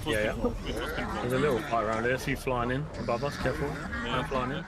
Yeah, yeah. This was pink There's a little fight around here. See flying in above us. Careful. Man flying in.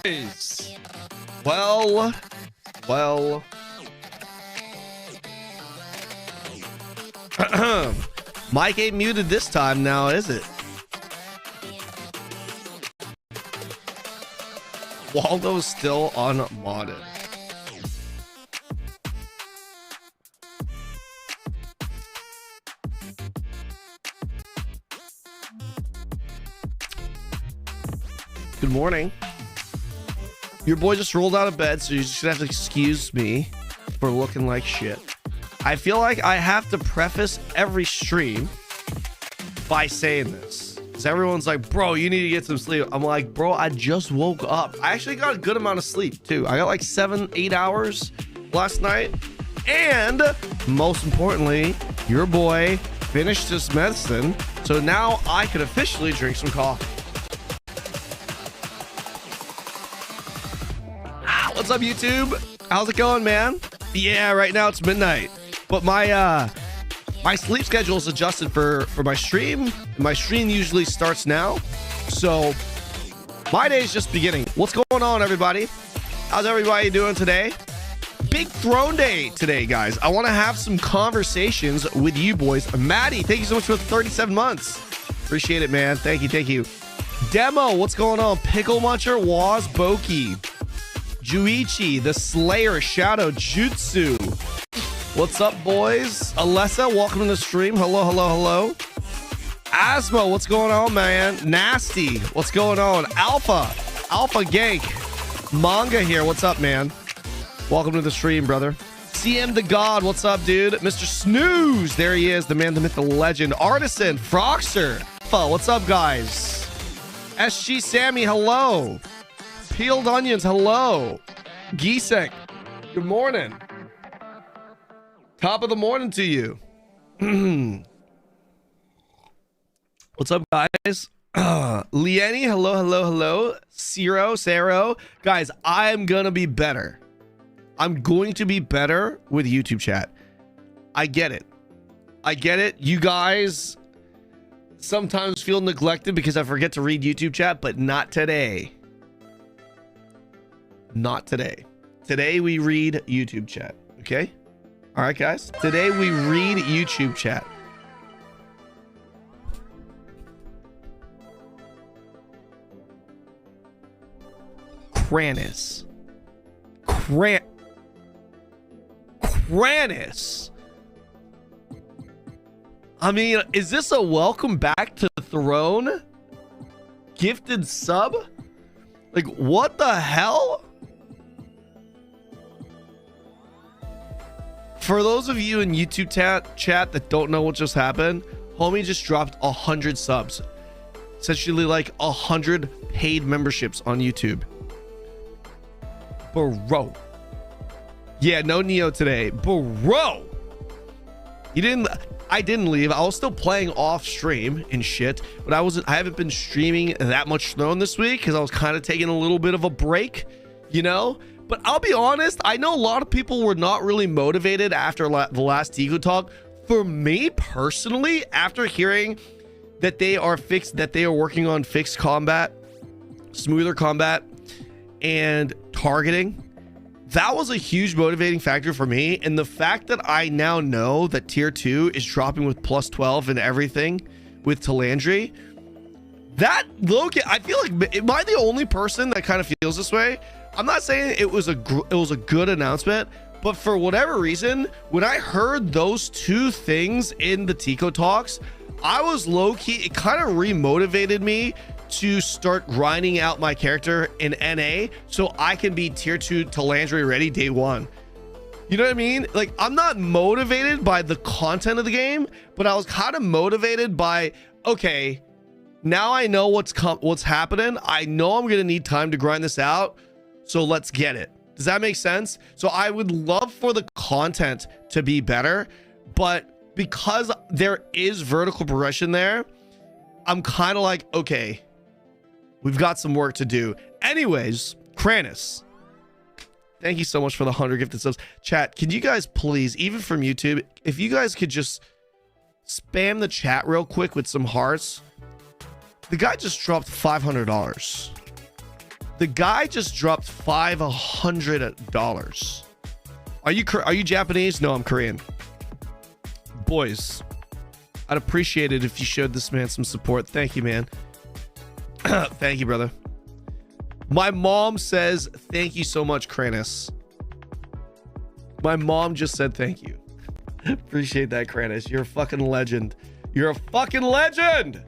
boys. Well. Mike ain't muted this time now, is it? Waldo's still unmodded. Good morning. Your boy just rolled out of bed, so you're just gonna have to excuse me for looking like shit. I feel like I have to preface every stream by saying this, because everyone's like, bro, you need to get some sleep. I'm like, bro, I just woke up. I actually got a good amount of sleep too. I got like 7-8 hours last night, and most importantly, your boy finished his medicine, so now I could officially drink some coffee. What's up, YouTube? How's it going, man? Yeah, right now it's midnight, but my sleep schedule is adjusted for my stream. My stream usually starts now, so my day is just beginning. What's going on, everybody? How's everybody doing today? Big throne day today, guys. I want to have some conversations with you boys. Maddie, thank you so much for 37 months. Appreciate it, man. Thank you. Demo, what's going on? Pickle Muncher, Waz, Boki, Juichi, the Slayer, Shadow, Jutsu. What's up, boys? Alessa, welcome to the stream. Hello. Asmo, what's going on, man? Nasty, what's going on? Alpha Gank. Manga here, what's up, man? Welcome to the stream, brother. CM the God, what's up, dude? Mr. Snooze, there he is, the man, the myth, the legend. Artisan, Froxer. What's up, guys? SG Sammy, hello. Peeled Onions, hello. Gisek, good morning. Top of the morning to you. What's up, guys? Lieni, hello. Saro. Guys, I'm gonna be better. I'm going to be better with YouTube chat. I get it. You guys sometimes feel neglected because I forget to read YouTube chat, but not today. Not today. Today we read YouTube chat. Okay? All right, guys. Today we read YouTube chat. Kranis. I mean, is this a welcome back to the throne? Gifted sub? Like, what the hell? For those of you in YouTube chat that don't know what just happened, homie just dropped 100 subs. Essentially like 100 paid memberships on YouTube. Bro. Yeah, no Neo today. Bro. I didn't leave. I was still playing off stream and shit, but I haven't been streaming that much Throne this week because I was kind of taking a little bit of a break, you know? But I'll be honest, I know a lot of people were not really motivated after the last Tico talk. For me personally, after hearing that they are working on fixed combat, smoother combat, and targeting, that was a huge motivating factor for me. And the fact that I now know that tier 2 is dropping with plus 12 and everything with Talandre, that Loki, I feel like, am I the only person that kind of feels this way? I'm not saying it was a good announcement, but for whatever reason, when I heard those two things in the Tico talks, I was low-key, it kind of remotivated me to start grinding out my character in NA so I can be tier 2 Talandre ready day 1. You know what I mean? Like, I'm not motivated by the content of the game, but I was kind of motivated by, okay, now I know what's happening. I know I'm gonna need time to grind this out, so let's get it. Does that make sense? So I would love for the content to be better, but because there is vertical progression there, I'm kind of like, okay, we've got some work to do. Anyways, Kranis, thank you so much for the 100 gifted subs. Chat, can you guys please, even from YouTube, if you guys could just spam the chat real quick with some hearts. The guy just dropped $500. The guy just dropped $500. Are you Japanese? No, I'm Korean. Boys, I'd appreciate it if you showed this man some support. Thank you, man. Thank you, brother. My mom says thank you so much, Kranis. My mom just said thank you. Appreciate that, Kranis. You're a fucking legend. You're a fucking legend.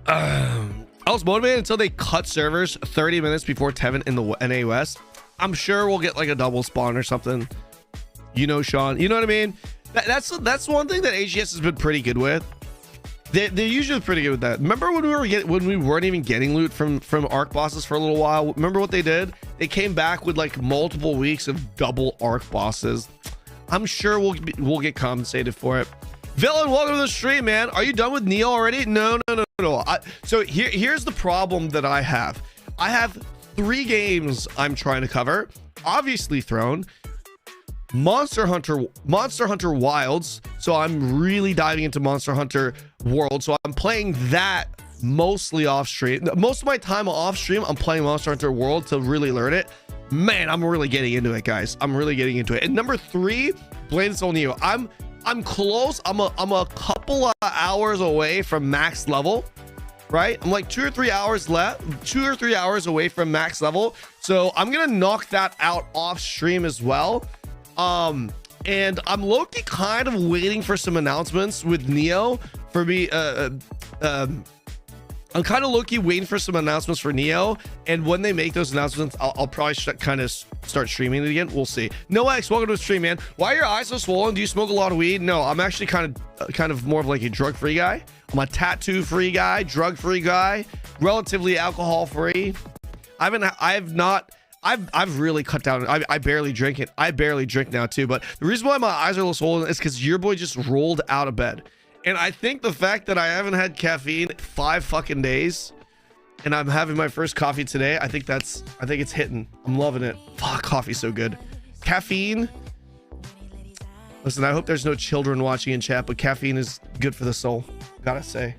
I was motivated until they cut servers 30 minutes before Tevin in the NA West. I'm sure we'll get like a double spawn or something. You know, Sean. You know what I mean? That's one thing that AGS has been pretty good with. They're usually pretty good with that. Remember when we weren't even getting loot from arc bosses for a little while? Remember what they did? They came back with like multiple weeks of double arc bosses. I'm sure we'll get compensated for it. Villain, welcome to the stream, man. Are you done with Neo already? No. So here's the problem that I have. I have 3 games I'm trying to cover. Obviously Throne, Monster Hunter Wilds. So I'm really diving into Monster Hunter World. So I'm playing that mostly off stream. Most of my time off stream, I'm playing Monster Hunter World to really learn it. Man, I'm really getting into it, guys. I'm really getting into it. And number 3, Blade and Soul Neo. I'm close. I'm a couple of hours away from max level, right? I'm like 2 or 3 hours away from max level. So I'm gonna knock that out off stream as well. And I'm low-key kind of waiting for some announcements with Neo for me. I'm kind of low-key waiting for some announcements for Neo, and when they make those announcements, I'll probably kind of start streaming it again. We'll see. No X, welcome to the stream, man. Why are your eyes so swollen? Do you smoke a lot of weed? No, I'm actually kind of more of like a drug-free guy. I'm a tattoo-free guy, drug-free guy, relatively alcohol-free. I've really cut down. I barely drink it. I barely drink now too. But the reason why my eyes are a little swollen is because your boy just rolled out of bed. And I think the fact that I haven't had caffeine 5 fucking days and I'm having my first coffee today, I think it's hitting. I'm loving it. Fuck, coffee's so good. Caffeine. Listen, I hope there's no children watching in chat, but caffeine is good for the soul. Gotta say.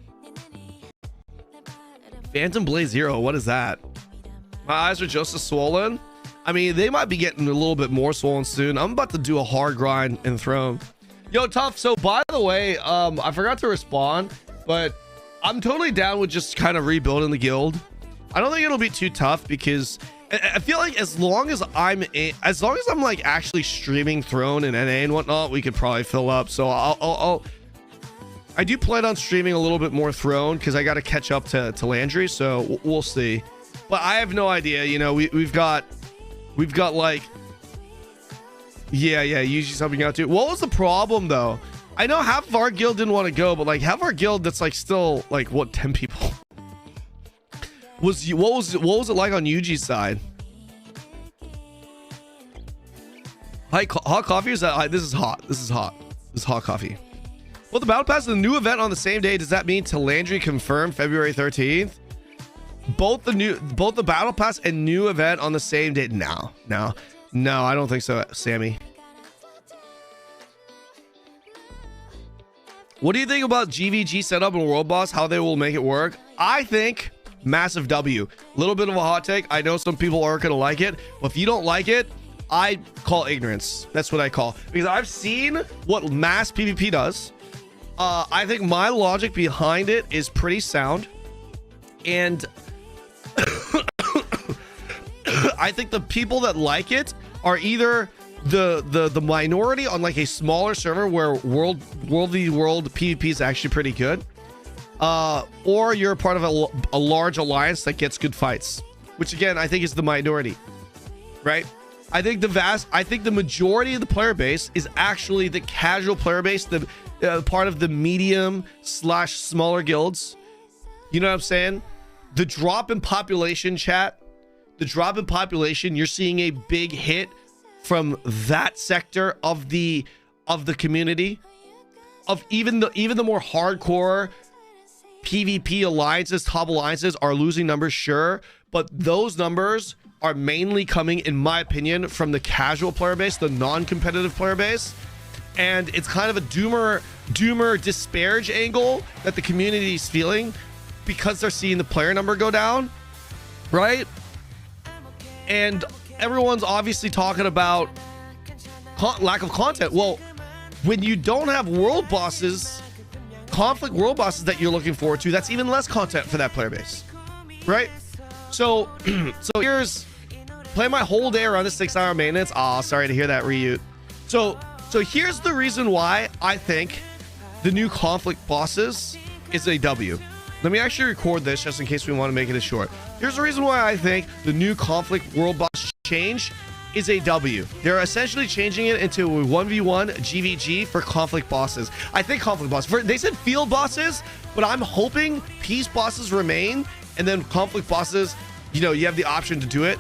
Phantom Blaze Zero, what is that? My eyes are just as swollen. I mean, they might be getting a little bit more swollen soon. I'm about to do a hard grind in Throne. Yo, Tough. So by the way, I forgot to respond, but I'm totally down with just kind of rebuilding the guild. I don't think it'll be too tough because I feel like as long as I'm like actually streaming Throne and NA and whatnot, we could probably fill up. So I do plan on streaming a little bit more Throne because I got to catch up to Talandre. So we'll see. But I have no idea. You know, we've got like. Yeah, usually something out too. What was the problem though? I know half of our guild didn't want to go, but like half of our guild that's like still like what 10 people. What was it like on Yuji's side? Hot coffee, is that this is hot. This is hot coffee. Well, the battle pass is a new event on the same day. Does that mean Talandre confirmed February 13th? Both the battle pass and new event on the same day? No, I don't think so, Sammy. What do you think about GVG setup and World Boss? How they will make it work? I think massive W. Little bit of a hot take. I know some people aren't gonna like it, but if you don't like it, I call ignorance. That's what I call, because I've seen what mass PvP does. I think my logic behind it is pretty sound, and I think the people that like it are either the minority on like a smaller server where world PvP is actually pretty good, or you're part of a large alliance that gets good fights, which again I think is the minority, right? I think the majority of the player base is actually the casual player base, the part of the medium / smaller guilds. You know what I'm saying? The drop in population, chat. The drop in population, you're seeing a big hit from that sector of the community, of even the more hardcore PvP alliances, top alliances are losing numbers, sure, but those numbers are mainly coming, in my opinion, from the casual player base, the non-competitive player base. and it's kind of a doomer disparage angle that the community is feeling because they're seeing the player number go down, right? And everyone's obviously talking about lack of content. Well, when you don't have world bosses, conflict world bosses that you're looking forward to, that's even less content for that player base, right? So so here's play my whole day around the 6-hour maintenance. Oh, sorry to hear that, Ryut. So here's the reason why I think the new conflict bosses is a W. Let me actually record this just in case we want to make it as short. Here's the reason why I think the new conflict world boss change is a W. They're essentially changing it into a 1v1 GVG for conflict bosses. I think conflict bosses. They said field bosses, but I'm hoping peace bosses remain, and then conflict bosses, you know, you have the option to do it.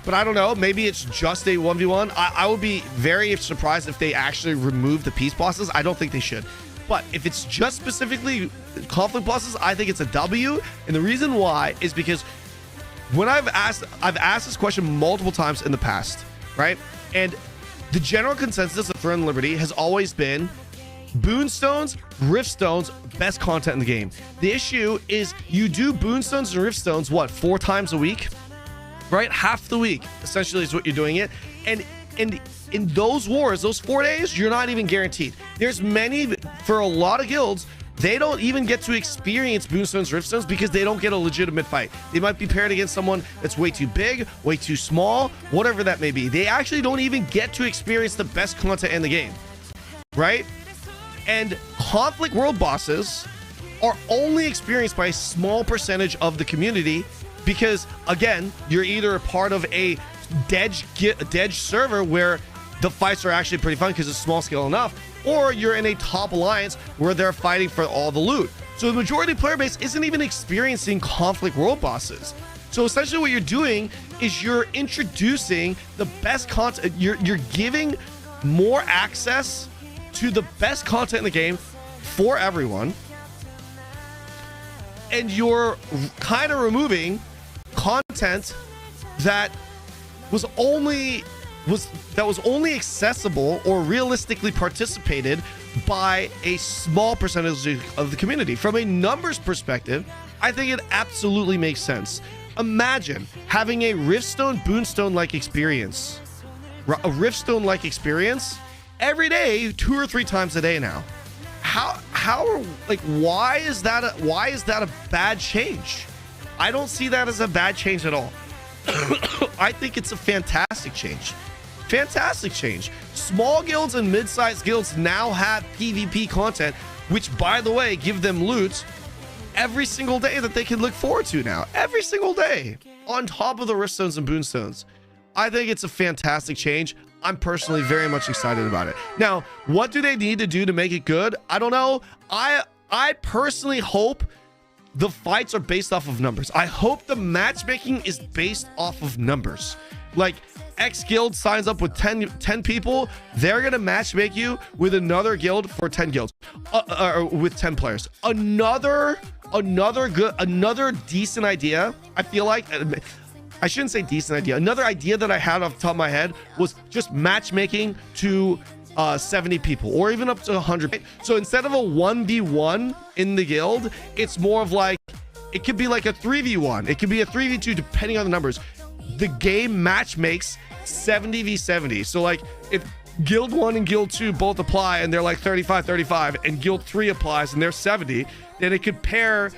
But I don't know. Maybe it's just a 1v1. I would be very surprised if they actually remove the peace bosses. I don't think they should. But if it's just specifically conflict bosses, I think it's a W. And the reason why is because when I've asked this question multiple times in the past, right? And the general consensus of Throne and Liberty has always been Boonstones, Riftstones, best content in the game. The issue is you do Boonstones and Riftstones, what, 4 times a week? Right? Half the week, essentially, is what you're doing it. And in those wars, those 4 days, you're not even guaranteed. There's many, for a lot of guilds, they don't even get to experience Boonstones, Riftstones because they don't get a legitimate fight. They might be paired against someone that's way too big, way too small, whatever that may be. They actually don't even get to experience the best content in the game, right? And conflict world bosses are only experienced by a small percentage of the community because, again, you're either a part of a dead server where the fights are actually pretty fun because it's small scale enough, or you're in a top alliance where they're fighting for all the loot. So the majority player base isn't even experiencing conflict world bosses. So essentially what you're doing is you're introducing the best content. You're giving more access to the best content in the game for everyone, and you're kind of removing content that was only accessible or realistically participated by a small percentage of the community. From a numbers perspective, I think it absolutely makes sense. Imagine having a Riftstone Boonstone-like experience. A Riftstone-like experience every day, 2 or 3 times a day now. Why is that a bad change? I don't see that as a bad change at all. I think it's a fantastic change. Fantastic change. Small guilds and mid-sized guilds now have PvP content, which, by the way, give them loot every single day that they can look forward to now. Every single day, on top of the Riftstones and Boonstones. I think it's a fantastic change. I'm personally very much excited about it. Now, what do they need to do to make it good? I don't know. I personally hope the fights are based off of numbers. I hope the matchmaking is based off of numbers. Like, X guild signs up with 10 people, they're gonna matchmake you with another guild for 10 guilds, or with 10 players. Another decent idea, I feel like, I shouldn't say decent idea. Another idea that I had off the top of my head was just matchmaking to 70 people or even up to 100. So instead of a 1v1 in the guild, it's more of like, it could be like a 3v1. It could be a 3v2 depending on the numbers. The game match makes 70v70. So like if guild 1 and guild 2 both apply and they're like 35 and guild 3 applies and they're 70, then it could pair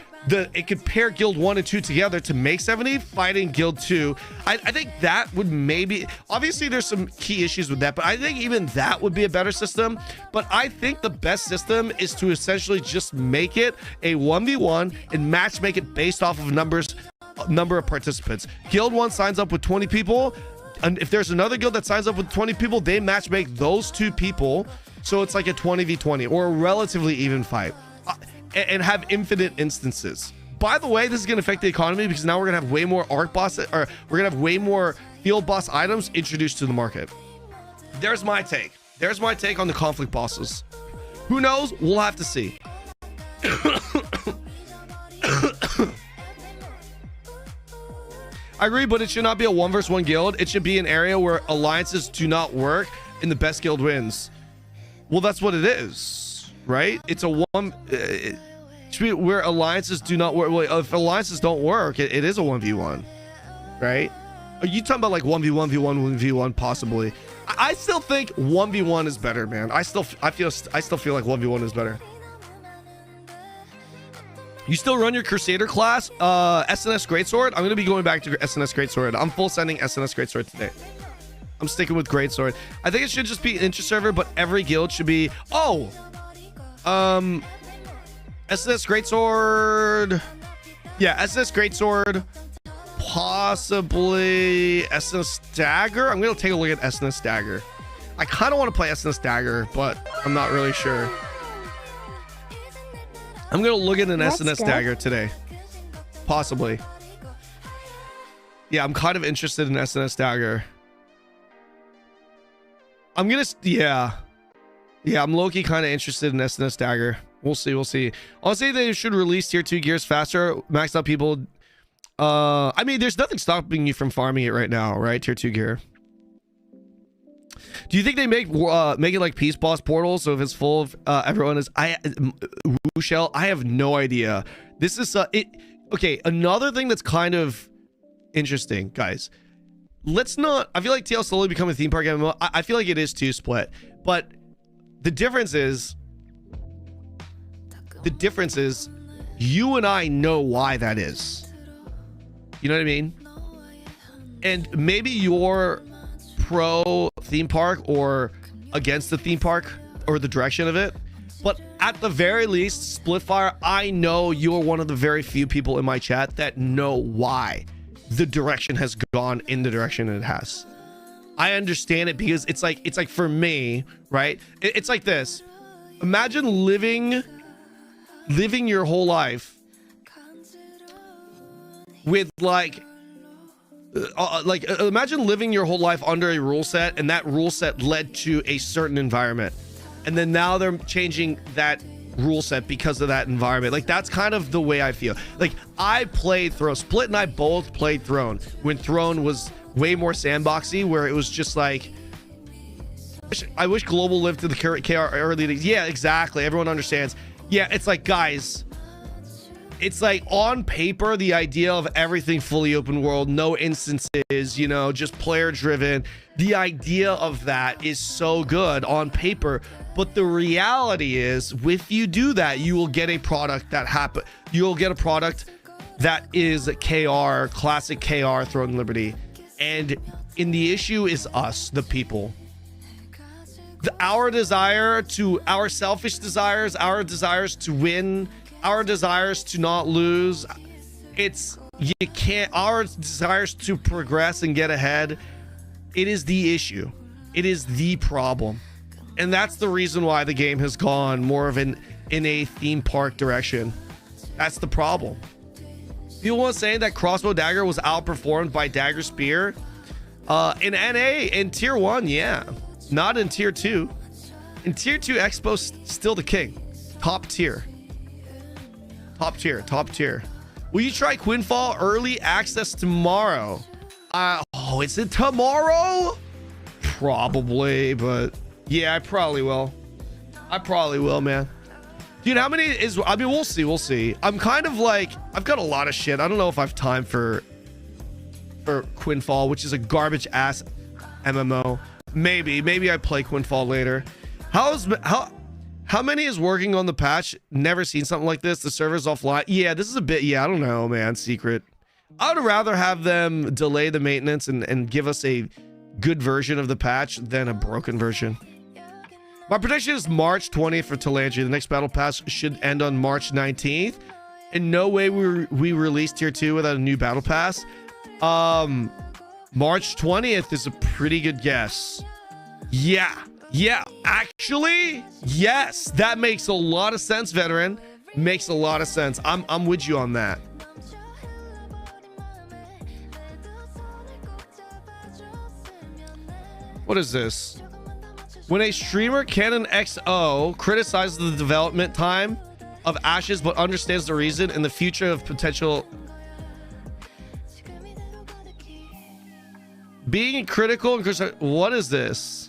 guild 1 and 2 together to make 70 fighting guild 2. I think that would maybe, obviously there's some key issues with that, but I think even that would be a better system. But I think the best system is to essentially just make it a 1v1 and match make it based off of number of participants. Guild 1 signs up with 20 people, and if there's another guild that signs up with 20 people, they match make those 2 people, so it's like a 20v20 or a relatively even fight, and have infinite instances. By the way, this is going to affect the economy because now we're going to have way more arc bosses, or we're going to have way more field boss items introduced to the market. There's my take. There's my take on the conflict bosses. Who knows? We'll have to see. I agree, but it should not be a 1 versus 1 guild. It should be an area where alliances do not work and the best guild wins. Well, that's what it is, right? It's a one where alliances do not work. Well, if alliances don't work, it is a 1v1, right? Are you talking about like 1v1, v1, 1v1 possibly? I still think 1v1 is better, man. I still feel like 1v1 is better. You still run your Crusader class? SNS Greatsword? I'm going to be going back to SNS Greatsword. I'm full sending SNS Greatsword today. I'm sticking with Greatsword. I think it should just be intra-server, but every guild should be... Oh! SNS Greatsword... Yeah, SNS Greatsword. Possibly SNS Dagger? I'm going to take a look at SNS Dagger. I kind of want to play SNS Dagger, but I'm not really sure. I'm going to look at an SNS Dagger today. Possibly. Yeah, I'm kind of interested in SNS Dagger. I'm going to... Yeah. Yeah, I'm low-key kind of interested in SNS Dagger. We'll see, we'll see. I'll say they should release tier 2 gears faster. Max out people... I mean, there's nothing stopping you from farming it right now, right? Tier 2 gear. Do you think they make it like Peace Boss portals? So if it's full of everyone is Shell, I have no idea. This is okay. Another thing that's kind of interesting, guys. Let's not. I feel like TL slowly become a theme park MMO. I feel like it is too split, but the difference is you and I know why that is. You know what I mean? And maybe you're pro theme park or against the theme park or the direction of it, but at the very least, Splitfire, I know you're one of the very few people in my chat that know why the direction has gone in the direction it has. I understand it because it's like for me, right? It's like this. Imagine living your whole life with imagine living your whole life under a rule set, and that rule set led to a certain environment, and then now they're changing that rule set because of that environment. Like, that's kind of the way I feel. Like, I played Throne. Split and I both played Throne when Throne was way more sandboxy, where it was just like, I wish Global lived to the KR early days. Yeah, exactly. Everyone understands. Yeah, it's like, guys, it's like on paper, the idea of everything fully open world, no instances, you know, just player driven. The idea of that is so good on paper. But the reality is, if you do that, you will get a product that you'll get a product that is KR, classic KR, Throne and Liberty. And the issue is us, the people. Our selfish desires, our desires to win, our desires to not lose, our desires to progress and get ahead, it is the issue. It is the problem. And that's the reason why the game has gone more of in a theme park direction. That's the problem. People want to say that Crossbow Dagger was outperformed by Dagger Spear. In NA, in tier 1, yeah. Not in tier 2. In tier 2, Expo's still the king. Top tier. Top tier. Will you try Quinfall early access tomorrow? Is it tomorrow? Probably, but yeah, I probably will. Man. Dude, how many is... I mean, we'll see. I'm kind of like... I've got a lot of shit. I don't know if I have time for Quinfall, which is a garbage-ass MMO. Maybe I play Quinfall later. How many is working on the patch? Never seen something like this. The server's offline. Yeah, this is a bit... Yeah, I don't know, man. Secret. I would rather have them delay the maintenance and give us a good version of the patch than a broken version. My prediction is March 20th for Talandre. The next battle pass should end on March 19th. In no way we release tier 2 without a new battle pass. March 20th is a pretty good guess. Yeah, actually, yes, that makes a lot of sense, veteran. Makes a lot of sense. I'm with you on that. What is this? When a streamer, Kanon XO, criticizes the development time of Ashes but understands the reason and the future of potential... Being critical and... What is this?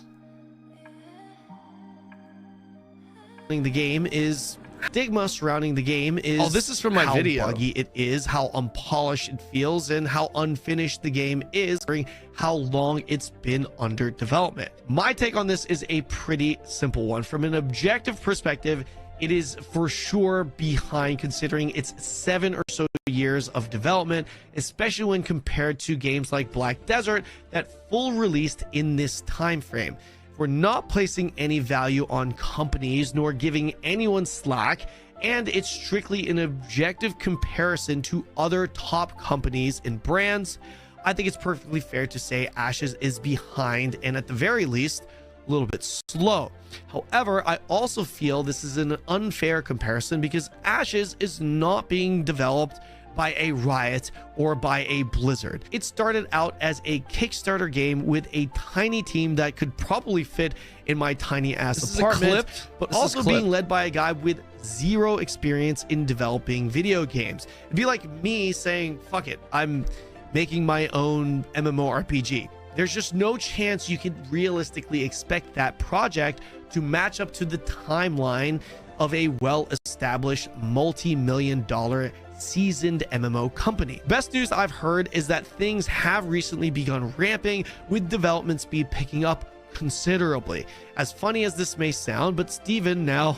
the game is stigma surrounding the game is, oh, this is from my video, how buggy it is, how unpolished it feels, and how unfinished the game is during how long it's been under development. My take on this is a pretty simple one. From an objective perspective, it is for sure behind, considering it's 7 or so years of development, especially when compared to games like Black Desert that full released in this time frame. We're not placing any value on companies nor giving anyone slack, and it's strictly an objective comparison to other top companies and brands. I think it's perfectly fair to say Ashes is behind and at the very least a little bit slow. However, I also feel this is an unfair comparison because Ashes is not being developed by a Riot or by a Blizzard. It started out as a Kickstarter game with a tiny team that could probably fit in my tiny ass apartment, but also being led by a guy with zero experience in developing video games. It'd be like me saying, fuck it, I'm making my own MMORPG. There's just no chance you could realistically expect that project to match up to the timeline of a well-established multi-million-dollar seasoned MMO company. Best news I've heard is that things have recently begun ramping, with development speed picking up considerably. As funny as this may sound, but Steven now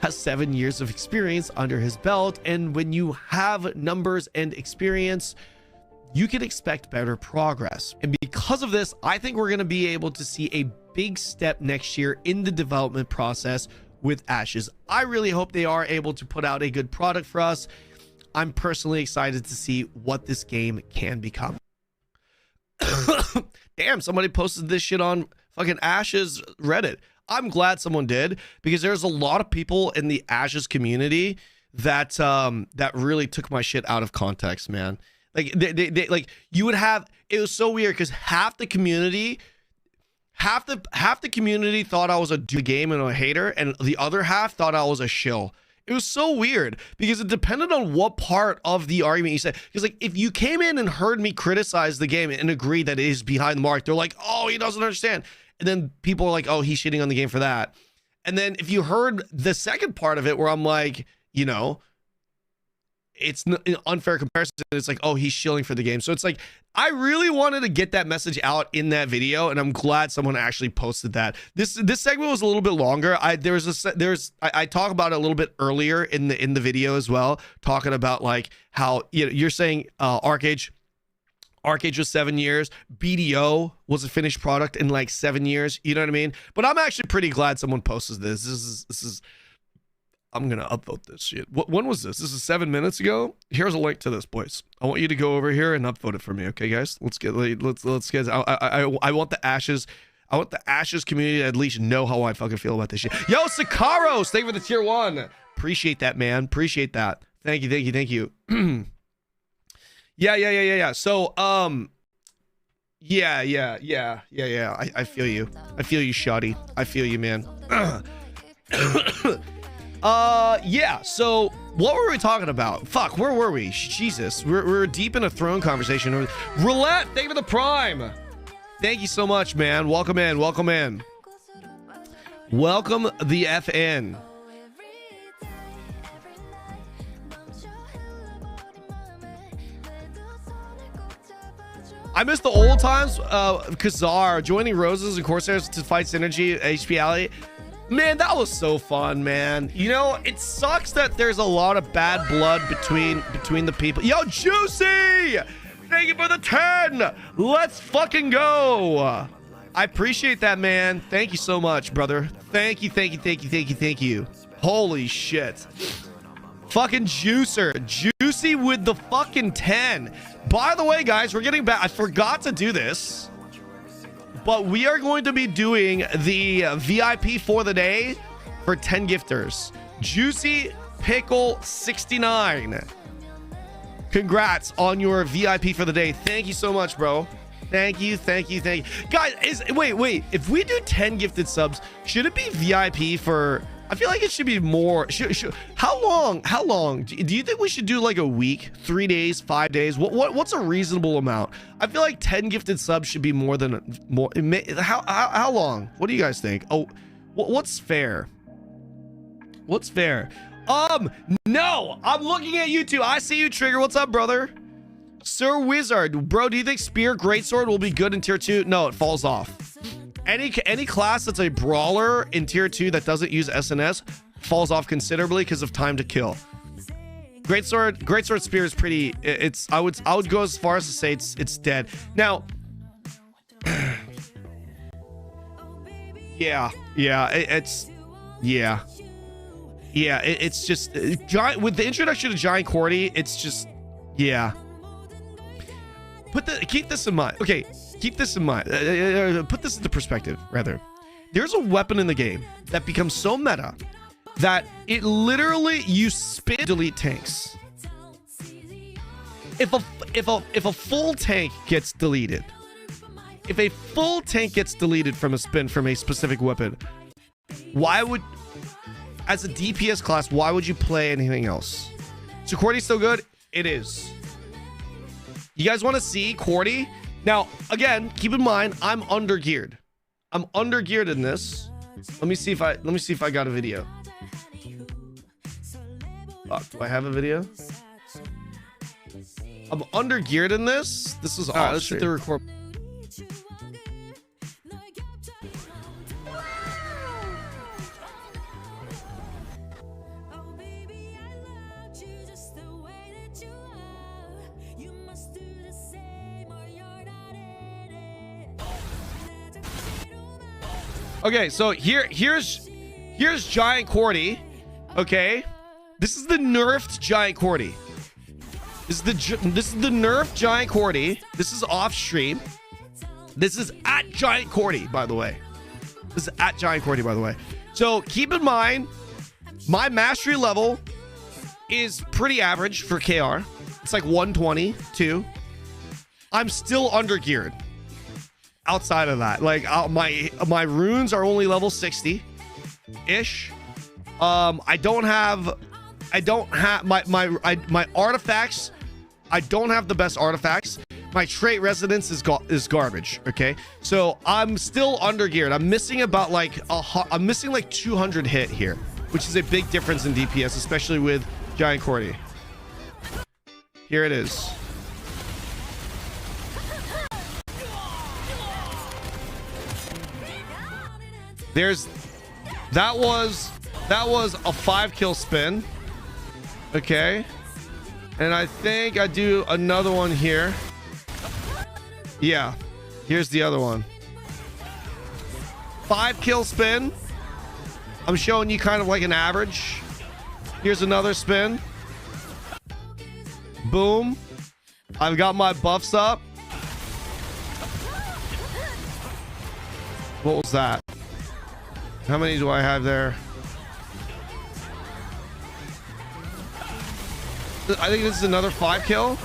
has 7 years of experience under his belt, and when you have numbers and experience, you can expect better progress. And because of this, I think we're going to be able to see a big step next year in the development process with Ashes. I really hope they are able to put out a good product for us. I'm personally excited to see what this game can become. Damn, somebody posted this shit on fucking Ashes Reddit. I'm glad someone did, because there's a lot of people in the Ashes community that that really took my shit out of context, man. Like they like, you would have, it was so weird because half the community thought I was a game and a hater, and the other half thought I was a shill. It was so weird because it depended on what part of the argument you said. Because like, if you came in and heard me criticize the game and agree that it is behind the mark, they're like, oh, he doesn't understand. And then people are like, oh, he's shitting on the game for that. And then if you heard the second part of it where I'm like, you know, it's an unfair comparison, it's like, oh, he's shilling for the game. So it's like, I really wanted to get that message out in that video, and I'm glad someone actually posted that. This segment was a little bit longer. I talk about it a little bit earlier in the video as well, talking about like how, you know, you're saying Arcade was 7 years, BDO was a finished product in like 7 years, you know what I mean? But I'm actually pretty glad someone posted this. This is I'm gonna upvote this shit. When was this? This is 7 minutes ago. Here's a link to this, boys. I want you to go over here and upvote it for me, okay, guys? Let's get. I want the Ashes. I want the Ashes community to at least know how I fucking feel about this shit. Yo, Sikaros, thank you for the tier 1. Appreciate that, man. Appreciate that. Thank you. Yeah. So, yeah. I feel you. I feel you, Shoddy. I feel you, man. Yeah, so what were we talking about? Fuck, where were we? Jesus, we're deep in a throne conversation. Roulette, thank you for the prime. Thank you so much, man. Welcome in. Welcome the FN. I miss the old times. Kazar joining Roses and Corsairs to fight Synergy at HP Alley. Man, that was so fun, man. You know, it sucks that there's a lot of bad blood between the people. Yo, Juicy! Thank you for the 10! Let's fucking go! I appreciate that, man. Thank you so much, brother. Thank you. Holy shit. Fucking Juicer. Juicy with the fucking 10. By the way, guys, we're getting back. I forgot to do this, but we are going to be doing the VIP for the day for 10 gifters. Juicy Pickle 69. Congrats on your VIP for the day. Thank you so much, bro. Thank you. Guys, wait. If we do 10 gifted subs, should it be VIP for... I feel like it should be more. How long? Do you think we should do like a week, 3 days, 5 days? What's a reasonable amount? I feel like 10 gifted subs should be more. How long? What do you guys think? Oh, what's fair? What's fair? No, I'm looking at you two. I see you, Trigger. What's up, brother? Sir Wizard, bro, do you think Spear Greatsword will be good in tier 2? No, it falls off. Any class that's a brawler in tier 2 that doesn't use SNS falls off considerably because of time to kill. Greatsword Spear is pretty. I would go as far as to say it's dead. Now, it's just giant with the introduction to Giant Cordy. It's just keep this in mind. Okay, keep this in mind. Put this into perspective. Rather, there's a weapon in the game that becomes so meta that it literally you spin delete tanks. If a full tank gets deleted, if a full tank gets deleted from a spin from a specific weapon, why would, as a DPS class, why would you play anything else? So Cordy's still good? It is. You guys want to see Cordy? Now, again, keep in mind, I'm undergeared. I'm undergeared in this. Let me see if I got a video. Do I have a video? I'm undergeared in this. This is awesome. Let's hit the record. Okay, so here's Giant Cordy. Okay, this is the nerfed Giant Cordy. This is the nerfed Giant Cordy. This is off stream. This is at Giant Cordy, by the way. This is at Giant Cordy, by the way. So keep in mind, my mastery level is pretty average for KR. It's like 122. I'm still undergeared. Outside of that, like my runes are only level 60 ish. I don't have my artifacts. I don't have the best artifacts. My trait resonance is garbage. Okay, so I'm still undergeared. I'm missing about like I'm missing like 200 hit here, which is a big difference in DPS, especially with Giant Cordy. Here it is. That was a 5-kill spin. Okay, and I think I do another one here. Yeah, here's the other one. 5-kill spin. I'm showing you kind of like an average. Here's another spin. Boom. I've got my buffs up. What was that? How many do I have there? I think this is another 5-kill.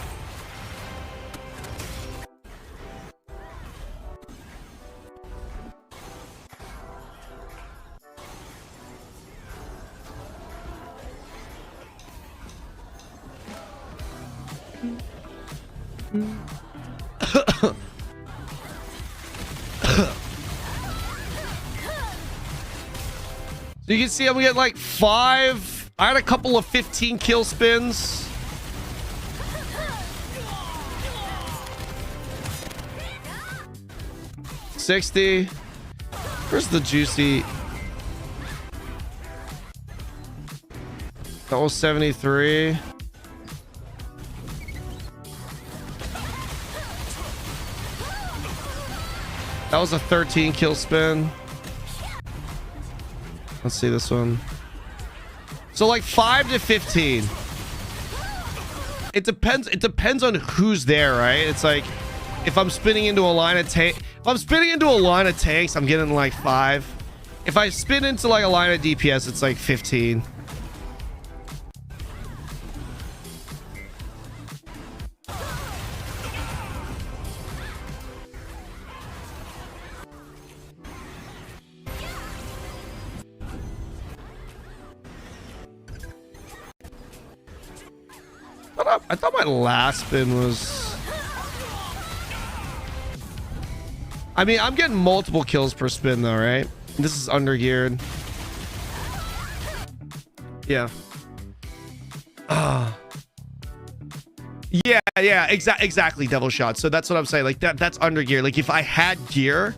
So you can see I'm getting like 5. I had a couple of 15 kill spins. $60. Where's the juicy? That was 73. That was a 13 kill spin. Let's see this one. So like 5 to 15. It depends on who's there, right? It's like if I'm spinning into a line of tanks, I'm getting like 5. If I spin into like a line of DPS, it's like 15. I thought my last spin was... I mean, I'm getting multiple kills per spin though, right? This is undergeared. Yeah. Yeah, exactly, Devil Shot. So that's what I'm saying. Like that's under gear. Like if I had gear,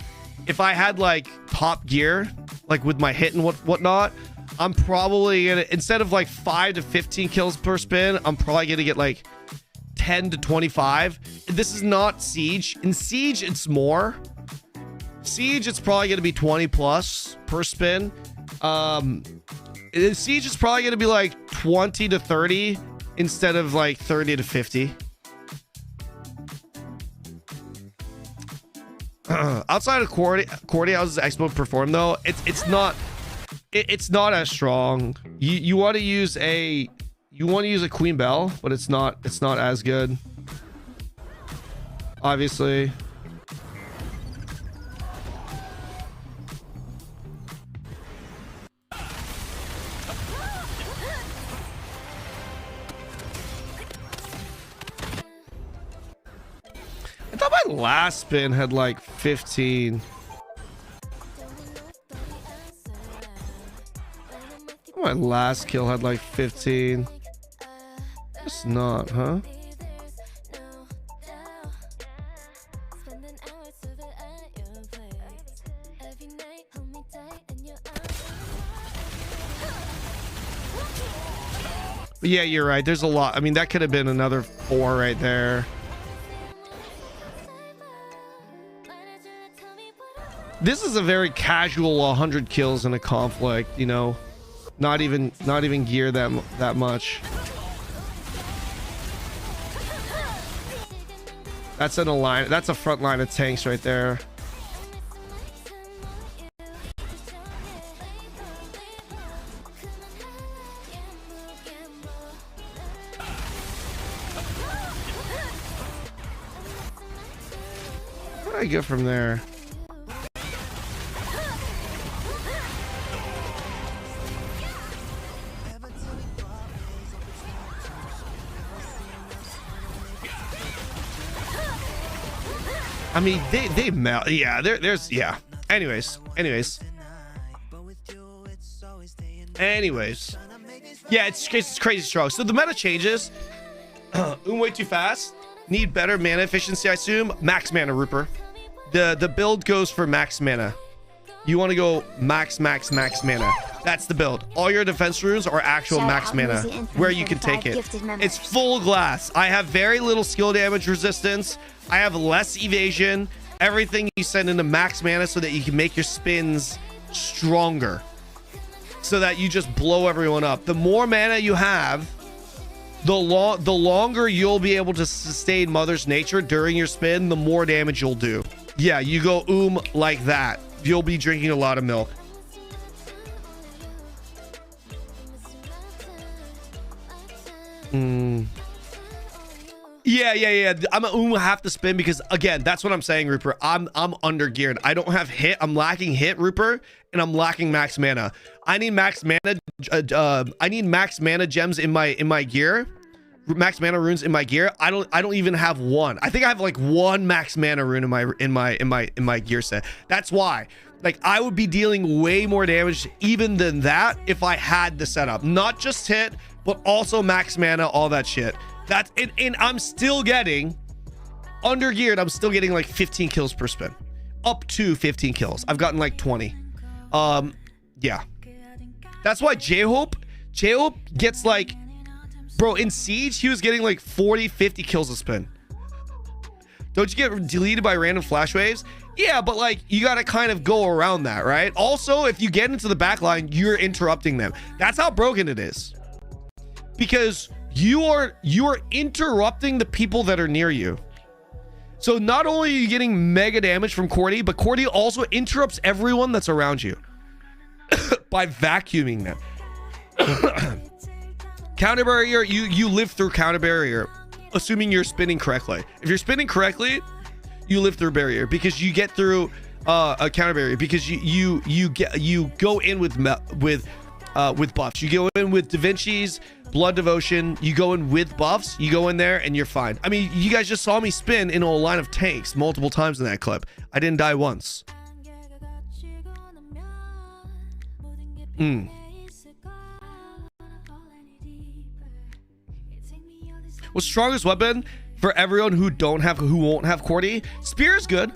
if I had like top gear, like with my hit and whatnot, I'm probably gonna, instead of like 5 to 15 kills per spin, I'm probably gonna get like 10 to 25. This is not Siege. In Siege, it's more. Siege, it's probably gonna be 20 plus per spin. In Siege, it's probably gonna be like 20 to 30 instead of like 30 to 50. Outside of Cordy, how's this expo perform though? It's not as strong. You want to use a Queen Bell, but it's not as good. Obviously. I thought my last spin had like 15. My last kill had like 15. It's not, huh? But yeah, you're right. There's a lot. I mean, that could have been another 4 right there. This is a very casual 100 kills in a conflict, you know. Not even gear that much. That's an align. That's a front line of tanks right there. Where do I go from there? I mean, they melt. Yeah, there's yeah. Anyways. Yeah, it's crazy strong. So the meta changes. Way too fast. Need better mana efficiency, I assume. Max mana, Rooper. The build goes for max mana. You want to go max mana. That's the build. All your defense runes are actual max mana, where you can take it. It's full glass. I have very little skill damage resistance. I have less evasion. Everything you send into max mana so that you can make your spins stronger, so that you just blow everyone up. The more mana you have, the longer you'll be able to sustain Mother's Nature during your spin, the more damage you'll do. Yeah, you go like that. You'll be drinking a lot of milk. Yeah. I'm gonna have to spin because again, that's what I'm saying, Rupert. I'm under geared. I don't have hit. I'm lacking hit, Rupert, and I'm lacking max mana. I need max mana. I need max mana gems in my gear. Max mana runes in my gear. I don't even have one. I think I have like one max mana rune in my gear set. That's why. Like, I would be dealing way more damage even than that if I had the setup. Not just hit, but also max mana, all that shit. That's and I'm still getting under geared. I'm still getting like 15 kills per spin. Up to 15 kills. I've gotten like 20. Yeah. That's why J-Hope gets like, bro, in Siege, he was getting like 40, 50 kills a spin. Don't you get deleted by random flash waves? Yeah, but like, you got to kind of go around that, right? Also, if you get into the back line, you're interrupting them. That's how broken it is. Because you are interrupting the people that are near you. So not only are you getting mega damage from Cordy, but Cordy also interrupts everyone that's around you by vacuuming them. Counter barrier, you live through counter barrier, assuming you're spinning correctly. If you're spinning correctly, you live through barrier because you get through a counter barrier because you go in with buffs. You go in with Da Vinci's Blood Devotion. You go in with buffs. You go in there and you're fine. I mean, you guys just saw me spin in a line of tanks multiple times in that clip. I didn't die once. What's strongest weapon for everyone who won't have Cordy? Spear is good.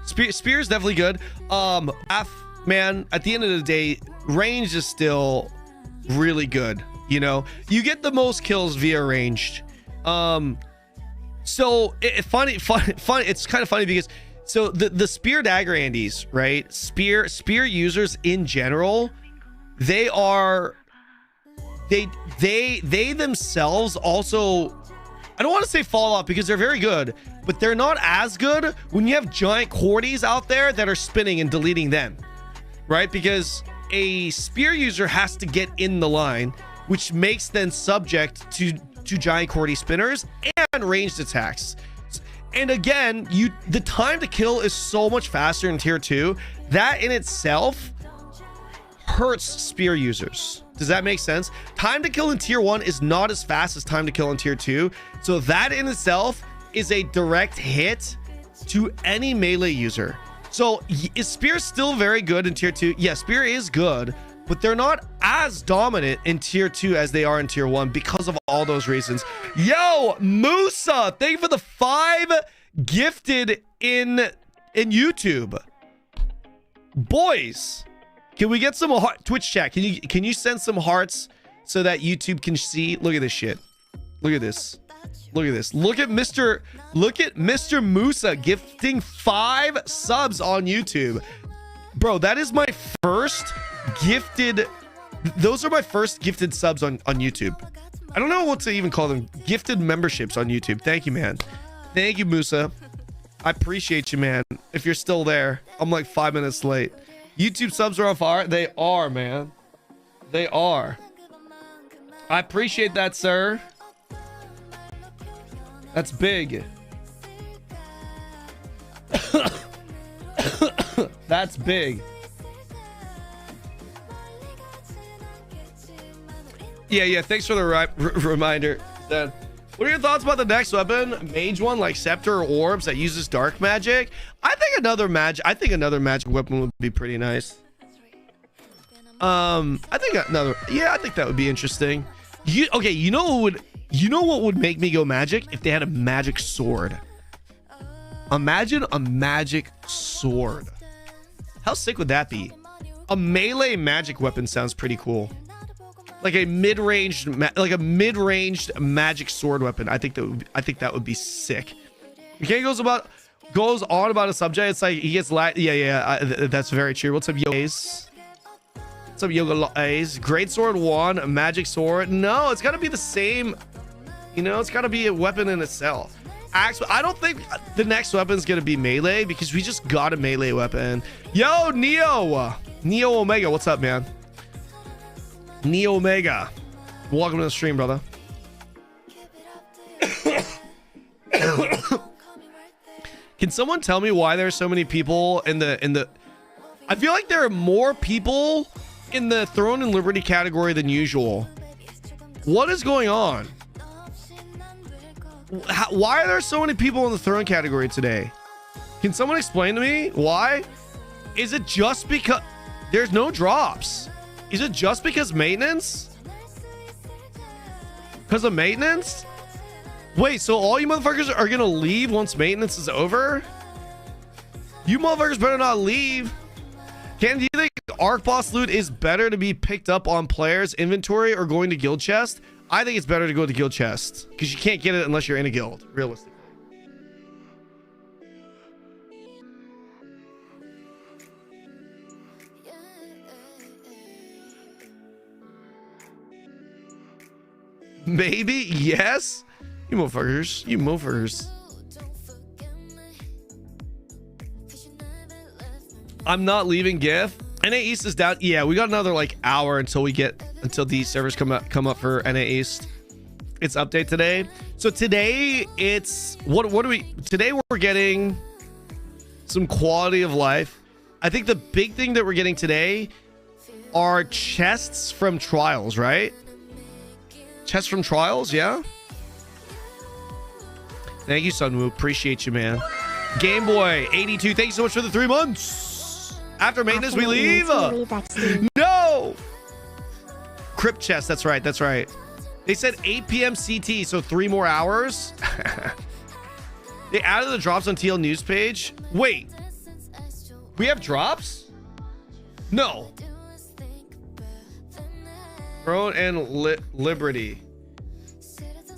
Spear is definitely good. Man, at the end of the day, range is still really good. You know, you get the most kills via ranged. So it's kind of funny because so the spear dagger Andes, right? Spear users in general, they themselves also, I don't want to say fall off because they're very good, but they're not as good when you have giant Cordies out there that are spinning and deleting them, right? Because a spear user has to get in the line, which makes them subject to giant Cordy spinners and ranged attacks. And again, the time to kill is so much faster in tier 2. That in itself hurts spear users. Does that make sense? Time to kill in tier 1 is not as fast as time to kill in tier 2. So that in itself is a direct hit to any melee user. So is spear still very good in tier 2? Yeah, spear is good, but they're not as dominant in tier 2 as they are in tier 1 because of all those reasons. Yo, Musa, thank you for the 5 gifted in YouTube. Boys, can we get some Twitch chat? Can you send some hearts so that YouTube can see? Look at this shit. Look at this. Look at this. Look at Mr. Musa gifting 5 subs on YouTube. Bro, that is my first gifted, those are my first gifted subs on YouTube. I don't know what to even call them. Gifted memberships on YouTube. Thank you, man. Thank you, Musa. I appreciate you, man. If you're still there, I'm like 5 minutes late. YouTube subs are on fire. They are, man. They are. I appreciate that, sir. That's big. That's big. Yeah. Thanks for the reminder. Then, what are your thoughts about the next weapon? Mage one, like Scepter or Orbs that uses dark magic? I think another magic weapon would be pretty nice. I think that would be interesting. You know what would make me go magic? If they had a magic sword. Imagine a magic sword. How sick would that be? A melee magic weapon sounds pretty cool. Like a mid-ranged magic sword weapon. I think that would be sick. Okay, goes on about a subject. It's like he gets that's very true. What's up, Yoga's? What's up, Yoga A's? Great sword 1, a magic sword. No, it's gotta be the same. You know, it's gotta be a weapon in itself. Actually, I don't think the next weapon's gonna be melee because we just got a melee weapon. Yo, Neo Omega, what's up, man? Neo Omega, welcome to the stream, brother. Can someone tell me why there are so many people in the I feel like there are more people in the Throne and Liberty category than usual. What is going on? Why are there so many people in the Throne category today? Can someone explain to me why? Is it just because there's no drops? Is it just because maintenance? Because of maintenance? Wait, so all you motherfuckers are gonna leave once maintenance is over? You motherfuckers better not leave. Ken, do you think Arc Boss loot is better to be picked up on players' inventory or going to guild chest? I think it's better to go to guild chest because you can't get it unless you're in a guild, realistically. Maybe, yes. You motherfuckers. I'm not leaving GIF. NA East is down. Yeah, we got another like hour until these servers come up for NA East. It's update today. So today it's today we're getting some quality of life. I think the big thing that we're getting today are chests from trials, right? Chests from trials, yeah. Thank you, Sunwoo. Appreciate you, man. Game Boy 82. Thanks so much for the 3 months. After maintenance, we leave. No. Crypt chest. That's right. They said 8 p.m. CT, so 3 more hours. They added the drops on TL news page. Wait, we have drops? No. Throne and Liberty.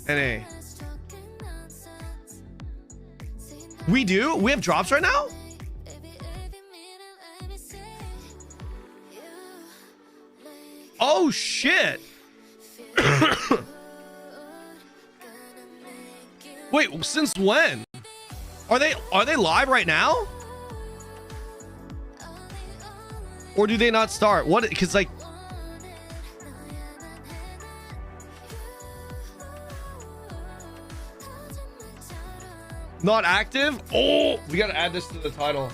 NA. We do? We have drops right now? Oh shit. Wait, since when? Are they live right now? Or do they not start? What? Because like, not active? Oh, we gotta add this to the title.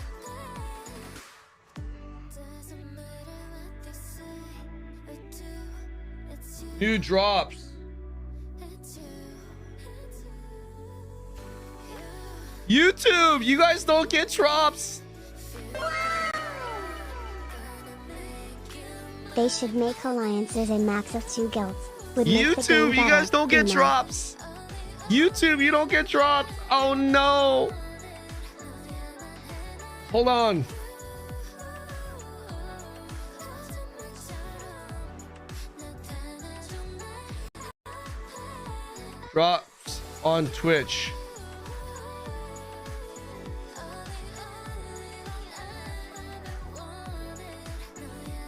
New drops. YouTube, you guys don't get drops. They should make alliances a max of 2 guilds. YouTube, you guys don't get drops. YouTube, you don't get drops. Oh no. Hold on. Drops on Twitch.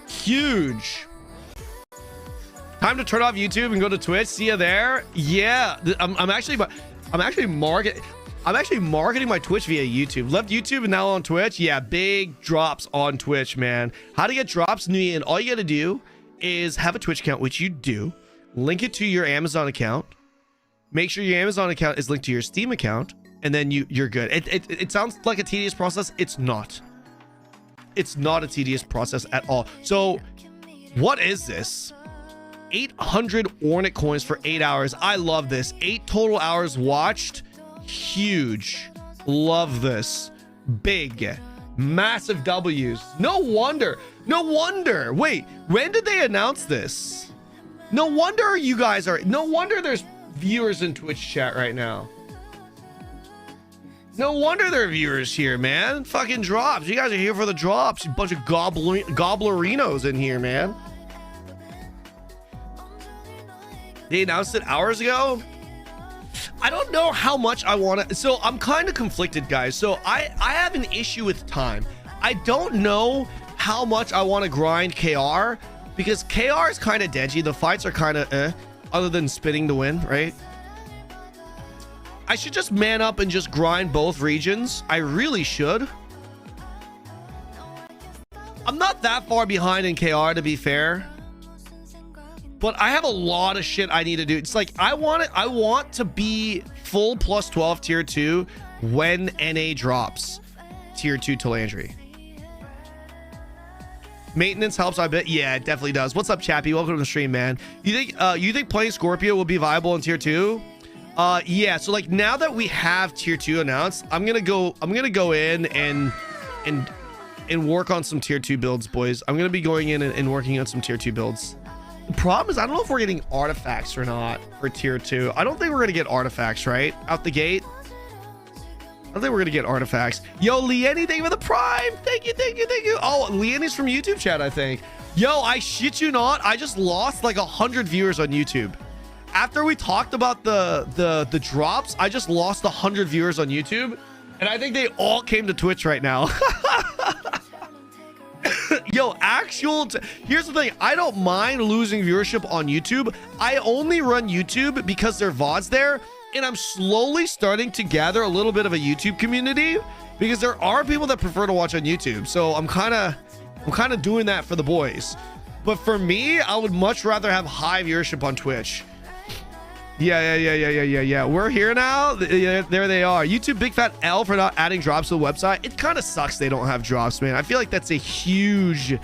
Huge. Time to turn off YouTube and go to Twitch. See you there. Yeah, I'm actually marketing my Twitch via YouTube. Left YouTube and now on Twitch. Yeah, big drops on Twitch, man. How to get drops? And all you got to do is have a Twitch account, which you do. Link it to your Amazon account. Make sure your Amazon account is linked to your Steam account, and then you're good. It sounds like a tedious process. It's not. It's not a tedious process at all. So, what is this? 800 Ornate coins for 8 hours. I love this. 8 total hours watched. Huge. Love this. Big. Massive W's. No wonder. No wonder. Wait, when did they announce this? No wonder you guys are... No wonder there's viewers in Twitch chat right now. No wonder there are viewers here, man. Fucking drops. You guys are here for the drops. A bunch of gobblerinos in here, man. They announced it hours ago. I don't know how much I want to. So I'm kind of conflicted, guys. So I have an issue with time. I don't know how much I want to grind KR, because KR is kind of edgy. The fights are kind of other than spinning to win, right? I should just man up and just grind both regions. I really should. I'm not that far behind in KR, to be fair. But I have a lot of shit I need to do. It's like I want to be full plus 12 tier 2 when NA drops tier 2 Talandre. Maintenance helps, I bet. Yeah, it definitely does. What's up, Chappie? Welcome to the stream, man. You think playing Scorpio will be viable in tier 2? Yeah, so like now that we have tier 2 announced, I'm gonna go in and work on some tier 2 builds, boys. I'm gonna be going in and working on some tier 2 builds. The problem is I don't know if we're getting artifacts or not for tier 2. I don't think we're gonna get artifacts, right? Out the gate. I don't think we're gonna get artifacts. Yo, Leanne, thank you for the prime. Thank you. Oh, Leanne's from YouTube chat, I think. Yo, I shit you not. I just lost like 100 viewers on YouTube. After we talked about the drops, I just lost 100 viewers on YouTube, and I think they all came to Twitch right now. Yo, here's the thing. I don't mind losing viewership on YouTube. I only run YouTube because there are VODs there, and I'm slowly starting to gather a little bit of a YouTube community because there are people that prefer to watch on YouTube. So I'm kind of doing that for the boys. But for me, I would much rather have high viewership on Twitch. Yeah. We're here now. There they are. YouTube big fat L for not adding drops to the website. It kind of sucks they don't have drops, man. I feel like that's a huge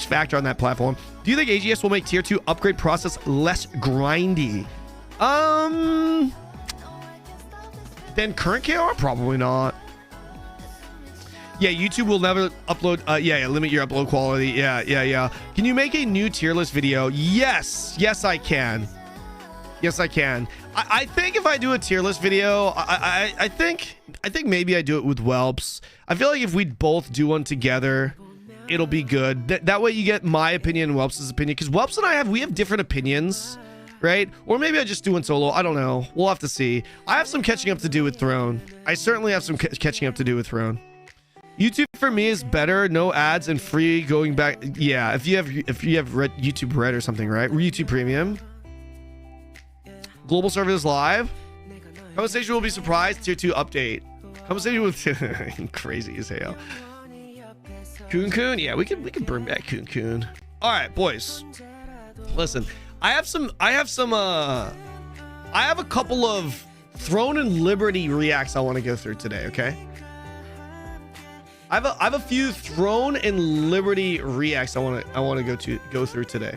factor on that platform. Do you think AGS will make tier 2 upgrade process less grindy? Than current KR? Probably not. Yeah, YouTube will never upload. Yeah, limit your upload quality. Yeah. Can you make a new tier list video? Yes, I can. Yes, I can. I think if I do a tier list video, I think maybe I do it with Whelps. I feel like if we both do one together, it'll be good. That way you get my opinion and Whelps' opinion, because Whelps and we have different opinions, right? Or maybe I just do one solo. I don't know. We'll have to see. I have some catching up to do with Throne. I certainly have some catching up to do with Throne. YouTube for me is better, no ads and free going back. Yeah, if you have YouTube Red or something, right? Or YouTube Premium. Global service live. Conversation will be surprised. Tier 2 update. Conversation with crazy as hell. Coon. Yeah, we can bring back Coon. All right, boys. Listen, I have a couple of Throne and Liberty reacts I want to go through today, okay? I have a few Throne and Liberty reacts I want to go through today.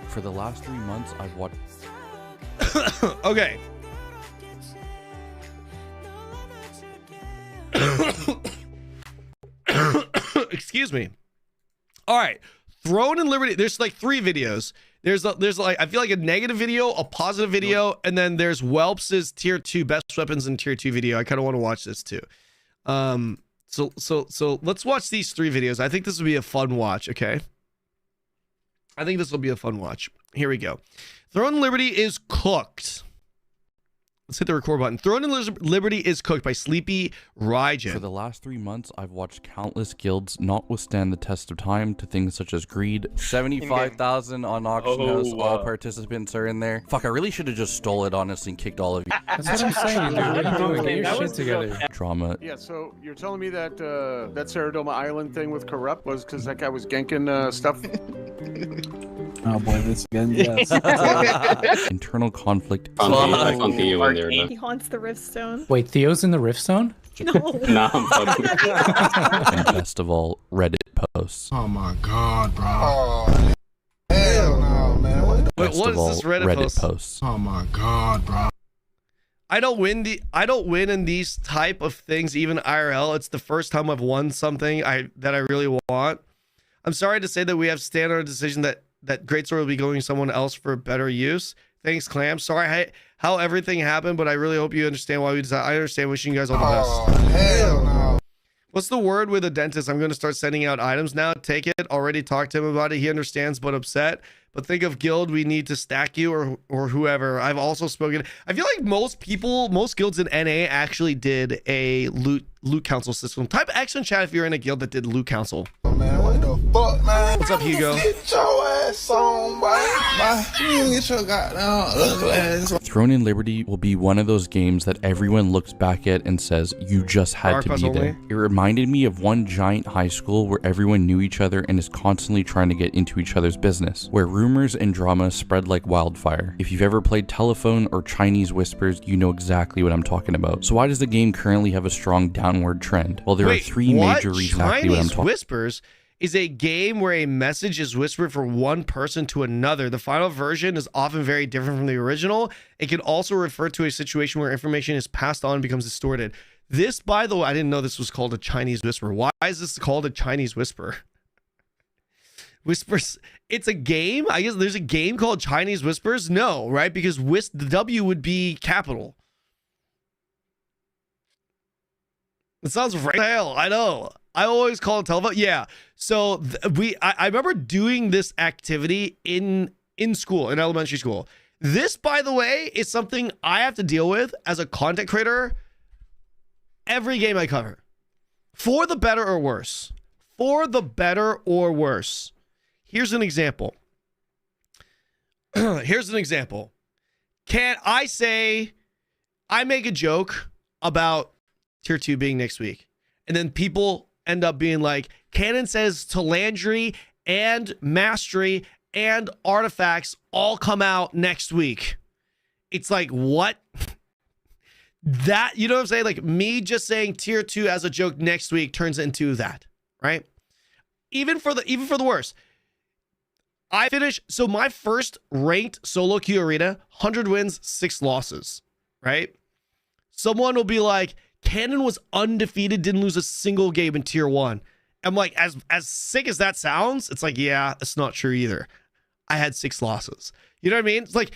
For the last 3 months, I've watched. Okay. Excuse me. All right. Throne and Liberty. There's like 3 videos. There's like, I feel like a negative video, a positive video, and then there's Whelps' tier 2 best weapons in tier 2 video. I kind of want to watch this too. So let's watch these 3 videos. I think this will be a fun watch. Okay. I think this will be a fun watch. Here we go. Throne and Liberty is cooked. Let's hit the record button. Throne and Liberty is cooked by Sleepy Raijin. For the last 3 months, I've watched countless guilds not withstand the test of time to things such as greed. 75,000 on auction house. All participants are in there. Fuck, I really should have just stole it, honestly, and kicked all of you. That's what I'm saying, dude. What are you doing? Get your shit together. Drama. Yeah, so you're telling me that that Saradoma Island thing with Corrupt was because that guy was ganking stuff? Oh boy, this again, yes. Internal conflict. He haunts the Riftstone. Wait, Theo's in the Riftstone? No. Nah, I'm fucking. And best of all, Reddit posts. Oh my god, bro. Oh, hell no, man. Wait, Best what of is all, this Reddit post? Oh my god, bro. I don't win in these type of things, even IRL. It's the first time I've won something that I really want. I'm sorry to say that we have to stand on a decision that Greatsword will be going to someone else for better use. Thanks, Clam. Sorry how everything happened, but I really hope you understand why we decided. I understand. Wishing you guys all the best. Oh, hell no. What's the word with a dentist? I'm going to start sending out items now. Take it. Already talked to him about it. He understands, but upset. But think of guild. We need to stack you or whoever. I've also spoken. I feel like most guilds in NA actually did a loot council system. Type X in chat if you're in a guild that did loot council. Oh, man, what the fuck, man? What's up, Hugo? Get your ass on, boy. You get your goddamn ugly ass. Throne and Liberty will be one of those games that everyone looks back at and says, you just had to be there. It reminded me of one giant high school where everyone knew each other and is constantly trying to get into each other's business, where rumors and drama spread like wildfire. If you've ever played Telephone or Chinese Whispers, you know exactly what I'm talking about. So why does the game currently have a strong downward trend? Well, there are 3 major reasons exactly what I'm talking about. Whispers is a game where a message is whispered from one person to another. The final version is often very different from the original. It can also refer to a situation where information is passed on and becomes distorted. This, by the way, I didn't know this was called a Chinese whisper. Why is this called a Chinese whisper? Whispers, it's a game? I guess there's a game called Chinese Whispers? No, right? Because the W would be capital. It sounds right as hell. I know. I always call it telephone. Yeah. So I remember doing this activity in school, in elementary school. This, by the way, is something I have to deal with as a content creator every game I cover. For the better or worse. For the better or worse. Here's an example. Here's an example. Can I say, I make a joke about tier 2 being next week, and then people end up being like, Kanon says Talandre and Mastery and Artifacts all come out next week. It's like, what? That, you know what I'm saying? Like, me just saying tier 2 as a joke next week turns into that, right? Even for the worst. I finished, so my first ranked solo queue arena, 100 wins, 6 losses, right? Someone will be like, Kanon was undefeated, didn't lose a single game in tier 1. I'm like, as sick as that sounds, it's like, yeah, it's not true either. I had 6 losses. You know what I mean? It's like,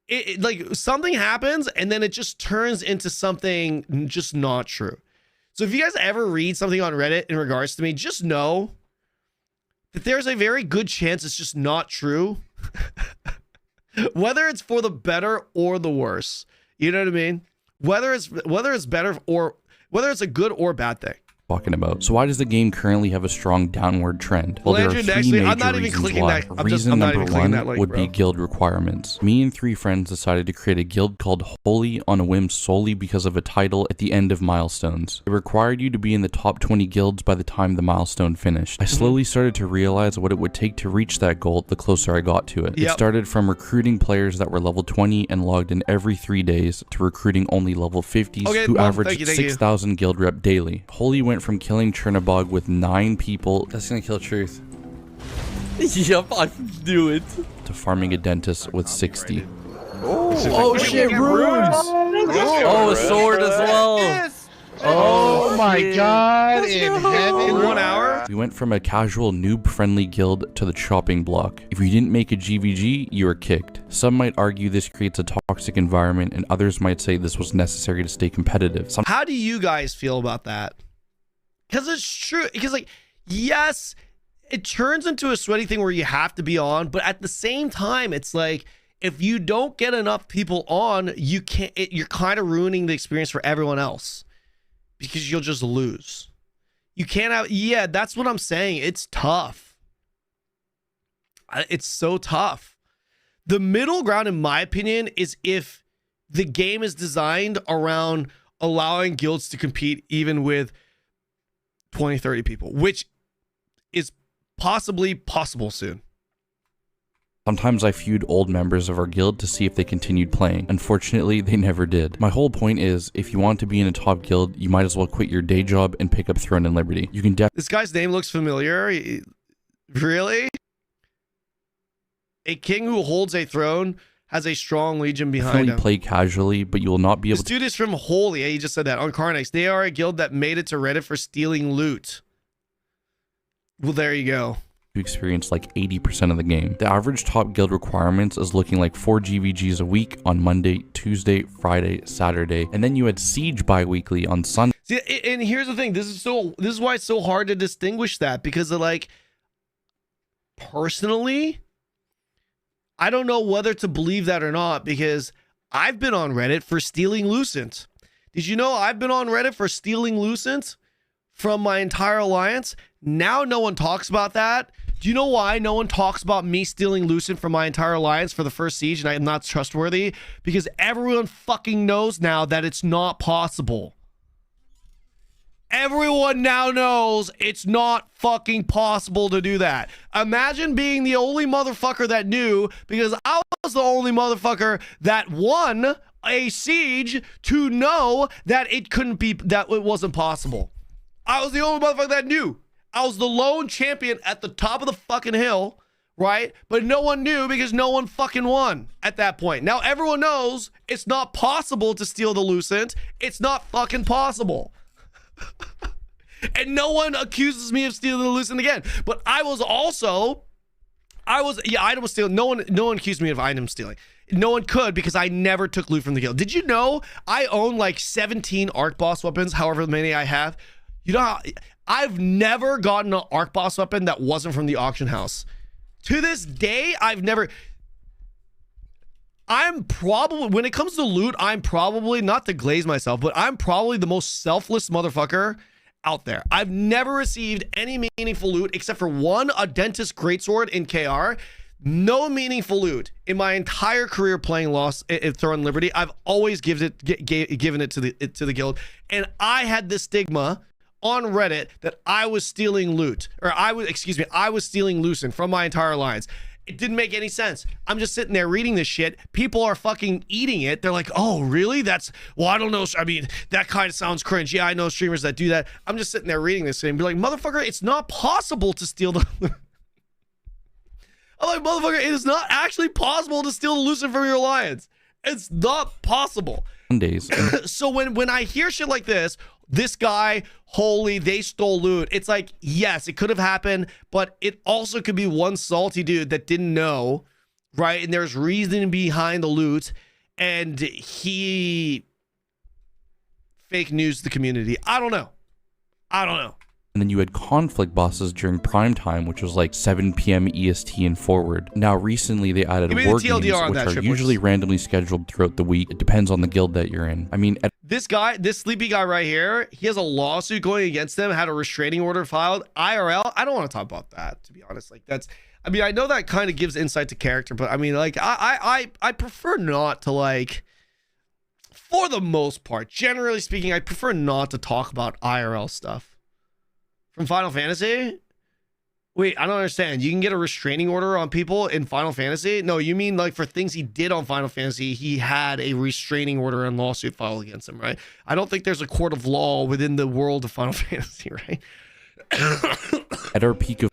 it like something happens and then it just turns into something just not true. So if you guys ever read something on Reddit in regards to me, just know that there's a very good chance it's just not true. Whether it's for the better or the worse. You know what I mean? Whether it's better or whether it's a good or bad thing. Talking about. So why does the game currently have a strong downward trend? Well, there are 3 major I'm not even reasons clicking why. that. Reason number 1 would bro. be guild requirements. Me and 3 friends decided to create a guild called Holy on a whim solely because of a title at the end of milestones. It required you to be in the top 20 guilds by the time the milestone finished. I slowly started to realize what it would take to reach that goal the closer I got to it. It started from recruiting players that were level 20 and logged in every 3 days to recruiting only level 50s who averaged 6,000 guild rep daily. Holy went from killing Chernobog with 9 people. That's gonna kill Truth. Yep, I knew it. To farming a dentist with 60. Oh shit, runes! Oh, a sword as well. Oh my god, in heaven. In 1 hour? We went from a casual noob-friendly guild to the chopping block. If you didn't make a GVG, you were kicked. Some might argue this creates a toxic environment, and others might say this was necessary to stay competitive. How do you guys feel about that? Because it's true. Because, like, yes, it turns into a sweaty thing where you have to be on, but at the same time, it's like, if you don't get enough people on, you can't. You're kind of ruining the experience for everyone else because you'll just lose. You can't have. Yeah, that's what I'm saying. It's tough. It's so tough. The middle ground, in my opinion, is if the game is designed around allowing guilds to compete even with 20, 30 people, which is possibly possible soon. Sometimes I feud old members of our guild to see if they continued playing. Unfortunately, they never did. My whole point is, if you want to be in a top guild, you might as well quit your day job and pick up Throne and Liberty. You can This guy's name looks familiar. Really? A king who holds a throne has a strong legion behind him. Play casually, but you will not be able to. This dude is from Holy. Yeah, you just said that. On Carnix. They are a guild that made it to Reddit for stealing loot. Well, there you go. To experience like 80% of the game. The average top guild requirements is looking like 4 GVGs a week on Monday, Tuesday, Friday, Saturday, and then you had Siege bi-weekly on Sunday. See, and here's the thing. This is why it's so hard to distinguish that, because of, like, personally, I don't know whether to believe that or not, because I've been on Reddit for stealing Lucent. Did you know I've been on Reddit for stealing Lucent from my entire alliance? Now no one talks about that. Do you know why no one talks about me stealing Lucent from my entire alliance for the first siege and I am not trustworthy? Because everyone fucking knows now that it's not possible. Everyone now knows it's not fucking possible to do that. Imagine being the only motherfucker that knew, because I was the only motherfucker that won a siege to know that it couldn't be, that it wasn't possible. I was the only motherfucker that knew. I was the lone champion at the top of the fucking hill, right? But no one knew because no one fucking won at that point. Now everyone knows it's not possible to steal the Lucent. It's not fucking possible. And no one accuses me of stealing the Lucent again. But item stealing. No one accused me of item stealing. No one could, because I never took loot from the guild. Did you know I own like 17 Arc Boss weapons, however many I have? You know how I've never gotten an Arc Boss weapon that wasn't from the auction house. To this day, I'm probably, when it comes to loot, I'm probably, not to glaze myself, but I'm probably the most selfless motherfucker out there. I've never received any meaningful loot except for one, a dentist greatsword in KR. No meaningful loot in my entire career playing Lost and Throne and Liberty. I've always given it to the guild, and I had this stigma on Reddit that I was stealing loot, or I was stealing Lucent from my entire alliance. It didn't make any sense. I'm just sitting there reading this shit. People are fucking eating it. They're like, oh, really? Well, I don't know. I mean, that kind of sounds cringe. Yeah, I know streamers that do that. I'm just sitting there reading this and be like, motherfucker, it's not possible to steal the... I'm like, motherfucker, it is not actually possible to steal the loot from your alliance. It's not possible. Mondays. So when I hear shit like this guy, holy, they stole loot. It's like, yes, it could have happened, but it also could be one salty dude that didn't know, right? And there's reason behind the loot, and he fake news the community. I don't know. And then you had conflict bosses during prime time, which was like 7 p.m. EST and forward. Now, recently they added war games, which are usually randomly scheduled throughout the week. It depends on the guild that you're in. I mean, this sleepy guy right here, he has a lawsuit going against him, had a restraining order filed. IRL, I don't want to talk about that, to be honest. Like, that's, I mean, I know that kind of gives insight to character, but I mean, like, I prefer not to, like, for the most part, generally speaking, I prefer not to talk about IRL stuff. From Final Fantasy? Wait, I don't understand. You can get a restraining order on people in Final Fantasy? No, you mean like for things he did on Final Fantasy, he had a restraining order and lawsuit filed against him, right? I don't think there's a court of law within the world of Final Fantasy, right? At our peak of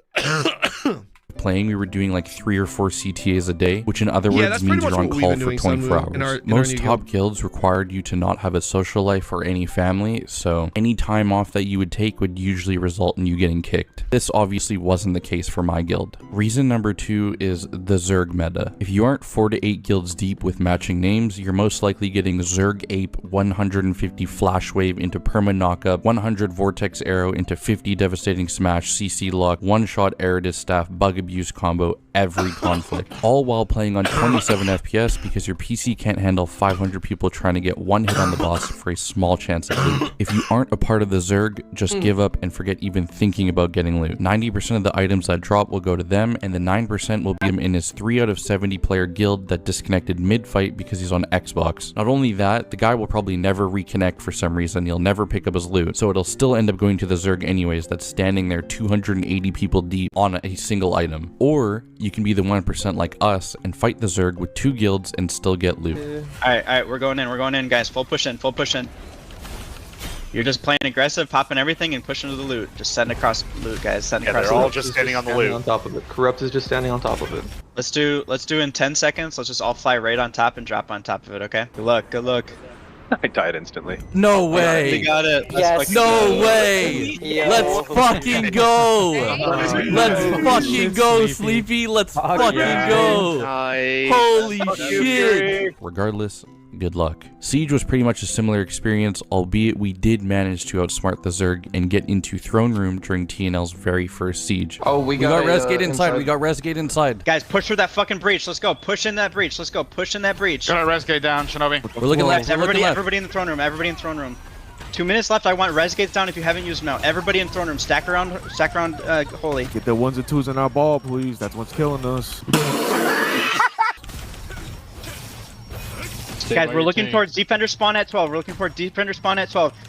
playing, we were doing like 3 or 4 CTAs a day, which in other words means you're on call for 24 hours. Most top guilds required you to not have a social life or any family, so any time off that you would take would usually result in you getting kicked. This obviously wasn't the case for my guild. Reason number 2 is the Zerg meta. If you aren't 4 to 8 guilds deep with matching names, you're most likely getting Zerg Ape 150 Flash Wave into Perma Knockup, 100 Vortex Arrow into 50 Devastating Smash, CC Lock, 1-shot Eridus Staff, Bug Abuse combo every conflict, all while playing on 27 FPS because your PC can't handle 500 people trying to get one hit on the boss for a small chance at loot. If you aren't a part of the Zerg, just give up and forget even thinking about getting loot. 90% of the items that drop will go to them, and the 9% will be him in his 3 out of 70 player guild that disconnected mid-fight because he's on Xbox. Not only that, the guy will probably never reconnect for some reason. He'll never pick up his loot, so it'll still end up going to the Zerg anyways that's standing there 280 people deep on a single item. Or you can be the 1% like us and fight the Zerg with 2 guilds and still get loot. Alright, we're going in, guys. Full push in. You're just playing aggressive, popping everything, and pushing to the loot. Just setting across loot, guys. They're all just standing on the loot. On top of it. Corrupt is just standing on top of it. Let's do in 10 seconds. Let's just all fly right on top and drop on top of it, okay? Good luck. I died instantly. No way. We got it. No way. Let's fucking go. Let's fucking go, Sleepy. Let's fucking go. Nice. Holy shit. Regardless, good luck. Siege was pretty much a similar experience, albeit we did manage to outsmart the Zerg and get into Throne Room during TNL's very first Siege. Oh, we got Resgate inside. We got Resgate inside. Guys, push through that fucking breach. Let's go. Push in that breach. Got a Resgate down, Shinobi. We're looking left. Everybody in the Throne Room. 2 minutes left. I want Resgates down if you haven't used them out. Everybody in Throne Room. Stack around Holy. Get the 1s and 2s in our ball, please. That's what's killing us. Guys, we're looking towards Defender spawn at 12.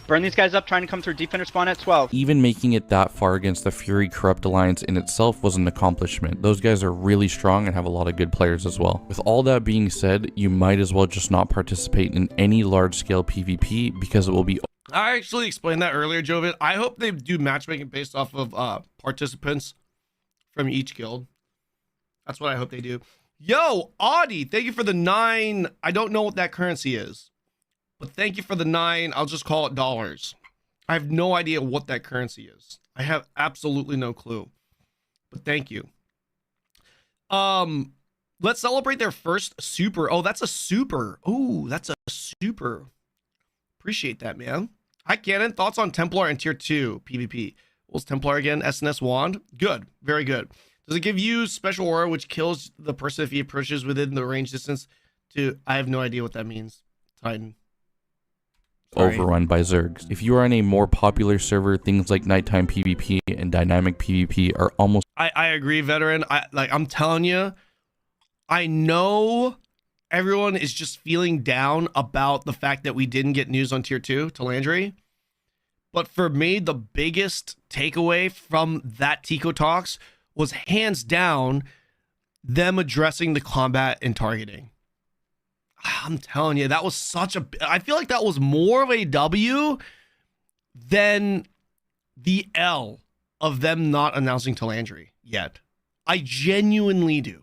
Burn these guys up, trying to come through Defender spawn at 12. Even making it that far against the Fury Corrupt Alliance in itself was an accomplishment. Those guys are really strong and have a lot of good players as well. With all that being said, you might as well just not participate in any large-scale PvP because it will be... I actually explained that earlier, Jovid. I hope they do matchmaking based off of participants from each guild. That's what I hope they do. Yo, Audie, thank you for the 9. I don't know what that currency is, but thank you for the 9. I'll just call it dollars. I have no idea what that currency is. I have absolutely no clue, but thank you. Let's celebrate their first super. Oh, that's a super. Oh, that's a super. Appreciate that, man. Hi, Kanon. Thoughts on Templar and Tier 2 PvP? What's Templar again? SNS Wand? Good. Very good. Does it give you special aura which kills the person if he approaches within the range distance to... I have no idea what that means. Titan. Sorry. Overrun by Zergs. If you are on a more popular server, things like nighttime PvP and dynamic PvP are almost... I agree, veteran. I'm telling you, I know everyone is just feeling down about the fact that we didn't get news on Tier 2, Talandre. But for me, the biggest takeaway from that Tico Talks was hands down them addressing the combat and targeting. I'm telling you, that was such a... I feel like that was more of a W than the L of them not announcing Talandre yet. I genuinely do.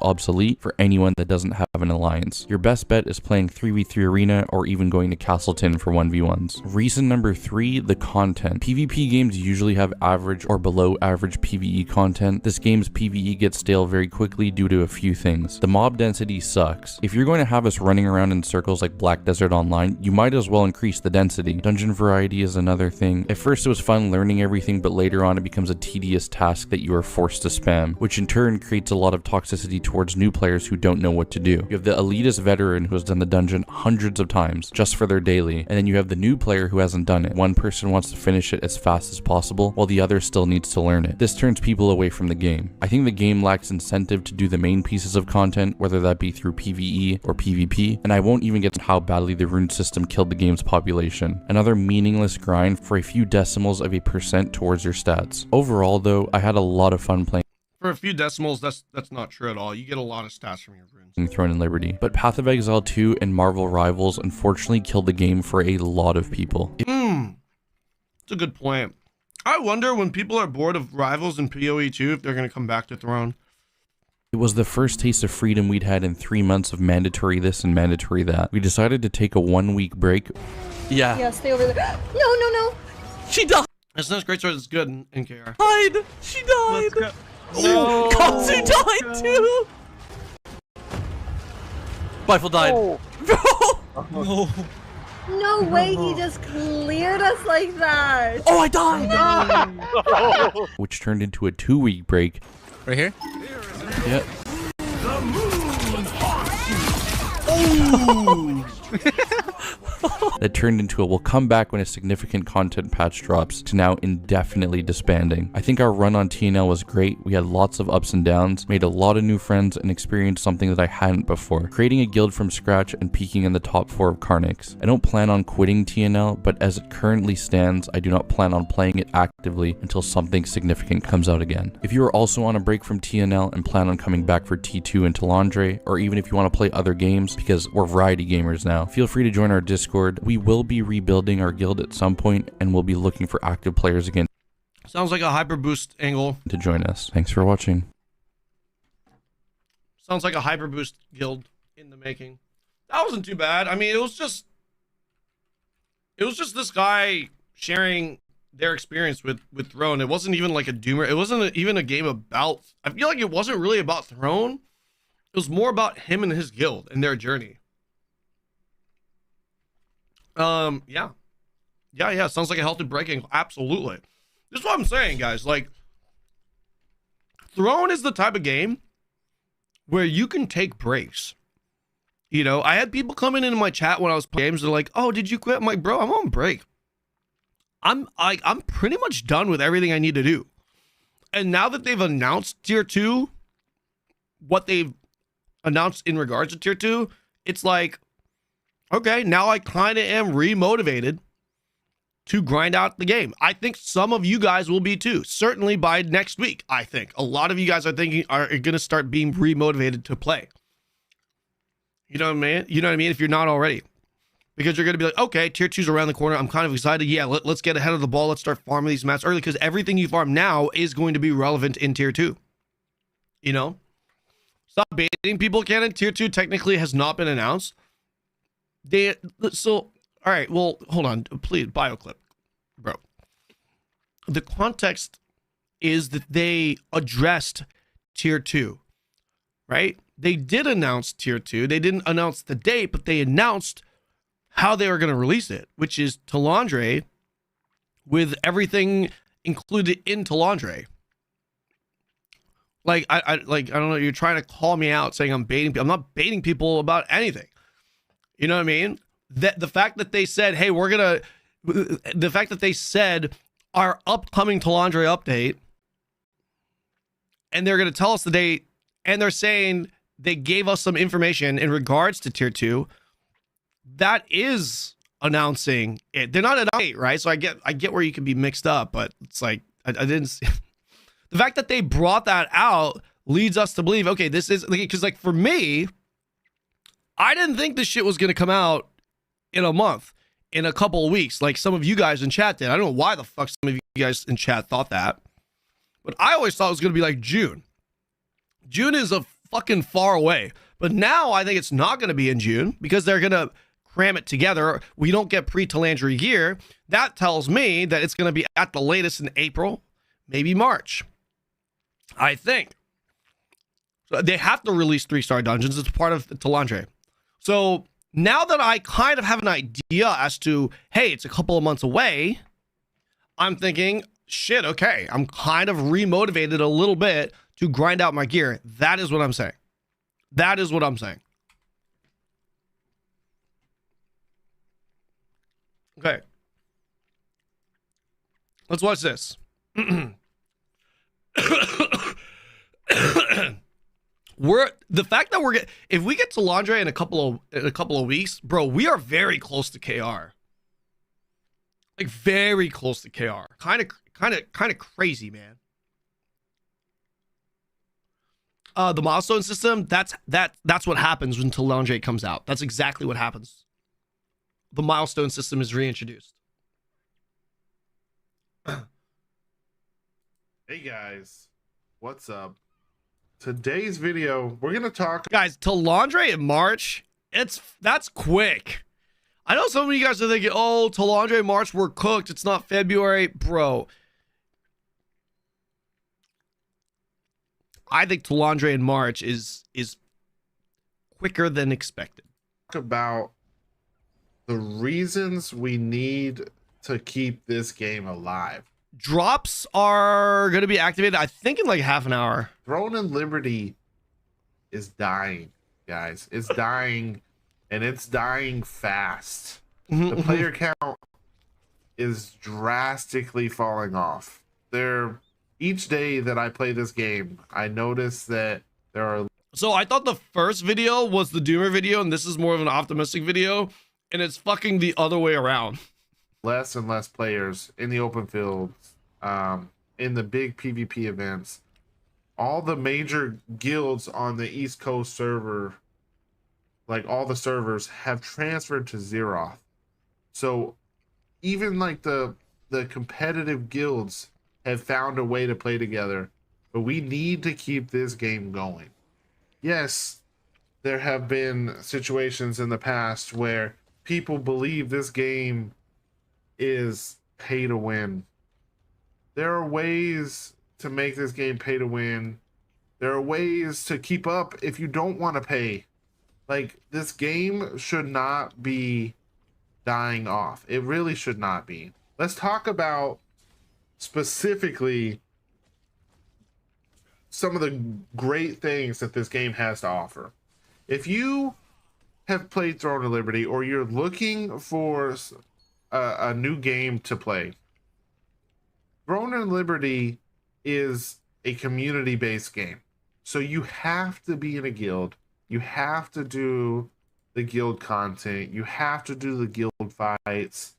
obsolete for anyone that doesn't have an alliance. Your best bet is playing 3v3 arena or even going to Castleton for 1v1s. Reason number 3, the content. PvP games usually have average or below average PvE content. This game's PvE gets stale very quickly due to a few things. The mob density sucks. If you're going to have us running around in circles like Black Desert Online, you might as well increase the density. Dungeon variety is another thing. At first it was fun learning everything, but later on it becomes a tedious task that you are forced to spam, which in turn creates a lot of toxicity towards new players who don't know what to do. You have the elitist veteran who has done the dungeon hundreds of times just for their daily, and then you have the new player who hasn't done it. One person wants to finish it as fast as possible, while the other still needs to learn it. This turns people away from the game. I think the game lacks incentive to do the main pieces of content, whether that be through PvE or PvP, and I won't even get to how badly the rune system killed the game's population. Another meaningless grind for a few decimals of a % towards your stats. Overall though, I had a lot of fun playing For a few decimals, that's not true at all. You get a lot of stats from your runes. Throne and Liberty. But Path of Exile 2 and Marvel Rivals unfortunately killed the game for a lot of people. That's a good point. I wonder when people are bored of Rivals and PoE 2 if they're going to come back to Throne. It was the first taste of freedom we'd had in 3 months of mandatory this and mandatory that. We decided to take a 1-week break. Yeah. Yeah, stay over there. No. She died! That's not great. It's good in KR. She died! No. Katsu died too! Bifle died. No. No way he just cleared us like that. Oh, I died! No. Which turned into a 2-week break. Right here? Yep. That turned into a we'll come back when a significant content patch drops to now indefinitely disbanding. I think our run on TNL was great. We had lots of ups and downs, made a lot of new friends, and experienced something that I hadn't before. Creating a guild from scratch and peaking in the top 4 of Carnix. I don't plan on quitting TNL, but as it currently stands, I do not plan on playing it actively until something significant comes out again. If you are also on a break from TNL and plan on coming back for T2 and Talandre, or even if you want to play other games, because we're variety gamers now, feel free to join our Discord. We will be rebuilding our guild at some point, and we'll be looking for active players again. Sounds like a hyper boost angle to join us. Thanks for watching. Sounds like a hyper boost guild in the making. That wasn't too bad. I mean, it was just this guy sharing their experience with Throne. It wasn't even like a doomer. It wasn't even a game about. I feel like it wasn't really about Throne. It was more about him and his guild and their journey. Yeah, sounds like a healthy breaking. Absolutely. This is what I'm saying, guys. Like, Throne is the type of game where you can take breaks. You know, I had people coming into my chat when I was playing games. They're like, "Oh, did you quit?" I'm like, "Bro, I'm on break. I'm pretty much done with everything I need to do." And now that they've announced tier 2, what they've announced in regards to tier 2, it's like, okay, now I kind of am remotivated to grind out the game. I think some of you guys will be too. Certainly by next week, I think. A lot of you guys are going to start being remotivated to play. You know what I mean? You know what I mean? If you're not already. Because you're going to be like, okay, tier 2's around the corner. I'm kind of excited. Yeah, let's get ahead of the ball. Let's start farming these mats early because everything you farm now is going to be relevant in tier 2. You know? Stop baiting people, Kanon. Tier 2 technically has not been announced. All right, well, hold on, please, BioClip, bro. The context is that they addressed tier 2, right? They did announce tier 2. They didn't announce the date, but they announced how they were going to release it, which is Talandre with everything included in Talandre. Like, I don't know, you're trying to call me out saying I'm baiting people. I'm not baiting people about anything. You know what I mean? The fact that they said, hey, the fact that they said our upcoming Talandre update, and they're going to tell us the date, and they're saying they gave us some information in regards to tier 2, that is announcing it. They're not an update, right? So I get where you can be mixed up, but it's like, I didn't see. The fact that they brought that out leads us to believe, okay, this is, because like for me, I didn't think this shit was going to come out in a month, in a couple of weeks, like some of you guys in chat did. I don't know why the fuck some of you guys in chat thought that, but I always thought it was going to be like June. June is a fucking far away. But now I think it's not going to be in June because they're going to cram it together. We don't get pre-Talandre gear. That tells me that it's going to be at the latest in April, maybe March. I think. So they have to release 3-star dungeons. It's part of Talandre. So now that I kind of have an idea as to, hey, it's a couple of months away, I'm thinking, shit, okay, I'm kind of remotivated a little bit to grind out my gear. That is what I'm saying. That is what I'm saying. Okay. Let's watch this. The fact that if we get Talandre in a couple of weeks, bro, we are very close to KR. Like very close to KR. Kind of crazy, man. The milestone system, that's what happens when Talandre comes out. That's exactly what happens. The milestone system is reintroduced. Hey guys, what's up? Today's video, we're gonna talk. Guys, Talandre in March, that's quick. I know some of you guys are thinking, oh, Talandre in March, we're cooked. It's not February, bro. I think Talandre in March is quicker than expected. Talk about the reasons we need to keep this game alive. Drops are going to be activated, I think, in like half an hour. Throne and Liberty is dying, guys. It's dying, and it's dying fast. The player count is drastically falling off. Each day that I play this game, I notice that there are... So I thought the first video was the Doomer video, and this is more of an optimistic video, and it's fucking the other way around. Less and less players in the open fields, in the big PvP events. All the major guilds on the East Coast server, like all the servers, have transferred to Zeroth. So even like the competitive guilds have found a way to play together, but we need to keep this game going. Yes, there have been situations in the past where people believe this game is pay to win. There are ways to make this game pay to win. There are ways to keep up if you don't want to pay. Like, this game should not be dying off. It really should not be. Let's talk about specifically some of the great things that this game has to offer. If you have played Throne of Liberty, or you're looking for a new game to play, Throne of Liberty is a community-based game. So you have to be in a guild. You have to do the guild content. You have to do the guild fights.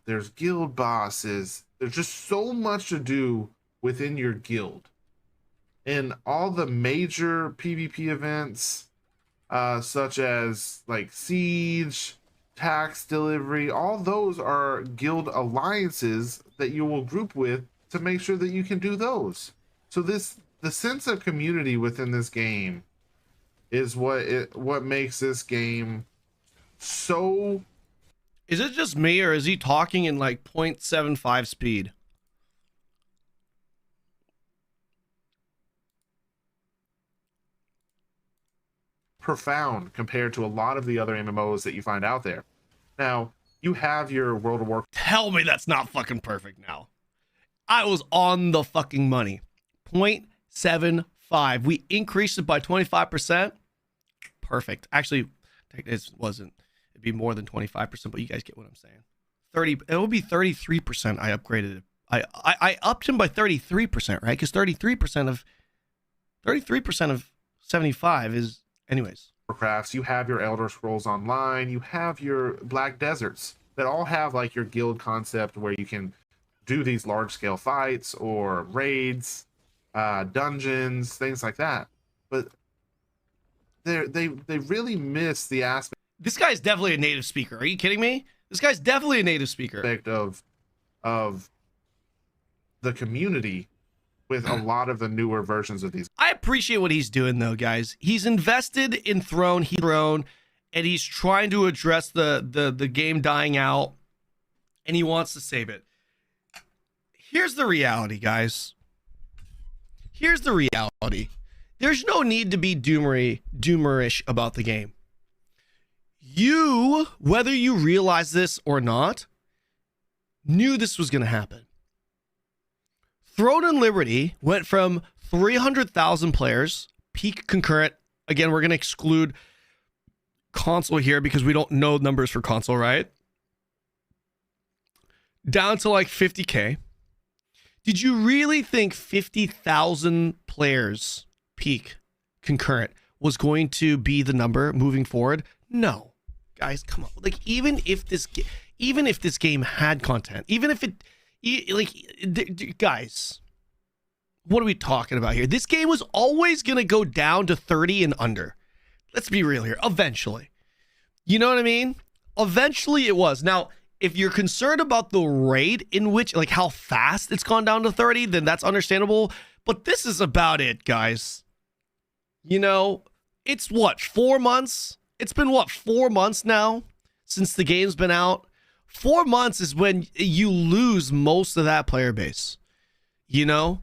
There's guild bosses. There's just so much to do within your guild. And all the major PvP events, such as like Siege, Tax Delivery, all those are guild alliances that you will group with to make sure that you can do those. So the sense of community within this game is what makes this game so... Is it just me, or is he talking in like 0.75 speed? profound compared to a lot of the other MMOs that you find out there. Now, you have your World of Warcraft. Tell me that's not fucking perfect now. I was on the fucking money. 0.75. We increased it by 25%. Perfect. Actually, it wasn't. It'd be more than 25%, but you guys get what I'm saying. It would be 33%. I upgraded it. I upped him by 33%, right? Because 33% of 75 is, anyways. Warcrafts, you have your Elder Scrolls Online, you have your Black Deserts that all have like your guild concept where you can do these large scale fights or raids, dungeons, things like that. But they really miss the aspect. This guy's definitely a native speaker. Are you kidding me? This guy's definitely a native speaker. Of the community with a lot of the newer versions of these. I appreciate what he's doing though, guys. He's invested in Throne, and he's trying to address the game dying out, and he wants to save it. Here's the reality, guys. Here's the reality. There's no need to be doomerish about the game. You, whether you realize this or not, knew this was going to happen. Throne and Liberty went from 300,000 players, peak concurrent. Again, we're going to exclude console here because we don't know numbers for console, right? Down to like 50K. Did you really think 50,000 players peak concurrent was going to be the number moving forward? No, guys, come on. Like, even if this game had content, even if guys, what are we talking about here? This game was always going to go down to 30 and under. Let's be real here. Eventually, you know what I mean? Eventually it was. Now, if you're concerned about the rate in which, like how fast it's gone down to 30, then that's understandable. But this is about it, guys. You know, it's what, 4 months? It's been what, 4 months now since the game's been out? 4 months is when you lose most of that player base. You know,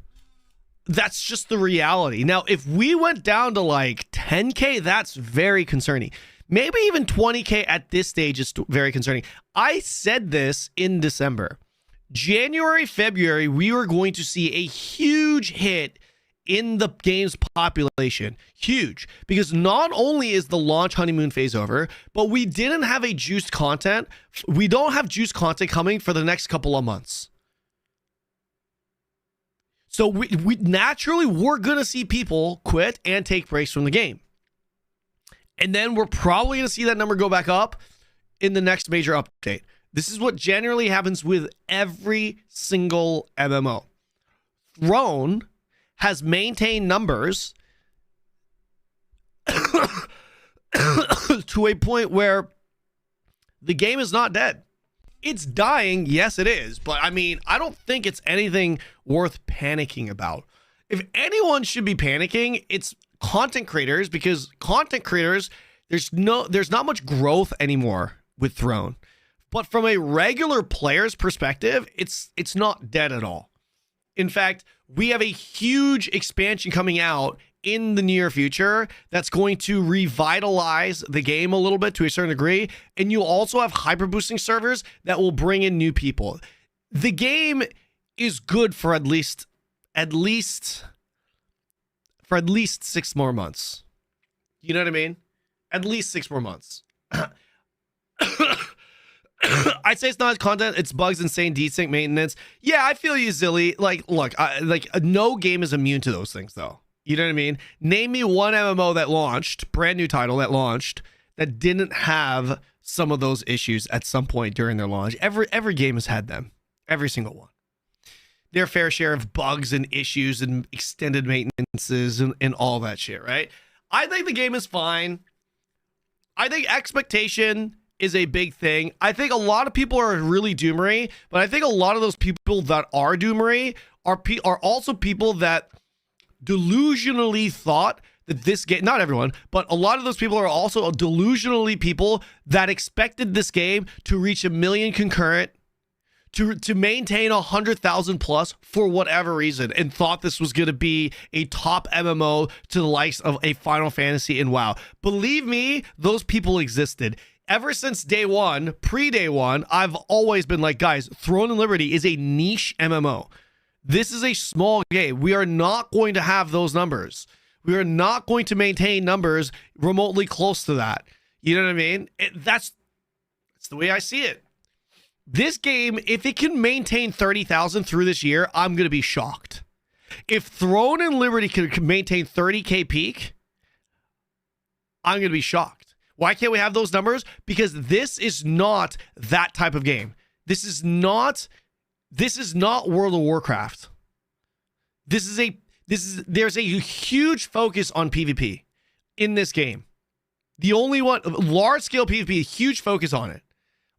that's just the reality. Now, if we went down to like 10K, that's very concerning. Maybe even 20K at this stage is very concerning. I said this in December. January, February, we were going to see a huge hit in the game's population. Huge. Because not only is the launch honeymoon phase over, but we didn't have a juiced content. We don't have juiced content coming for the next couple of months. So we naturally, we're going to see people quit and take breaks from the game. And then we're probably going to see that number go back up in the next major update. This is what generally happens with every single MMO. Throne has maintained numbers to a point where the game is not dead. It's dying, yes it is, but I mean, I don't think it's anything worth panicking about. If anyone should be panicking, it's content creators, because content creators, there's not much growth anymore with Throne. But from a regular player's perspective, it's not dead at all. In fact, we have a huge expansion coming out in the near future that's going to revitalize the game a little bit to a certain degree. And you also have hyper boosting servers that will bring in new people. The game is good for at least 6 more months. You know what I mean? At least 6 more months. I'd say it's not content, it's bugs, insane desync maintenance. Yeah, I feel you, Zilly. Like, look, no game is immune to those things, though. You know what I mean? Name me one MMO that launched, brand new title that launched, that didn't have some of those issues at some point during their launch. Every game has had them. Every single one. Their fair share of bugs and issues and extended maintenances and all that shit, right? I think the game is fine. I think expectation is a big thing. I think a lot of people are really doomery, but I think a lot of those people that are doomery are also people that delusionally thought that this game, not everyone, but a lot of those people are also delusionally people that expected this game to reach 1 million concurrent, to maintain 100,000 plus for whatever reason, and thought this was going to be a top MMO to the likes of a Final Fantasy and WoW. Believe me, those people existed. Ever since day one, pre-day one, I've always been like, guys, Throne and Liberty is a niche MMO. This is a small game. We are not going to have those numbers. We are not going to maintain numbers remotely close to that. You know what I mean? That's the way I see it. This game, if it can maintain 30,000 through this year, I'm going to be shocked. If Throne and Liberty can maintain 30K peak, I'm going to be shocked. Why can't we have those numbers? Because this is not that type of game. This is not World of Warcraft. There's a huge focus on PvP in this game. The only one, large scale PvP, huge focus on it.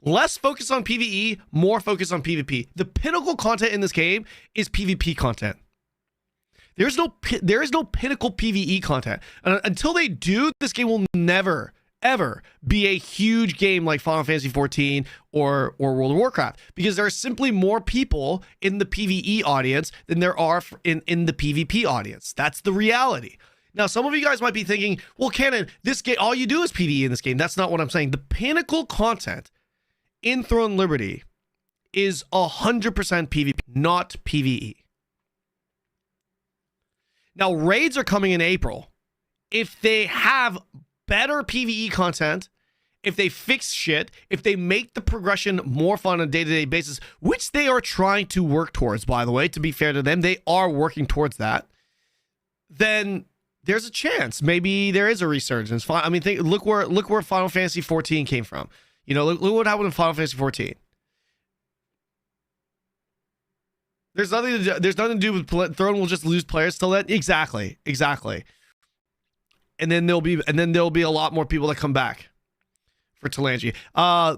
Less focus on PvE, more focus on PvP. The pinnacle content in this game is PvP content. There is no pinnacle PvE content. And until they do, this game will never, ever be a huge game like Final Fantasy 14 or World of Warcraft, because there are simply more people in the PvE audience than there are in the PvP audience. That's the reality. Now, some of you guys might be thinking, well, Kanon, this game, all you do is PvE in this game. That's not what I'm saying. The pinnacle content in Throne Liberty is 100% PvP, not PvE. Now, raids are coming in April. If they have better PvE content, if they fix shit, if they make the progression more fun on a day-to-day basis, which they are trying to work towards, by the way, to be fair to them, they are working towards that, then there's a chance maybe there is a resurgence. I mean, look where Final Fantasy 14 came from. You know, look what happened in Final Fantasy 14. There's nothing to do with Throne will just lose players till then. Exactly. And then there'll be a lot more people that come back for Talandre.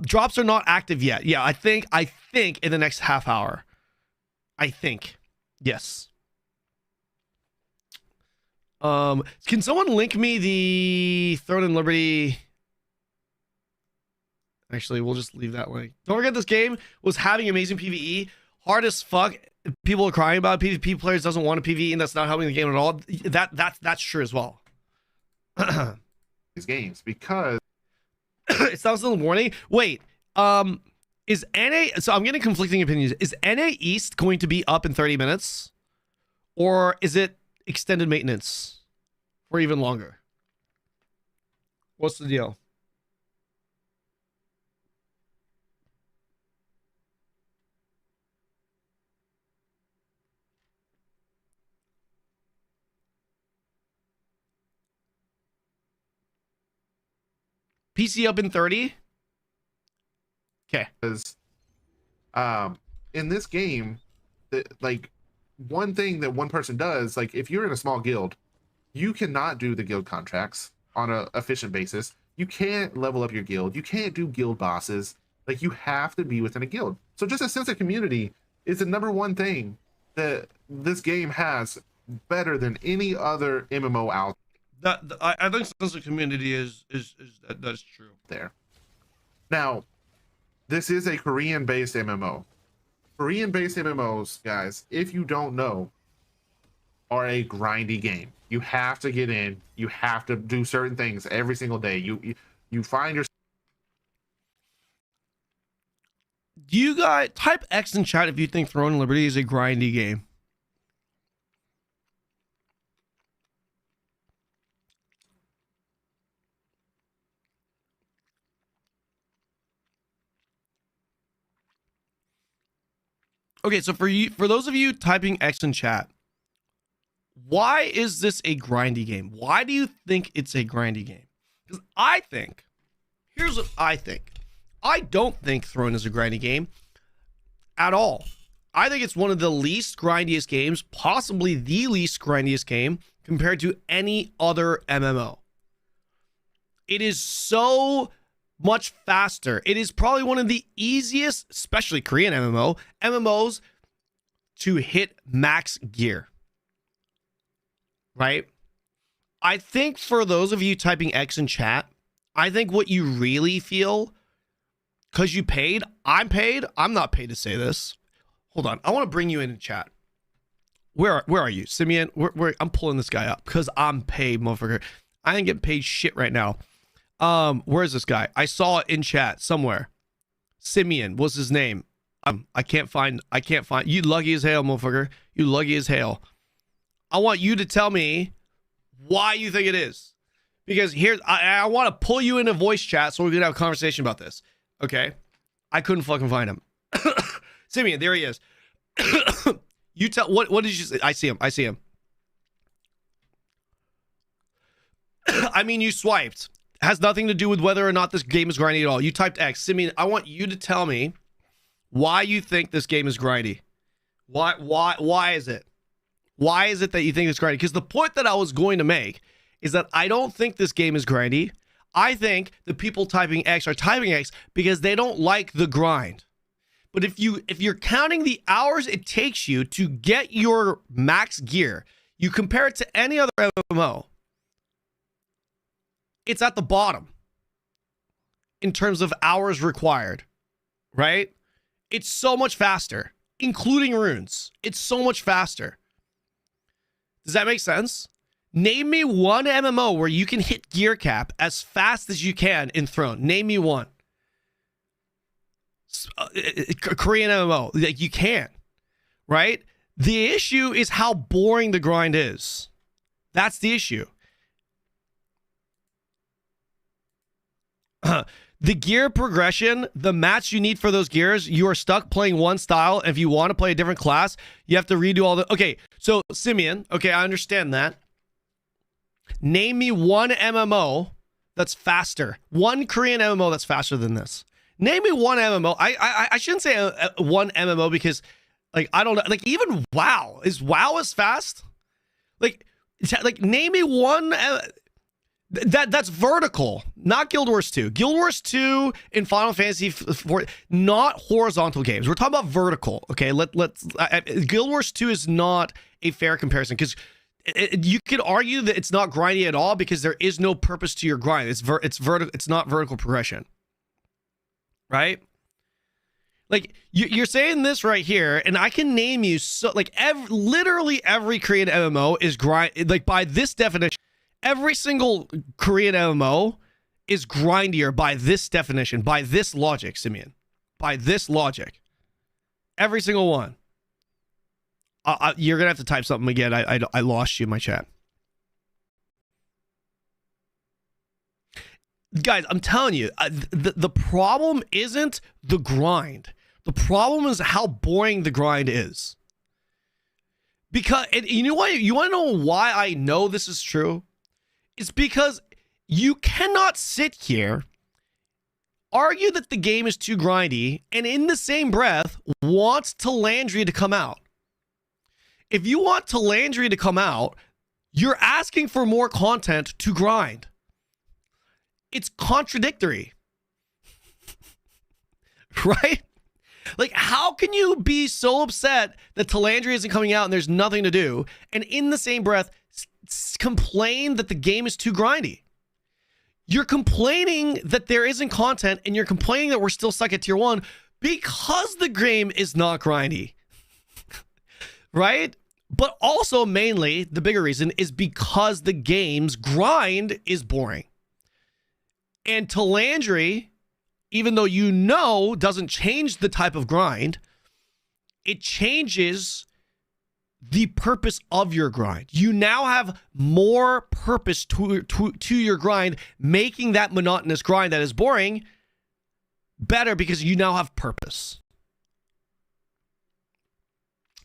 Drops are not active yet. Yeah, I think in the next half hour. I think. Yes. Can someone link me the Throne and Liberty? Actually, we'll just leave that link. Don't forget, this game was having amazing PvE. Hard as fuck. People are crying about it. PvP players doesn't want to PvE, and that's not helping the game at all. That's true as well. These games, because it sounds in the morning. Wait, is NA? So I'm getting conflicting opinions. Is NA East going to be up in 30 minutes, or is it extended maintenance for even longer? What's the deal? PC up in 30? Okay. Because in this game, like, one thing that one person does, like, if you're in a small guild, you cannot do the guild contracts on an efficient basis. You can't level up your guild. You can't do guild bosses. Like, you have to be within a guild. So just a sense of community is the number one thing that this game has better than any other MMO out there. I think sense of community is that's true. There. Now, this is a Korean-based MMO. Korean-based MMOs, guys, if you don't know, are a grindy game. You have to get in. You have to do certain things every single day. You find your. You guys type X in chat if you think Throne and Liberty is a grindy game. Okay, so for those of you typing X in chat, why is this a grindy game? Why do you think it's a grindy game? Because I think, here's what I think. I don't think Throne is a grindy game at all. I think it's one of the least grindiest games, possibly the least grindiest game compared to any other MMO. It is so much faster. It is probably one of the easiest, especially Korean MMOs to hit max gear. Right? I think for those of you typing X in chat, I think what you really feel, because you paid, I'm not paid to say this. Hold on. I want to bring you in chat. Where are you? Simeon, I'm pulling this guy up because I'm paid, motherfucker. I ain't getting paid shit right now. Where's this guy? I saw it in chat somewhere. Simeon, what's his name? I can't find you. Lucky as hell, motherfucker. You lucky as hell. I want you to tell me why you think it is, because here's I want to pull you into voice chat so we can have a conversation about this. Okay, I couldn't fucking find him. Simeon, there he is. You tell what did you say? I see him. I mean, you swiped. Has nothing to do with whether or not this game is grindy at all. You typed X. Simeon, I want you to tell me why you think this game is grindy. Why is it? Why is it that you think it's grindy? Because the point that I was going to make is that I don't think this game is grindy. I think the people typing X are typing X because they don't like the grind. But if you're counting the hours it takes you to get your max gear, You compare it to any other MMO, it's at the bottom in terms of hours required, right? It's so much faster, including runes. It's so much faster. Does that make sense? Name me one MMO where you can hit gear cap as fast as you can in Throne. Name me one. Korean MMO. Like, you can't, right? The issue is how boring the grind is. That's the issue. The gear progression, the mats you need for those gears, you are stuck playing one style. If you want to play a different class, you have to redo all the... Okay, so Simeon, okay, I understand that. Name me one MMO that's faster. One Korean MMO that's faster than this. Name me one MMO. I shouldn't say one MMO because, like, I don't know. Like, even WoW. Is WoW as fast? Like name me one... That's vertical, not Guild Wars 2. Guild Wars 2 in Final Fantasy 4, not horizontal games. We're talking about vertical, okay? Guild Wars 2 is not a fair comparison because you could argue that it's not grindy at all because there is no purpose to your grind. It's not vertical progression, right? Like, you're saying this right here, and I can name you literally every Korean MMO is grind. Like, by this definition. Every single Korean MMO is grindier by this definition, by this logic, Simeon. By this logic. Every single one. You're going to have to type something again. I lost you in my chat. Guys, I'm telling you, the problem isn't the grind. The problem is how boring the grind is. Because, and you know what? You want to know why I know this is true? It's because you cannot sit here, argue that the game is too grindy, and in the same breath, want Talandre to come out. If you want Talandre to come out, you're asking for more content to grind. It's contradictory. Right? Like, how can you be so upset that Talandre isn't coming out and there's nothing to do, and in the same breath, complain that the game is too grindy? You're complaining that there isn't content, and you're complaining that we're still stuck at tier 1 because the game is not grindy. Right? But also, mainly, the bigger reason is because the game's grind is boring. And Talandre, even though you know doesn't change the type of grind, it changes the purpose of your grind. You now have more purpose to your grind, making that monotonous grind that is boring better because you now have purpose.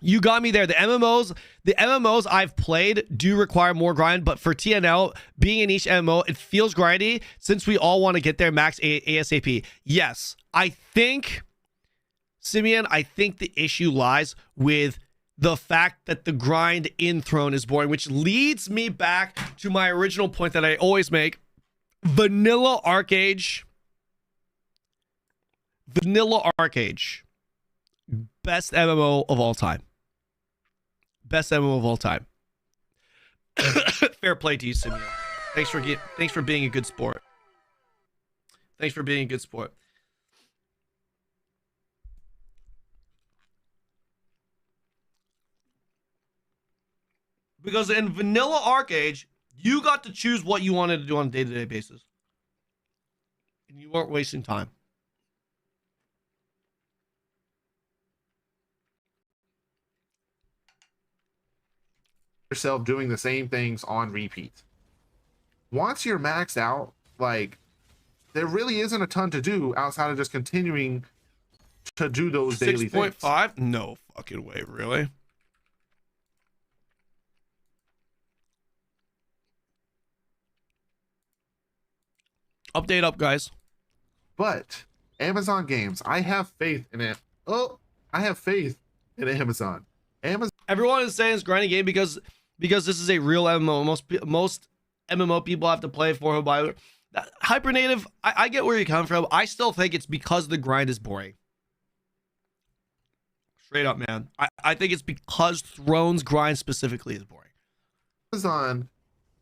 You got me there. The MMOs I've played do require more grind, but for TNL, being in each MMO, it feels grindy since we all want to get there max ASAP. Yes, I think, Simeon, the issue lies with the fact that the grind in Throne is boring, which leads me back to my original point that I always make. Vanilla Arcade. Vanilla Arcade. Best MMO of all time. Best MMO of all time. Fair play to you, Simeon. Thanks for being a good sport. Thanks for being a good sport. Because in Vanilla Arcade, you got to choose what you wanted to do on a day-to-day basis. And you weren't wasting time. Yourself doing the same things on repeat. Once you're maxed out, like, there really isn't a ton to do outside of just continuing to do those daily things. 6.5? No fucking way, really? Update up, guys. But Amazon Games, I have faith in it. Oh, I have faith in Amazon. Everyone is saying it's grinding game because this is a real MMO. Most MMO people have to play for by Hypernative. I get where you come from. I still think it's because the grind is boring. Straight up, man. I think it's because Throne's grind specifically is boring. Amazon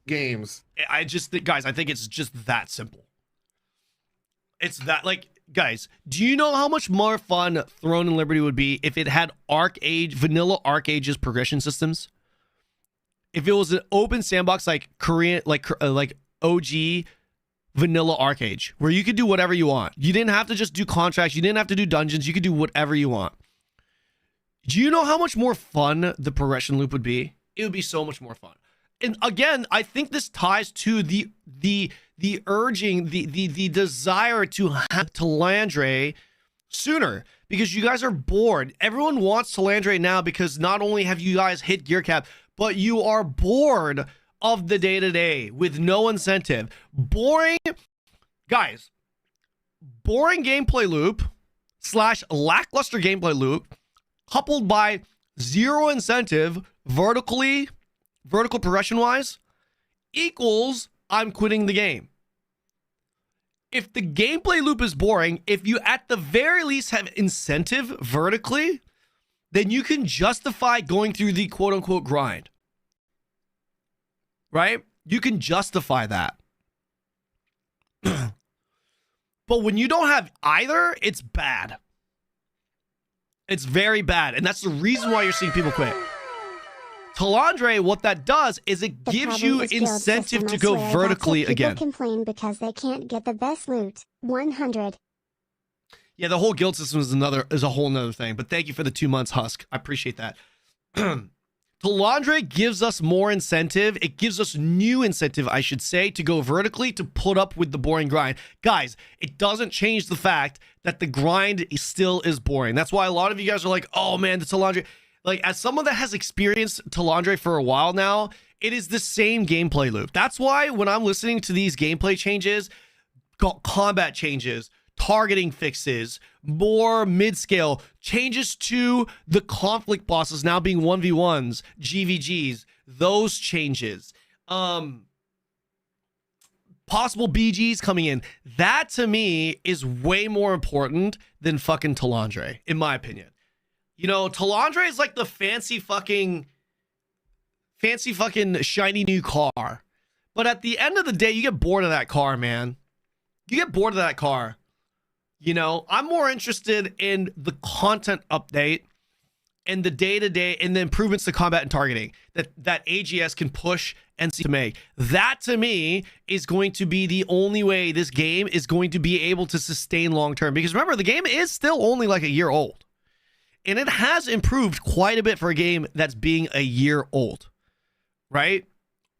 games. I just think, guys, I think it's just that simple. It's that, like, guys, do you know how much more fun Throne and Liberty would be if it had vanilla Arc Ages progression systems? If it was an open sandbox like Korean, like OG vanilla Arc Age, where you could do whatever you want. You didn't have to just do contracts. You didn't have to do dungeons. You could do whatever you want. Do you know how much more fun the progression loop would be? It would be so much more fun. And again, I think this ties to the urging, the desire to have Talandre sooner, because you guys are bored. Everyone wants Talandre now because not only have you guys hit gear cap, but you are bored of the day-to-day with no incentive. Boring, guys, boring gameplay loop / lackluster gameplay loop coupled by zero incentive vertical progression wise equals I'm quitting the game. If the gameplay loop is boring, if you at the very least have incentive vertically, then you can justify going through the quote unquote grind. Right? You can justify that. But when you don't have either, it's bad. It's very bad. And that's the reason why you're seeing people quit. Talandre, what that does is it gives you incentive to go vertically again. People complain because they can't get the best loot. 100. Yeah, the whole guild system is a whole nother thing. But thank you for the 2 months, Husk. I appreciate that. Talandre gives us more incentive. It gives us new incentive, I should say, to go vertically to put up with the boring grind. Guys, it doesn't change the fact that the grind still is boring. That's why a lot of you guys are like, oh man, the Talandre. Like, as someone that has experienced Talandre for a while now, it is the same gameplay loop. That's why when I'm listening to these gameplay changes, combat changes, targeting fixes, more mid-scale, changes to the conflict bosses now being 1v1s, GVGs, those changes, possible BGs coming in, that to me is way more important than fucking Talandre, in my opinion. You know, Talandre is like the fancy fucking shiny new car. But at the end of the day, you get bored of that car, man. You get bored of that car. You know, I'm more interested in the content update and the day-to-day and the improvements to combat and targeting that AGS can push and see to make. That, to me, is going to be the only way this game is going to be able to sustain long-term. Because remember, the game is still only like a year old. And it has improved quite a bit for a game that's being a year old. Right?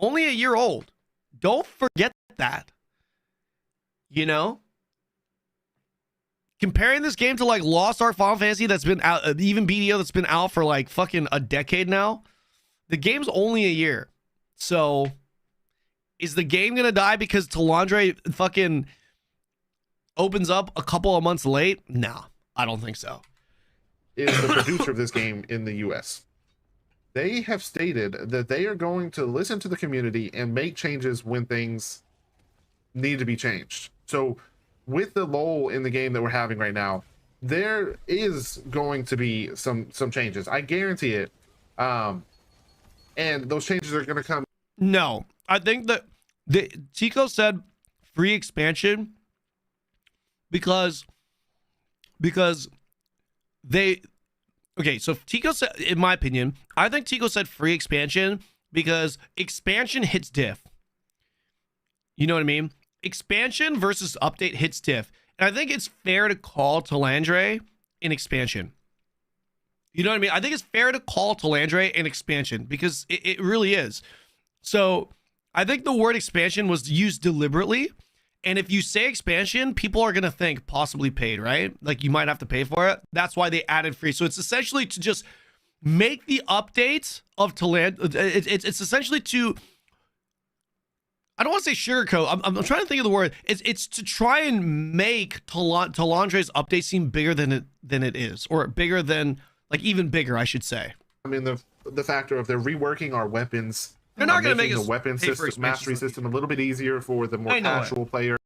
Only a year old. Don't forget that. You know? Comparing this game to like Lost Ark Final Fantasy that's been out, even BDO that's been out for like fucking a decade now, the game's only a year. So, is the game gonna die because Talandre fucking opens up a couple of months late? Nah, I don't think so. Is the producer of this game in the US. They have stated that they are going to listen to the community and make changes when things need to be changed. So, with the lull in the game that we're having right now, there is going to be some changes. I guarantee it. And those changes are going to come. No, I think that Tico said free expansion because they. Okay, so Tico said, in my opinion, I think Tico said free expansion because expansion hits diff. You know what I mean? Expansion versus update hits diff. And I think it's fair to call Talandre an expansion. You know what I mean? I think it's fair to call Talandre an expansion because it really is. So I think the word expansion was used deliberately. And if you say expansion, people are going to think possibly paid, right? Like you might have to pay for it. That's why they added free. So it's essentially to just make the updates of Talandre. It's essentially to... I don't want to say sugarcoat. I'm trying to think of the word. It's to try and make Talandre's update seem bigger than it is, or bigger than, like, even bigger, I should say. I mean, the factor of they're reworking our weapons. They're not going to make the weapon system, mastery system a little bit easier for the more casual player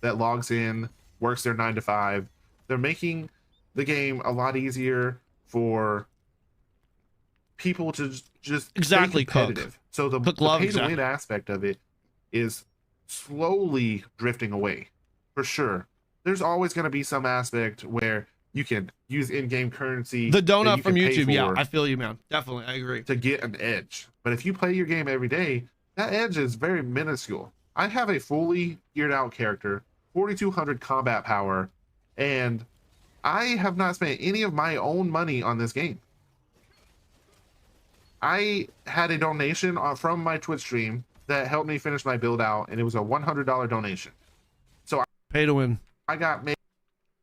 that logs in, works their 9 to 5. They're making the game a lot easier for people to just Exactly, stay competitive. So the pay to win aspect of it is slowly drifting away, for sure. There's always going to be some aspect where you can use in-game currency. The donut from YouTube, yeah, I feel you, man. Definitely, I agree. To get an edge. But if you play your game every day, that edge is very minuscule. I have a fully geared out character, 4,200 combat power, and I have not spent any of my own money on this game. I had a donation from my Twitch stream that helped me finish my build out, and it was a $100 donation. So pay to win. I got made.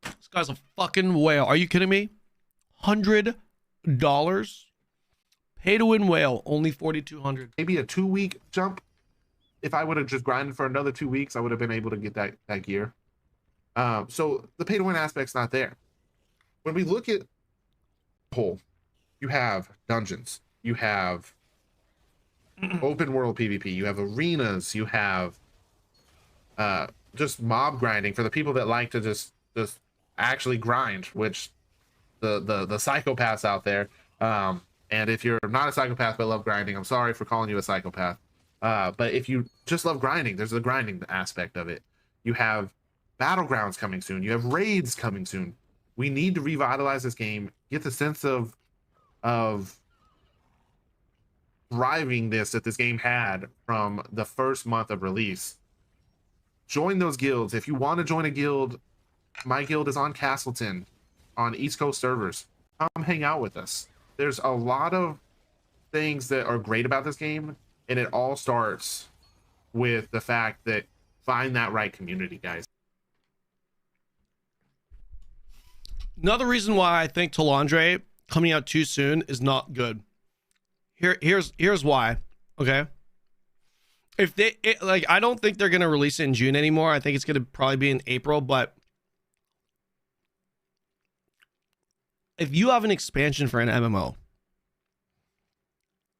This guy's a fucking whale. Are you kidding me? $100 pay to win whale, only 4,200. Maybe a 2-week jump. If I would have just grinded for another 2 weeks, I would have been able to get that gear. So the pay to win aspect's not there. When we look at whole, you have dungeons, you have open world PvP, you have arenas, you have just mob grinding for the people that like to just actually grind, which the psychopaths out there. And if you're not a psychopath but love grinding, I'm sorry for calling you a psychopath. But if you just love grinding, there's the grinding aspect of it. You have battlegrounds coming soon. You have raids coming soon. We need to revitalize this game, get the sense of driving that this game had from the first month of release. Join those guilds. If you want to join a guild, my guild is on Castleton on East Coast servers. Come hang out with us. There's a lot of things that are great about this game, and it all starts with the fact that find that right community, guys. Another reason why I think Talandre coming out too soon is not good. Here's why. Okay. If I don't think they're gonna release it in June anymore. I think it's gonna probably be in April. But if you have an expansion for an MMO,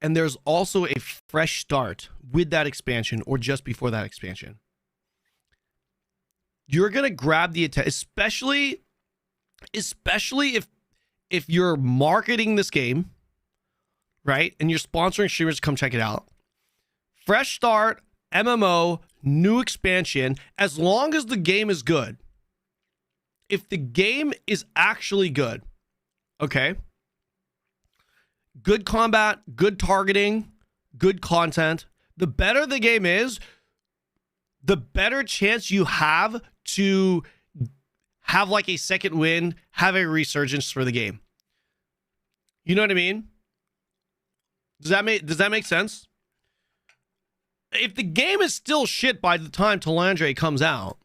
and there's also a fresh start with that expansion or just before that expansion, you're gonna grab the attention, especially if you're marketing this game, right? And you're sponsoring streamers to come check it out. Fresh start, MMO, new expansion, as long as the game is good. If the game is actually good, okay? Good combat, good targeting, good content. The better the game is, the better chance you have to have like a second win, have a resurgence for the game. You know what I mean? Does that make sense? If the game is still shit by the time Talandre comes out,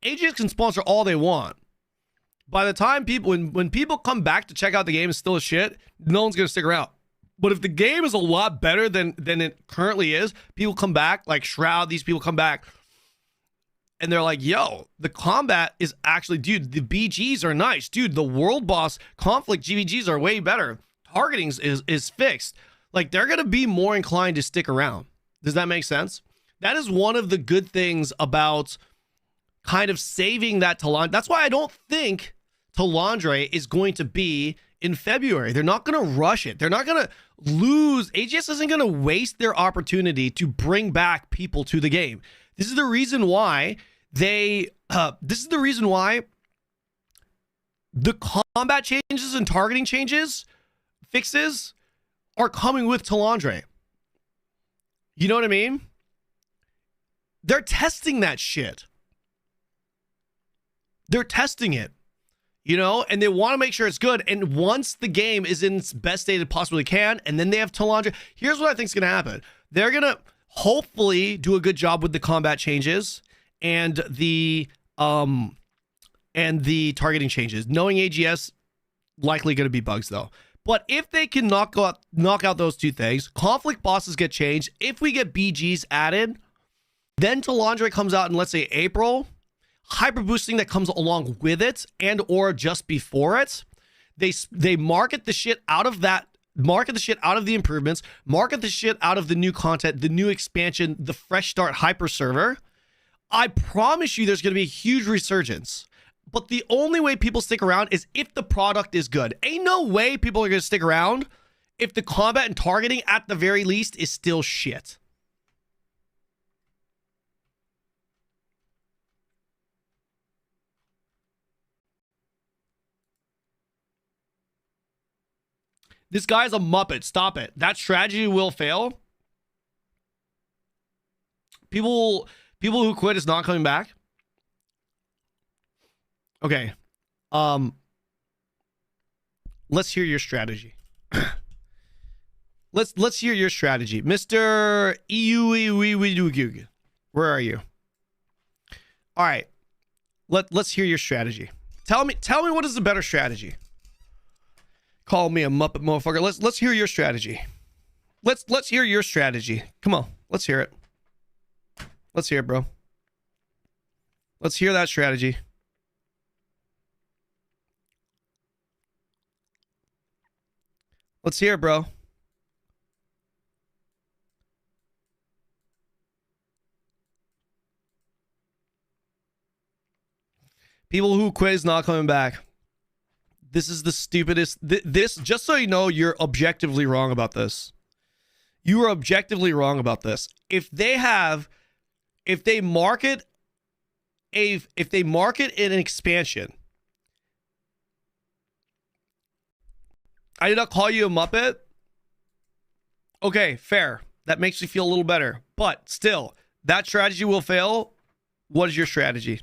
AGS can sponsor all they want. By the time when people come back to check out the game is still a shit, no one's gonna stick around. But if the game is a lot better than it currently is, people come back, like Shroud, these people come back, and they're like, yo, the combat is actually, dude, the BGs are nice. Dude, the world boss conflict GVGs are way better. Targeting is fixed. Like, they're gonna be more inclined to stick around. Does that make sense? That is one of the good things about kind of saving that Talandre. That's why I don't think Talandre is going to be in February. They're not going to rush it. They're not going to lose. AGS isn't going to waste their opportunity to bring back people to the game. This is the reason why the combat changes and targeting fixes are coming with Talandre. You know what I mean? They're testing that shit. They're testing it, you know, and they want to make sure it's good. And once the game is in its best state it possibly can, and then they have Talandre, here's what I think is going to happen. They're going to hopefully do a good job with the combat changes and the targeting changes. Knowing AGS, likely going to be bugs though. But if they can knock out those two things, conflict bosses get changed. If we get BGs added, then Talandre comes out in, let's say, April. Hyper boosting that comes along with it and or just before it. They market the shit out of that. Market the shit out of the improvements. Market the shit out of the new content, the new expansion, the fresh start hyper server. I promise you there's going to be a huge resurgence. But the only way people stick around is if the product is good. Ain't no way people are going to stick around if the combat and targeting at the very least is still shit. This guy's a Muppet. Stop it. That strategy will fail. People who quit is not coming back. Okay. Let's hear your strategy. Let's hear your strategy. Mr. Iuiwiwidugug. Where are you? All right. Let's hear your strategy. Tell me what is the better strategy. Call me a Muppet motherfucker. Let's hear your strategy. Let's hear your strategy. Come on. Let's hear it. Let's hear it, bro. Let's hear that strategy. Let's hear it, bro. People who quit is not coming back. This is the stupidest. This, just so you know, you're objectively wrong about this. You are objectively wrong about this. If they market an expansion, I did not call you a Muppet. Okay, fair. That makes me feel a little better. But still, that strategy will fail. What is your strategy?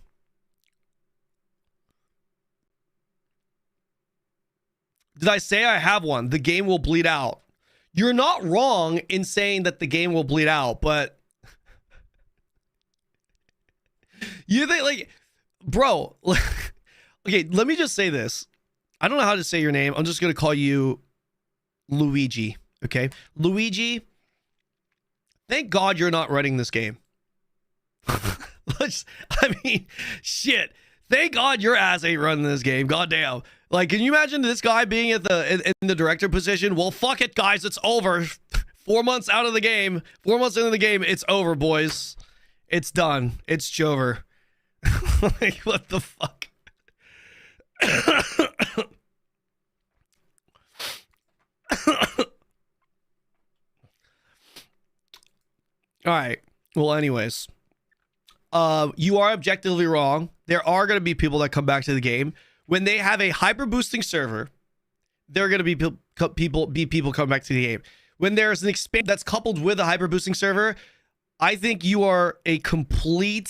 Did I say I have one? The game will bleed out. You're not wrong in saying that the game will bleed out, but you think, like, bro, okay, let me just say this. I don't know how to say your name. I'm just going to call you Luigi, okay? Luigi, thank God you're not running this game. I mean, shit. Thank God your ass ain't running this game. Goddamn. Like, can you imagine this guy being at in the director position? Well, fuck it, guys. It's over. 4 months out of the game. 4 months into the game. It's over, boys. It's done. It's over. Like, what the fuck? All right. Well, anyways. You are objectively wrong. There are going to be people that come back to the game. When they have a hyper boosting server, there are going to be people come back to the game. When there's an expand that's coupled with a hyper boosting server, I think you're completely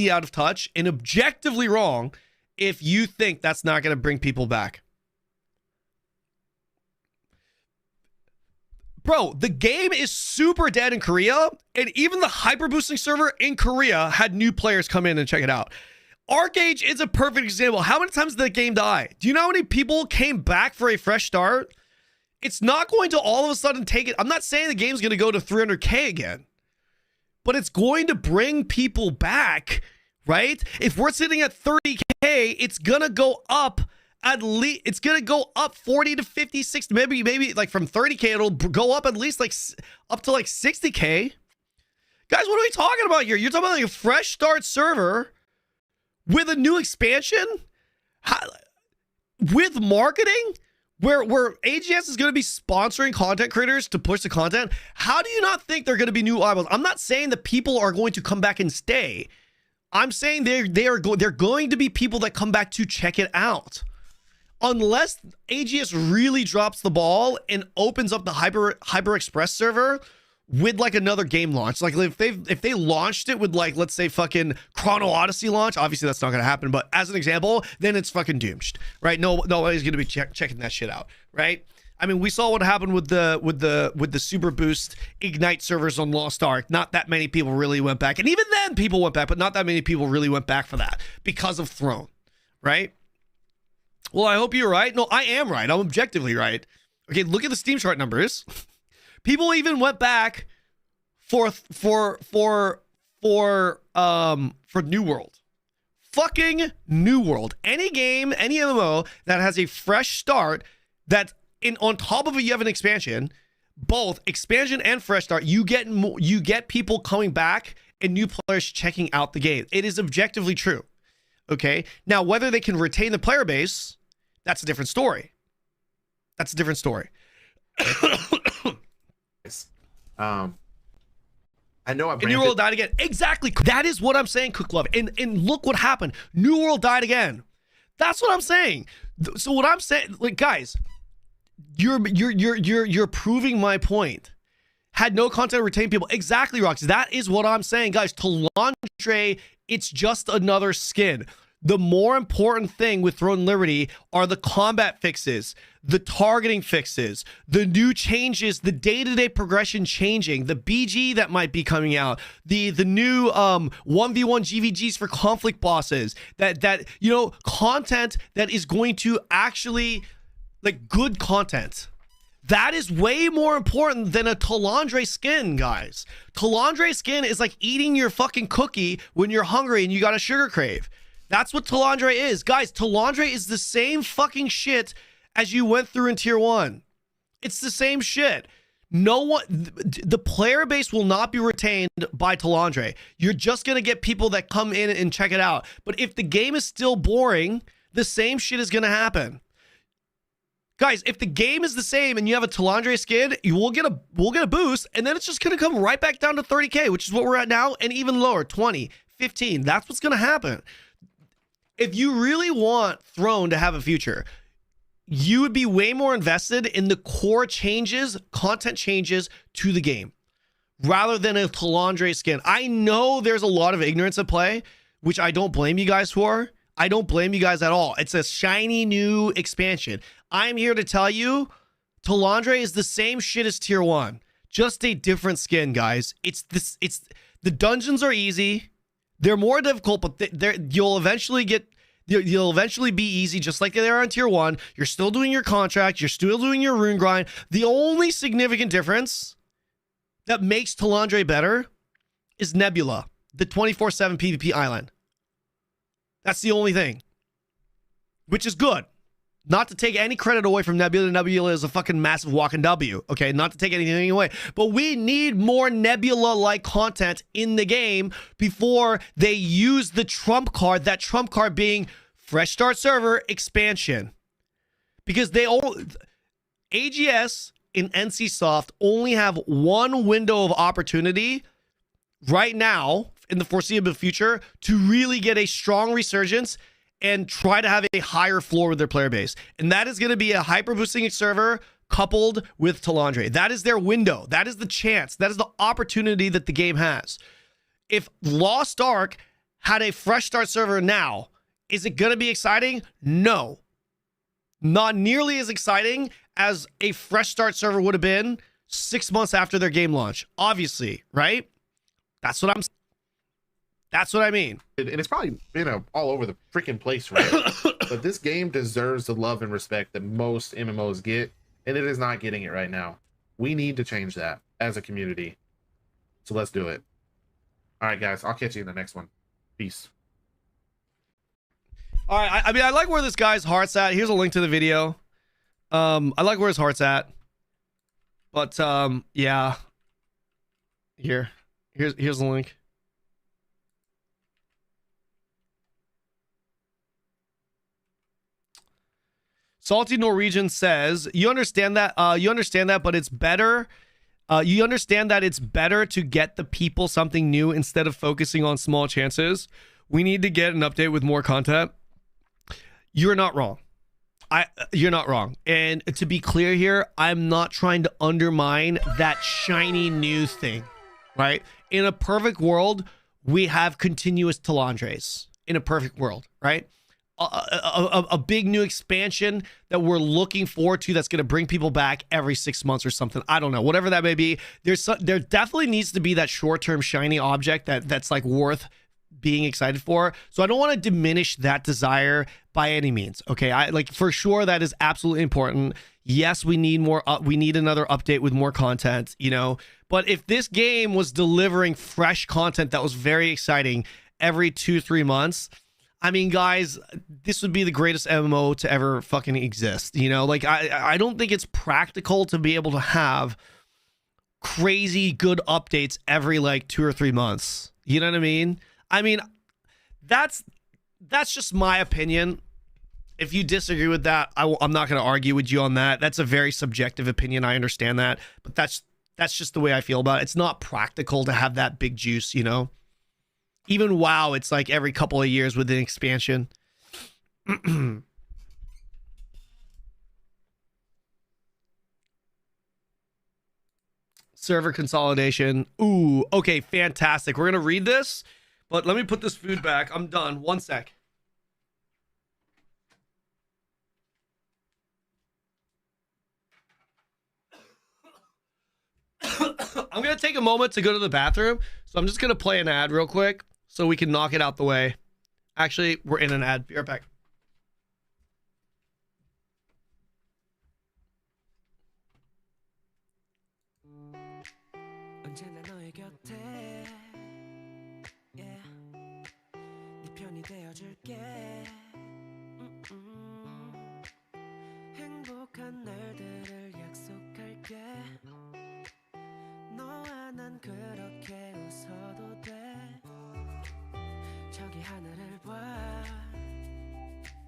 out of touch and objectively wrong if you think that's not going to bring people back. Bro, the game is super dead in Korea, and even the hyper boosting server in Korea had new players come in and check it out. Arcage is a perfect example. How many times did the game die? Do you know how many people came back for a fresh start? It's not going to all of a sudden take it. I'm not saying the game's going to go to 300K again, but it's going to bring people back, right? If we're sitting at 30K, it's going to go up at least. It's going to go up 40 to 50, 60, maybe like from 30K, it'll go up at least like up to like 60K. Guys, what are we talking about here? You're talking about like a fresh start server with a new expansion, with marketing, where AGS is going to be sponsoring content creators to push the content. How do you not think they're going to be new eyeballs? I'm not saying that people are going to come back and stay. I'm saying they're going to be people that come back to check it out. Unless AGS really drops the ball and opens up the Hyper Express server with like another game launch. Like if they launched it with like, let's say fucking Chrono Odyssey launch, obviously that's not going to happen, but as an example, then it's fucking doomed, right? Nobody's going to be checking that shit out, right? I mean, we saw what happened with the Super Boost Ignite servers on Lost Ark. Not that many people really went back, and even then people went back, but not that many people really went back for that because of Throne, right? Well, I hope you're right. No, I am right. I'm objectively right. Okay, look at the Steam chart numbers. People even went back for New World. Fucking New World. Any game, any MMO that has a fresh start, that on top of it you have an expansion, both expansion and fresh start, you get people coming back and new players checking out the game. It is objectively true. Okay? Now, whether they can retain the player base, that's a different story. That's a different story. I know And New World died again. Exactly. That is what I'm saying, Cook Love. And look what happened. New World died again. That's what I'm saying. So what I'm saying, like, guys, you're proving my point. Had no content, retain people. Exactly, Rox. That is what I'm saying, guys. Talandre, it's just another skin. The more important thing with Throne Liberty are the combat fixes, the targeting fixes, the new changes, the day-to-day progression changing, the BG that might be coming out, the new 1v1 GVGs for conflict bosses, that you know, content that is going to actually, like, good content. That is way more important than a Talandre skin, guys. Talandre skin is like eating your fucking cookie when you're hungry and you got a sugar crave. That's what Talandre is. Guys, Talandre is the same fucking shit as you went through in Tier 1. It's the same shit. No one, the player base will not be retained by Talandre. You're just going to get people that come in and check it out. But if the game is still boring, the same shit is going to happen. Guys, if the game is the same and you have a Talandre skin, we'll get a boost, and then it's just going to come right back down to 30K, which is what we're at now, and even lower, 20, 15. That's what's going to happen. If you really want Throne to have a future, you would be way more invested in the core changes, content changes to the game, rather than a Talandre skin. I know there's a lot of ignorance at play, which I don't blame you guys for. I don't blame you guys at all. It's a shiny new expansion. I'm here to tell you, Talandre is the same shit as Tier 1, just a different skin, guys. The dungeons are easy. They're more difficult, but you'll eventually be easy, just like they are on Tier 1. You're still doing your contract. You're still doing your rune grind. The only significant difference that makes Talandre better is Nebula, the 24/7 PvP island. That's the only thing, which is good. Not to take any credit away from Nebula. Nebula is a fucking massive walking W. Okay, not to take anything away. But we need more Nebula-like content in the game before they use the trump card, that trump card being Fresh Start Server expansion. Because AGS and NCSoft only have one window of opportunity right now in the foreseeable future to really get a strong resurgence and try to have a higher floor with their player base. And that is going to be a hyper boosting server coupled with Talandre. That is their window. That is the chance. That is the opportunity that the game has. If Lost Ark had a fresh start server now, is it going to be exciting? No. Not nearly as exciting as a fresh start server would have been 6 months after their game launch. Obviously, right? That's what I mean. And it's probably, all over the freaking place, right? But this game deserves the love and respect that most MMOs get, and it is not getting it right now. We need to change that as a community. So let's do it. All right, guys. I'll catch you in the next one. Peace. All right. I mean, I like where this guy's heart's at. Here's a link to the video. I like where his heart's at. But, yeah. Here's the link. Salty Norwegian says, you understand that, but it's better. You understand that it's better to get the people something new instead of focusing on small chances. We need to get an update with more content. You're not wrong. You're not wrong. And to be clear here, I'm not trying to undermine that shiny new thing, right? In a perfect world, we have continuous Talandres. In a perfect world, right? A big new expansion that we're looking forward to that's going to bring people back every 6 months or something. I don't know. Whatever that may be. There definitely needs to be that short-term shiny object that's like worth being excited for. So I don't want to diminish that desire by any means. Okay, I like for sure that is absolutely important. Yes, we need more. We need another update with more content. But if this game was delivering fresh content that was very exciting every 2-3 months. I mean, guys, this would be the greatest MMO to ever fucking exist. Like I don't think it's practical to be able to have crazy good updates every like 2 or 3 months. You know what I mean? I mean, that's just my opinion. if you disagree with that, I'm not going to argue with you on that. That's a very subjective opinion. I understand that, but that's just the way I feel about it. It's not practical to have that big juice, you know? Even WoW, it's like every couple of years with an expansion. Server consolidation. Ooh, okay, fantastic. We're going to read this, but let me put this food back. I'm done. One sec. I'm going to take a moment to go to the bathroom, so I'm just going to play an ad real quick so we can knock it out the way. Actually, we're in an ad. Be right back. 행복한 날들을 약속할게. 너와 난 그렇게 웃어도 돼. 저기 하늘을 봐.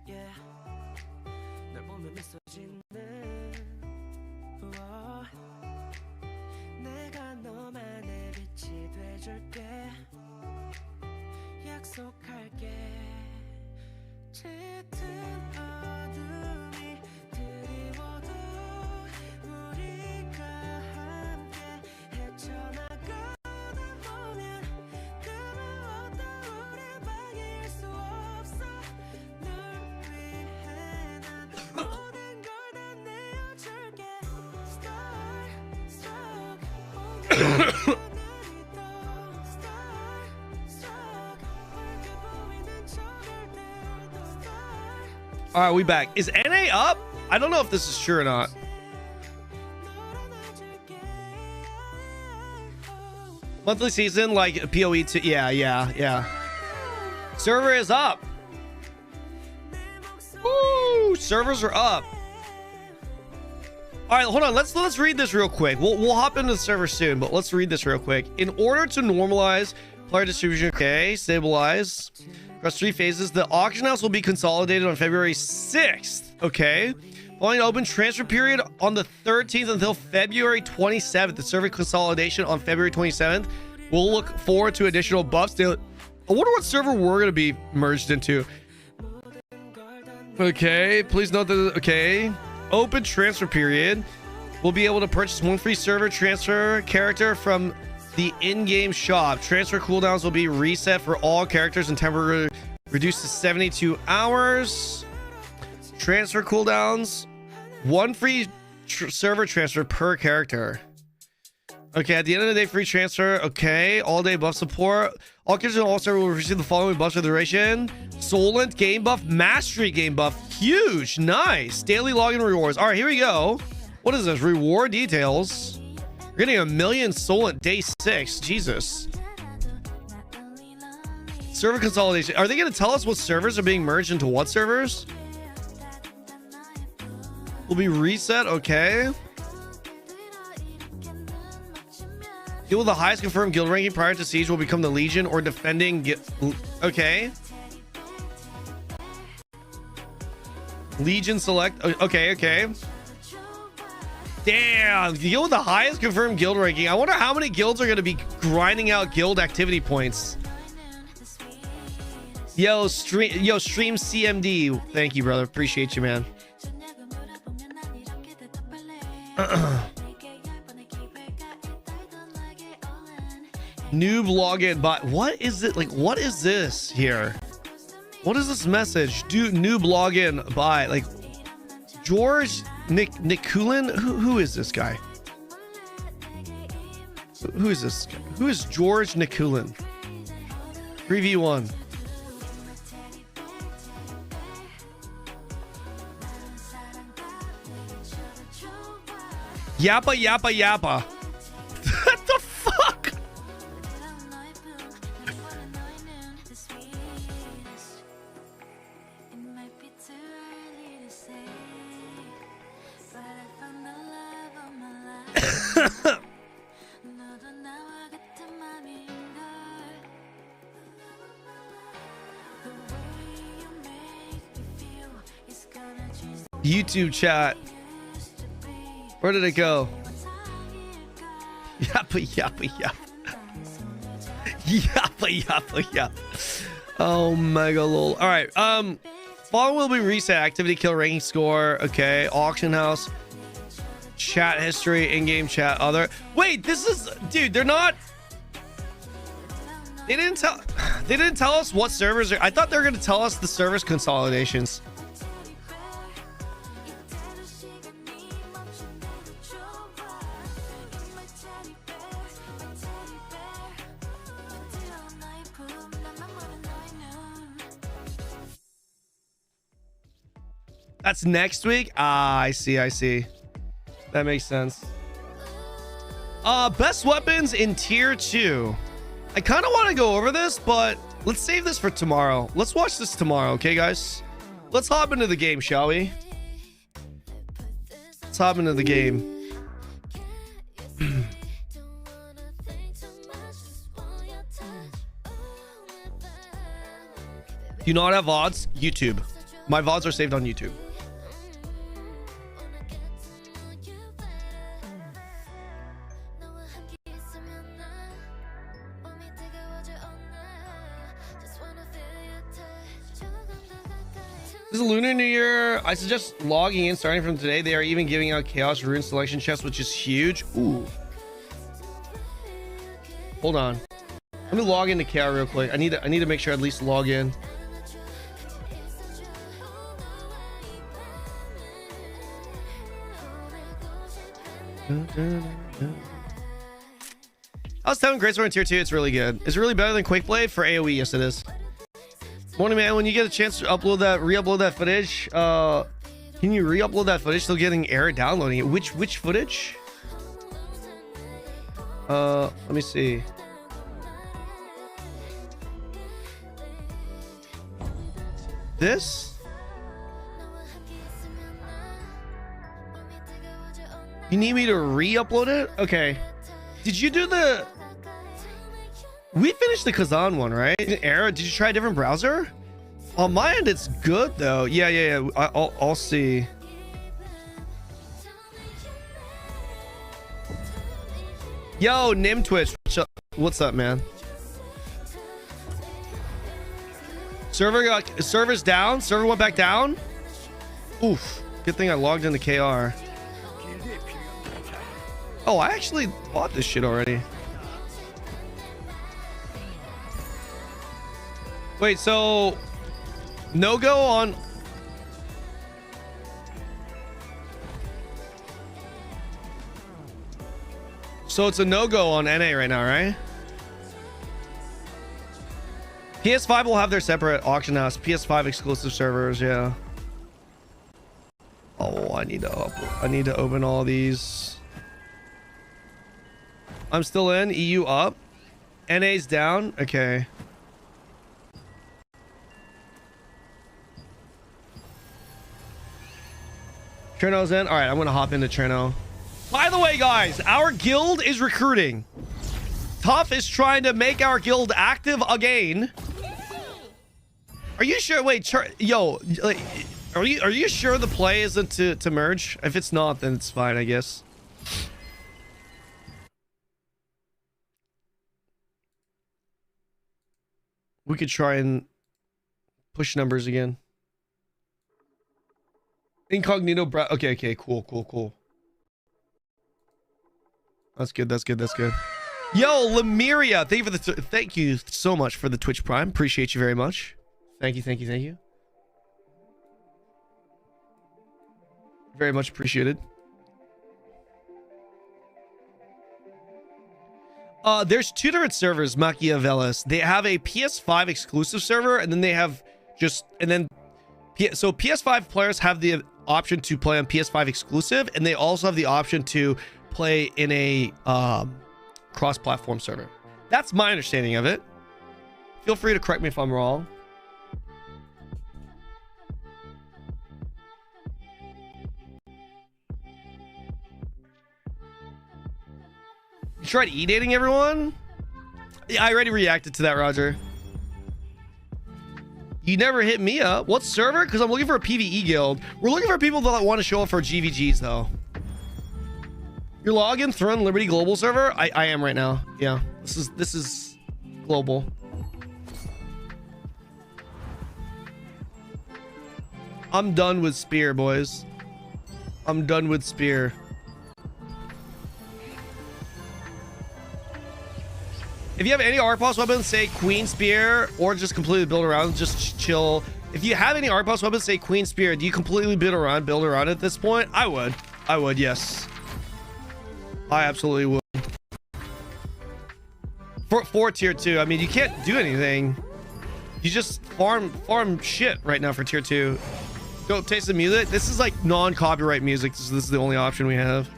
Yeah. 널 보면 미소 짓는. 내가 너만의 빛이 돼줄게. 약속할게. 짙은 어둠이 드리워도 우리가 함께 헤쳐나가다 보면 그 무엇도 우리 방해할 수 없어. 널 위해 난 모든 걸 다 내어줄게. Starstruck All right, we back. Is NA up? I don't know if this is true or not. Monthly season, like PoE 2. Yeah. Server is up. Woo! Servers are up. All right, hold on. Let's read this real quick. We'll hop into the server soon, but let's read this real quick. In order to normalize player distribution, okay, stabilize. Across 3 phases, the auction house will be consolidated on February 6th. Okay. Following an open transfer period on the 13th until February 27th. The server consolidation on February 27th. We'll look forward to additional buffs. I wonder what server we're going to be merged into. Okay. Please note that, okay. Open transfer period. We'll be able to purchase 1 free server transfer character from the in-game shop. Transfer cooldowns will be reset for all characters and temporarily reduced to 72 hours. Transfer cooldowns. 1 free server transfer per character. Okay, at the end of the day, free transfer. Okay, all-day buff support. All characters in all-star will receive the following buffs for the duration. Solent game buff. Mastery game buff. Huge. Nice. Daily login rewards. All right, here we go. What is this? Reward details. We're getting 1 million Solent day 6. Jesus. Server consolidation. Are they going to tell us what servers are being merged into what servers? Will be reset. Okay. Deal with the highest confirmed guild ranking prior to siege will become the Legion or defending. Okay. Legion select. Okay. Damn, deal with the highest confirmed guild ranking. I wonder how many guilds are going to be grinding out guild activity points. Yo, stream CMD. Thank you, brother. Appreciate you, man. Noob login bot. What is it? Like, what is this here? What is this message? Do noob login by like George Nikulin? Who is this guy? Who is this guy? Who is George Nikulin? 3v1. Yappa. What the fuck? YouTube chat. Where did it go? Yappa yappa yap. Yappa yappa yap. Oh mega lol. All right. Following will be reset. Activity kill ranking score. Okay. Auction house. Chat history. In-game chat. Other. Wait. This is. Dude. They're not. They didn't tell. They didn't tell us what servers are. I thought they were gonna tell us the service consolidations. That's next week. Ah, I see. That makes sense. Best weapons in tier 2. I kind of want to go over this, but let's save this for tomorrow. Let's watch this tomorrow, okay, guys? Let's hop into the game, shall we? Let's hop into the game. Do you not have VODs? YouTube. My VODs are saved on YouTube. This is Lunar New Year. I suggest logging in starting from today. They are even giving out Chaos Rune Selection chests, which is huge. Ooh. Hold on. Let me log into KR real quick. I need to make sure I at least log in. I was telling Greatsword in tier 2. It's really good. It's really better than Quakeblade for AoE. Yes, it is. Morning, man. When you get a chance to upload that, re-upload that footage, can you re-upload that footage? Still getting error downloading it. Which footage? Let me see. This? You need me to re-upload it? Okay. Did you do the... We finished the Kazan one, right? Error. Did you try a different browser? On my end, it's good though. Yeah. I'll see. Yo, Nim Twitch. What's up, man? Server's down. Server went back down. Oof. Good thing I logged into KR. Oh, I actually bought this shit already. Wait, so no go on. So it's a no-go on NA right now, right? PS5 will have their separate auction house. PS5 exclusive servers, yeah. Oh, I need to open all these. I'm still in. EU up. NA's down. Okay. Treno's in. All right, I'm gonna hop into Treno. By the way, guys, our guild is recruiting. Tough is trying to make our guild active again. Are you sure? Wait, yo, like, are you sure the play isn't to merge? If it's not, then it's fine, I guess. We could try and push numbers again. Incognito, okay, cool. That's good. Yo, Lemuria, thank you so much for the Twitch Prime. Appreciate you very much. Thank you. Very much appreciated. There's two different servers, Machiavellis. They have a PS5 exclusive server, and then they have so PS5 players have the option to play on PS5 exclusive, and they also have the option to play in a cross-platform server. That's my understanding of it. Feel free to correct me if I'm wrong. You tried e-dating everyone? Yeah, I already reacted to that, Roger. You never hit me up. What server? Because I'm looking for a PvE guild. We're looking for people that want to show up for GVGs though. Your login Throne Liberty Global server? I am right now. Yeah. This is global. I'm done with Spear, boys. I'm done with Spear. If you have any art boss weapons, say Queen Spear, or just completely build around, just chill. If you have any art boss weapons, say Queen Spear. Do you completely build around at this point? I would, yes. I absolutely would. For tier 2, I mean, you can't do anything. You just farm shit right now for tier 2. Go taste the music. This is like non-copyright music. This is the only option we have.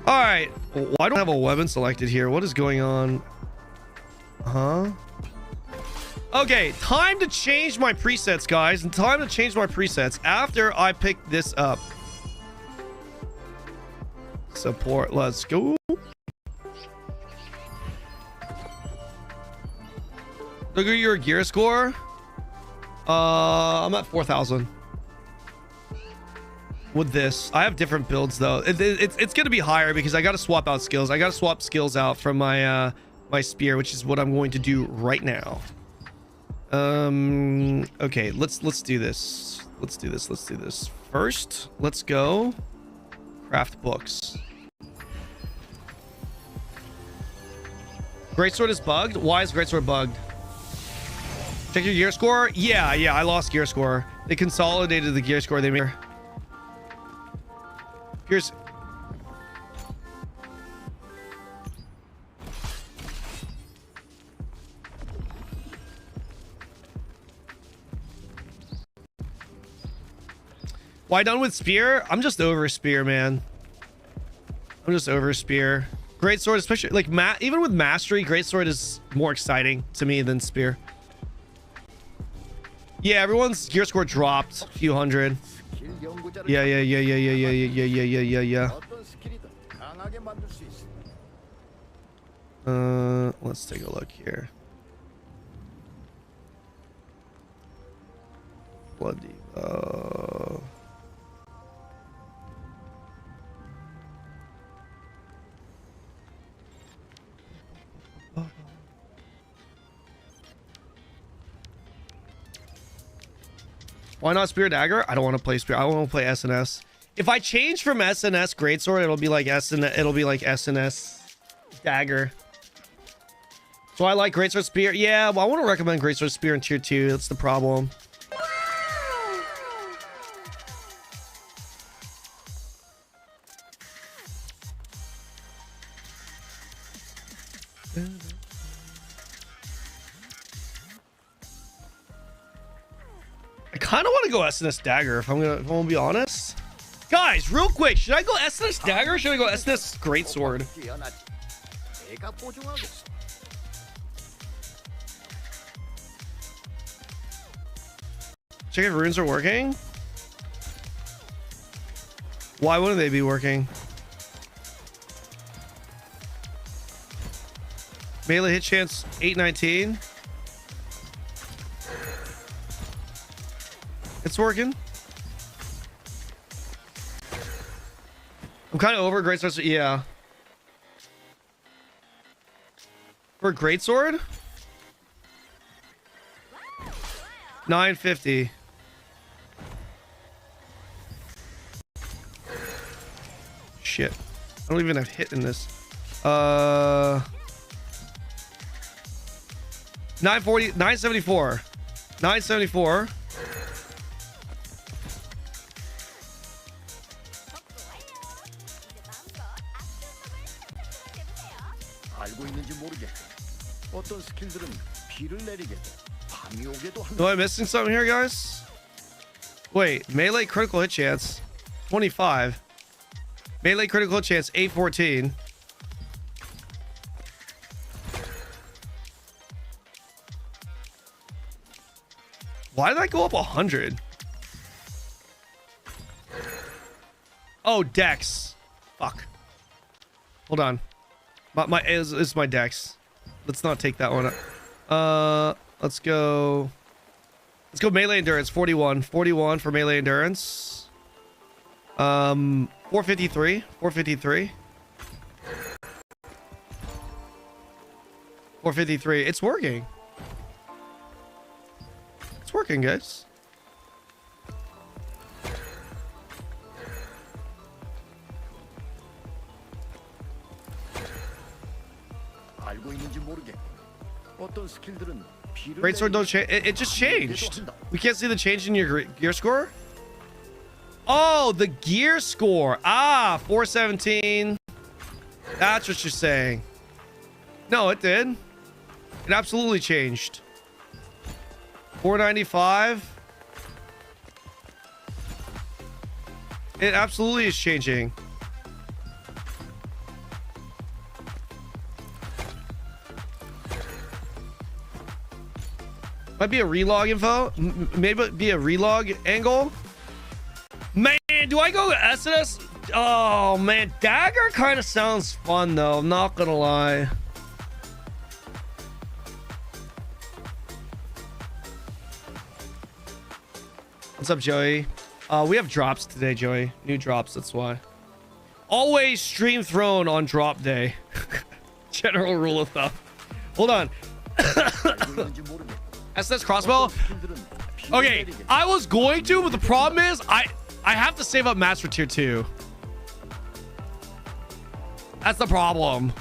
All right. Well, I don't have a weapon selected here. What is going on? Huh? Okay, time to change my presets, guys. And time to change my presets after I pick this up. Support. Let's go. Look at your gear score. I'm at 4,000. With this, I have different builds though. It's gonna be higher because I got to swap out skills. I got to swap skills out from my my spear, which is what I'm going to do right now. Okay, let's do this. Let's do this first. Let's go craft books. Greatsword is bugged. Why is Greatsword bugged? Check your gear score. Yeah, I lost gear score. They consolidated the gear score they made. Here's why done with spear? I'm just over spear, man. I'm just over spear. Greatsword, especially like even with mastery, Greatsword is more exciting to me than spear. Yeah, everyone's gear score dropped a few hundred. Yeah. Let's take a look here. Bloody. Why not Spear Dagger? I don't want to play Spear. I want to play SNS. If I change from SNS Greatsword, it'll be like SNS Dagger. So I like Greatsword Spear. Yeah, well, I want to recommend Greatsword Spear in tier 2. That's the problem. I kind of want to go SNS Dagger if I'm gonna be honest. Guys, real quick, should I go SNS Dagger or should I go SNS Greatsword? Check if runes are working. Why wouldn't they be working? Melee hit chance 819. It's working. I'm kind of over Greatsword. Yeah. For Greatsword? 950. Shit. I don't even have hit in this. 940, 974. 974. Am I missing something here, guys? Wait, melee critical hit chance 25. Melee critical hit chance 814. Why did that go up 100? Oh, Dex. Fuck. Hold on. It's my Dex. Let's not take that one up. Let's go. Let's go melee endurance. 41. 41 for melee endurance. 453. 453. 453. It's working. It's working, guys. Greatsword don't change. It just changed. We can't see the change in your gear score. Oh, the gear score. Ah, 417. That's what you're saying. No, it did. It absolutely changed. 495. It absolutely is changing. Might be a relog info. Maybe be a relog angle. Man, do I go SNS? Oh man, dagger kind of sounds fun though. I'm not gonna lie. What's up, Joey? We have drops today, Joey. New drops, that's why. Always stream throne on drop day. General rule of thumb. Hold on. SS crossbow. Okay, I was going to, but the problem is I have to save up mats for tier 2. That's the problem.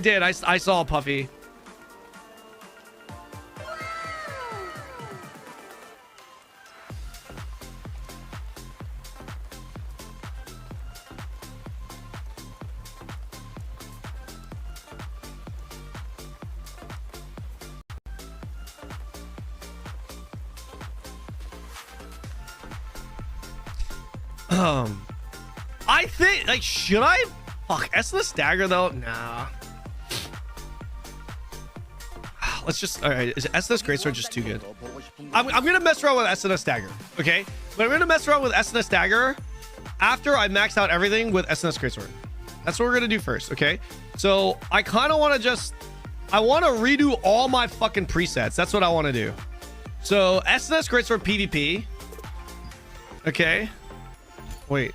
I saw Puffy. I think, like, should I? Fuck, SNS dagger though? Nah. Let's just, all right. Is SNS greatsword just too good? I'm gonna mess around with SNS dagger, okay? But I'm gonna mess around with SNS dagger after I max out everything with SNS greatsword. That's what we're gonna do first, okay? So I kind of want to I want to redo all my fucking presets. That's what I want to do. So SNS greatsword PvP. Okay. Wait.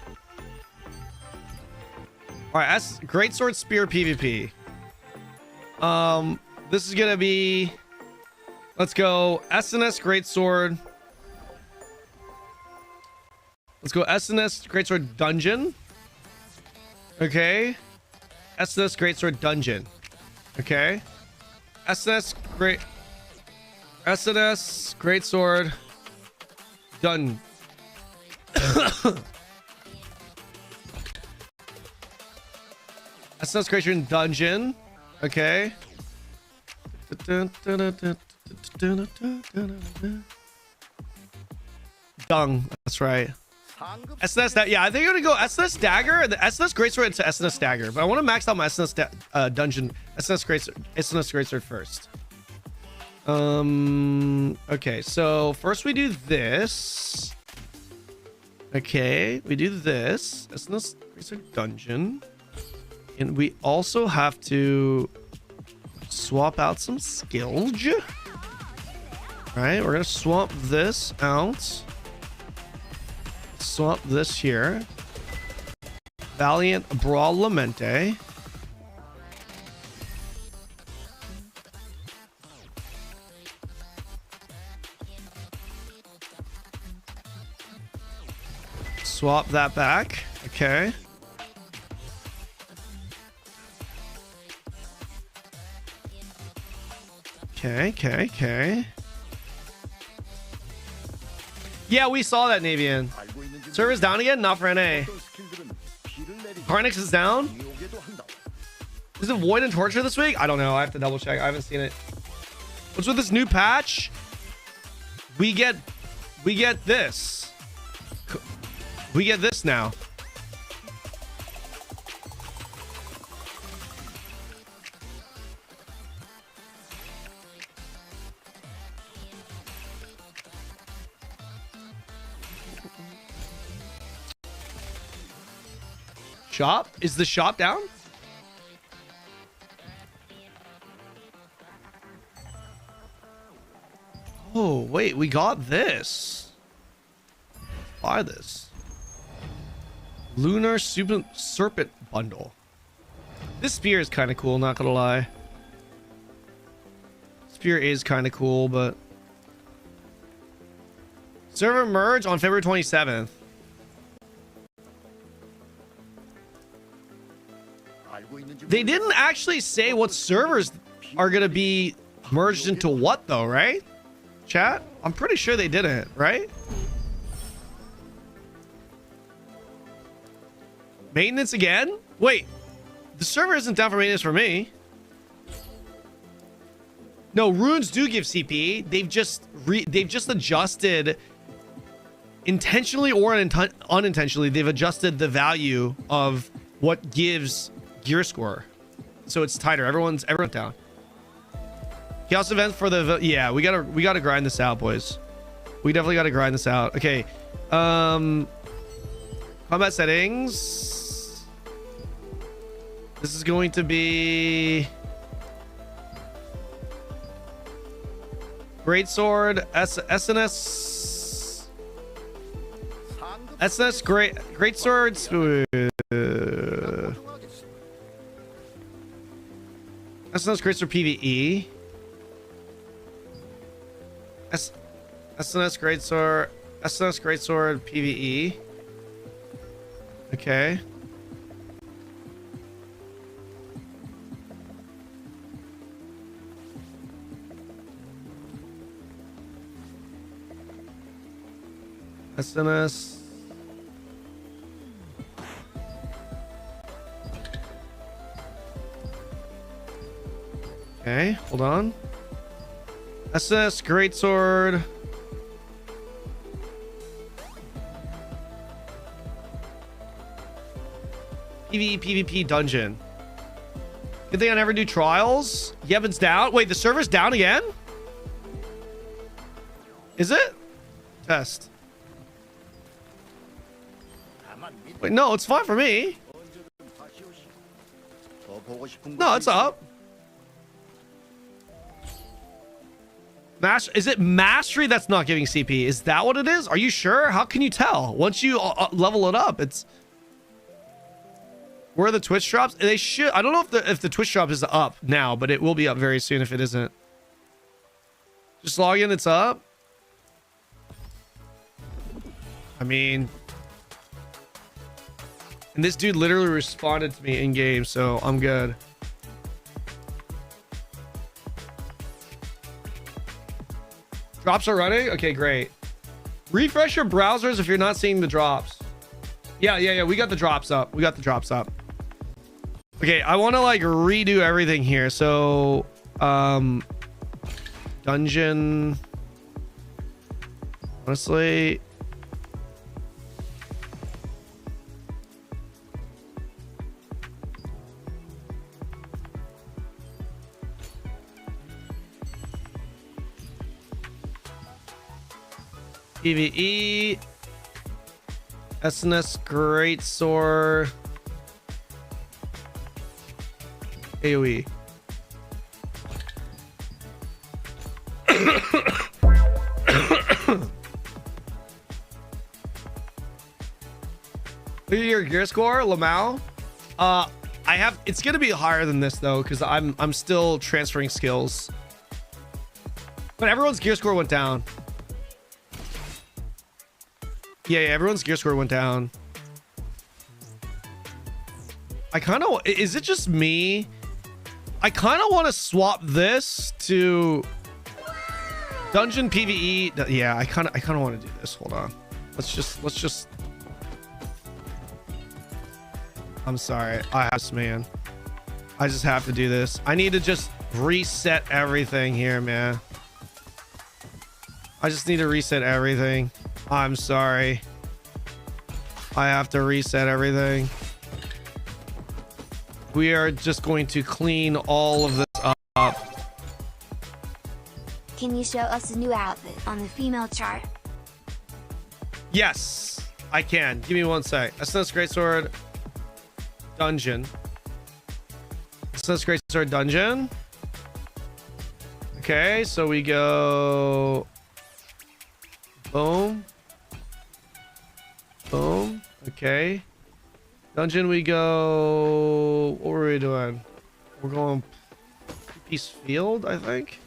All right, that's greatsword spear PvP. This is gonna be. Let's go SNS greatsword. Let's go SNS greatsword dungeon. Okay. SNS greatsword dungeon. Okay. SNS greatsword done. SNS greatsword dungeon. Okay. Dung. That's right. SNS that, yeah, I think I'm gonna go SNS dagger and the SNS greatsword into SNS dagger, but I want to max out my SNS dungeon SNS greatsword first. Okay, so first we do this. Okay, we do this SNS greatsword dungeon, and we also have to swap out some skills. Right, we're gonna swap this out. Swap this here. Valiant Brawl Lamente. Swap that back. Okay. Okay. Yeah, we saw that, Navian. Server's down again? Not for NA. Harnix is down? Is it Void and Torture this week? I don't know. I have to double check. I haven't seen it. What's with this new patch? We get this. We get this now. Shop? Is the shop down? wait, we got this. Buy this. Lunar Serpent Bundle. This spear is kind of cool, not gonna lie. Spear is kind of cool, but... Server merge on February 27th. They didn't actually say what servers are gonna be merged into what though, right? Chat? I'm pretty sure they didn't, right? Maintenance again? Wait, the server isn't down for maintenance for me. No, runes do give CP. They've just adjusted, intentionally or unintentionally, they've adjusted the value of what gives gear score, so it's tighter. Everyone's down. Chaos event for the yeah. We gotta grind this out, boys. We definitely gotta grind this out. Okay. Combat settings. This is going to be Greatsword, SNS, Greatswords. SNS Greatsword PvE. SNS Greatsword PvE. Okay. SNS. Okay, hold on. SS Greatsword. PvE PvP dungeon. Good thing I never do trials. Yevon's down. Wait, the server's down again? Is it? Test. Wait, no, it's fine for me. No, it's up. Is it mastery that's not giving CP? Is that what it is? Are you sure? How can you tell? Once you level it up, it's... Where are the Twitch drops? They should... I don't know if the Twitch drop is up now, but it will be up very soon if it isn't. Just log in, it's up. I mean... And this dude literally responded to me in game, so I'm good. Drops are running? Okay, great. Refresh your browsers if you're not seeing the drops. Yeah. We got the drops up. Okay, I want to like redo everything here. So, dungeon. Honestly. PvE, SNS Greatsword, AoE. Look at your gear score, Lamau. It's gonna be higher than this though, because I'm still transferring skills. But everyone's gear score went down. Yeah, everyone's gear score went down. Is it just me? I kind of want to swap this to dungeon PvE. Yeah, I kind of want to do this. Hold on. Let's just. I'm sorry. I just have to do this. I need to just reset everything here, man. I just need to reset everything. I'm sorry. I have to reset everything. We are just going to clean all of this up. Can you show us a new outfit on the female chart? Yes, I can. Give me one sec. SNS Greatsword dungeon. SNS Greatsword dungeon. Okay, so we go Boom. Boom. Okay. Dungeon we go... What were we doing? We're going two-piece field, I think.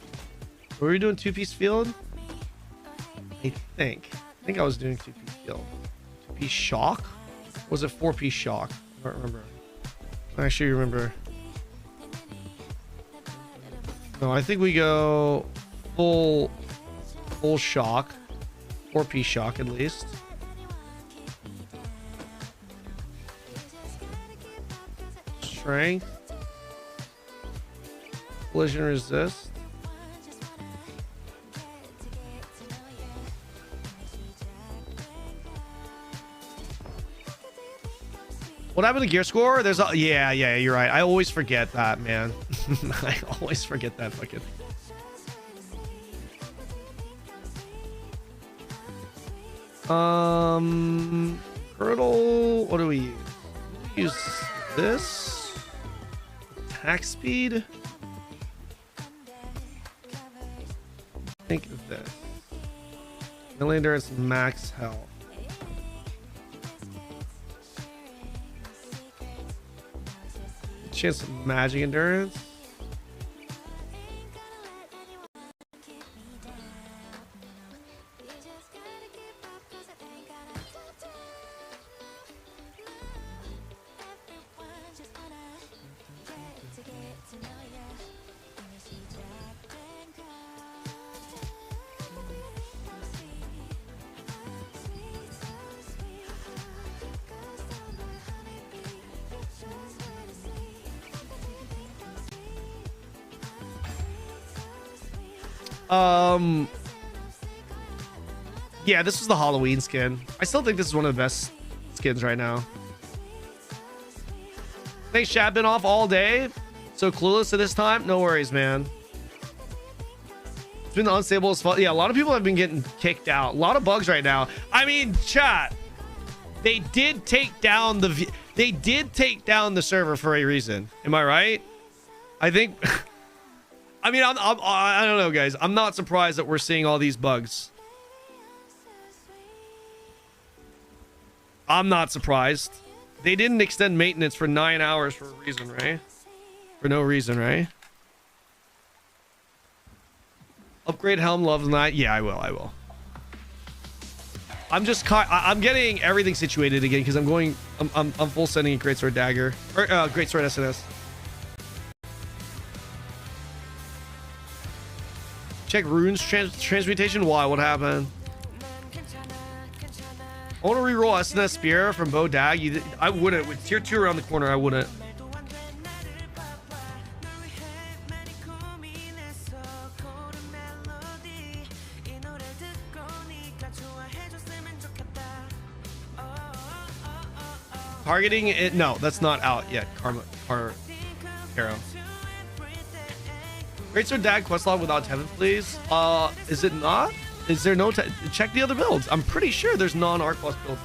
Were we doing two-piece field? I think I was doing two-piece field. Two-piece shock? Or was it four-piece shock? I don't remember. I actually remember. No, I think we go full shock. Four-piece shock at least. Strength. Collision resist. What happened to gear score? There's a yeah, you're right. I always forget that, man. I always forget that fucking. Hurdle. What do we use? We use this. Attack speed. Think of this. Melee endurance, max health. Chance of magic endurance. Yeah, this was the Halloween skin. I still think this is one of the best skins right now. Thanks, chat. Been off all day. So clueless at this time. No worries, man. It's been unstable as fuck. Yeah, a lot of people have been getting kicked out. A lot of bugs right now. I mean, chat. They did take down the server for a reason. Am I right? I think. I mean, I don't know, guys. I'm not surprised that we're seeing all these bugs. I'm not surprised. They didn't extend maintenance for 9 hours for a reason, right? For no reason, right? Upgrade helm, love night. Yeah, I will. I'm just I'm getting everything situated again because I'm full sending a greatsword dagger or greatsword SNS. Check runes transmutation. Why? What happened? I want to reroll SNS Spear from Bo Dag. I wouldn't. With tier 2 around the corner, I wouldn't. Targeting it? No, that's not out yet. Caro. Greatsword Dag questlog without Tevin, please. Is it not? Is there no check the other builds? I'm pretty sure there's non-Arc Plus builds.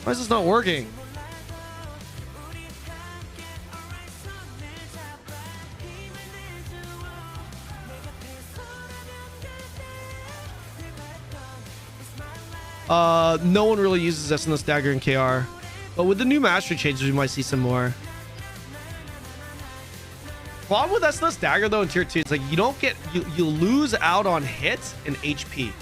Why is this not working? No one really uses SNS Dagger in KR, but with the new mastery changes, we might see some more. Problem with SNS Dagger though in tier 2, it's like you don't get you lose out on hits and HP.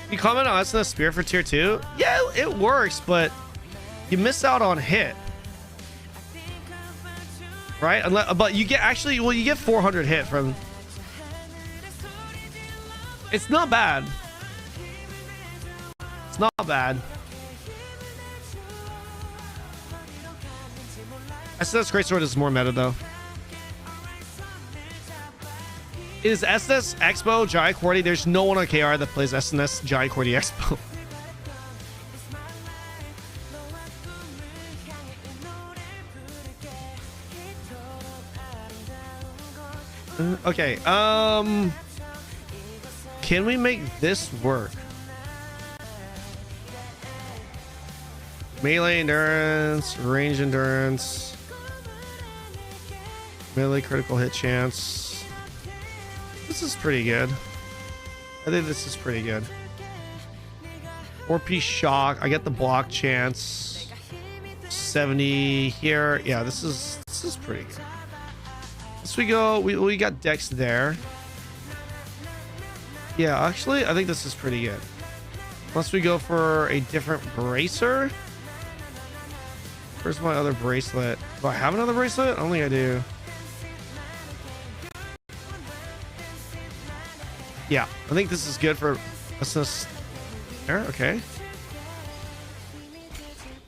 You comment on SNS Spear for tier 2? Yeah, it works, but you miss out on hit, right? But you get you get 400 hit from. It's not bad. It's not bad. SNS Greatsword is more meta though. Is SNS Expo Jai Cordy? There's no one on KR that plays SNS Jai Cordy Expo. Okay, can we make this work? Melee endurance, range endurance, melee critical hit chance. This is pretty good. I think this is pretty good. 4-piece shock. I get the block chance. 70 here. Yeah, this is pretty good. So we go. We got Dex there. Yeah, actually, I think this is pretty good. Unless we go for a different bracer. Where's my other bracelet? Do I have another bracelet? I don't think I do. Yeah, I think this is good for SNS. Okay.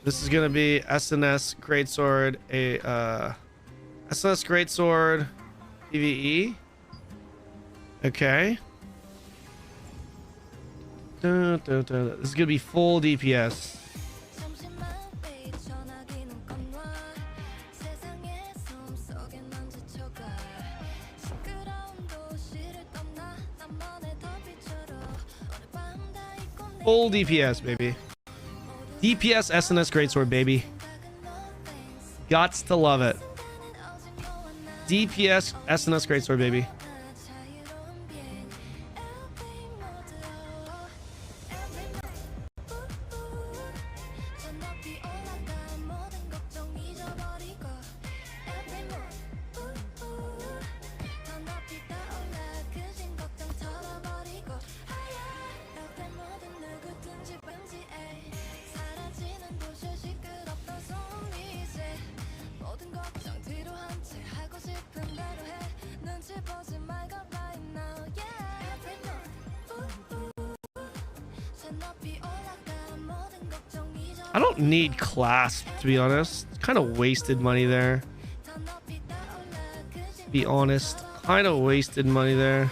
This is gonna be SNS Greatsword, a SNS Greatsword PvE. Okay. This is gonna be full DPS. Full DPS, baby. DPS SNS Greatsword, baby. Gots to love it. DPS SNS Greatsword, baby. I don't need clasp, to be honest. Kind of wasted money there. Be honest, kind of wasted money there.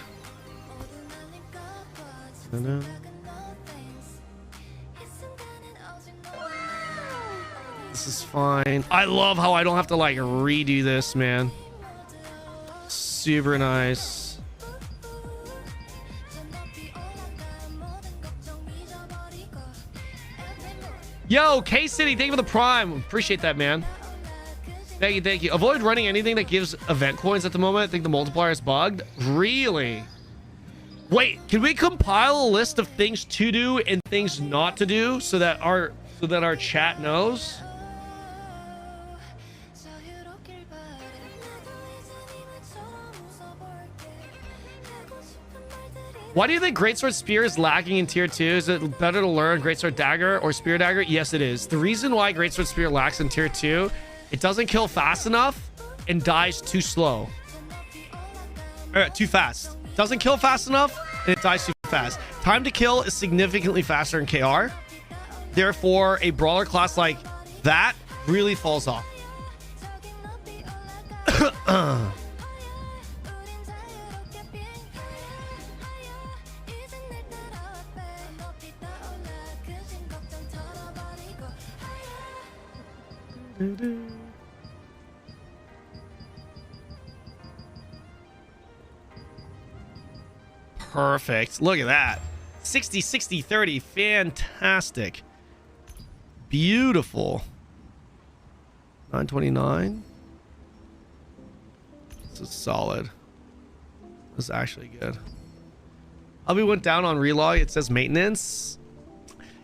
This is fine. I love how I don't have to like redo this, man. Super nice. Yo, K-City, thank you for the prime. Appreciate that, man. Thank you, thank you. Avoid running anything that gives event coins at the moment. I think the multiplier is bugged. Really? Wait, can we compile a list of things to do and things not to do so that our chat knows? Why do you think Greatsword Spear is lacking in tier 2? Is it better to learn Greatsword Dagger or Spear Dagger? Yes, it is. The reason why Greatsword Spear lacks in tier 2, it doesn't kill fast enough and dies too slow. Too fast. Doesn't kill fast enough and it dies too fast. Time to kill is significantly faster in KR. Therefore, a brawler class like that really falls off. Perfect. Look at that. 60, 60, 30. Fantastic. Beautiful. 929. This is solid. This is actually good. Hubby went down on relog. It says maintenance.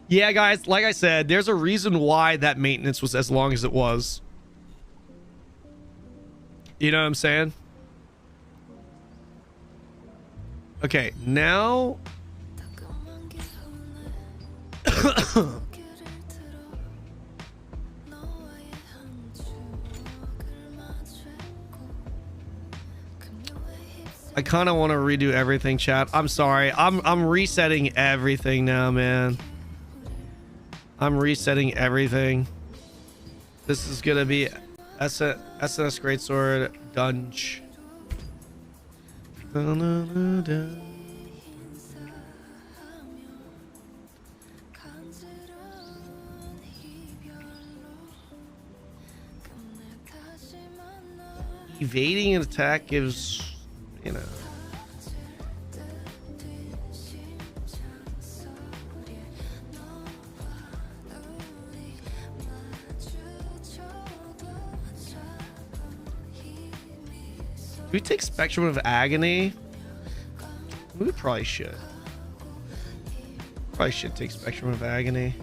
Yeah, guys, like I said, there's a reason why that maintenance was as long as it was. You know what I'm saying? Okay, now... I kind of want to redo everything, chat. I'm sorry. I'm resetting everything now, man. I'm resetting everything. This is gonna be SNS Greatsword Dunge. Evading an attack gives you know. Do we take Spectrum of Agony? We probably should. Probably should take Spectrum of Agony.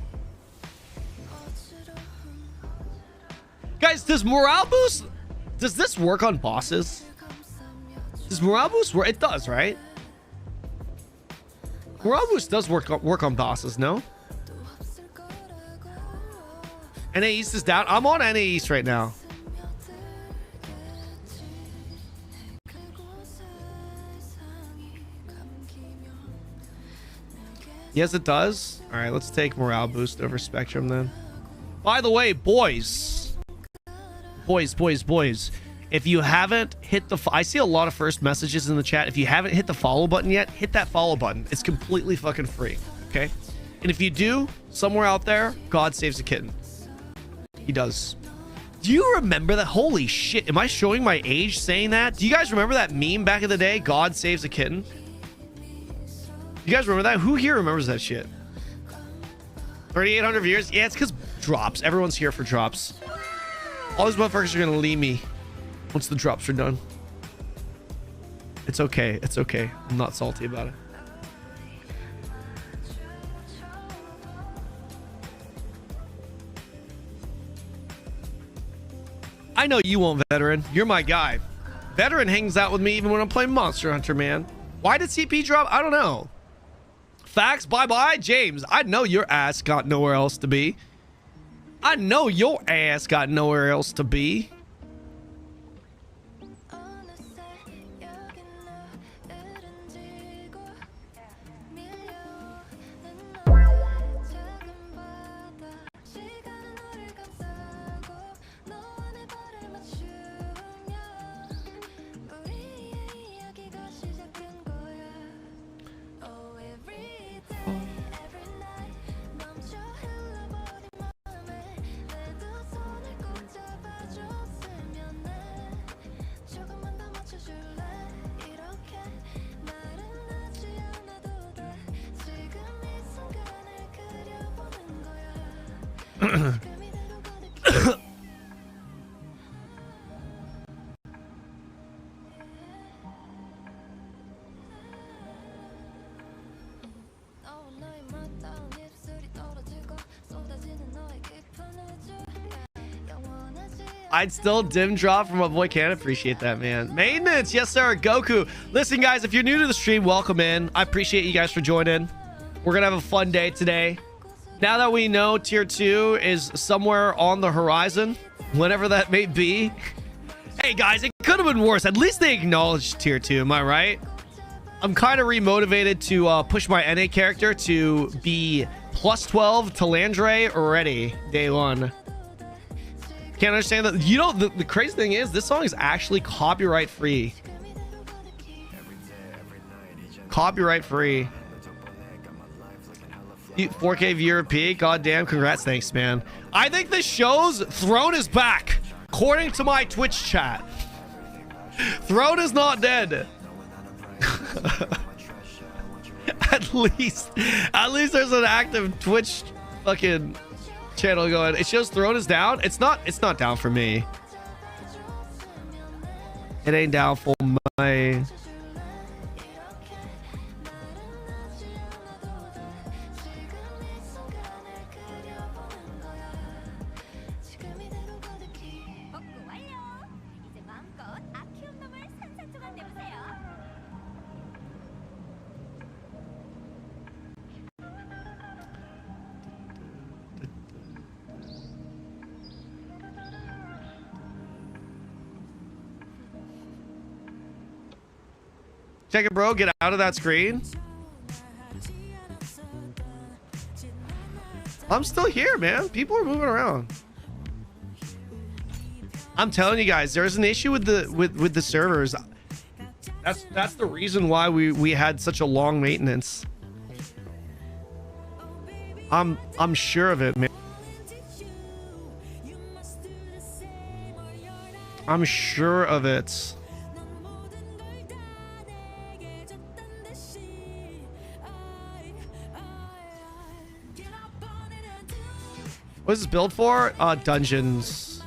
Guys, does morale boost? Does this work on bosses? Does morale boost work? It does, right? Morale boost does work on bosses, no? NA East is down. I'm on NA East right now. Yes, it does. All right, let's take morale boost over Spectrum then. By the way, boys, if you haven't hit the, I see a lot of first messages in the chat. If you haven't hit the follow button yet, hit that follow button. It's completely fucking free. Okay. And if you do, somewhere out there, God saves a kitten. He does. Do you remember that? Holy shit. Am I showing my age saying that? Do you guys remember that meme back in the day? God saves a kitten. You guys remember that? Who here remembers that shit? 3,800 viewers? Yeah, it's because drops. Everyone's here for drops. All these motherfuckers are gonna leave me once the drops are done. It's okay. It's okay. I'm not salty about it. I know you won't, Veteran. You're my guy. Veteran hangs out with me even when I'm playing Monster Hunter, man. Why did CP drop? I don't know. Facts, bye-bye, James. I know your ass got nowhere else to be. I know your ass got nowhere else to be. I'd still dim drop from my boy Kanon. Appreciate that, man. Maintenance, yes sir. Goku. Listen, guys, if you're new to the stream, welcome in. I appreciate you guys for joining. We're gonna have a fun day today. Now that we know tier 2 is somewhere on the horizon, whenever that may be. Hey guys, it could have been worse. At least they acknowledged tier 2. Am I right? I'm kind of remotivated to push my NA character to be plus 12 Talandre ready day 1. Can't understand that. You know, the crazy thing is this song is actually copyright free. Copyright free. 4K viewer peak. Goddamn, congrats. Thanks, man. I think the show's Throne is back, according to my Twitch chat. Throne is not dead. At least there's an active Twitch fucking channel going. It shows Throne is down. It's not down for me. It ain't down for my. Check it, bro. Get out of that screen. I'm still here, man. People are moving around. I'm telling you guys, there's an issue with the servers. That's the reason why we had such a long maintenance. I'm sure of it, man. I'm sure of it. What is this build for? Dungeons.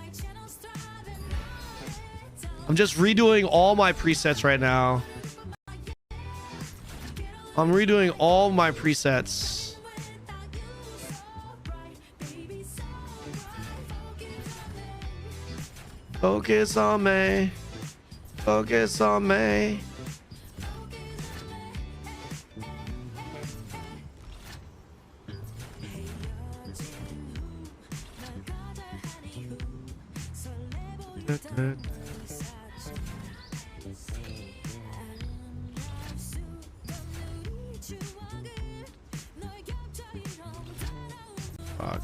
I'm just redoing all my presets right now. I'm redoing all my presets. Focus on me. Focus on me. Fuck.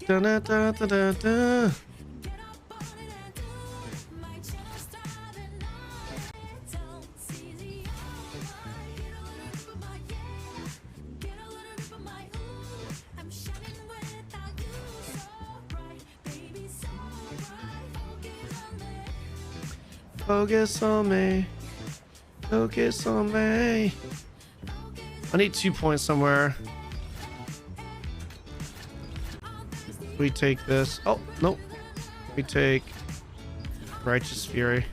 Da, da, da, da, da, da. Focus on me. Focus on me. I need 2 points somewhere. We take this. Oh, nope. We take Righteous Fury.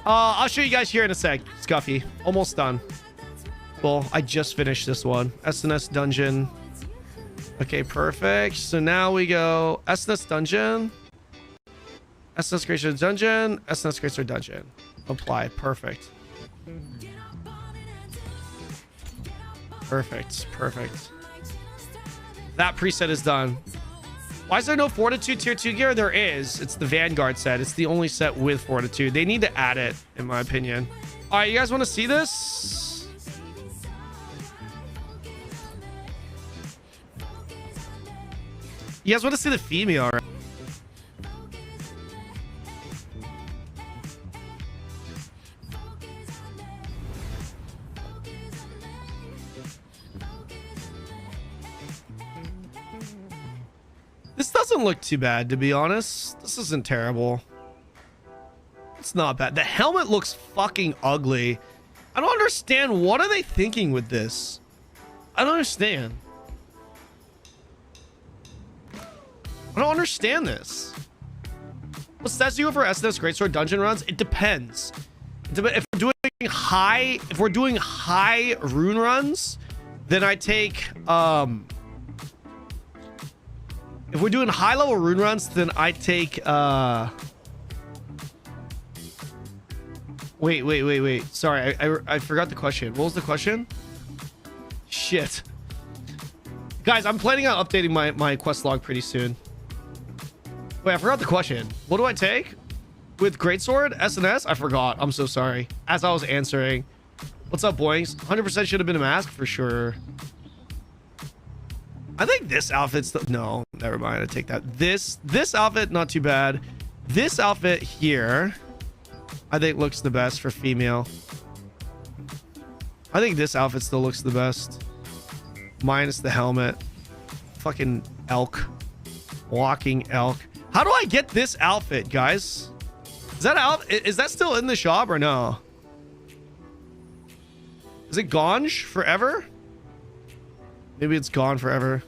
I'll show you guys here in a sec. Scuffy. Almost done. Well, I just finished this one. SNS dungeon. Okay, perfect. So now we go SNS dungeon. SNS Greatsword dungeon. SNS Greatsword dungeon. Apply. Perfect. Perfect. Perfect. That preset is done. Why is there no Fortitude tier 2 gear? There is. It's the Vanguard set. It's the only set with Fortitude. They need to add it, in my opinion. All right, you guys want to see this? You guys want to see the female, right? This doesn't look too bad, to be honest. This isn't terrible. It's not bad. The helmet looks fucking ugly. I don't understand. What are they thinking with this? I don't understand. I don't understand this. What stats do you have for SNS Greatsword dungeon runs? It depends. If we're doing high rune runs, then I take if we're doing high level rune runs, then I take wait. Sorry, I forgot the question. What was the question? Shit. Guys, I'm planning on updating my quest log pretty soon. Wait, I forgot the question. What do I take? With Greatsword? SNS? I forgot. I'm so sorry. As I was answering. What's up, boys? 100% should have been a mask for sure. I think this outfit's no, never mind. I take that. This outfit, not too bad. This outfit here, I think looks the best for female. I think this outfit still looks the best. Minus the helmet. Fucking elk. Walking elk. How do I get this outfit, guys? Is that still in the shop or no? Is it gone forever? Maybe it's gone forever.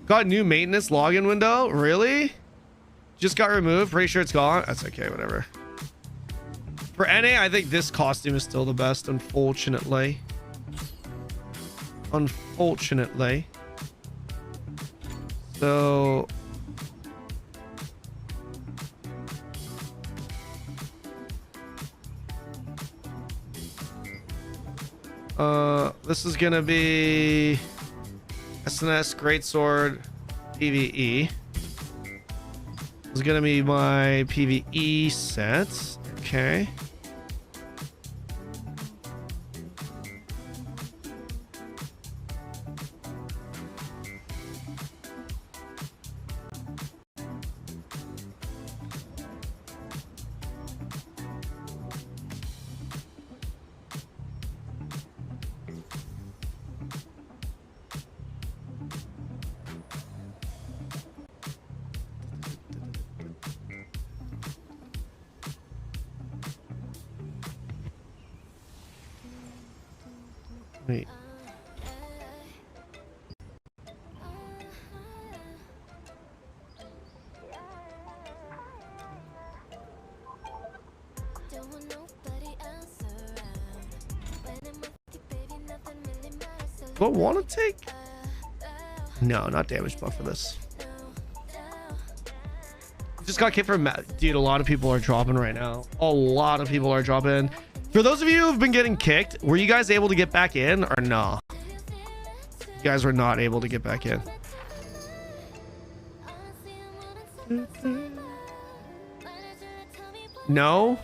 Got new maintenance login window? Really? Just got removed. Pretty sure it's gone. That's okay, whatever. For NA, I think this costume is still the best, unfortunately. Unfortunately. So... this is gonna be SNS Greatsword PvE. This is gonna be my PvE set. Okay. Wait. Do I want to take? No, not damage buff for this. Just got kicked from dude. A lot of people are dropping right now. A lot of people are dropping. For those of you who've been getting kicked, were you guys able to get back in or no? You guys were not able to get back in. No?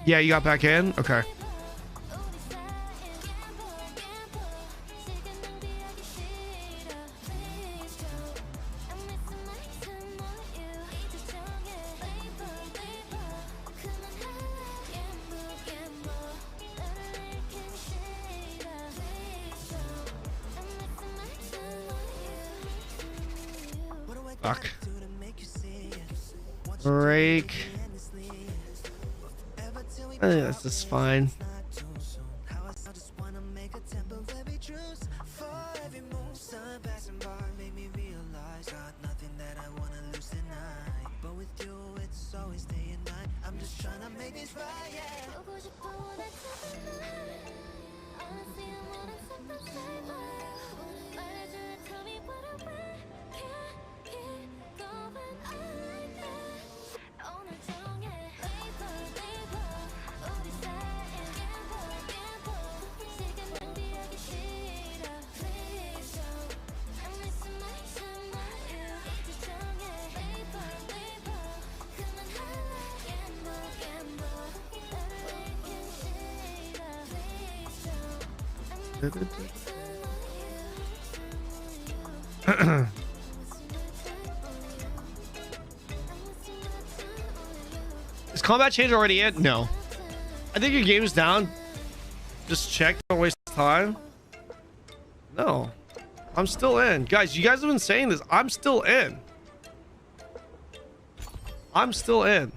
Yeah, you got back in? Okay. Fuck. Break. I think that's just fine. Is combat change already in? No. I think your game is down. Just check. Don't waste time. No. I'm still in. Guys, you guys have been saying this. I'm still in. I'm still in.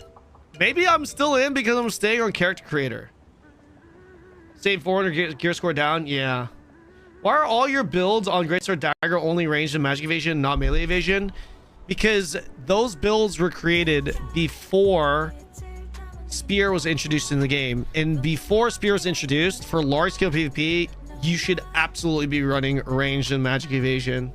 Maybe I'm still in because I'm staying on character creator. Save 400 gear score down. Yeah. Why are all your builds on Greatsword Dagger only ranged and magic evasion, not melee evasion? Because those builds were created before Spear was introduced in the game. And before Spear was introduced, for large scale PvP, you should absolutely be running ranged and magic evasion.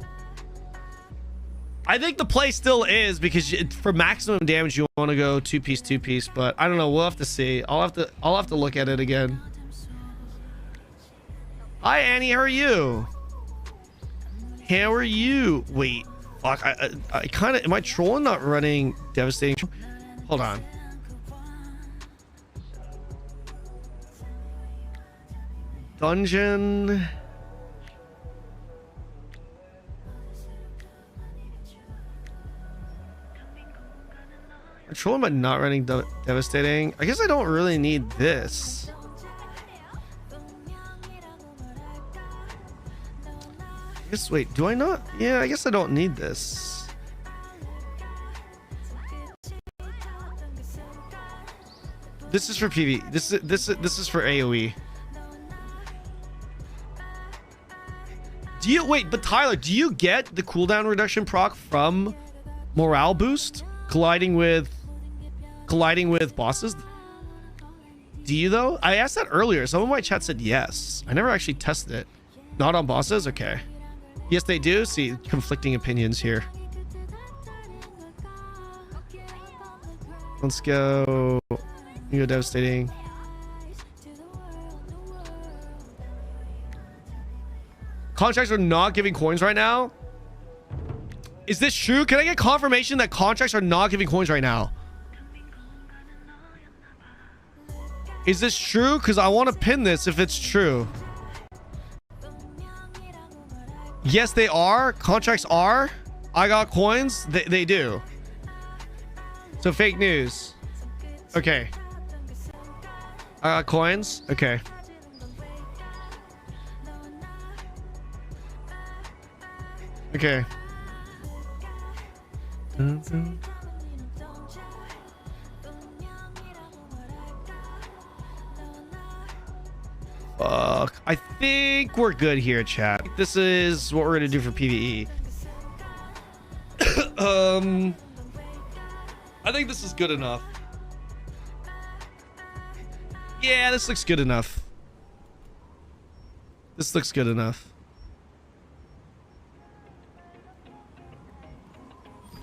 I think the play still is because for maximum damage you want to go two piece, but I don't know. We'll have to see. I'll have to look at it again. Hi Annie, how are you? How are you? Wait, fuck. I kind of am I trolling not running devastating? Hold on. Dungeon. I'm trolling by not running devastating. I guess I don't really need this. Wait, do I not? Yeah, I guess I don't need this. This is for PV. This is for AoE. Do you wait? But Tyler, do you get the cooldown reduction proc from morale boost colliding with bosses? Do you though? I asked that earlier. Some of my chat said yes. I never actually tested it. Not on bosses. Okay. Yes, they do. See, conflicting opinions here. Let's go. You go devastating. Contracts are not giving coins right now. Is this true? Can I get confirmation that contracts are not giving coins right now? Is this true? Because I want to pin this if it's true. Yes, they are. Contracts are. I got coins. They do. So fake news. Okay. I got coins. Okay. Okay. Fuck. I think we're good here, chat. This is what we're gonna do for PvE. I think this is good enough. Yeah, this looks good enough. This looks good enough.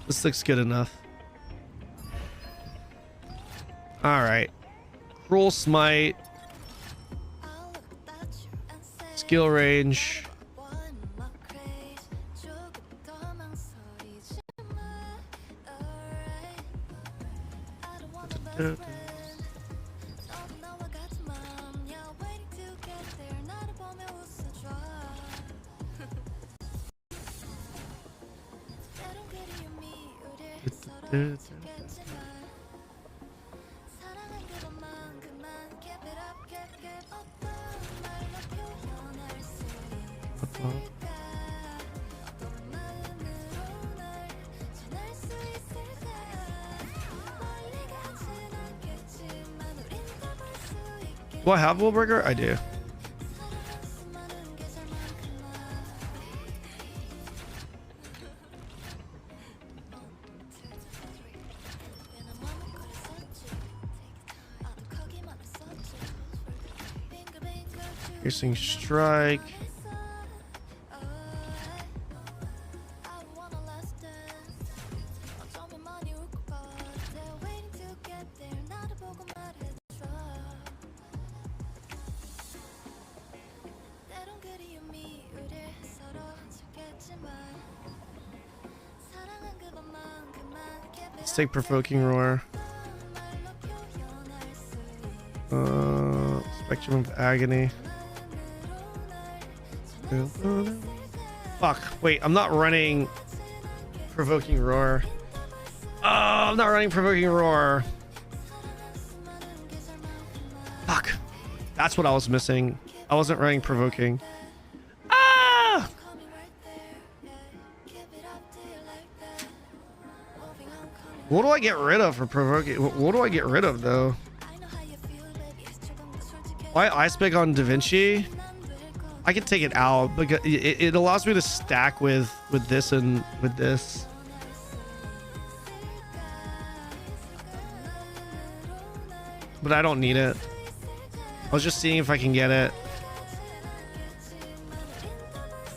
This looks good enough. All right. Cruel Smite. Skill range. Do I have Willbreaker? I do. Piercing Strike. Let's take Provoking Roar. Spectrum of Agony. Fuck. Wait, I'm not running Provoking Roar. Oh, I'm not running Provoking Roar. Fuck. That's what I was missing. I wasn't running Provoking. Ah! What do I get rid of for Provoking? What do I get rid of, though? Why Ice Pick on Da Vinci? I can take it out because it allows me to stack with this and with this. But I don't need it. I was just seeing if I can get it.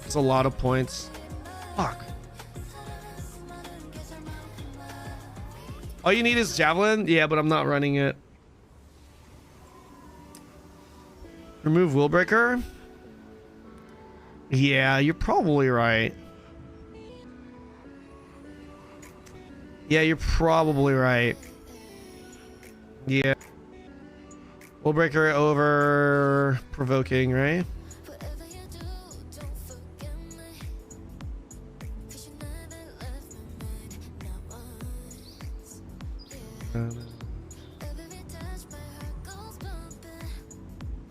It's a lot of points. Fuck. All you need is Javelin? Yeah, but I'm not running it. Remove Willbreaker? Yeah, you're probably right. Yeah, you're probably right. Yeah. Willbreaker over Provoking, right?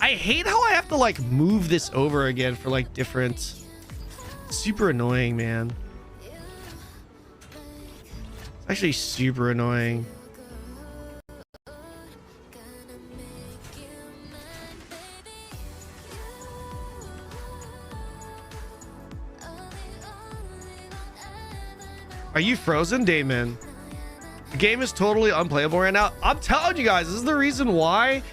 I hate how I have to like move this over again for like different. Super annoying, man. It's actually super annoying. Are you frozen, Damon? The game is totally unplayable right now. I'm telling you guys, this is the reason why.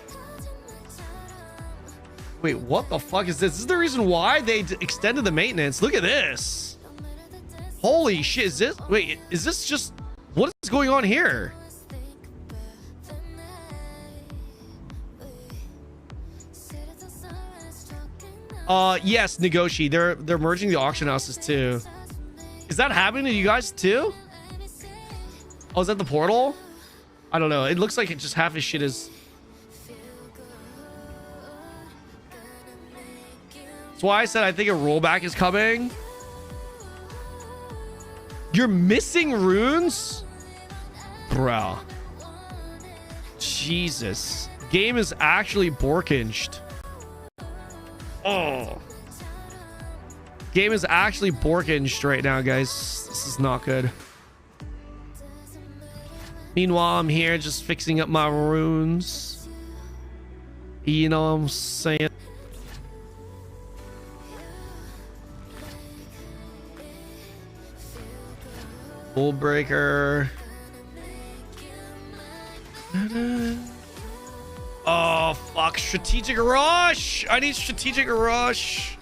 Wait, what the fuck is this? This is the reason why they extended the maintenance. Look at this. Holy shit. Is this... Wait, is this just... What is going on here? Yes, Negoshi. They're merging the auction houses too. Is that happening to you guys too? Oh, is that the portal? I don't know. It looks like it just half his shit is... That's why I said I think a rollback is coming. You're missing runes? Bro. Jesus. Game is actually borkinched. Oh. Game is actually borkinched right now, guys. This is not good. Meanwhile, I'm here just fixing up my runes. You know what I'm saying? Bull breaker. Oh fuck, strategic rush. I need strategic rush.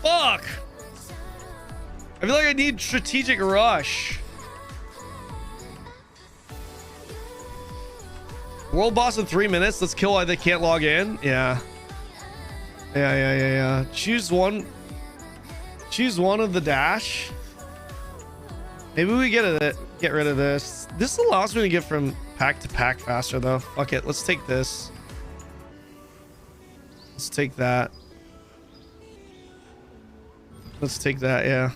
Fuck. I feel like I need strategic rush. World boss in 3 minutes. Let's kill why they can't log in. Yeah. Yeah. Choose one of the dash. Maybe we get rid of this. This allows me to get from pack to pack faster though. Fuck it. Let's take this. Let's take that. Let's take that, yeah.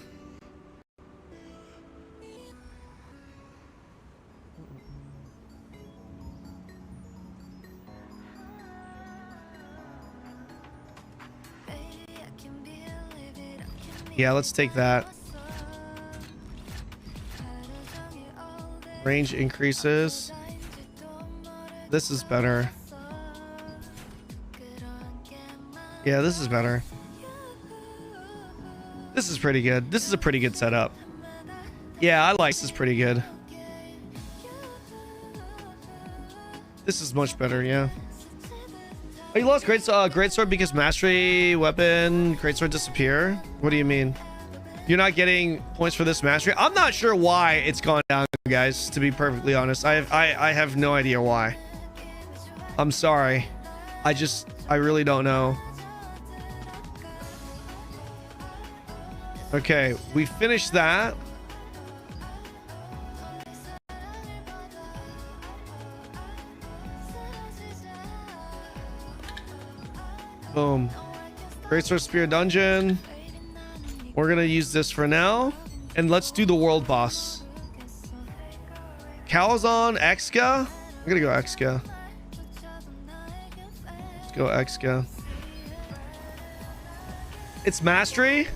Yeah, let's take that. Range increases. This is better. Yeah, this is better. This is pretty good. This is a pretty good setup. Yeah, I like this. Is pretty good. This is much better, yeah. Oh, you lost greatsword because mastery weapon greatsword disappear? What do you mean? You're not getting points for this mastery? I'm not sure why it's gone down, guys, to be perfectly honest. I have no idea why. I'm sorry. I really don't know. Okay, we finished that. Boom. Greatsword Spear Dungeon. We're gonna use this for now. And let's do the world boss. Calzon, Exca. I'm gonna go Exca. Let's go Exca. It's mastery.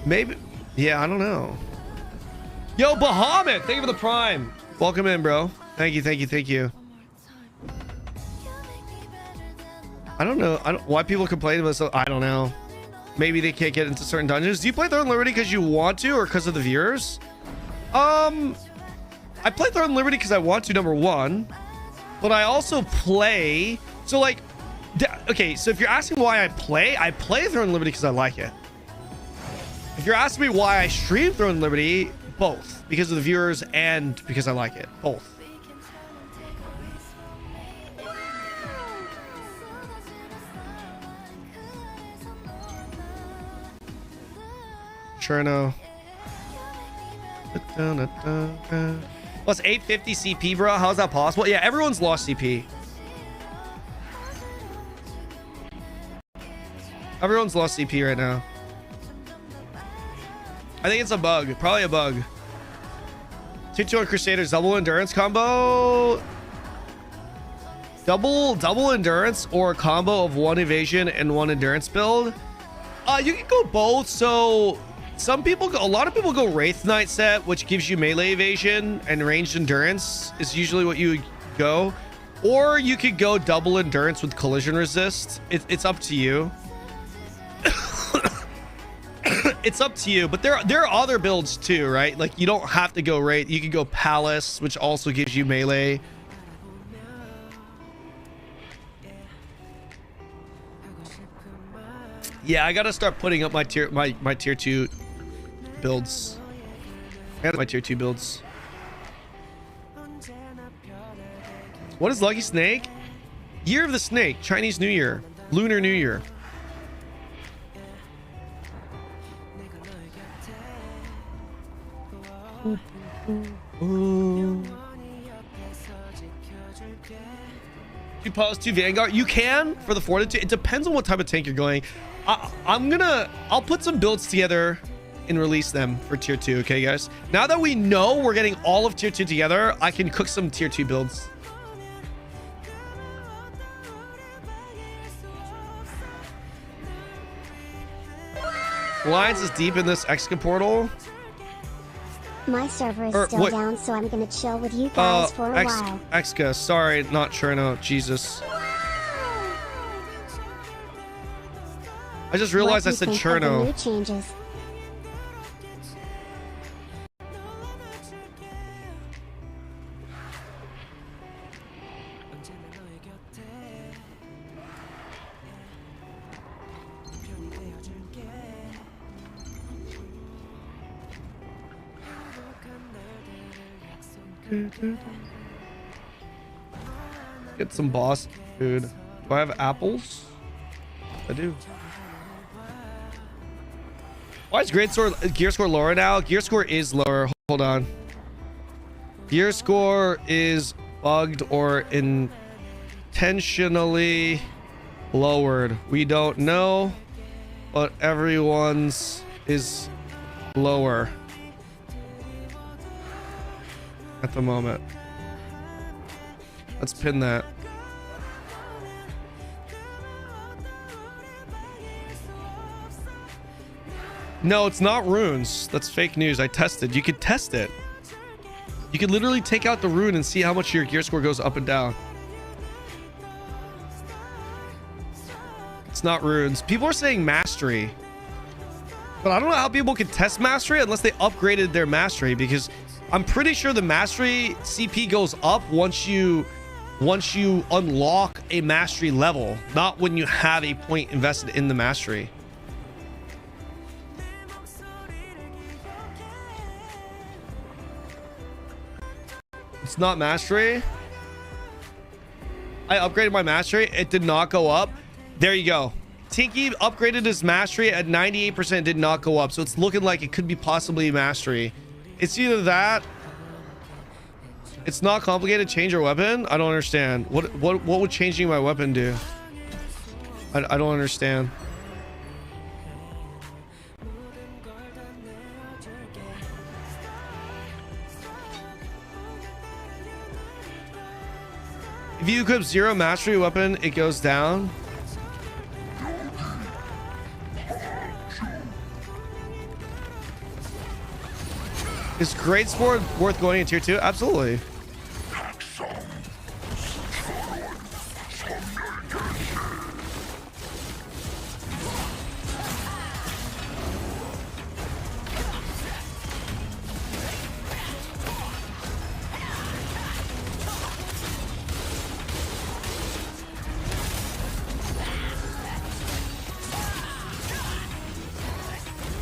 Maybe. Yeah, I don't know. Yo, Bahamut, thank you for the prime. Welcome in, bro. Thank you. I don't know. Why people complain about this. I don't know. Maybe they can't get into certain dungeons. Do you play Throne Liberty because you want to or because of the viewers? I play Throne Liberty because I want to, number one. But I also play. So like, okay. So if you're asking why I play Throne Liberty because I like it. If you're asking me why I stream Throne Liberty, both. Because of the viewers and because I like it. Both. Cherno. Plus 850 CP, bro. How's that possible? Yeah, everyone's lost CP. Everyone's lost CP right now. I think it's a bug. Probably a bug. Tier 2 on Crusaders. Double endurance combo. Double endurance or a combo of 1 evasion and 1 endurance build. You can go both. So a lot of people go Wraith Knight set, which gives you melee evasion and ranged endurance is usually what you would go. Or you could go double endurance with collision resist. It's up to you. It's up to you, but there are other builds too, right? Like you don't have to go Wraith. You can go Palace, which also gives you melee. Yeah, I gotta start putting up my tier 2 builds. My tier 2 builds. What is Lucky Snake? Year of the Snake, Chinese New Year, Lunar New Year. You pause to Vanguard. You can for the Fortitude. It depends on what type of tank you're going. I'll put some builds together and release them for tier 2. Okay, guys. Now that we know we're getting all of tier 2 together, I can cook some tier 2 builds. Alliance is deep in this Exca portal. My server is Or, still what- down, so I'm gonna chill with you guys for a while. Exca, sorry, not Cherno. Jesus. I just realized I What do said you think of the Cherno. new changes? Get some boss food. Do I have apples? I do. Why is gear score lower now? Gear score is lower. Hold on. Gear score is bugged or intentionally lowered. We don't know, but everyone's is lower at the moment. Let's pin that. No, it's not runes. That's fake news. I tested. You could test it. You could literally take out the rune and see how much your gear score goes up and down. It's not runes. People are saying mastery. But I don't know how people can test mastery unless they upgraded their mastery, because I'm pretty sure the mastery CP goes up once you unlock a mastery level, not when you have a point invested in the mastery. It's not mastery. I upgraded my mastery. It did not go up. There you go. Tinky upgraded his mastery at 98%, did not go up. So it's looking like it could be possibly mastery. It's either that. It's not complicated. Change your weapon. I don't understand. What would changing my weapon do? I don't understand. If you equip 0 mastery weapon, it goes down. Is Greatsword worth going in tier 2? Absolutely.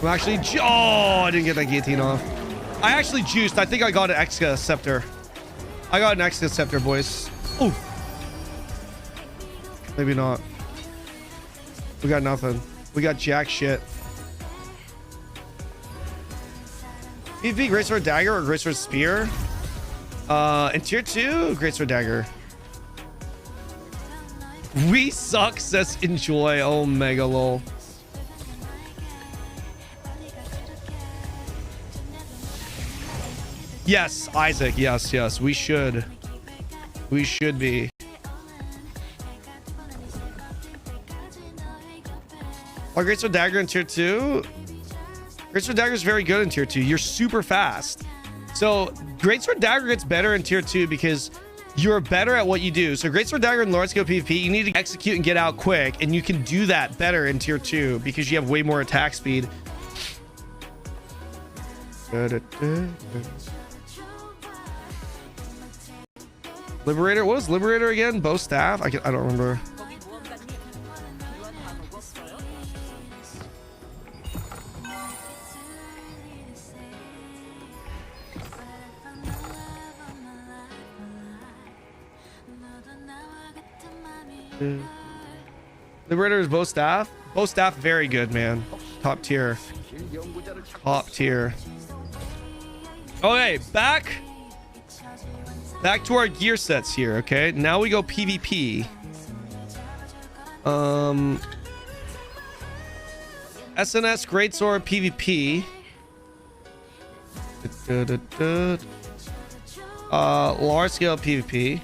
I'm actually... Oh, I didn't get that guillotine off. I actually juiced. I think I got an Exca Scepter. I got an Exca Scepter, boys. Ooh. Maybe not. We got nothing. We got jack shit. PvP Greatsword Dagger or Greatsword Spear? In tier 2, Greatsword Dagger. We suck, says Enjoy. Oh, mega lol. Yes, Isaac. Yes, yes. We should. We should be. Oh, Greatsword Dagger in tier 2? Greatsword Dagger is very good in tier 2. You're super fast. So Greatsword Dagger gets better in tier 2 because you're better at what you do. So Greatsword Dagger in large scale PvP, you need to execute and get out quick, and you can do that better in tier 2 because you have way more attack speed. Liberator? What was Liberator again? Bow staff? I don't remember. Liberator is bow staff. Bow staff, very good, man. Top tier. Top tier. Okay, back to our gear sets here. Okay, now we go PvP. SNS Greatsword PvP. Large scale PvP.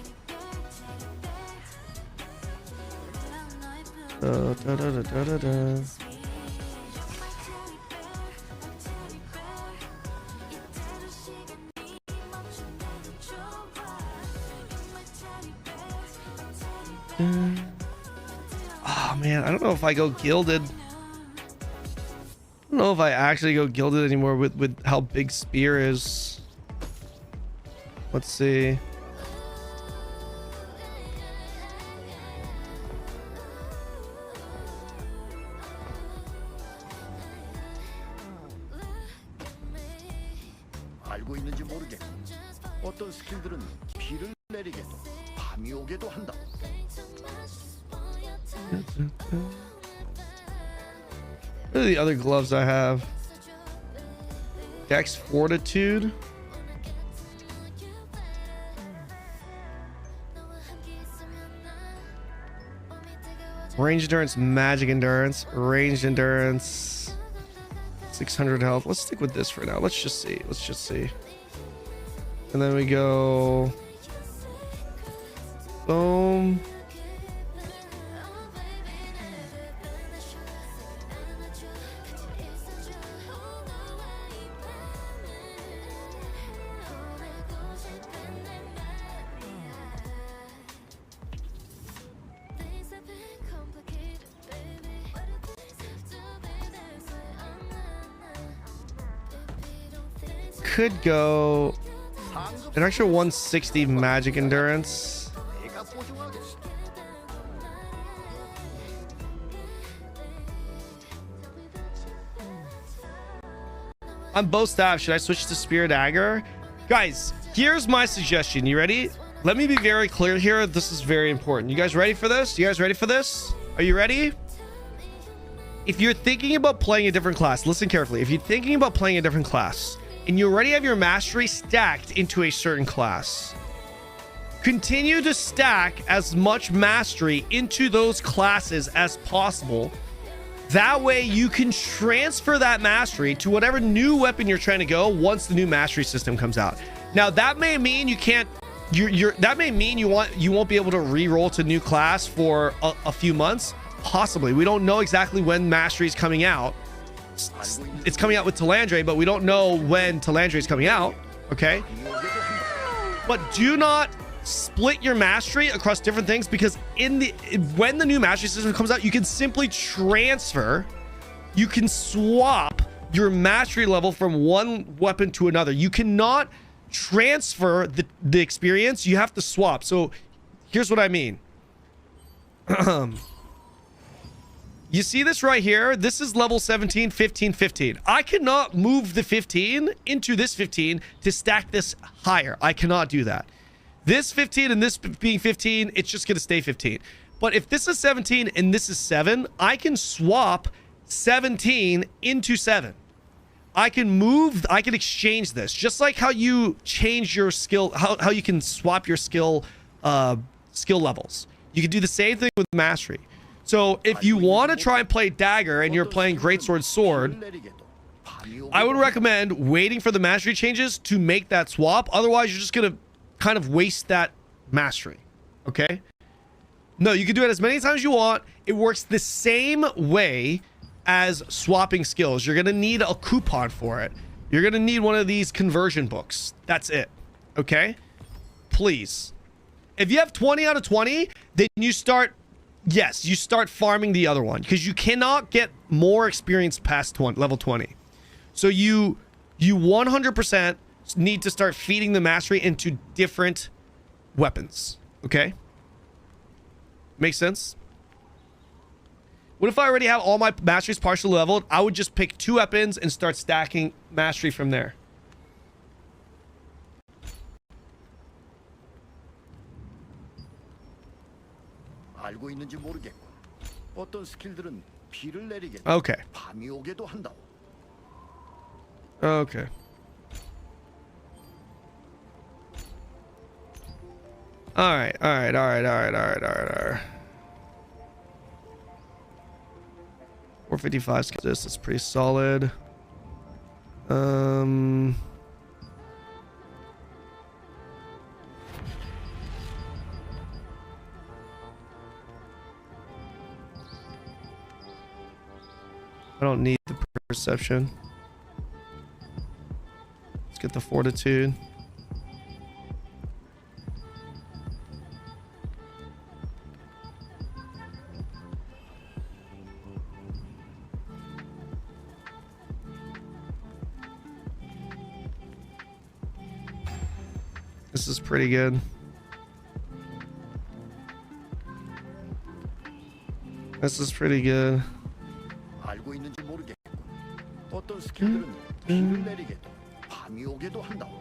Oh man, I don't know if I go gilded. I don't know if I actually go gilded anymore with how big spear is. Let's see. 알고 있는지 모르겠고 어떤 스킬들은 비를 내리게도 밤이 오게도 한다. What are the other gloves I have? Dex Fortitude. Range Endurance, Magic Endurance, Ranged Endurance, 600 health. Let's stick with this for now. Let's just see. Let's just see. And then we go... Boom. Could go an extra 160 magic endurance. I'm bow staff. Should I switch to spear dagger? Guys, here's my suggestion. You ready? Let me be very clear here. This is very important. You guys ready for this? You guys ready for this? Are you ready? If you're thinking about playing a different class, listen carefully. If you're thinking about playing a different class and you already have your mastery stacked into a certain class, continue to stack as much mastery into those classes as possible. That way you can transfer that mastery to whatever new weapon you're trying to go once the new mastery system comes out. Now that may mean you can't, that may mean you won't be able to re-roll to new class for a few months. Possibly. We don't know exactly when mastery is coming out. It's coming out with Talandre, but we don't know when Talandre is coming out. Okay. But do not split your mastery across different things, because when the new mastery system comes out, you can simply transfer, you can swap your mastery level from one weapon to another. You cannot transfer the experience. You have to swap. So here's what I mean. You see this right here? This is level 17, 15, 15. I cannot move the 15 into this 15 to stack this higher. I cannot do that. This 15 and this being 15, it's just going to stay 15. But if this is 17 and this is 7, I can swap 17 into 7. I can move, I can exchange this. Just like how you change your skill, how you can swap your skill levels. You can do the same thing with mastery. So if you want to try and play dagger and you're playing greatsword sword, I would recommend waiting for the mastery changes to make that swap. Otherwise, you're just going to kind of waste that mastery. Okay? No, you can do it as many times as you want. It works the same way as swapping skills. You're going to need a coupon for it. You're going to need one of these conversion books. That's it. Okay? Please. If you have 20 out of 20, then you start... Yes, you start farming the other one, because you cannot get more experience past level 20. So you 100% need to start feeding the mastery into different weapons. Okay? Makes sense? What if I already have all my masteries partially leveled? I would just pick 2 weapons and start stacking mastery from there. 알고 있는지 모르겠고 어떤 스킬들은 비를 내리게 Okay. 밤이 오게도 한다. Okay. All right. 455 skill. This is pretty solid. I don't need the perception. Let's get the fortitude. This is pretty good. This is pretty good. 알고 있는지 모르겠고 어떤 스킬들은 비를 내리게도 밤이 오게도 한다고.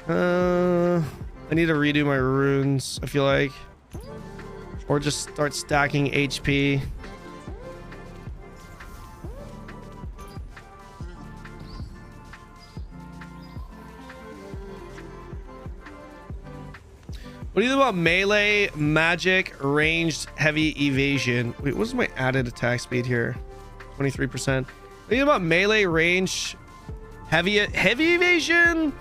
I need to redo my runes, I feel like. Or just start stacking HP. What do you think about melee, magic, ranged, heavy evasion? Wait, what's my added attack speed here? 23%. What do you think about melee, range, heavy evasion?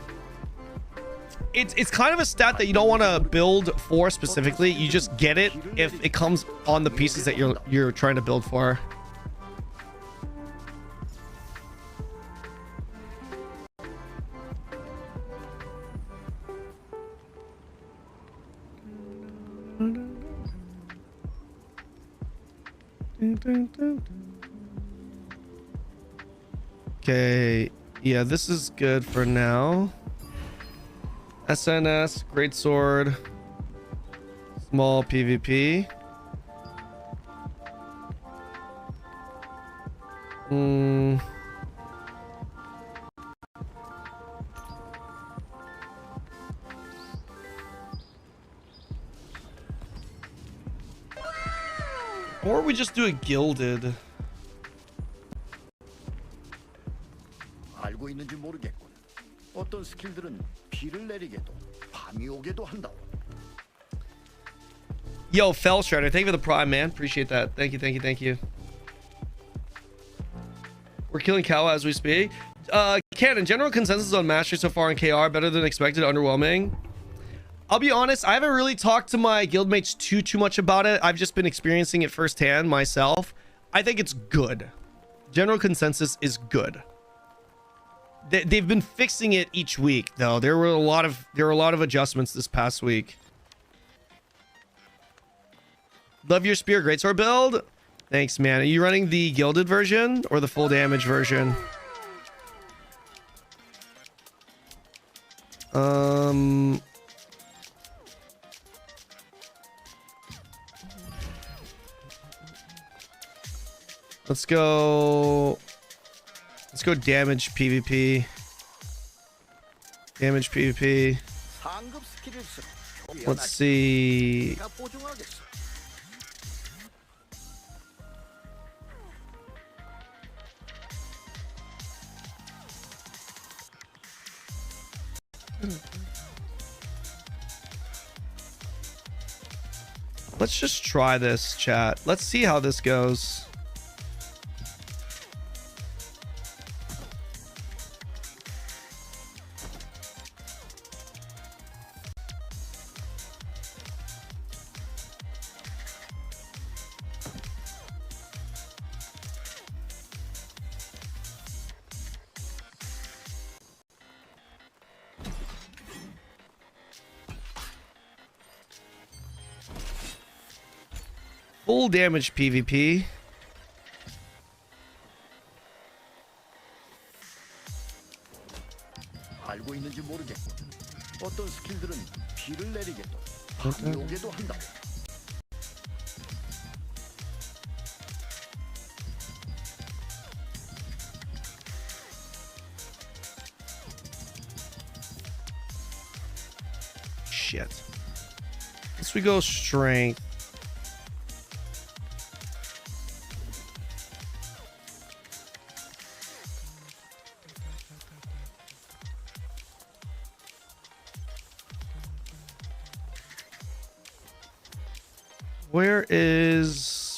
It's kind of a stat that you don't want to build for specifically. You just get it if it comes on the pieces that you're trying to build for. Okay, yeah, this is good for now. SNS, great sword, small PvP. Or we just do a gilded. 알고 있는지 모르겠군. 어떤 스킬들은 비를 내리게도 밤이 오게도 한다고. Yo, Fell Shredder, thank you for the prime, man. Appreciate that. Thank you, thank you, thank you. We're killing Kawa as we speak. Kanon, general consensus on Mastery so far in KR, better than expected, underwhelming. I'll be honest, I haven't really talked to my guildmates too much about it. I've just been experiencing it firsthand myself. I think it's good. General consensus is good. They've been fixing it each week, though. There were a lot of adjustments this past week. Love your spear greatsword build. Thanks, man. Are you running the gilded version or the full damage version? Let's go damage PvP. Damage PvP. Let's see. Let's just try this, chat. Let's see how this goes. Full damage PvP. 알고 있는지 모르겠고 어떤 스킬들은 비를 내리게도 밤이 오게도 한다고. Shit. Let's we go strength.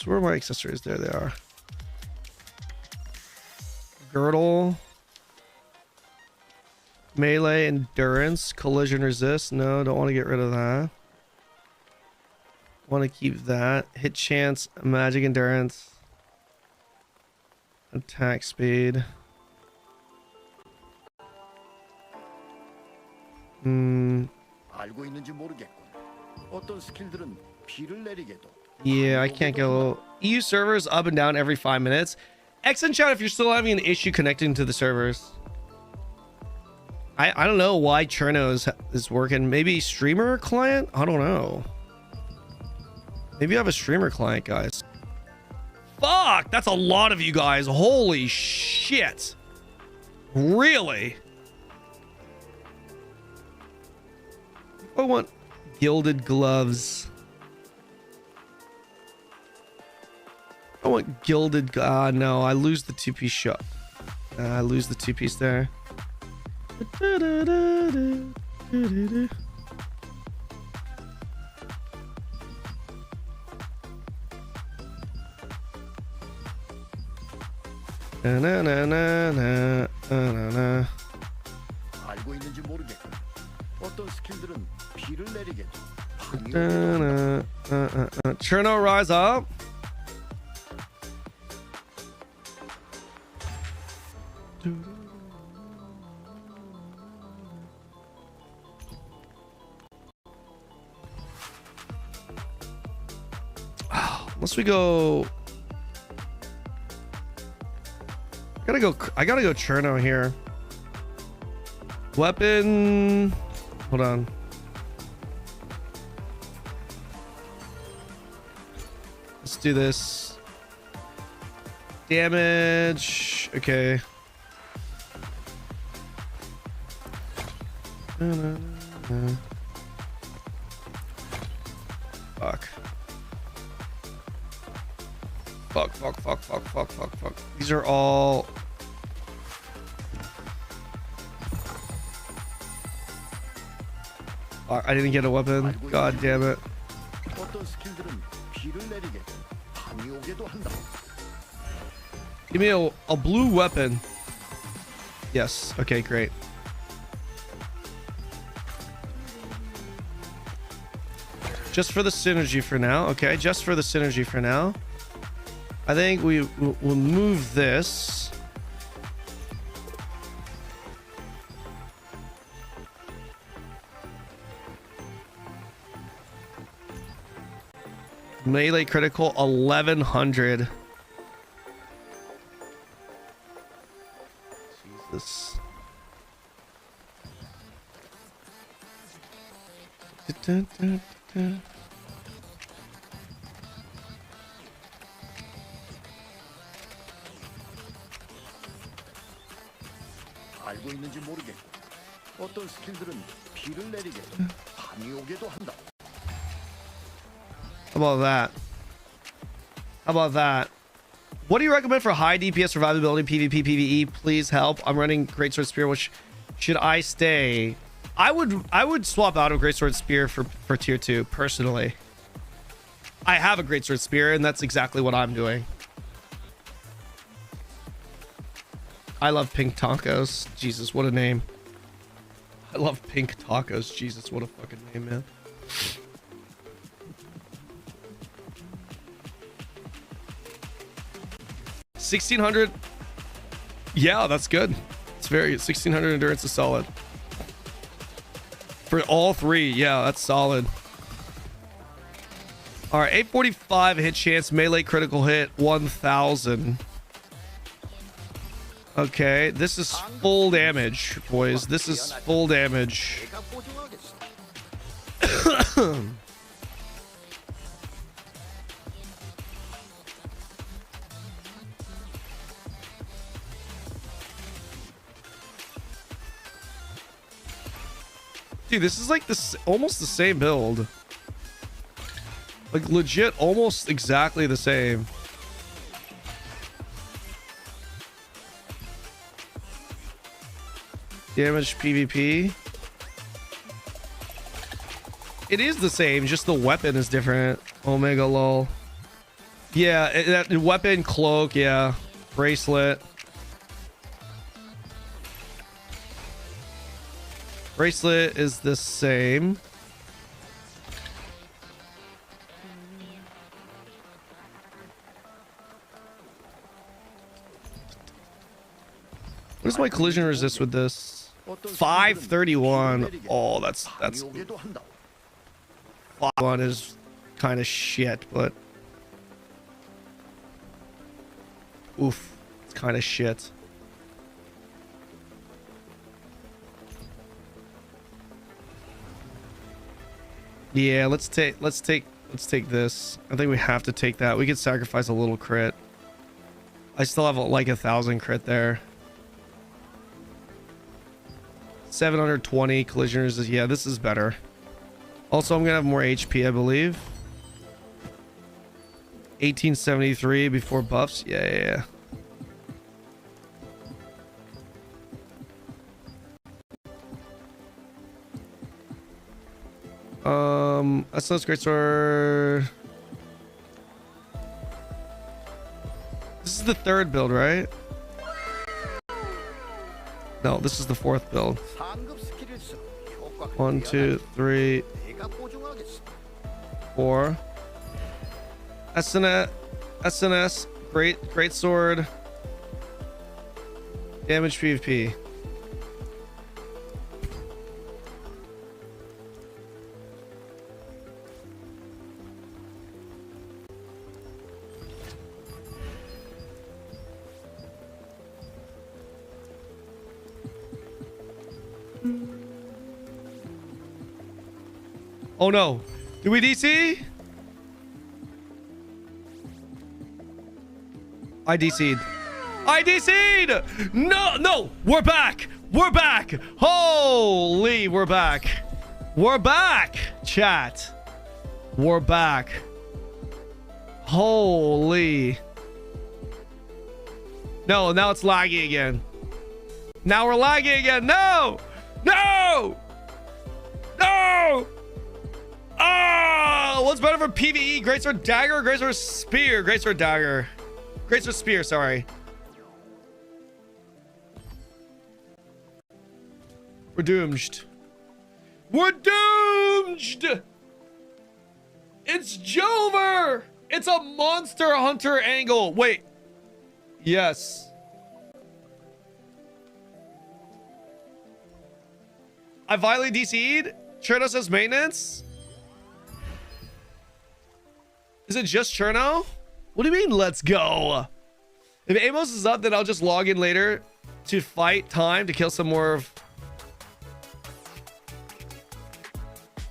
Where are my accessories? There they are. Girdle. Melee endurance. Collision resist. No, don't want to get rid of that. Want to keep that. Hit chance. Magic endurance. Attack speed. 알고 있는지 모르겠군. 어떤 스킬들은 비를 내리게도. Yeah, I can't go. EU servers up and down every 5 minutes. X in chat if you're still having an issue connecting to the servers. I don't know why Cherno is working. Maybe streamer client? I don't know. Maybe you have a streamer client, guys. Fuck, that's a lot of you guys. Holy shit. Really? I want gilded gloves. I want gilded. No, I lose the 2-piece shot. I lose the 2-piece there. 알고 있는지 모르겠군. 어떤 스킬들은 비를 내리게도. Cherno, rise up. Unless we go, I gotta go Cherno here. Weapon, hold on. Let's do this. Damage, okay. Fuck. Fuck. These are all... Fuck, I didn't get a weapon. God damn it. Give me a blue weapon. Yes. Okay, great. Just for the synergy for now. Okay, just for the synergy for now. I think we'll move this. Melee critical 1100. Jesus. 알고 있는지 모르겠고 어떤 스킬들은 비를 내리게도 밤이 오게도 한다. How about that? How about that? What do you recommend for high DPS survivability PvP PvE? Please help. I'm running Greatsword Spear. Which should I stay? I would swap out of Greatsword Spear for tier 2 personally. I have a Greatsword Spear and that's exactly what I'm doing. I love pink tacos. Jesus, what a name. I love pink tacos. Jesus, what a fucking name, man. $1,600. Yeah, that's good. It's very 1,600 endurance is solid. For all three, yeah, that's solid. All right, 845 hit chance, melee critical hit, 1,000. Okay, this is full damage, boys. This is full damage. Dude, this is like this almost the same build. Like legit almost exactly the same. Damage PvP. It is the same, just the weapon is different. Omega lol. Yeah, that weapon, cloak, yeah. Bracelet. Bracelet is the same. What is my collision resist with this? 531. Oh, that's 5-1 is kind of shit, but oof, it's kind of shit. Yeah, let's take this. I think we have to take that. We could sacrifice a little crit. I still have like 1,000 crit there. 720 collisioners is, yeah, this is better. Also, I'm gonna have more HP, I believe. 1873 before buffs. Yeah. SLS Greatsword. This is the 3rd build, right? No, this is the 4th build. 1, 2, 3, 4. SNS, great sword. Damage PvP. Oh no. Did we DC? I DC'd. No. We're back. Holy, we're back. Chat. We're back. Holy. No, now it's laggy again. Now we're lagging again. No. Oh, what's better for PvE? Greatsword dagger or greatsword spear? Greatsword dagger. Greatsword spear, sorry. We're doomed. It's Jover. It's a monster hunter angle. Wait. Yes. I violently DC'd. Cherno says maintenance. Is it just Cherno? What do you mean, let's go? If Amos is up, then I'll just log in later to fight time to kill some more of...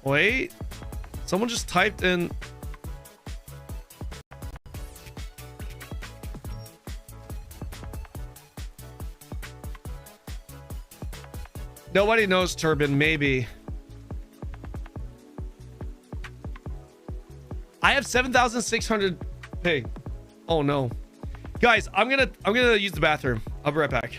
Wait. Someone just typed in... Nobody knows Turban, maybe. I have 7,600 ping. Oh no. Guys, I'm gonna use the bathroom. I'll be right back.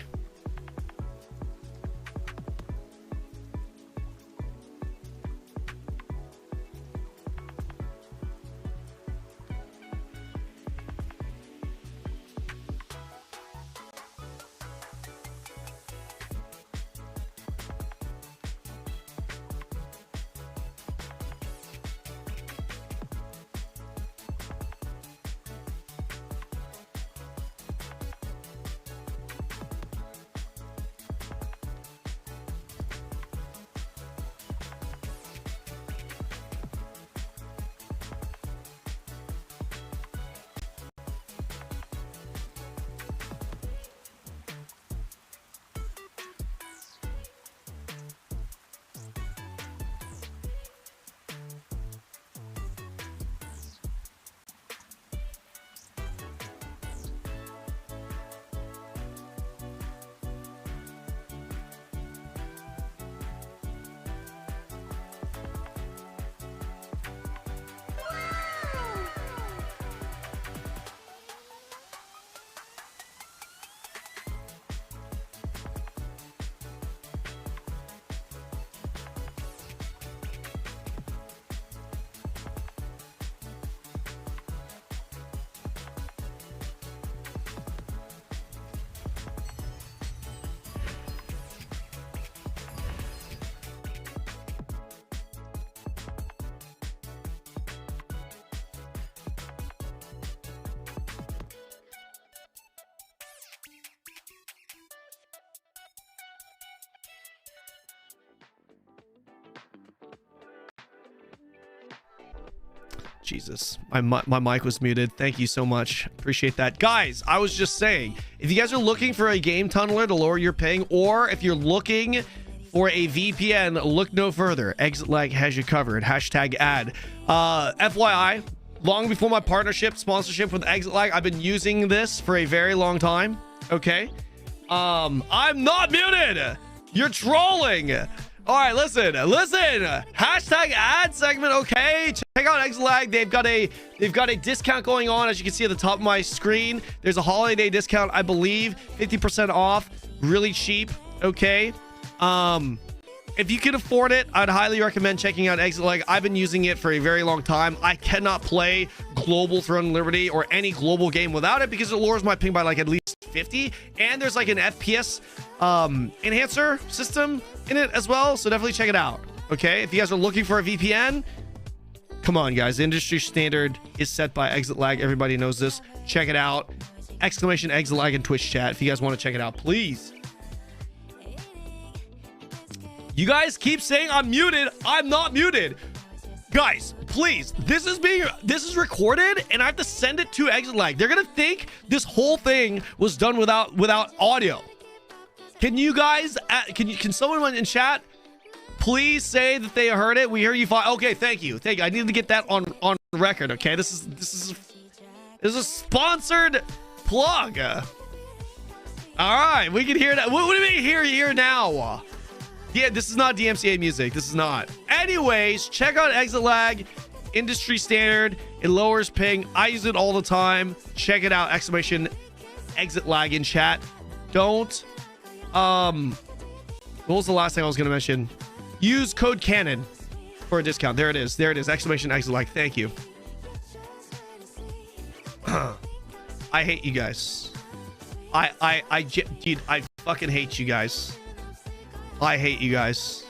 Jesus, my mic was muted. Thank you so much. Appreciate that. Guys, I was just saying, if you guys are looking for a game tunneler to lower your ping, or if you're looking for a VPN, look no further. Exit Lag has you covered. Hashtag ad. FYI, long before my partnership sponsorship with Exit Lag, I've been using this for a very long time. Okay. I'm not muted. You're trolling. All right, listen. Hashtag ad segment. Okay, check out Exit Lag. They've got a discount going on, as you can see at the top of my screen. There's a holiday discount, I believe, 50% off, really cheap. Okay. If you can afford it, I'd highly recommend checking out Exit Lag. I've been using it for a very long time. I cannot play Global Throne of Liberty or any global game without it, because it lowers my ping by like at least 50, and there's like an FPS enhancer system in it as well, so definitely check it out. Okay, if you guys are looking for a VPN, come on guys, industry standard is set by Exit Lag. Everybody knows this. Check it out. Exclamation Exit Lag in Twitch chat if you guys want to check it out, please. You guys keep saying I'm muted. I'm not muted. Guys, please, this is recorded, and I have to send it to Exit Lag. They're gonna think this whole thing was done without audio. Can you guys can someone in chat please say that they heard it? We hear you fine. Okay, thank you. I need to get that on record. Okay, this is a sponsored plug. All right, we can hear that. What do we hear here now? Yeah, this is not DMCA music. This is not. Anyways, check out Exit Lag, industry standard. It lowers ping. I use it all the time. Check it out. Exclamation Exit Lag in chat. Don't. What was the last thing I was going to mention? Use code Kanon for a discount. There it is. Exclamation Exit Lag. Thank you. I hate you guys. Dude, I fucking hate you guys. I hate you guys.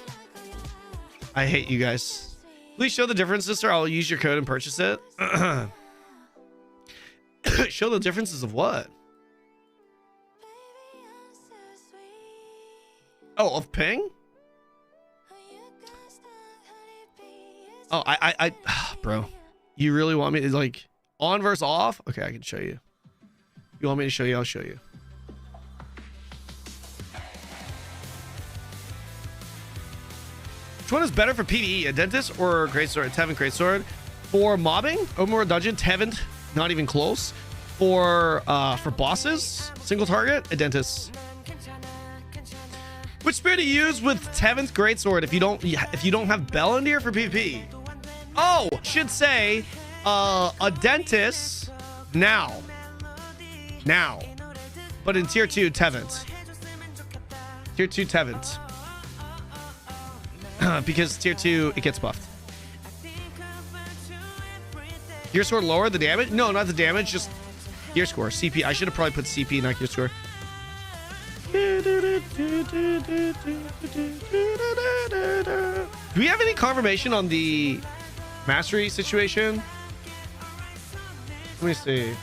Please show the differences, or I'll use your code and purchase it. Show the differences of what? Oh, of ping? Oh, I bro, you really want me to like on versus off? Okay, I can show you. You want me to show you? I'll show you. Which one is better for PvE, a dentist or greatsword? Tevin greatsword. For mobbing, Omura dungeon, Tevin, not even close. For bosses, single target, a dentist. Which spear to use with Tevin's greatsword if you don't have Bellandir for PvP? Oh, should say a dentist now. But in tier 2, Tevin's. Tier 2 Tevin's. Because tier 2 it gets buffed. Gear score lower the damage? No, not the damage, just gear score. CP. I should have probably put CP, not gear score. Do we have any confirmation on the mastery situation? Let me see.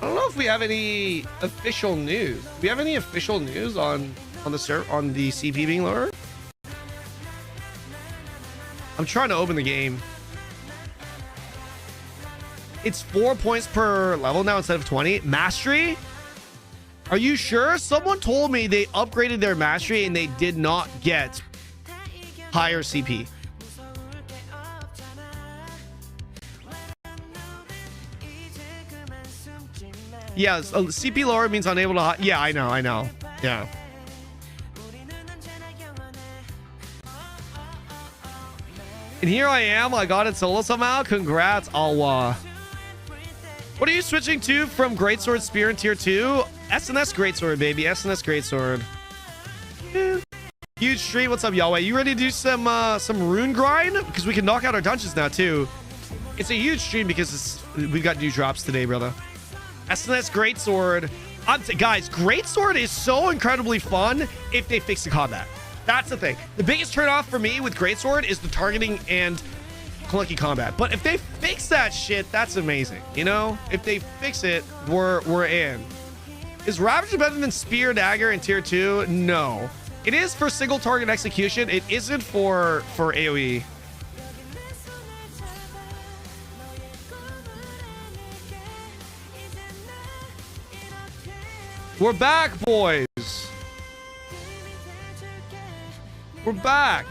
I don't know if we have any official news. Do we have any official news on the CP being lower? I'm trying to open the game. It's 4 points per level now instead of 20. Mastery? Are you sure? Someone told me they upgraded their mastery and they did not get higher CP. Yeah, CP lower means unable to... Yeah, I know. Yeah. And here I am. I got it solo somehow. Congrats, Alwa. What are you switching to from Greatsword Spear in tier 2? SNS Greatsword, baby. SNS Greatsword. Huge stream. What's up, Yahweh? You ready to do some rune grind? Because we can knock out our dungeons now, too. It's a huge stream because we've got new drops today, brother. SNS Greatsword. Guys, Greatsword is so incredibly fun if they fix the combat. That's the thing. The biggest turnoff for me with Greatsword is the targeting and clunky combat. But if they fix that shit, that's amazing. You know? If they fix it, we're in. Is Ravager better than Spear Dagger in tier 2? No. It is for single target execution. It isn't for AoE. We're back, boys. We're back.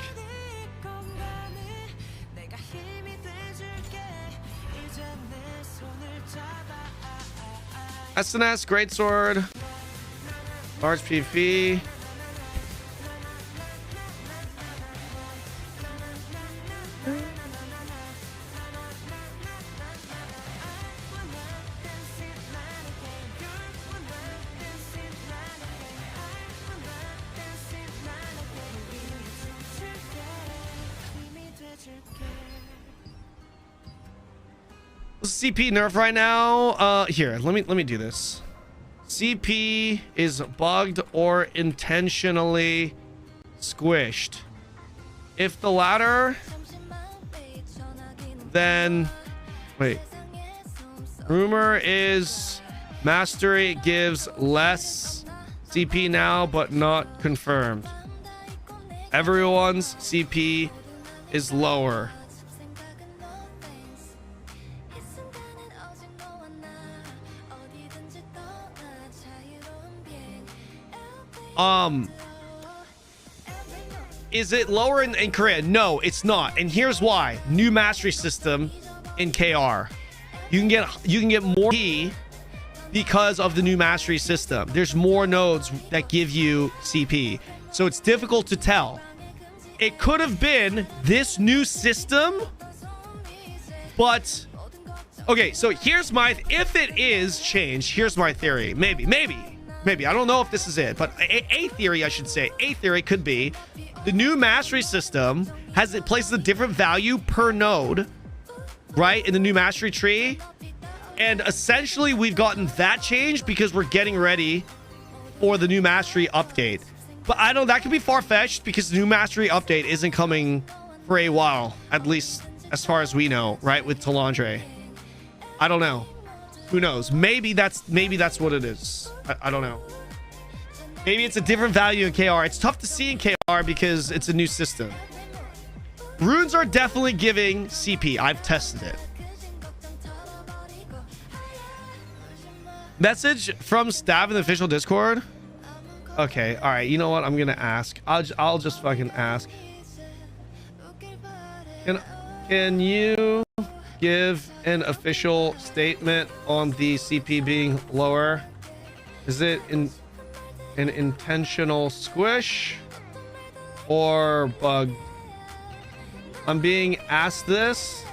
SNS, greatsword, large PV. CP nerf right now. Here, let me do this. CP is bugged or intentionally squished. If the latter, then wait. Rumor is mastery gives less CP now, but not confirmed. Everyone's CP is lower. Is it lower in Korea? No, it's not. And here's why. New mastery system in KR. You can get more CP because of the new mastery system. There's more nodes that give you CP. So it's difficult to tell. It could have been this new system, but okay, so here's my if it is changed, here's my theory. Maybe. I don't know if this is it, but a theory, I should say, a theory could be the new mastery system places a different value per node, right, in the new mastery tree. And essentially, we've gotten that change because we're getting ready for the new mastery update. But I don't know, that could be far-fetched because the new mastery update isn't coming for a while, at least as far as we know, right, with Talandre. I don't know. Who knows? Maybe that's what it is. I don't know. Maybe it's a different value in KR. It's tough to see in KR because it's a new system. Runes are definitely giving CP. I've tested it. Message from Stab in the official Discord. Okay, all right. You know what? I'm gonna ask. I'll just fucking ask. Can you give an official statement on the CP being lower? Is it an intentional squish or bug? I'm being asked this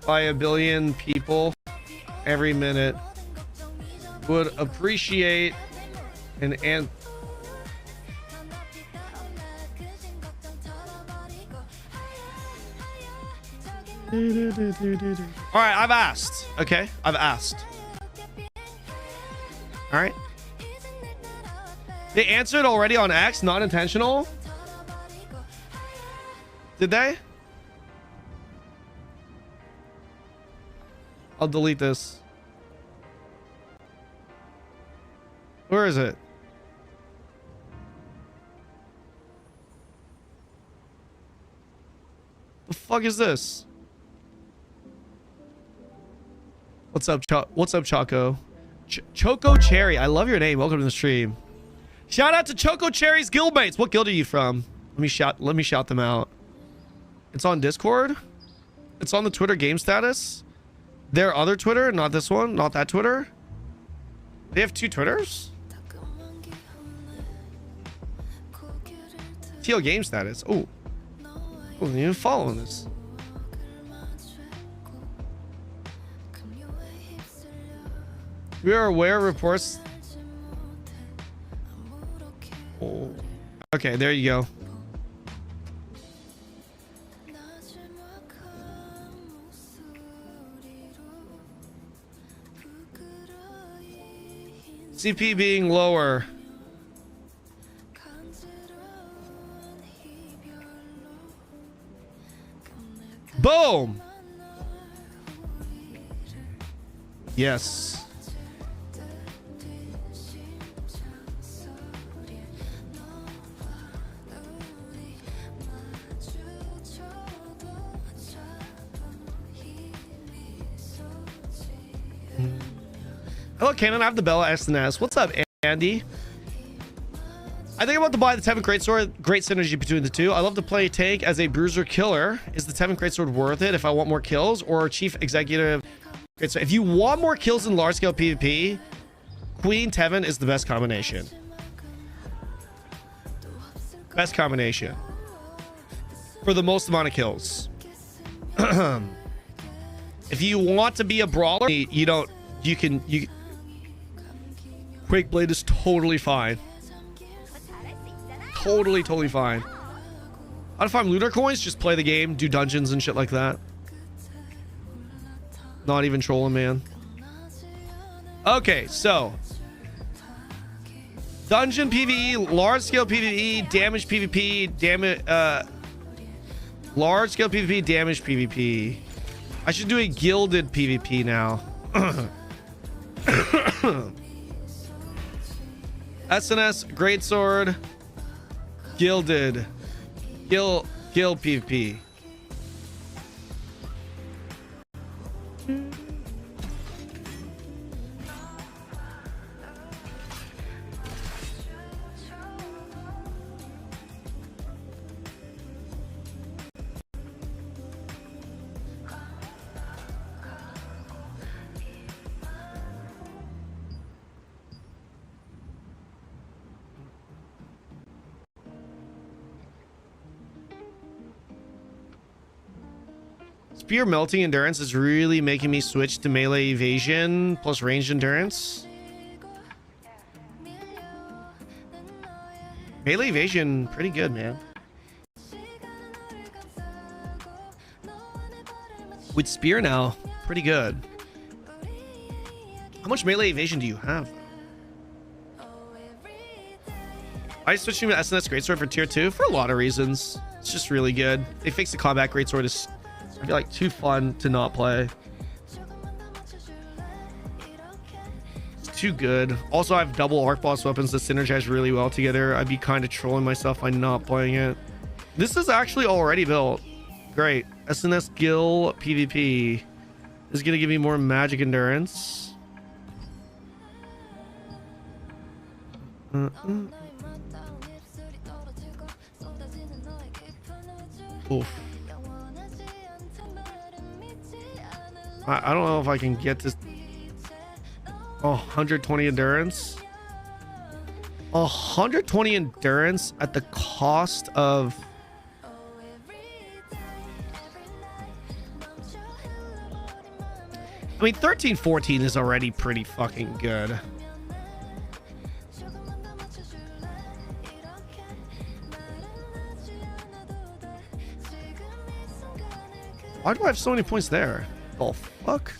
by a billion people every minute. Would appreciate an answer. All right, I've asked. Okay, I've asked. All right. They answered already on X, not intentional. Did they? I'll delete this. Where is it? The fuck is this? What's up, Choco? Choco Cherry. I love your name. Welcome to the stream. Shout out to Choco Cherry's guildmates. What guild are you from? Let me shout them out. It's on Discord. It's on the Twitter game status. Their other Twitter, not this one, not that Twitter. They have two Twitters. TL game status. Oh, I wasn't even following this. We are aware of reports. Oh. Okay, there you go. CP being lower. Boom. Yes. Hello, Kanon. I have the Bella SNS. What's up, Andy? I think I'm about to buy the Tevin Greatsword. Great synergy between the two. I love to play tank as a bruiser killer. Is the Tevin Greatsword worth it if I want more kills? Or Chief Executive Greatsword? If you want more kills in large scale PvP, Queen Tevin is the best combination. Best combination. For the most amount of kills. If you want to be a brawler, you Quake Blade is totally fine. Totally fine. How to farm looter coins? Just play the game, do dungeons and shit like that. Not even trolling, man. Okay, so dungeon PvE, large scale PvE, damage PvP, large scale PvP, damage PvP. I should do a gilded PvP now. SNS, Greatsword, gilded, Gil PvP. Spear melting endurance is really making me switch to melee evasion plus ranged endurance. Melee evasion, pretty good, man. With spear now, pretty good. How much melee evasion do you have? I switched to SNS Greatsword for tier 2 for a lot of reasons. It's just really good. They fixed the combat Greatsword. Is I feel like too fun to not play. It's too good. Also, I have double arc boss weapons that synergize really well together. I'd be kind of trolling myself by not playing it. This is actually already built. Great. SNS Gil PvP is going to give me more magic endurance. Oof. I don't know if I can get this. Oh, 120 endurance. 120 endurance at the cost of. I mean, 13-14 is already pretty fucking good. Why do I have so many points there? Oh, fuck.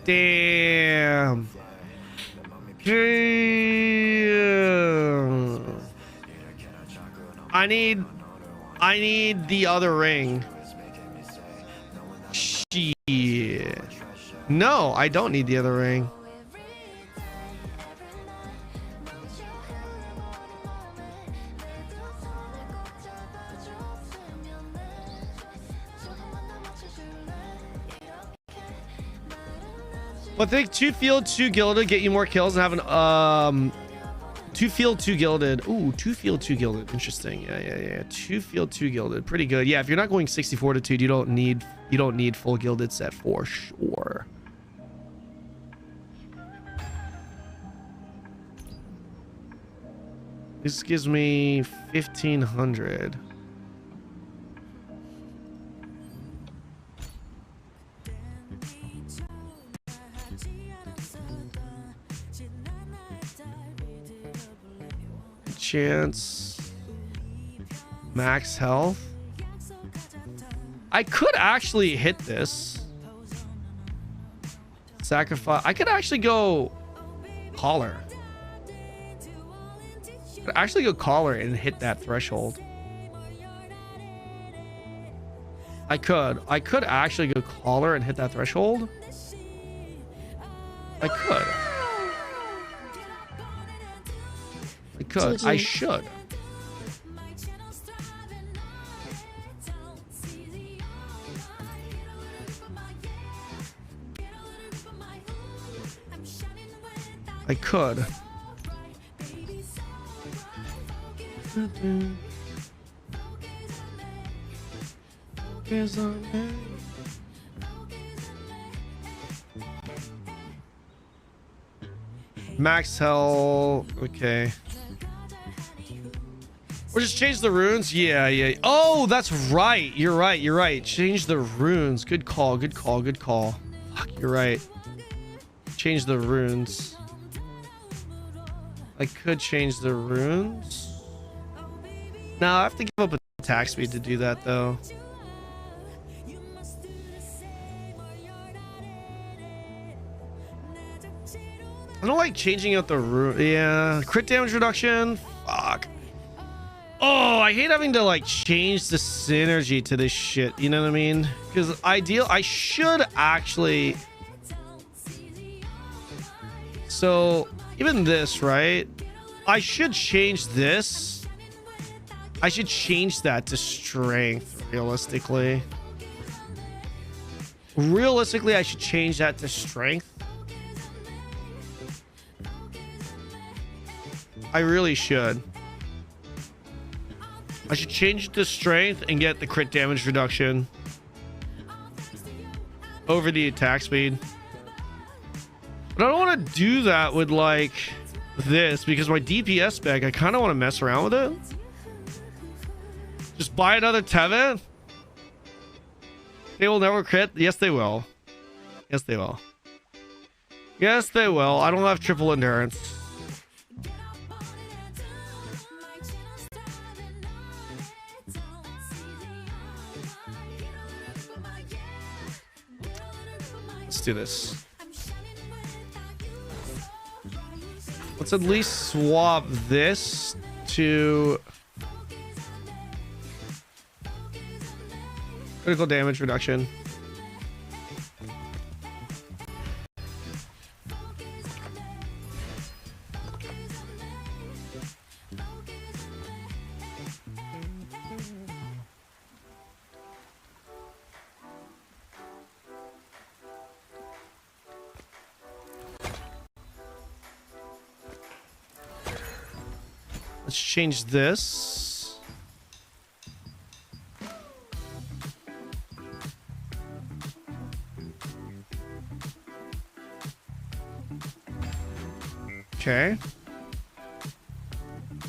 Damn. Damn. I need the other ring. Shit. No, I don't need the other ring. Well, I think 2 field, 2 gilded get you more kills and have an 2 field, 2 gilded. Ooh, 2 field, 2 gilded. Interesting. Yeah. 2 field, 2 gilded. Pretty good. Yeah, if you're not going 64 to 2, you don't need full gilded set for sure. This gives me 1500. Chance, max health. I could actually hit this. Sacrifice. I could actually go collar. Could actually go collar and hit that threshold. I could actually go collar and hit that threshold. I could. I should. I could. Max health. Okay. Or just change the runes. Yeah. Oh, that's right. You're right. Change the runes. Good call. Fuck, you're right. Change the runes. I could change the runes. No, I have to give up attack speed to do that though. I don't like changing out the rune. Yeah, crit damage reduction. Fuck. Oh, I hate having to like change the synergy to this shit. You know what I mean? Because I should actually. So even this, right? I should change this. I should change that to strength. Realistically, I should change that to strength. I really should. I should change it to strength and get the crit damage reduction over the attack speed. But I don't want to do that with like this because my DPS spec, I kind of want to mess around with it. Just buy another Tevin. They will never crit. Yes, they will. Yes, they will. Yes, they will. I don't have triple endurance. Let's do this. Let's at least swap this to critical damage reduction. Let's change this. Okay.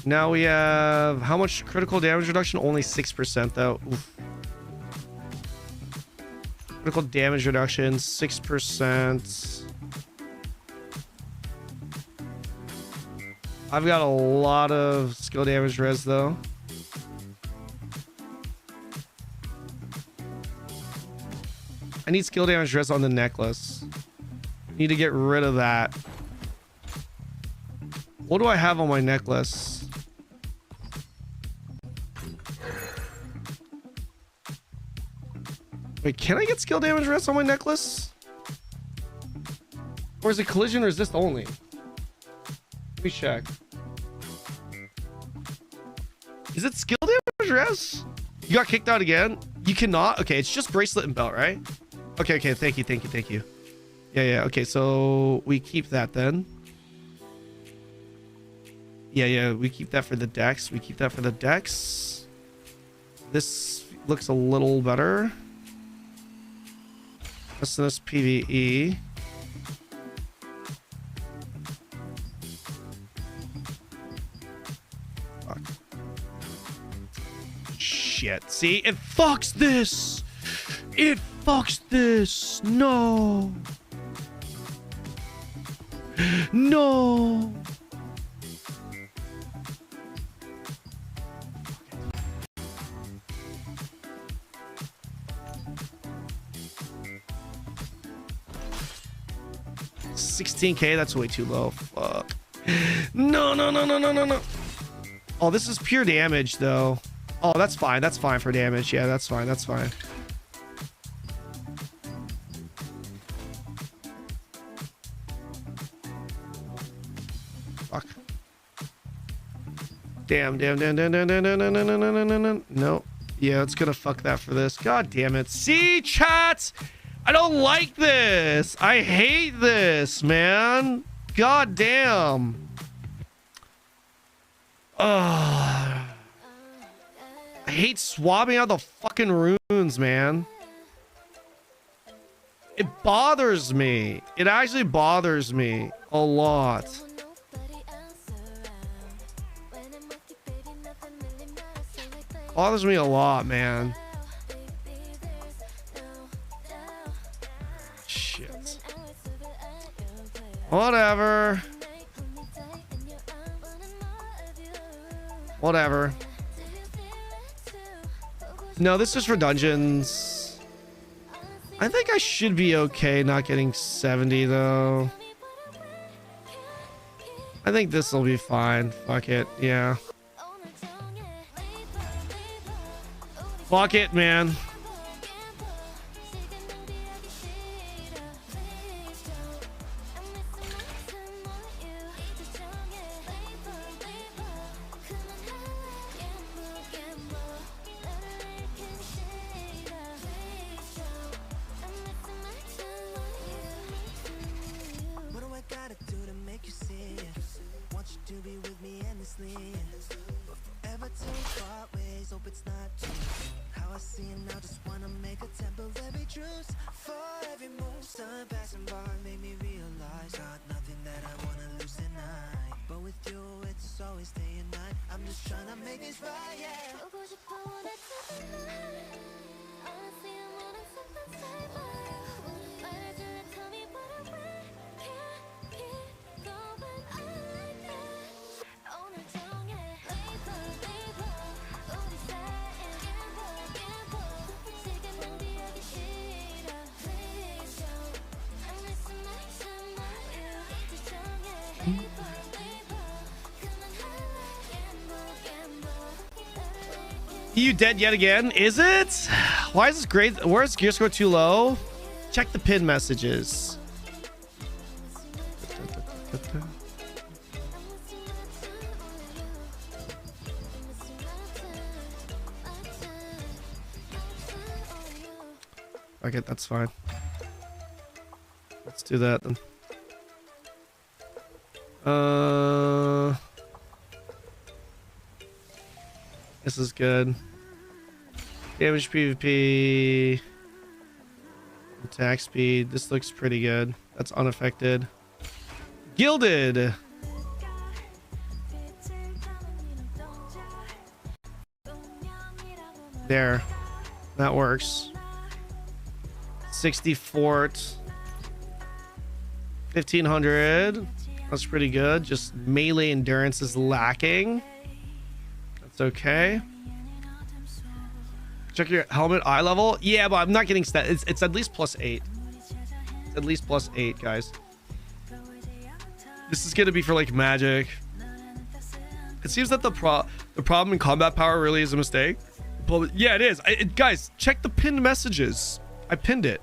Now we have how much critical damage reduction? Only 6% though. Oof. Critical damage reduction 6%. I've got a lot of skill damage res though. I need skill damage res on the necklace. Need to get rid of that. What do I have on my necklace? Wait, can I get skill damage res on my necklace? Or is it collision resist only? Let me check. Is it skill damage res? You got kicked out again? You cannot? Okay, it's just bracelet and belt, right? Okay, thank you. Yeah, okay, so we keep that then. Yeah, we keep that for the dex. This looks a little better. Listen to this PvE. Shit. See, it fucks this. No. 16k, that's way too low. Fuck. No. Oh, this is pure damage though. Oh, that's fine. That's fine for damage. Yeah, that's fine. Fuck. Damn. No. Yeah, it's gonna fuck that for this. God damn it. See, chat? I don't like this. I hate this, man. God damn. I hate swapping out the fucking runes, man. It bothers me. It actually bothers me a lot. Bothers me a lot, man. Shit. Whatever. Whatever. No, this is for dungeons. I think I should be okay not getting 70 though. I think this will be fine. Fuck it. Yeah. Fuck it, man. You dead yet again? Is it? Why is this great? Where's gear score too low? Check the pin messages. Okay, that's fine. Let's do that then. This is good. Damage PvP. Attack speed. This looks pretty good. That's unaffected. Gilded. There. That works. 60 fort. 1500. That's pretty good. Just melee endurance is lacking. That's okay. Check your helmet eye level. Yeah, but I'm not getting stat. It's at least +8. It's at least +8, guys. This is gonna be for like magic. It seems that the problem in combat power really is a mistake. But yeah, it is. Guys, check the pinned messages. I pinned it.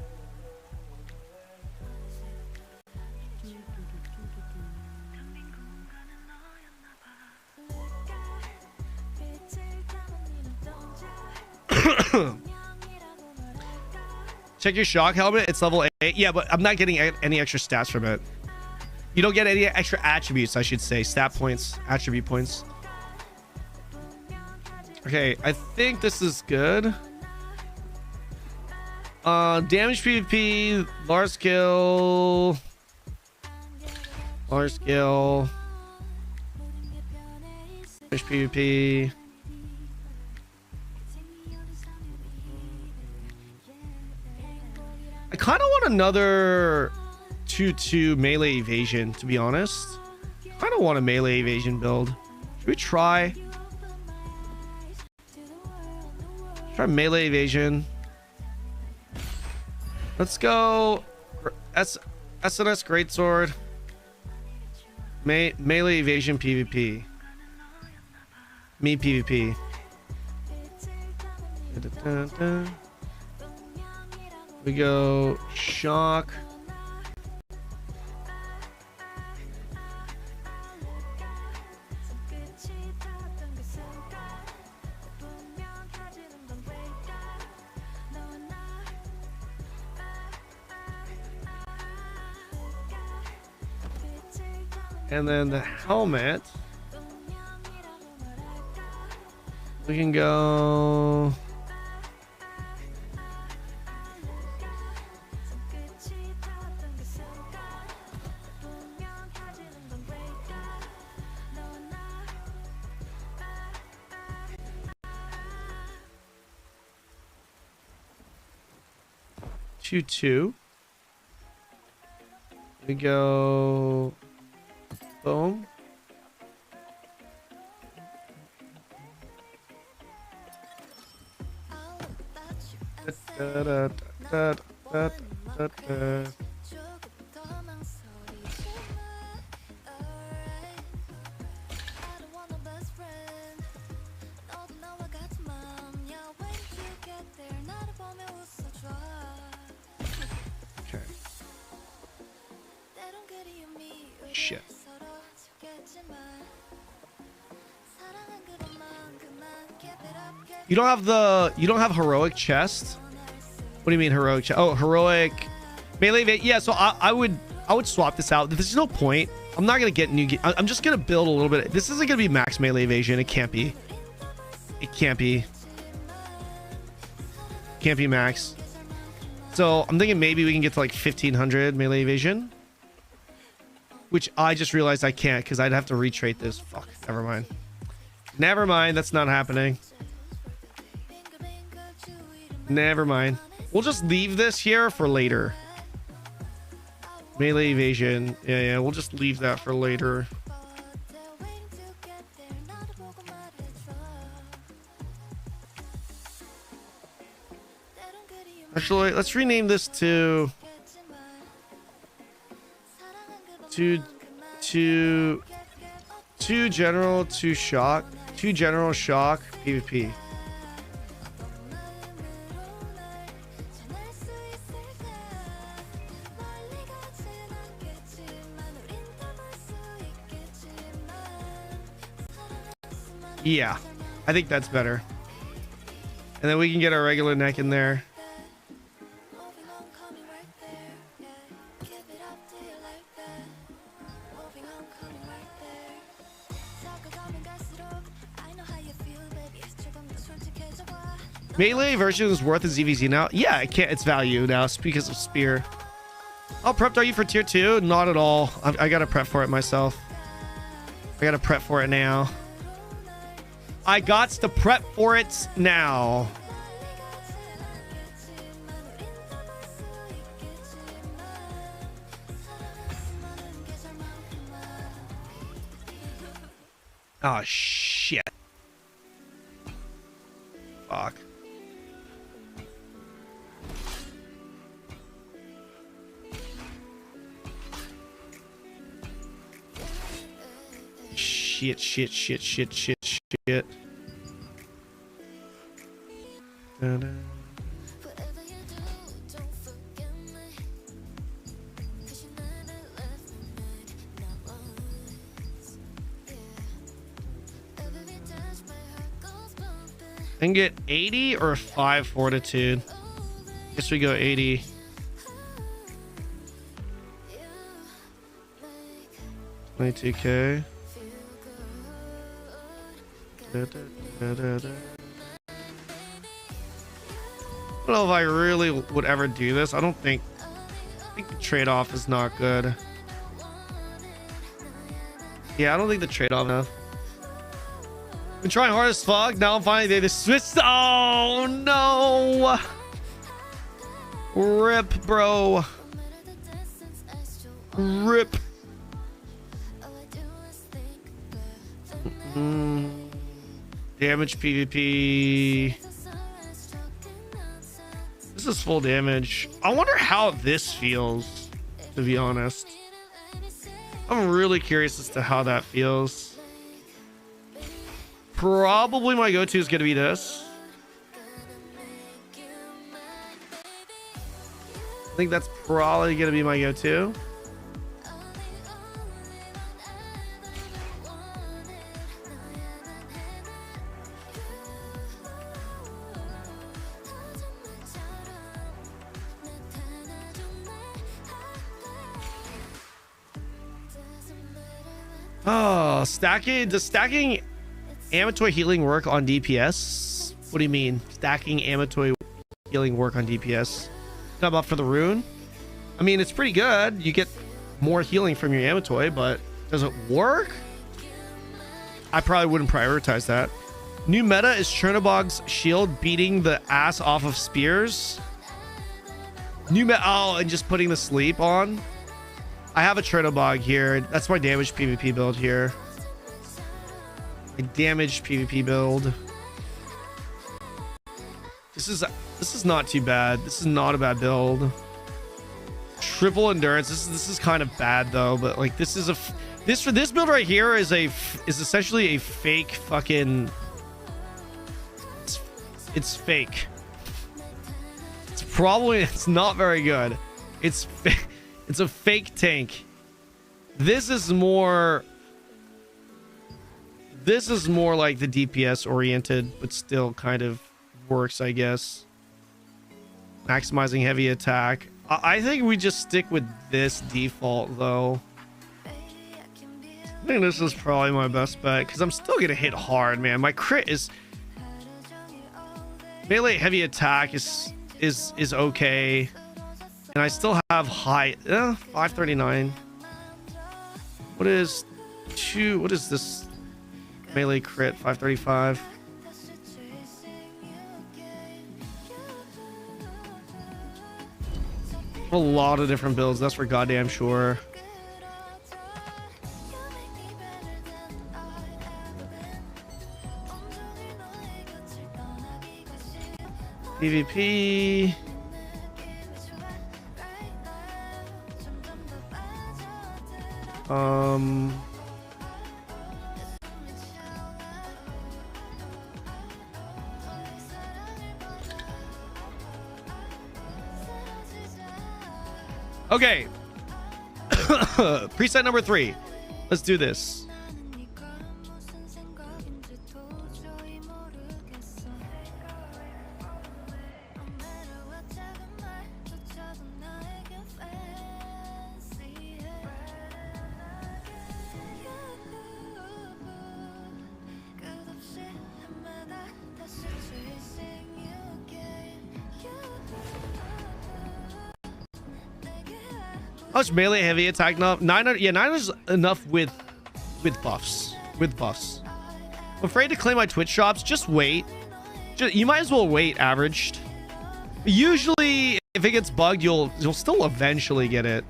Check your shock helmet. It's level 8. Yeah, but I'm not getting any extra stats from it. You don't get any extra attributes, I should say. Stat points, attribute points. Okay, I think this is good. Damage PvP, large scale. Large scale. Damage PvP. I kind of want another 2-2 melee evasion, to be honest. Kind of want a melee evasion build. Should we try? Try melee evasion. Let's go SNS Greatsword. Melee evasion PvP. Me PvP. We go shock. And then the helmet, we can go. Two. We go. Boom. Da, da, da, da, da, da. Okay. Shit. You don't have heroic chest? What do you mean heroic chest? Oh, heroic melee. Yeah, so I would swap this out. There's no point. I'm not gonna get new. I'm just gonna build a little bit. This isn't gonna be max melee evasion. It can't be. It can't be. Can't be max. So I'm thinking maybe we can get to like 1500 melee evasion, which I just realized I can't because I'd have to retrait this. Fuck. Never mind. Never mind. That's not happening. Never mind. We'll just leave this here for later. Melee evasion. Yeah. We'll just leave that for later. Actually, let's rename this to general, two shock PvP. Yeah, I think that's better. And then we can get our regular neck in there. Melee version is worth a ZVZ now. Yeah, it can't. It's value now because of spear. How prepped are you for tier 2? Not at all. I gotta prep for it myself. I gotta prep for it now. I got to prep for it now. Oh shit. Fuck. Shit. Da-da. And get 80 or 5 fortitude. Guess we go 80. $22K. I don't know if I really would ever do this. I think the trade-off is not good. Yeah, I don't think the trade-off enough. Been trying hard as fuck. Now I'm finally they switched. Oh no! Rip, bro. Rip. Damage PvP. This is full damage. I wonder how this feels, to be honest. I'm really curious as to how that feels. Probably my go-to is going to be this. I think that's probably going to be my go-to. Oh, does stacking Amatoy healing work on DPS? What do you mean? Stacking Amatoy healing work on DPS? Not about for the rune? I mean, it's pretty good. You get more healing from your Amatoy, but does it work? I probably wouldn't prioritize that. New meta is Chernobog's shield beating the ass off of spears. New meta, oh, and just putting the sleep on. I have a Chernobog here. That's my damaged PvP build here. A damaged PvP build. This is not too bad. This is not a bad build. Triple endurance. This is kind of bad though, but like this build right here is essentially a fake fucking. It's fake. It's not very good. It's a fake tank. This is more like the DPS oriented, but still kind of works, I guess. Maximizing heavy attack. I think we just stick with this default though. I think this is probably my best bet because I'm still gonna hit hard, man. My crit is melee heavy attack is okay, and I still have high 539. What is this melee crit? 535. A lot of different builds, that's for goddamn sure. PvP. Okay. Preset number 3. Let's do this. How much melee heavy attack now? 900. Yeah, 900 is enough with buffs. With buffs. I'm afraid to claim my Twitch shops. Just wait. You might as well wait. Averaged. Usually, if it gets bugged, you'll still eventually get it.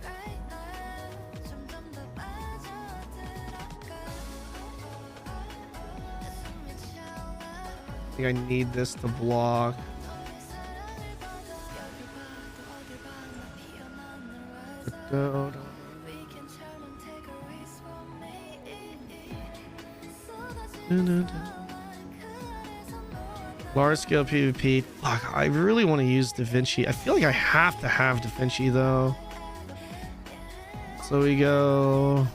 I think I need this to block. Large scale PvP. Fuck, I really want to use Da Vinci. I feel like I have to have Da Vinci though. So we go.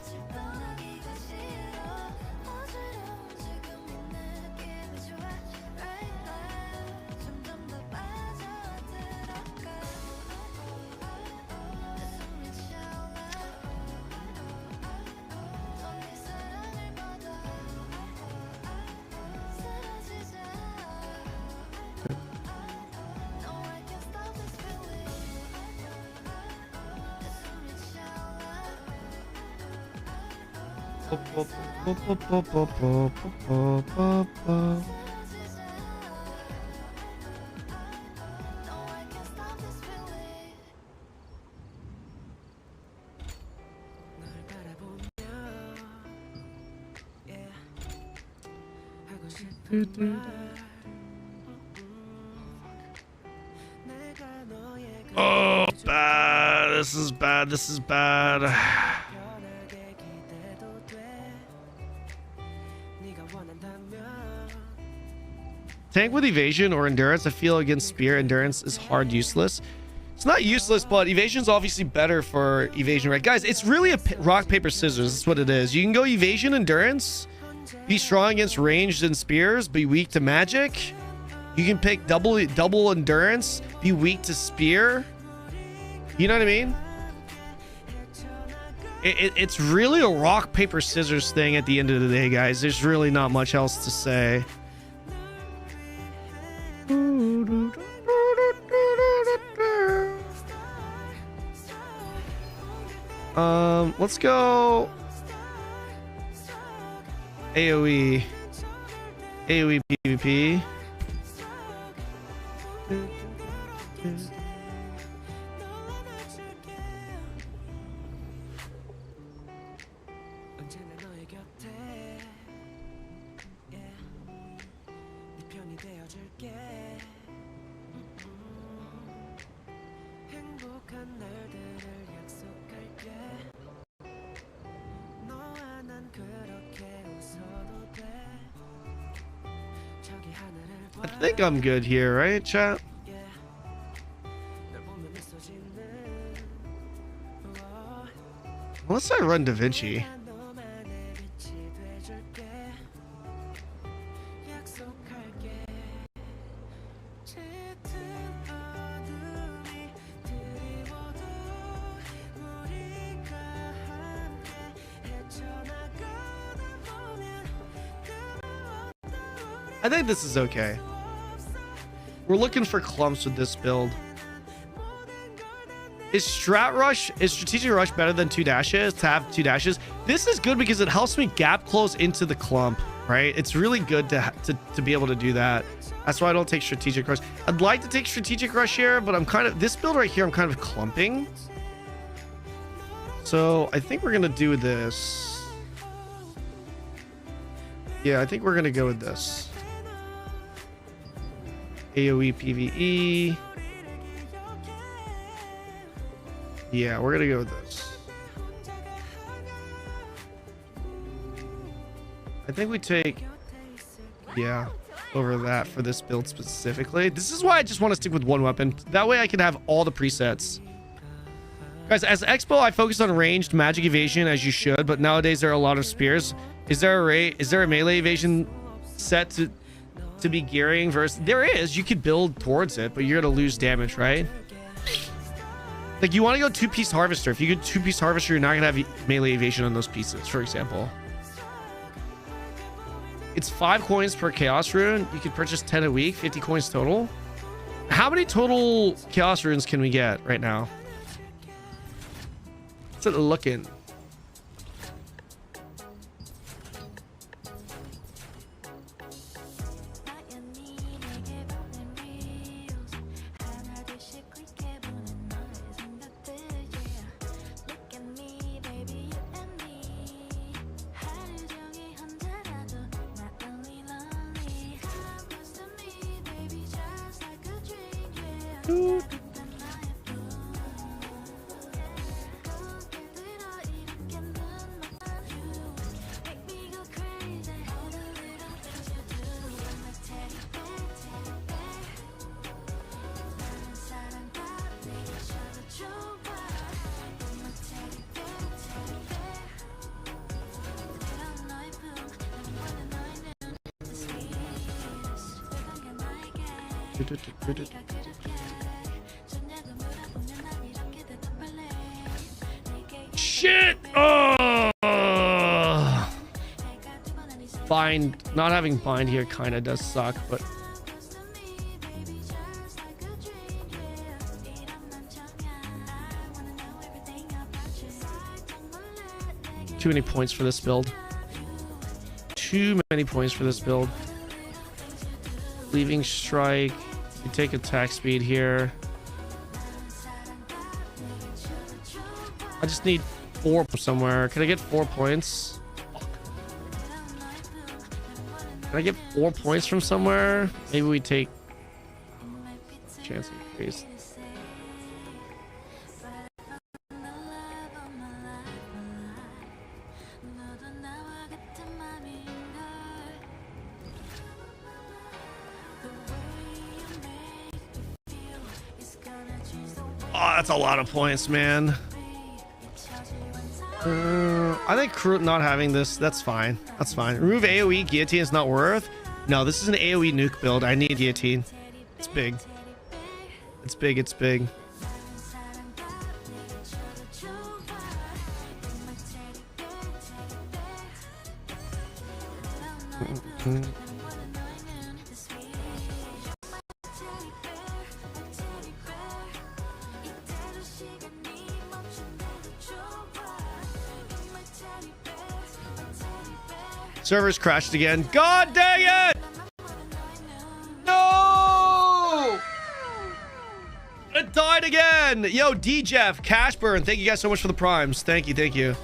Oh, bad. This is bad. This is bad. Tank with evasion or endurance. I feel against spear endurance is hard useless. It's not useless, but evasion is obviously better for evasion, right? Guys, it's really a rock, paper, scissors. That's what it is. You can go evasion, endurance, be strong against ranged and spears, be weak to magic. You can pick double endurance, be weak to spear. You know what I mean? It's really a rock, paper, scissors thing at the end of the day, guys. There's really not much else to say. Let's go AoE PvP. I think I'm good here, right, chat? Unless I run Da Vinci. I think this is okay. We're looking for clumps with this build. Is strategic rush better than 2 dashes? To have 2 dashes, this is good because it helps me gap close into the clump, right? It's really good to be able to do that. That's why I don't take strategic rush. I'd like to take strategic rush here, but I'm kind of, this build right here, I'm kind of clumping. So I think we're gonna do this. Yeah, I think we're gonna go with this. AoE PvE. Yeah, we're gonna go with this. I think we take, yeah, over that for this build specifically. This is why I just want to stick with one weapon. That way I can have all the presets. Guys, as Expo, I focus on ranged magic evasion as you should, but nowadays there are a lot of spears. Is there a melee evasion set to be gearing versus? There is. You could build towards it, but you're gonna lose damage, right? Like, you want to go 2-piece harvester. If you go 2-piece harvester, you're not gonna have melee evasion on those pieces, for example. It's 5 coins per chaos rune. You could purchase 10 a week, 50 coins total. How many total chaos runes can we get right now? What's it looking? Shit! Oh! Bind, not having bind here kind of does suck, but too many points for this build. Too many points for this build. Leaving strike. You take attack speed here. I just need 4 somewhere. Can I get 4 points? Can I get 4 points from somewhere? Maybe we take chance increase. Oh, that's a lot of points, man. I think not having this, that's fine. That's fine. Remove AoE, guillotine is not worth. No, this is an AoE nuke build. I need guillotine. It's big. It's big, it's big. Servers crashed again. God dang it! No! It died again. Yo, D Jeff, Cashburn, thank you guys so much for the primes. Thank you, thank you.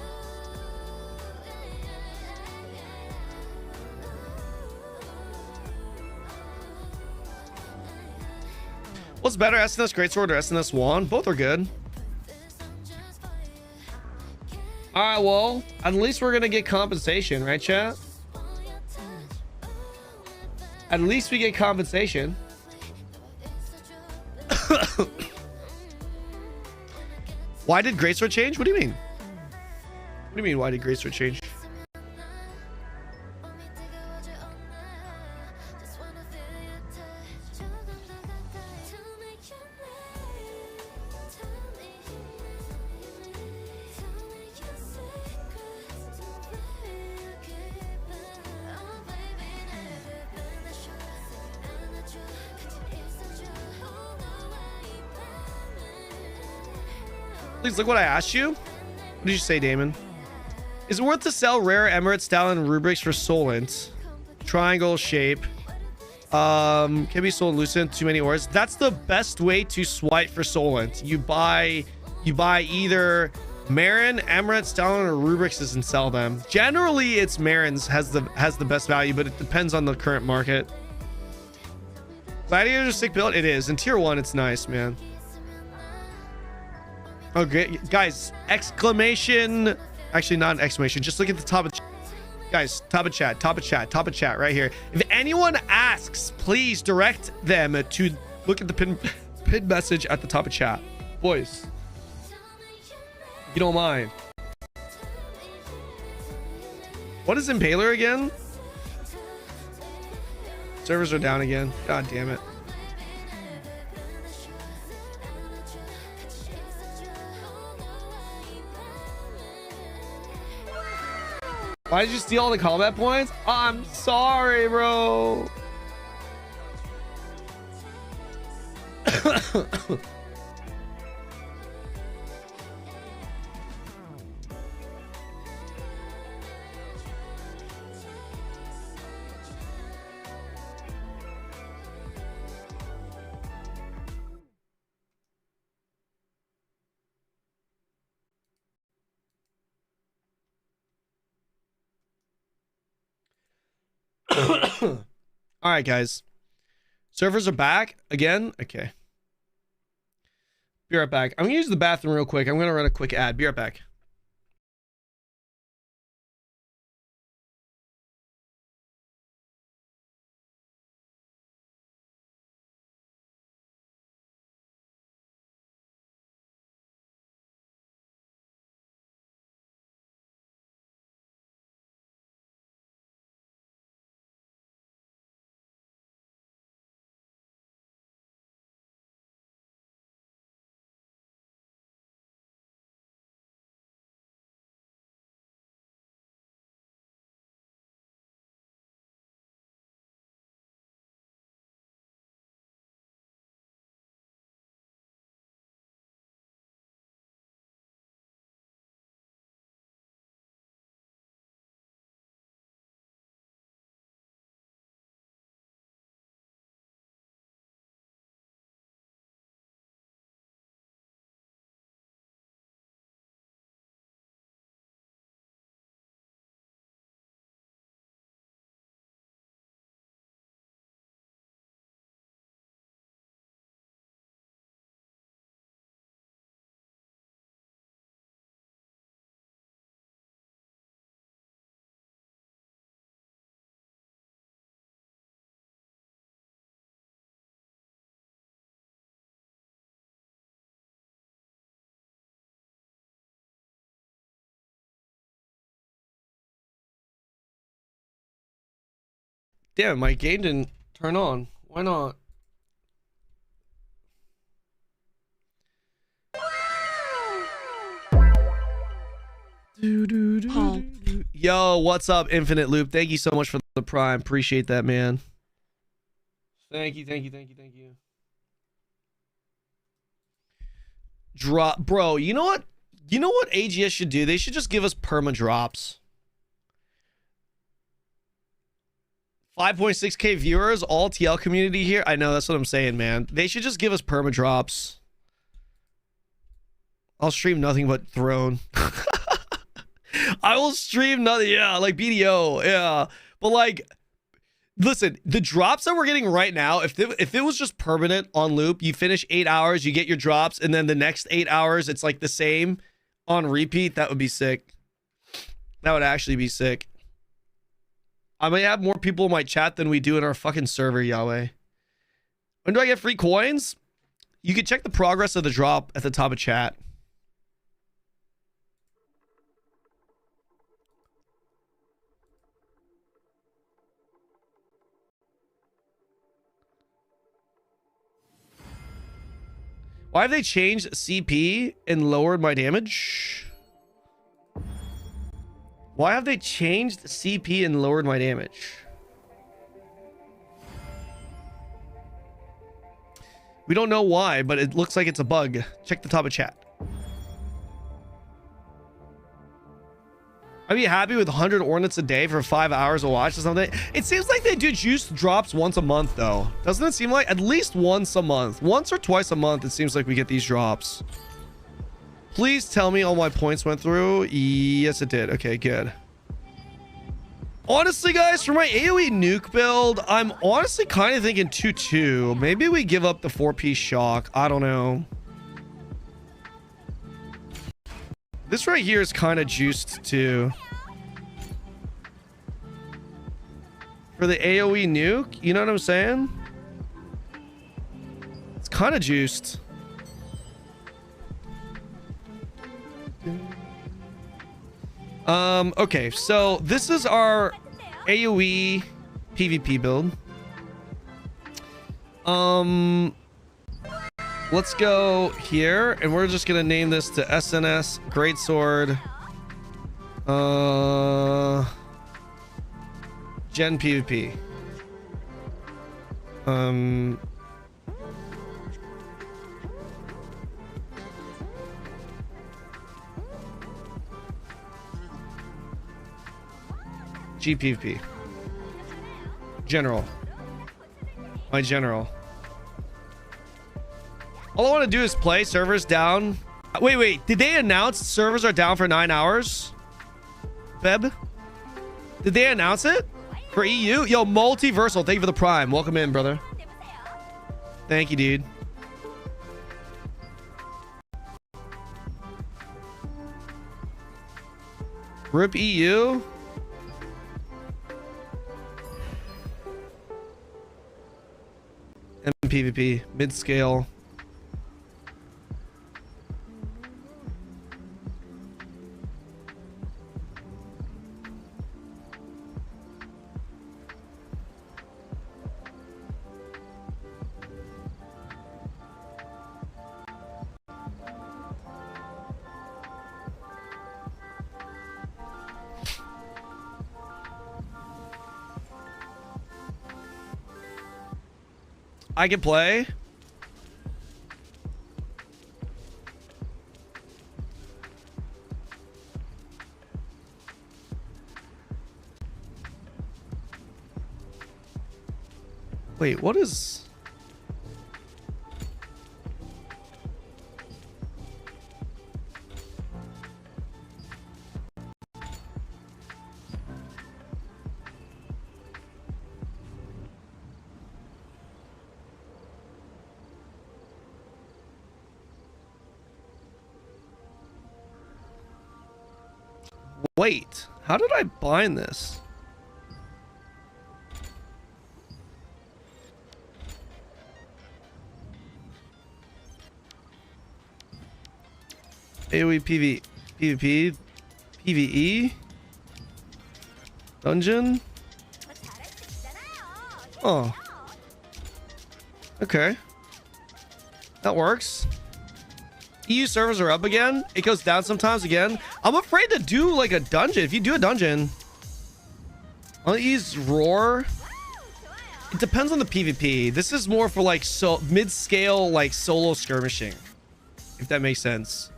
What's better, SNS Greatsword or SNS Wand? Both are good. Alright, well, at least we're gonna get compensation, right, chat? At least we get compensation. Why did Greatsword change? What do you mean? What do you mean, why did Greatsword change? Please look what I asked you. What did you say, Damon? Is it worth to sell rare Emirates, Stalin, Rubrics for Solent? Triangle shape. Can be sold Lucent, too many ores. That's the best way to swipe for Solent. You buy either Marin, Emirates, Stalin, or Rubrics and sell them. Generally, it's Marin's has the best value, but it depends on the current market. Gladiator's a sick build. It is. In tier 1, it's nice, man. Okay, guys, exclamation, actually not an exclamation, just look at the top of guys, top of chat right here. If anyone asks, please direct them to look at the pin message at the top of chat, boys, if you don't mind. What is Impaler again? Servers are down again. God damn it. Why did you steal all the combat points? I'm sorry, bro. All right, guys. Servers are back again. Okay. Be right back. I'm gonna use the bathroom real quick. I'm gonna run a quick ad. Be right back. Damn, my game didn't turn on. Why not? Yo, what's up, Infinite Loop? Thank you so much for the Prime. Appreciate that, man. Thank you, thank you, thank you, thank you. Drop, bro. You know what? You know what AGS should do? They should just give us perma drops. 5.6K viewers, all TL community here. I know, that's what I'm saying, man. They should just give us perma drops. I'll stream nothing but Throne. I will stream nothing. Yeah, like BDO. Yeah, but like, listen, the drops that we're getting right now, if it was just permanent on loop, you finish 8 hours, you get your drops, and then the next 8 hours, it's like the same on repeat. That would be sick. That would actually be sick. I may have more people in my chat than we do in our fucking server, Yahweh. When do I get free coins? You can check the progress of the drop at the top of chat. Why have they changed CP and lowered my damage? Why have they changed CP and lowered my damage? We don't know why, but it looks like it's a bug. Check the top of chat. I'd be happy with 100 ordnance a day for 5 hours of watch or something. It seems like they do juice drops once a month, though. Doesn't it seem like at least once a month? Once or twice a month, it seems like we get these drops. Please tell me all my points went through. Yes, it did. Okay, good. Honestly, guys, for my AoE nuke build, I'm honestly kind of thinking 2-2. Maybe we give up the 4-piece shock. I don't know. This right here is kind of juiced too. For the AoE nuke, you know what I'm saying? It's kind of juiced. Okay, so this is our AoE PvP build. Let's go here, and we're just gonna name this to SNS Greatsword Gen PvP. GPVP. General. My general. All I want to do is play. Servers down. Wait. Did they announce servers are down for 9 hours? Feb? Did they announce it? For EU? Yo, Multiversal. Thank you for the Prime. Welcome in, brother. Thank you, dude. RIP EU? PvP mid-scale. I can play. Wait, what is... Wait, how did I bind this? AoE PvP PvE dungeon. Oh, okay, that works. EU servers are up again. It goes down sometimes again. I'm afraid to do like a dungeon. If you do a dungeon, I'll use Roar. It depends on the PvP. This is more for like mid-scale like solo skirmishing, if that makes sense.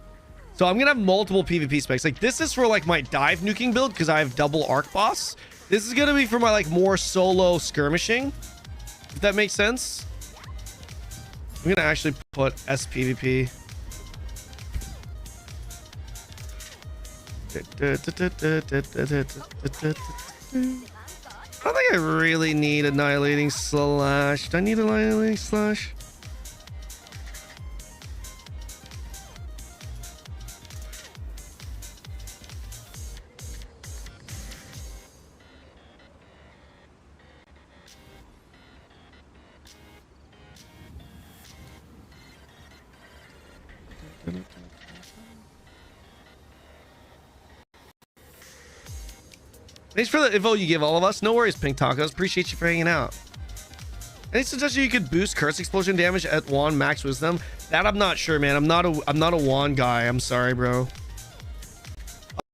So I'm gonna have multiple PvP specs. Like this is for like my dive nuking build because I have double arc boss. This is gonna be for my like more solo skirmishing, if that makes sense. I'm gonna actually put SPvP. I don't think I really need Annihilating Slash. Do I need Annihilating Slash? Thanks for the info you give all of us. No worries, Pink Tacos. Appreciate you for hanging out. Any suggestion you could boost curse explosion damage at wand max wisdom? That I'm not sure, man. I'm not a wand guy. I'm sorry, bro.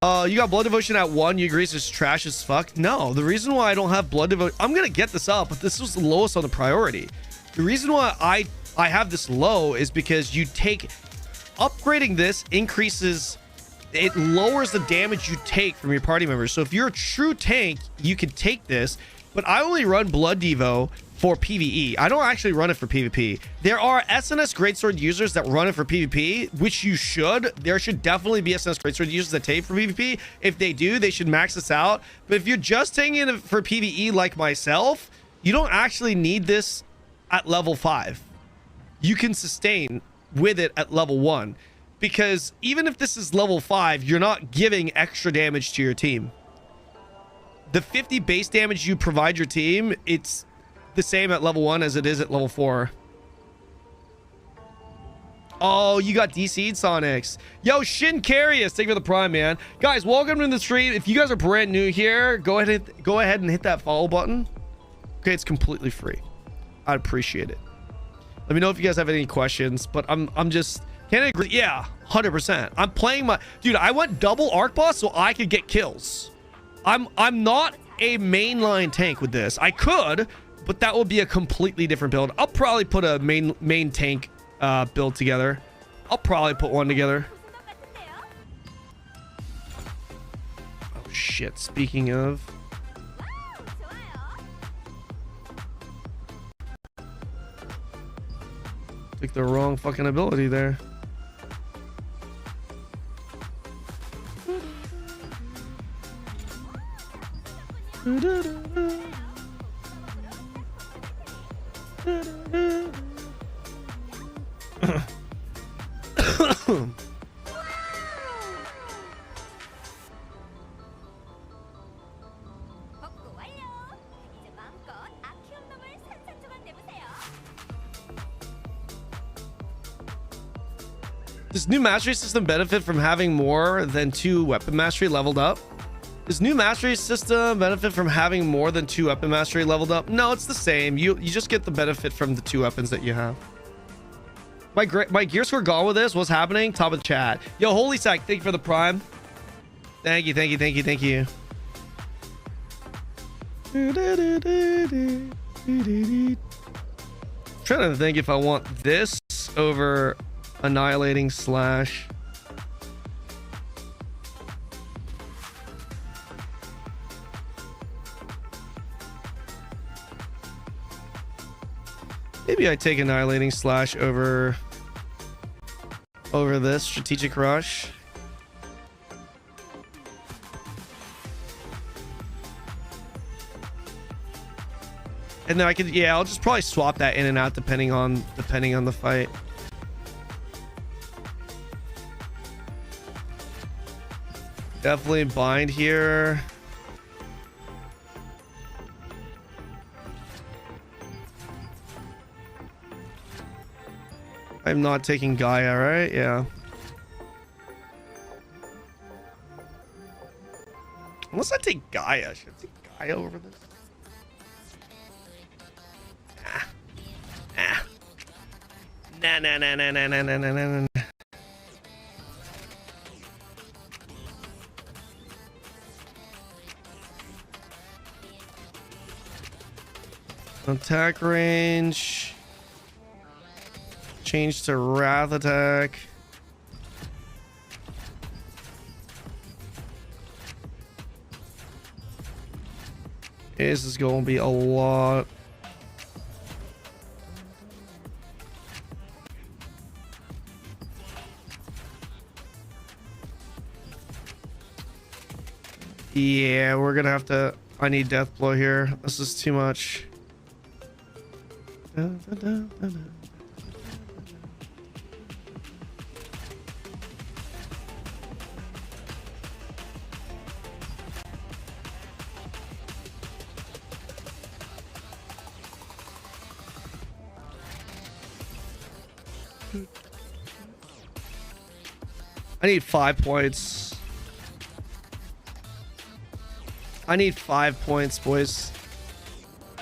You got blood devotion at 1. You agree it's trash as fuck? No, the reason why I don't have blood devotion, I'm gonna get this up, but this was the lowest on the priority. The reason why I have this low is because you take upgrading this increases. It lowers the damage you take from your party members. So if you're a true tank, you can take this, but I only run blood devo for PvE. I don't actually run it for PvP. There are SNS greatsword users that run it for PvP, which you should. There should definitely be SNS greatsword users that take for PvP. If they do, they should max this out. But if you're just taking it for PvE like myself, you don't actually need this at level 5. You can sustain with it at level 1. Because even if this is level 5, you're not giving extra damage to your team. The 50 base damage you provide your team, it's the same at level 1 as it is at level 4. Oh, you got DC'd, Sonics. Yo, Shin Carius, thank you for the prime, man. Guys, welcome to the stream. If you guys are brand new here, go ahead and hit that follow button. Okay, it's completely free. I'd appreciate it. Let me know if you guys have any questions, but I'm just... Can I agree? Yeah, 100%. I'm playing my... Dude, I went double arc boss so I could get kills. I'm not a mainline tank with this. I could, but that would be a completely different build. I'll probably put a main tank build together. I'll probably put one together. Oh, shit. Speaking of... Took the wrong fucking ability there. Does new mastery system benefit from having more than 2 weapon mastery leveled up? Does new mastery system benefit from having more than 2 weapon mastery leveled up? No, it's the same. You just get the benefit from the 2 weapons that you have. My gear score gone with this. What's happening? Top of the chat. Yo, holy sack, thank you for the prime. Thank you. Trying to think if I want this over Annihilating Slash. Maybe I take Annihilating Slash over this Strategic Rush. And then I could, yeah, I'll just probably swap that in and out depending on the fight. Definitely bind here. I'm not taking Gaia, right? Yeah. Unless I take Gaia. Should I take Gaia over this? Nah. Attack range. Change to Wrath attack. This is going to be a lot. Yeah, we're going to have to... I need Death Blow here. This is too much. I need 5 points. I need 5 points, boys.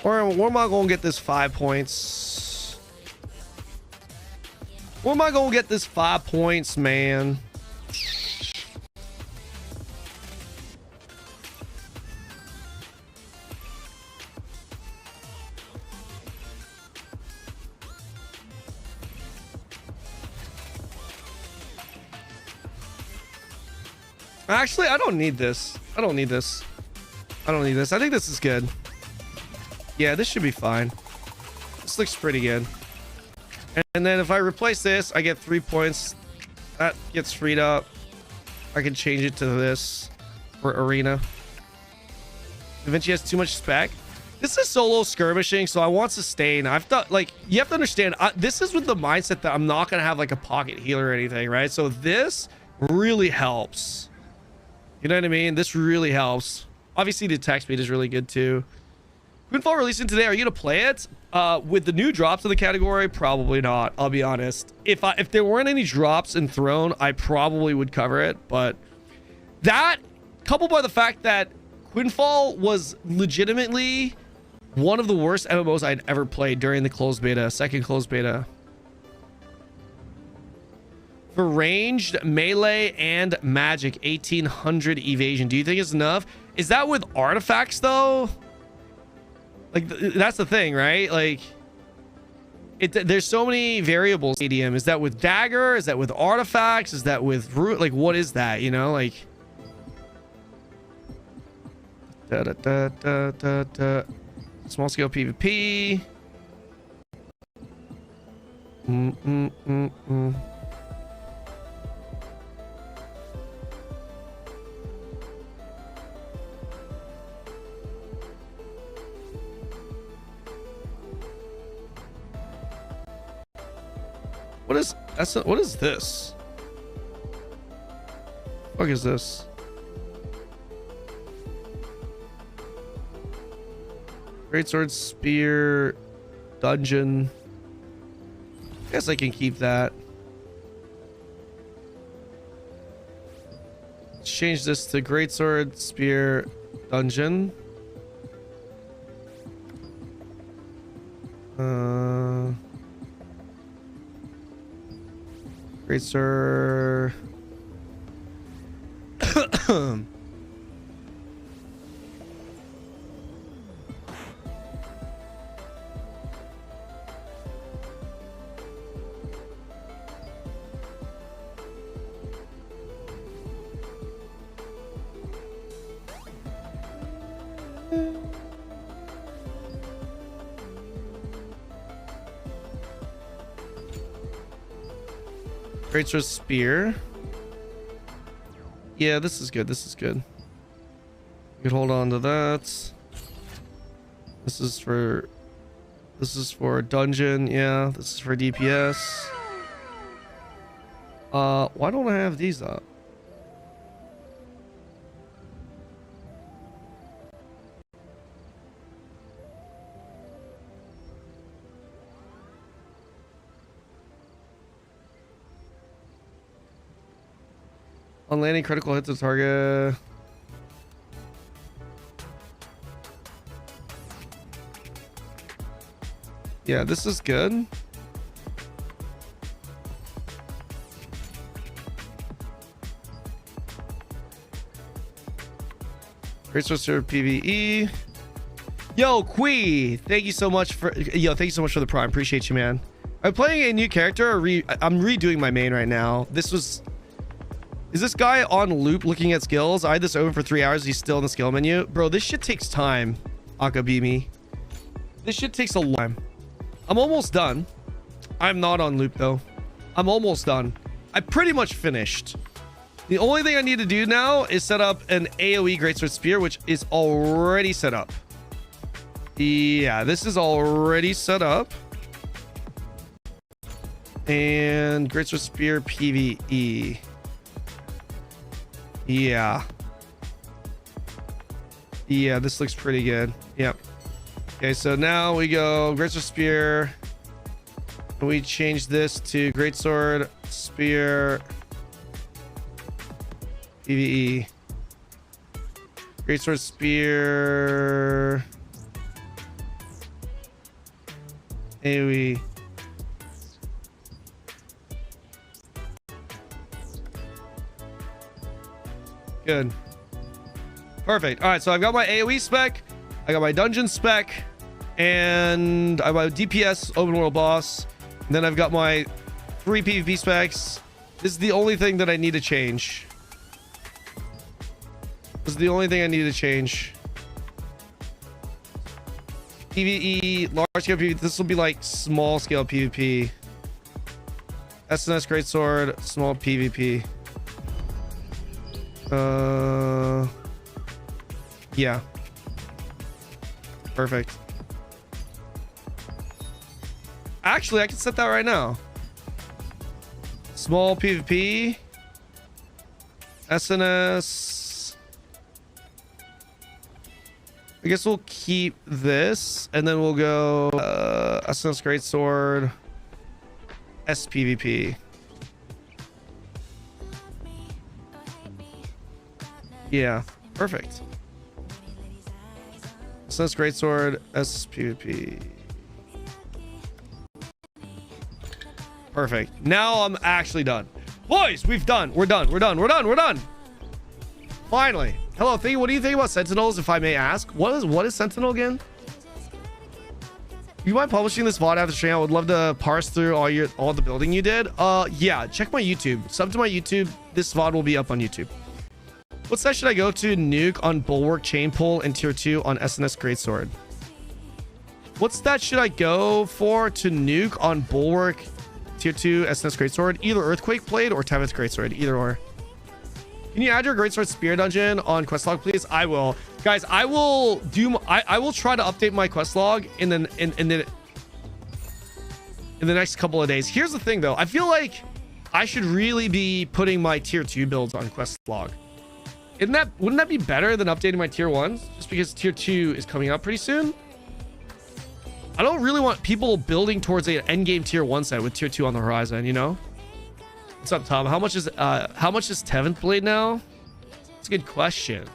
Where am I gonna get this 5 points? Where am I gonna get this 5 points, man? Actually, I don't need this. I don't need this. I don't need this. I think this is good. Yeah, this should be fine. This looks pretty good. And then if I replace this, I get 3 points. That gets freed up. I can change it to this for arena. Da Vinci has too much spec. This is solo skirmishing, so I want sustain. I've thought, like, you have to understand, this is with the mindset that I'm not going to have like a pocket healer or anything, right? So this really helps. You know what I mean? This really helps. Obviously, the attack speed is really good too. Queenfall releasing today. Are you gonna play it? With the new drops in the category, probably not. I'll be honest. If there weren't any drops in Throne, I probably would cover it. But that, coupled by the fact that Queenfall was legitimately one of the worst MMOs I'd ever played during the closed beta, second closed beta. For ranged, melee, and magic, 1800 evasion. Do you think it's enough? Is that with artifacts though? Like, that's the thing, right? Like, there's so many variables. Stadium. Is that with dagger? Is that with artifacts? Is that with root? Like, what is that? You know, like. Small scale PvP. What is this? What is this? Greatsword, spear, dungeon. I guess I can keep that. Let's change this to greatsword, spear, dungeon. Great sir. Greatsword spear. Yeah, this is good. This is good. You can hold on to that. This is for a dungeon. Yeah, this is for DPS. Why don't I have these up? On landing, critical hits the target. Yeah, this is good. Great source for PvE. Yo, Quee, thank you so much for the prime. Appreciate you, man. I'm playing a new character. I'm redoing my main right now. Is this guy on loop looking at skills? I had this open for 3 hours. He's still in the skill menu. Bro, this shit takes time, Akabimi. This shit takes a long time. I'm almost done. I'm not on loop, though. I'm almost done. I pretty much finished. The only thing I need to do now is set up an AoE Greatsword Spear, which is already set up. Yeah, this is already set up. And Greatsword Spear PvE. Yeah. Yeah, this looks pretty good. Yep. Okay, so now we go Greatsword Spear. And we change this to Greatsword Spear PvE. Greatsword Spear AoE. Good. Perfect. All right, so I've got my AoE spec, I got my dungeon spec, and I have my DPS open world boss. And then I've got my 3 PvP specs. This is the only thing that I need to change. This is the only thing I need to change. PvE, large scale PvP. This will be like small scale PvP. SNS Greatsword, small PvP. Yeah. Perfect. Actually, I can set that right now. Small PvP. SNS. I guess we'll keep this, and then we'll go SNS Greatsword, SPVP. Yeah, perfect. SNS Greatsword, SPVP. Perfect. Now I'm actually done. Boys, we're done. We're done. Finally. Hello, what do you think about Sentinels, if I may ask? What is Sentinel again? You mind publishing this VOD after stream? I would love to parse through all the building you did. Yeah, check my YouTube. Sub to my YouTube. This VOD will be up on YouTube. What stat should I go to? Nuke on Bulwark, Chain Pull, and Tier 2 on SNS Greatsword. What stat should I go for to Nuke on Bulwark, Tier 2, SNS Greatsword? Either Earthquake Blade or Tevith Greatsword. Either or. Can you add your Greatsword Spear dungeon on Questlog, please? I will. Guys, I will try to update my Questlog in the next couple of days. Here's the thing, though. I feel like I should really be putting my Tier 2 builds on Questlog. Wouldn't that be better than updating my Tier 1s? Just because Tier 2 is coming out pretty soon? I don't really want people building towards an endgame Tier 1 set with Tier 2 on the horizon, you know? What's up, Tom? How much is Tevith Blade now? That's a good question.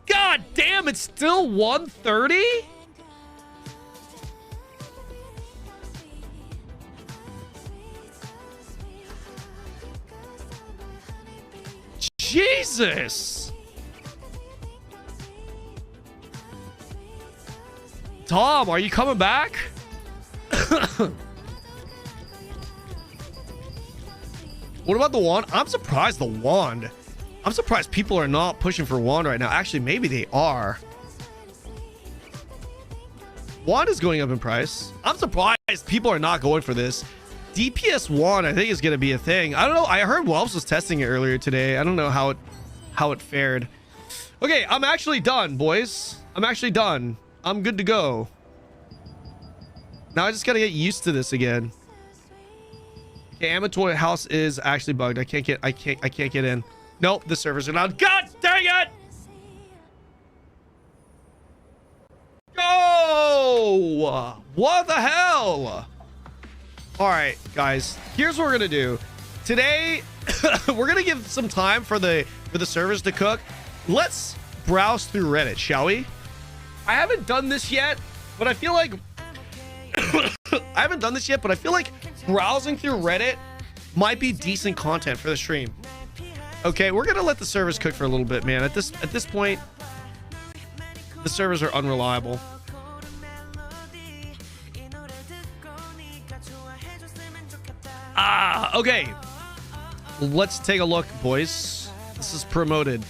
God damn, it's still 130? Jesus! Tom, are you coming back? What about the wand? I'm surprised the wand. I'm surprised people are not pushing for wand right now. Actually, maybe they are. Wand is going up in price. I'm surprised people are not going for this. DPS wand, I think, is going to be a thing. I don't know. I heard Welps was testing it earlier today. I don't know how it fared. Okay, I'm actually done, boys. I'm actually done. I'm good to go. Now I just gotta get used to this again. Okay, Amatoy House is actually bugged. I can't get in. Nope, the servers are down. God dang it! Go! What the hell? All right, guys. Here's what we're gonna do. Today, we're gonna give some time for the servers to cook. Let's browse through Reddit, shall we? I haven't done this yet, but I feel like browsing through Reddit might be decent content for the stream. Okay, we're gonna let the servers cook for a little bit, man. At this point, the servers are unreliable. Okay. Let's take a look, boys. This is promoted.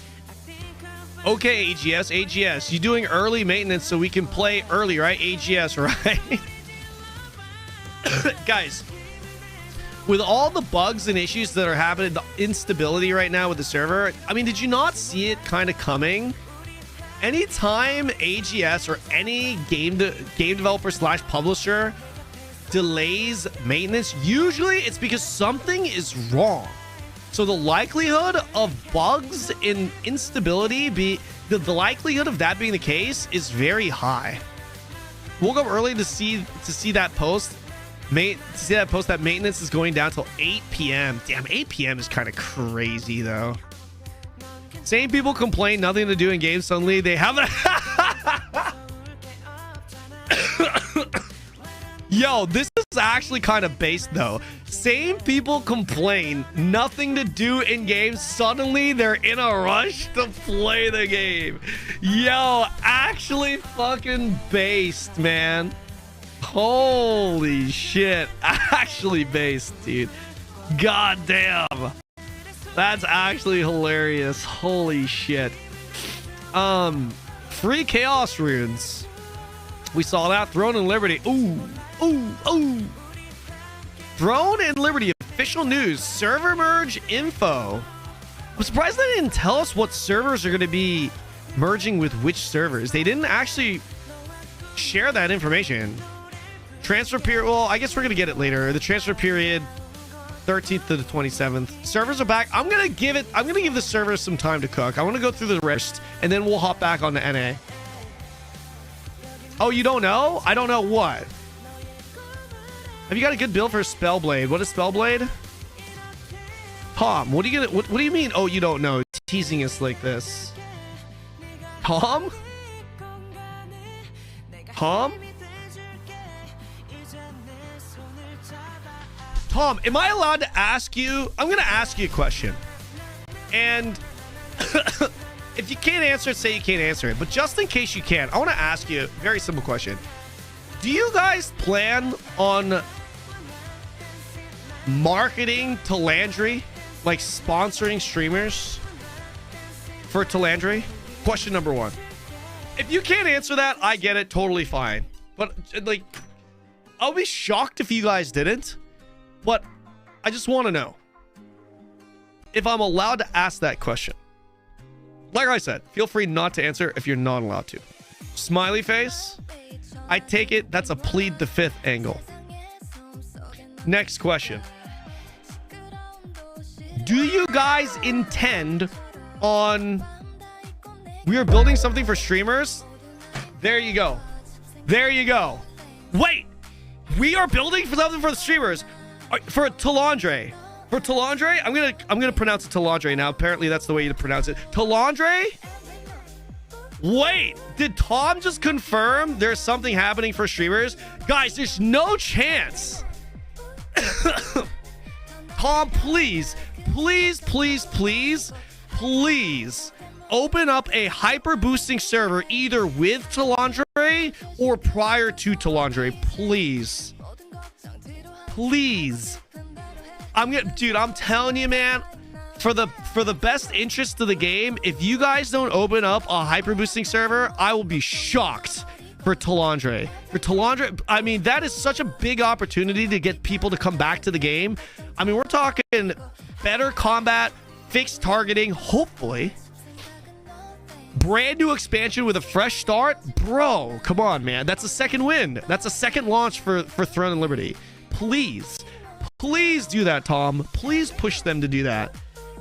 Okay, AGS, you doing early maintenance so we can play early, right? AGS, right? Guys, with all the bugs and issues that are happening, the instability right now with the server, I mean, did you not see it kind of coming? Anytime AGS or any game developer / publisher delays maintenance, usually it's because something is wrong. So the likelihood of bugs and instability the likelihood of that being the case is very high. Woke up early to see that post. That maintenance is going down till 8 p.m. Damn, 8 p.m. is kind of crazy though. Same people complain, nothing to do in games. Suddenly they have a Yo, this is actually kind of based though. Same people complain, nothing to do in games. Suddenly they're in a rush to play the game. Yo, actually fucking based, man. Holy shit. Actually based, dude. God damn. That's actually hilarious. Holy shit. Free chaos runes. We saw that. Throne and Liberty. Ooh. Throne and Liberty official news. Server merge info. I'm surprised they didn't tell us what servers are going to be merging with which servers. They didn't actually share that information. Transfer period. Well, I guess we're going to get it later. The transfer period 13th to the 27th. Servers are back. I'm going to give the servers some time to cook. I want to go through the rest and then we'll hop back on the NA. Oh, you don't know? I don't know what. Have you got a good build for Spellblade? What is Spellblade? Tom, what do you mean? Oh, you don't know. Teasing us like this. Tom? Tom, am I allowed to ask you? I'm going to ask you a question. And if you can't answer it, say you can't answer it. But just in case you can, I want to ask you a very simple question. Do you guys plan on marketing Talandre? Like sponsoring streamers for Talandre? Question number one. If you can't answer that, I get it. Totally fine. But like, I'll be shocked if you guys didn't. But I just want to know if I'm allowed to ask that question. Like I said, feel free not to answer if you're not allowed to. Smiley face. I take it that's a plead the fifth angle. Next question. Do you guys intend on... We are building something for streamers? There you go. There you go. Wait! We are building for something for the streamers. For Talandre. For Talandre? I'm gonna pronounce it Talandre now. Apparently that's the way you pronounce it. Talandre? Wait, did Tom just confirm there's something happening for streamers? Guys, there's no chance. Tom, please open up a hyper boosting server either with Talandre or prior to Talandre. Please. I'm telling you, man, for the best interest of the game, if you guys don't open up a hyper boosting server, I will be shocked for Talandre. For Talandre, I mean, that is such a big opportunity to get people to come back to the game. I mean, we're talking better combat, fixed targeting, hopefully. Brand new expansion with a fresh start. Bro, come on, man. That's a second win. That's a second launch for Throne and Liberty. Please do that, Tom. Please push them to do that.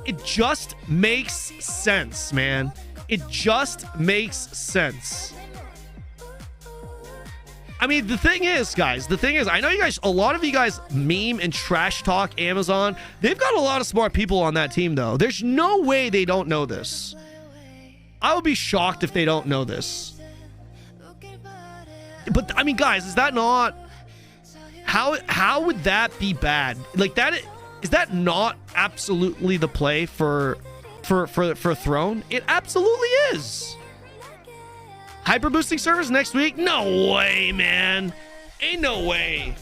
It just makes sense, man. It just makes sense. I mean, the thing is, I know you guys, a lot of you guys meme and trash talk Amazon. They've got a lot of smart people on that team, though. There's no way they don't know this. I would be shocked if they don't know this. But, I mean, guys, is that not... How would that be bad? Like, that is that not absolutely the play for for Throne? It absolutely is. Hyper boosting servers next week? No way, man. Ain't no way.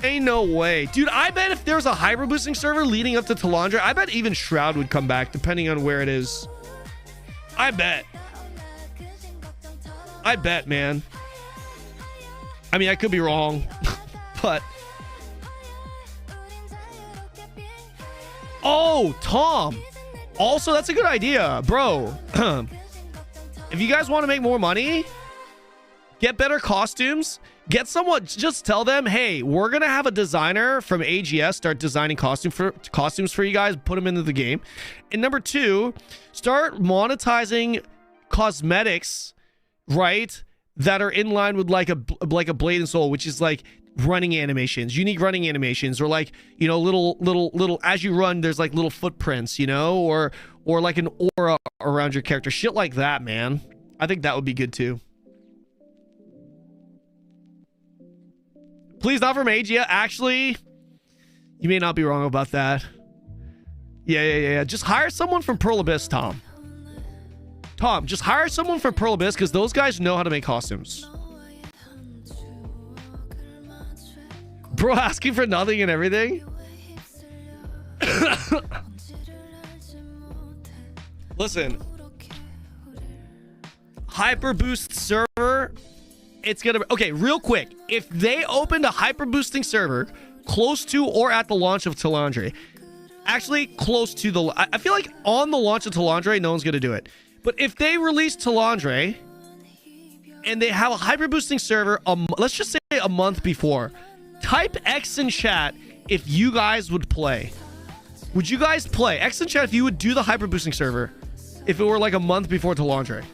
Ain't no way. Dude, I bet if there's a hyper boosting server leading up to Talandre, I bet even Shroud would come back depending on where it is. I bet. I bet, man. I mean, I could be wrong, but... Oh, Tom. Also, that's a good idea, bro. If you guys want to make more money, get better costumes, get someone, just tell them, hey, we're going to have a designer from AGS start designing costumes for you guys, put them into the game. And number two, start monetizing cosmetics, right, that are in line with like a Blade and Soul, which is like running animations, unique running animations, or like, you know, little as you run, there's like little footprints, you know, or like an aura around your character, shit like that, man. I think that would be good too. Please not from AGS. Actually, you may not be wrong about that. Yeah. Just hire someone from Pearl Abyss, Tom. Just hire someone from Pearl Abyss, because those guys know how to make costumes. Bro, asking for nothing and everything. Listen, hyper boost server, it's gonna be okay. Real quick, if they opened a hyper boosting server close to or at the launch of Talandre, actually close to the, I feel like on the launch of Talandre, no one's gonna do it. But if they release Talandre and they have a hyper boosting server, let's just say a month before, type X in chat if you guys would play. Would you guys play? X in chat if you would do the hyper boosting server if it were like a month before Talandre.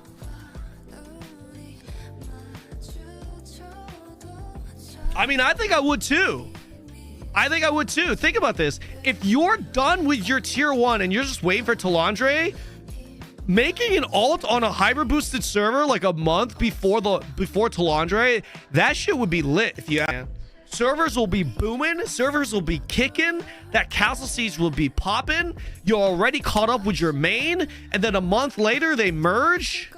I mean, I think I would too. Think about this. If you're done with your tier 1 and you're just waiting for Talandre, making an alt on a hyper boosted server like a month before Talandre, that shit would be lit if you ask me. Servers will be booming. Servers will be kicking. That castle siege will be popping. You're already caught up with your main. And then a month later, they merge.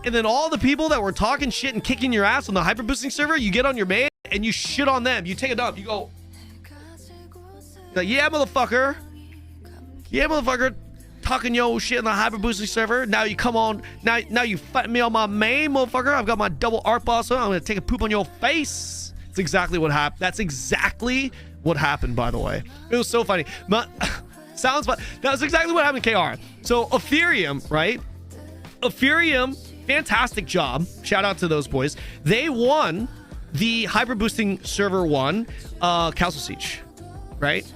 And then all the people that were talking shit and kicking your ass on the hyper boosting server, you get on your main and you shit on them. You take a dump. You go, like, yeah, motherfucker. Yeah, motherfucker. Talking your shit in the hyper boosting server. Now you come on. Now you fight me on my main, motherfucker. I've got my double art boss on. I'm going to take a poop on your face. Exactly what happened. That's exactly what happened, by the way. It was so funny. Sounds fun. That's exactly what happened, KR. So Ethereum, right? Ethereum, fantastic job. Shout out to those boys. They won the hyper boosting server 1 castle siege, right?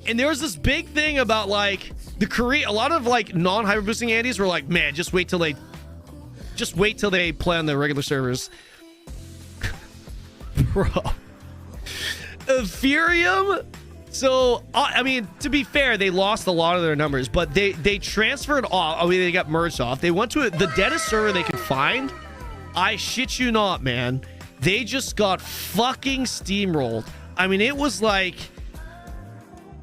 And there was this big thing about like a lot of like non-hyper boosting Andes were like, man, just wait till they play on the regular servers. Bro, Ethereum. So I mean, to be fair, they lost a lot of their numbers, but they transferred off. I mean, they got merged off. They went to the deadest server they could find. I shit you not, man. They just got fucking steamrolled. I mean, it was like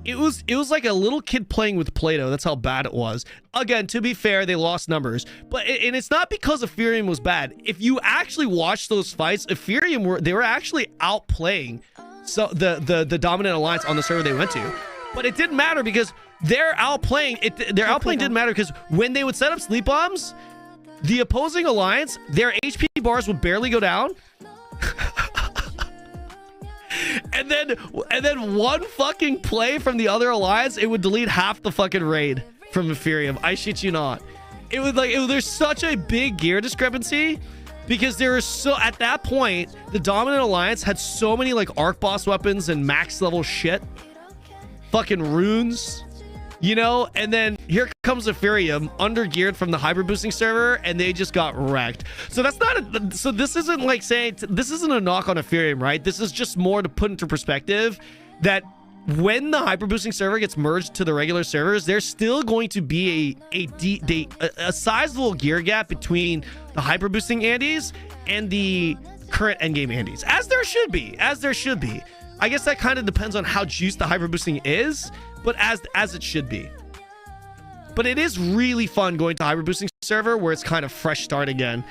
a little kid playing with Play-Doh. That's how bad it was. Again, to be fair, they lost numbers, but and it's not because Ethereum was bad. If you actually watch those fights, Ethereum were actually outplaying the dominant alliance on the server they went to, but it didn't matter because their outplaying didn't matter because when they would set up sleep bombs, the opposing alliance, their HP bars would barely go down. And then one fucking play from the other alliance, it would delete half the fucking raid from Ethereum. I shit you not. There's such a big gear discrepancy because at that point, the dominant alliance had so many like arc boss weapons and max level shit, fucking runes, you know, and then here comes Ethereum under-geared from the hyper boosting server and they just got wrecked. So this isn't like saying, this isn't a knock on Ethereum, right? This is just more to put into perspective that when the hyper boosting server gets merged to the regular servers, there's still going to be a sizable gear gap between the hyper boosting Andes and the current endgame Andes, as there should be. I guess that kind of depends on how juiced the hyper boosting is, but as it should be. But it is really fun going to hyper boosting server where it's kind of fresh start again,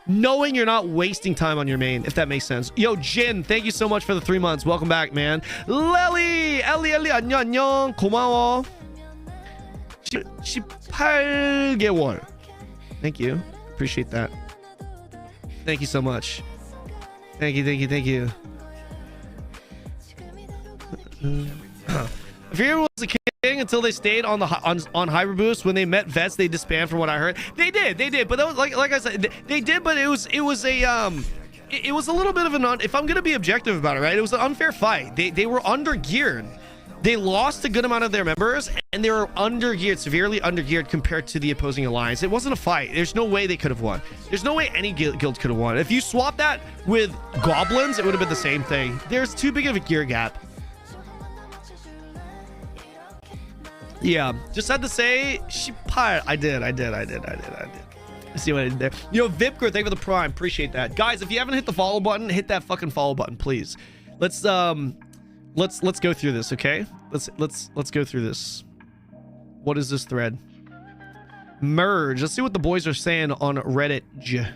knowing you're not wasting time on your main, if that makes sense. Yo, Jin, thank you so much for the 3 months. Welcome back, man. Ellie, 안녕, 고마워. 18개월. Thank you. Appreciate that. Thank you so much. Thank you. Fear was a king until they stayed on the on hyper boost. When they met vets, they disbanded. From what I heard, they did. But that was like I said, they did. But it was a little bit of an if I'm gonna be objective about it, right? It was an unfair fight. They were under geared. They lost a good amount of their members, and they were undergeared, severely undergeared compared to the opposing alliance. It wasn't a fight. There's no way they could have won. There's no way any guild could have won. If you swap that with goblins, it would have been the same thing. There's too big of a gear gap. Yeah, just had to say, I did. See what I did there. Yo, Vipker, thank you for the prime. Appreciate that. Guys, if you haven't hit the follow button, hit that fucking follow button, please. Let's go through this, okay? Let's go through this. What is this thread? Merge. Let's see what the boys are saying on Reddit. This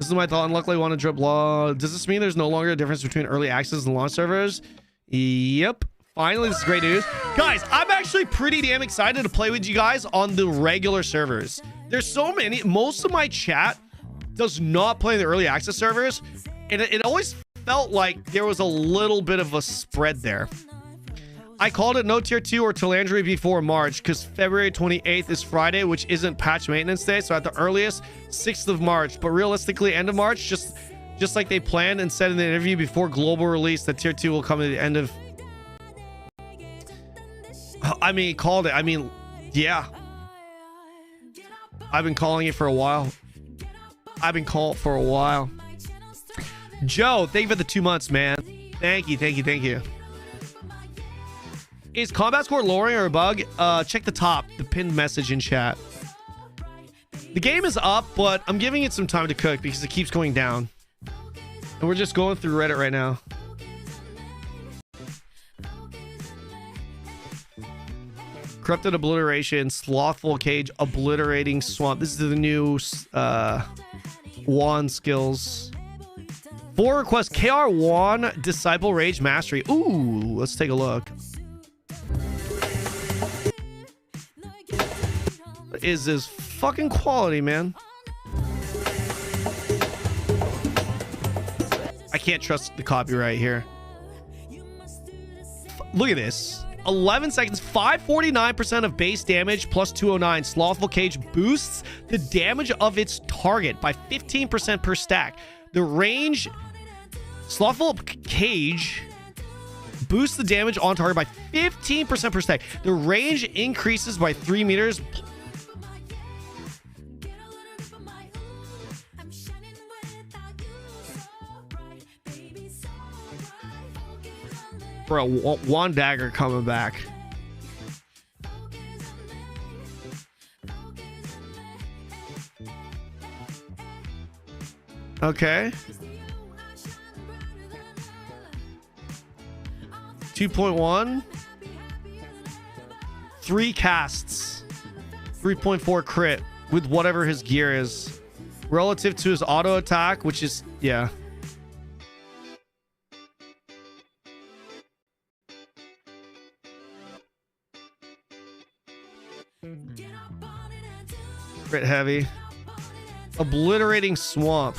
is my thought. Unluckily, I want to drip law. Does this mean there's no longer a difference between early access and launch servers? Yep. Finally, this is great news. Guys, I'm actually pretty damn excited to play with you guys on the regular servers. There's so many. Most of my chat does not play the early access servers. And it always felt like there was a little bit of a spread there. I called it no tier 2 or Talandre before March because February 28th is Friday, which isn't patch maintenance day. So at the earliest, 6th of March. But realistically, end of March, just like they planned and said in the interview before global release, that tier 2 will come at the end of... I mean, called it. I mean, yeah. I've been calling it for a while. Joe, thank you for the 2 months, man. Thank you. Is combat score lowering or a bug? Check the top, the pinned message in chat. The game is up, but I'm giving it some time to cook because it keeps going down. And we're just going through Reddit right now. Corrupted Obliteration, Slothful Cage, Obliterating Swamp. This is the new wand skills. 4 requests. KR Wand, Disciple Rage Mastery. Ooh, let's take a look. What is this fucking quality, man? I can't trust the copyright here. Look at this. 11 seconds, 549% of base damage plus 209. Slothful Cage boosts the damage of its target by 15% per stack. The range... Slothful Cage boosts the damage on target by 15% per stack. The range increases by 3 meters. Bro, one dagger coming back. Okay. 2.1. 3 casts. 3.4 crit with whatever his gear is. Relative to his auto attack, which is, yeah. Crit heavy. Obliterating Swamp.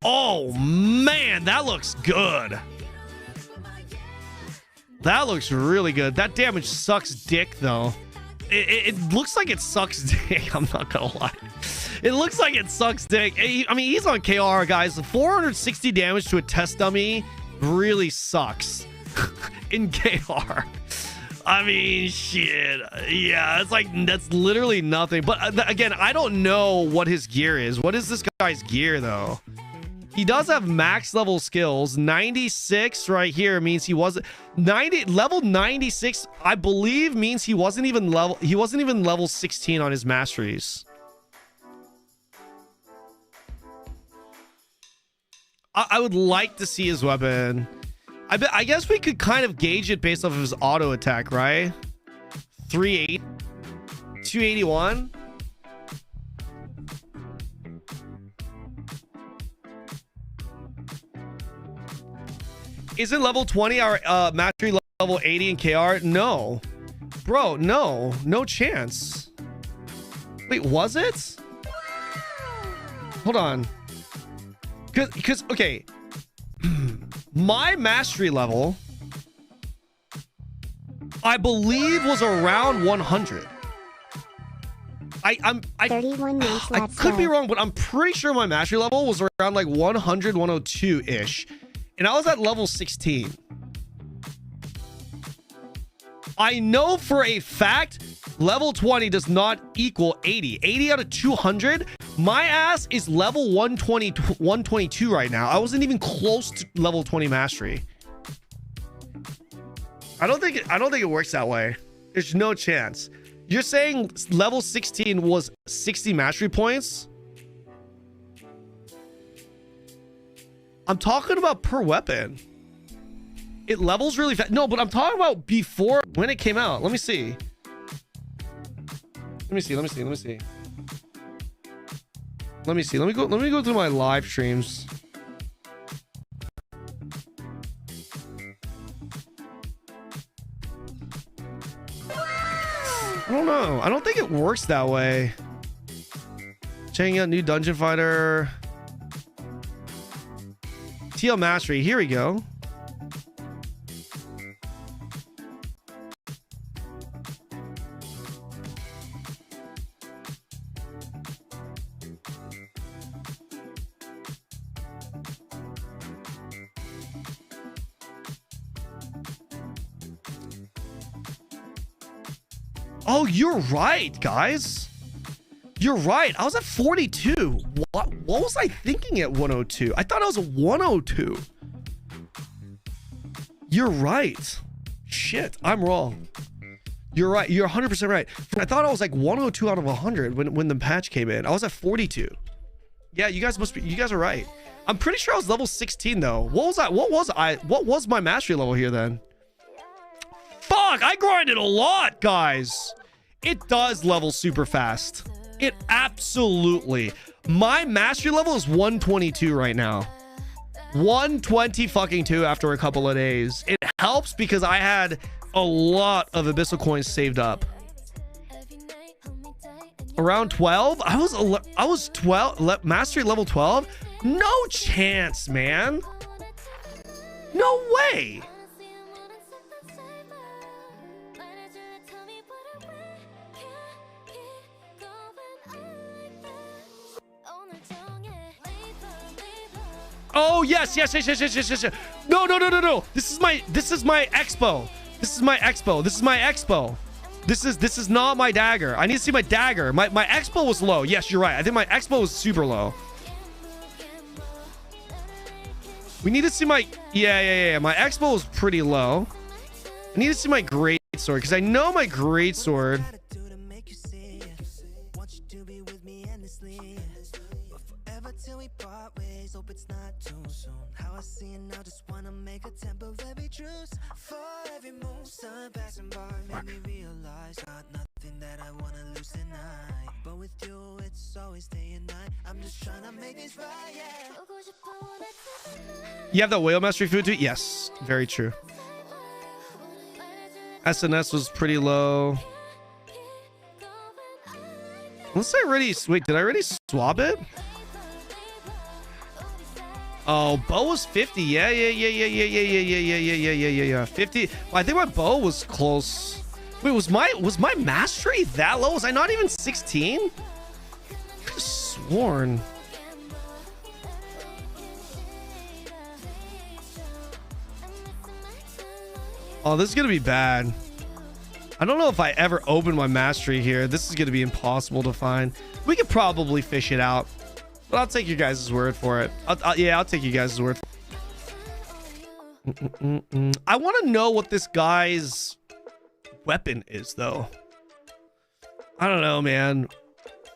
Oh man, that looks good. That looks really good. That damage sucks dick though. It looks like it sucks dick. I'm not gonna lie. It looks like it sucks dick. I mean, he's on KR, guys. 460 damage to a test dummy really sucks in KR. I mean, shit. Yeah, it's like, that's literally nothing. But again, I don't know what his gear is. What is this guy's gear, though? He does have max level skills. 96 right here means he wasn't... level 96, I believe, means he wasn't even level 16 on his masteries. I would like to see his weapon. I guess we could kind of gauge it based off of his auto attack, right? 380, 281. Isn't level 20 our mastery level 80 in KR? No. Bro, no. No chance. Wait, was it? Hold on. Because okay. My mastery level, I believe, was around 100. I could be wrong, but I'm pretty sure my mastery level was around like 100, 102-ish. And I was at level 16. I know for a fact level 20 does not equal 80. 80 out of 200. My ass is level 120, 122 right now. I wasn't even close to level 20 mastery. I don't think it works that way. There's no chance. You're saying level 16 was 60 mastery points? I'm talking about per weapon. It levels really fast. No, but I'm talking about before, when it came out. Let me see. Let me see. Let me go through my live streams. I don't know. I don't think it works that way. Checking out new dungeon fighter. TL mastery. Here we go. Oh, you're right, guys. You're right. I was at 42. What was I thinking at 102? I thought I was at 102. You're right. Shit, I'm wrong. You're right. You're 100% right. I thought I was like 102 out of 100 when the patch came in. I was at 42. Yeah, you guys are right. I'm pretty sure I was level 16 though. What was my mastery level here then? Fuck, I grinded a lot, guys. It does level super fast. It absolutely. My mastery level is 122 right now. 120 fucking 2 after a couple of days. It helps because I had a lot of abyssal coins saved up. Around 12? I was 12 mastery level 12? No chance, man. No way. Oh yes. No. This is my expo. This is not my dagger. I need to see my dagger. My expo was low. Yes, you're right. I think my expo was super low. We need to see my yeah. My expo was pretty low. I need to see my great sword because I know my great sword. You have that whale mastery food too? Yes, very true. SNS was pretty low. Unless I already wait, did I already swap it? Oh, bow was 50. Yeah. 50. I think my bow was close. Wait, was my mastery that low? Was I not even 16? I could have sworn. Oh, this is gonna be bad. I don't know if I ever open my mastery here. This is gonna be impossible to find. We could probably fish it out, but I'll take your guys' word for it. I'll take you guys' word. I want to know what this guy's weapon is, though. I don't know, man.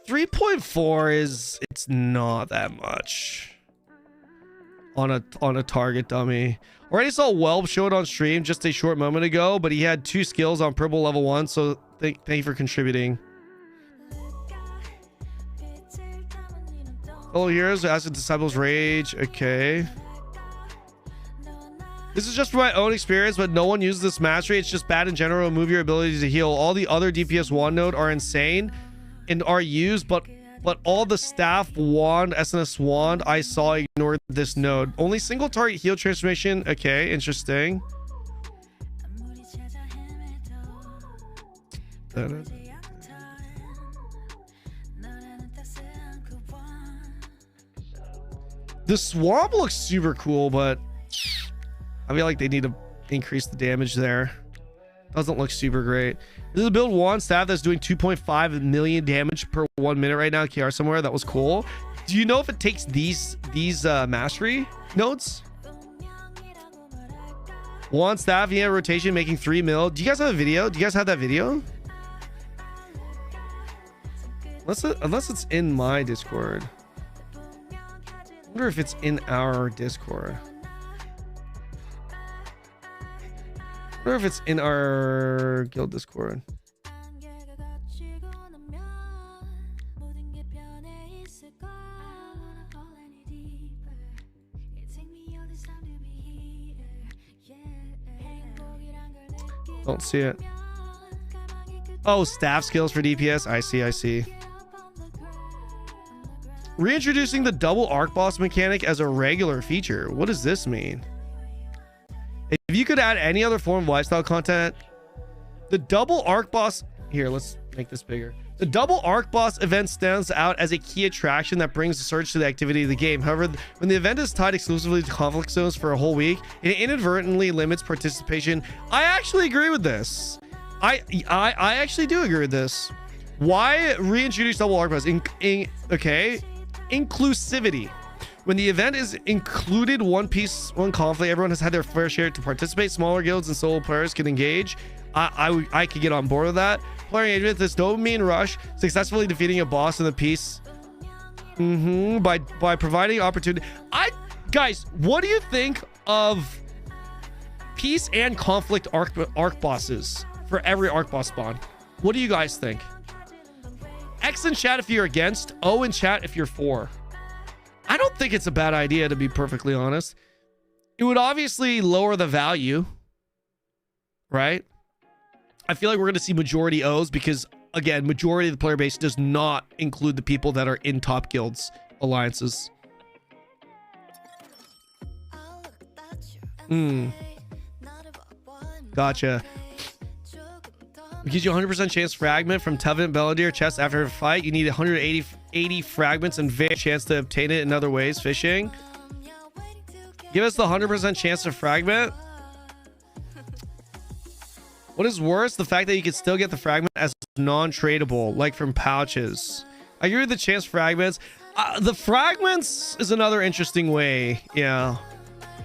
3.4 it's not that much. on a target dummy. Already saw Welb show it on stream just a short moment ago, but he had 2 skills on purple level 1, so thank you for contributing. Oh, here's Acid Disciples Rage. Okay. This is just from my own experience, but no one uses this mastery. It's just bad in general. Remove your ability to heal. All the other DPS wand node are insane and are used, but all the staff wand, SNS wand I saw ignored this node. Only single target heal transformation. Okay, interesting. The swamp looks super cool, but I feel like they need to increase the damage there. Doesn't look super great. This is a build 1 staff that's doing 2.5 million damage per 1 minute right now. KR somewhere. That was cool. Do you know if it takes these mastery nodes? 1 staff, yeah, rotation making 3 mil. Do you guys have a video? Do you guys have that video? Unless it's in my Discord. I wonder if it's in our Discord. I wonder if it's in our guild Discord. Don't see it. Oh, staff skills for DPS. I see. Reintroducing the double arc boss mechanic as a regular feature. What does this mean? If you could add any other form of lifestyle content, the double arc boss... Here, let's make this bigger. The double arc boss event stands out as a key attraction that brings a surge to the activity of the game. However, when the event is tied exclusively to conflict zones for a whole week, it inadvertently limits participation. I actually agree with this. I actually do agree with this. Why reintroduce double arc boss? Okay, inclusivity. When the event is included one piece, one conflict, everyone has had their fair share to participate. Smaller guilds and solo players can engage. I could get on board with that. Player engagement, this dopamine rush, successfully defeating a boss in the piece. By providing opportunity. Guys, what do you think of peace and conflict arc bosses for every arc boss spawn? What do you guys think? X in chat if you're against, O in chat if you're for. I don't think it's a bad idea, to be perfectly honest. It would obviously lower the value, right? I feel like we're going to see majority O's because, again, majority of the player base does not include the people that are in top guilds alliances. Gotcha. It gives you 100% chance fragment from Tevin Belladere chest after a fight. You need 180 fragments and very chance to obtain it in other ways. Fishing. Give us the 100% chance to fragment. What is worse? The fact that you can still get the fragment as non-tradable, like from pouches. I agree with the chance fragments. The fragments is another interesting way. Yeah.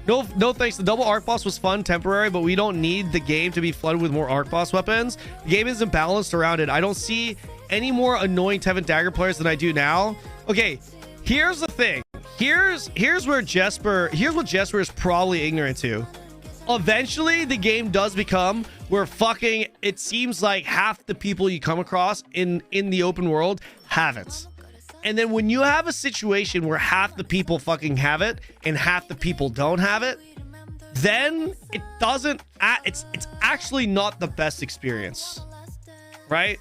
No thanks. The double arc boss was fun, temporary, but we don't need the game to be flooded with more arc boss weapons. The game isn't balanced around it. I don't see any more annoying Tevin Dagger players than I do now. Okay, here's the thing. Here's what Jesper is probably ignorant to. Eventually, the game does become where fucking it seems like half the people you come across in the open world have it. And then when you have a situation where half the people fucking have it and half the people don't have it, then it doesn't, it's actually not the best experience, right?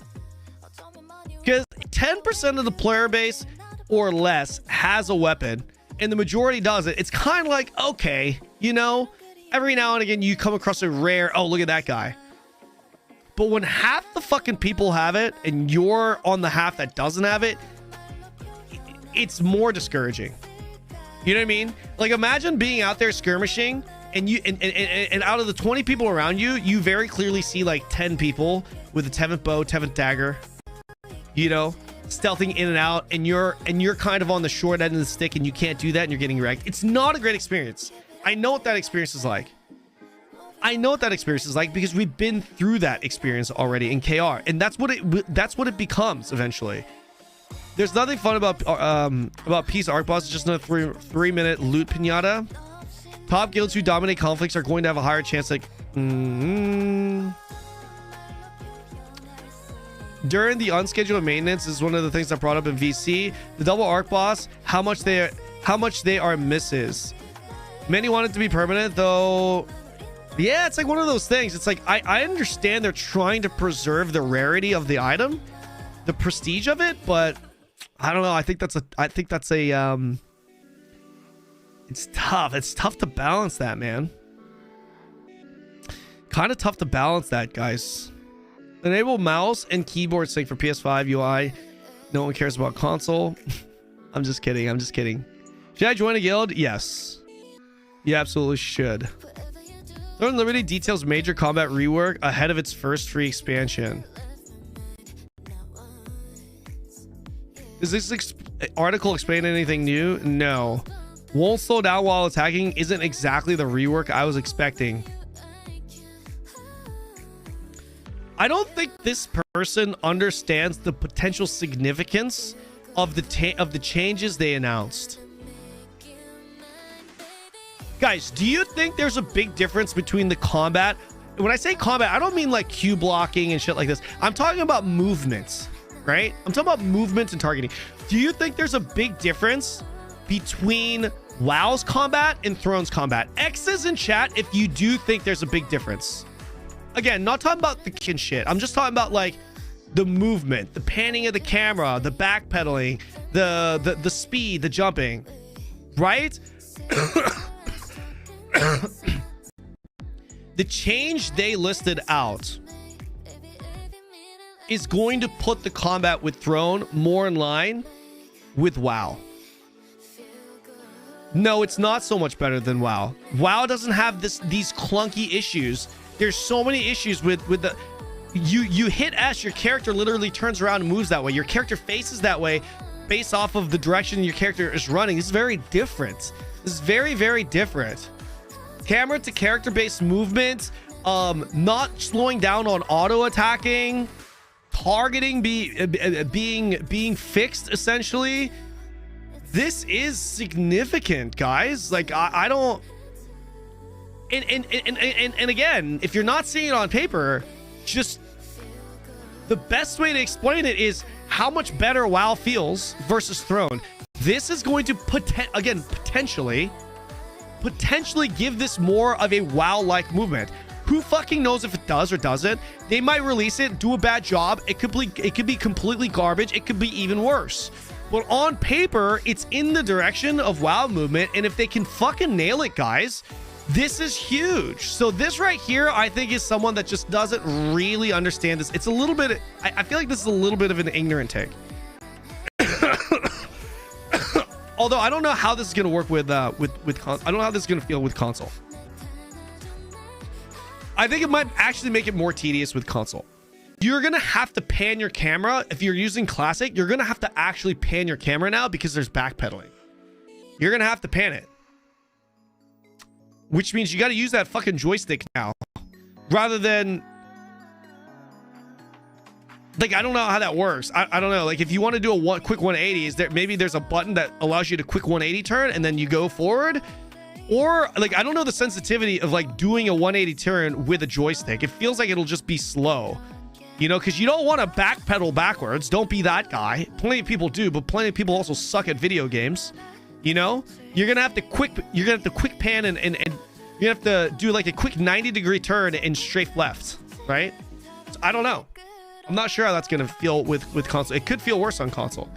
Because 10% of the player base or less has a weapon and the majority doesn't. It's kind of like, okay, you know, every now and again you come across a rare, oh, look at that guy. But when half the fucking people have it and you're on the half that doesn't have it, it's more discouraging. You know what I mean? Like, imagine being out there skirmishing and you and out of the 20 people around you, you very clearly see like 10 people with a Tevin bow, Tevin dagger, you know, stealthing in and out, and you're kind of on the short end of the stick and you can't do that and you're getting wrecked. It's not a great experience. I know what that experience is like. I know what that experience is like because we've been through that experience already in KR, and that's what it becomes eventually. There's nothing fun about Peace Arc Boss. It's just another 3-minute loot pinata. Top guilds who dominate conflicts are going to have a higher chance. Like, during the unscheduled maintenance is one of the things I brought up in VC. The double arc boss, how much they are misses. Many want it to be permanent, though. Yeah, it's like one of those things. It's like I understand they're trying to preserve the rarity of the item, the prestige of it, but I don't know. I think that's a it's tough. It's tough to balance that, man. Kind of tough to balance that, guys. Enable mouse and keyboard sync for PS5 UI. No one cares about console. I'm just kidding. I'm just kidding. Should I join a guild? Yes. You absolutely should. Throne Liberty details major combat rework ahead of its first free expansion. Does this article explain anything new? No. Won't slow down while attacking isn't exactly the rework I was expecting. I don't think this person understands the potential significance of the changes they announced. Guys, do you think there's a big difference between the combat? When I say combat, I don't mean like Q blocking and shit like this. I'm talking about movements, right? I'm talking about movements and targeting. Do you think there's a big difference between WoW's combat and Throne's combat? X's in chat if you do think there's a big difference. Again, not talking about the kin shit. I'm just talking about like the movement, the panning of the camera, the backpedaling, the speed, the jumping, right? The change they listed out is going to put the combat with Throne more in line with WoW. No, it's not so much better than WoW. WoW doesn't have these clunky issues. There's so many issues with the you hit S, your character literally turns around and moves that way. Your character faces that way based off of the direction your character is running. This is very different. This is very, very different. Camera to character based movement, not slowing down on auto attacking, targeting being fixed essentially. This is significant, guys. Like I don't. And again, if you're not seeing it on paper, just the best way to explain it is how much better WoW feels versus Throne. This is going to potentially give this more of a WoW-like movement. Who fucking knows if it does or doesn't? They might release it, do a bad job. It could be completely garbage. It could be even worse. But on paper, it's in the direction of WoW movement. And if they can fucking nail it, guys, this is huge. So this right here, I think, is someone that just doesn't really understand this. It's a little bit, I feel like this is a little bit of an ignorant take. Although I don't know how this is going to work with I don't know how this is going to feel with console. I think it might actually make it more tedious with console. You're going to have to pan your camera. If you're using classic, you're going to have to actually pan your camera now because there's backpedaling. You're going to have to pan it. Which means you got to use that fucking joystick now. Rather than... Like, I don't know how that works. I don't know. Like, if you want to do a quick 180, maybe there's a button that allows you to quick 180 turn and then you go forward? Or, like, I don't know the sensitivity of, like, doing a 180 turn with a joystick. It feels like it'll just be slow. You know, because you don't want to backpedal backwards. Don't be that guy. Plenty of people do, but plenty of people also suck at video games. You know? You're gonna have to quick pan and you're gonna have to do like a quick 90-degree turn and strafe left, right? So I don't know. I'm not sure how that's gonna feel with console. It could feel worse on console.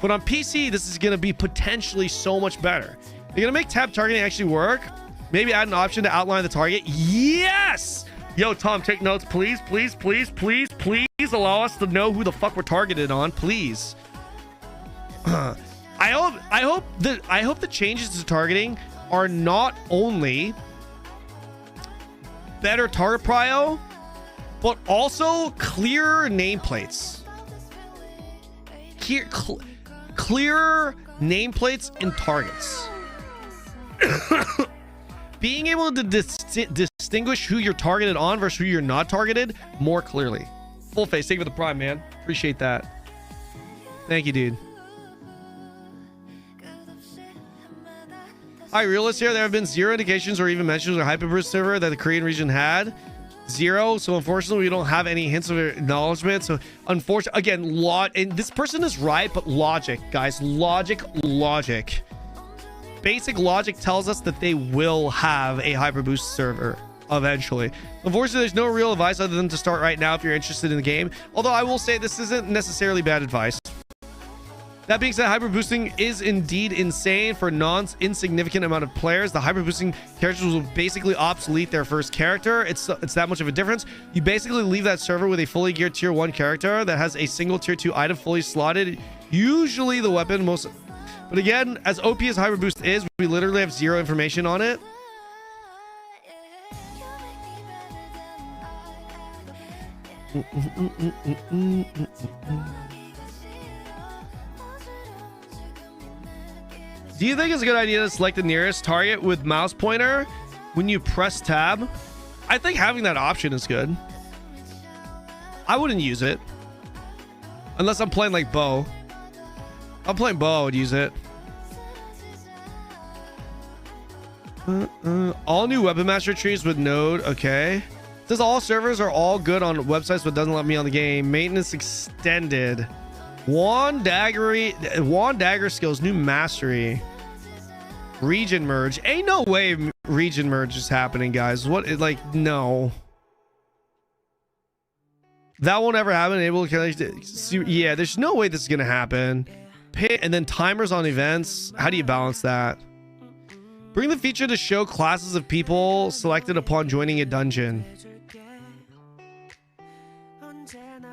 But on PC, this is gonna be potentially so much better. They're gonna make tab targeting actually work. Maybe add an option to outline the target. Yes! Yo, Tom, take notes, please, please, please, please, please allow us to know who the fuck we're targeted on, please. I hope the changes to targeting are not only better target prio, but also clearer nameplates. Clearer nameplates and targets. Being able to distinguish who you're targeted on versus who you're not targeted more clearly. Full face, thank you for the prime, man. Appreciate that. Thank you, dude. Hi, realist here. There have been 0 indications or even mentions of a Hyperboost server that the Korean region had. 0. So unfortunately, we don't have any hints of acknowledgement. So unfortunately, again, and this person is right, but logic, guys, logic. Basic logic tells us that they will have a Hyperboost server eventually. Unfortunately, there's no real advice other than to start right now if you're interested in the game. Although I will say this isn't necessarily bad advice. That being said, hyperboosting is indeed insane for non-insignificant amount of players. The hyperboosting characters will basically obsolete their first character. It's that much of a difference. You basically leave that server with a fully geared tier 1 character that has a single tier 2 item fully slotted, usually the weapon most. But again, as OP as hyperboost is, we literally have 0 information on it. Do you think it's a good idea to select the nearest target with mouse pointer when you press tab? I think having that option is good. I wouldn't use it unless I'm playing like bow. I'm playing bow, I would use it. All new weapon master trees with node. Okay. It says all servers are all good on websites, but doesn't let me on the game. Maintenance extended. Wand dagger skills, new mastery. Region merge. Ain't no way region merge is happening, guys. What? Like, no. That won't ever happen. Able to connect. Yeah, there's no way this is gonna happen. And then timers on events. How do you balance that? Bring the feature to show classes of people selected upon joining a dungeon.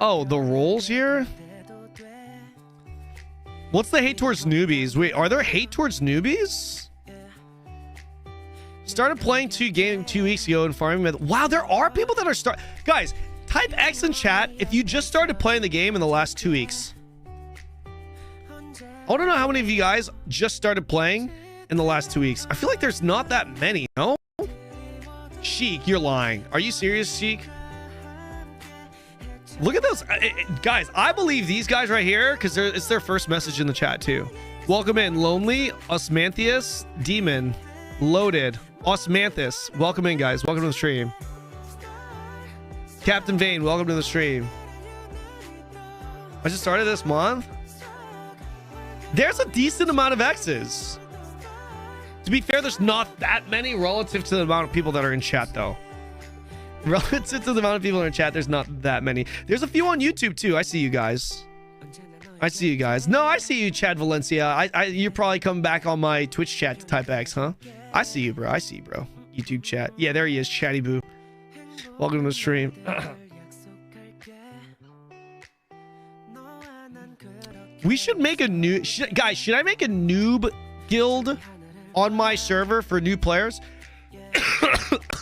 Oh, the roles here? What's the hate towards newbies? Wait, are there hate towards newbies? Started playing 2 weeks ago and farming with. Wow, there are people that are guys, type X in chat if you just started playing the game in the last 2 weeks. I want to know how many of you guys just started playing in the last 2 weeks. I feel like there's not that many, no? Sheik, you're lying. Are you serious, Sheik? Look at those guys. I believe these guys right here because it's their first message in the chat too. Welcome in, Lonely, Osmantheus, Demon, Loaded, Osmanthus. Welcome in, guys. Welcome to the stream. Captain Vane, welcome to the stream. I just started this month. There's a decent amount of X's. To be fair, there's not that many relative to the amount of people that are in chat, though. Relative to the amount of people in chat, there's not that many. There's a few on YouTube, too. I see you guys. I see you guys. No, I see you, Chad Valencia. You're probably coming back on my Twitch chat to type X, huh? I see you, bro. I see you, bro. YouTube chat. Yeah, there he is, Chatty Boo. Welcome to the stream. We should make a new... Guys, should I make a noob guild on my server for new players?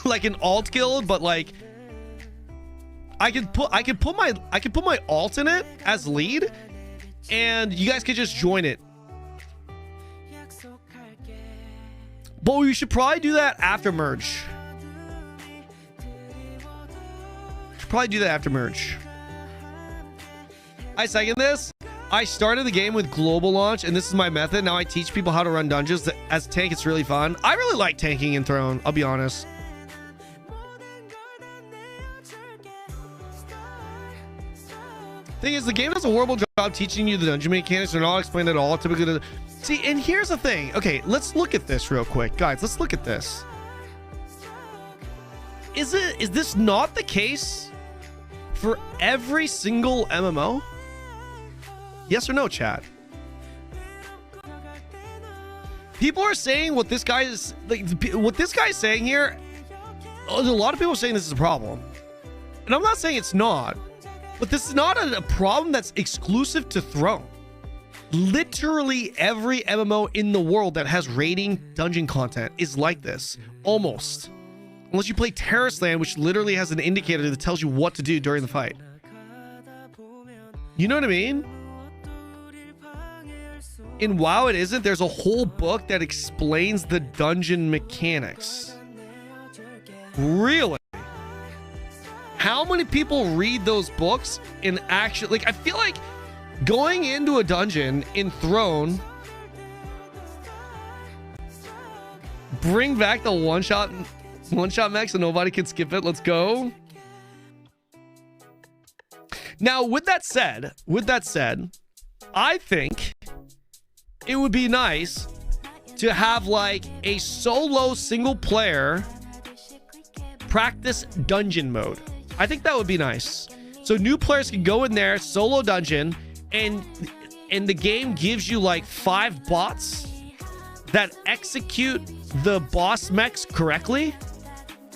Like an alt guild, but like I could put my alt in it as lead, and you guys could just join it. But we should probably do that after merge. Probably do that after merge. I second this. I started the game with global launch, and this is my method. Now I teach people how to run dungeons. As tank, it's really fun. I really like tanking in Throne, I'll be honest. Thing is, the game does a horrible job teaching you the dungeon mechanics. They're not explained at all. Typically, see, and here's the thing. Okay, let's look at this real quick, guys. Let's look at this. Is this not the case for every single MMO? Yes or no, chat? People are saying what this guy is like. What this guy's saying here. There's a lot of people saying this is a problem, and I'm not saying it's not. But this is not a problem that's exclusive to Throne. Literally every MMO in the world that has raiding dungeon content is like this. Almost. Unless you play Terrasland, which literally has an indicator that tells you what to do during the fight. You know what I mean? In WoW it isn't. There's a whole book that explains the dungeon mechanics. Really? How many people read those books and actually, like, I feel like going into a dungeon in Throne, Bring back the one-shot mech so nobody can skip it. Let's go. Now, with that said, I think it would be nice to have like a solo single player practice dungeon mode. I think that would be nice. So new players can go in there, solo dungeon, and the game gives you like 5 bots that execute the boss mechs correctly,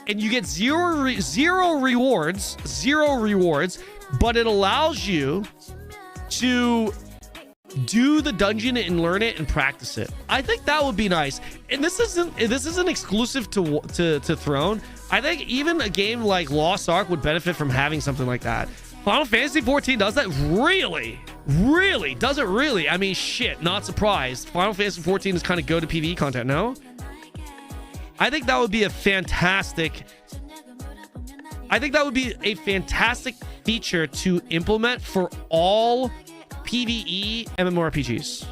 and you get zero rewards, but it allows you to do the dungeon and learn it and practice it. I think that would be nice. And this isn't exclusive to Throne. I think even a game like Lost Ark would benefit from having something like that. Final Fantasy 14 does that? Really? Does it really? I mean, shit, not surprised. Final Fantasy 14 is kind of go to PvE content, no? I think that would be a fantastic feature to implement for all PvE MMORPGs.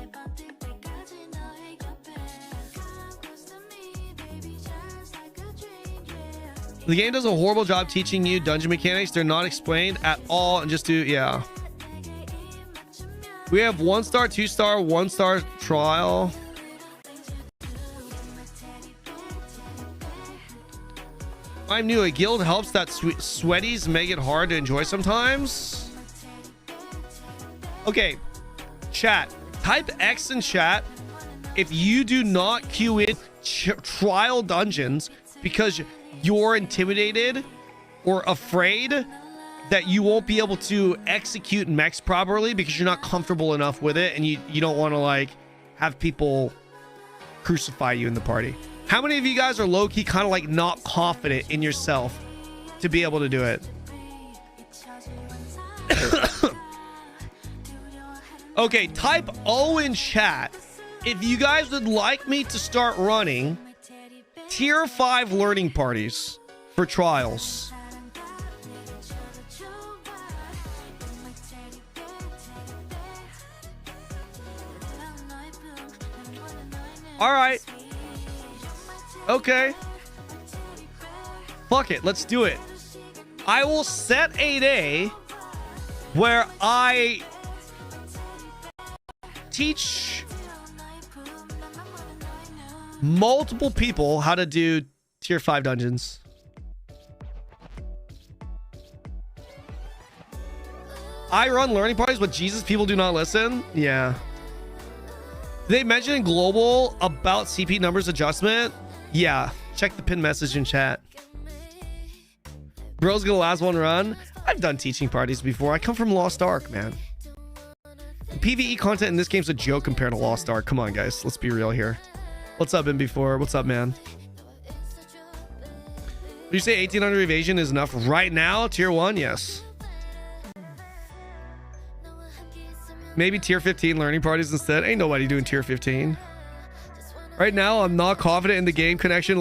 The game does a horrible job teaching you dungeon mechanics. They're not explained at all, and just do, yeah. We have 1-star, 2-star, 1-star trial. I'm new. A guild helps that sweaties make it hard to enjoy sometimes. Okay, chat. Type X in chat if you do not queue in trial dungeons because you're intimidated or afraid that you won't be able to execute mechs properly because you're not comfortable enough with it, and you don't want to like have people crucify you in the party. How many of you guys are low-key kind of like not confident in yourself to be able to do it? Okay, type O in chat if you guys would like me to start running tier 5 learning parties for trials. All right. Okay. Fuck it. Let's do it. I will set a day where I teach multiple people how to do tier 5 dungeons. I run learning parties, but Jesus, people do not listen. Yeah. They mentioned global about CP numbers adjustment. Yeah. Check the pin message in chat. Bro's gonna last one run. I've done teaching parties before. I come from Lost Ark, man. The PvE content in this game's a joke compared to Lost Ark. Come on, guys. Let's be real here. What's up, MB4? What's up, man? Would you say 1800 evasion is enough right now? Tier 1? Yes. Maybe tier 15 learning parties instead. Ain't nobody doing tier 15. Right now, I'm not confident in the game connection.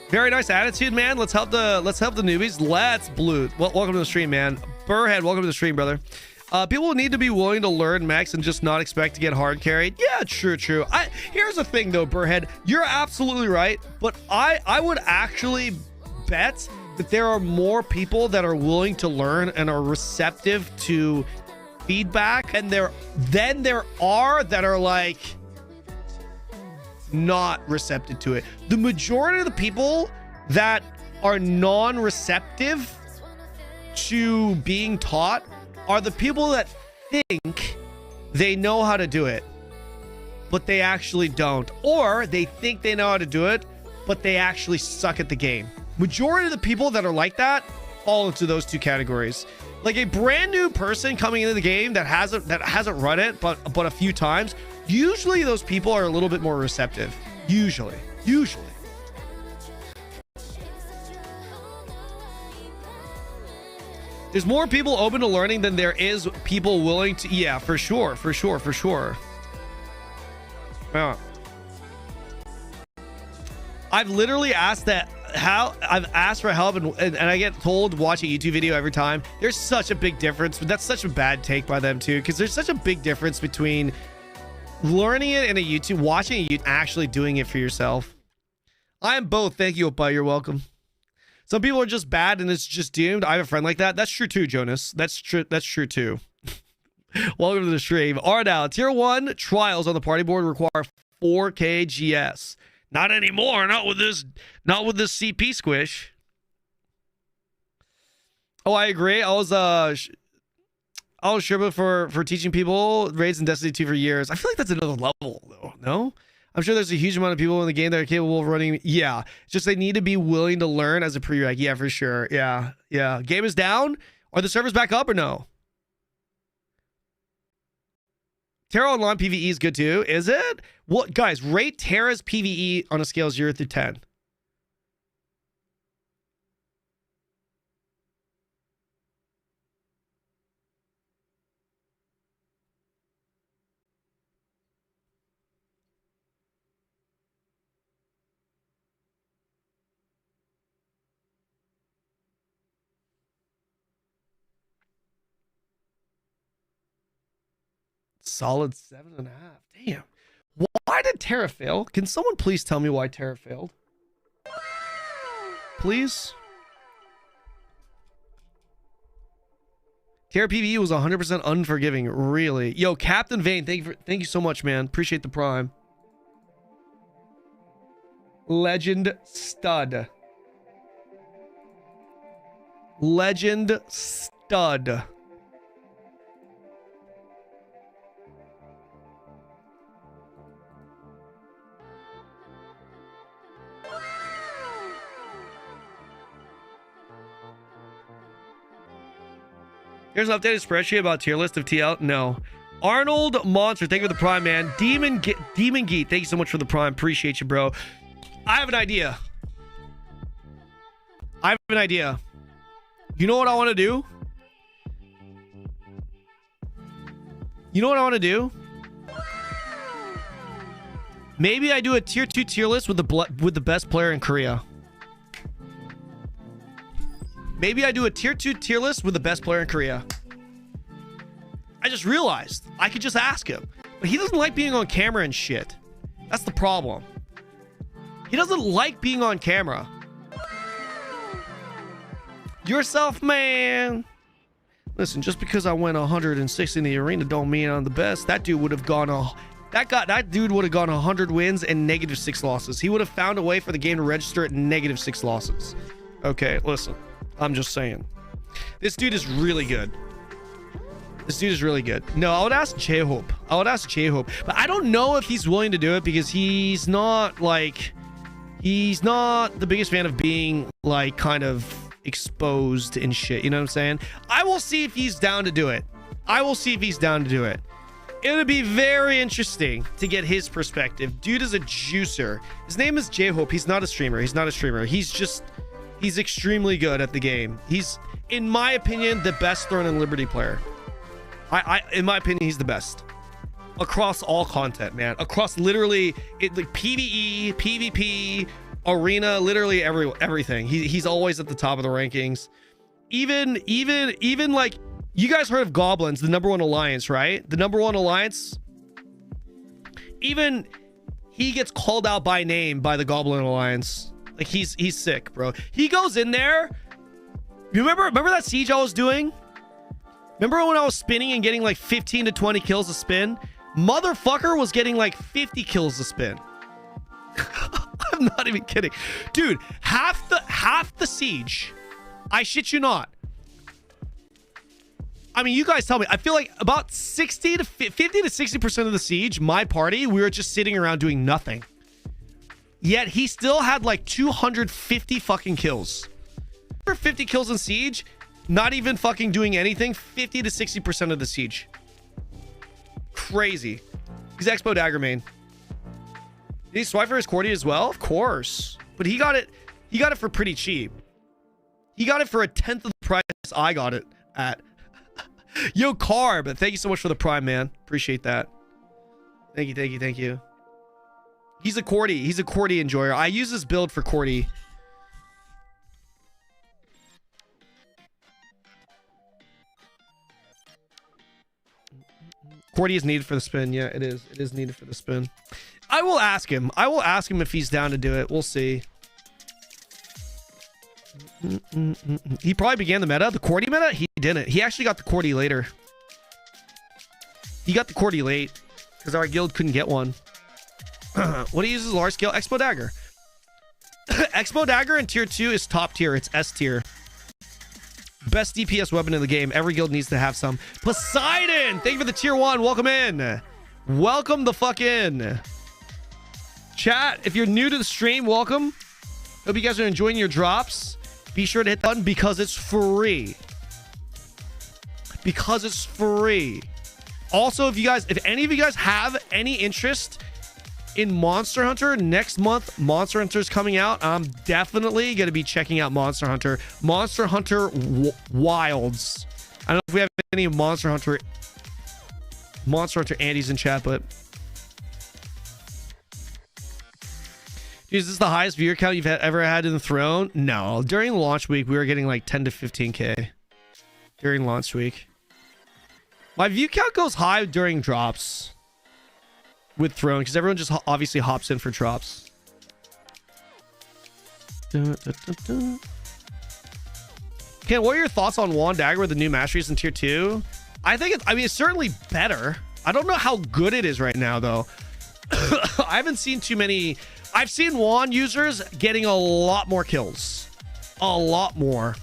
Very nice attitude, man. Let's help the newbies. Let's blue. Well, welcome to the stream, man. Burrhead, welcome to the stream, brother. People need to be willing to learn mechs and just not expect to get hard carried. Yeah, true. Here's the thing though, Burrhead. You're absolutely right, but I would actually bet that there are more people that are willing to learn and are receptive to feedback, and there are that are like not receptive to it. The majority of the people that are non-receptive to being taught are the people that think they know how to do it, but they actually don't, or they think they know how to do it, but they actually suck at the game. Majority of the people that are like that fall into those two categories. Like a brand new person coming into the game that hasn't run it but a few times, usually those people are a little bit more receptive. Usually. There's more people open to learning than there is people willing to. Yeah, for sure. Yeah. I've literally asked that. I've asked for help and I get told watching a YouTube video every time. There's such a big difference, but that's such a bad take by them too, because there's such a big difference between learning it in a YouTube, watching a YouTube, actually doing it for yourself. I am both. Thank you, Oppa. You're welcome. Some people are just bad and it's just doomed. I have a friend like that. That's true too, Jonas. That's true. That's true too. Welcome to the stream. Ardal, tier 1 trials on the party board require 4K GS. Not anymore. Not with this CP squish. Oh, I agree. I was Sherba for teaching people raids in Destiny 2 for years. I feel like that's another level though. No? I'm sure there's a huge amount of people in the game that are capable of running. Yeah. It's just they need to be willing to learn as a prereq. Yeah, for sure. Yeah. Yeah. Game is down. Are the servers back up or no? Terra Online PvE is good too. Is it? What, guys, rate Terra's PvE on a scale of 0 through 10. Solid 7.5. Damn. Why did Terra fail? Can someone please tell me why Terra failed? Please? Terra PvE was 100% unforgiving. Really? Yo, Captain Vane, thank you so much, man. Appreciate the prime. Legend stud. Legend stud. Here's an updated spreadsheet about tier list of TL. No. Arnold Monster, thank you for the prime, man. Demon Geet, thank you so much for the prime. Appreciate you, bro. I have an idea. You know what I want to do? Maybe I do a tier 2 tier list with the best player in Korea. Maybe I do a tier 2 tier list with the best player in Korea. I just realized I could just ask him. But he doesn't like being on camera and shit. That's the problem. He doesn't like being on camera. Yourself, man. Listen, just because I went 106 in the arena don't mean I'm the best. That dude would have gone that dude would have gone 100 wins and -6 losses. He would have found a way for the game to register at -6 losses. Okay, listen. I'm just saying. This dude is really good. No, I would ask J-Hope. But I don't know if he's willing to do it because he's not the biggest fan of being like kind of exposed and shit. You know what I'm saying? I will see if he's down to do it. It'll be very interesting to get his perspective. Dude is a juicer. His name is J-Hope. He's not a streamer. He's extremely good at the game. He's, in my opinion, the best Throne and Liberty player. In my opinion, he's the best. Across all content, man. Across literally, like PvE, PvP, arena, literally everything. He's always at the top of the rankings. Even like, you guys heard of Goblins, the #1 alliance, right? The #1 alliance. Even he gets called out by name by the Goblin Alliance. Like he's sick, bro. He goes in there. You remember that siege I was doing? Remember when I was spinning and getting like 15 to 20 kills a spin? Motherfucker was getting like 50 kills a spin. I'm not even kidding. Dude, half the siege. I shit you not. I mean, you guys tell me. I feel like about 50 to 60% of the siege, my party, we were just sitting around doing nothing. Yet he still had like 250 fucking kills. For 50 kills in siege, not even fucking doing anything, 50 to 60% of the siege. Crazy. He's Expo Dagger main. Did he swipe for his Cordy as well? Of course. But he got it for pretty cheap. He got it for a 10th of the price I got it at. Yo, Carb, thank you so much for the prime, man. Appreciate that. Thank you. He's a Cordy. He's a Cordy enjoyer. I use this build for Cordy. Cordy is needed for the spin. Yeah, it is. It is needed for the spin. I will ask him. I will ask him if he's down to do it. We'll see. He probably began the meta. The Cordy meta? He didn't. He actually got the Cordy later. He got the Cordy late because our guild couldn't get one. What he uses large scale Expo Dagger. Expo Dagger in tier 2 is top tier. It's S tier. Best DPS weapon in the game. Every guild needs to have some. Poseidon! Thank you for the tier 1. Welcome in. Welcome the fuck in. Chat, if you're new to the stream, welcome. Hope you guys are enjoying your drops. Be sure to hit the button because it's free. Because it's free. Also, if any of you guys have any interest in Monster Hunter, next month Monster Hunter is coming out. I'm definitely going to be checking out Monster Hunter. Monster Hunter Wilds. I don't know if we have any Monster Hunter Andes in chat, but dude, is this the highest viewer count you've ever had in the throne? No. During launch week, we were getting like 10 to 15k during launch week. My view count goes high during drops with throne because everyone just obviously hops in for drops. Ken, what are your thoughts on Wand Dagger with the new masteries in tier 2? I think it's certainly better. I don't know how good it is right now though. I haven't seen too many. I've seen Wand users getting a lot more kills. A lot more.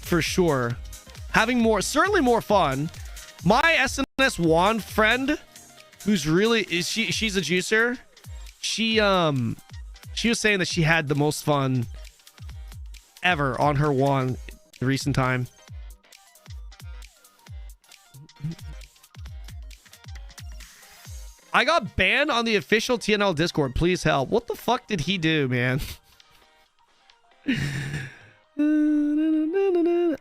For sure. Having more, certainly more fun. My SNS Wand friend, who's really she's a juicer. She was saying that she had the most fun ever on her wand in recent time. I got banned on the official TNL Discord. Please help. What the fuck did he do, man?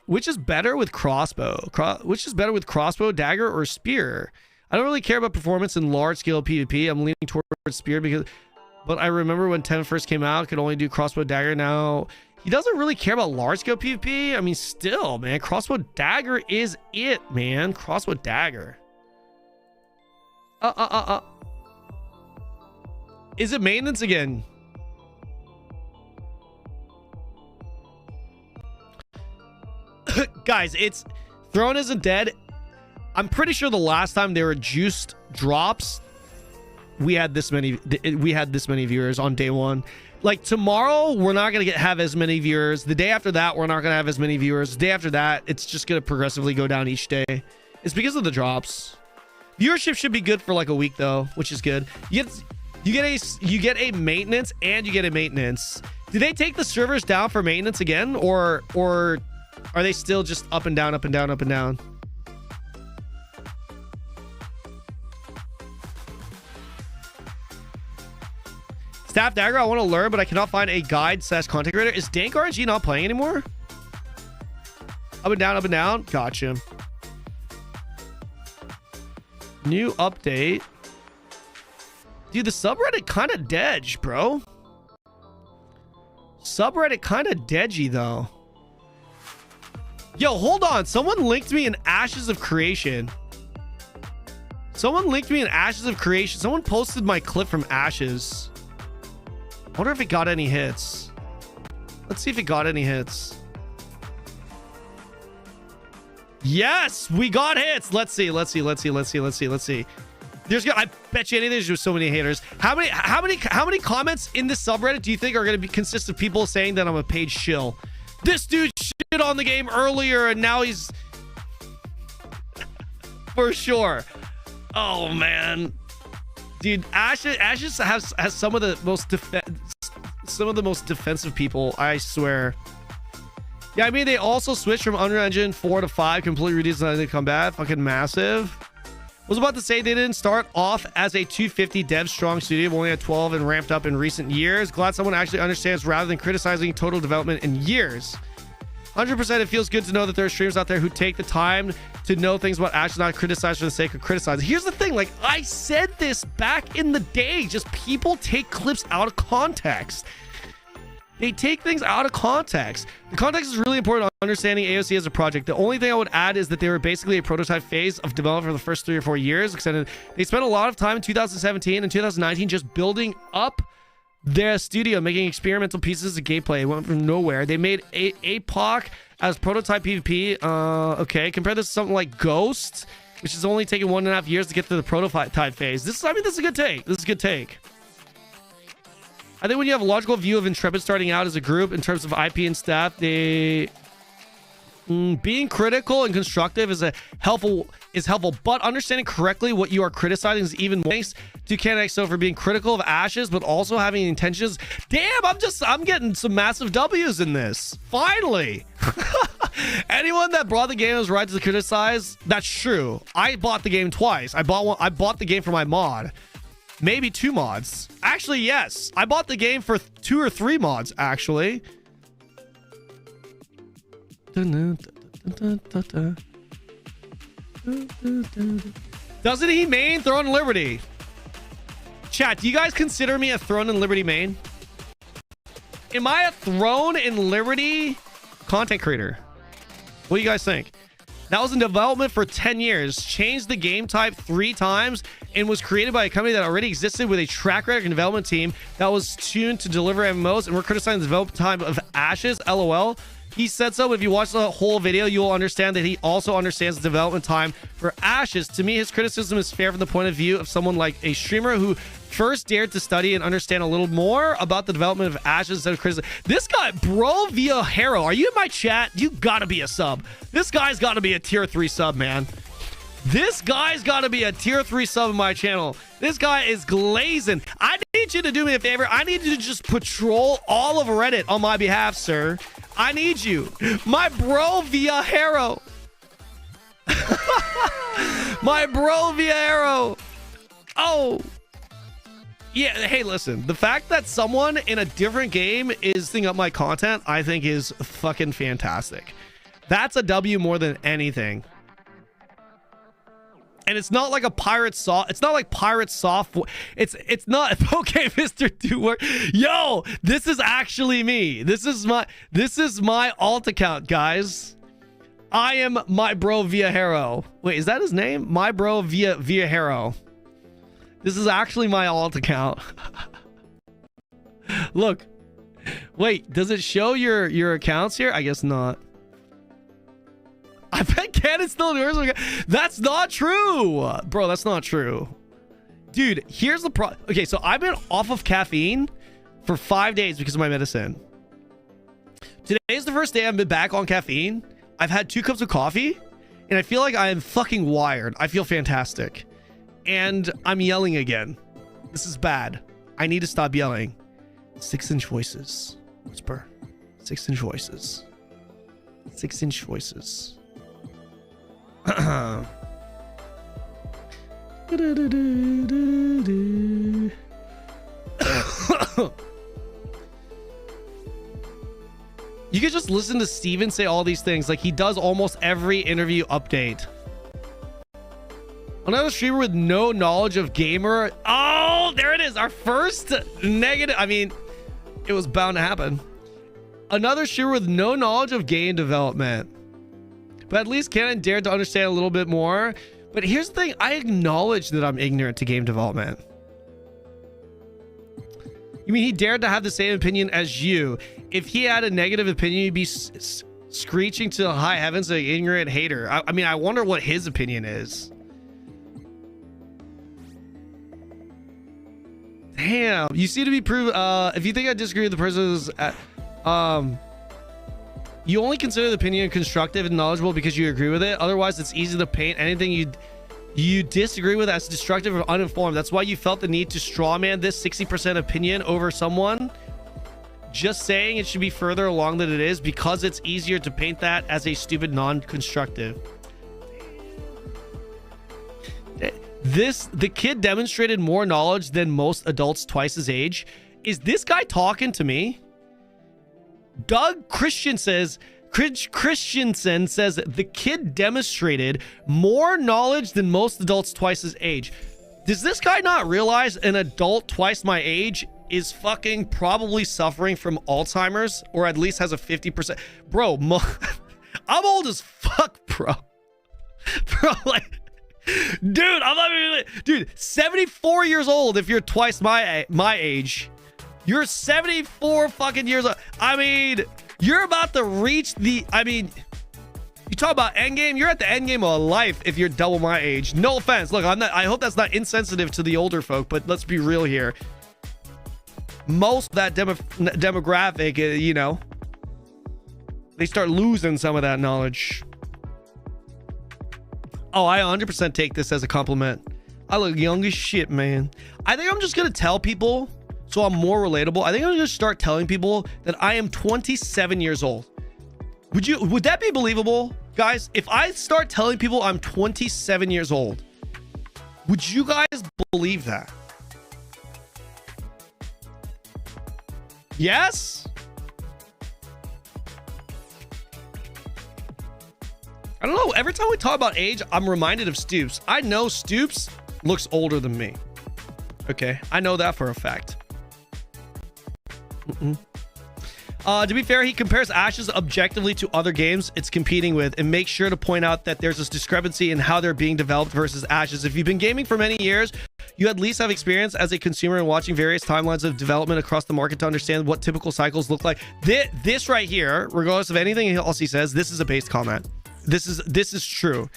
Which is better with crossbow? Which is better with crossbow, dagger, or spear? I don't really care about performance in large-scale PvP. I'm leaning towards spear but I remember when 10 first came out, could only do crossbow dagger. Now he doesn't really care about large-scale PvP. I mean, still, man, crossbow dagger is it, man. Crossbow dagger. Is it maintenance again? Guys, it's Throne isn't dead. I'm pretty sure the last time there were juiced drops, we had this many viewers on day 1. Like tomorrow, we're not gonna have as many viewers. The day after that, we're not gonna have as many viewers. The day after that, it's just gonna progressively go down each day. It's because of the drops. Viewership should be good for like a week though, which is good. You get a maintenance and you get a maintenance. Did they take the servers down for maintenance again, or are they still just up and down, up and down, up and down? Staff Dagger, I want to learn, but I cannot find a guide / content creator. Is Dank RNG not playing anymore? Up and down, up and down. Gotcha. New update. Dude, the subreddit kind of dedge, bro. Subreddit kind of dedgy, though. Yo, hold on. Someone linked me in Ashes of Creation. Someone posted my clip from Ashes. I wonder if it got any hits. Let's see if it got any hits. Yes, we got hits. Let's see. I bet you anything there's just so many haters. How many comments in this subreddit do you think are going to consist of people saying that I'm a paid shill? This dude shit on the game earlier and now he's for sure. Oh man, dude, Ashes has some of the most defensive people, I swear. Yeah, I mean they also switched from Unreal Engine 4 to 5, completely redesigned the combat. Fucking massive. Was about to say they didn't start off as a 250 dev strong studio, but only had 12 and ramped up in recent years. Glad someone actually understands rather than criticizing total development in years. 100% it feels good to know that there are streamers out there who take the time to know things about Ashes, not criticize for the sake of criticizing. Here's the thing, like I said this back in the day, just people take clips out of context. They take things out of context. The context is really important on understanding AOC as a project. The only thing I would add is that they were basically a prototype phase of development for the first 3 or 4 years. They spent a lot of time in 2017 and 2019 just building up their studio, making experimental pieces of gameplay. It went from nowhere. They made APOC as prototype PvP. Okay, compare this to something like Ghost, which has only taken 1.5 years to get to the prototype phase. This is a good take. This is a good take. I think when you have a logical view of Intrepid starting out as a group in terms of IP and staff, being critical and constructive is helpful, but understanding correctly what you are criticizing is even more. Thanks to KenXO for being critical of Ashes, but also having intentions. Damn, I'm getting some massive W's in this. Finally. Anyone that brought the game was right to criticize. That's true. I bought the game twice. I bought the game for my mod. Maybe 2 mods. Actually, yes. I bought the game for 2 or 3 mods, actually. Doesn't he main Throne and Liberty? Chat, do you guys consider me a Throne and Liberty main? Am I a Throne and Liberty content creator? What do you guys think? That was in development for 10 years, changed the game type 3 times, and was created by a company that already existed with a track record and development team that was tuned to deliver MMOs, and we're criticizing the development time of Ashes, LOL. He said so, but if you watch the whole video, you will understand that he also understands the development time for Ashes. To me, his criticism is fair from the point of view of someone like a streamer who first dared to study and understand a little more about the development of Ashes instead of criticism. This guy, Bro Via Hero, are you in my chat? You gotta be a sub. This guy's gotta be a tier 3 sub, man. This guy's gotta be a tier 3 sub in my channel. This guy is glazing. I need you to do me a favor. I need you to just patrol all of Reddit on my behalf, sir. I need you. My bro via Hero. My bro via Hero. Oh. Yeah, hey, listen. The fact that someone in a different game is thinking up my content, I think is fucking fantastic. That's a W more than anything. And it's not like a pirate soft. It's not like pirate soft. It's not. Okay, Mr. Doer. Yo, this is actually me. This is my alt account, guys. I am my bro via Hero. Wait, is that his name? My bro via Hero. This is actually my alt account. Look. Wait, does it show your accounts here? I guess not. I bet Kanon still doing. That's not true, bro. That's not true, dude. Here's the problem. Okay, so I've been off of caffeine for 5 days because of my medicine. Today's the first day I've been back on caffeine. I've had 2 cups of coffee, and I feel like I am fucking wired. I feel fantastic, and I'm yelling again. This is bad. I need to stop yelling. 6-inch voices. Whisper. 6-inch voices. 6-inch voices. You could just listen to Steven say all these things like he does almost every interview update. Another streamer with no knowledge of gamer. Oh, there it is. Our first negative. I mean, it was bound to happen. Another streamer with no knowledge of game development. But at least Kanon dared to understand a little bit more. But here's the thing. I acknowledge that I'm ignorant to game development. You mean he dared to have the same opinion as you? If he had a negative opinion, you'd be screeching to the high heavens like ignorant hater. I mean, I wonder what his opinion is. Damn. You seem to be proved. If you think I disagree with the person's... You only consider the opinion constructive and knowledgeable because you agree with it. Otherwise, it's easy to paint anything you disagree with as destructive or uninformed. That's why you felt the need to strawman this 60% opinion over someone. Just saying it should be further along than it is because it's easier to paint that as a stupid non-constructive. The kid demonstrated more knowledge than most adults twice his age. Is this guy talking to me? Doug Christian says, Christensen says the kid demonstrated more knowledge than most adults twice his age. Does this guy not realize an adult twice my age is fucking probably suffering from Alzheimer's, or at least has a 50%? Bro, I'm old as fuck, bro. Bro, like, dude, I'm not even, dude, 74 years old if you're twice my age. You're 74 fucking years old. I mean, you're about to reach the, I mean, you talk about endgame, you're at the endgame of life if you're double my age. No offense. Look, I'm not, I hope that's not insensitive to the older folk, but let's be real here. Most of that demographic, you know, they start losing some of that knowledge. Oh, I 100% take this as a compliment. I look young as shit, man. I think I'm just gonna tell people so I'm more relatable. I think I'm gonna start telling people that I am 27 years old. Would that be believable, guys? If I start telling people I'm 27 years old, would you guys believe that? Yes? I don't know. Every time we talk about age, I'm reminded of Stoops. I know Stoops looks older than me. Okay, I know that for a fact. To be fair, he compares Ashes objectively to other games it's competing with and makes sure to point out that there's this discrepancy in how they're being developed versus Ashes. If you've been gaming for many years, you at least have experience as a consumer in watching various timelines of development across the market to understand what typical cycles look like. This right here, regardless of anything else he says, this is a based comment. This is true.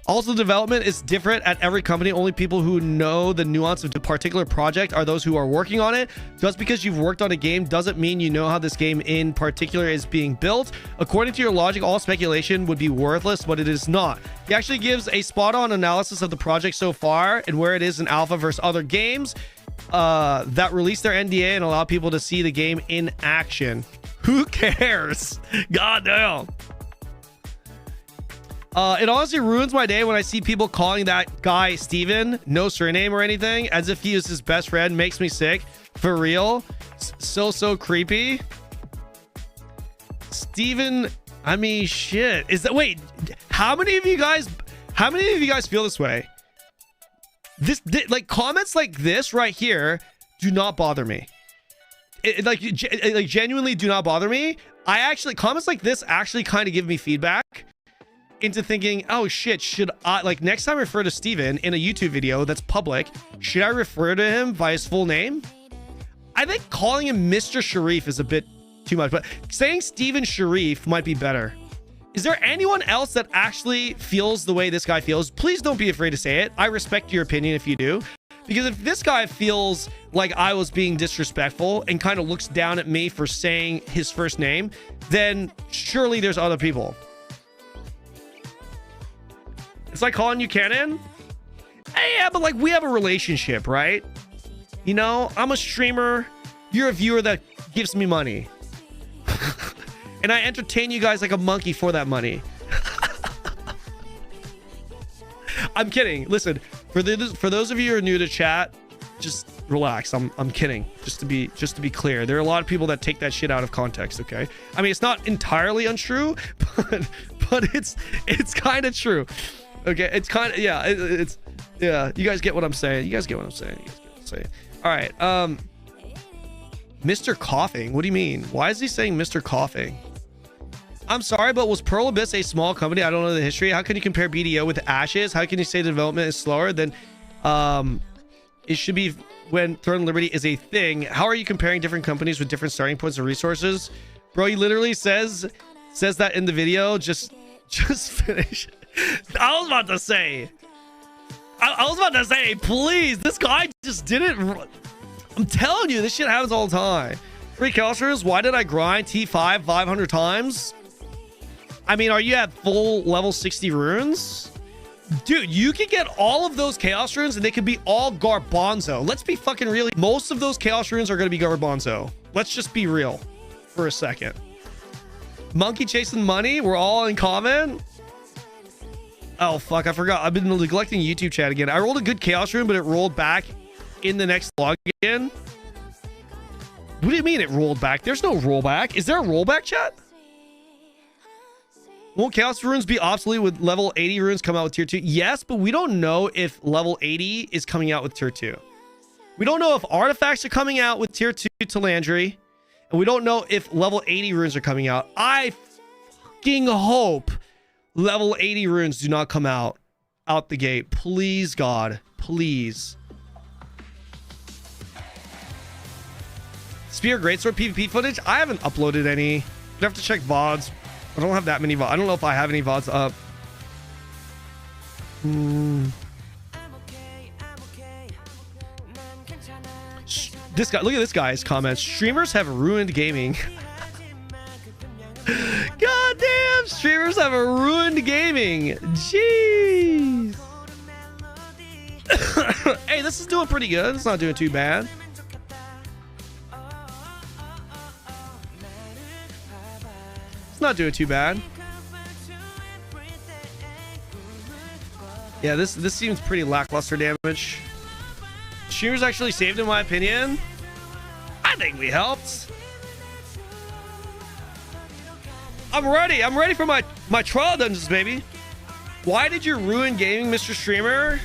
Also, development is different at every company. Only people who know the nuance of the particular project are those who are working on it. Just because you've worked on a game doesn't mean you know how this game in particular is being built. According to your logic, all speculation would be worthless, but it is not. He actually gives a spot-on analysis of the project so far and where it is in alpha versus other games that release their NDA and allow people to see the game in action. Who cares? Goddamn. It honestly ruins my day when I see people calling that guy Steven, no surname or anything, as if he is his best friend. Makes me sick. For real. So creepy. Steven, I mean, shit. Is that, wait, how many of you guys feel this way? Like, comments like this right here do not bother me. Like genuinely do not bother me. Comments like this actually kind of give me feedback into thinking, oh shit, should I, like, next time I refer to Steven in a YouTube video that's public, should I refer to him by his full name? I think calling him Mr. Sharif is a bit too much, but saying Steven Sharif might be better. Is there anyone else that actually feels the way this guy feels? Please don't be afraid to say it. I respect your opinion if you do. Because if this guy feels like I was being disrespectful and kind of looks down at me for saying his first name, then surely there's other people. It's like calling you Kanon. Hey, yeah, but like, we have a relationship, right? You know, I'm a streamer. You're a viewer that gives me money. And I entertain you guys like a monkey for that money. I'm kidding. Listen, for those of you who are new to chat, just relax. I'm kidding. Just to be clear, there are a lot of people that take that shit out of context. Okay, I mean, it's not entirely untrue, but it's kind of true. Okay, it's kind of, yeah, it's yeah, you guys get what I'm saying. All right, Mr. Coughing, what do you mean? Why is he saying Mr. Coughing? I'm sorry, but was Pearl Abyss a small company? I don't know the history. How can you compare BDO with Ashes? How can you say the development is slower than it should be when Throne of Liberty is a thing? How are you comparing different companies with different starting points and resources? Bro, he literally says that in the video. Just finish. I was about to say, please, this guy just didn't. I'm telling you, this shit happens all the time. Free Chaos, why did I grind T5 500 times? I mean, are you at full level 60 runes? Dude, you can get all of those Chaos runes and they could be all Garbanzo. Let's be fucking real. Most of those Chaos runes are going to be Garbanzo. Let's just be real for a second. Monkey chasing money? We're all in common? Oh, fuck. I forgot. I've been neglecting YouTube chat again. I rolled a good Chaos rune, but it rolled back in the next login. What do you mean it rolled back? There's no rollback. Is there a rollback, chat? Won't Chaos Runes be obsolete with level 80 runes come out with tier 2? Yes, but we don't know if level 80 is coming out with tier 2. We don't know if artifacts are coming out with tier 2 Talandre. And we don't know if level 80 runes are coming out. I fucking hope level 80 runes do not come out the gate. Please, God. Please. Spear Greatsword PvP footage? I haven't uploaded any. I'd have to check VODs. I don't have that many VODs. I don't know if I have any VODs up. This guy, look at this guy's comments. Streamers have ruined gaming. God damn, streamers have ruined gaming. Jeez. Hey, this is doing pretty good. It's not doing too bad. It's not doing too bad. Yeah, this seems pretty lackluster damage. Streamers actually saved, in my opinion. I think we helped. I'm ready. I'm ready for my trial dungeons, baby. Why did you ruin gaming, Mr. Streamer?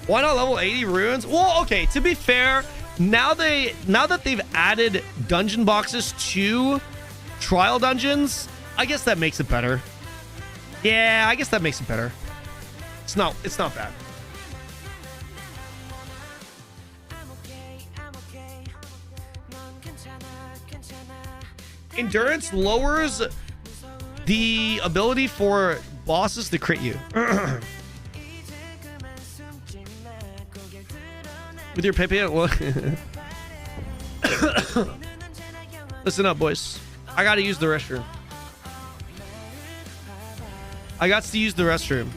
Why not level 80 runes? Well, okay, to be fair, now that they've added dungeon boxes to trial dungeons, I guess that makes it better. Yeah, I guess that makes it better. It's not bad. Endurance lowers the ability for bosses to crit you. With your Pepe, listen up, boys. I gotta use the restroom. I got to use the restroom.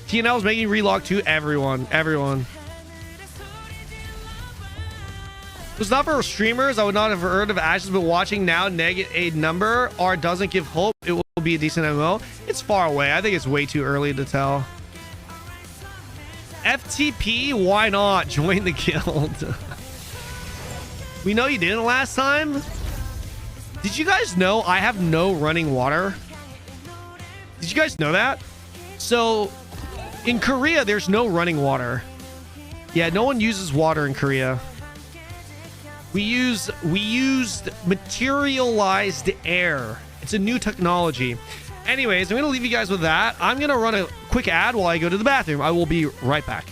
TNL is making relog to everyone. Everyone. If it was not for streamers, I would not have heard of Ashes, but watching now negative a number or doesn't give hope it will be a decent MMO. It's far away. I think it's way too early to tell. FTP, why not? Join the guild. We know you didn't last time. Did you guys know I have no running water? Did you guys know that? So in Korea, there's no running water. Yeah, no one uses water in Korea. We used materialized air. It's a new technology. Anyways, I'm going to leave you guys with that. I'm going to run a quick ad while I go to the bathroom. I will be right back.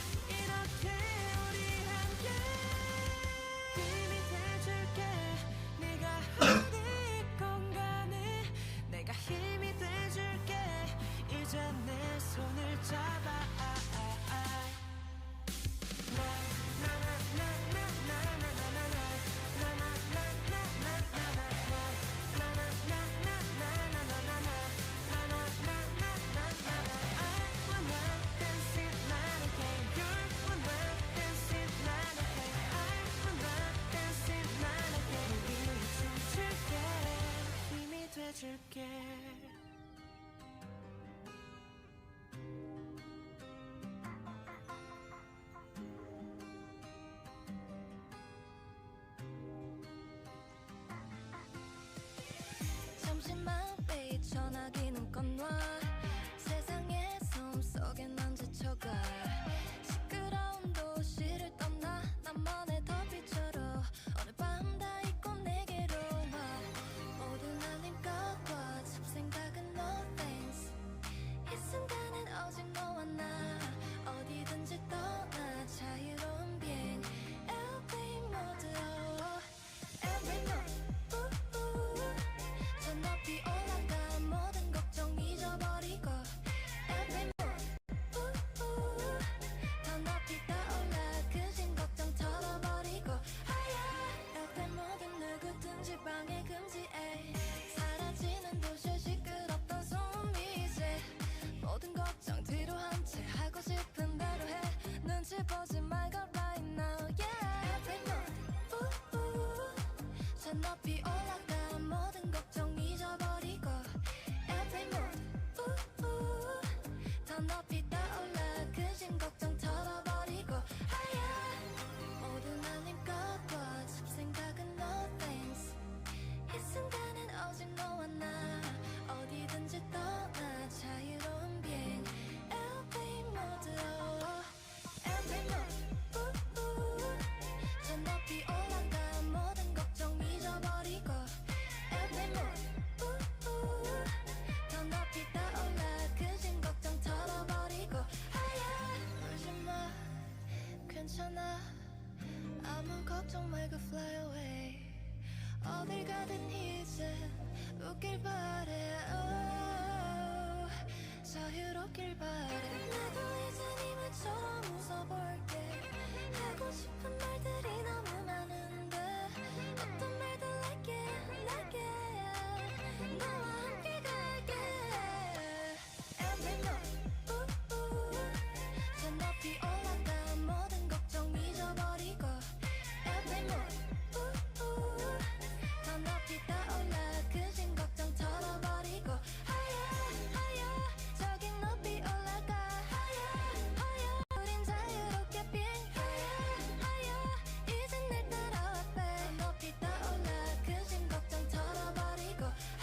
아무 걱정 말고 fly away. 어딜 가든 이제 웃길 바래. Oh, 자유롭길 바래. 나도 이제 이만처럼 웃어볼게. 하고 싶은 말들이 너무 많은데 어떤 말도 like it. 너와 함께 갈게. Every night, 저 높이 올라가 모든 걱정 잊어버리고. Every night, 더 높이 떠올라 그진 걱정 털어버리고. Higher, 저기 높이 올라가. Higher, 우린 자유롭게 비행. Higher, 이젠 날 따라와 babe. 더 높이 떠올라 그진 걱정 털어버리고. Higher.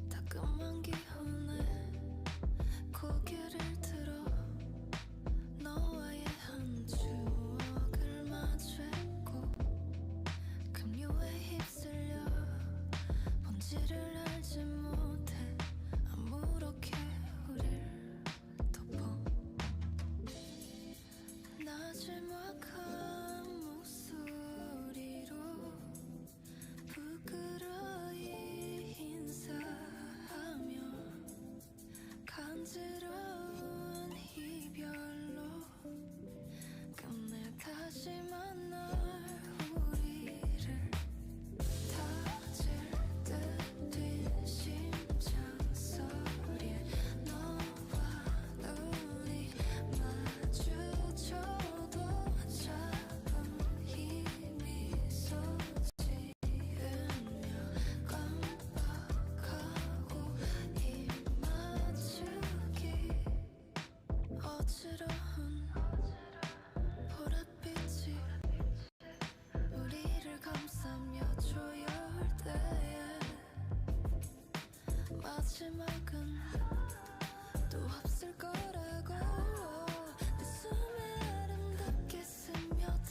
따끔한 기운에 고개를 들어 너와의 한 추억을 마주했고 급류에 휩쓸려 본질을 알지 못해 아무렇게 우릴 덮어 나지막한 목소리로 부끄러이 인사하며 간지러운 이별로 끝내 다시 만날 우리를 터질 듯 뛴 심장 소리에 너와 눈이 마주쳐도 작은 힘이 솟지으며 깜빡하고 입 맞추기 어지러운 보랏빛이 우리를 감싸며 조여올 때에 마지막은 또 없을 거라고 내 숨에 아름답게 스며들겠지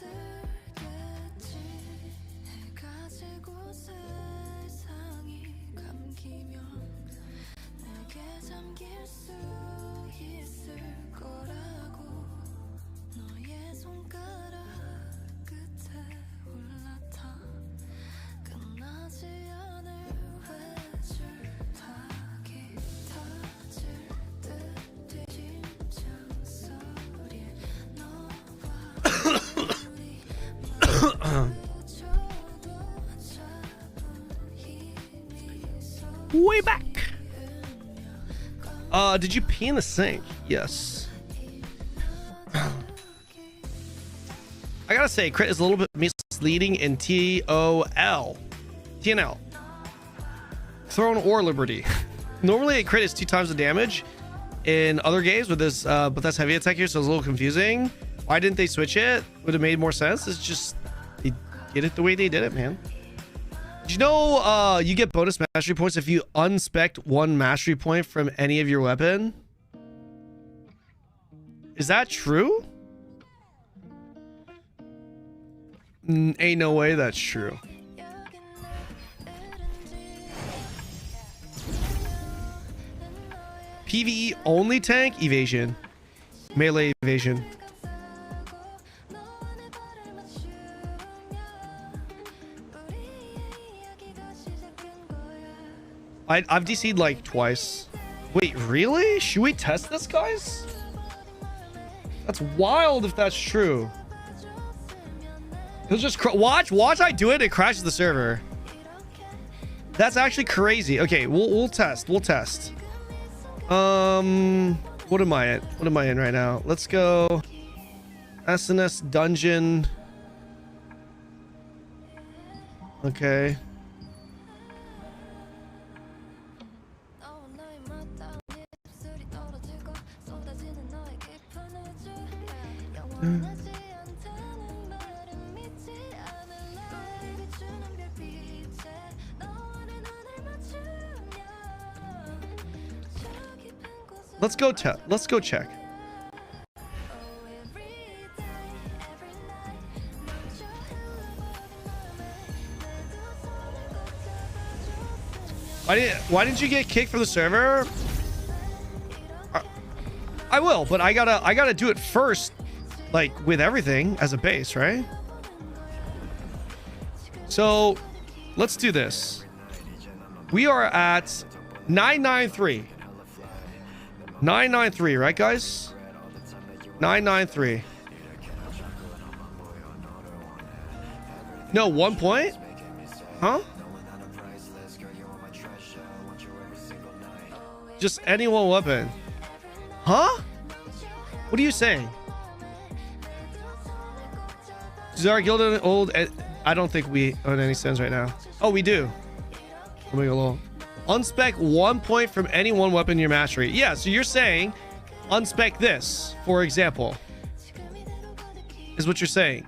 해가 지고 세상이 감기면 내게 잠길 수 있을 거라고 너의 손가락 끝에 올라타 끝나지 않을 회줄타기 터질 듯 뛴 심장 소리에 너와 우리 마주쳐도 작은 힘이 Way back. Did you pee in the sink? Yes. I gotta say, crit is a little bit misleading in TOL. TNL. Throne or Liberty. Normally a crit is 2 times the damage in other games with this, but that's heavy attack here, so it's a little confusing. Why didn't they switch it? Would have made more sense. It's just, they did it the way they did it, man. Did you know you get bonus mastery points if you unspec 1 mastery point from any of your weapon? Is that true? Ain't no way that's true. PvE only tank evasion. Melee evasion. I've DC'd like twice. Wait, really? Should we test this, guys? That's wild if that's true. He'll just watch I do it. It crashes the server. That's actually crazy. Okay, we'll test. We'll test. What am I at? What am I in right now? Let's go. SNS dungeon. Okay. Let's go check. Why didn't you get kicked from the server? I will, but I gotta do it first, like with everything as a base, right? So let's do this. We are at 993. 993, right, guys? 993. No, 1 point? Huh? Just any one weapon. Huh? What are you saying? Is our guild an old? I don't think we own any sins right now. Oh, we do. Let me go low. Unspec 1 point from any one weapon in your mastery. Yeah, so you're saying unspec this, for example, is what you're saying.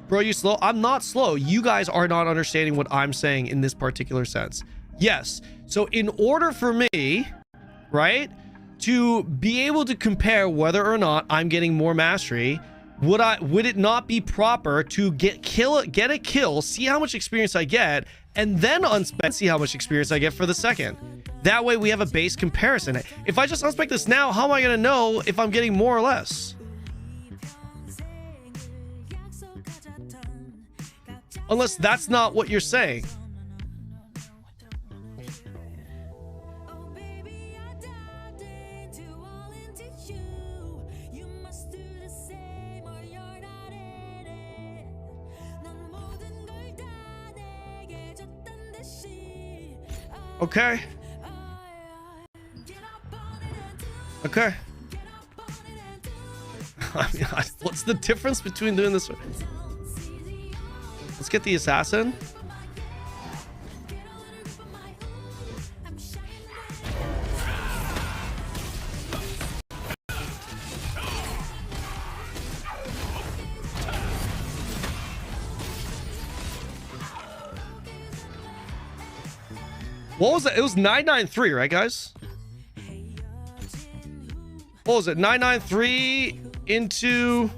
Bro, you slow? I'm not slow. You guys are not understanding what I'm saying in this particular sense. Yes. So in order for me, right, to be able to compare whether or not I'm getting more mastery, would it not be proper to get a kill, see how much experience I get, and then unspec, see how much experience I get for the second? That way we have a base comparison. If I just unspec this now, how am I going to know if I'm getting more or less? Unless that's not what you're saying. Okay. Okay. I mean, what's the difference between doing this? Let's get the assassin. What was it? It was 993, right, guys? What was it? 993 into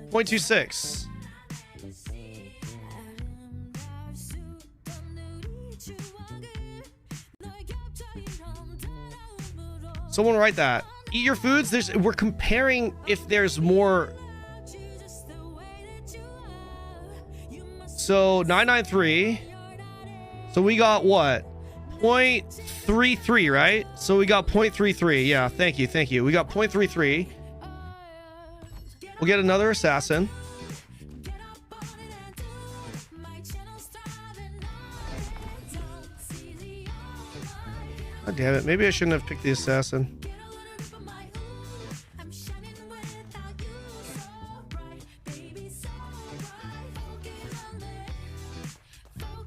0.26. Someone write that. Eat your foods. We're comparing if there's more. So 993. So we got what? 0.33, right? So we got 0.33. Yeah, thank you. We got 0.33. We'll get another assassin. God damn it. Maybe I shouldn't have picked the assassin.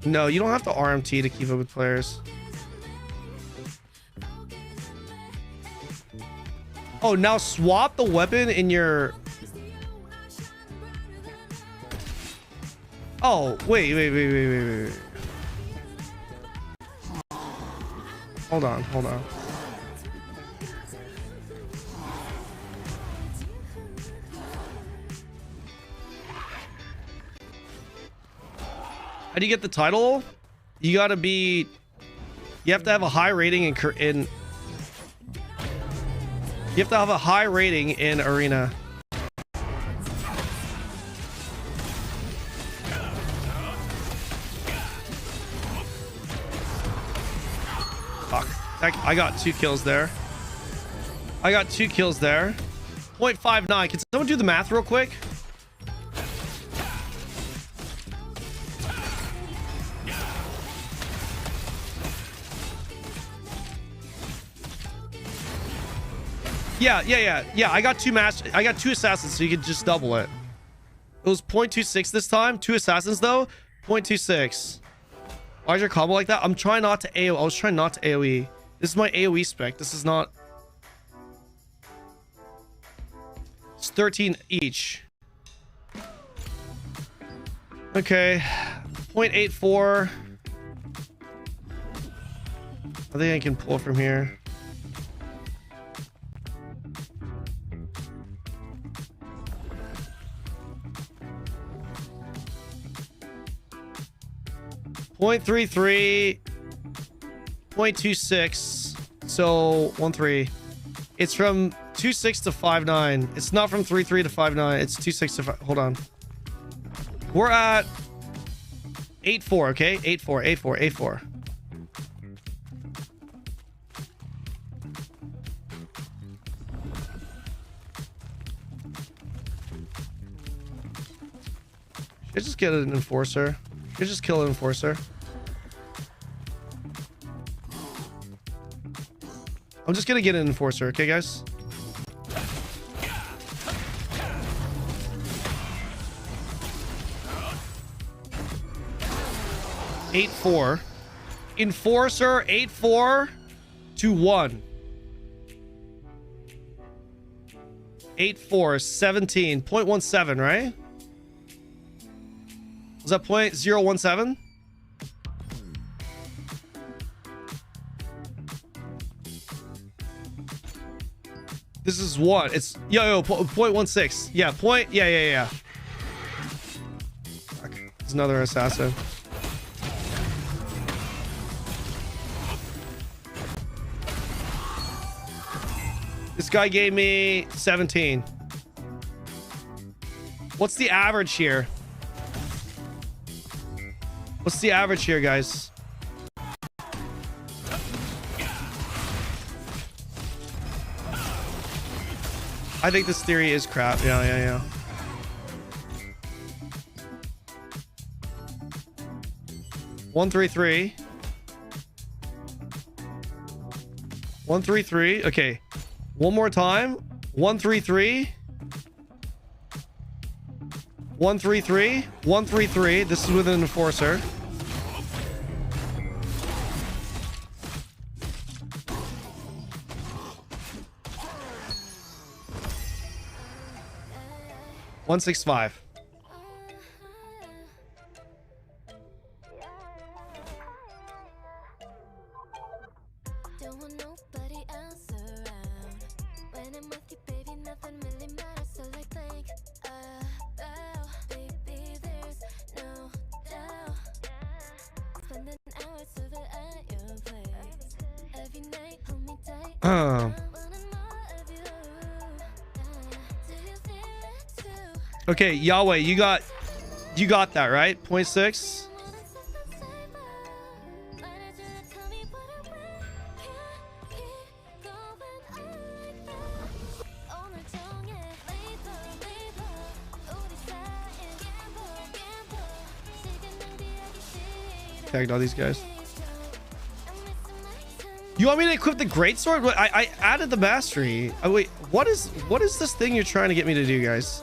No, you don't have to RMT to keep up with players. Oh, now swap the weapon in your... Oh, wait. Hold on. How do you get the title? You gotta be... You have to have a high rating in... You have to have a high rating in Arena. Fuck. I got 2 kills there. 0.59. Can someone do the math real quick? Yeah. I got 2 assassins, so you can just double it. It was 0.26 this time. 2 assassins though. 0.26. Why is your combo like that? I'm trying not to AoE. I was trying not to AoE. This is my AoE spec. This is not... It's 13 each. Okay. 0.84. I think I can pull from here. .33, 0.26. So 1.3. It's from 2.6 to 5.9. It's not from 3.3 to 5.9. It's 2.6 to 5. Hold on. We're at 8.4. Okay, 8.4, 8.4, 8.4. Should I just get an enforcer? Should I just kill an enforcer? I'm just gonna get an enforcer, okay, guys? Eight four. Enforcer 8-4 to 1. 8-4, 17. 0.17, right? Was that 0.017? This is what? It's 0.16. Yeah, yeah. Fuck. There's another assassin. This guy gave me 17. What's the average here? What's the average here, guys? I think this theory is crap. Yeah. 133. 133. Okay. One more time. 133. 133. 133. This is with an enforcer. $165. Okay, Yahweh, you got that, right? 0.6. Tagged all these guys. You want me to equip the greatsword? I added the mastery. Oh, wait, what is this thing you're trying to get me to do, guys?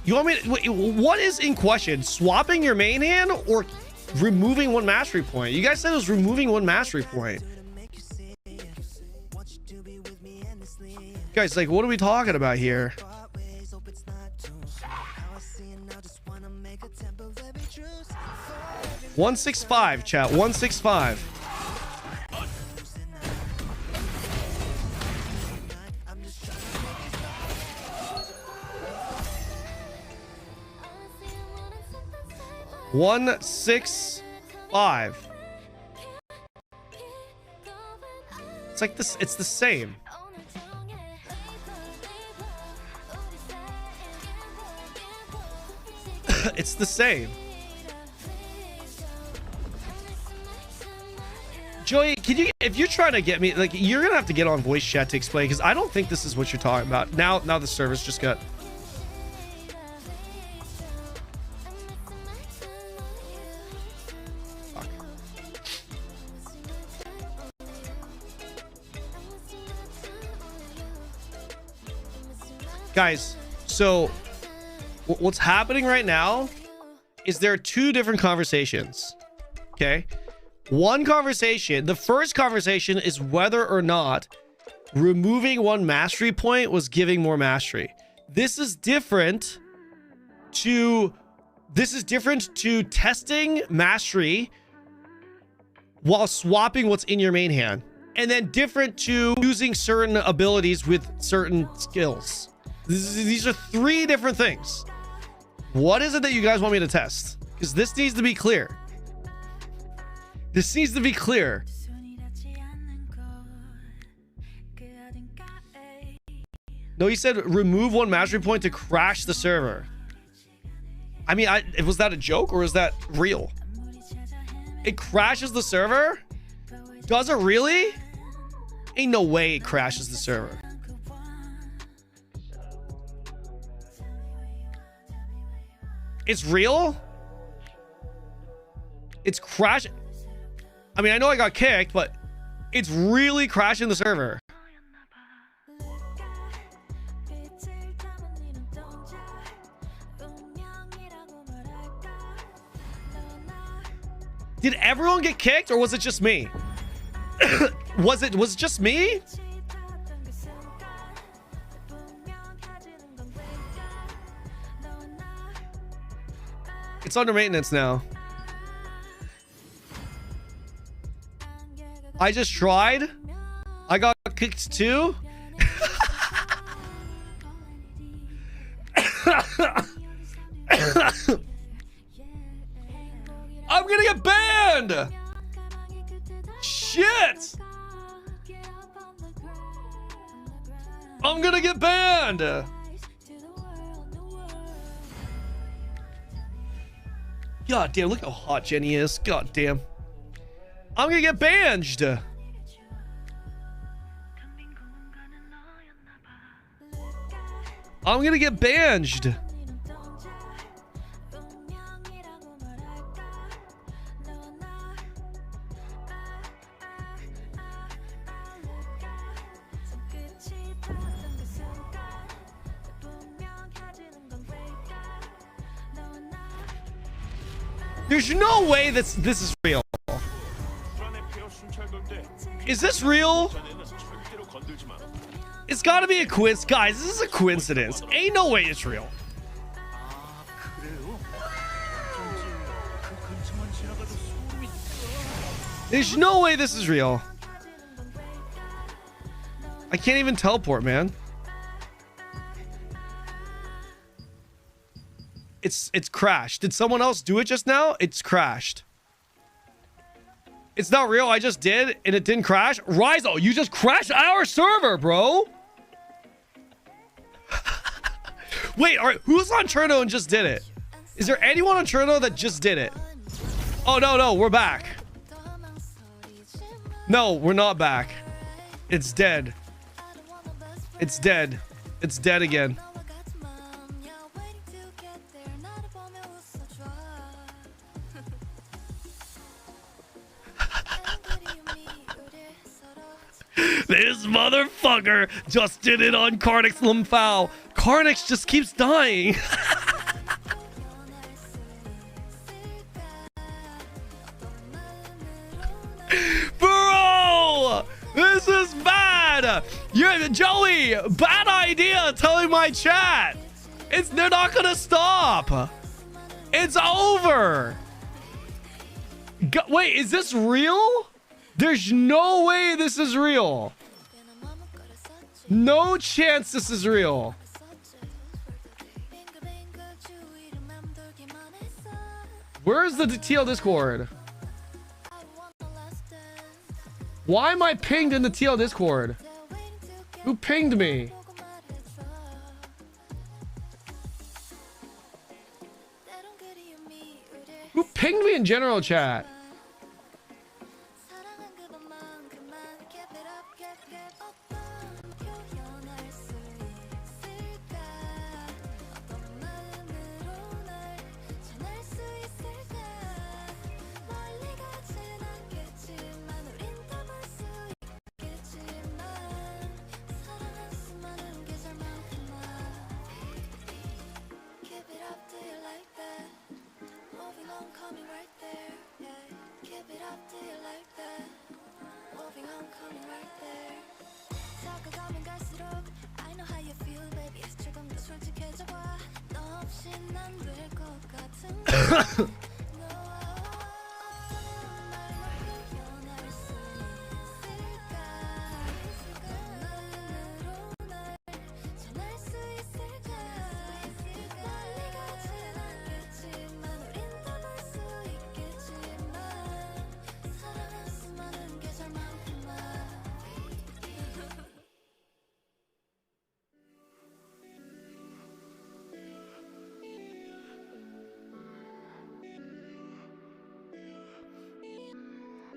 You want me to, wait, what is in question? Swapping your main hand or removing one mastery point? You guys said it was removing one mastery point. Guys, like, what are we talking about here? $165, chat. $165. $165. It's like this. It's the same. It's the same. Joey, can you, if you're trying to get me, like, you're gonna have to get on voice chat to explain, because I don't think this is what you're talking about. Now the servers just got. Guys, so what's happening right now is there are two different conversations. Okay, one conversation, the first conversation is whether or not removing one mastery point was giving more mastery. This is different to testing mastery while swapping what's in your main hand, and then different to using certain abilities with certain skills. These are three different things. What is it that you guys want me to test? Because this needs to be clear. This needs to be clear. No, he said remove one mastery point to crash the server. I mean, was that a joke or is that real? It crashes the server? Does it really? Ain't no way it crashes the server. It's real? It's crashing. I mean, I know I got kicked, but it's really crashing the server. Did everyone get kicked or was it just me? was it just me? It's under maintenance now. I just tried. I got kicked too. I'm gonna get banned. Shit. I'm gonna get banned. God damn, look how hot Jenny is. God damn. I'm gonna get banned. I'm gonna get banned. There's no way this is real. Is this real? It's gotta be a quiz. Guys, this is a coincidence. Ain't no way it's real. There's no way this is real. I can't even teleport, man. It's crashed. Did someone else do it just now? It's crashed. It's not real. I just did and it didn't crash. Rizo, you just crashed our server, bro. Wait, all right, who's on Cherno and just did it? Is there anyone on Cherno that just did it? Oh, no, we're back. No, we're not back. It's dead. It's dead. It's dead again. This motherfucker just did it on Karnix Lumfao. Karnix just keeps dying. Bro, this is bad. You're Joey. Bad idea telling my chat. They're not gonna stop. It's over. Wait, is this real? There's no way this is real. No chance this is real. Where's the TL Discord? Why am I pinged in the TL Discord? Who pinged me? Who pinged me in general chat? Moving on, coming right there. Yeah.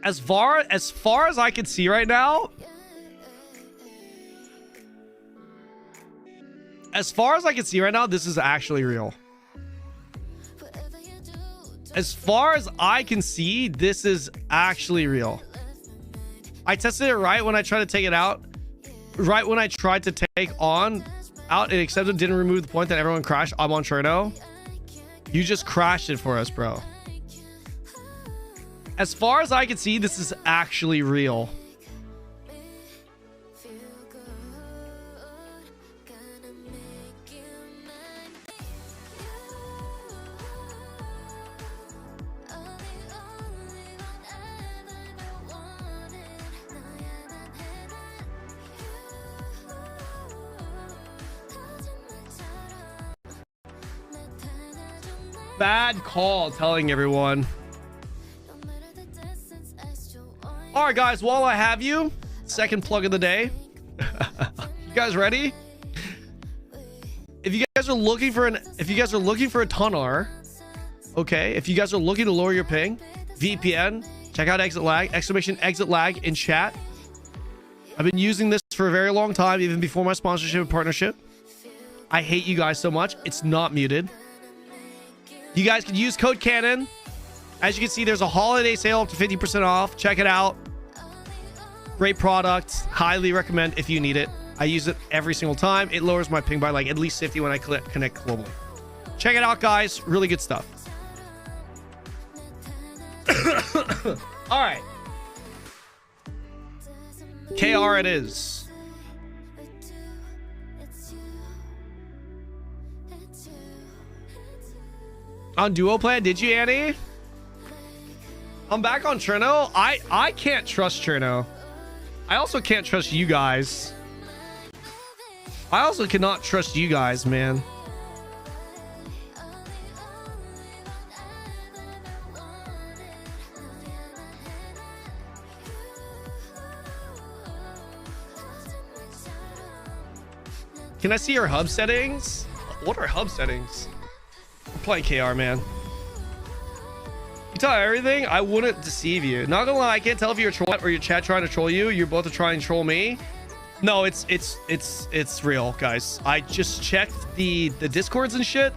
As far as I can see right now, this is actually real. As far as I can see, this is actually real. I tested it right when I tried to take it out. Right when I tried to take on out, it accepted, didn't remove the point that everyone crashed. I'm on Cherno. You just crashed it for us, bro. As far as I can see, this is actually real. Bad call, telling everyone. All right, guys, while I have you, second plug of the day. You guys ready? If you guys are looking for a tunneler, okay, if you guys are looking to lower your ping, VPN, check out exit lag, exit lag in chat. I've been using this for a very long time, even before my sponsorship and partnership. I hate you guys so much. It's not muted. You guys can use code Kanon. As you can see, there's a holiday sale up to 50% off. Check it out. Great product. Highly recommend if you need it. I use it every single time. It lowers my ping by like at least 50 when I connect globally. Check it out, guys. Really good stuff. All right. KR it is. On duo plan, did you, Annie? I'm back on Cherno. I can't trust Cherno. I also can't trust you guys. I also cannot trust you guys, man. Can I see your hub settings? What are hub settings? I'm playing KR, man. You tell everything, I wouldn't deceive you. Not gonna lie, I can't tell if you're a troll or your chat trying to troll you. You're both trying to troll me. No, it's real, guys. I just checked the discords and shit.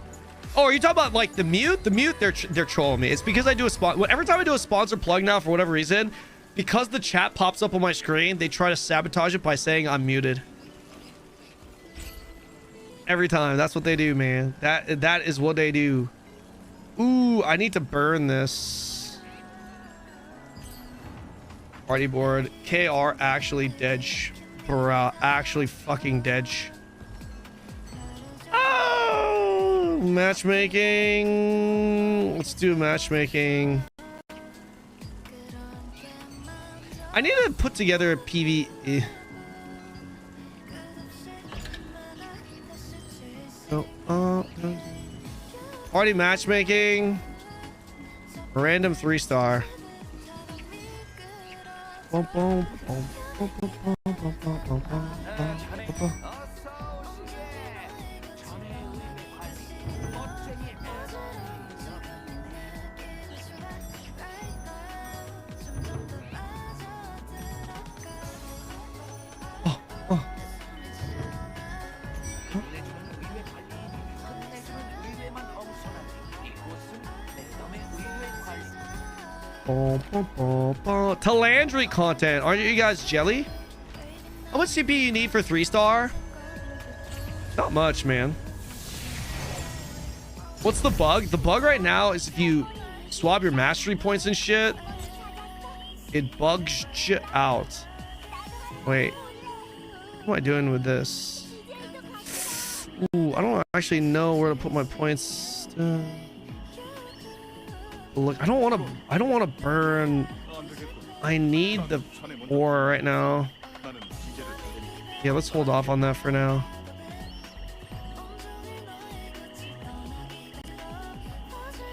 Oh, are you talking about like the mute? The mute, they're trolling me. It's because I do every time I do a sponsor plug now, for whatever reason, because the chat pops up on my screen, they try to sabotage it by saying I'm muted. Every time. That's what they do, man. That is what they do. Ooh, I need to burn this. Party board. KR actually dead. Bruh, actually fucking dead. Oh, matchmaking. Let's do matchmaking. I need to put together a PvE. Party matchmaking. Random 3-star. Talandre content. Aren't you guys jelly? How much CPU you need for 3-star? Not much, man. What's the bug? The bug right now is if you swap your mastery points and shit, it bugs shit out. Wait, what am I doing with this? Ooh, I don't actually know where to put my points. Look, I don't want to burn. I need the ore right now. Yeah, let's hold off on that for now.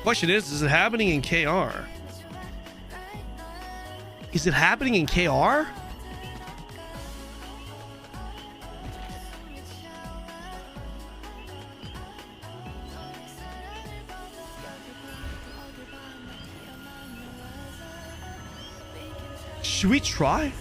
Question is it happening in KR? Is it happening in KR? Should we try?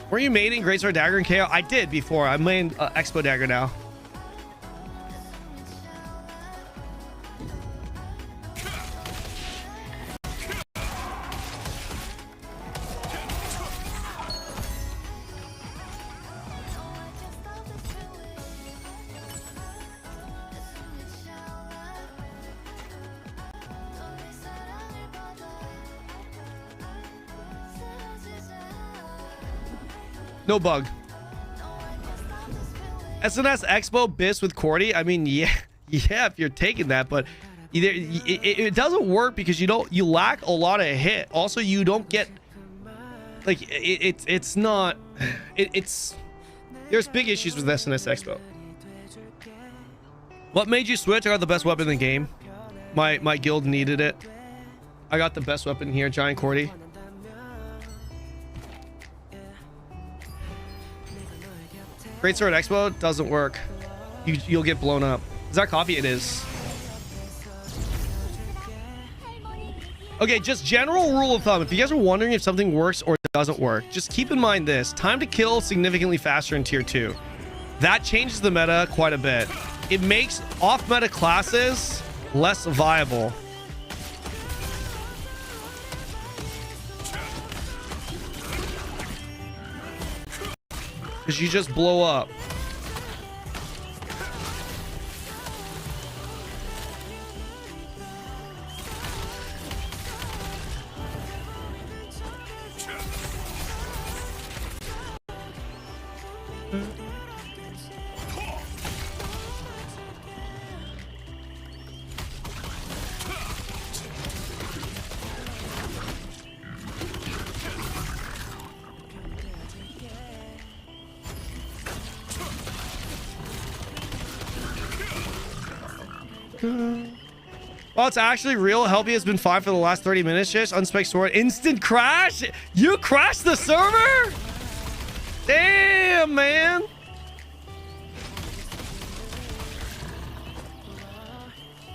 Were you maining Greatsword Dagger in KO? I did before. I mained Expo Dagger now. No bug. SNS Expo Biss with Cordy. I mean, yeah, if you're taking that, but either it doesn't work because you lack a lot of hit. Also, you don't get like it's not. There's big issues with SNS Expo. What made you switch? I got the best weapon in the game. My guild needed it. I got the best weapon here, Giant Cordy. Greatsword Expo doesn't work. You'll get blown up. Is that coffee? It is. Okay, just general rule of thumb. If you guys are wondering if something works or doesn't work, just keep in mind this. Time to kill significantly faster in tier 2. That changes the meta quite a bit. It makes off-meta classes less viable. Because you just blow up. Oh, it's actually real. Helpy has been fine for the last 30 minutes. Just unspec sword. Instant crash? You crashed the server? Damn, man.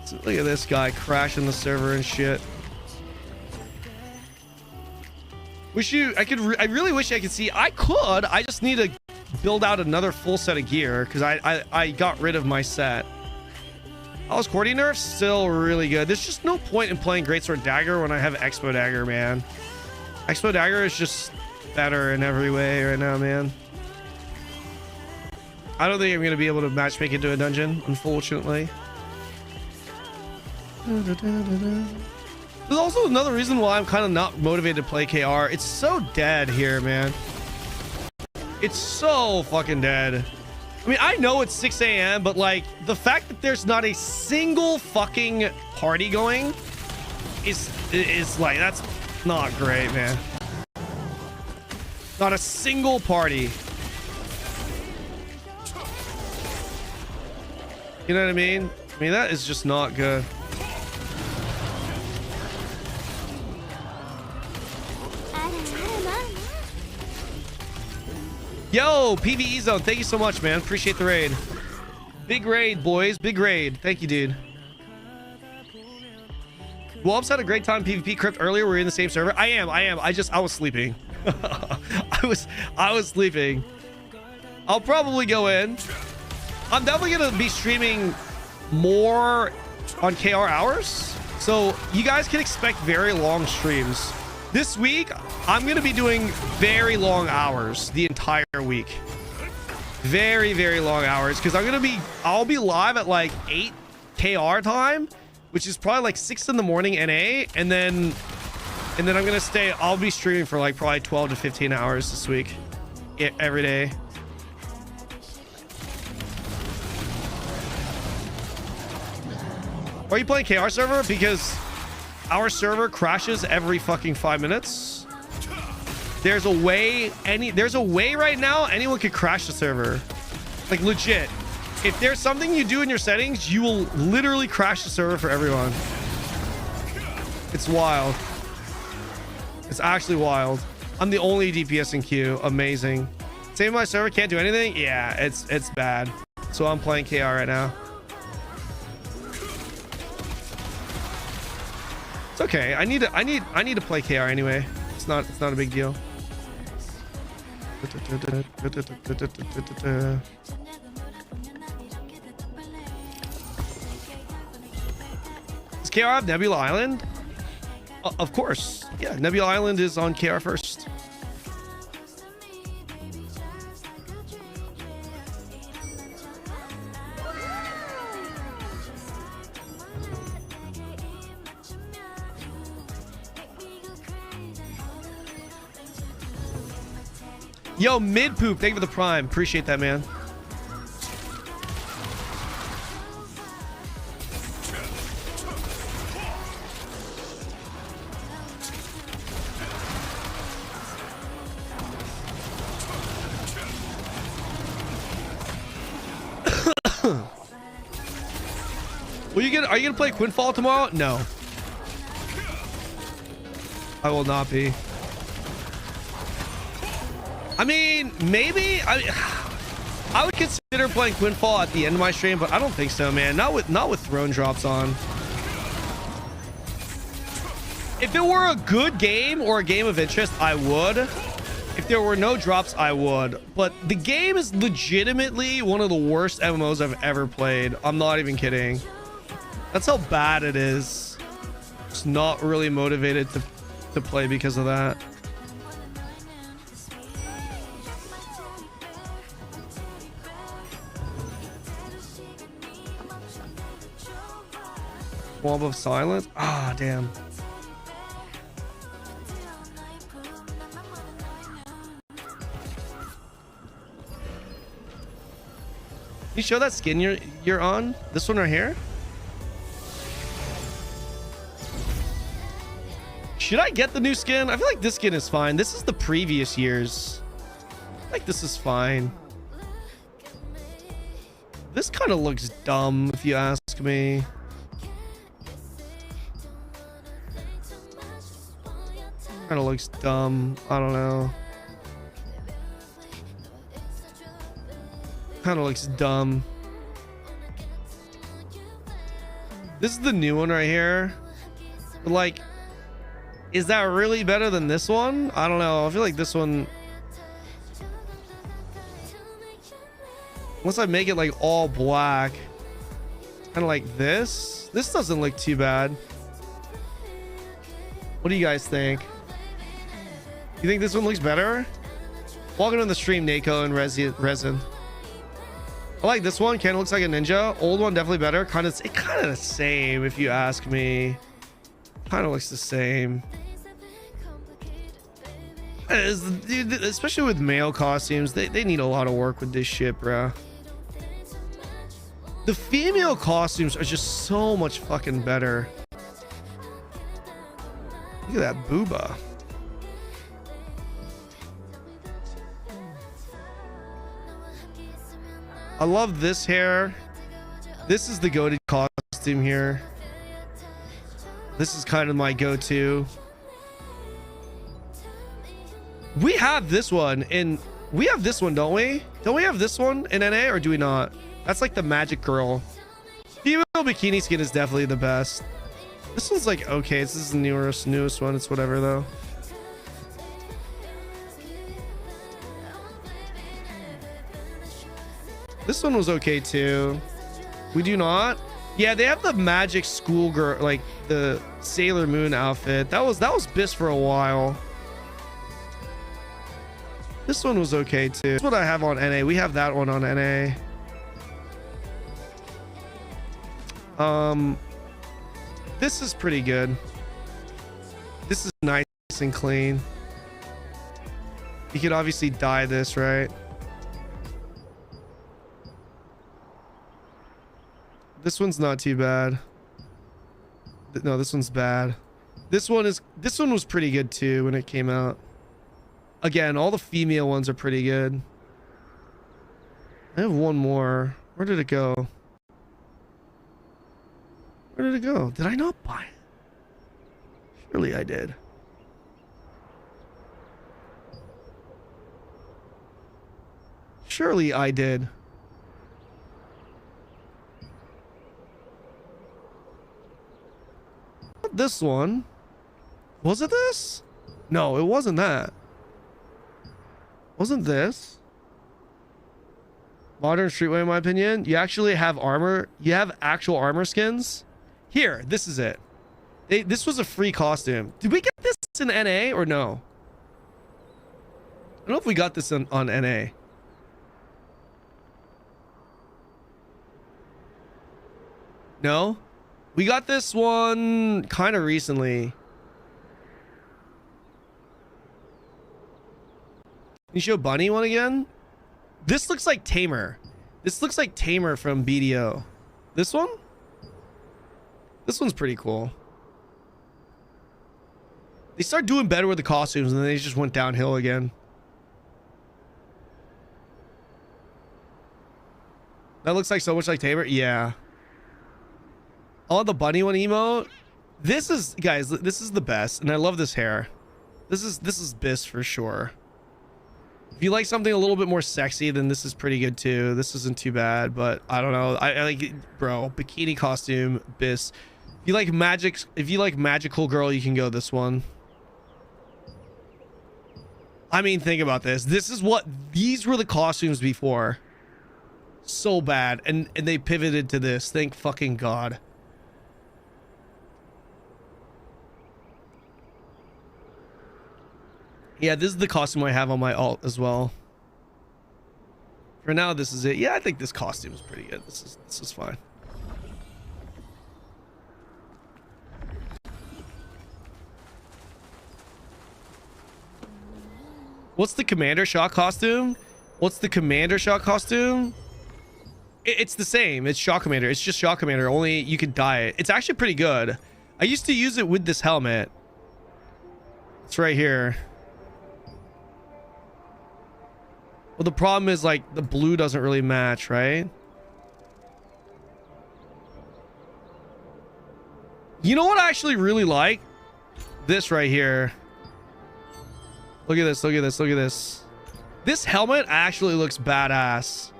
So look at this guy crashing the server and shit. I really wish I could see. I could. I just need to build out another full set of gear because I got rid of my set. How's Cordy nerf? Still really good. There's just no point in playing Greatsword Dagger when I have Expo Dagger, man. Expo Dagger is just better in every way right now, man. I don't think I'm going to be able to matchmake into a dungeon, unfortunately. There's also another reason why I'm kind of not motivated to play KR. It's so dead here, man. It's so fucking dead. I mean, I know it's 6 a.m., but like the fact that there's not a single fucking party going is like, that's not great, man. Not a single party. You know what I mean? I mean, that is just not good. Yo, PvE Zone, thank you so much, man. Appreciate the raid. Big raid, boys. Big raid. Thank you, dude. Wolves had a great time PvP Crypt earlier. We're in the same server. I am. I was sleeping. I was sleeping. I'll probably go in. I'm definitely going to be streaming more on KR hours. So you guys can expect very long streams. This week, I'm going to be doing very long hours the entire week. Very, very long hours. Because I'll be live at like 8 KR time, which is probably like 6 in the morning NA. And then I'm going to I'll be streaming for like probably 12 to 15 hours this week. Every day. Are you playing KR server? Because our server crashes every fucking 5 minutes. There's a way right now anyone could crash the server. Like legit. If there's something you do in your settings, you will literally crash the server for everyone. It's wild. It's actually wild. I'm the only DPS in queue. Amazing. Same my server can't do anything. Yeah, it's bad. So I'm playing KR right now. It's okay. I need to play KR anyway. It's not a big deal. Does KR have Nebula Island? Of course. Yeah, Nebula Island is on KR first. Yo, mid poop, thank you for the prime. Appreciate that, man. Are you gonna play Quinfall tomorrow? No. I will not be. I mean, maybe I would consider playing Quinfall at the end of my stream, but I don't think so, man. Not with throne drops on. If it were a good game or a game of interest, I would. If there were no drops, I would. But the game is legitimately one of the worst MMOs I've ever played. I'm not even kidding. That's how bad it is. Just not really motivated to play because of that. Wall of silence. Ah, damn. You show that skin you're on? This one right here? Should I get the new skin? I feel like this skin is fine. This is the previous year's. I feel like this is fine. This kind of looks dumb if you ask me. Kind of looks dumb. I don't know. Kind of looks dumb. This is the new one right here. But like, is that really better than this one? I don't know. I feel like this one, once I make it like all black, kind of like this doesn't look too bad. What do you guys think? You think this one looks better? Welcome to the stream, Nako and Resin. I like this one. Kind of looks like a ninja. Old one definitely better. Kind of the same if you ask me. Kind of looks the same. Dude, especially with male costumes, they need a lot of work with this shit, bro. The female costumes are just so much fucking better. Look at that booba. I love this hair. This is the go-to costume here. This is kind of my go-to. We have this one in... We have this one, don't we? Don't we have this one in NA, or do we not? That's like the magic girl. Female bikini skin is definitely the best. This one's like, okay, this is the newest one. It's whatever, though. This one was okay, too. We do not. Yeah, they have the magic schoolgirl, like the Sailor Moon outfit. That was Biss for a while. This one was okay too. That's what I have on NA. We have that one on NA. This is pretty good. This is nice and clean. You could obviously dye this, right? This one's not too bad. No, this one's bad. This one was pretty good too when it came out. Again, all the female ones are pretty good. I have one more. Where did it go? Where did it go? Did I not buy it? Surely I did. Surely I did. This one. Was it this? No, it wasn't that. Wasn't this? Modern Streetwear, in my opinion. You actually have armor. You have actual armor skins. Here, this is it. This was a free costume. Did we get this in NA or no? I don't know if we got this on NA. No? We got this one kind of recently. Can you show Bunny one again? This looks like Tamer. This looks like Tamer from BDO. This one? This one's pretty cool. They started doing better with the costumes and then they just went downhill again. That looks like so much like Tamer. Yeah. Oh, the bunny one emote. This is, guys, this is the best. And I love this hair. This is Biss for sure. If you like something a little bit more sexy, then this is pretty good too. This isn't too bad, but I don't know. I like, bro, bikini costume, Biss. If you like magical girl, you can go this one. I mean, think about this. These were the costumes before. So bad. And they pivoted to this. Thank fucking God. Yeah, this is the costume I have on my alt as well. For now, this is it. Yeah, I think this costume is pretty good. This is fine. What's the Commander Shot costume? What's the Commander Shot costume? It's the same. It's Shot Commander. It's just Shot Commander. Only you can dye it. It's actually pretty good. I used to use it with this helmet. It's right here. Well, the problem is, like, the blue doesn't really match, right? You know what I actually really like? This right here. Look at this, look at this, look at this. This helmet actually looks badass.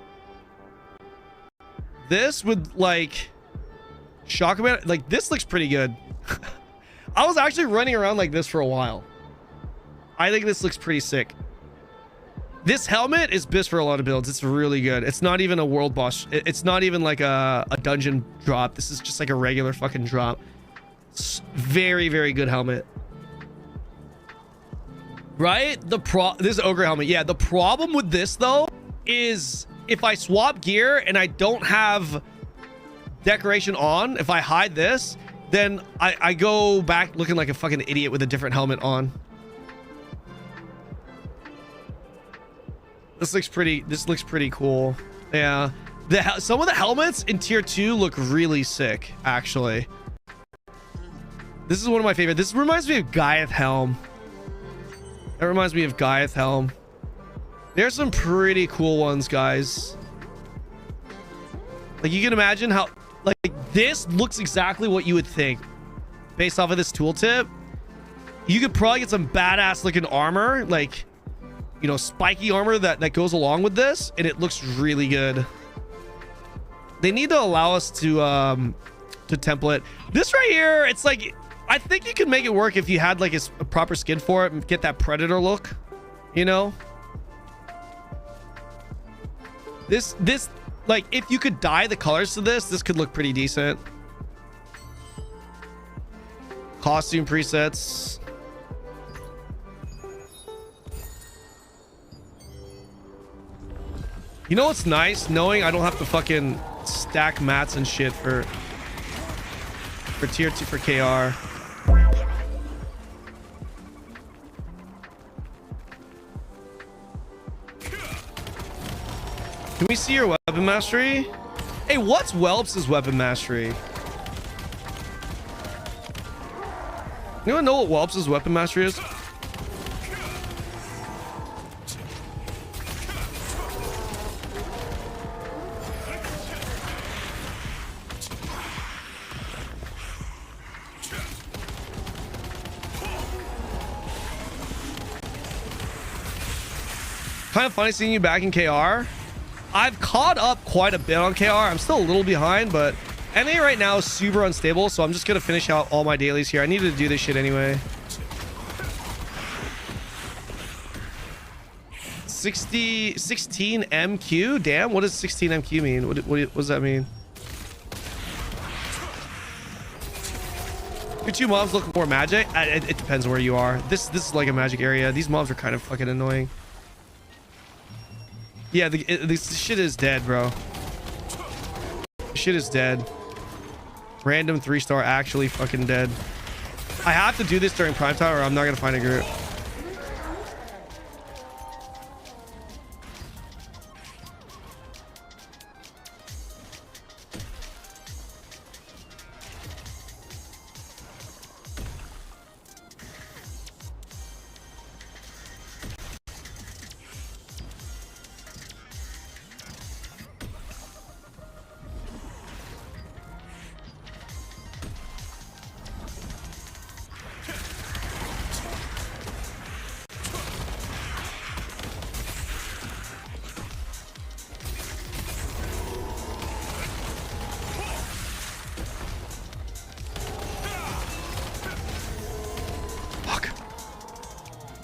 This with, like, Shock Commander, like, this looks pretty good. I was actually running around like this for a while. I think this looks pretty sick. This helmet is Biss for a lot of builds. It's really good. It's not even a world boss. It's not even like a dungeon drop. This is just like a regular fucking drop. It's very, very good helmet. Right? This ogre helmet. Yeah, the problem with this though is if I swap gear and I don't have decoration on, if I hide this, then I go back looking like a fucking idiot with a different helmet on. This looks pretty cool. Yeah. Some of the helmets in tier 2 look really sick, actually. This is one of my favorite. This reminds me of Gaiath Helm. That reminds me of Gaiath Helm. There's some pretty cool ones, guys. Like, you can imagine how, like, this looks exactly what you would think based off of this tooltip. You could probably get some badass looking armor, like, you know, spiky armor that goes along with this, and it looks really good. They need to allow us to template this right here. It's like, I think you could make it work if you had like a proper skin for it and get that predator look, you know. This Like, if you could dye the colors to this could look pretty decent. Costume presets. You know what's nice? Knowing I don't have to fucking stack mats and shit for tier 2 for KR. Can we see your weapon mastery? Hey, what's Whelps' weapon mastery? Anyone know what Whelps' weapon mastery is? Kind of funny seeing you back in KR. I've caught up quite a bit on KR. I'm still a little behind, but NA right now is super unstable, so I'm just gonna finish out all my dailies here. I needed to do this shit anyway. 16 MQ? Damn, what does 16 MQ mean? What does that mean? Your two mobs look more magic? It depends where you are. This is like a magic area. These mobs are kind of fucking annoying. Yeah, this shit is dead, bro. Shit is dead. Random 3-star actually fucking dead. I have to do this during prime time or I'm not gonna find a group.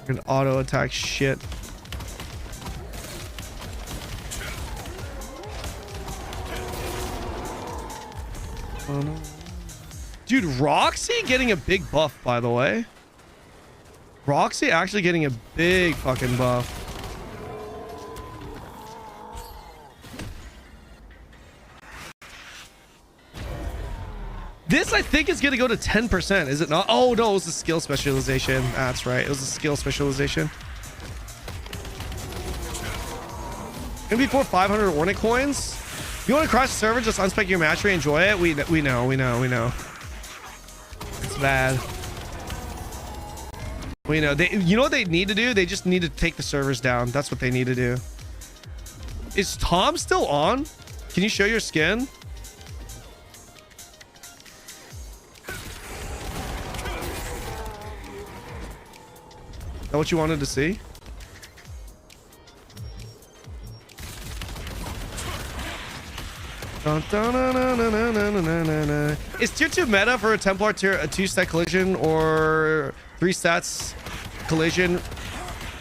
An auto attack shit. Oh no. Dude, Roxy getting a big buff, by the way. Roxy actually getting a big fucking buff. This, I think, is going to go to 10%, is it not? Oh, no, it was a skill specialization. That's right. It was a skill specialization. Gonna be for 500 Ornate coins. You want to crash the server, just unspec your mastery, enjoy it? We know. It's bad. We know. You know what they need to do? They just need to take the servers down. That's what they need to do. Is Tom still on? Can you show your skin? Is that what you wanted to see? Is tier 2 meta for a Templar tier a 2-stat collision or 3 stats collision?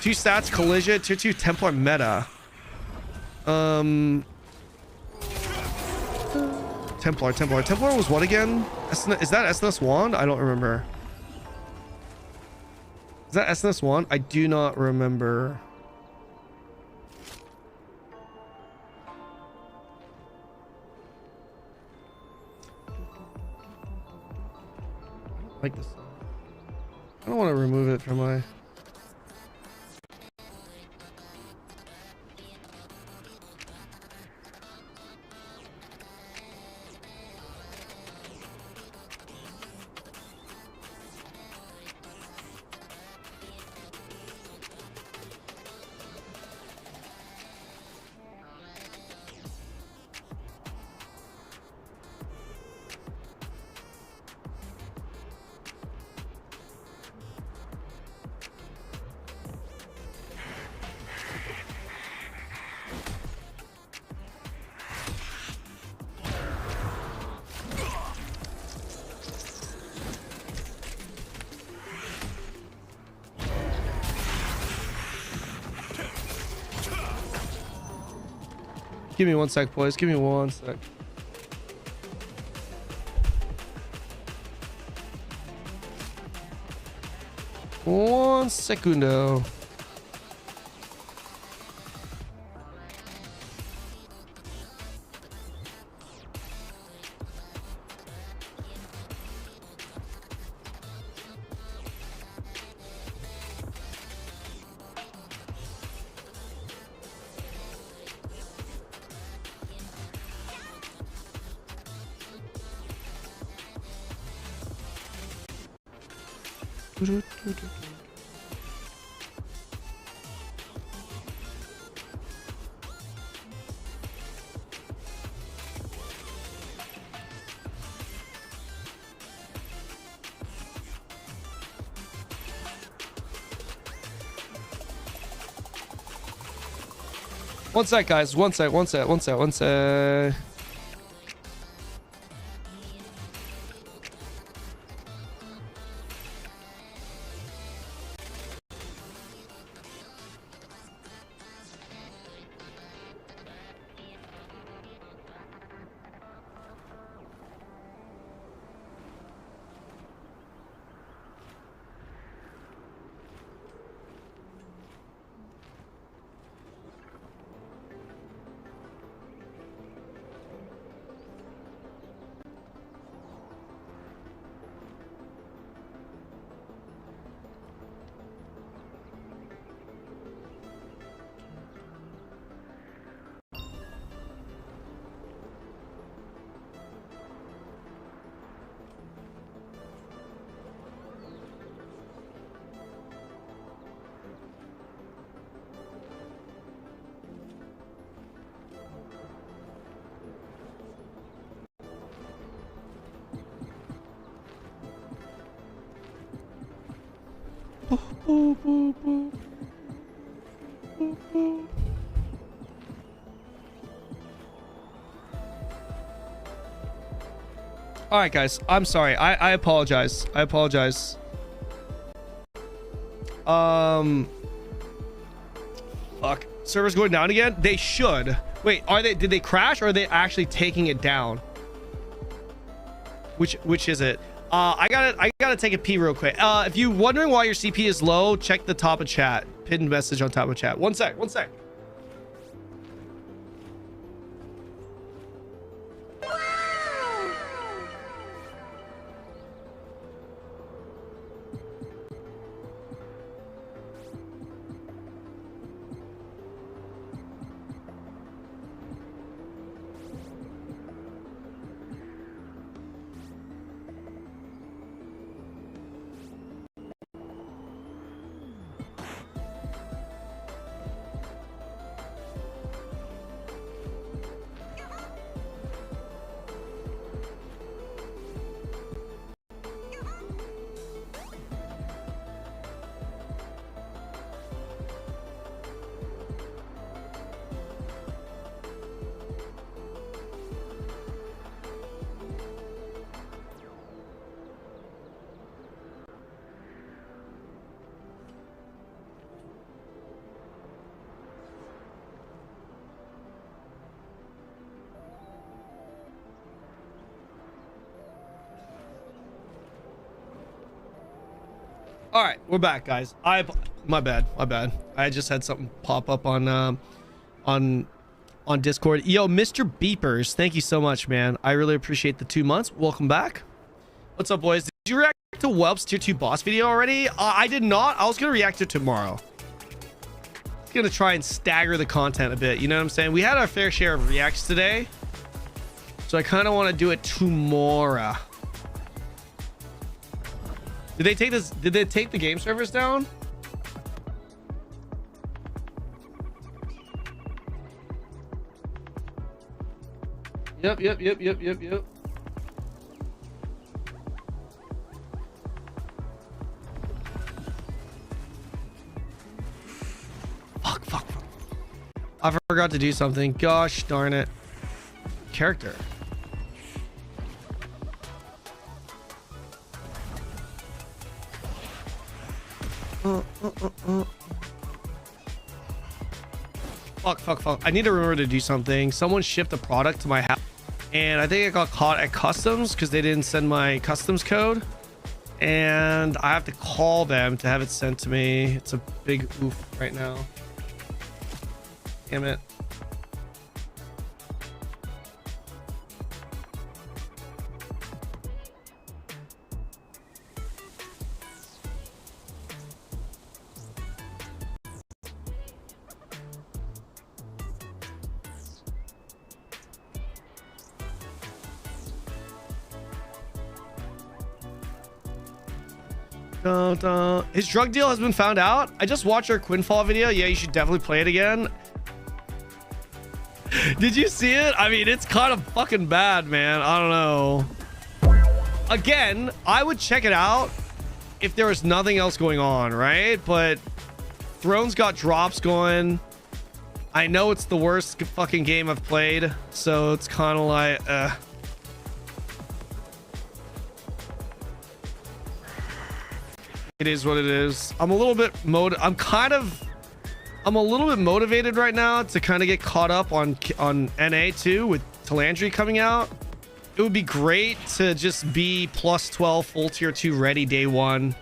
2 stats collision, tier 2 Templar meta. Templar was what again? Is that SNS wand? I don't remember. Is that SNS wand? I do not remember. Like this. I don't want to remove it from my... Give me 1 sec, boys. Give me 1 sec. One secundo. One sec, guys. One sec. All right, guys. I'm sorry. I apologize. Fuck. Server's going down again? They should. Wait, did they crash or are they actually taking it down? Which is it? I gotta take a pee real quick. If you're wondering why your CP is low, check the top of chat. Pinned message on top of chat. One sec. All right, we're back, guys. My bad. I just had something pop up on Discord. Yo, Mr. Beepers, thank you so much, man. I really appreciate the 2 months. Welcome back. What's up, boys? Did you react to Whelp's tier 2 boss video already? I did not. I was gonna react to it tomorrow. Gonna try and stagger the content a bit. You know what I'm saying? We had our fair share of reacts today, so I kind of want to do it tomorrow. Did they take this? Did they take the game servers down? Yep. Fuck. I forgot to do something. Gosh darn it. Character. Fuck. I need to remember to do something. Someone shipped a product to my house, and I think I got caught at customs because they didn't send my customs code. And I have to call them to have it sent to me. It's a big oof right now. Damn it. His drug deal has been found out. I just watched our Quinfall video. Yeah, you should definitely play it again. Did you see it? I mean, it's kind of fucking bad, man. I don't know. Again, I would check it out if there was nothing else going on, right? But Throne's got drops going. I know it's the worst fucking game I've played, so it's kind of like it is what it is. I'm a little bit motivated right now to kind of get caught up on NA too, with Talandre coming out. It would be great to just be plus 12 full tier 2 ready day one.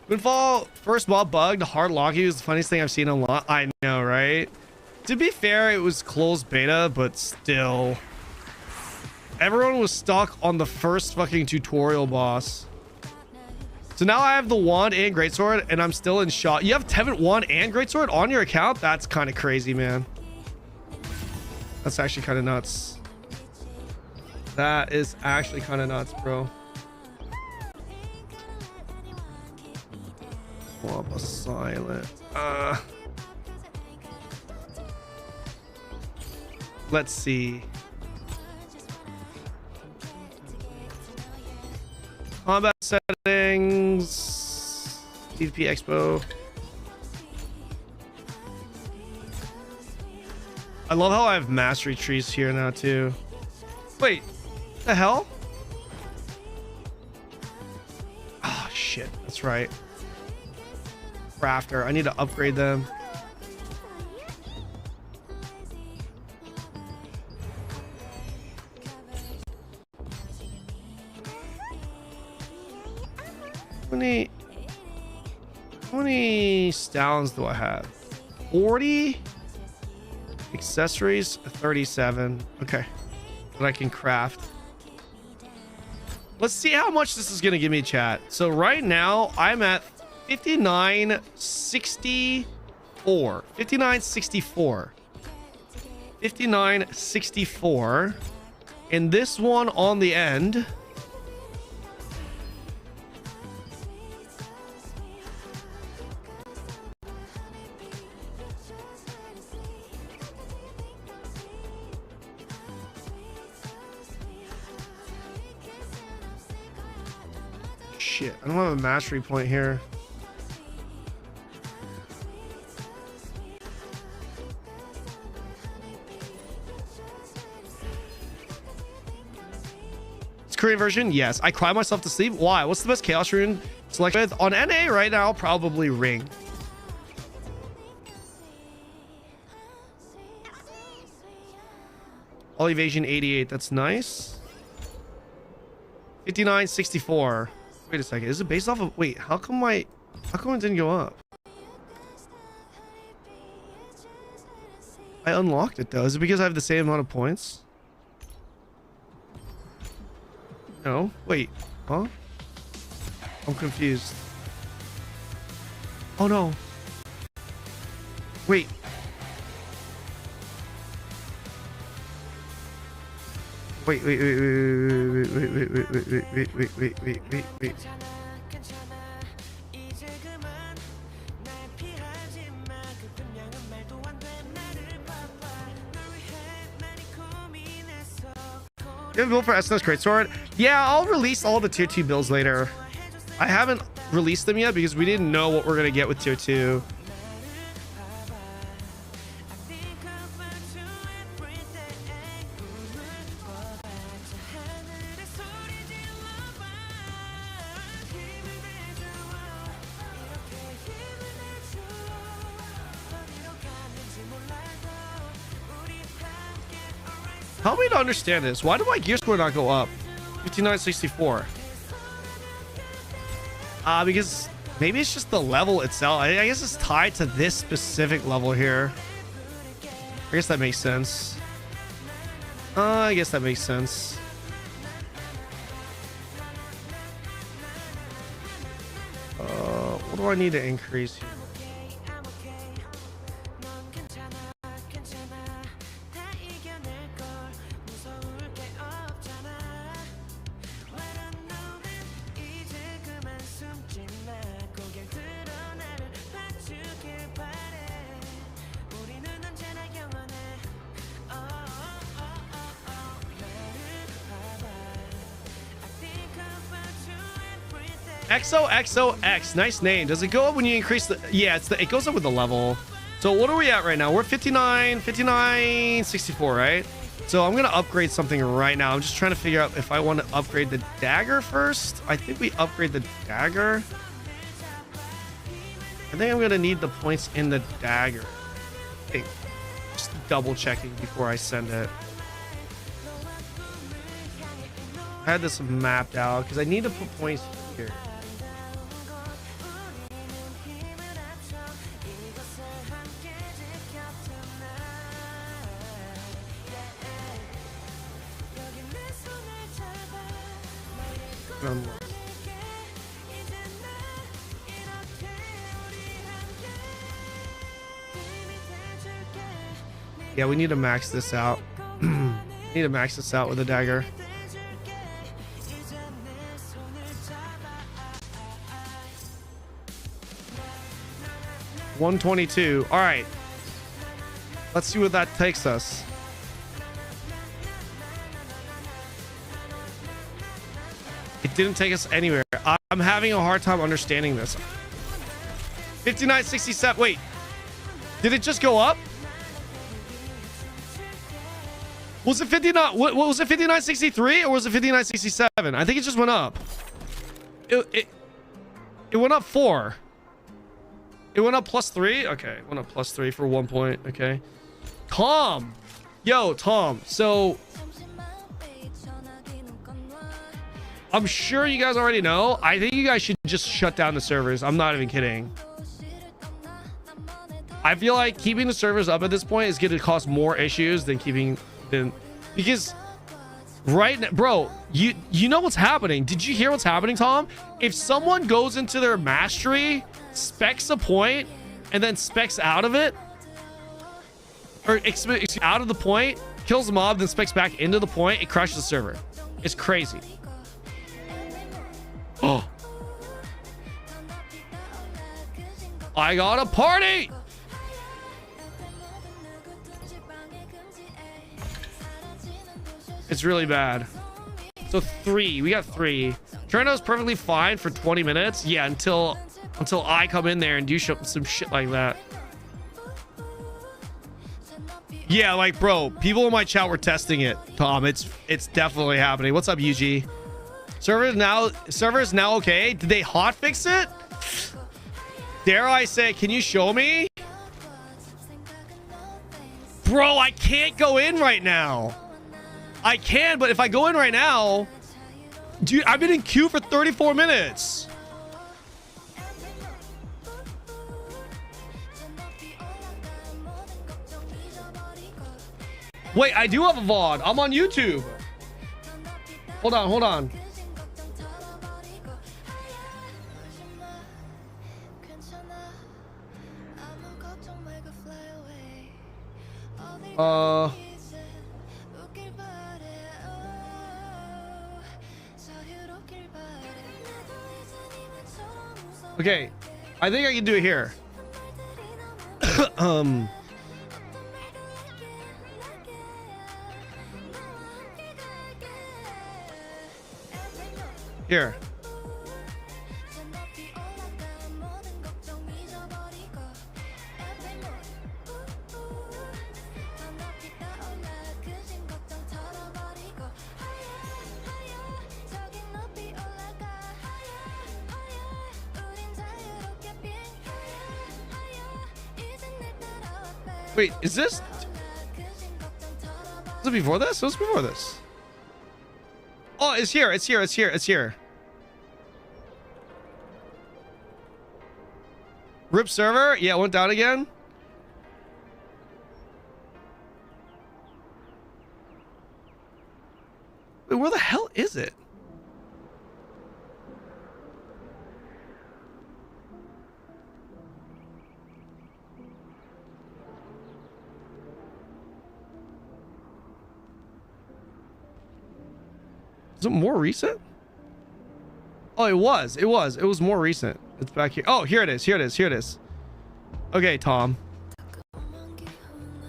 Windfall first mob bugged, hard locking was the funniest thing I've seen a lot. I know, right? To be fair, it was closed beta, but still, everyone was stuck on the first fucking tutorial boss. So now I have the wand and greatsword, and I'm still in shock. You have Tevin wand and greatsword on your account? That's kind of crazy, man. That's actually kind of nuts. That is actually kind of nuts, bro. Wabba silent. Let's see. Combat settings. PvP Expo. I love how I have mastery trees here now too. Wait, the hell? Oh shit, that's right. Crafter, I need to upgrade them. How many stallions do I have? 40 accessories, 37. Okay, that I can craft. Let's see how much this is gonna give me, chat. So right now I'm at 5964. 5964. 5964. And this one on the end. Shit, I don't have a mastery point here. It's Korean version? Yes. I cry myself to sleep. Why? What's the best chaos rune select with? On NA right now, probably Ring. All evasion 88. That's nice. 5964. Wait a second. Is it based off of... Wait, how come it didn't go up? I unlocked it though. Is it because I have the same amount of points? No. Wait. Huh? I'm confused. Oh no. Wait. Wait. You have a build for SNS Greatsword? Yeah, I'll release all the tier 2 builds later. I haven't released them yet because we didn't know what we're gonna get with tier 2. Help me to understand this. Why did my gear score not go up? 5964. Because maybe it's just the level itself. I guess it's tied to this specific level here. I guess that makes sense. I guess that makes sense. What do I need to increase here? XOXOX, nice name. Does it go up when you increase the... Yeah, it goes up with the level. So what are we at right now? We're 5964, right? So I'm gonna upgrade something right now. I'm just trying to figure out if I want to upgrade the dagger first. I think we upgrade the dagger. I think I'm gonna need the points in the dagger. Okay, just double checking before I send it. I had this mapped out because I need to put points here. Yeah, we need to max this out. Need to max this out with a dagger. $122. All right. Let's see what that takes us. It didn't take us anywhere. I'm having a hard time understanding this. 5967. Wait. Did it just go up? Was it 59? What was it? 5963 or was it 5967? I think it just went up. It went up 4. It went up +3. Okay, it went up +3 for 1 point. Okay, Tom, yo, Tom. So I'm sure you guys already know. I think you guys should just shut down the servers. I'm not even kidding. I feel like keeping the servers up at this point is going to cause more issues than because right now, bro, you know what's happening. Did you hear what's happening, Tom? If someone goes into their mastery, specs a point, and then specs out of it, or out of the point, kills the mob, then specs back into the point, it crashes the server. It's crazy. Oh, I got a party. It's really bad. So 3, we got 3. Trino's perfectly fine for 20 minutes. Yeah, until I come in there and do some shit like that. Yeah, like, bro, people in my chat were testing it, Tom. It's definitely happening. What's up, UG? Server is now okay. Did they hot fix it? Dare I say, can you show me? Bro, I can't go in right now. I can, but if I go in right now, dude, I've been in queue for 34 minutes. Wait, I do have a VOD. I'm on YouTube. Hold on. Okay, I think I can do it here. Here. Wait, is this it before this? It was before this. Oh, it's here. It's here. It's here. It's here. RIP server. Yeah, it went down again. Wait, where the hell is it? Is it more recent? Oh, it was. It was more recent. It's back here. Oh, here it is. Here it is. Here it is. Okay, Tom.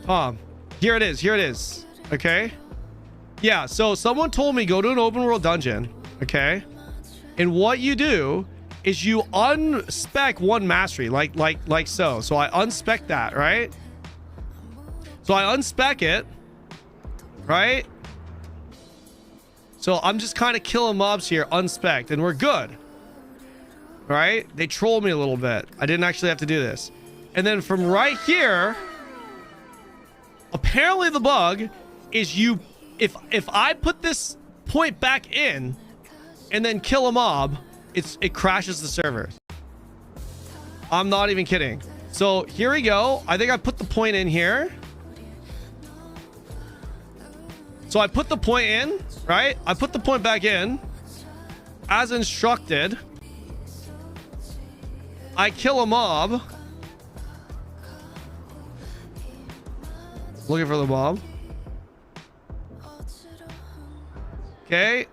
Tom. Here it is. Here it is. Okay. Yeah, so someone told me go to an open world dungeon. Okay. And what you do is you unspec one mastery like so. So I unspec that, right? So I unspec it, right? So I'm just kind of killing mobs here, unspec'd, and we're good. Right? They trolled me a little bit. I didn't actually have to do this. And then from right here, apparently the bug is if I put this point back in and then kill a mob, it crashes the server. I'm not even kidding. So here we go. I think I put the point in here. So I put the point in, right? I put the point back in as instructed. I kill a mob. Looking for the mob. Okay.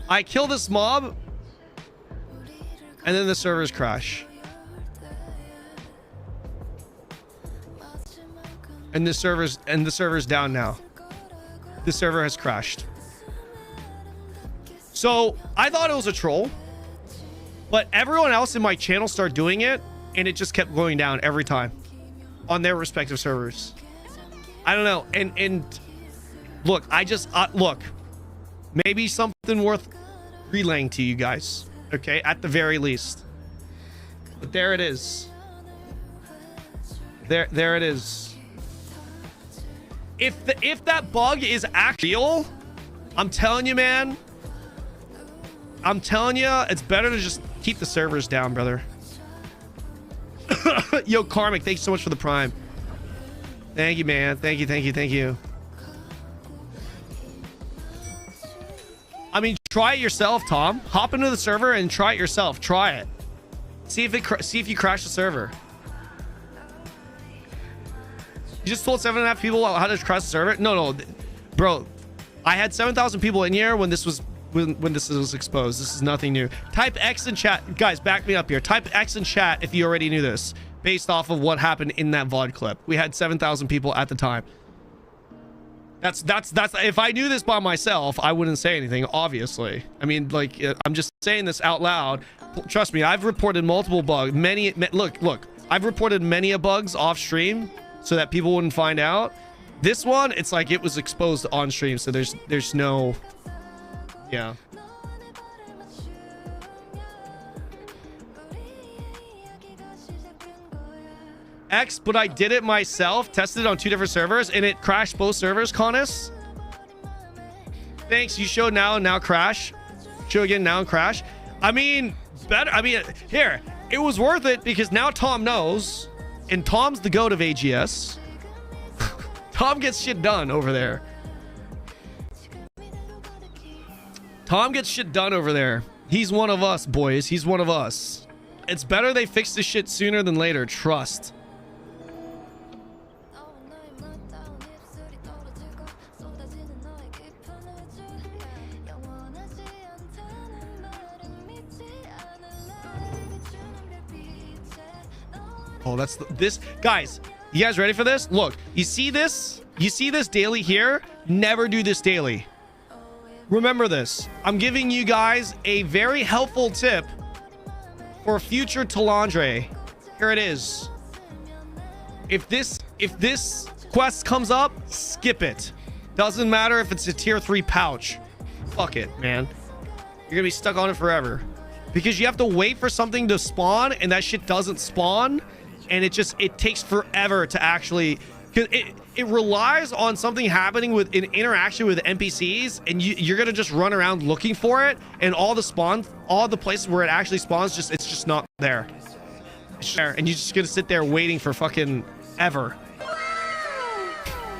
I kill this mob. And then the servers crash. And the server's down now. The server has crashed. So I thought it was a troll, but everyone else in my channel started doing it, and it just kept going down every time on their respective servers. I don't know. And look, look, maybe something worth relaying to you guys. Okay, at the very least. But there it is. There it is. If that bug is actually real, I'm telling you, man. I'm telling you, it's better to just keep the servers down, brother. Yo, Karmic, thanks so much for the prime. Thank you, man. Thank you, thank you, thank you. I mean, try it yourself, Tom. Hop into the server and try it yourself. Try it. See if you crash the server. You just told 7.5 people how to crash the server? No, bro. I had 7,000 people in here when this was exposed. This is nothing new. Type X in chat, guys. Back me up here. Type X in chat if you already knew this, based off of what happened in that VOD clip. We had 7,000 people at the time. That's if I knew this by myself, I wouldn't say anything, obviously. I mean, like, I'm just saying this out loud. Trust me, I've reported multiple bugs. Look, I've reported many bugs off stream so that people wouldn't find out. This one, it's like it was exposed on stream, so there's no, yeah. X, but I did it myself, tested it on 2 different servers, and it crashed both servers, Conus. Thanks, you showed now crash. Show again, now crash. I mean, better. I mean, here, it was worth it because now Tom knows, and Tom's the goat of AGS. Tom gets shit done over there. Tom gets shit done over there. He's one of us, boys. He's one of us. It's better they fix this shit sooner than later. Trust. Oh, that's this. Guys, you guys ready for this? Look, you see this? You see this daily here? Never do this daily. Remember this. I'm giving you guys a very helpful tip for future Talandre. Here it is. If this quest comes up, skip it. Doesn't matter if it's a tier 3 pouch. Fuck it, man. You're gonna be stuck on it forever. Because you have to wait for something to spawn, and that shit doesn't spawn. And it takes forever to actually Because it relies on something happening with an interaction with NPCs, and you're gonna just run around looking for it, and all the places where it actually spawns, it's just not there. It's just there, and you're just gonna sit there waiting for fucking ever.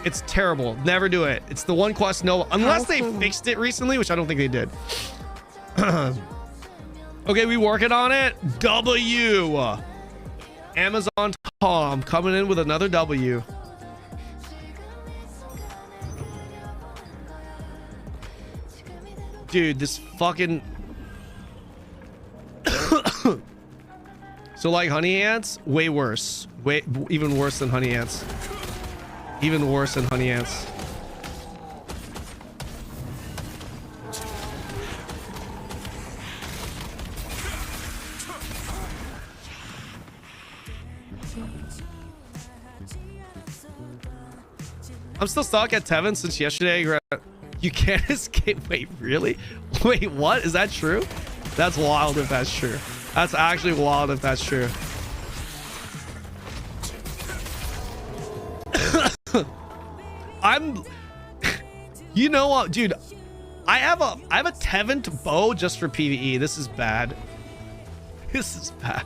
It's terrible. Never do it. It's the one quest no, unless they fixed it recently, which I don't think they did. Okay, we working on it. W. Amazon Tom coming in with another W. Dude, this fucking... So like honey ants, way worse. Even worse than honey ants. Even worse than honey ants. I'm still stuck at Tevin since yesterday. You can't escape. Wait, really? Wait, what? Is that true? That's wild if that's true. That's actually wild if that's true. You know what, dude? I have a Tevin bow just for PvE. This is bad. This is bad.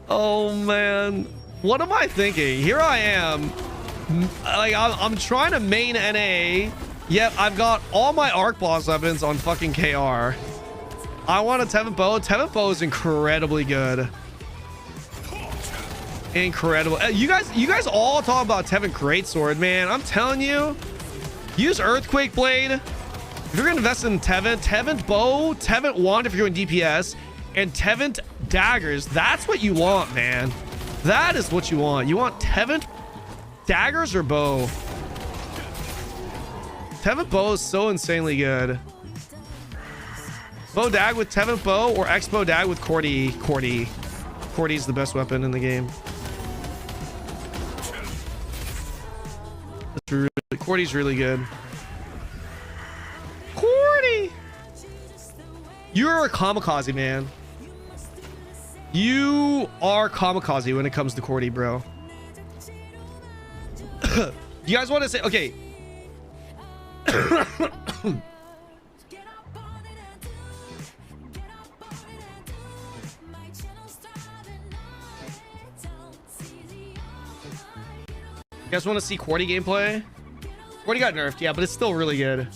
Oh man, what am I thinking? Here I am. Like I'm trying to main NA, yet I've got all my arc boss weapons on fucking KR. I want a Tevin bow. Tevin bow is incredibly good. Incredible. You guys all talk about Tevin greatsword, man. I'm telling you, use Earthquake Blade if you're gonna invest in Tevin bow, Tevin wand if you're doing DPS, and Tevin daggers. That's what you want, man. That is what you want. You want Tevin daggers or bow? Tevin bow is so insanely good. Bow dag with Tevin bow or X-bow dag with Cordy. Cordy's the best weapon in the game. Cordy's really good. Cordy! You're a kamikaze, man. You are kamikaze when it comes to Cordy, bro. You guys want to say, okay. You guys want to see Cordy gameplay? Cordy got nerfed, yeah, but it's still really good.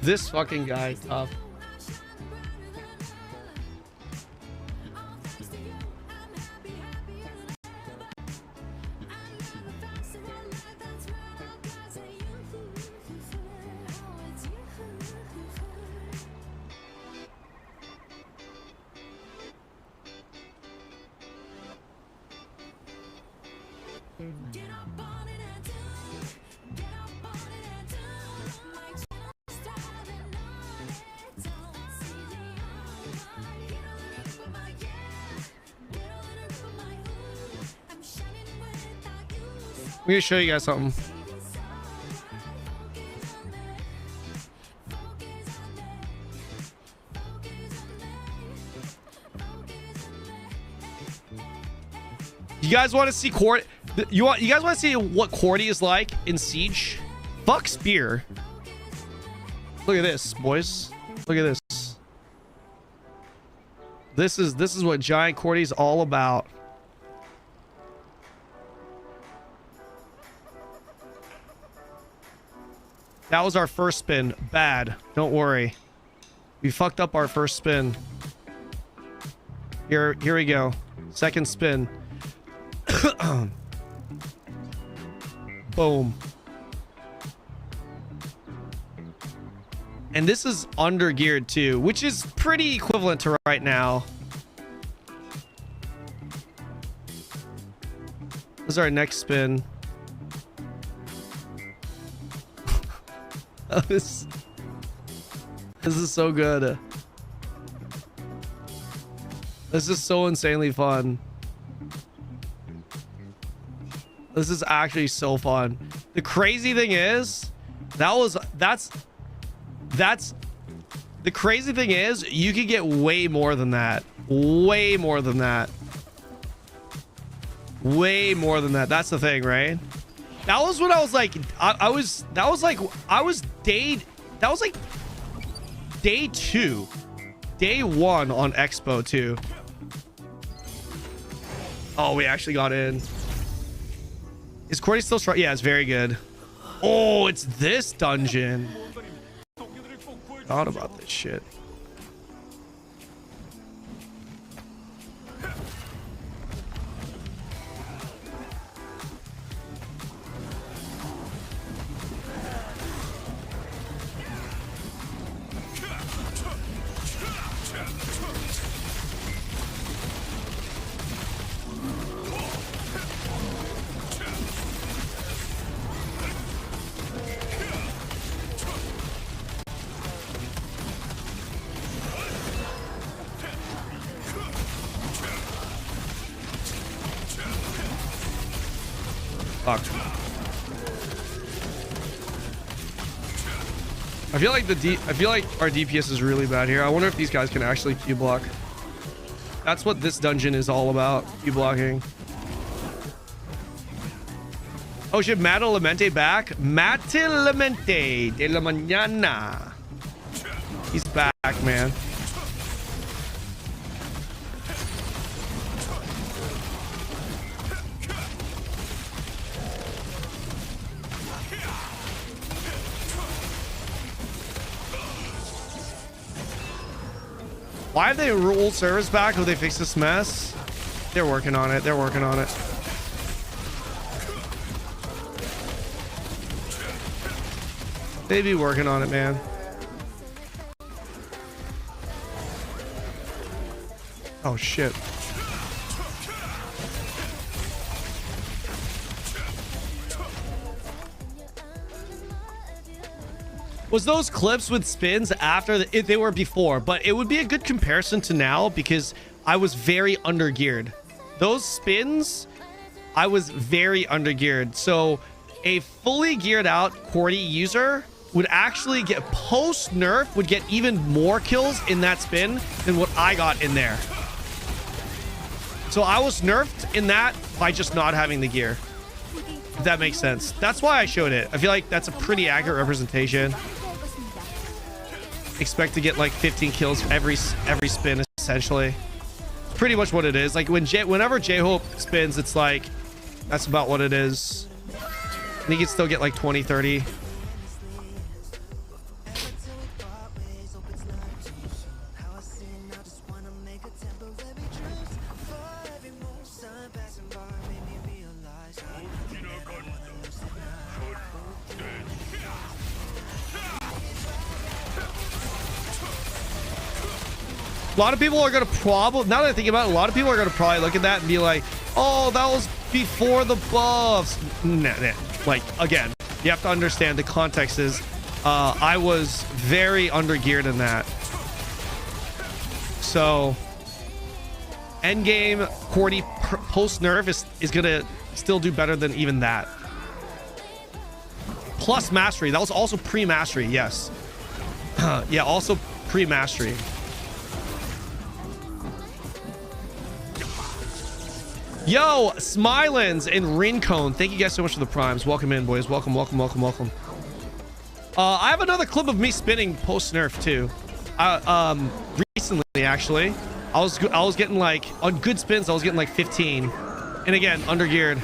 This fucking guy, tough. I'm gonna show you guys something. You guys want to see Cordy? You guys want to see what Cordy is like in Siege? Fuck Spear. Look at this, boys. Look at this. This is what Giant Cordy's all about. That was our first spin. Bad. Don't worry. We fucked up our first spin. Here we go. Second spin. Boom. And this is under geared too, which is pretty equivalent to right now. This is our next spin. This is so good. This is so insanely fun. This is actually so fun. The crazy thing is, that's the crazy thing is you could get way more than that. Way more than that. Way more than that. That's the thing, right? That was when I was like, that was like day 2. Day 1 on Expo 2. Oh, we actually got in. Is Cordy still strong? Yeah, it's very good. Oh, it's this dungeon. Thought about this shit. Fuck. I feel like our DPS is really bad here. I wonder if these guys can actually Q block. That's what this dungeon is all about. Q blocking. Oh shit, Mate Lemente back. Mate Lemente de la mañana. He's back, man. Why have they ruled servers back? Will they fix this mess? They're working on it. They're working on it. They be working on it, man. Oh shit. Was those clips with spins after they were before, but it would be a good comparison to now because I was very undergeared. Those spins, I was very undergeared. So a fully geared out Cordy user would actually get post nerf, would get even more kills in that spin than what I got in there. So I was nerfed in that by just not having the gear. If that makes sense. That's why I showed it. I feel like that's a pretty accurate representation. Expect to get like 15 kills every spin, essentially. Pretty much what it is. Like whenever J-Hope spins, it's like that's about what it is. And he can still get like 20, 30. A lot of people are gonna probably, now that I think about it, a lot of people are gonna probably look at that and be like, oh, that was before the buffs. Nah. Like, again, you have to understand the context is I was very undergeared in that. So endgame Cordy post nerf is gonna still do better than even that. Plus mastery. That was also pre-mastery, yes. Yeah, also pre-mastery. Yo, Smilins and Rincone, thank you guys so much for the primes. Welcome in, boys. Welcome. I have another clip of me spinning post nerf too. Recently, actually, I was getting like on good spins. I was getting like 15, and again undergeared.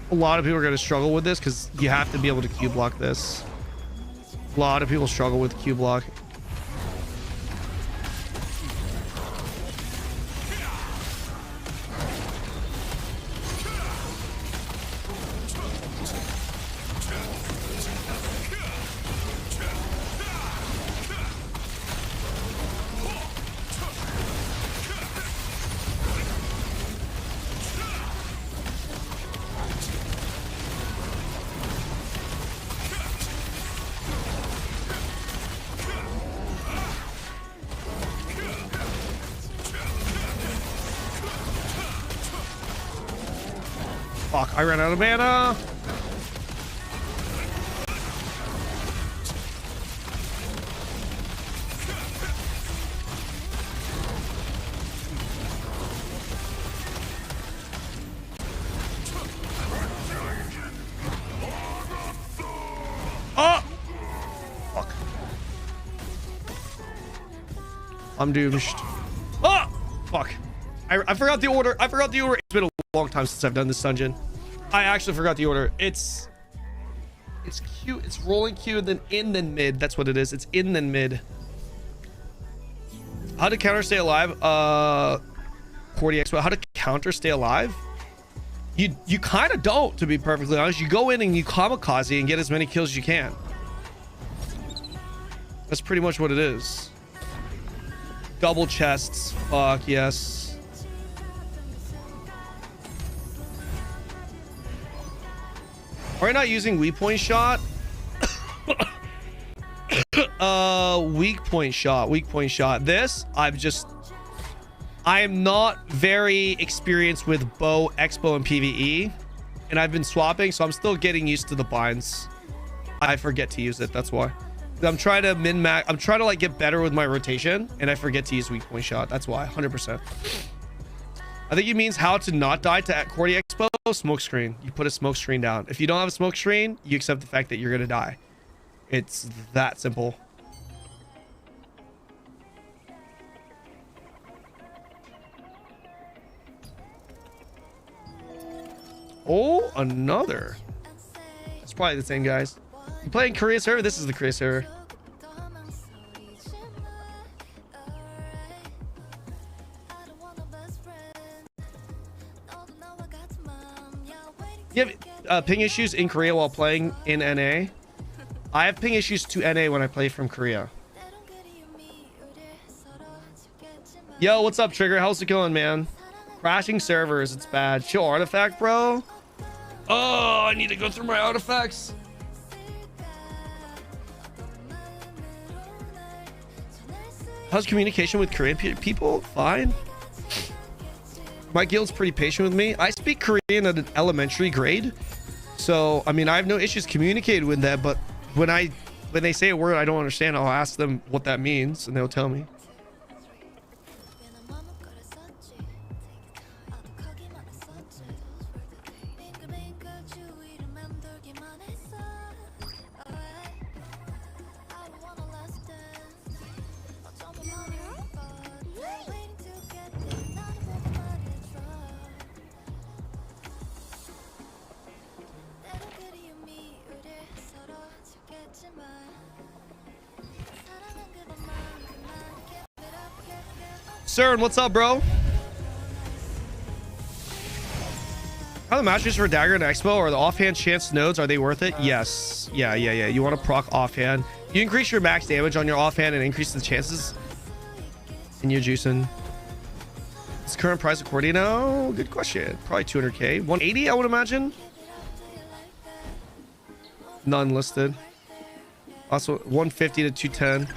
A lot of people are going to struggle with this because you have to be able to Q block this. A lot of people struggle with Q block. Fuck, I ran out of mana. Oh! Fuck. I'm doomed. Oh! Fuck. I forgot the order. I forgot the order. It's been a long time since I've done this dungeon. I actually forgot the order. It's Q. It's rolling Q, then in, then mid. That's what it is. It's in, then mid. How to counter stay alive? 40x. How to counter stay alive? You kind of don't, to be perfectly honest. You go in and you kamikaze and get as many kills as you can. That's pretty much what it is. Double chests. Fuck yes. Are you not using weak point shot? Weak point shot. This, I am not very experienced with bow, expo, and PvE, and I've been swapping, so I'm still getting used to the binds. I forget to use it. That's why. I'm trying to min-max. I'm trying to like get better with my rotation, and I forget to use weak point shot. That's why. 100%. I think it means how to not die to Cordy Expo. Smoke screen. You put a smoke screen down. If you don't have a smoke screen, you accept the fact that you're gonna die. It's that simple. Oh, another. It's probably the same guys. You playing Korea server? This is the Korea server. You have ping issues in Korea while playing in NA? I have ping issues to NA when I play from Korea. Yo, what's up, Trigger? How's it going, man? Crashing servers, it's bad. Chill artifact, bro. Oh, I need to go through my artifacts. How's communication with Korean people? Fine. My guild's pretty patient with me. I speak Korean at an elementary grade, so I mean I have no issues communicating with them. But when they say a word I don't understand, I'll ask them what that means, and they'll tell me. Cern, what's up, bro? Are the matches for Dagger and Expo or the offhand chance nodes, are they worth it? Yes. Yeah. You want to proc offhand. You increase your max damage on your offhand and increase the chances. And you're juicing. What's the current price according now? Good question. Probably 200k. 180, I would imagine. None listed. Also 150 to 210.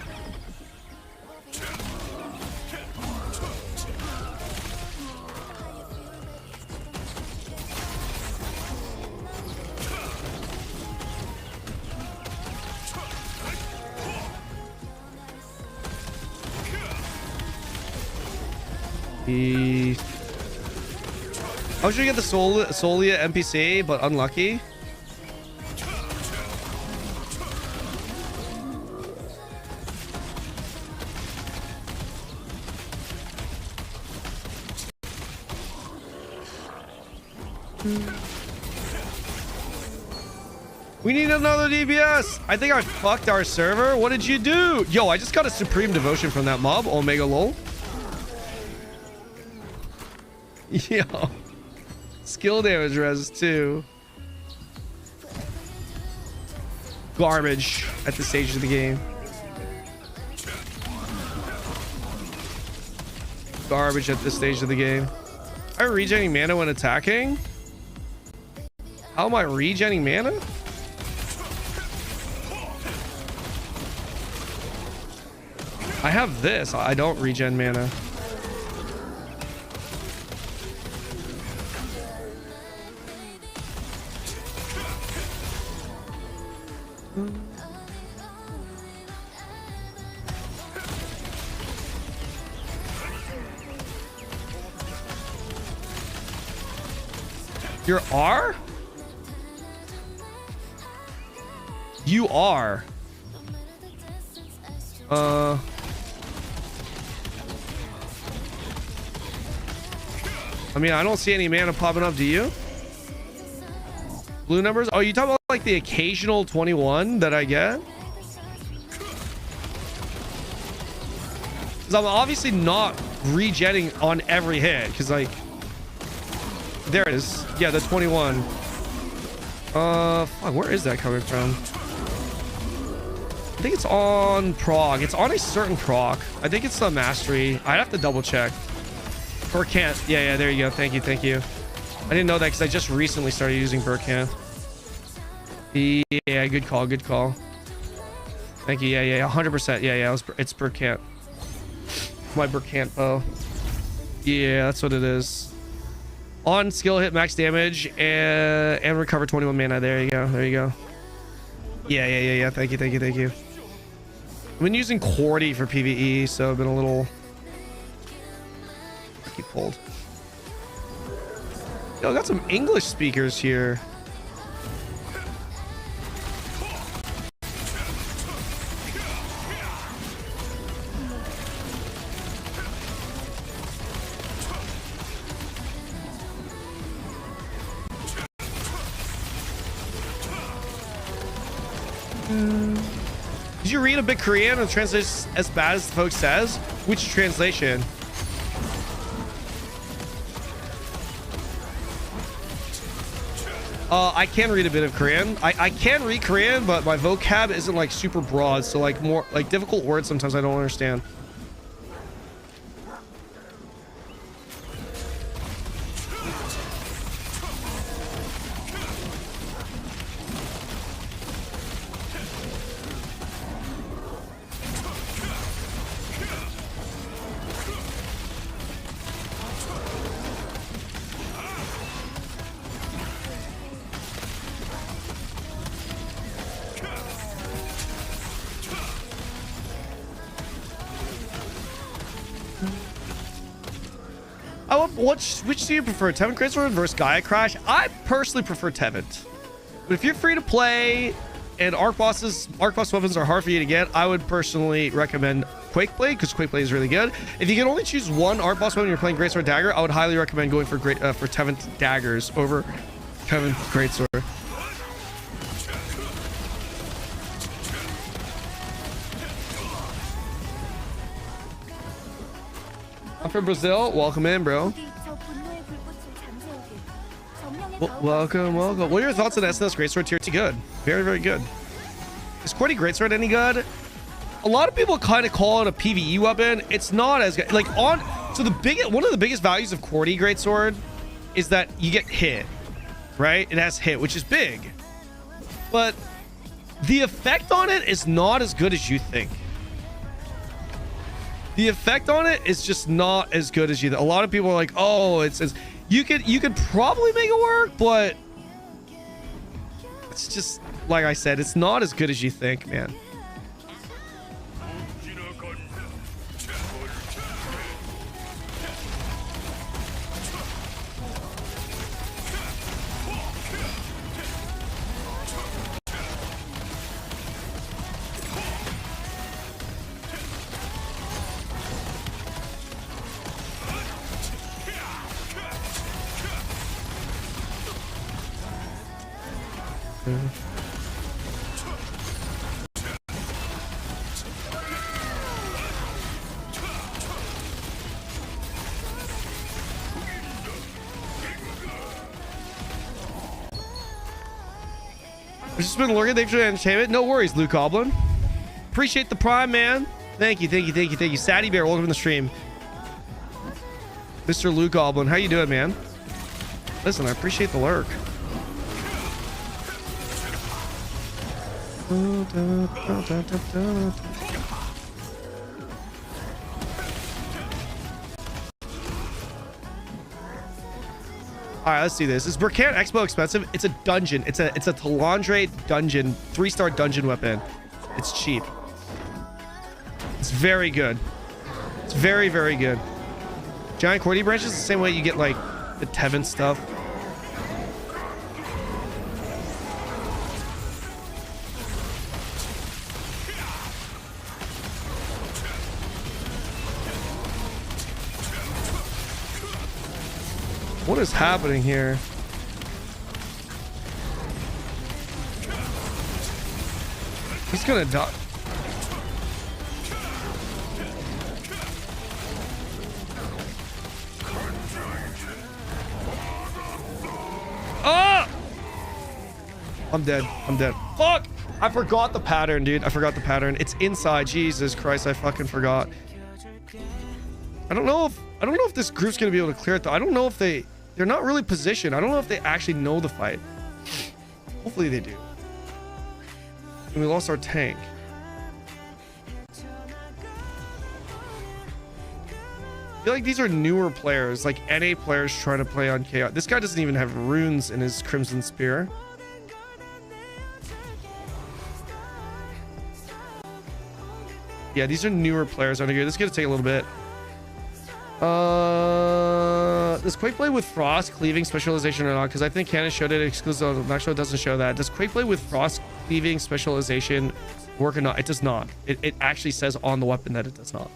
I was trying to get the Solia NPC, but unlucky. We need another DPS. I think I fucked our server. What did you do? Yo, I just got a supreme devotion from that mob. Omega lol. Yo. Skill damage res too. Garbage at this stage of the game. Garbage at this stage of the game. Am I regenerating mana when attacking? How am I regenerating mana? I have this. I don't regen mana. Your R? You are. I mean, I don't see any mana popping up. Do you? Blue numbers? Oh, you talking about like the occasional 21 that I get? Because I'm obviously not regenning on every hit. Because like, there it is. Yeah, the 21. Fuck, where is that coming from? I think it's on proc. It's on a certain proc. I think it's the mastery. I'd have to double check. Or can't. Yeah, there you go. Thank you. I didn't know that because I just recently started using Burkant. Yeah, good call. Thank you. Yeah, 100%. Yeah, it's Burkant. My Burkant bow. Yeah, that's what it is. On skill hit max damage and recover 21 mana. There you go. Yeah. Thank you. I've been using Cordy for PvE, so I've been a little pulled. Yo, I got some English speakers here. Did you read a bit Korean and translate as bad as the folks says? Which translation? I can read a bit of Korean. I can read Korean, but my vocab isn't like super broad, so like more like difficult words sometimes I don't understand. Which do you prefer, Tevant Greatsword versus Gaia Crash? I personally prefer Tevant, but if you're free to play and arc boss weapons are hard for you to get, I would personally recommend Quakeblade because Quakeblade is really good. If you can only choose one arc boss weapon when you're playing Greatsword Dagger, I would highly recommend going for Tevant Daggers over Tevant Greatsword. I'm from Brazil. Welcome in, bro. Welcome. What are your thoughts on SNS Greatsword tier 2? Good. Very, very good. Is Cordy Greatsword any good? A lot of people kind of call it a PvE weapon. It's not as good. Like one of the biggest values of Cordy Greatsword is that you get hit, right? It has hit, which is big. But the effect on it is not as good as you think. The effect on it is just not as good as you think. A lot of people are like, oh, it's you could probably make it work, but it's just like I said, it's not as good as you think, man. I've just been looking. Thanks for the entertainment. No worries, Luke Goblin. Appreciate the prime, man. Thank you. Saddy Bear, welcome to the stream. Mr. Luke Goblin, how you doing, man? Listen, I appreciate the lurk. All right, let's do this. Is Burkhan Expo expensive? It's a dungeon. It's a Talandre dungeon, 3-star dungeon weapon. It's cheap. It's very good. It's very, very good. Giant Cordy branches the same way you get like the Tevin stuff. What is happening here? He's gonna die. Ah! I'm dead. I'm dead. Fuck! I forgot the pattern, dude. I forgot the pattern. It's inside. Jesus Christ, I fucking forgot. I don't know if this group's gonna be able to clear it though. I don't know if they're not really positioned. I don't know if they actually know the fight. Hopefully they do. And we lost our tank. I feel like these are newer players, like NA players trying to play on Chaos. This guy doesn't even have runes in his Crimson Spear. Yeah, these are newer players under here. This is gonna take a little bit. Does Quake play with Frost cleaving specialization or not? Because I think Kanon showed it exclusive. Actually, it doesn't show that. Does Quake play with Frost cleaving specialization work or not? It does not. It actually says on the weapon that it does not.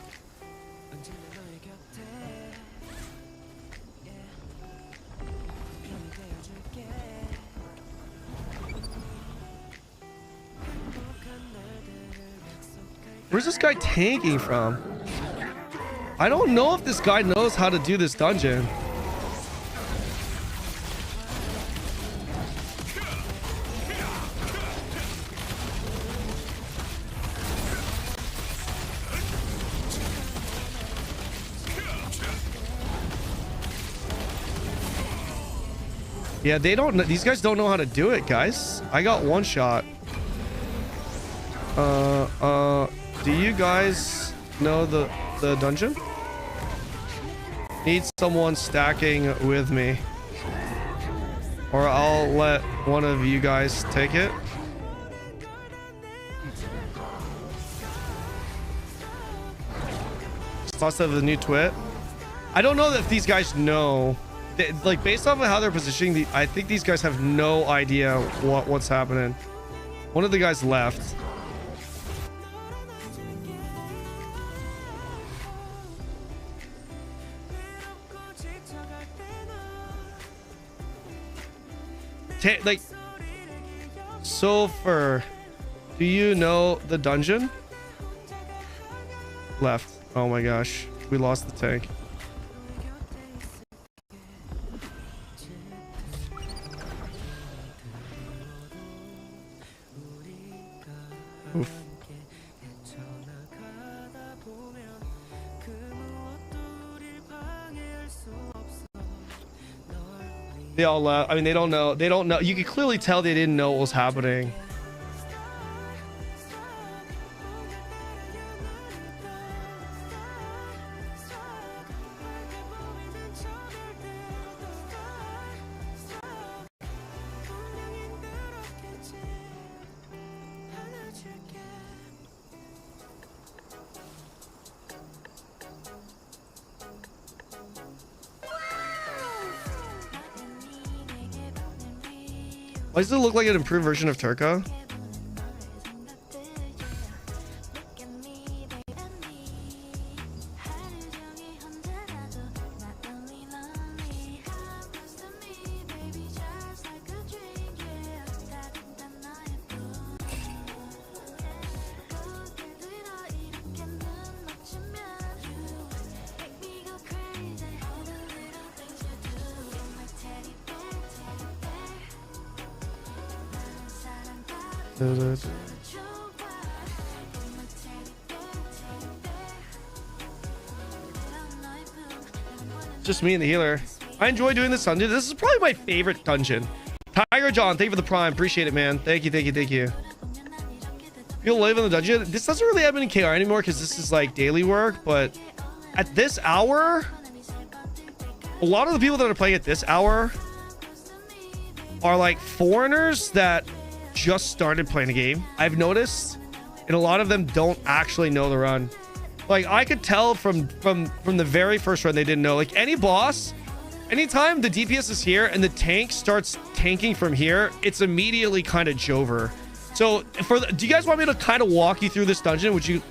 Where's this guy tanking from? I don't know if this guy knows how to do this dungeon. Yeah, they don't know. These guys don't know how to do it, guys. I got one shot. Do you guys know the dungeon? Need someone stacking with me, or I'll let one of you guys take it. Thoughts of the new twit? I don't know if these guys know. Like, based off of how they're positioning, I think these guys have no idea what's happening. One of the guys left. Like, Sulfur, do you know the dungeon? Left. Oh my gosh, we lost the tank. Oof. They all left. I mean, they don't know. They don't know. You could clearly tell they didn't know what was happening. Why does it look like an improved version of Turco? Just me and the healer. I enjoy doing this dungeon. This is probably my favorite dungeon. Tiger John, thank you for the prime. Appreciate it, man. Thank you, thank you, thank you. You'll live in the dungeon. This doesn't really happen in KR anymore because this is like daily work, but at this hour, a lot of the people that are playing at this hour are like foreigners that just started playing the game. I've noticed, and a lot of them don't actually know the run. Like I could tell from the very first run they didn't know. Like any boss, anytime the DPS is here and the tank starts tanking from here, it's immediately kind of Jover. So do you guys want me to kind of walk you through this dungeon? Would you?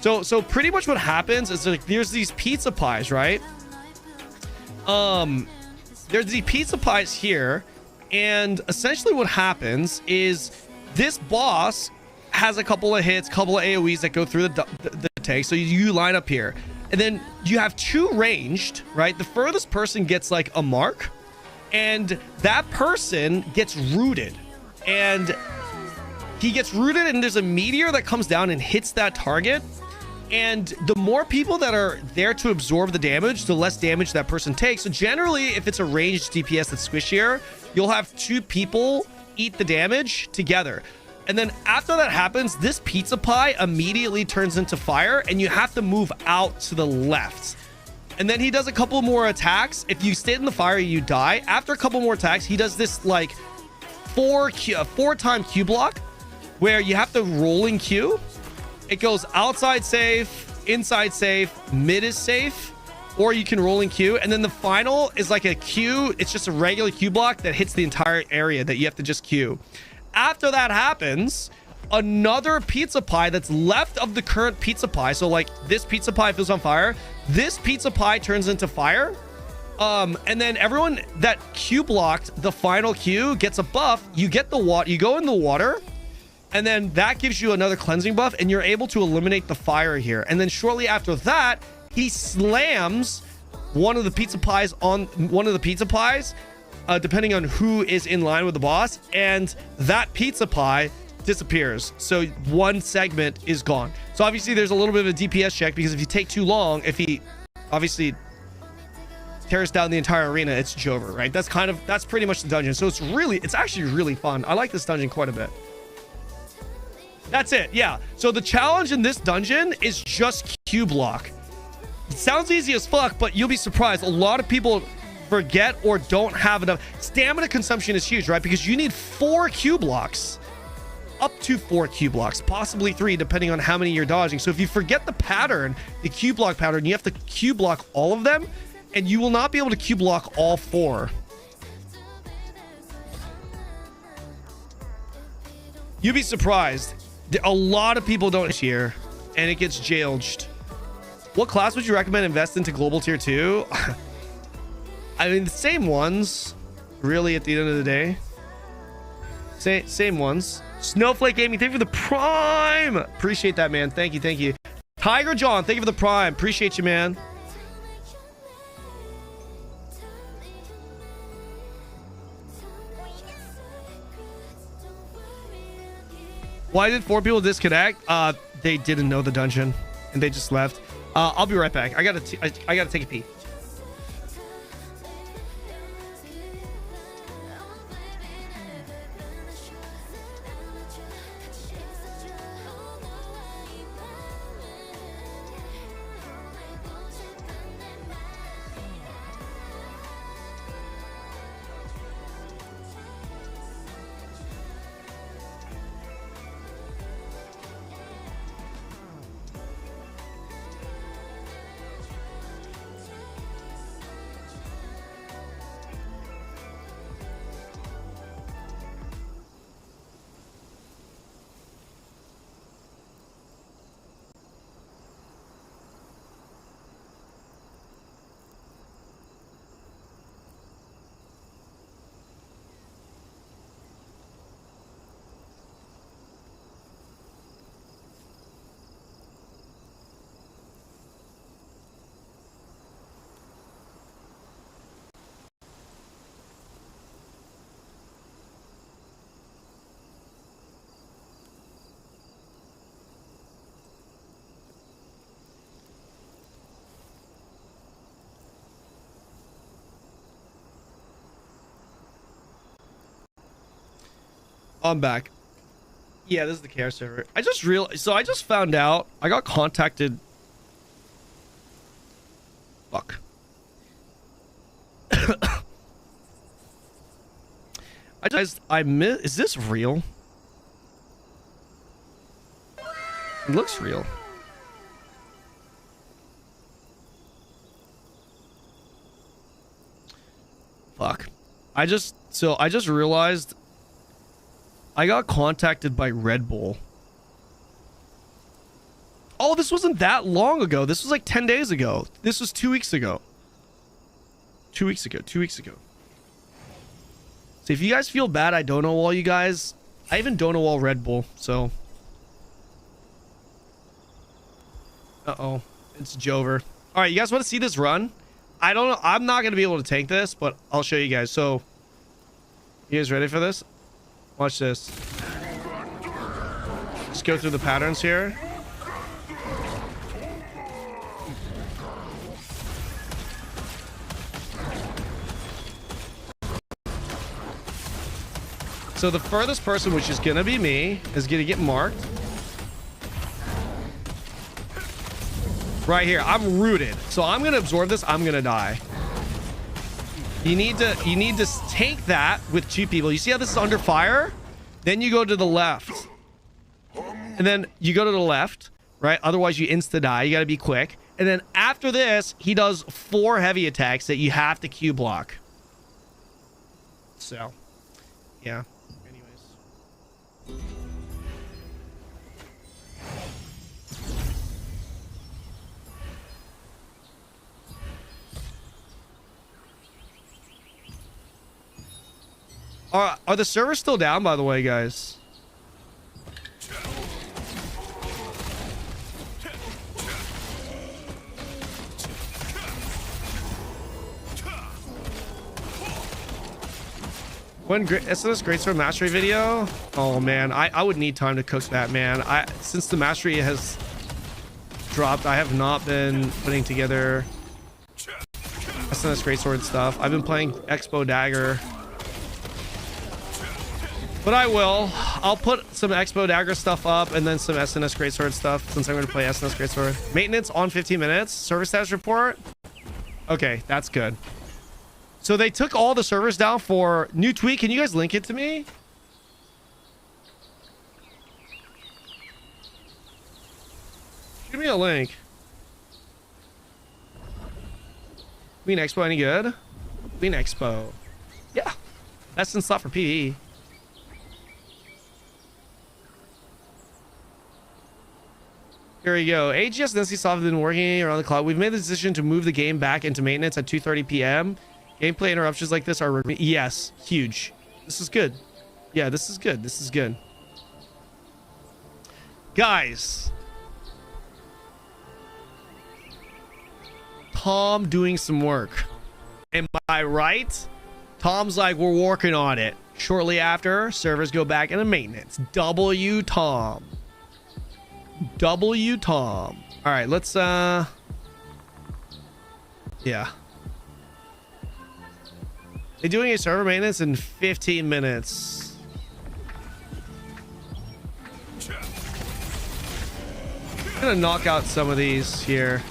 So pretty much what happens is like there's these pizza pies, right? There's these pizza pies here, and essentially what happens is this boss has a couple of hits, couple of AoEs that go through the tank. So you line up here, and then you have two ranged, right? The furthest person gets like a mark, and that person gets rooted, and he gets rooted, and there's a meteor that comes down and hits that target. And the more people that are there to absorb the damage, the less damage that person takes. So generally, if it's a ranged DPS that's squishier, you'll have two people eat the damage together. And then after that happens, this pizza pie immediately turns into fire, and you have to move out to the left. And then he does a couple more attacks. If you stay in the fire, you die. After a couple more attacks, he does this like four-time Q block where you have to rolling Q. It goes outside safe, inside safe, mid is safe, or you can roll in Q. And then the final is like a Q. It's just a regular Q block that hits the entire area that you have to just Q. After that happens, another pizza pie that's left of the current pizza pie. So like this pizza pie feels on fire. This pizza pie turns into fire. And then everyone that Q blocked the final Q gets a buff. You get the water, you go in the water, and then that gives you another cleansing buff, and you're able to eliminate the fire here. And then shortly after that, he slams one of the pizza pies on one of the pizza pies, depending on who is in line with the boss, and that pizza pie disappears. So one segment is gone. So obviously there's a little bit of a DPS check, because if you take too long, if he obviously tears down the entire arena, it's Jover, right? That's pretty much the dungeon. So it's actually really fun. I like this dungeon quite a bit. That's it. Yeah. So the challenge in this dungeon is just Q block. It sounds easy as fuck, but you'll be surprised. A lot of people forget or don't have enough. Stamina consumption is huge, right? Because you need 4 Q blocks, up to 4 Q blocks, possibly 3, depending on how many you're dodging. So if you forget the pattern, the Q block pattern, you have to Q block all of them, and you will not be able to Q block all 4. You'd be surprised. A lot of people don't here, and it gets jailed. What class would you recommend invest into global tier 2? I mean, the same ones, really, at the end of the day. Same ones. Snowflake Gaming, thank you for the prime. Appreciate that, man. Thank you. Tiger John, thank you for the prime. Appreciate you, man. Why did 4 people disconnect? They didn't know the dungeon, and they just left. I'll be right back. I gotta take a pee. I'm back. Yeah, this is the care server. I just found out I got contacted. Fuck. I miss. Is this real? It looks real. Fuck. I just realized I got contacted by Red Bull. Oh, this wasn't that long ago. This was like 10 days ago. This was 2 weeks ago. 2 weeks ago. 2 weeks ago. So if you guys feel bad, I don't know all you guys. I even don't know all Red Bull, so. Uh-oh. It's Jover. All right, you guys want to see this run? I don't know. I'm not going to be able to tank this, but I'll show you guys. So, you guys ready for this? Watch this. Just go through the patterns here. So the furthest person, which is going to be me, is going to get marked. Right here. I'm rooted. So I'm going to absorb this. I'm going to die. You need to tank that with 2 people. You see how this is under fire? Then you go to the left. And then you go to the left, right? Otherwise you insta die. You got to be quick. And then after this, he does 4 heavy attacks that you have to Q block. So, yeah. Are the servers still down, by the way, guys? When SNS Greatsword Mastery video? Oh man, I would need time to cook that, man. Since the Mastery has dropped, I have not been putting together SNS Greatsword stuff. I've been playing Expo Dagger. But I will. I'll put some Expo Dagger stuff up and then some SNS Greatsword stuff since I'm going to play SNS Greatsword. Maintenance on 15 minutes. Service status report. Okay, that's good. So they took all the servers down for new tweet. Can you guys link it to me? Give me a link. Queen Expo any good? Queen Expo. Yeah. That's in slot for PvE. Here we go. AGS and NCSoft have been working around the clock. We've made the decision to move the game back into maintenance at 2:30 p.m. Gameplay interruptions like this are... Yes, huge. This is good. Yeah, this is good. This is good. Guys. Tom doing some work. Am I right? Tom's like, we're working on it. Shortly after, servers go back into maintenance. W Tom. W Tom. All right, let's yeah. They're doing a server maintenance in 15 minutes. I'm gonna knock out some of these here.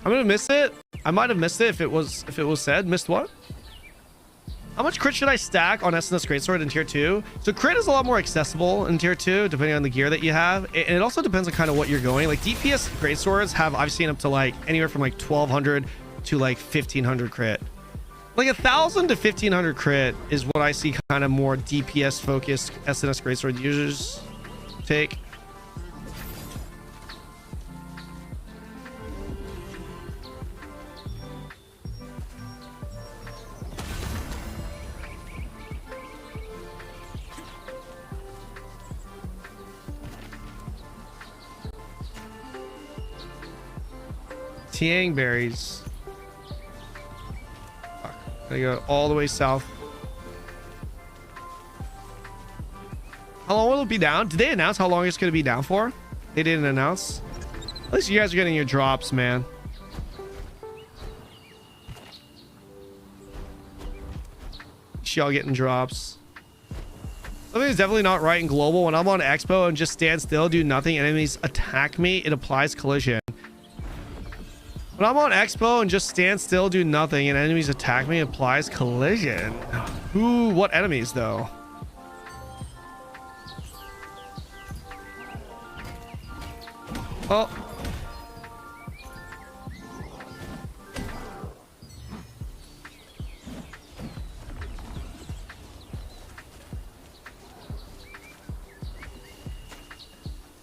I'm gonna miss it. I might have missed it if it was said. Missed what? How much crit should I stack on SNS Greatsword in tier 2? So crit is a lot more accessible in tier 2 depending on the gear that you have. And it also depends on kind of what you're going. Like DPS Greatswords have, I've seen up to like anywhere from like 1200 to like 1500 crit. Like 1000 to 1500 crit is what I see kind of more DPS focused SNS Greatsword users take. Tiang berries. Fuck. Gotta go all the way south. How long will it be down? Did they announce how long it's gonna be down for? They didn't announce. At least you guys are getting your drops, man. appreciate y'all getting drops. Something is definitely not right in global. When I'm on Expo and just stand still, do nothing, enemies attack me, it applies collision. When I'm on Expo and just stand still, do nothing, and enemies attack me, it applies collision. Who? What enemies though? Oh.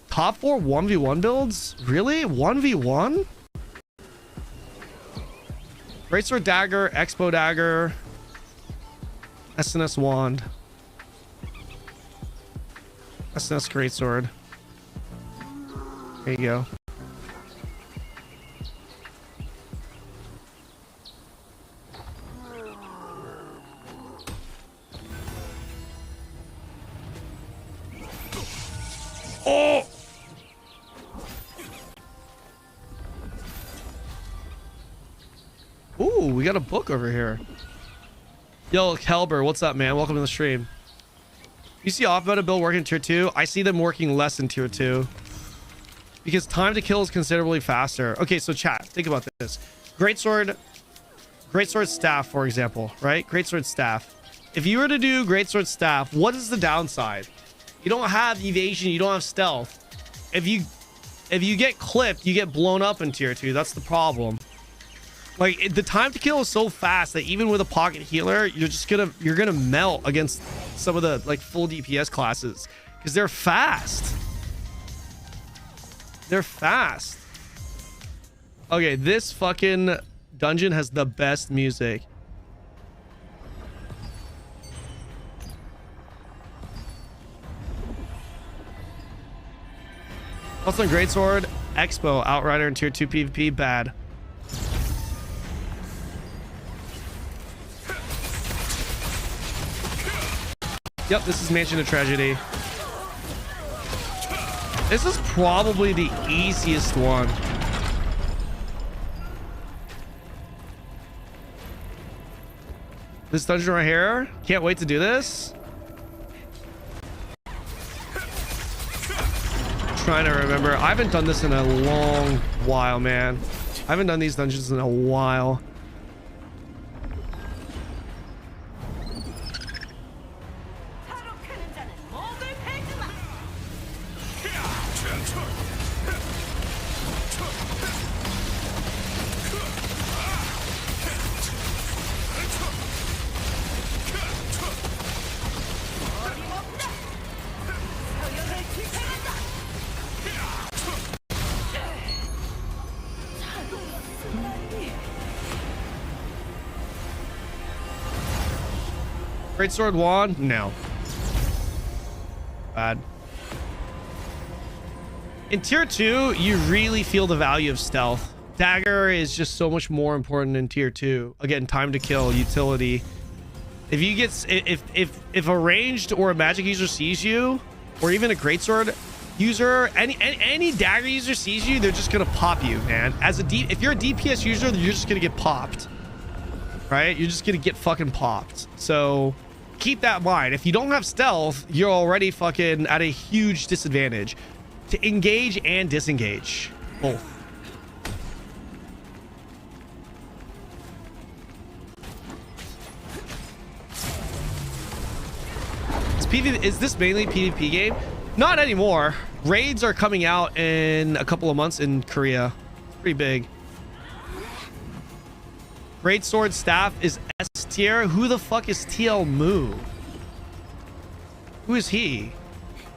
Top 4 1v1 builds? Really? 1v1? Greatsword Dagger, Expo Dagger, SNS Wand, SNS Greatsword. There you go. Oh! Ooh, we got a book over here. Yo, Kelber, what's up, man? Welcome to the stream. You see off meta build working in tier 2? I see them working less in tier 2. Because time to kill is considerably faster. Okay, so chat, think about this. Greatsword staff, for example, right? Greatsword staff. If you were to do Greatsword staff, what is the downside? You don't have evasion, you don't have stealth. If you get clipped, you get blown up in tier 2. That's the problem. Like, the time to kill is so fast that even with a pocket healer, you're gonna melt against some of the like full DPS classes because they're fast. They're fast. Okay, this fucking dungeon has the best music. Also, Greatsword, Expo, Outrider, and tier 2 PvP, bad. Yep, this is Mansion of Tragedy. This is probably the easiest one. This dungeon right here. Can't wait to do this. Trying to remember. I haven't done this in a long while, man. I haven't done these dungeons in a while. Greatsword wand? No. Bad. In tier 2, you really feel the value of stealth. Dagger is just so much more important in tier 2. Again, time to kill, utility. If you get if a ranged or a magic user sees you, or even a greatsword user, any dagger user sees you, they're just gonna pop you, man. If you're a DPS user, you're just gonna get popped. Right? You're just gonna get fucking popped. So keep that in mind. If you don't have stealth, you're already fucking at a huge disadvantage to engage and disengage both. Is this mainly PvP game? Not anymore. Raids are coming out in a couple of months in Korea. Pretty big. Greatsword staff is S tier. Who the fuck is TL Moo? Who is he?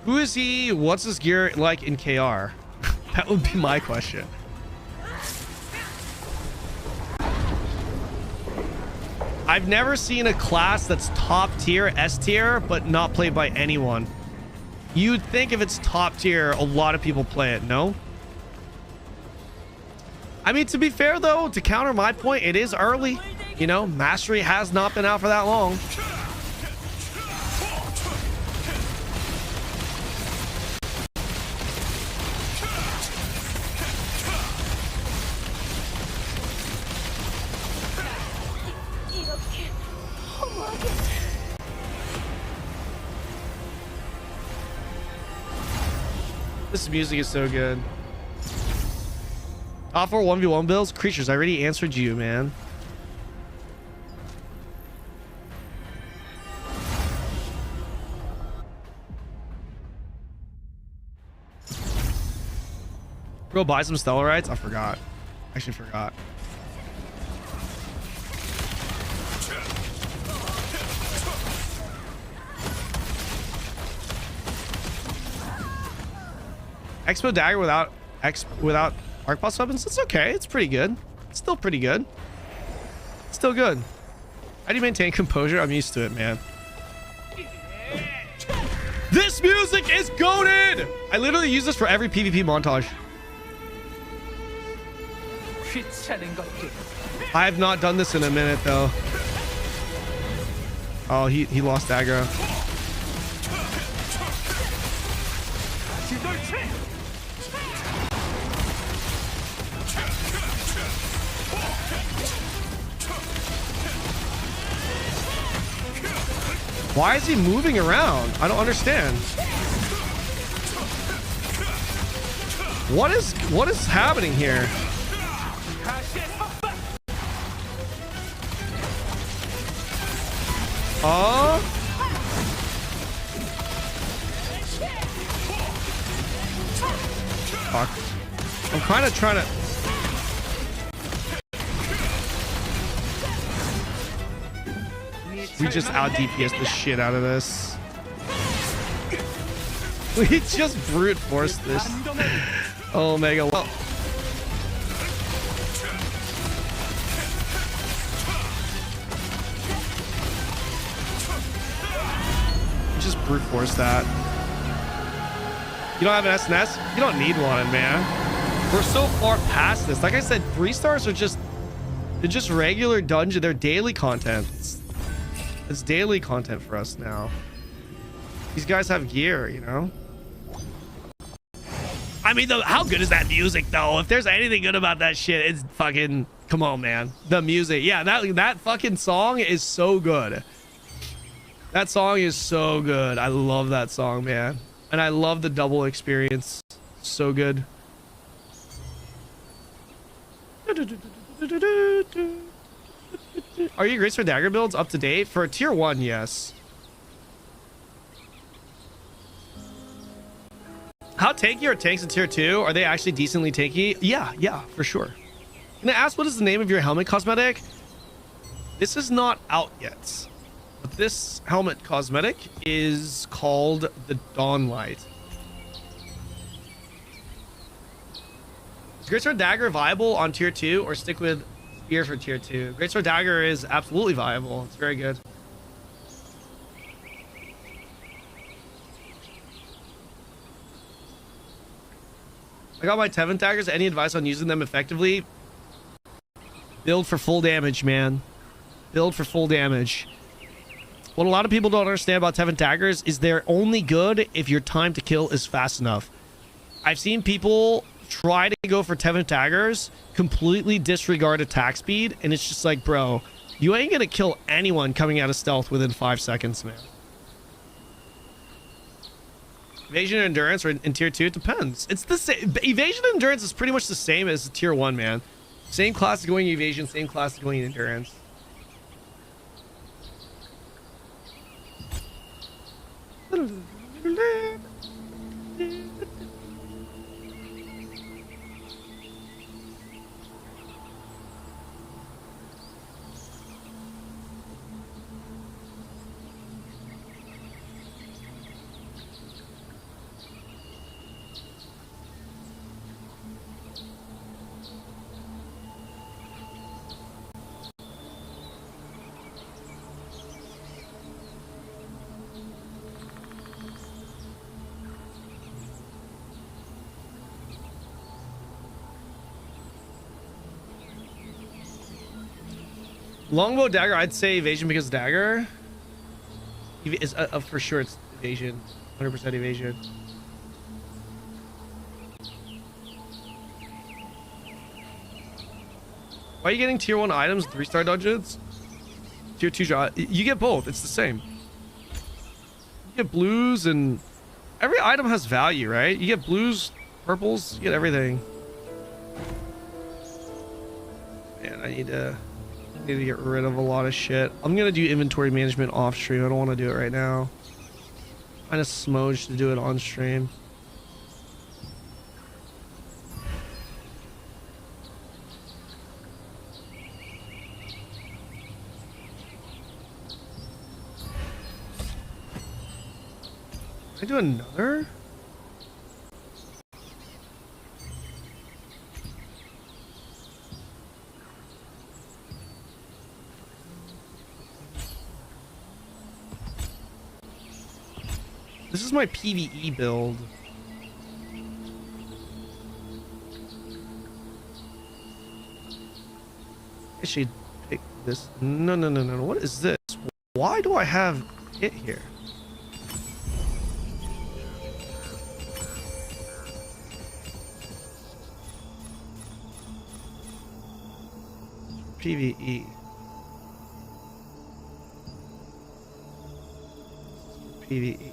Who is he? What's his gear like in KR? That would be my question. I've never seen a class that's top tier, S tier, but not played by anyone. You'd think if it's top tier, a lot of people play it, no? I mean, to be fair, though, to counter my point, it is early. You know, Mastery has not been out for that long. This music is so good. Offer 1v1 builds? Creatures, I already answered you, man. Bro, buy some Stellarites? I forgot. Actually forgot. Expo dagger without arc boss weapons? It's okay. It's pretty good. It's still pretty good. Still good. How do you maintain composure? I'm used to it, man. This music is goated! I literally use this for every PvP montage. I have not done this in a minute, though. Oh, he lost aggro. Why is he moving around? I don't understand. What is happening here? Oh. Fuck. I'm kind of trying to... We just out DPS the shit out of this. We just brute forced this. Oh, Mega. Well, just brute force that. You don't have an SNS? You don't need one, man. We're so far past this. Like I said, 3 stars are just... They're just regular dungeon. They're daily content. It's daily content for us now. These guys have gear, you know? I mean, how good is that music, though? If there's anything good about that shit, it's fucking... Come on, man. The music. Yeah, that fucking song is so good. That song is so good. I love that song, man. And I love the double experience. So good. Are your Greatsword Dagger builds up to date? For tier 1, yes. How tanky are tanks in tier 2? Are they actually decently tanky? Yeah, for sure. Can I ask what is the name of your helmet cosmetic? This is not out yet. But this helmet cosmetic is called the Dawnlight. Is Greatsword Dagger viable on tier 2 or stick with Spear for tier 2? Greatsword Dagger is absolutely viable. It's very good. I got my Tevin daggers. Any advice on using them effectively? Build for full damage, man. Build for full damage. What a lot of people don't understand about Tevin daggers is they're only good if your time to kill is fast enough. I've seen people try to go for Tevin daggers, completely disregard attack speed, and it's just like, bro, you ain't gonna kill anyone coming out of stealth within 5 seconds, man. Evasion and endurance or in tier 2, it depends. It's the same. Evasion and endurance is pretty much the same as tier 1, man. Same class is going evasion, same class is going endurance. Longbow dagger, I'd say evasion because dagger is for sure. It's evasion, 100% evasion. Why are you getting tier 1 items, 3-star dungeons? Tier 2 shot. You get both. It's the same. You get blues and every item has value, right? You get blues, purples, you get everything. Man, I need to get rid of a lot of shit. I'm gonna do inventory management off stream. I don't want to do it right now. Kind of smudge to do it on stream. Can I do another? This is my PvE build. I should pick this. No. What is this? Why do I have it here? PvE. PvE.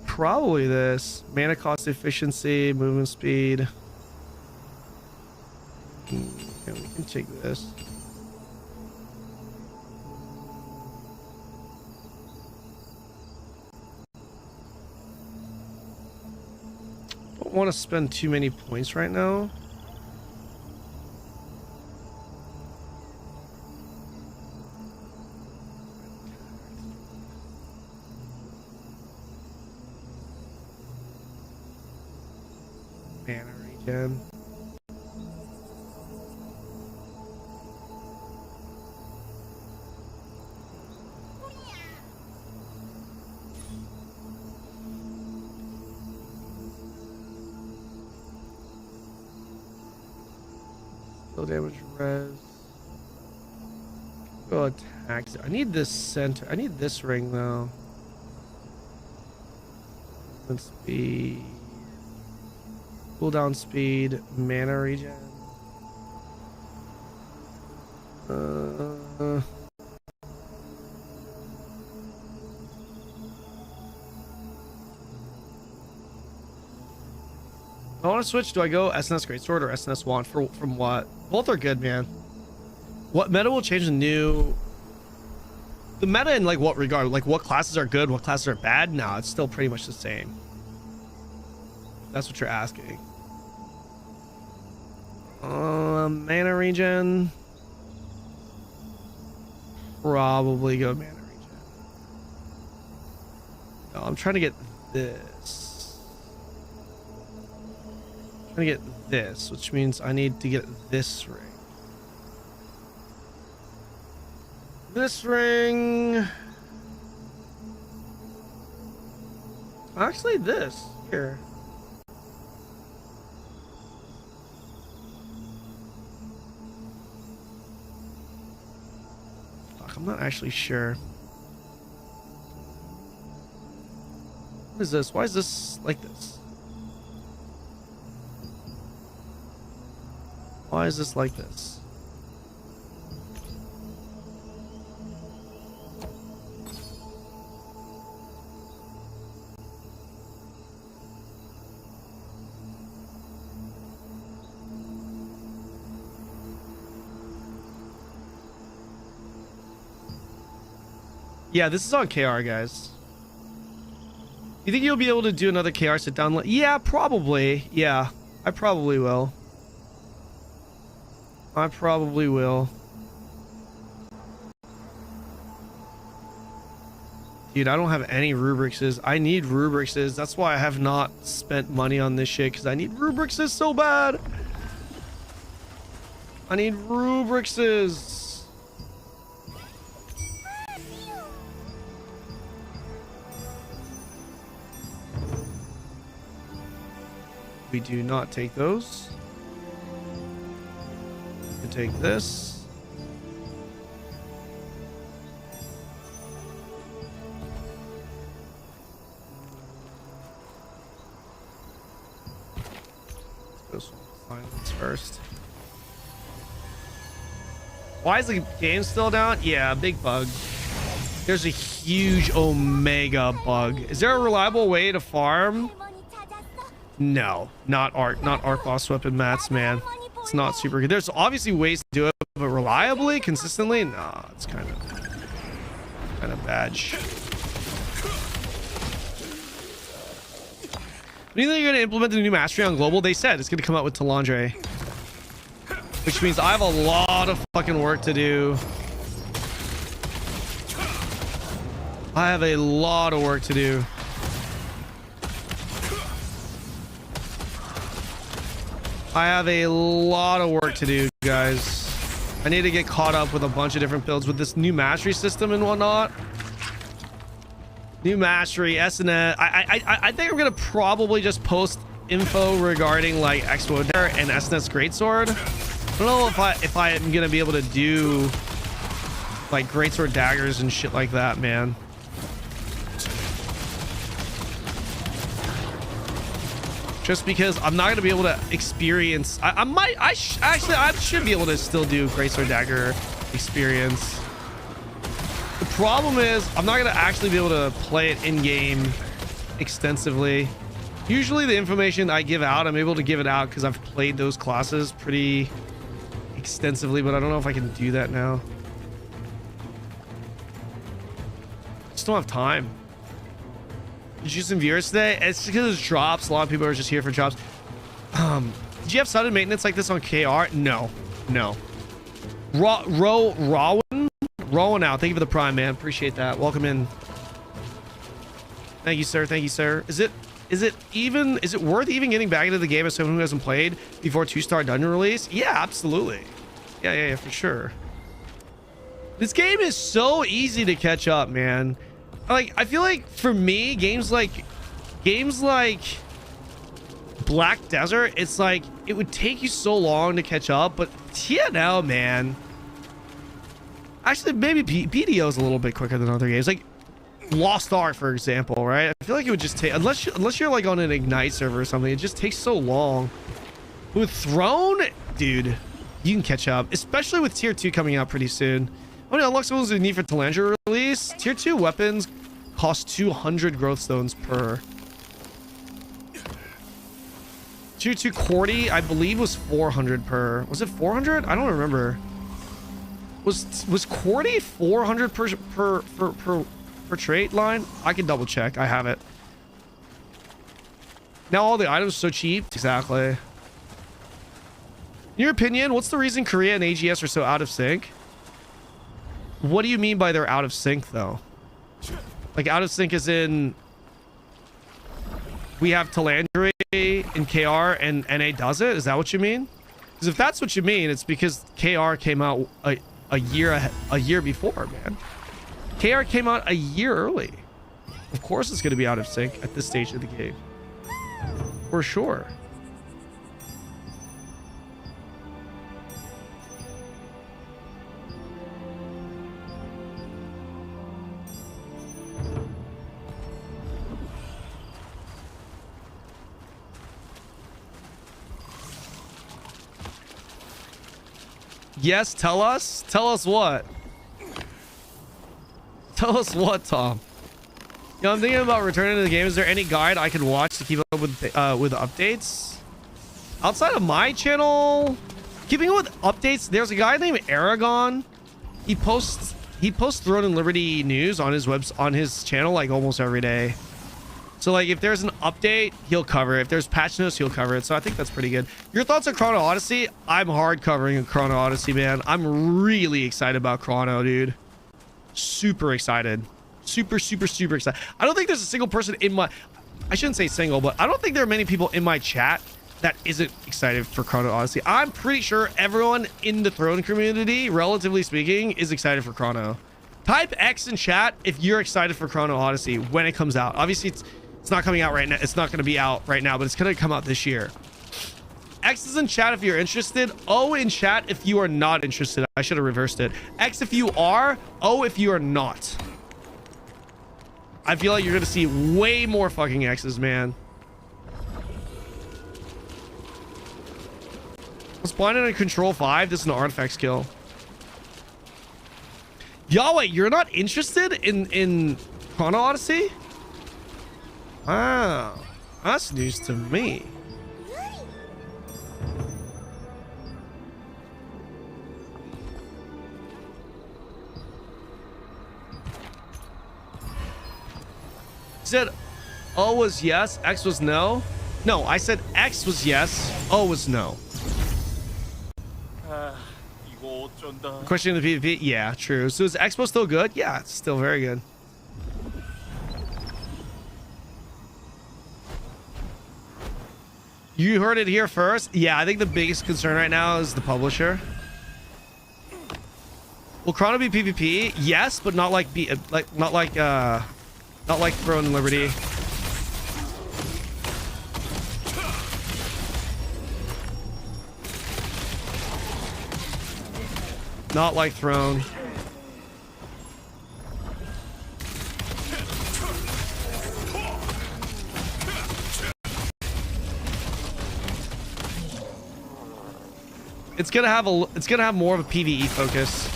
Probably this. Mana cost efficiency, movement speed. Yeah, we can take this. Don't want to spend too many points right now. Mana regen. Low damage res. Go attack. I need this center. I need this ring though. Let's be. Cooldown speed, mana regen. I want to switch. Do I go SNS Greatsword or SNS Wand from what? Both are good, man. What meta will change the new? The meta in like what regard? Like what classes are good, what classes are bad? No, it's still pretty much the same. That's what you're asking. Mana regen. Probably go mana regen. No, I'm trying to get this. I'm trying to get this, which means I need to get this ring. This ring. Actually, this here. I'm not actually sure. What is this? Why is this like this? Why is this like this? Yeah, this is on KR, guys. You think you'll be able to do another KR sit down? Yeah, probably. Yeah, I probably will. I probably will. Dude, I don't have any rubrics. I need rubrics. That's why I have not spent money on this shit, because I need rubrics so bad. I need rubrics. We do not take those. We take this. Let's go silence first. Why is the game still down? Yeah, big bug. There's a huge Omega bug. Is there a reliable way to farm? No, not art boss weapon mats, man. It's not super good. There's obviously ways to do it, but reliably, consistently, nah, it's kind of bad shit. When do you think you're gonna implement the new mastery on global? They said it's gonna come out with Talandre, which means I have a lot of fucking work to do. I have a lot of work to do. I have a lot of work to do, guys. I need to get caught up with a bunch of different builds with this new mastery system and whatnot. New mastery, SNET. I think I'm gonna probably just post info regarding like Expo there and SNET's greatsword. I don't know if I am gonna be able to do like greatsword daggers and shit like that, man. Just because I'm not gonna be able to experience. I should be able to still do greatsword dagger experience. The problem is I'm not gonna actually be able to play it in game extensively. Usually the information I give out, I'm able to give it out because I've played those classes pretty extensively, but I don't know if I can do that now. Just don't have time. Did you some viewers today? It's because it's drops. A lot of people are just here for drops. Did you have sudden maintenance like this on KR? No. Rowan out. Thank you for the prime, man. Appreciate that. Welcome in. Thank you, sir. Is it worth even getting back into the game as someone who hasn't played before 2-star dungeon release? Yeah, absolutely. Yeah, for sure. This game is so easy to catch up, man. Like, I feel like for me, games like Black Desert, it's like it would take you so long to catch up, but TNL, man, actually maybe BDO is a little bit quicker than other games, like Lost Ark, for example, right? I feel like it would just take, unless you're like on an Ignite server or something, it just takes so long. With Throne, dude, you can catch up, especially with tier 2 coming out pretty soon. When it unlocks those need for Talandre release, tier 2 weapons cost 200 growth stones per. Tier 2 Cordy, I believe, was 400 per. Was it 400? I don't remember. Was Cordy 400 per trait line? I can double check. I have it. Now all the items are so cheap. Exactly. In your opinion, what's the reason Korea and AGS are so out of sync? What do you mean by they're out of sync, though? Like, out of sync as in we have Talandre in KR and NA does it? Is that what you mean? Because if that's what you mean, it's because KR came out a year before, man. KR came out a year early. Of course it's going to be out of sync at this stage of the game. For sure. Yes, tell us. Tell us what? Tell us what, Tom? You know, I'm thinking about returning to the game. Is there any guide I can watch to keep up with updates? Outside of my channel, keeping up with updates, there's a guy named Aragon. He posts Throne and Liberty news on his channel like almost every day. So like if there's an update, he'll cover it. If there's patch notes, he'll cover it. So I think that's pretty good. Your thoughts on Chrono Odyssey? I'm hard covering Chrono Odyssey, man. I'm really excited about Chrono, dude. Super excited. Super excited. I don't think there's a single person in my, I shouldn't say single, but I don't think there are many people in my chat that isn't excited for Chrono Odyssey. I'm pretty sure everyone in the Throne community, relatively speaking, is excited for Chrono. Type X in chat if you're excited for Chrono Odyssey when it comes out. Obviously, it's not coming out right now. It's not going to be out right now, but it's going to come out this year. X is in chat if you're interested. O in chat if you are not interested. I should have reversed it. X if you are. O if you are not. I feel like you're going to see way more fucking X's, man. Was blinded in Control 5. This is an artifact skill. Yahweh, you're not interested in Chrono Odyssey? Wow. That's news to me. Said O was yes, X was no. No, I said X was yes, O was no. Question of the PvP? Yeah, true. So is Expo still good? Yeah, it's still very good. You heard it here first. Yeah, I think the biggest concern right now is the publisher. Will Chrono be PvP? Yes, but not like not like Throne and Liberty. Not like Throne. It's gonna have more of a PvE focus.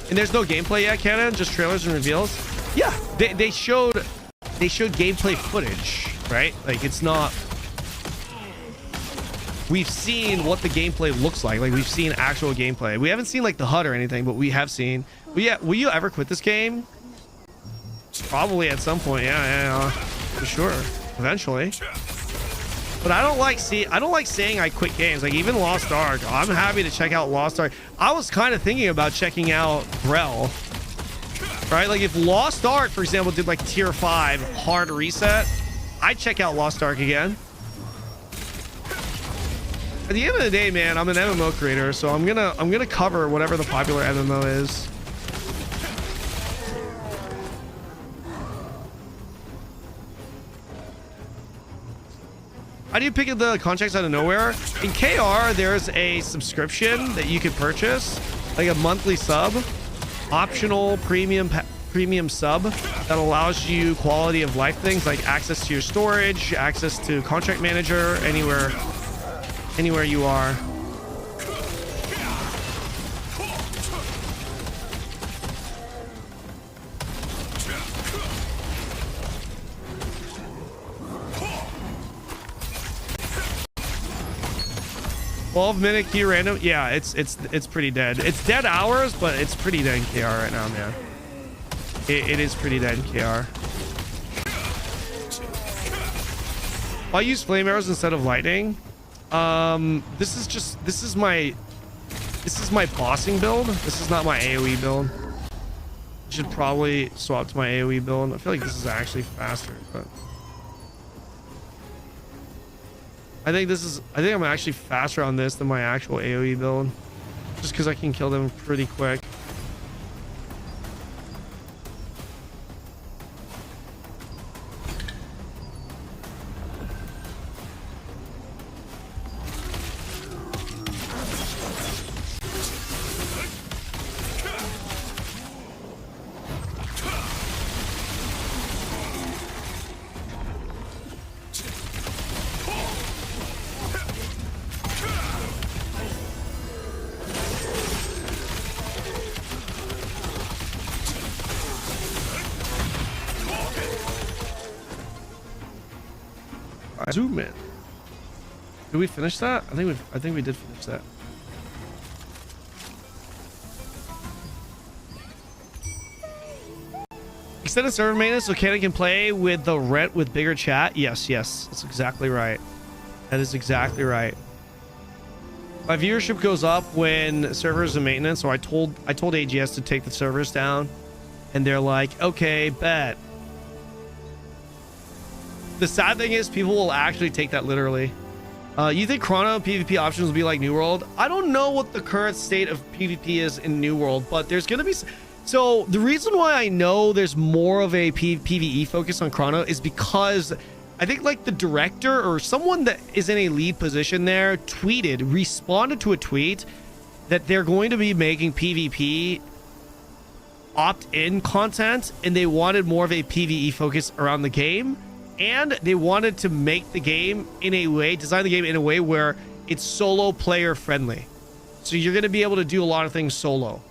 And there's no gameplay yet, Kanon, just trailers and reveals. Yeah, they showed gameplay footage, right? Like it's not. We've seen what the gameplay looks like. Like we've seen actual gameplay. We haven't seen like the HUD or anything, but we have seen. But yeah, will you ever quit this game? Probably at some point. Yeah, for sure. Eventually. But I don't like saying I quit games. Like even Lost Ark, I'm happy to check out Lost Ark. I was kind of thinking about checking out Grell. Right? Like if Lost Ark, for example, did like tier 5 hard reset, I'd check out Lost Ark again. At the end of the day, man, I'm an MMO creator, so I'm gonna cover whatever the popular MMO is. How do you pick the contracts out of nowhere? In KR, there's a subscription that you can purchase, like a monthly sub, optional premium sub that allows you quality of life things like access to your storage, access to contract manager, anywhere you are. Minute key random. Yeah, it's pretty dead. It's dead hours, but it's pretty dead in KR right now, man. It is pretty dead in KR. I'll use flame arrows instead of lightning. This is my bossing build. This is not my AoE build. I should probably swap to my AoE build. I feel like this is actually faster, but I think I'm actually faster on this than my actual AoE build, just because I can kill them pretty quick. Zoom in. Did we finish that? I think we did finish that. Extended server maintenance so Kanon can play with the rent with bigger chat. Yes, that's exactly right. That is exactly right. My viewership goes up when servers are maintenance, so I told AGS to take the servers down, and they're like, okay, bet. The sad thing is people will actually take that literally. You think Chrono PvP options will be like New World? I don't know what the current state of PvP is in New World, but there's gonna be. So the reason why I know there's more of a PvE focus on Chrono is because I think like the director or someone that is in a lead position there responded to a tweet that they're going to be making PvP opt-in content, and they wanted more of a PvE focus around the game, and they wanted to make the game design the game in a way where it's solo player friendly. So you're going to be able to do a lot of things solo.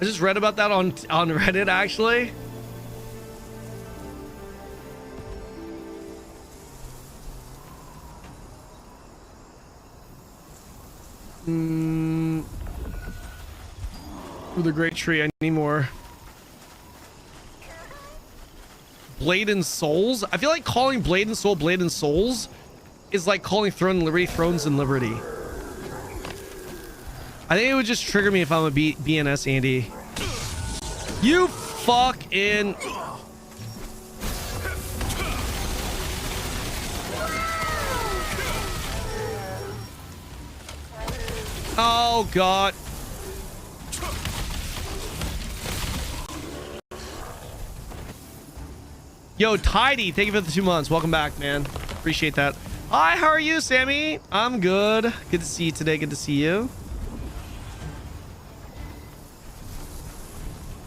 I just read about that on Reddit, actually. Through the great tree, I need more. Blade and Souls? I feel like calling Blade and Soul Blade and Souls is like calling Throne and Liberty Thrones and Liberty. I think it would just trigger me if I'm a BNS, Andy. You fucking... Oh, God. Yo, Tidy, thank you for the 2 months. Welcome back, man. Appreciate that. Hi, how are you, Sammy? I'm good. Good to see you today. Good to see you.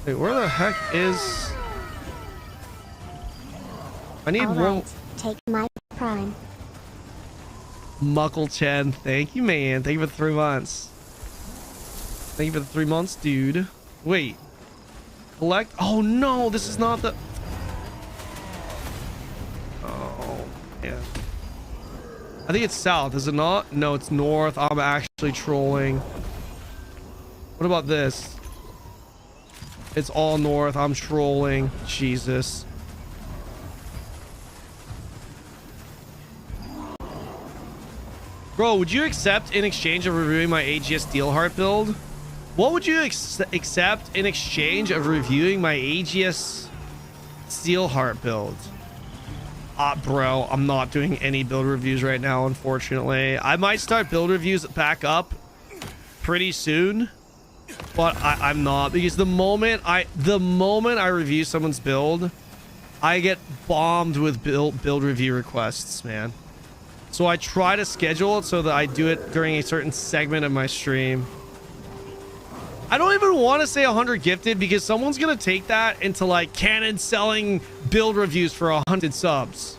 Wait, where the heck is... I need one... Take my prime. Muckle Chen, thank you, man. Thank you for the 3 months. Thank you for the 3 months, dude. Wait. Collect... Oh, no, this is not the... Oh, yeah. I think it's south, is it not? No, it's north. I'm actually trolling. What about this? It's all north. I'm trolling. Jesus. Bro, would you accept in exchange of reviewing my AGS Steelheart build? What would you accept in exchange of reviewing my AGS Steelheart build? Bro, I'm not doing any build reviews right now, unfortunately. I might start build reviews back up pretty soon, but I'm not, because the moment I review someone's build, I get bombed with build review requests, man. So I try to schedule it so that I do it during a certain segment of my stream. I don't even want to say 100 gifted, because someone's gonna take that into like Kanon selling build reviews for 100 subs,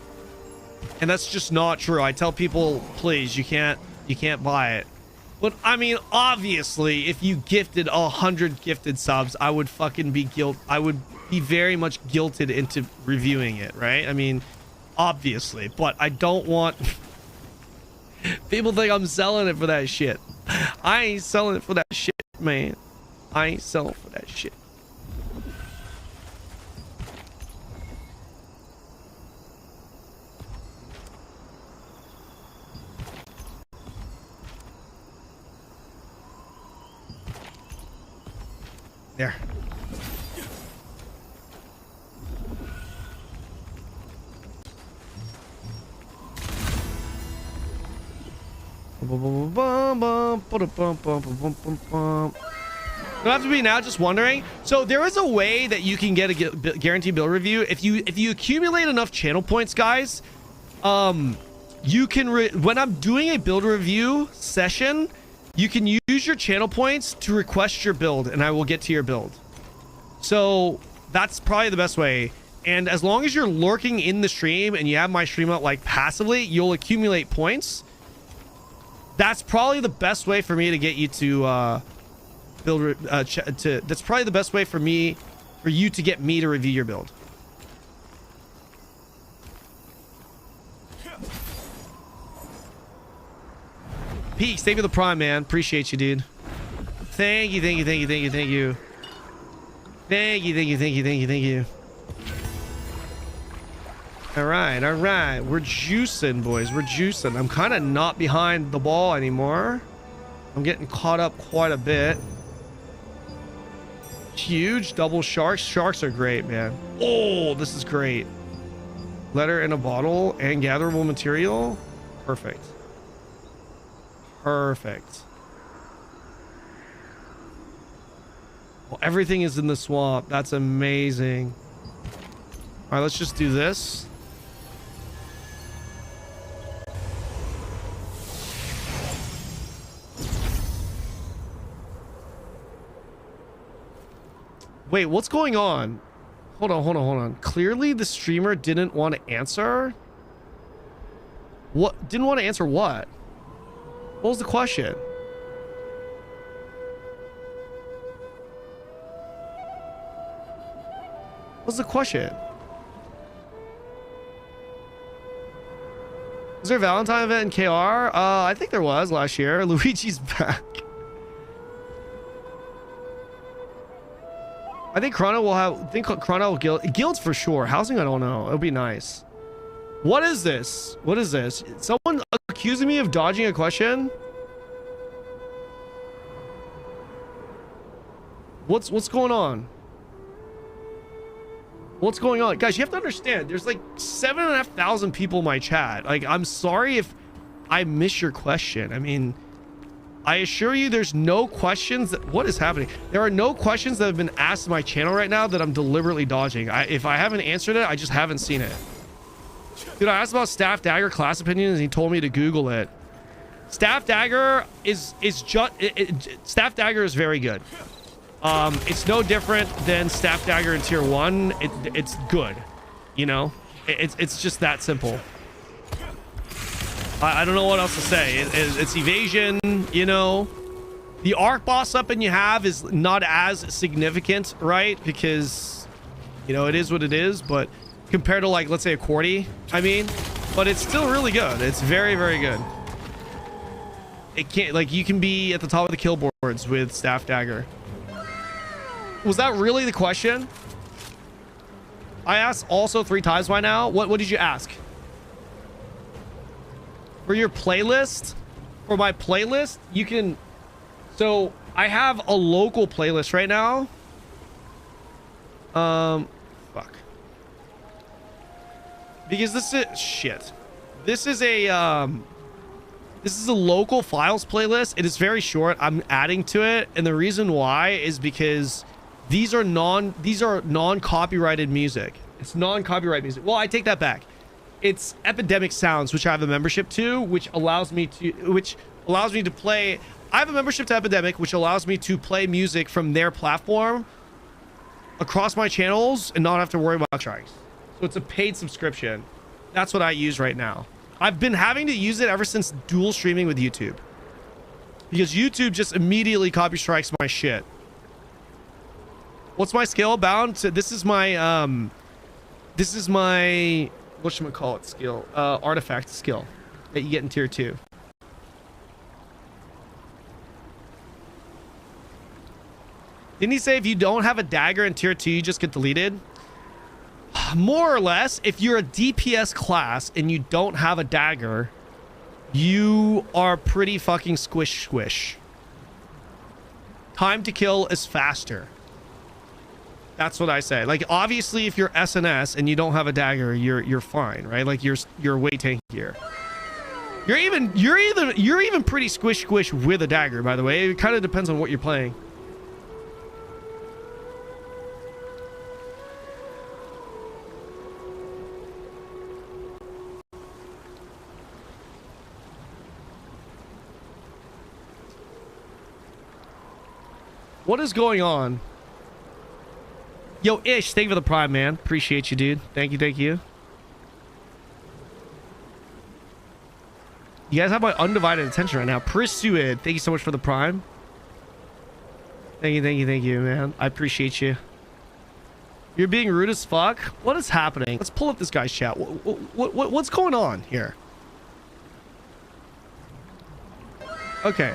and that's just not true. I tell people, please, you can't buy it. But I mean, obviously, if you gifted 100 gifted subs, I would fucking be I would be very much guilted into reviewing it, right? I mean, obviously, but I don't want people think I'm selling it for that shit. I ain't selling it for that shit, man. I ain't selling for that shit. There. Don't have to be now, just wondering. So there is a way that you can get a guaranteed build review. If you accumulate enough channel points, guys, you can when I'm doing a build review session, you can use your channel points to request your build, and I will get to your build. So that's probably the best way. And as long as you're lurking in the stream and you have my stream up like passively, you'll accumulate points. That's probably the best way for me to get you to that's probably the best way for you to get me to review your build. Peaks, thank you for the prime, man. Appreciate you, dude. Thank you, thank you, thank you, thank you, thank you. Thank you, thank you, thank you, thank you, thank you. All right. We're juicing, boys. We're juicing. I'm kind of not behind the ball anymore. I'm getting caught up quite a bit. Huge double sharks. Sharks are great, man. Oh, this is great. Letter in a bottle and gatherable material. Perfect. Perfect. Well, everything is in the swamp. That's amazing. All right, let's just do this. Wait, what's going on? Hold on. Clearly the streamer didn't want to answer. What? Didn't want to answer what? What was the question? What's the question? Was there a Valentine event in KR? I think there was last year. Luigi's back. I think Chrono will have. I think Chrono will guilds for sure. Housing, I don't know. It'll be nice. What is this? What is this? Someone accusing me of dodging a question? What's going on? What's going on? Guys, you have to understand, there's like 7,500 people in my chat. Like, I'm sorry if I miss your question. I mean, I assure you there's no questions that... What is happening? There are no questions that have been asked on my channel right now that I'm deliberately dodging. If I haven't answered it, I just haven't seen it. Dude, I asked about Staff Dagger class opinions and he told me to Google it. Staff Dagger is just... Staff Dagger is very good. It's no different than Staff Dagger in tier 1. It's good, you know. It's just that simple. I don't know what else to say. It's evasion, you know. The arc boss weapon you have is not as significant, right? Because, you know, it is what it is. But compared to, like, let's say a Qwerty, I mean, but it's still really good. It's very, very good. It can't, like, you can be at the top of the kill boards with Staff Dagger. Was that really the question? I asked also 3 times by now. What did you ask? For your playlist? For my playlist, you can... So, I have a local playlist right now. Fuck. Because this is... Shit. This is a, This is a local files playlist. It is very short. I'm adding to it. And the reason why is because... These are non-copyrighted music. It's non-copyright music. Well, I take that back. It's Epidemic Sounds, which I have a membership to, which allows me to play. I have a membership to Epidemic, which allows me to play music from their platform across my channels and not have to worry about strikes. So it's a paid subscription. That's what I use right now. I've been having to use it ever since dual streaming with YouTube, because YouTube just immediately copy strikes my shit. What's my skill bound to? This is my whatchamacallit skill, artifact skill that you get in tier 2. Didn't he say if you don't have a dagger in tier 2 you just get deleted? More or less. If you're a DPS class and you don't have a dagger, you are pretty fucking squish. Time to kill is faster. That's what I say. Like, obviously, if you're SNS and you don't have a dagger, you're fine, right? Like, you're way tankier. You're even pretty squish with a dagger, by the way. It kind of depends on what you're playing. What is going on? Yo, Ish, thank you for the prime, man. Appreciate you, dude. Thank you. You guys have my undivided attention right now. Pursued, thank you so much for the prime. Thank you, man. I appreciate you. You're being rude as fuck. What is happening? Let's pull up this guy's chat. What's going on here? Okay.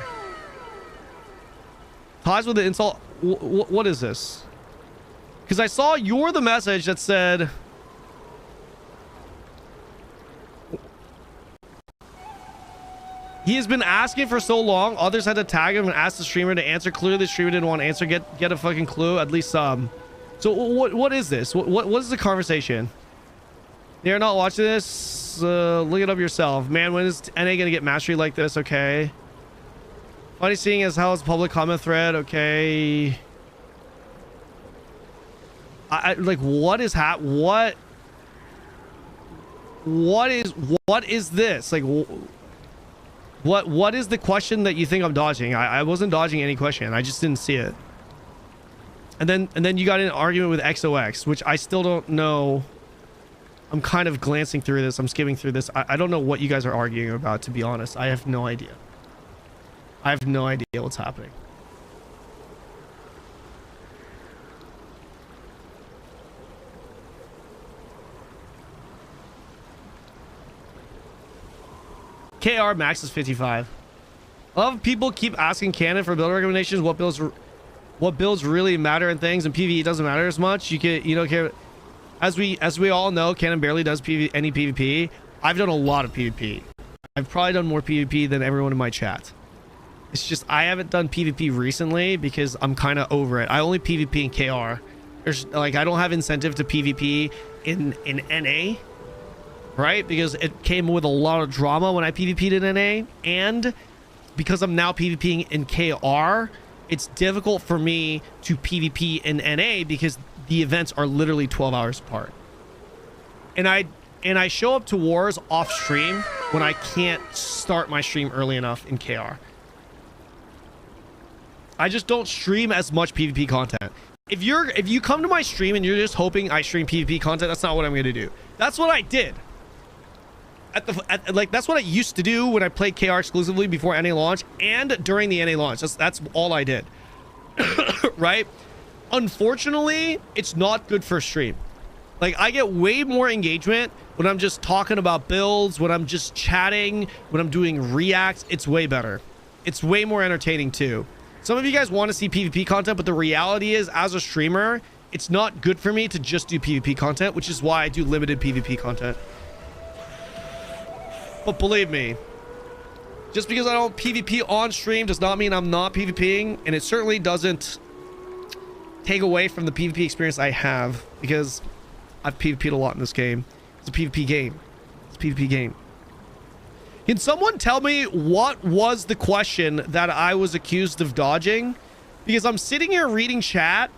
Ties with the insult. What is this? Because I saw the message that said, He has been asking for so long. Others had to tag him and ask the streamer to answer. Clearly the streamer didn't want to answer. Get a fucking clue. At least so what is this? What is the conversation? They're not watching this. Look it up yourself. Man, when is NA gonna get mastery like this? Okay. Funny seeing as how it's public comment thread. Okay. I like what is what is this? Like what is the question that you think I'm dodging? I wasn't dodging any question. I just didn't see it. And then you got in an argument with XOX, which I still don't know. I'm kind of glancing through this. I'm skimming through this. I don't know what you guys are arguing about, to be honest. I have no idea. I have no idea what's happening. KR max is 55. A lot of people keep asking Kanon for build recommendations. What builds really matter in things, and PvE doesn't matter as much. You don't care. As we all know, Kanon barely does any PvP. I've done a lot of PvP. I've probably done more PvP than everyone in my chat. It's just I haven't done PvP recently because I'm kind of over it. I only PvP in KR. There's like I don't have incentive to PvP in NA. Right? Because it came with a lot of drama when I PvP'd in NA, and because I'm now PvPing in KR, it's difficult for me to PvP in NA because the events are literally 12 hours apart. And I show up to wars off stream when I can't start my stream early enough in KR. I just don't stream as much PvP content. If you come to my stream and you're just hoping I stream PvP content, that's not what I'm going to do. That's what I did. Like that's what I used to do when I played KR exclusively before NA launch and during the NA launch. That's all I did. Right? Unfortunately, it's not good for stream. Like I get way more engagement when I'm just talking about builds, when I'm just chatting, when I'm doing reacts. It's way better. It's way more entertaining too. Some of you guys want to see PvP content, but the reality is as a streamer, it's not good for me to just do PvP content, which is why I do limited PvP content. But believe me, just because I don't PvP on stream does not mean I'm not PvPing, and it certainly doesn't take away from the PvP experience I have, because I've PvP'd a lot in this game. It's a PvP game. It's a PvP game. Can someone tell me what was the question that I was accused of dodging? Because I'm sitting here reading chat,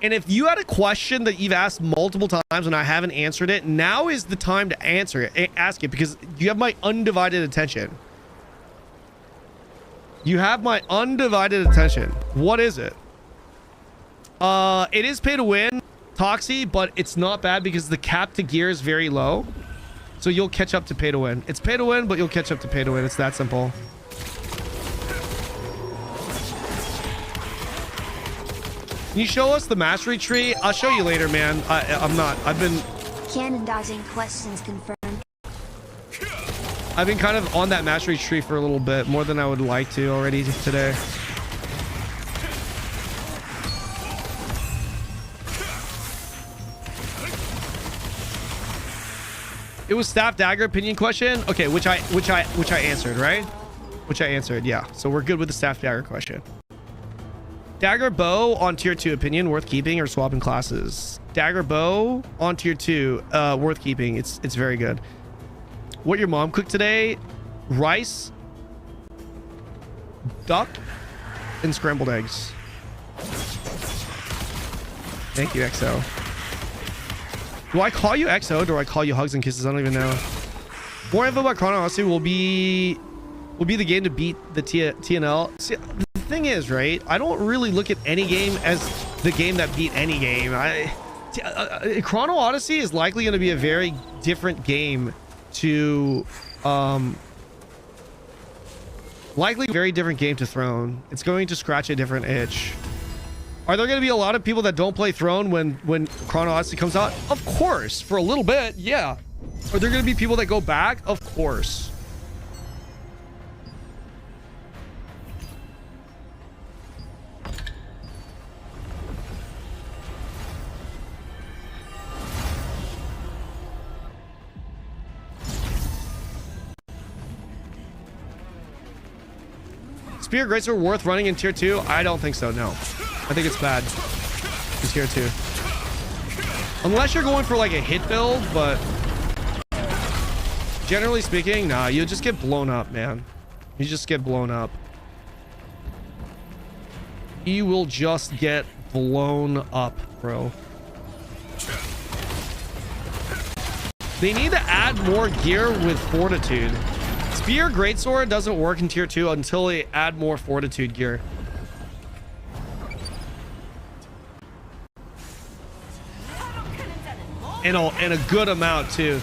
and if you had a question that you've asked multiple times and I haven't answered it, now is the time to answer it, ask it, because you have my undivided attention. You have my undivided attention. What is it? It is pay to win, Toxie, but it's not bad because the cap to gear is very low. So you'll catch up to pay to win. It's pay to win, but you'll catch up to pay to win. It's that simple. Can you show us the mastery tree? I'll show you later, man. I'm not. I've been... Kanon dodging questions confirmed. I've been kind of on that mastery tree for a little bit, more than I would like to already today. It was staff dagger opinion question. Okay, which I answered, right? Which I answered, yeah. So we're good with the staff dagger question. Dagger bow on tier 2 opinion worth keeping or swapping classes? Dagger bow on tier 2 worth keeping. It's very good. What your mom cooked today? Rice, duck, and scrambled eggs. Thank you, XO. Do I call you XO or do I call you hugs and kisses? I don't even know. More info about Kanon honestly will be the game to beat the TNL. See, the thing is, right? I don't really look at any game as the game that beat any game. Chrono Odyssey is likely going to be a very different game to likely a very different game to Throne. It's going to scratch a different itch. Are there going to be a lot of people that don't play Throne when Chrono Odyssey comes out? Of course, for a little bit, yeah. Are there going to be people that go back? Of course. Spear Greatsword worth running in tier 2? I don't think so, no. I think it's bad in tier 2. Unless you're going for like a hit build, but generally speaking, nah, you'll just get blown up, man. You just get blown up. You will just get blown up, bro. They need to add more gear with Fortitude. Spear Greatsword doesn't work in tier 2 until they add more Fortitude gear. And a good amount too.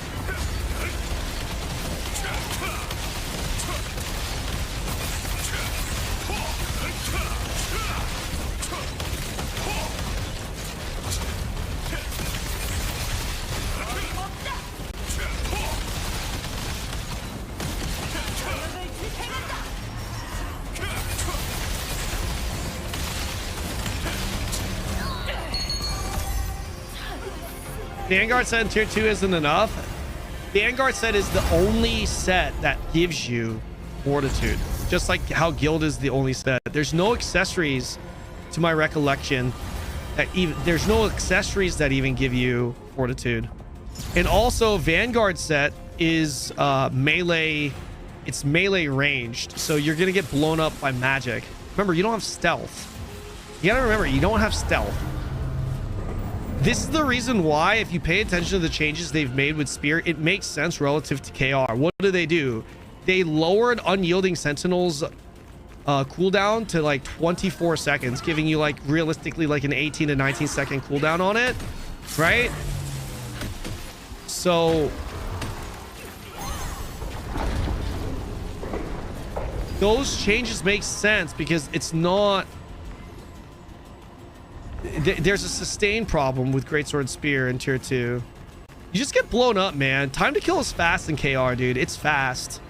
Vanguard set in tier 2 isn't enough. Vanguard set is the only set that gives you Fortitude. Just like how Guild is the only set. There's no accessories, to my recollection, that there's no accessories that even give you Fortitude. And also Vanguard set is melee. It's melee ranged. So you're going to get blown up by magic. Remember, you don't have stealth. You got to remember, you don't have stealth. This is the reason why, if you pay attention to the changes they've made with Spear, it makes sense relative to KR. What do? They lowered Unyielding Sentinel's cooldown to like 24 seconds, giving you like realistically like an 18 to 19 second cooldown on it, right? So those changes make sense because it's not... There's a sustained problem with Greatsword Spear in tier 2. You just get blown up, man. Time to kill is fast in KR, dude. It's fast.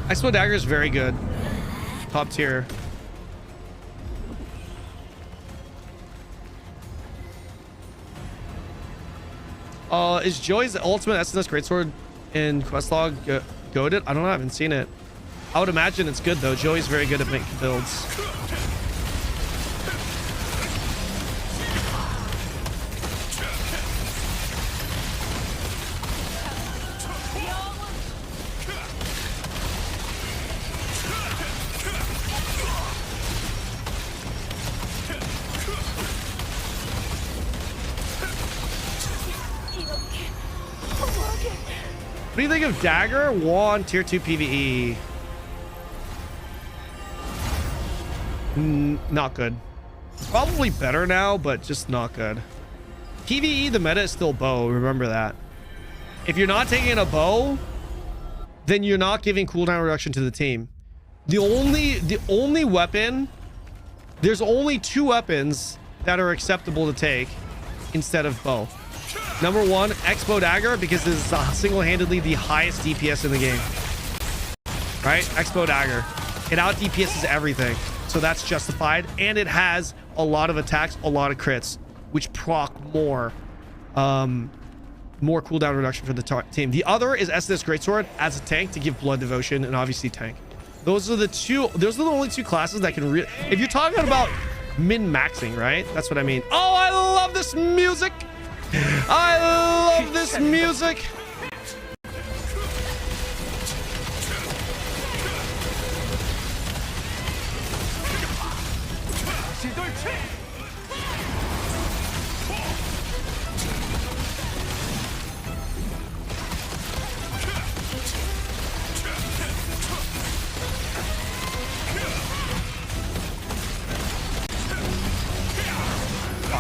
Expo Dagger is very good. Top tier. Is Joey's ultimate SNS Greatsword in Questlog goated? I don't know. I haven't seen it. I would imagine it's good though. Joey's very good at making builds. What do you think of Dagger? Wand tier 2 PvE. Not good. Probably better now, but just not good. PvE, the meta is still bow. Remember that. If you're not taking a bow, then you're not giving cooldown reduction to the team. The only weapon, there's only 2 weapons that are acceptable to take instead of bow. Number 1, Expo Dagger, because this is single-handedly the highest DPS in the game. Right? Expo Dagger. It out DPSs everything. So that's justified. And it has a lot of attacks, a lot of crits, which proc more cooldown reduction for the team. The other is SNS Greatsword as a tank to give blood devotion and obviously tank. Those are the only 2 classes that can if you're talking about min-maxing, right? That's what I mean. Oh, I love this music. I love this music.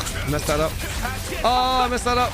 I messed that up. Oh, I messed that up.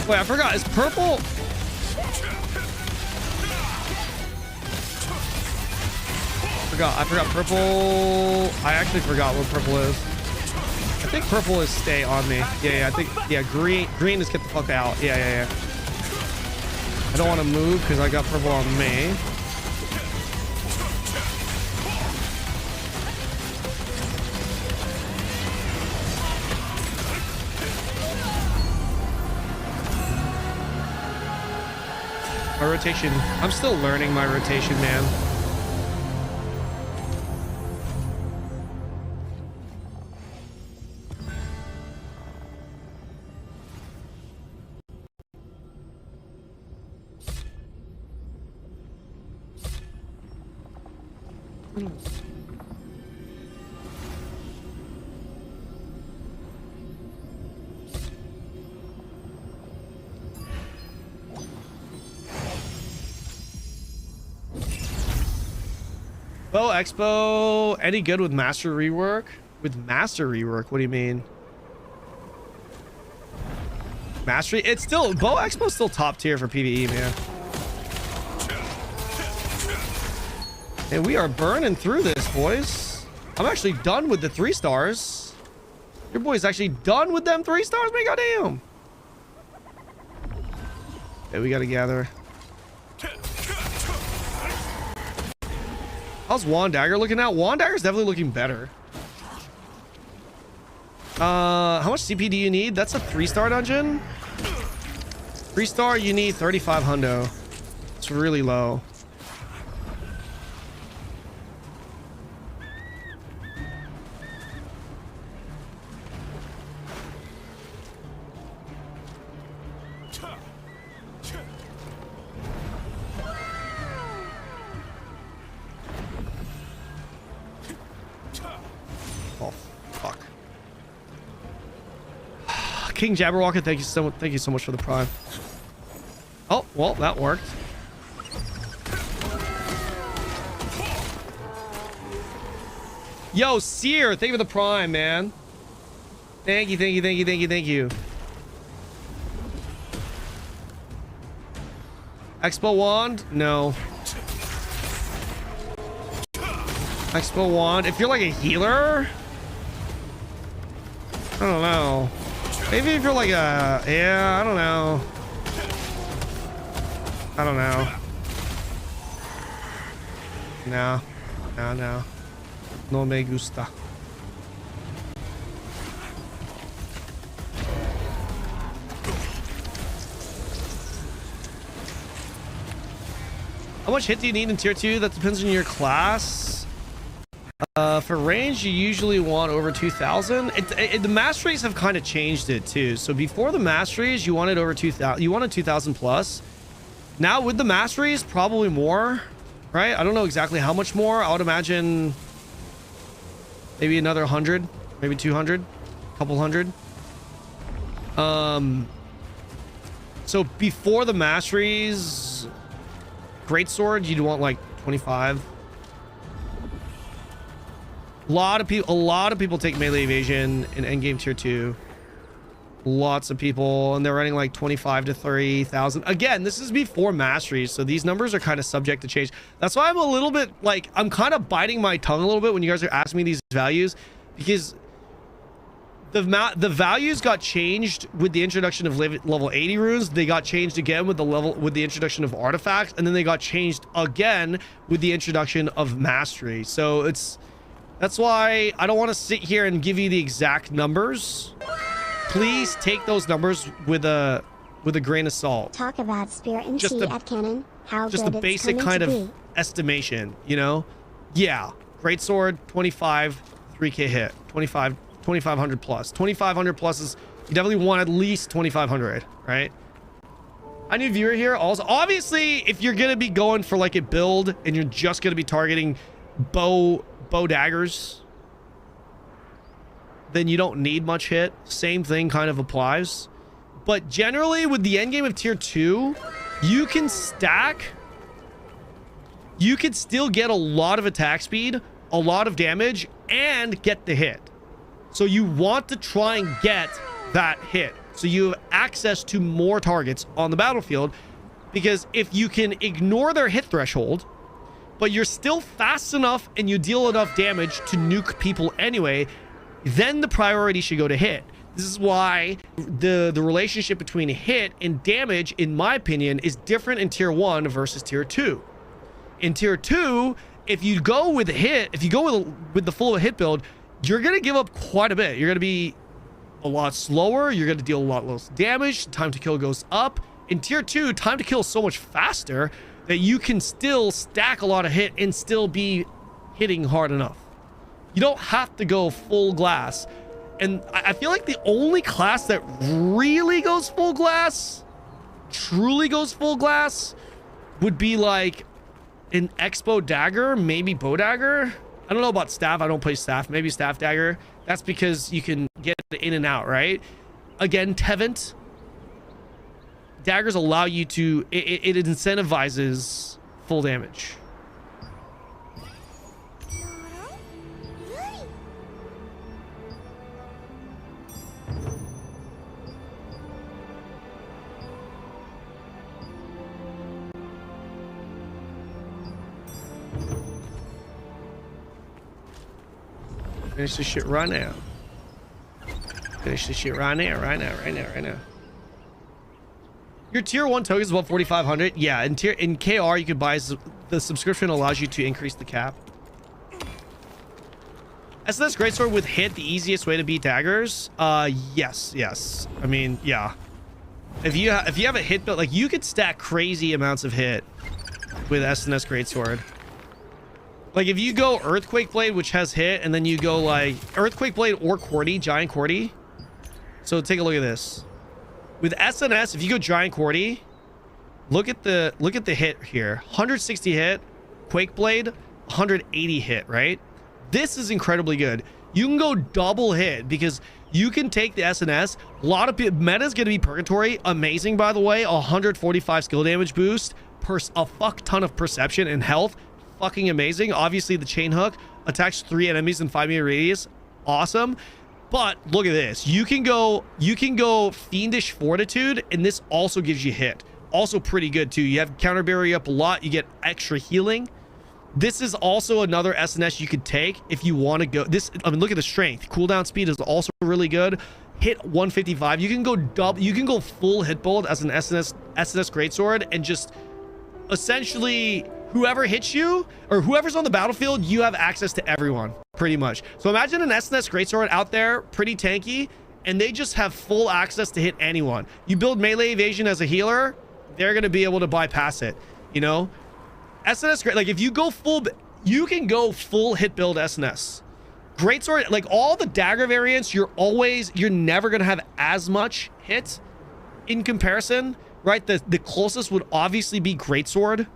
Wait, I forgot. Is purple? I forgot purple. I actually forgot what purple is. I think purple is stay on me. Yeah, I think, yeah, green is get the fuck out. Yeah. I don't want to move because I got purple on me. My rotation. I'm still learning my rotation, man. Bow Expo, any good with master rework? With master rework, what do you mean? Mastery? It's still, Bow Expo's still top tier for PvE, man. And we are burning through this, boys. I'm actually done with the 3 stars. Your boy's actually done with them 3 stars, man. Goddamn. Okay, we gotta gather. How's Wand Dagger looking out? Wand Dagger's definitely looking better. How much CP do you need? That's a 3-star dungeon. 3-star, you need 35 hundo. It's really low. King Jabberwocker, thank you so much for the prime. Oh, well, that worked. Yo, Seer, thank you for the prime, man. Thank you. Expo Wand? No. Expo Wand. If you're like a healer, I don't know. Maybe if you're like a, yeah, I don't know. No. No me gusta. How much hit do you need in tier 2? That depends on your class. For range, you usually want over 2,000. The masteries have kind of changed it too. So before the masteries, you wanted over 2,000. You wanted 2,000 plus. Now with the masteries, probably more, right? I don't know exactly how much more. I would imagine maybe another 100, maybe 200, a couple hundred. So before the masteries, greatsword, you'd want like 25. A lot of people take melee evasion in endgame tier 2. Lots of people, and they're running like 25 to 30,000. Again, this is before masteries, so these numbers are kind of subject to change. That's why I'm a little bit like, I'm kind of biting my tongue a little bit when you guys are asking me these values, because the values got changed with the introduction of level 80 runes. They got changed again with the introduction of artifacts, and then they got changed again with the introduction of mastery. So that's why I don't want to sit here and give you the exact numbers. Please take those numbers with a grain of salt. Talk about spirit and chi at Kanon. How just good a basic kind of estimation, you know? Yeah, greatsword, 25, 3k hit, 2,500 plus. 2,500 plus is, you definitely want at least 2,500, right? I new viewer here. Also, obviously, if you're gonna be going for like a build and you're just gonna be targeting bow daggers, then you don't need much hit. Same thing kind of applies. But generally with the endgame of tier 2, you can stack. You could still get a lot of attack speed, a lot of damage, and get the hit. So you want to try and get that hit. So you have access to more targets on the battlefield, because if you can ignore their hit threshold, but you're still fast enough and you deal enough damage to nuke people anyway, then the priority should go to hit. This is why the relationship between hit and damage, in my opinion, is different in tier 1 versus tier 2. In tier 2, if you go with hit, if you go with the full hit build, you're going to give up quite a bit. You're going to be a lot slower. You're going to deal a lot less damage. Time to kill goes up. In tier 2, time to kill is so much faster that you can still stack a lot of hit and still be hitting hard enough. You don't have to go full glass. And I feel like the only class that really goes full glass, truly goes full glass, would be like an Expo Dagger, maybe Bow Dagger. I don't know about Staff. I don't play Staff. Maybe Staff Dagger. That's because you can get it in and out, right? Again, Tevent. Daggers allow you to... It incentivizes full damage. Finish this shit right now. Finish this shit right now, right now. Your tier 1 token is about 4,500. Yeah, in KR you could buy, the subscription allows you to increase the cap. SNS Greatsword with hit, the easiest way to beat daggers. Yes. I mean, yeah. If you have a hit build, like, you could stack crazy amounts of hit with SNS Greatsword. Like, if you go Earthquake Blade, which has hit, and then you go like Earthquake Blade or Cordy, Giant Cordy. So take a look at this. With SNS, if you go Giant Cordy, look at the hit here. 160 hit, Quake Blade, 180 hit, right? This is incredibly good. You can go double hit because you can take the SNS. A lot of people, meta is going to be Purgatory. Amazing, by the way. 145 skill damage boost, a fuck ton of perception and health. Fucking amazing. Obviously, the chain hook attacks 3 enemies in 5-meter radius. Awesome. But look at this. You can go Fiendish Fortitude, and this also gives you hit. Also pretty good too. You have counter barrier up a lot. You get extra healing. This is also another SNS you could take if you want to go. This, I mean, look at the strength. Cooldown speed is also really good. Hit 155. You can go double. You can go full hit build as an SNS Greatsword, and just essentially whoever hits you or whoever's on the battlefield, you have access to everyone pretty much. So imagine an SNS Greatsword out there, pretty tanky, and they just have full access to hit anyone. You build melee evasion as a healer, they're going to be able to bypass it, you know? SNS, like, if you go full, you can go full hit build SNS. Greatsword, like all the dagger variants, you're never going to have as much hit in comparison, right? The closest would obviously be Greatsword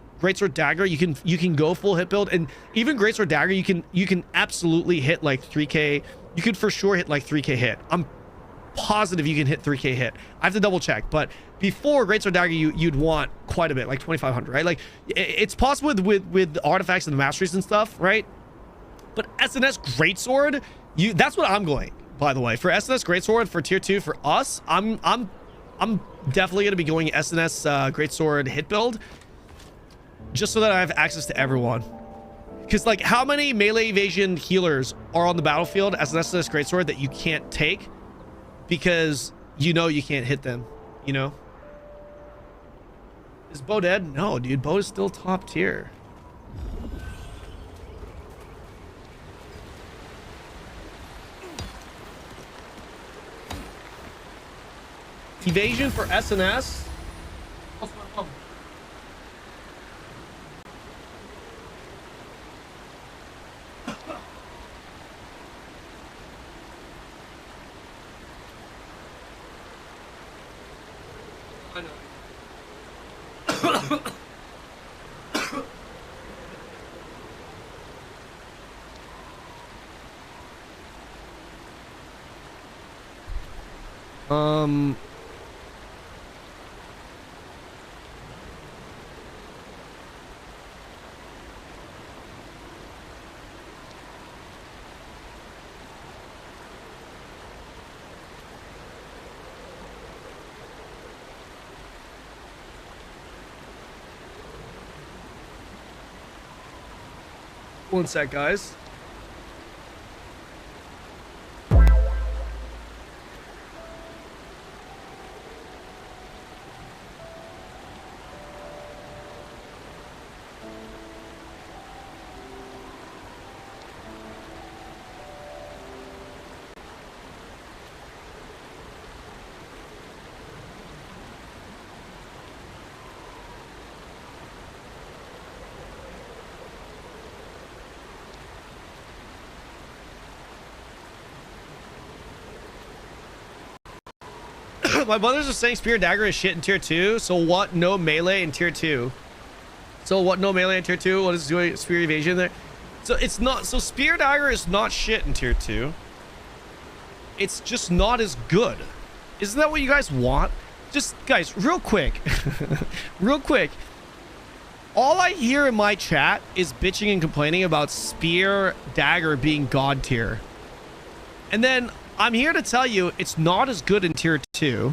Dagger. You can go full hit build, and even Greatsword Dagger, you can absolutely hit like 3k. You could for sure hit like 3k hit. I'm positive you can hit 3k hit. I have to double check, but before Greatsword Dagger, you'd want quite a bit, like 2,500, right? Like, it's possible with the artifacts and the masteries and stuff, right? But SNS Greatsword, that's what I'm going, by the way. For SNS Greatsword for tier 2 for us, I'm definitely going to be going SNS Greatsword hit build, just so that I have access to everyone. Because, like, how many melee evasion healers are on the battlefield as an SNS Greatsword that you can't take because you know you can't hit them, you know? Is Bo dead? No, dude. Bo is still top tier. Evasion for SNS? One sec, guys. My brothers are saying Spear Dagger is shit in tier 2. So what? No melee in tier 2. So what? No melee in tier 2. What is doing Spear Evasion there? So it's not. So Spear Dagger is not shit in tier 2. It's just not as good. Isn't that what you guys want? Just guys, real quick. Real quick. All I hear in my chat is bitching and complaining about Spear Dagger being god tier. And then I'm here to tell you it's not as good in tier 2.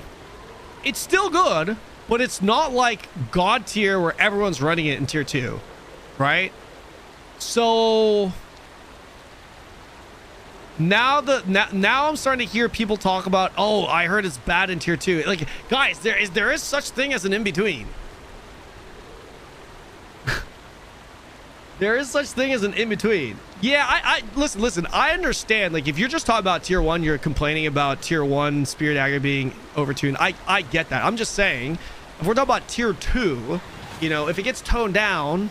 It's still good, but it's not like god tier where everyone's running it in tier 2, right? So now I'm starting to hear people talk about, oh, I heard it's bad in tier 2. Like, guys, there is such thing as an in-between. There is such thing as an in-between. Yeah, I listen, I understand. Like, if you're just talking about tier 1, you're complaining about tier 1 Spear Dagger being overtuned. I get that. I'm just saying, if we're talking about tier 2, you know, if it gets toned down,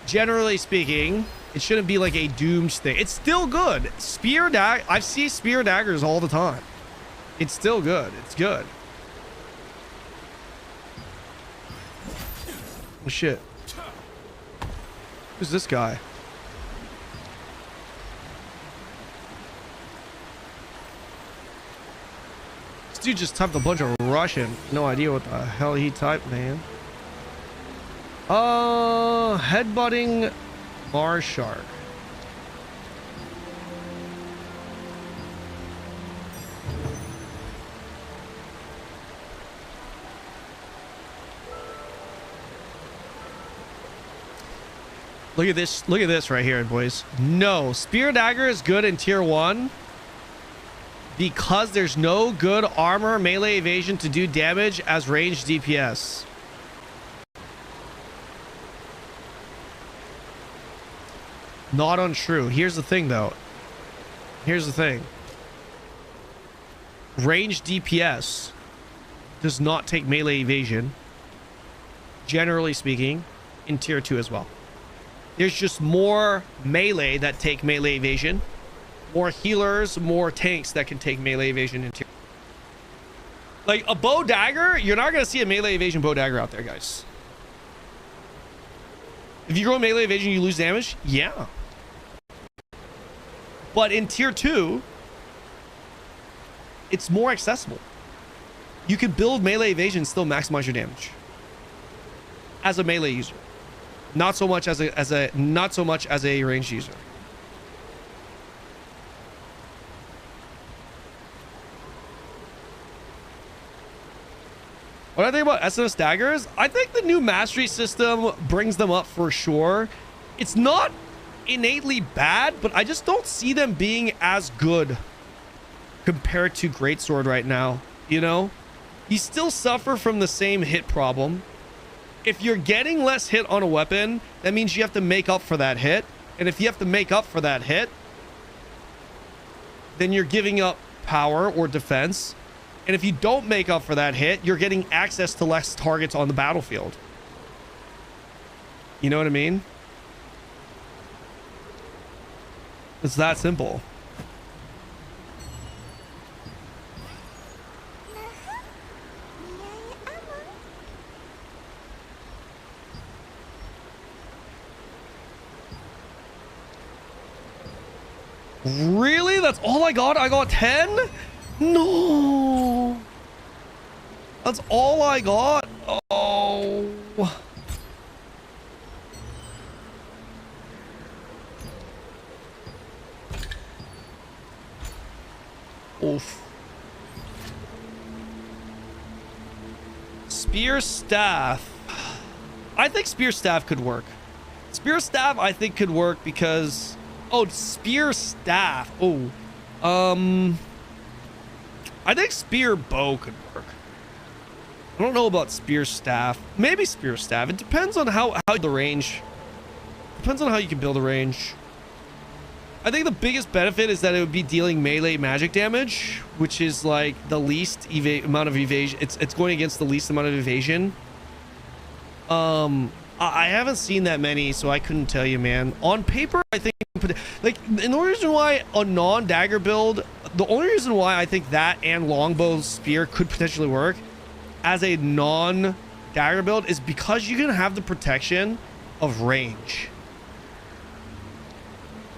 generally speaking, it shouldn't be like a doomed thing. It's still good. Spear Dagger, I see Spear Daggers all the time. It's still good. It's good. Oh, shit. Who's this guy? This dude just typed a bunch of Russian. No idea what the hell he typed, man. Headbutting Mars Shark. Look at this. Look at this right here, boys. No, Spear Dagger is good in tier 1 because there's no good armor melee evasion to do damage as ranged DPS. Not untrue. Here's the thing, though. Here's the thing. Ranged DPS does not take melee evasion, generally speaking, in tier 2 as well. There's just more melee that take melee evasion, more healers, more tanks that can take melee evasion in tier. Like a bow dagger, you're not going to see a melee evasion bow dagger out there, guys. If you go melee evasion, you lose damage. Yeah. But in tier 2, it's more accessible. You can build melee evasion and still maximize your damage as a melee user. Not so much as a ranged user. What do I think about SNS daggers? I think the new mastery system brings them up for sure. It's not innately bad, but I just don't see them being as good compared to Greatsword right now. You know, you still suffer from the same hit problem. If you're getting less hit on a weapon, that means you have to make up for that hit. And if you have to make up for that hit, then you're giving up power or defense. And if you don't make up for that hit, you're getting access to less targets on the battlefield. You know what I mean? It's that simple. Really? That's all I got? I got 10? No. That's all I got? Oh. Oof. Spear Staff. I think Spear Staff could work. Spear Staff I think could work because Spear Staff. I think Spear Bow could work. I don't know about Spear Staff. Maybe Spear Staff. It depends on how the range. Depends on how you can build a range. I think the biggest benefit is that it would be dealing melee magic damage, which is like the least amount of evasion. It's going against the least amount of evasion. I haven't seen that many, so I couldn't tell you, man. On paper, I think like, and the only reason why a non-dagger build, the only reason why I think that and longbow spear could potentially work as a non-dagger build is because you can have the protection of range.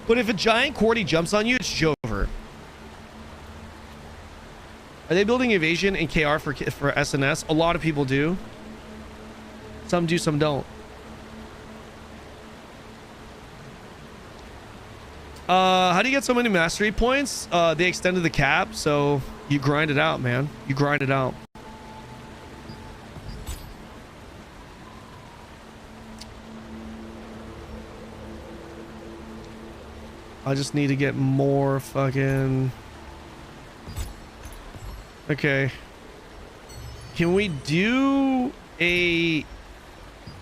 But if a giant Cordy jumps on you, it's over. Are they building evasion in KR for SNS? A lot of people do. Some do, some don't. How do you get so many mastery points? They extended the cap, so you grind it out, man. You grind it out. I just need to get more fucking... Okay. Can we do a...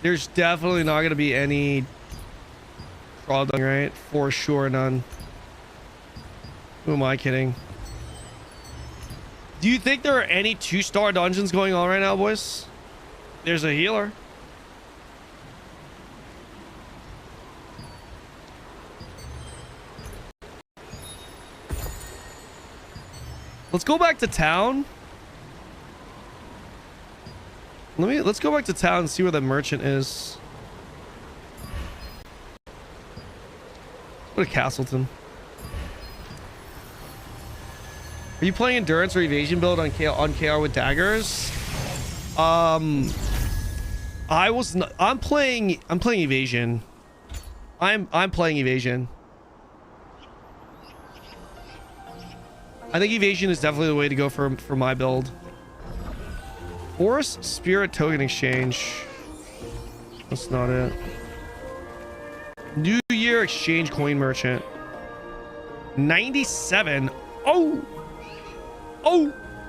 There's definitely not going to be any... Crawling, right? For sure, none. Who am I kidding? Do you think there are any 2-star dungeons going on right now, boys? There's a healer. Let's go back to town. Let's go back to town and see where the merchant is. Go to Castleton. Are you playing endurance or evasion build on KR with daggers? I'm playing evasion. I'm playing evasion. I think evasion is definitely the way to go for my build. Forest Spirit Token Exchange. That's not it. New Year Exchange Coin Merchant. 97. Oh,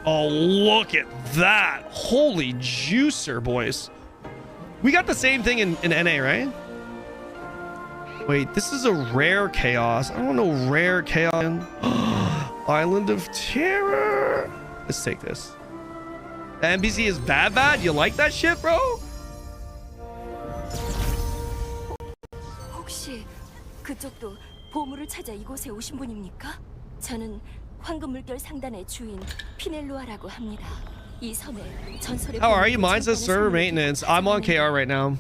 look at that. Holy juicer, boys. We got the same thing in NA, right? Wait, this is a rare chaos. I don't know rare chaos. Island of Terror. Let's take this. The NPC is bad. You like that shit, bro? 혹시 그쪽도 보물을 찾아 이곳에 오신 분입니까? 저는 황금 물결 상단의 주인 피넬로아라고 합니다. 이 섬에 전설의 How are you? Mine says server maintenance. I'm on KR right now.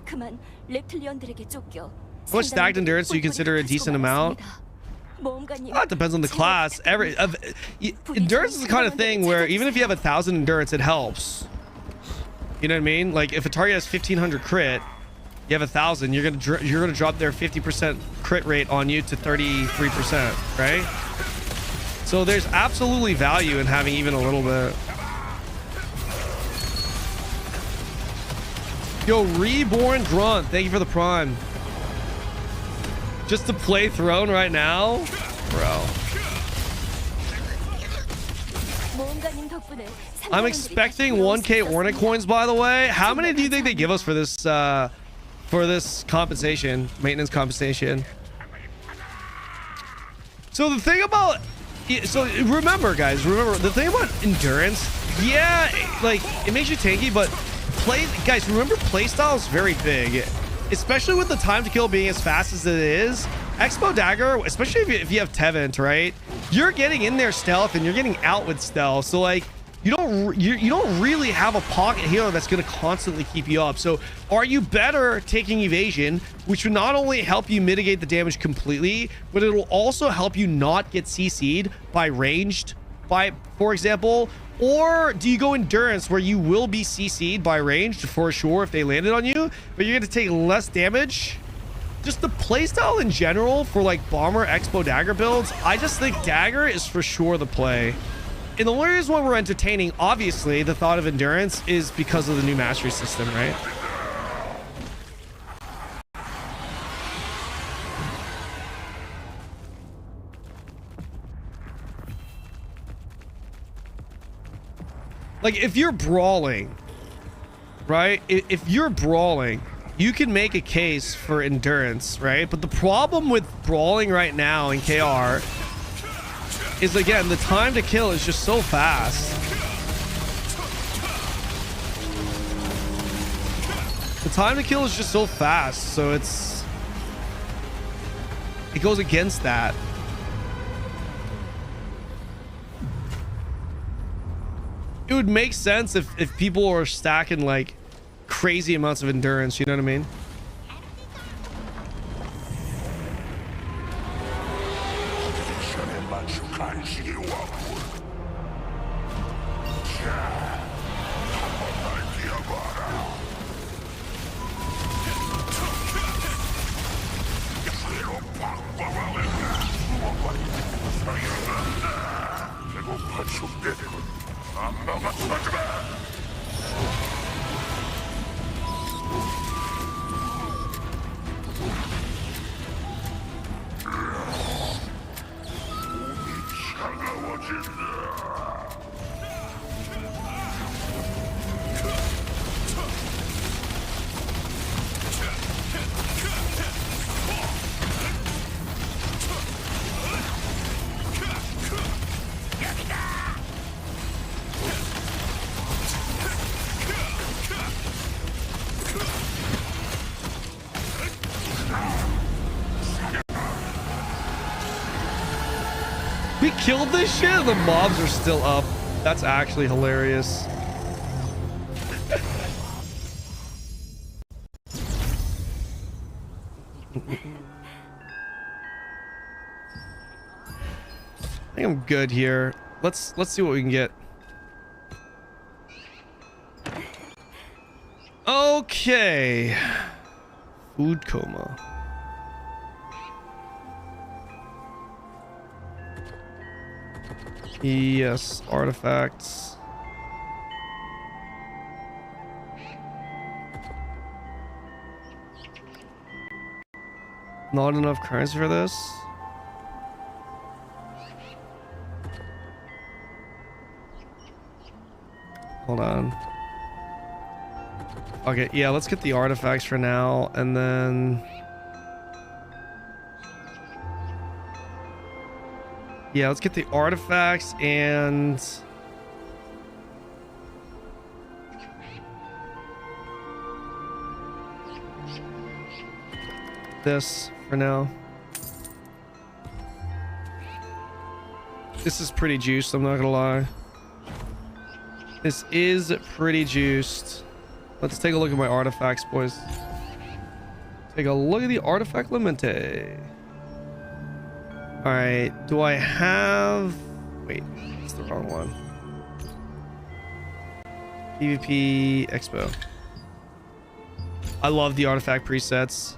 그만 reptilian들에게 쫓겨. How much stacked endurance do you consider a decent amount? It depends on the class. Endurance is the kind of thing where even if you have 1,000 endurance, it helps. You know what I mean? Like if a target has 1,500 crit, you have 1,000. You're gonna drop their 50% crit rate on you to 33%, right? So there's absolutely value in having even a little bit. Yo, Reborn Grunt, thank you for the prime. Just to play Throne right now? Bro. I'm expecting 1K Ornate coins, by the way. How many do you think they give us for this compensation, maintenance compensation? So the thing about... So remember, guys, the thing about endurance, yeah, like, it makes you tanky, but guys, remember playstyle is very big. Especially with the time to kill being as fast as it is. Expo Dagger, especially if you have Tevent, right? You're getting in there stealth and you're getting out with stealth. So like you don't really have a pocket healer that's going to constantly keep you up. So are you better taking evasion, which would not only help you mitigate the damage completely, but it'll also help you not get CC'd by ranged, for example? Or do you go endurance where you will be CC'd by ranged for sure if they landed on you, but you're going to take less damage? Just the playstyle in general for like Bomber Expo Dagger builds, I just think Dagger is for sure the play. And the only reason why we're entertaining, obviously, the thought of endurance is because of the new mastery system, right? Like, if you're brawling, right? If you're brawling, you can make a case for endurance, right? But the problem with brawling right now in KR is, again, the time to kill is just so fast. The time to kill is just so fast, so it goes against that. It would make sense if people are stacking like crazy amounts of endurance, you know what I mean? We killed this shit and the mobs are still up. That's actually hilarious. I think I'm good here. Let's see what we can get. Okay. Food coma. Yes, artifacts. Not enough currency for this. Hold on. Okay, yeah, let's get the artifacts for now, and then... Yeah, let's get the artifacts and... this for now. This is pretty juiced, I'm not gonna lie. This is pretty juiced. Let's take a look at my artifacts, boys. Take a look at the artifact limite. Alright, do I have... Wait, that's the wrong one. PvP Expo. I love the artifact presets.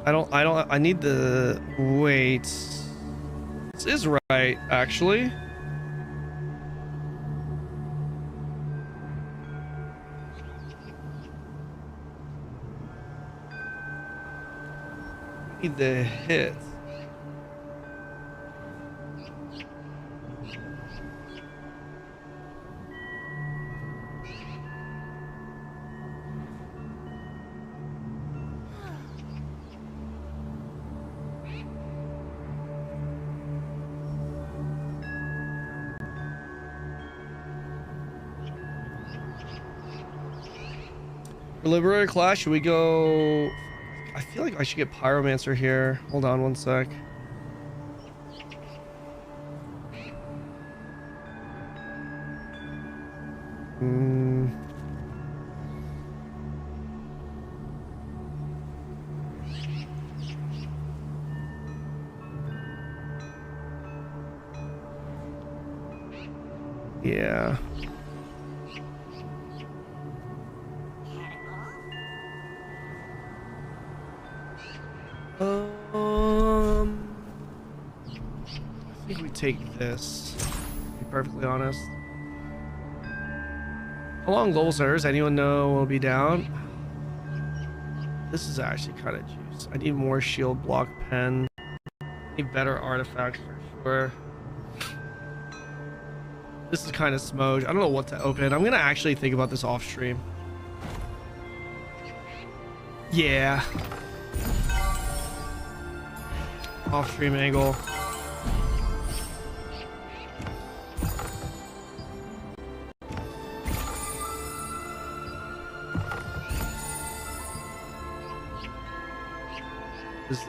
I need the... Wait. This is right, actually. Need the hit. For Liberator Clash, should we go... I feel like I should get Pyromancer here. Hold on one sec. Yeah. I think we take this, to be perfectly honest. How long levels are there? Anyone know will be down? This is actually kind of juice. I need more shield block pen. Need better artifacts for sure. This is kind of smoj. I don't know what to open. I'm gonna actually think about this off stream. Yeah. Off stream angle. What is this?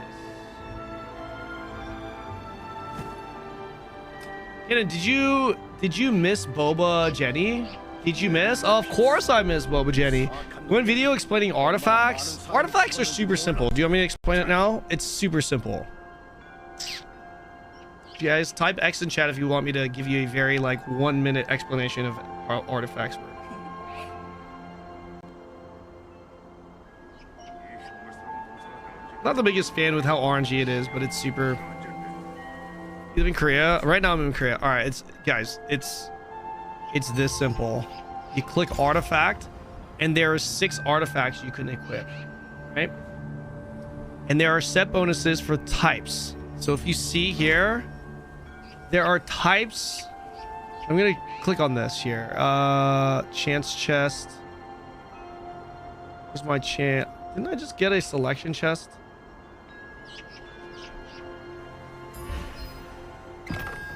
Kanon, did you miss Boba Jenny? Did you miss? Of course I miss Boba Jenny. One video explaining artifacts. Artifacts are super simple. Do you want me to explain it now? It's super simple. You guys, type X in chat if you want me to give you a very like 1 minute explanation of how artifacts work. Not the biggest fan with how RNG it is, but it's super. You live in Korea? Right now I'm in Korea. All right, it's this simple. You click artifact, and there are 6 artifacts you can equip, right? And there are set bonuses for types. So if you see here, there are types. I'm gonna click on this here. Chance chest. Where's my chance? Didn't I just get a selection chest?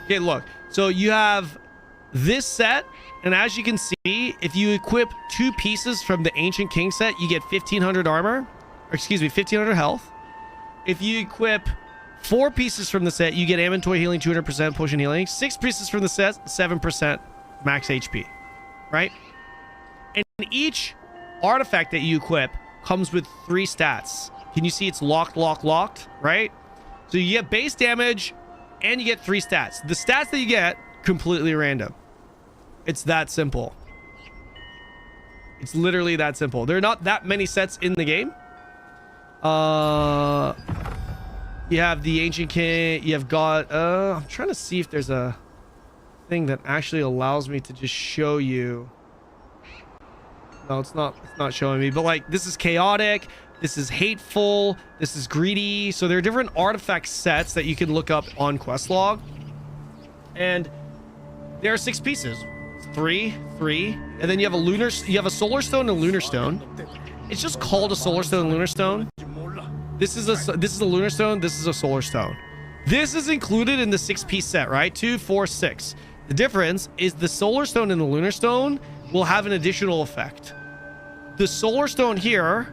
Okay, look. So you have this set, and as you can see, if you equip 2 pieces from the Ancient King set, you get 1500 armor. Or excuse me, 1500 health. If you equip 4 pieces from the set, you get inventory healing, 200% potion healing. 6 pieces from the set, 7% max HP. Right? And each artifact that you equip comes with 3 stats. Can you see it's locked, right? So you get base damage, and you get 3 stats. The stats that you get, completely random. It's that simple. It's literally that simple. There are not that many sets in the game. You have the Ancient King. You have got... I'm trying to see if there's a thing that actually allows me to just show you. No, it's not showing me. But like, this is chaotic. This is hateful. This is greedy. So there are different artifact sets that you can look up on Questlog. And there are 6 pieces. 3, and then you have a solar stone and a lunar stone. It's just called a solar stone and lunar stone. This is a lunar stone. This is a solar stone. This is included in the 6-piece set, right? 2, 4, 6. The difference is the solar stone and the lunar stone will have an additional effect. The solar stone here,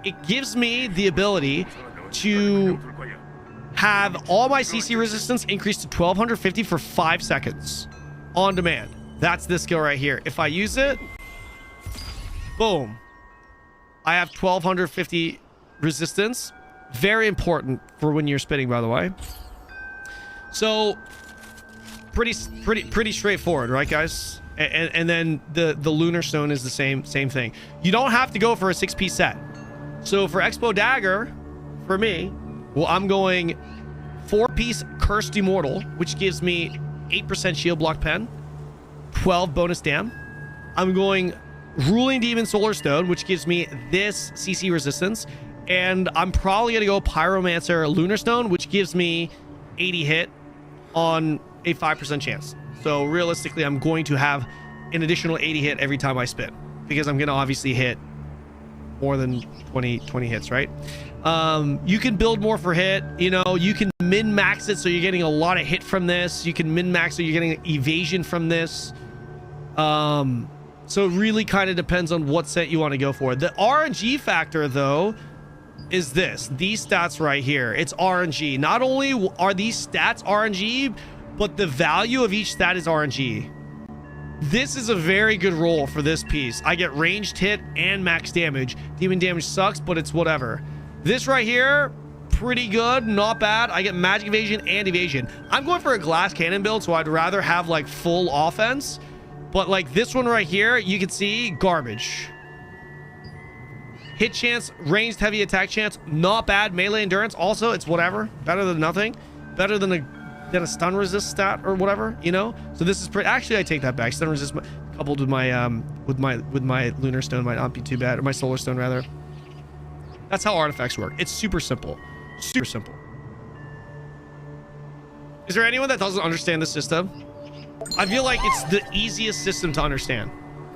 it gives me the ability to have all my CC resistance increased to 1250 for 5 seconds on demand. That's this skill right here. If I use it, boom, I have 1250 resistance. Very important for when you're spinning, by the way. So pretty straightforward, right, guys? And then the lunar stone is the same thing. You don't have to go for a 6-piece set. So for Expo Dagger, for me, well, I'm going 4-piece Cursed Immortal, which gives me 8% shield block pen, 12 bonus dam. I'm going Ruling Demon Solar Stone, which gives me this CC resistance. And I'm probably going to go Pyromancer Lunar Stone, which gives me 80 hit on a 5% chance. So realistically, I'm going to have an additional 80 hit every time I spin, because I'm going to obviously hit more than 20 hits, right? You can build more for hit. You know, you can min-max it so you're getting a lot of hit from this. You can min-max so you're getting evasion from this. So it really kind of depends on what set you want to go for. The RNG factor, though, is these stats right here. It's RNG. Not only are these stats RNG, but the value of each stat is RNG. This is a very good roll for this piece. I get ranged hit and max damage. Demon damage sucks, but it's whatever. This right here, pretty good, not bad. I get magic evasion and evasion. I'm going for a glass cannon build, so I'd rather have like full offense. But like this one right here, you can see garbage. Hit chance, ranged heavy attack chance, not bad. Melee endurance, also it's whatever. Better than nothing. Better than a stun resist stat or whatever, you know. So this is pretty. Actually, I take that back. Stun resist coupled with my lunar stone might not be too bad, or my solar stone rather. That's how artifacts work. It's super simple. Super simple. Is there anyone that doesn't understand the system? I feel like it's the easiest system to understand.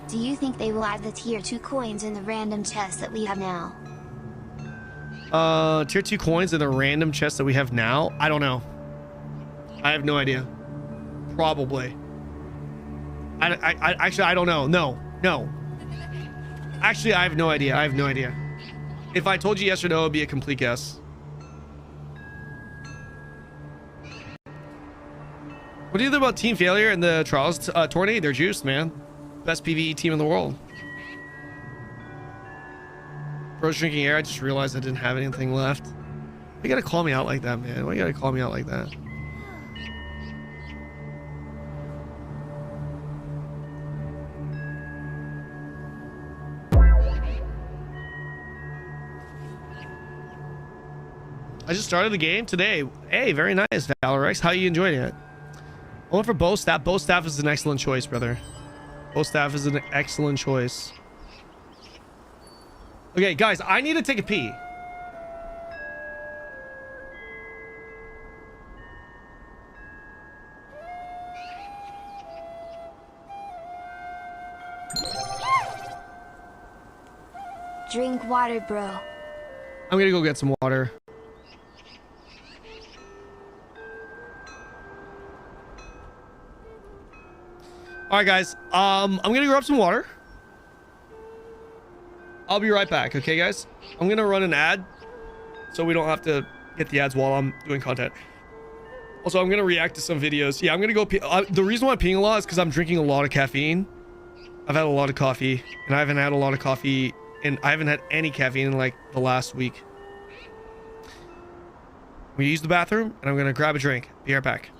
Do you think they will add the tier 2 coins in the random chest that we have now? Tier 2 coins in the random chest that we have now? I don't know. I have no idea. Probably. I actually, I don't know. No. Actually, I have no idea. I have no idea. If I told you yes or no, it would be a complete guess. What do you think about Team Failure and the Trials tourney? They're juiced, man. Best PvE team in the world. Bro's drinking air. I just realized I didn't have anything left. Why you gotta call me out like that, man? Why you gotta call me out like that? I just started the game today. Hey, very nice, Valorex. How are you enjoying it? I went for bow staff. Bow staff is an excellent choice, brother. Bow staff is an excellent choice. Okay, guys, I need to take a pee. Drink water, bro. I'm gonna go get some water. All right, guys. I'm gonna grab some water. I'll be right back. Okay, guys. I'm gonna run an ad, so we don't have to get the ads while I'm doing content. Also, I'm gonna react to some videos. Yeah, I'm gonna go pee. The reason why I'm peeing a lot is because I'm drinking a lot of caffeine. I've had a lot of coffee, and I haven't had a lot of coffee, and I haven't had any caffeine in like the last week. We use the bathroom, and I'm gonna grab a drink. Be right back.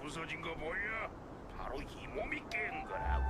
부서진 거 보여? 바로 이 몸이 깬 거라고.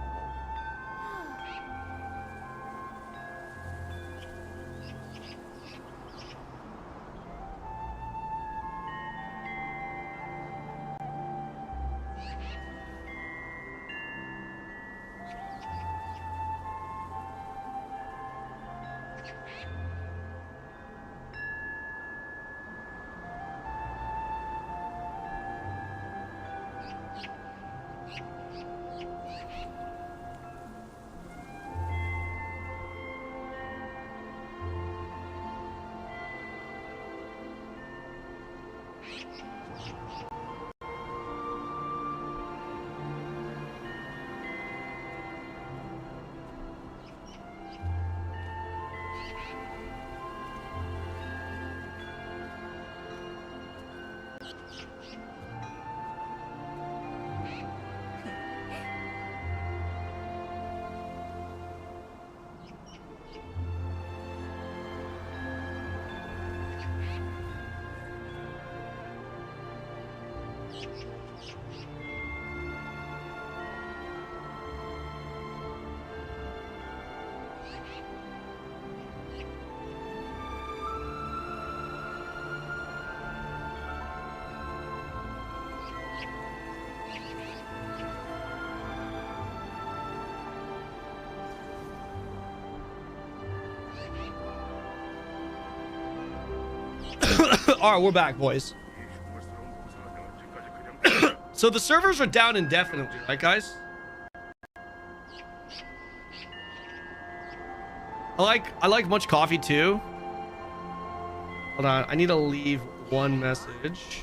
All right, we're back, boys. So the servers are down indefinitely, right, guys? I like much coffee too. Hold on, I need to leave one message.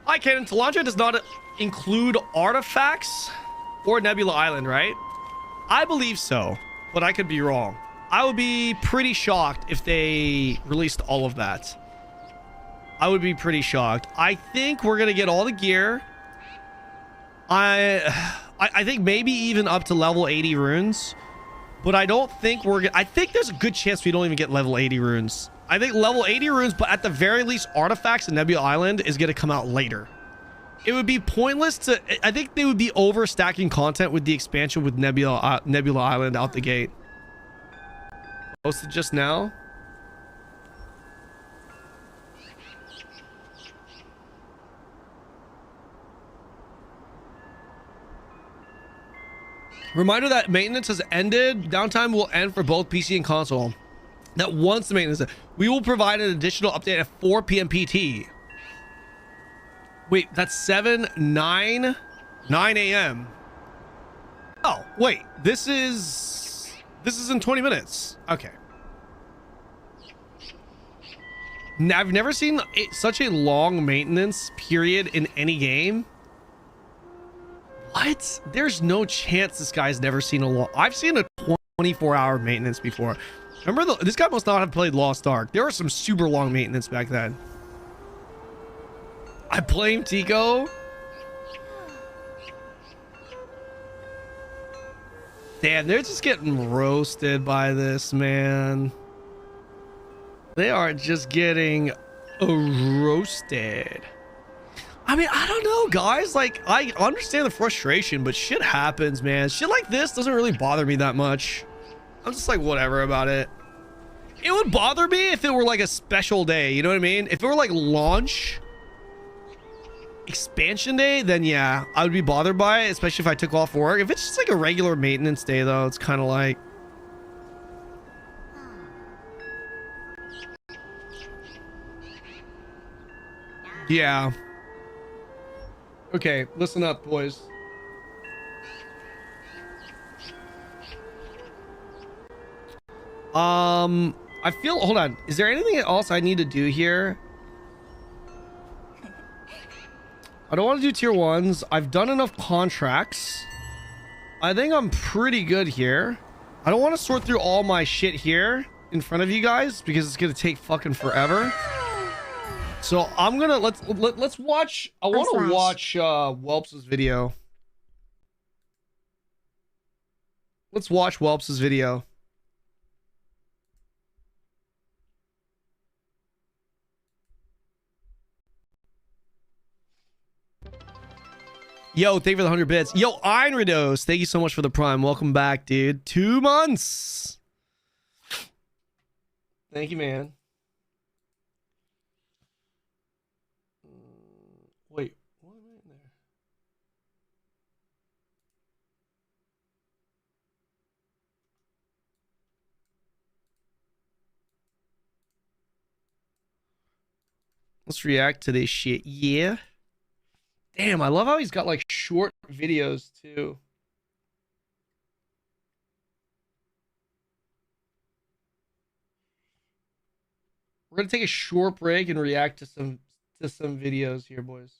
Hi, Kanon. Talandre does not include artifacts or Nebula Island, right? I believe so, but I could be wrong. I would be pretty shocked if they released all of that. I would be pretty shocked. I think we're gonna get all the gear. I think maybe even up to level 80 runes, but I don't think we're gonna. I think there's a good chance we don't even get level 80 runes. I think level 80 runes, but at the very least, artifacts in Nebula Island is going to come out later. It would be pointless to... I think they would be overstacking content with the expansion with Nebula Island out the gate. Posted just now. Reminder that maintenance has ended. Downtime will end for both PC and console. That once the maintenance, we will provide an additional update at 4 p.m. PT. Wait, that's 9 a.m. Oh, wait, this is in 20 minutes. Okay. Now, I've never seen such a long maintenance period in any game. What? There's no chance this guy's never seen a long... I've seen a 24-hour maintenance before. Remember, this guy must not have played Lost Ark. There was some super long maintenance back then. I blame Tico. Damn, they're just getting roasted by this, man. They are just getting roasted. I mean, I don't know, guys. Like, I understand the frustration, but shit happens, man. Shit like this doesn't really bother me that much. I'm just like, whatever about it. It would bother me if it were like a special day, you know what I mean? If it were like launch expansion day, then yeah, I would be bothered by it, especially if I took off work. If it's just like a regular maintenance day, though, it's kind of like... Yeah. Okay, listen up, boys. I feel... Hold on. Is there anything else I need to do here? I don't want to do tier 1s. I've done enough contracts. I think I'm pretty good here. I don't want to sort through all my shit here in front of you guys because it's going to take fucking forever. So I'm going to... Let's watch... I want to watch Whelps' video. Let's watch Whelps' video. Yo, thank you for the 100 bits. Yo, Einridos, thank you so much for the prime. Welcome back, dude. 2 months. Thank you, man. Wait, what am I in there? Let's react to this shit. Yeah. Damn, I love how he's got like short videos too. We're gonna take a short break and react to some videos here, boys.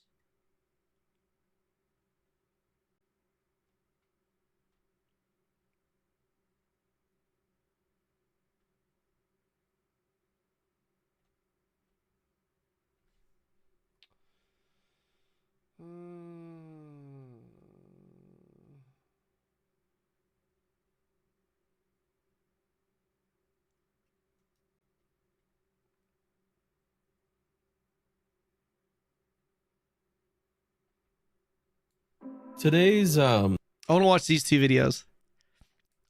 Today's I want to watch these two videos.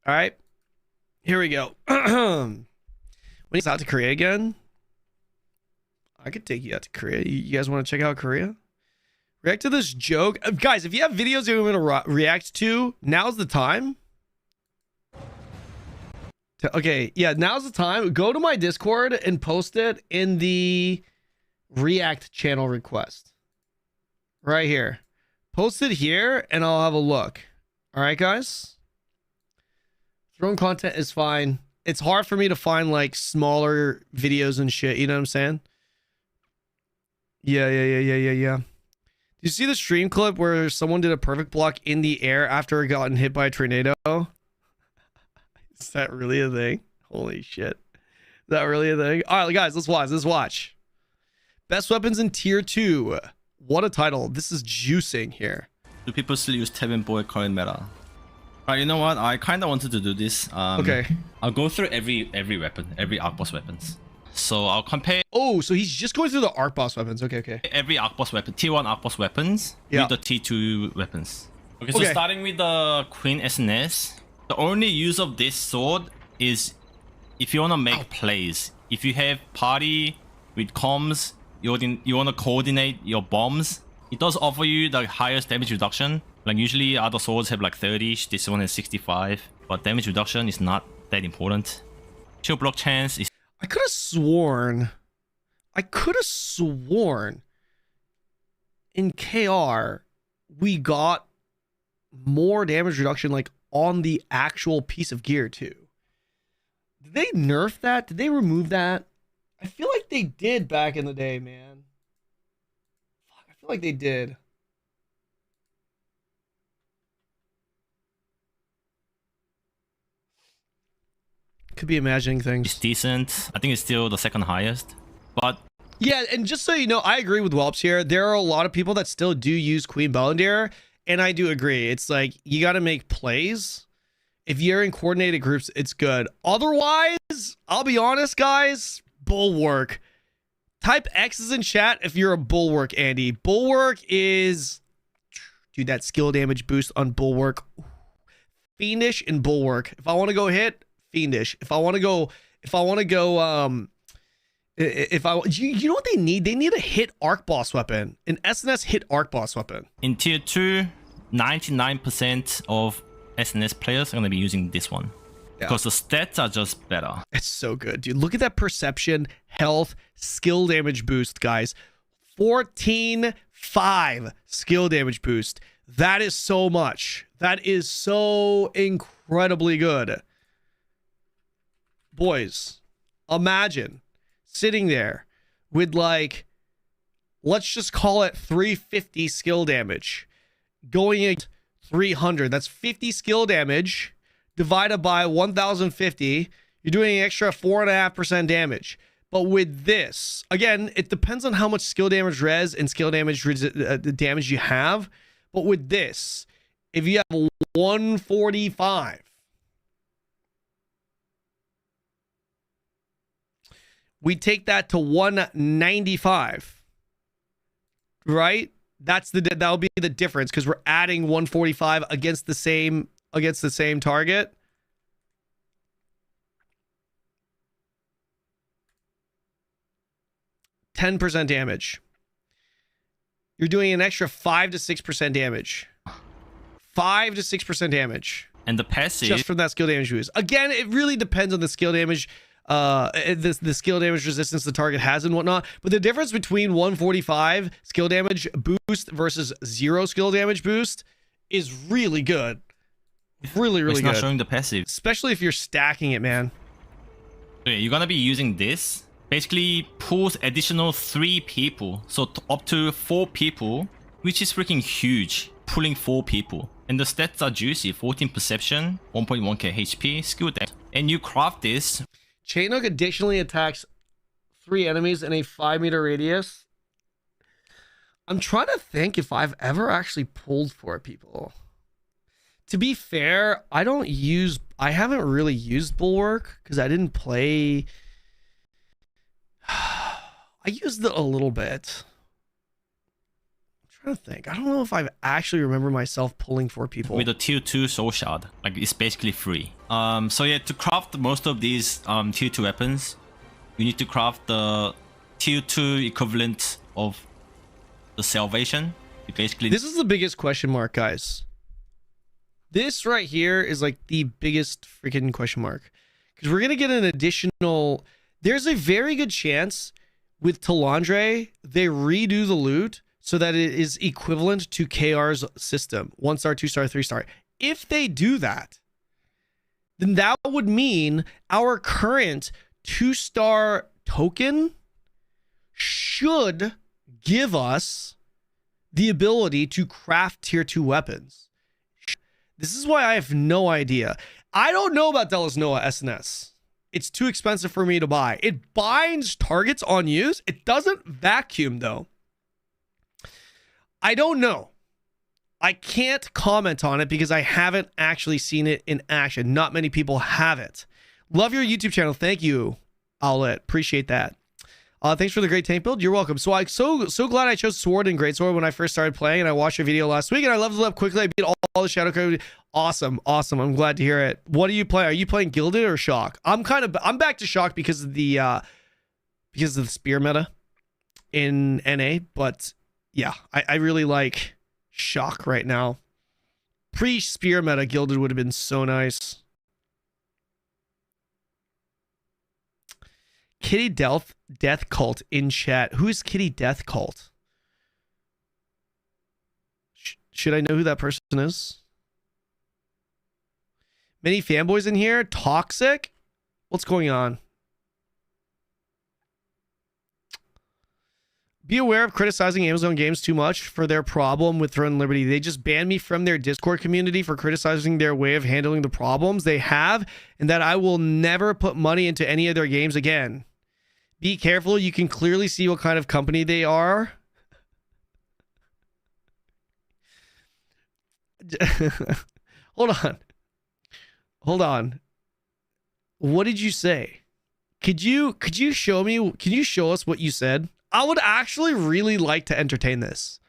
All right, here we go. When he's out to Korea again, I could take you out to Korea. You guys want to check out Korea? React to this joke, guys. If you have videos you want to react to, now's the time. Okay, yeah, now's the time. Go to my Discord and post it in the React channel request. Right here. Post it here and I'll have a look. All right, guys? Throwing content is fine. It's hard for me to find like smaller videos and shit. You know what I'm saying? Yeah. Do you see the stream clip where someone did a perfect block in the air after it gotten hit by a tornado? Is that really a thing? Holy shit. Is that really a thing? All right, guys, let's watch. Best weapons in tier 2. What a title. This is juicing here. Do people still use Tevin Boy current meta? You know what? I kind of wanted to do this. Okay. I'll go through every weapon, every arc boss weapons. So I'll compare. Oh, so he's just going through the arc boss weapons. Okay. Every arc boss weapon, tier 1 arc boss weapons with the tier 2 weapons. Okay, so starting with the Queen SNS. The only use of this sword is if you want to make plays. If you have party with comms, you want to coordinate your bombs. It does offer you the highest damage reduction. Like usually other swords have like 30, this one is 65. But damage reduction is not that important. Shield block chance is... I could have sworn in KR we got more damage reduction like on the actual piece of gear too. Did they nerf that? Did they remove that? I feel like they did back in the day, man. Fuck, I feel like they did. Could be imagining things. It's decent. I think it's still the second highest. But yeah, and just so you know, I agree with Whelps here. There are a lot of people that still do use Queen Bellendir. And I do agree. It's like, you got to make plays. If you're in coordinated groups, it's good. Otherwise, I'll be honest, guys, Bulwark. Type X's in chat if you're a Bulwark, Andy. Bulwark is... Dude, that skill damage boost on Bulwark. Fiendish and Bulwark. If I want to go hit, Fiendish. If I want to go... you know what they need? They need a hit arc boss weapon. An SNS hit arc boss weapon. In tier 2, 99% of SNS players are going to be using this one. Because the stats are just better. It's so good, dude. Look at that perception, health, skill damage boost, guys. 14.5 skill damage boost. That is so much. That is so incredibly good. Boys, imagine sitting there with like, let's just call it 350 skill damage. Going at 300, that's 50 skill damage divided by 1050. You're doing an extra 4.5% damage. But with this, again, it depends on how much skill damage res and skill damage damage you have. But with this, if you have 145, we take that to 195, right? That'll be the difference because we're adding 145 against the same target. %10 damage. You're doing an extra 5 to 6% damage. 5 to 6% damage. And the passive just from that skill damage boost. Again, it really depends on the skill damage. The skill damage resistance the target has and whatnot, but the difference between 145 skill damage boost versus 0 skill damage boost is really good. Really good. It's not showing the passive, especially if you're stacking it, man. Okay, you're gonna be using this. Basically, pulls additional 3 people, so up to 4 people, which is freaking huge. Pulling 4 people, and the stats are juicy. 14 perception, 1.1k HP, skill damage, and you craft this. Chain Hook additionally attacks 3 enemies in a 5-meter radius. I'm trying to think if I've ever actually pulled 4 people. To be fair, I haven't really used Bulwark because I didn't play. I used it a little bit. I'm trying to think. I don't know if I actually remember myself pulling 4 people. With a tier 2 soul shard, like it's basically free. So yeah, to craft most of these tier 2 weapons, you need to craft the tier 2 equivalent of the salvation. You basically. This is the biggest question mark, guys. This right here is like the biggest freaking question mark, because we're gonna get an additional. There's a very good chance with Talandre they redo the loot so that it is equivalent to KR's system, 1-star, 2-star, 3-star. If they do that, then that would mean our current 2-star token should give us the ability to craft tier 2 weapons. This is why I have no idea. I don't know about Delos Noah SNS. It's too expensive for me to buy. It binds targets on use. It doesn't vacuum though. I don't know. I can't comment on it because I haven't actually seen it in action. Not many people have it. Love your YouTube channel. Thank you, Owlet. Appreciate that. Thanks for the great tank build. You're welcome. So I'm so glad I chose Sword and Greatsword when I first started playing, and I watched your video last week, and I leveled up quickly. I beat all the Shadow Code. Awesome. I'm glad to hear it. What do you play? Are you playing Gilded or Shock? I'm back to Shock because of the spear meta in NA, but yeah, I really like Shock right now. Pre-spear meta, Gilded would have been so nice. Kitty Death Cult in chat. Who is Kitty Death Cult? Should I know who that person is? Many fanboys in here? Toxic? What's going on? Be aware of criticizing Amazon games too much for their problem with Throne and Liberty. They just banned me from their Discord community for criticizing their way of handling the problems they have, and that I will never put money into any of their games again. Be careful. You can clearly see what kind of company they are. Hold on. What did you say? Could you show me? Can you show us what you said? I would actually really like to entertain this.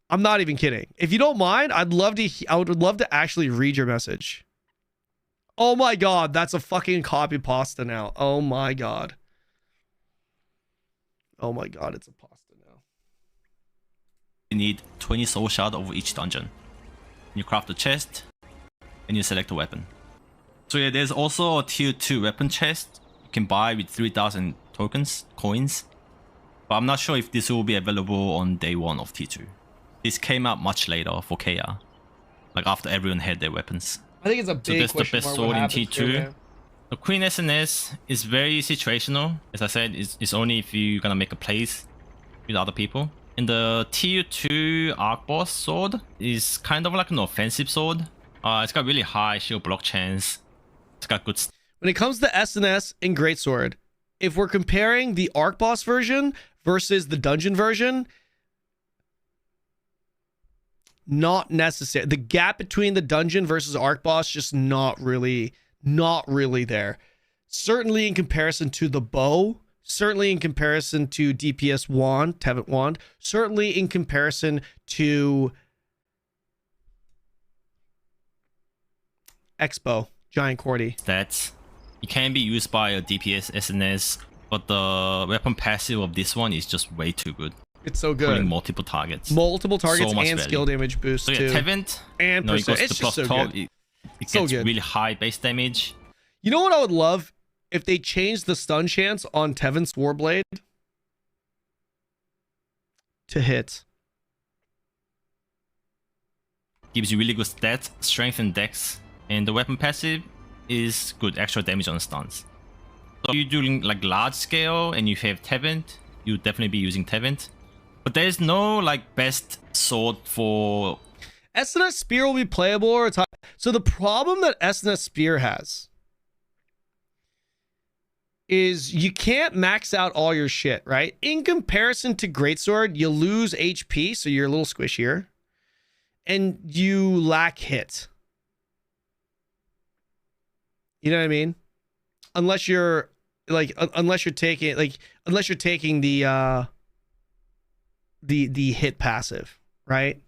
I'm not even kidding. If you don't mind, I would love to actually read your message. Oh my god, that's a fucking copy pasta now. Oh my god. Oh my god, it's a pasta now. You need 20 soul shard over each dungeon. You craft the chest, and you select a weapon. So yeah, there's also a tier 2 weapon chest you can buy with 3,000 coins. But I'm not sure if this will be available on day 1 of tier 2. This came out much later for KR, like after everyone had their weapons. I think it's a big So that's the best sword in tier 2. The Queen SNS is very situational. As I said, it's only if you're gonna make a place with other people. And the tier 2 Arc Boss sword is kind of like an offensive sword. It's got really high shield block chance. It's got good. When it comes to SNS and Greatsword, if we're comparing the Arc Boss version versus the dungeon version, not necessary. The gap between the dungeon versus Arc Boss just not really there. Certainly in comparison to the bow, certainly in comparison to DPS wand, Tevant wand, certainly in comparison to Expo, Giant Cordy. Stats. It can be used by a DPS SNS, but the weapon passive of this one is just way too good. It's so good. Putting multiple targets. So and value. Skill damage boost so yeah, too. Tevant, and it goes it's to plus just so 12. good. It So gets good. really high base damage. You know what I would love? If they changed the stun chance on Tevant's Warblade to hit. Gives you really good stats, strength and dex. And the weapon passive is good extra damage on stuns. So if you're doing like large scale and you have Tevant, you would definitely be using Tevant. But there's no like best sword for... SNS Spear will be playable or it's... So the problem that SNS Spear has is you can't max out all your shit, right? In comparison to Greatsword, you lose HP, so you're a little squishier. And you lack hit. You know what I mean? Unless you're taking the hit passive, right?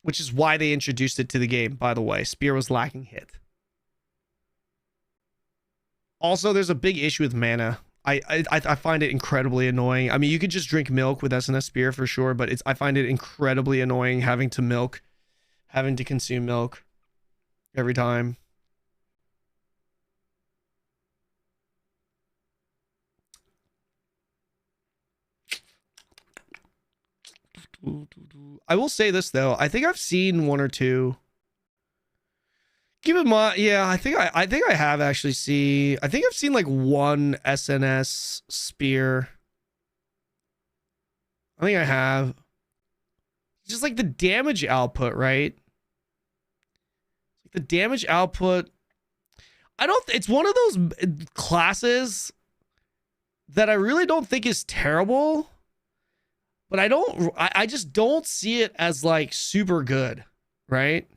Which is why they introduced it to the game, by the way. Spear was lacking hit. Also, there's a big issue with mana. I find it incredibly annoying. I mean, you could just drink milk with SNS Spear for sure, but I find it incredibly annoying having to consume milk every time. I will say this though. I think I've seen one or two. Keep in mind, yeah, I think I have actually seen. I think I've seen like one SNS Spear. I think I have. Just like the damage output, right? The damage output. I don't. It's one of those classes that I really don't think is terrible. But I just don't see it as like super good, right?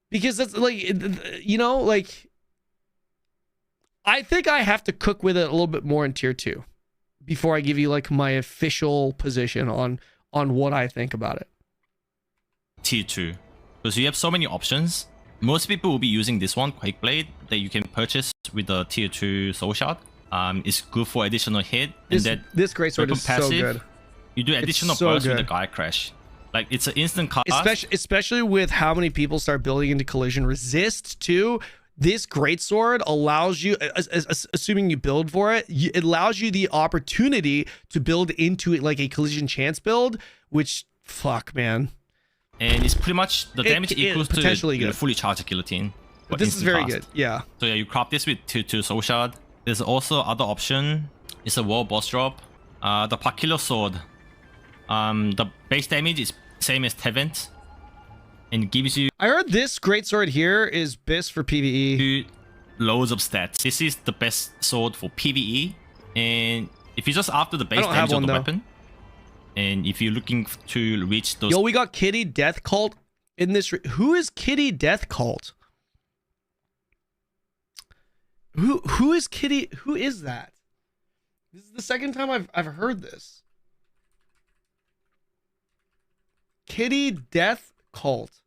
Because that's like, you know, like, I think I have to cook with it a little bit more in tier 2 before I give you like my official position on what I think about it. Tier 2. Because you have so many options. Most people will be using this one, Quake Blade, that you can purchase with the tier 2 soul shot. It's good for additional hit. This weapon greatsword is so good. You do additional burst with the Guy Crash. Like, it's an instant cast. Especially with how many people start building into collision resist too. This greatsword allows you, assuming you build for it, it allows you the opportunity to build into it like a collision chance build, which, fuck, man. And it's pretty much the damage equals to good. Fully charged guillotine. But this is very good, yeah. So yeah, you crop this with tier 2 soul shard. There's also other option. It's a world boss drop. The Pakilo sword. The base damage is same as Tevent, and it gives you. I heard this greatsword here is best for PvE. Loads of stats. This is the best sword for PvE, and if you're just after the base damage of the weapon, and if you're looking to reach those. Yo, we got Kitty Death Cult in this. Who is Kitty Death Cult? Who is Kitty? Who is that? This is the second time I've heard this. Kitty Death Cult.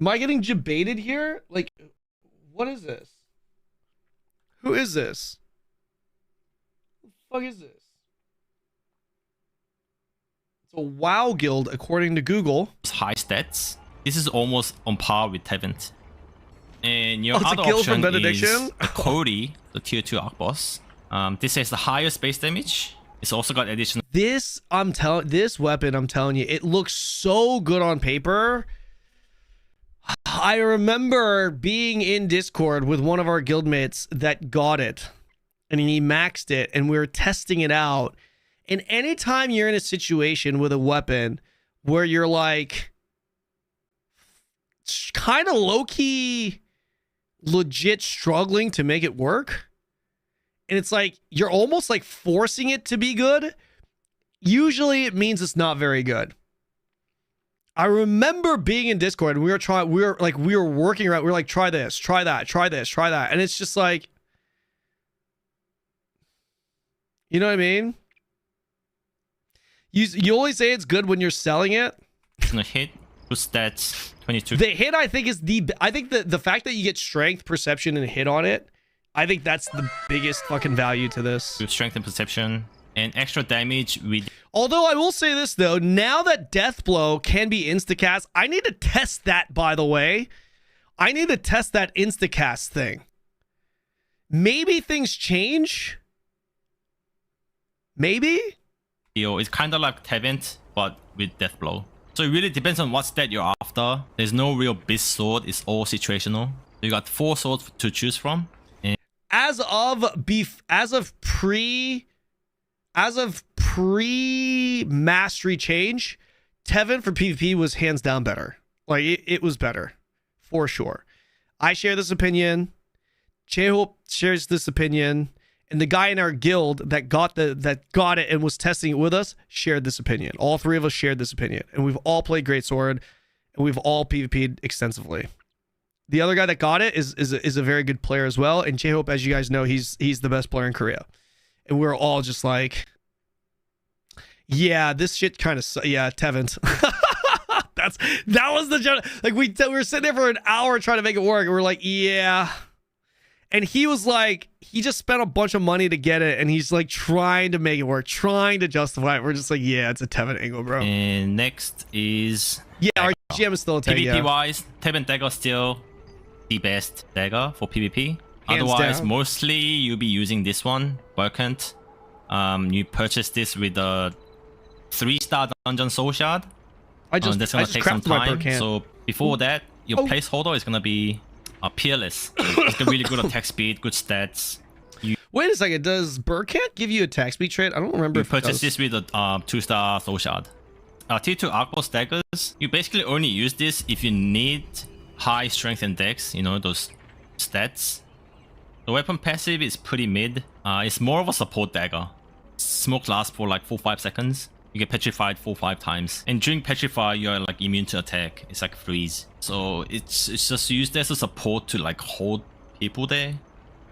Am I getting debated here? Like, what is this? Who is this? Who the fuck is this? It's a WoW guild according to Google. High stats. This is almost on par with Tevent. And your other option option is the Cody, the tier 2 arc boss. This has the highest base damage. It's also got additional. This weapon, I'm telling you, it looks so good on paper. I remember being in Discord with one of our guildmates that got it, and he maxed it, and we were testing it out. And anytime you're in a situation with a weapon where you're like kind of low-key legit struggling to make it work, and it's like you're almost like forcing it to be good, usually it means it's not very good. I remember being in Discord and we were working around, we were like, try this, try that, try this, try that. And it's just like, you know what I mean? You only say it's good when you're selling it. Hit, good stats, 22. The hit, I think, is the fact that you get strength, perception, and hit on it, I think that's the biggest fucking value to this. With strength and perception and extra damage with. Although I will say this though, now that Death Blow can be instacast, I need to test that, by the way. I need to test that instacast thing. Maybe things change. Maybe? It's kind of like Tevent, but with Death Blow. So it really depends on what stat you're after. There's no real beast sword. It's all situational. You got 4 swords to choose from. As of pre-mastery change, Tevin for PvP was hands down better. Like it was better for sure. I share this opinion. J-Hope shares this opinion, and the guy in our guild that got it and was testing it with us shared this opinion. All 3 of us shared this opinion, and we've all played Greatsword, and we've all PvP'd extensively. The other guy that got it is a very good player as well. And J-Hope, as you guys know, he's the best player in Korea. And we're all just like, Yeah, this shit kind of yeah, Tevin. that was the like we were sitting there for an hour trying to make it work, and we're like, yeah. And he was like, he just spent a bunch of money to get it, and he's like trying to make it work, trying to justify it. We're just like, yeah, it's a Tevin angle, bro. And next is our GM is still a tag. PvP wise, Tevin dagger still the best dagger for PvP. Hands Otherwise, down. mostly you'll be using this one, Burkant. You purchase this with a 3-star dungeon soul shard. That's gonna take some time. So before that, your placeholder is gonna be Peerless. It's got really good attack speed, good stats. Wait a second, does Burkant give you attack speed trait? I don't remember. You purchase this with a 2-star soul shard. Tier 2 Arcboss daggers, you basically only use this if you need high strength and dex, you know, those stats. The weapon passive is pretty mid. It's more of a support dagger. Smoke lasts for like 4-5 seconds. You get petrified 4-5 times. And during petrify, you're like immune to attack. It's like freeze. So it's just used as a support to like hold people there.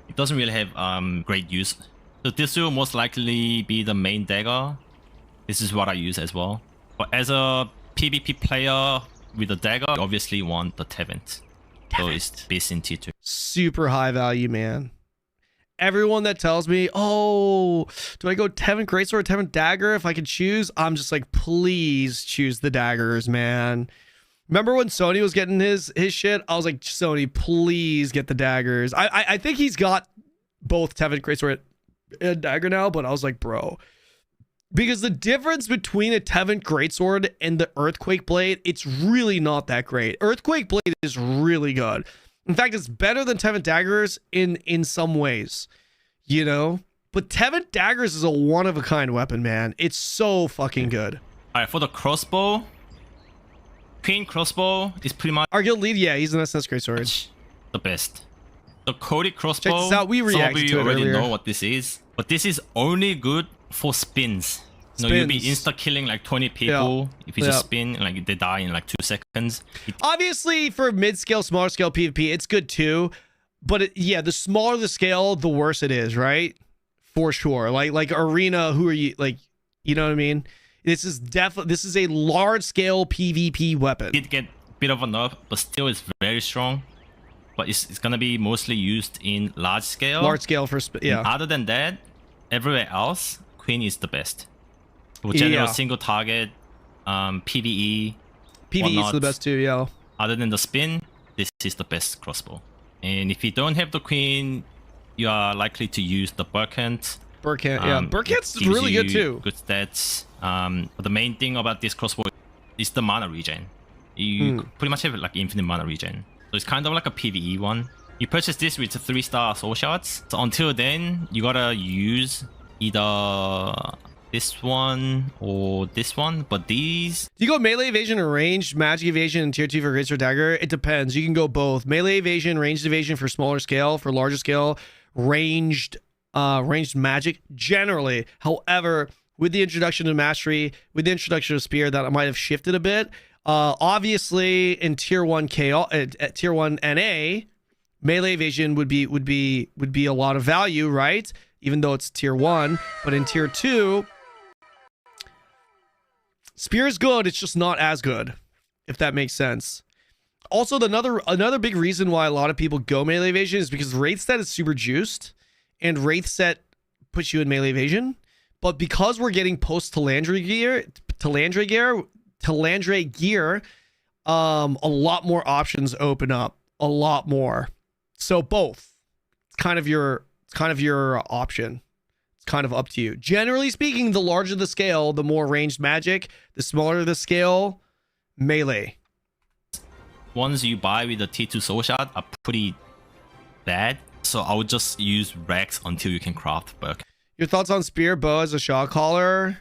It doesn't really have great use. So this will most likely be the main dagger. This is what I use as well. But as a PvP player with a dagger, you obviously want the Tevin. So it's this in tier 2. Super high value, man. Everyone that tells me, oh, do I go Tevin Greatsword or Tevin Dagger if I could choose? I'm just like, please choose the daggers, man. Remember when Sony was getting his shit? I was like, Sony, please get the daggers. I think he's got both Tevin Greatsword and dagger now, but I was like, bro. Because the difference between a Tevin Greatsword and the Earthquake Blade, it's really not that great. Earthquake Blade is really good. In fact, it's better than Tevin Daggers in some ways, you know? But Tevin Daggers is a one-of-a-kind weapon, man. It's so fucking good. Alright, for the crossbow, Queen crossbow is pretty much... Our guild lead, yeah, he's an SNS Greatsword. The best. The Cody crossbow, check this out. We reacted to it already earlier. know what this is. But this is only good for spins. No, you'll be insta-killing like 20 people if you just spin, like they die in like 2 seconds. Obviously, for mid-scale, smaller scale PvP, it's good too. But yeah, the smaller the scale, the worse it is, right? For sure. Like Arena, who are you, like, you know what I mean? This is a large-scale PvP weapon. It did get a bit of a nerf, but still it's very strong. But it's gonna be mostly used in large scale. Large scale for And other than that, everywhere else, Queen is the best. For general single target, PvE. PvE is the best too, yeah. Other than the spin, this is the best crossbow. And if you don't have the Queen, you are likely to use the Burkant. Yeah. Burkant's really good too. Good stats. But the main thing about this crossbow is the mana regen. You pretty much have like infinite mana regen. So it's kind of like a PvE one. You purchase this with 3-star soul shards. So until then, you gotta use either this one or this one, but these... Do you go melee evasion or ranged magic evasion in tier 2 for Greatsword Dagger? It depends. You can go both. Melee evasion, ranged evasion for smaller scale, for larger scale, ranged magic generally. However, with the introduction of mastery, with the introduction of spear, that might have shifted a bit. Obviously in tier 1 KO at tier 1 NA, melee evasion would be a lot of value, right? Even though it's tier 1, but in tier 2, spear is good, it's just not as good, if that makes sense. Also, another big reason why a lot of people go melee evasion is because Wraith set is super juiced, and Wraith set puts you in melee evasion. But because we're getting post Talandre gear, a lot more options open up, a lot more. So both, it's kind of your option. It's kind of up to you. Generally speaking, the larger the scale, the more ranged magic. The smaller the scale, melee. Ones you buy with the T2 soul shard are pretty bad. So I would just use Rex until you can craft Burk. Your thoughts on spear bow as a shot caller?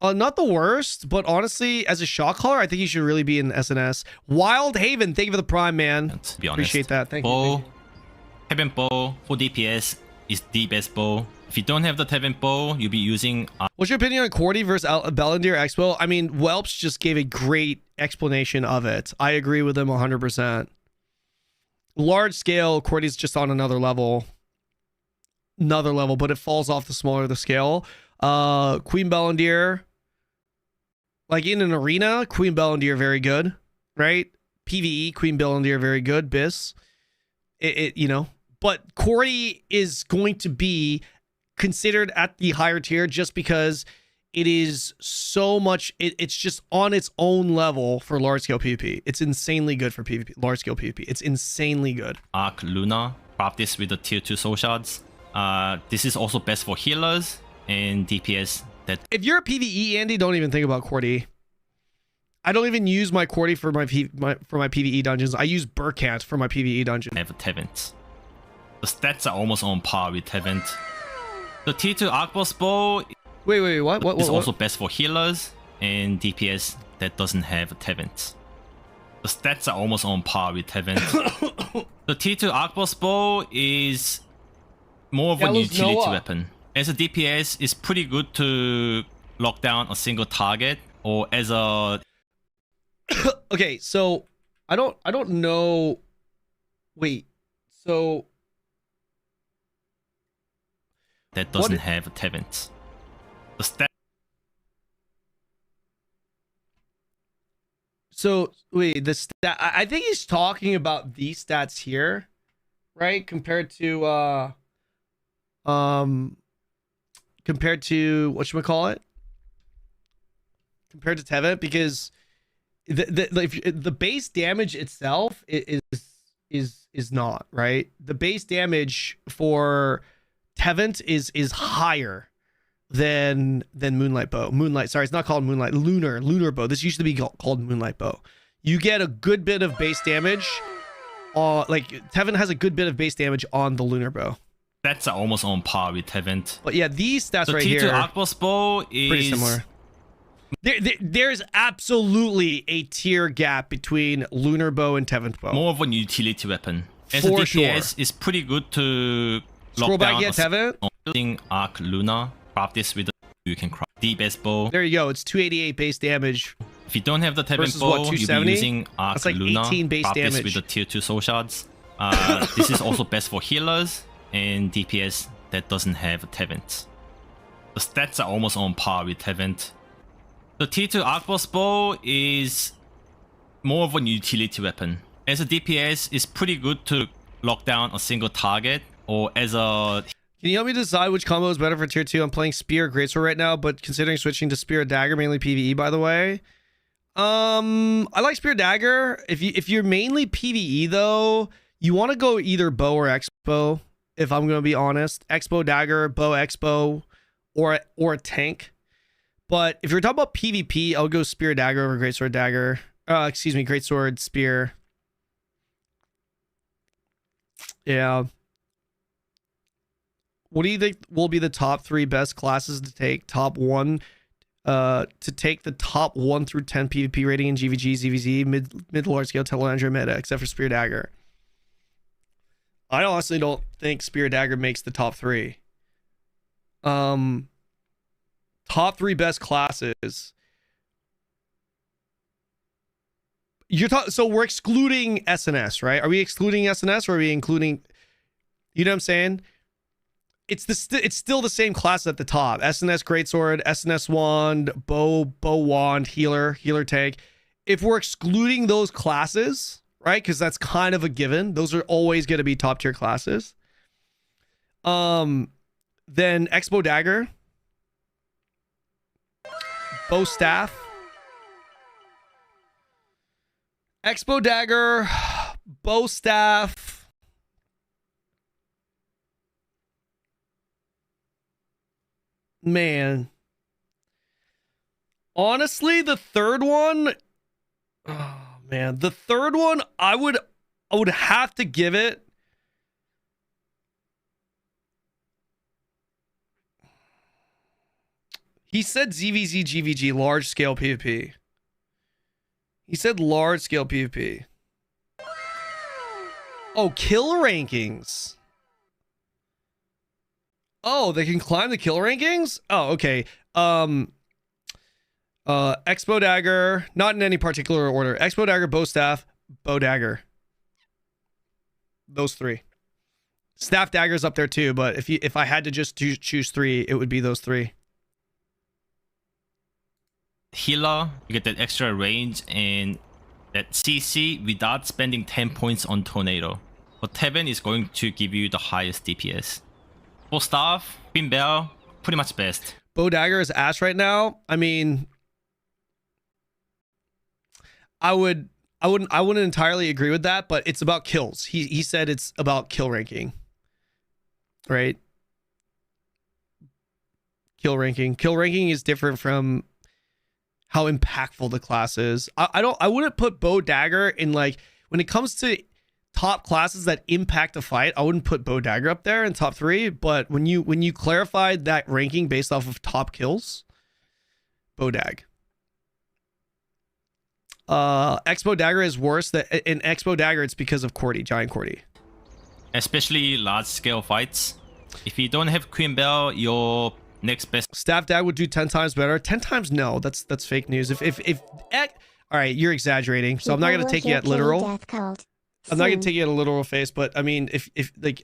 Not the worst, but honestly, as a shot caller, I think you should really be in SNS. Wild Haven, thank you for the prime, man. To be honest, appreciate that. Thank you. you. Heaven bow for DPS is the best bow. If you don't have the Tevin bow, you'll be using... What's your opinion on Cordy versus Bellandir Expo? I mean, Welps just gave a great explanation of it. I agree with him 100%. Large scale, Cordy's just on another level. But it falls off the smaller the scale. Queen Bellandir, Like in an arena, Queen Bellandir very good, right? PvE, Queen Bellandir very good. Biss, you know, but Cordy is going to be considered at the higher tier just because it is so much. It's just on its own level for large scale PvP. It's insanely good for PvP, large scale PvP. It's insanely good. Arc Luna, practice with the tier 2 soul shards. This is also best for healers and DPS. That if you're a PvE, Andy, don't even think about Cordy. I don't even use my Cordy for my PvE dungeons. I use Burkant for my PvE dungeon. Have Tevent. The stats are almost on par with Tevent. The tier 2 Arc-Boss Bow. Wait, what? It's also best for healers and DPS that doesn't have Tevent. The stats are almost on par with Tevent. The tier 2 Arc-Boss Bow is more of a utility weapon. As a DPS, it's pretty good to lock down a single target, or as a... Okay, so I don't know. Wait, so that doesn't have Tevent. The stat. So wait, the stat. I think he's talking about these stats here, right? Compared to whatchamacallit? Compared to Tevent, because the base damage itself is not, right? The base damage for Tevent is higher than Moonlight Bow. Sorry, it's not called Moonlight. Lunar Bow. This used to be called Moonlight Bow. You get a good bit of base damage. Like Tevent has a good bit of base damage on the Lunar Bow. Stats are almost on par with Tevent. But yeah, these stats the right here, T2 Arc-Boss Bow is pretty similar. There's absolutely a tier gap between Lunar Bow and Tevent Bow. More of a utility weapon. As For a DPS, sure. it's pretty good to Scroll lock back down yet, Tevent? Arc Luna. Craft this with you can craft the best bow. There you go. It's 288 base damage. If you don't have the Tevent bow, what, you'll be using Arc That's like Luna. 18 base Craft this damage. with the tier 2 soul shards. This is also best for healers and DPS that doesn't have Tevent. The stats are almost on par with Tevent. The T2 Arc-Boss Bow is more of a utility weapon. As a DPS, it's pretty good to lock down a single target, or as a... Can you help me decide which combo is better for tier 2? I'm playing Spear Greatsword right now, but considering switching to Spear Dagger, mainly PvE, by the way. I like Spear Dagger. If you're mainly PvE though, you want to go either Bow or Expo, if I'm going to be honest. Expo Dagger, Bow Expo, or a tank. But if you're talking about PvP, I'll go Spear Dagger over Greatsword Dagger. Excuse me, Greatsword Spear. Yeah. What do you think will be the top 3 best classes to take? Top 1 to take the top 1 through 10 PvP rating in GVG, ZVZ, mid large scale, Talandre, meta, except for Spear Dagger. I honestly don't think Spear Dagger makes the top 3. Top 3 best classes. So we're excluding SNS, right? Are we excluding SNS, or are we including? You know what I'm saying? It's still the same class at the top. SNS Greatsword, SNS Wand, Bow Wand, Healer Tank. If we're excluding those classes, right? Because that's kind of a given. Those are always going to be top tier classes. Then Expo Dagger, Bow Staff, Expo Dagger, Bow Staff. Man. Honestly, the third one, oh man, the third one, I would have to give it. He said ZVZ GVG, large scale PvP. He said large scale PvP. Oh, kill rankings. Oh, they can climb the kill rankings? Oh, okay. Expo Dagger, not in any particular order. Expo Dagger, Bow Staff, Bow Dagger. Those 3. Staff Dagger's up there too, but if I had to just choose 3, it would be those 3. healer, you get that extra range and that CC without spending 10 points on Tornado. But Tevin is going to give you the highest DPS. For staff, Queen Bell, pretty much best. Bow Dagger is ass right now. I mean, I wouldn't entirely agree with that, but it's about kills. He said it's about kill ranking. Right? Kill ranking. Kill ranking is different from how impactful the class is. I wouldn't put Bow Dagger in, like, when it comes to top classes that impact a fight, I wouldn't put Bow Dagger up there in top 3, but when you clarified that ranking based off of top kills, Bow Dag. Expo Dagger is worse. In Expo Dagger, it's because of Cordy, Giant Cordy. Especially large scale fights. If you don't have Queen Bell, your next best Staff Dag would do 10 times better. 10 times? No, that's fake news. All right, you're exaggerating, so I'm not gonna take you at literal. I'm not gonna take you at a literal face, but I mean, if like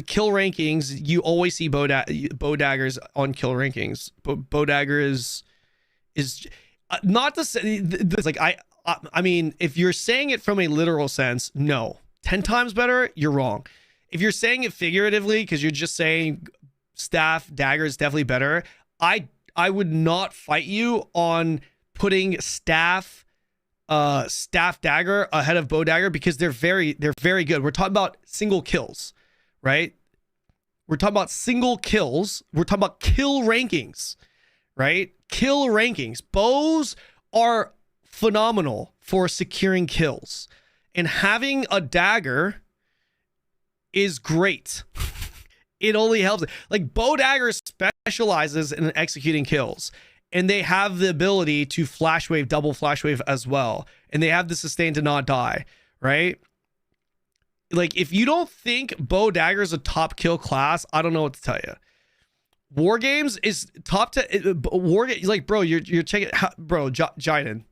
kill rankings, you always see Bow Daggers on kill rankings. Bow Dagger is not to say this, like I mean, if you're saying it from a literal sense, no, 10 times better, you're wrong. If you're saying it figuratively, because you're just saying Staff Dagger is definitely better, I would not fight you on putting Staff Dagger ahead of Bow Dagger, because they're very good. We're talking about single kills, right? We're talking about single kills. We're talking about kill rankings, right? Kill rankings. Bows are phenomenal for securing kills, and having a dagger is great. It only helps. Like, Bow Dagger specializes in executing kills, and they have the ability to flash wave, double flash wave as well, and they have the sustain to not die, right? Like, if you don't think Bow Dagger is a top kill class, I don't know what to tell you. War Games is top 10. War Games, like, bro, you're checking, bro, Jiden.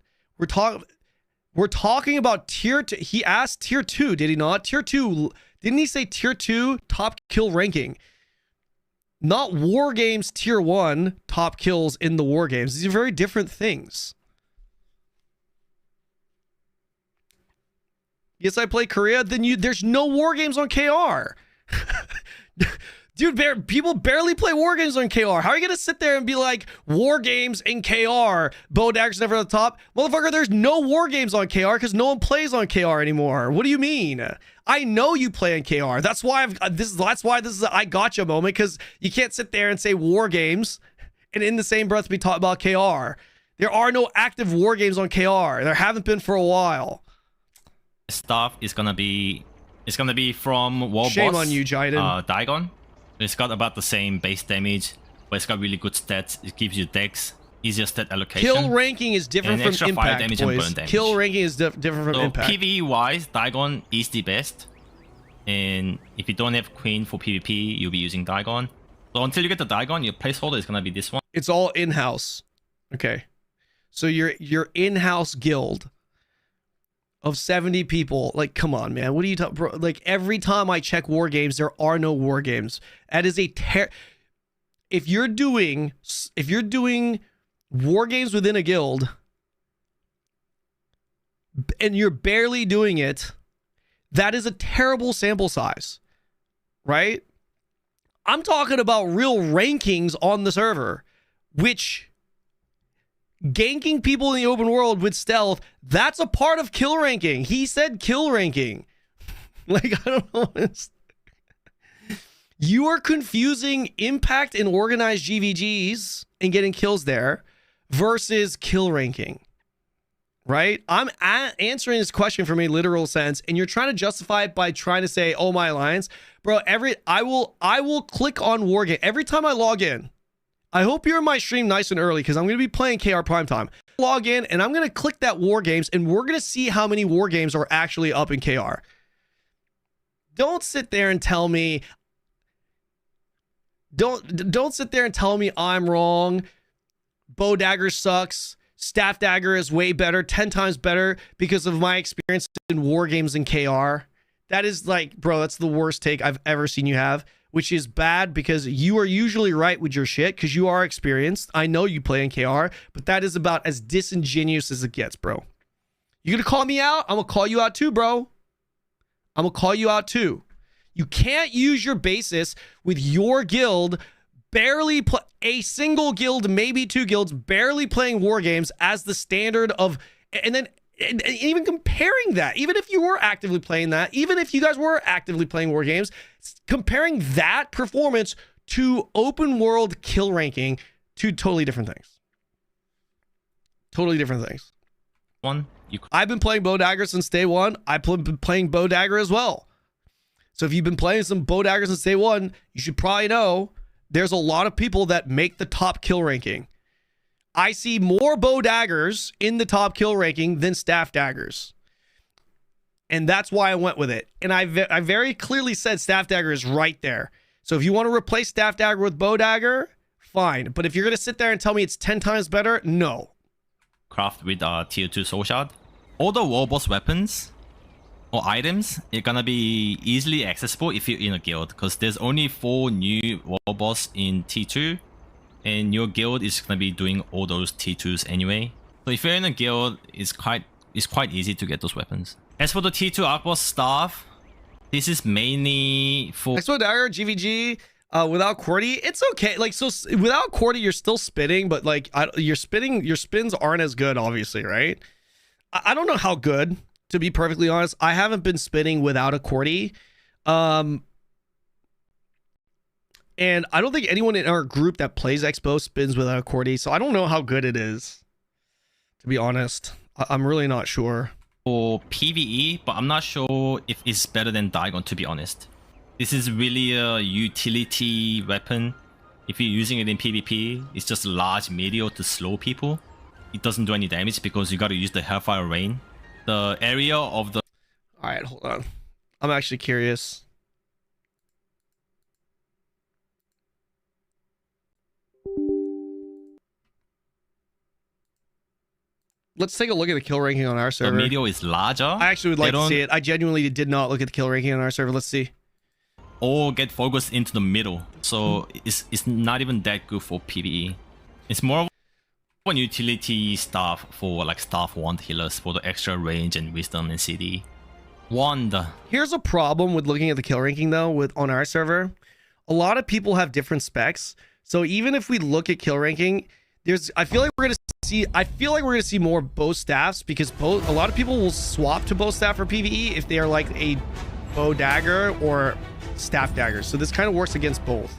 We're talking about tier 2. He asked tier 2, did he not? Tier 2. Didn't he say tier 2 top kill ranking? Not War Games tier 1 top kills in the War Games. These are very different things. Yes, I play Korea. Then there's no War Games on KR. Dude, people barely play War Games on KR. How are you going to sit there and be like, War Games in KR, Bow Dagger's never at the top? Motherfucker, there's no War Games on KR because no one plays on KR anymore. What do you mean? I know you play on KR. That's why this is a I gotcha moment, because you can't sit there and say War Games and in the same breath be talking about KR. There are no active War Games on KR. There haven't been for a while. Stuff is gonna be from War Shame Boss, on you, Jiden. Daigon. It's got about the same base damage, but it's got really good stats. It gives you dex, easier stat allocation. Kill ranking is different from impact, boys. Kill ranking is different from impact. PvE wise, Daigon is the best. And if you don't have Queen for PvP, you'll be using Daigon. So until you get the Daigon, your placeholder is gonna be this one. It's all in-house. Okay. So your in-house guild of 70 people, like, come on, man, what are you talking, bro? Like, every time I check War Games, there are no War Games. That is a if you're doing War Games within a guild and you're barely doing it, that is a terrible sample size, right? I'm talking about real rankings on the server, which ganking people in the open world with stealth, that's a part of kill ranking. He said kill ranking. Like, I don't know. You are confusing impact and organized GVGs and getting kills there versus kill ranking, right? I'm answering this question from a literal sense, and you're trying to justify it by trying to say, oh, my alliance. Bro, I will click on War Game every time I log in. I hope you're in my stream nice and early, because I'm going to be playing KR Primetime. Log in, and I'm going to click that War Games, and we're going to see how many War Games are actually up in KR. Don't sit there and tell me... Don't sit there and tell me I'm wrong. Bow Dagger sucks. Staff Dagger is way better, 10 times better, because of my experience in War Games in KR. That is like, bro, that's the worst take I've ever seen you have. which is bad because you are usually right with your shit because you are experienced. I know you play in KR, but that is about as disingenuous as it gets, bro. You gonna call me out? I'm gonna call you out too, bro. I'm gonna call you out too. You can't use your basis with your guild barely a single guild, maybe 2 guilds, barely playing war games as the standard of, and then and even comparing that, even if you were actively playing that, even if you guys were actively playing war games, comparing that performance to open world kill ranking, 2 totally different things. Totally different things. I've been playing Bow Dagger since day one. I've been playing Bow Dagger as well. So if you've been playing some Bow Dagger since day one, you should probably know there's a lot of people that make the top kill ranking. I see more Bow Daggers in the top kill ranking than Staff Daggers. And that's why I went with it. And I very clearly said Staff Dagger is right there. So if you want to replace Staff Dagger with Bow Dagger, fine. But if you're going to sit there and tell me it's 10 times better, no. Craft with tier 2 soul shard. All the war boss weapons or items are gonna be easily accessible if you're in a guild, because there's only 4 new war boss in T2. And your guild is gonna be doing all those T2s anyway. So if you're in a guild, it's quite easy to get those weapons. As for the T2 Arc Boss staff, this is mainly for Expo Dagger, GVG, without QWERTY, it's okay. Like, so without QWERTY, you're still spitting, but like your spins aren't as good, obviously, right? I don't know how good, to be perfectly honest. I haven't been spinning without a QWERTY. And I don't think anyone in our group that plays Expo spins without a QWERTY, so I don't know how good it is, to be honest. I'm really not sure. For PvE, but I'm not sure if it's better than Daigon, to be honest. This is really a utility weapon. If you're using it in PvP, it's just a large meteor to slow people. It doesn't do any damage because you gotta use the Hellfire Rain. The area of the... Alright, hold on. I'm actually curious. Let's take a look at the kill ranking on our server. The meteor is larger. I actually would like to see it. I genuinely did not look at the kill ranking on our server. Let's see. Or get focused into the middle. So it's not even that good for PvE. It's more of an utility staff for like staff wand healers for the extra range and wisdom and CD. Wand. Here's a problem with looking at the kill ranking though on our server. A lot of people have different specs. So even if we look at kill ranking, I feel like we're gonna see more bow staffs, because a lot of people will swap to bow staff for PvE if they are like a bow dagger or staff dagger. So this kind of works against both.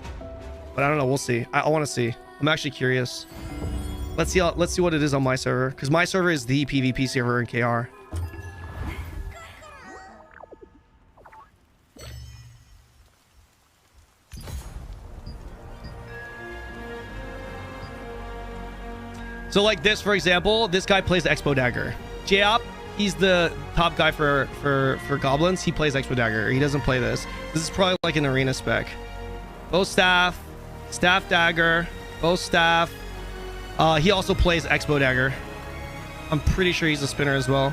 But I don't know, we'll see. I want to see. I'm actually curious. Let's see what it is on my server, because my server is the PvP server in KR. So like this, for example, this guy plays Expo Dagger. J-Op, he's the top guy for goblins. He plays Expo Dagger. He doesn't play this. This is probably like an arena spec. Bow staff, staff dagger, bow staff. He also plays Expo Dagger. I'm pretty sure he's a spinner as well.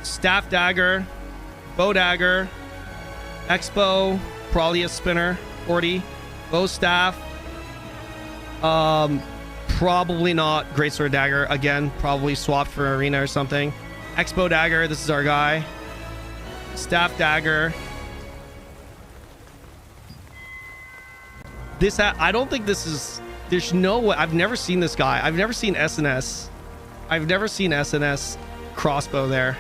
Staff dagger, bow dagger, Expo, probably a spinner, 40, bow staff. Probably not Greatsword Dagger. Again, probably swapped for Arena or something. Expo Dagger, this is our guy. Staff Dagger. I don't think this is... There's no way... I've never seen this guy. I've never seen SNS. I've never seen SNS crossbow there.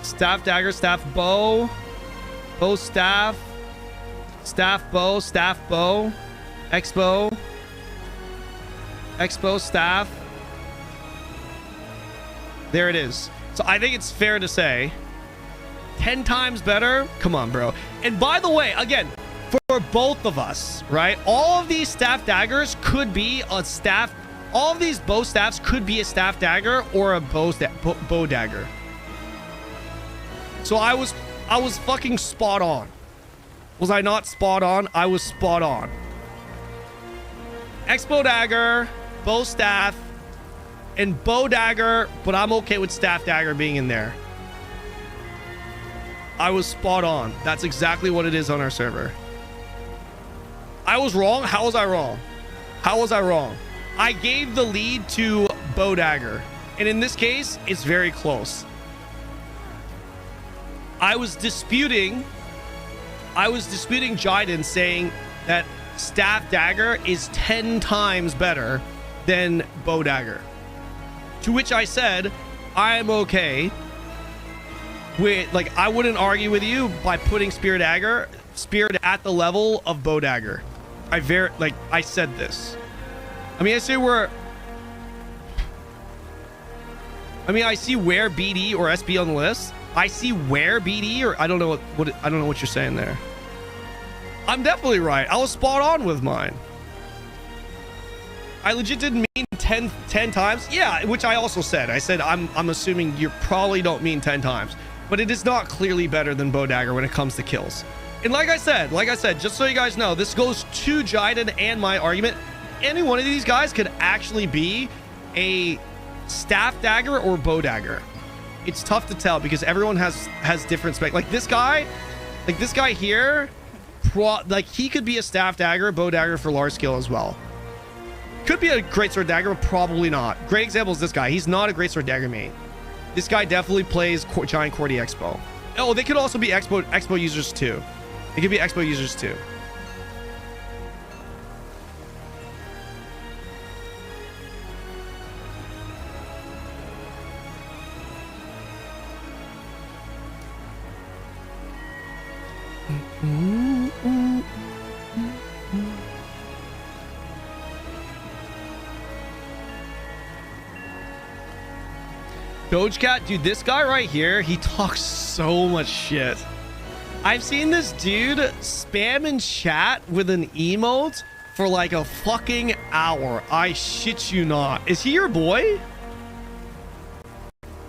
Staff Dagger, Staff Bow. Bow Staff. Staff Bow, Staff Bow. Expo. Expo staff. There it is. So I think it's fair to say 10 times better. Come on, bro. And by the way, again, for both of us, right? All of these staff daggers could be a staff. All of these bow staffs could be a staff dagger or a bow dagger. So I was fucking spot on. Was I not spot on? I was spot on. Expo Dagger, bow staff, and bow dagger, but I'm okay with staff dagger being in there. I was spot on. That's exactly what it is on our server. I was wrong. How was I wrong? How was I wrong? I gave the lead to Bowdagger, and in this case, it's very close. I was disputing Jiden, saying that Staff Dagger is 10 times better than Bowdagger. To which I said, I'm okay with, like, I wouldn't argue with you by putting Spear at the level of Bowdagger. I said this. I mean, I see where BD or SB on the list. I see where BD, or I don't know what you're saying there. I'm definitely right. I was spot on with mine. I legit didn't mean 10 times. Yeah, which I also said. I said I'm assuming you probably don't mean 10 times, but it is not clearly better than Bowdagger when it comes to kills. And like I said, just so you guys know, this goes to Jiden and my argument. Any one of these guys could actually be a Staff Dagger or Bowdagger. It's tough to tell because everyone has different spec. Like this guy here, he could be a Staff Dagger, Bowdagger for large skill as well. Could be a Greatsword Dagger, but probably not. Great example is this guy. He's not a Greatsword Dagger main. This guy definitely plays Giant Cordy Expo. Oh, they could also be Expo users too. They could be Expo users too. Dogecat, dude, this guy right here, he talks so much shit. I've seen this dude spam in chat with an emote for like a fucking hour. I shit you not. Is he your boy?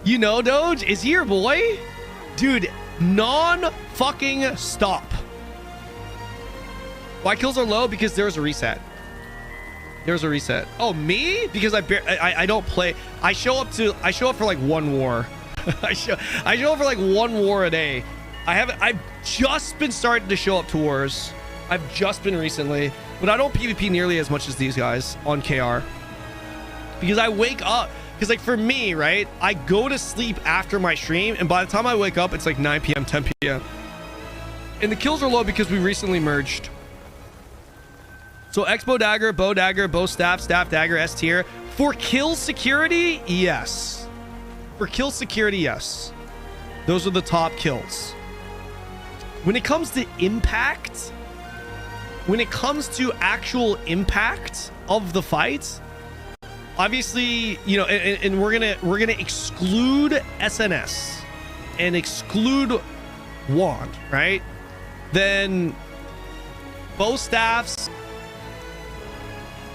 You know, Doge? Is he your boy? Dude, non-fucking stop. Why kills are low? Because there's a reset. There's a reset. Oh, me? Because I don't play. I show up for like one war. I show up for like one war a day. I've just been starting to show up to wars. I've just been recently, but I don't PvP nearly as much as these guys on KR. Because I wake up, because like for me, right? I go to sleep after my stream, and by the time I wake up, it's like 9 p.m., 10 p.m. And the kills are low because we recently merged. So Expo Dagger, Bow Dagger, Bow Staff, Staff Dagger, S tier. For kill security, yes. For kill security, yes. Those are the top kills. When it comes to impact, when it comes to actual impact of the fight, obviously, you know, and we're gonna exclude SNS and exclude Wand, right? Then Bow Staffs,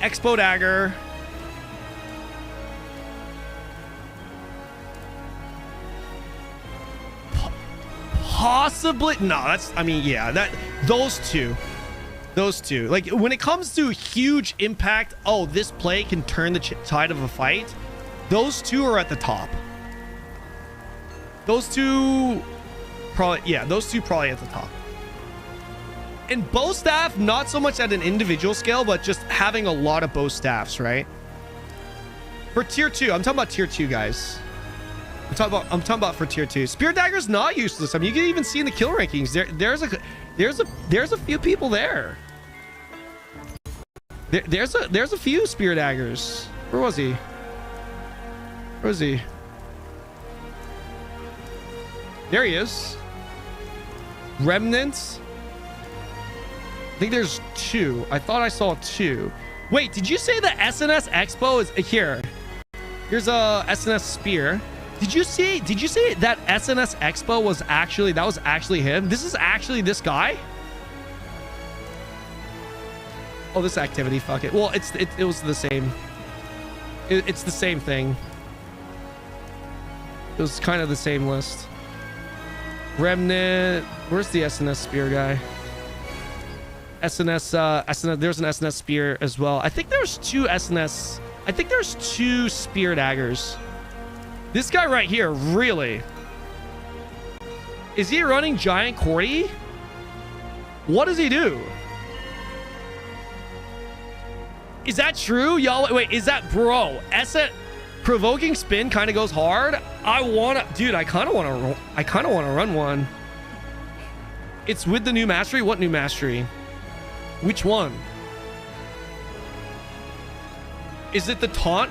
Expo Dagger, possibly no. That's, I mean, yeah, those two. Like when it comes to huge impact, oh, this play can turn the tide of a fight. Those two are at the top. Those two probably at the top. And bow staff, not so much at an individual scale, but just having a lot of bow staffs, right? For tier 2, I'm talking about tier 2 guys. I'm talking about for tier 2. Spear Dagger's not useless. I mean, you can even see in the kill rankings. There's a few people there. There's a few Spear Daggers. Where was he? There he is. Remnants. I think there's 2. I thought I saw 2. Wait, did you say the SNS Expo is here? Here's a SNS Spear. Did you say that SNS Expo was actually him? This is actually this guy? Oh, this activity, fuck it. Well, it was the same. It's the same thing. It was kind of the same list. Remnant. Where's the SNS Spear guy? SNS, there's an SNS Spear as well. I think there's 2 SNS. I think there's 2 Spear Daggers. This guy right here, really. Is he running Giant Cordy? What does he do? Is that true? Y'all, wait, is that, bro? Provoking spin kind of goes hard. Dude, I kind of want to run one. It's with the new mastery. What new mastery? Which one? Is it the taunt?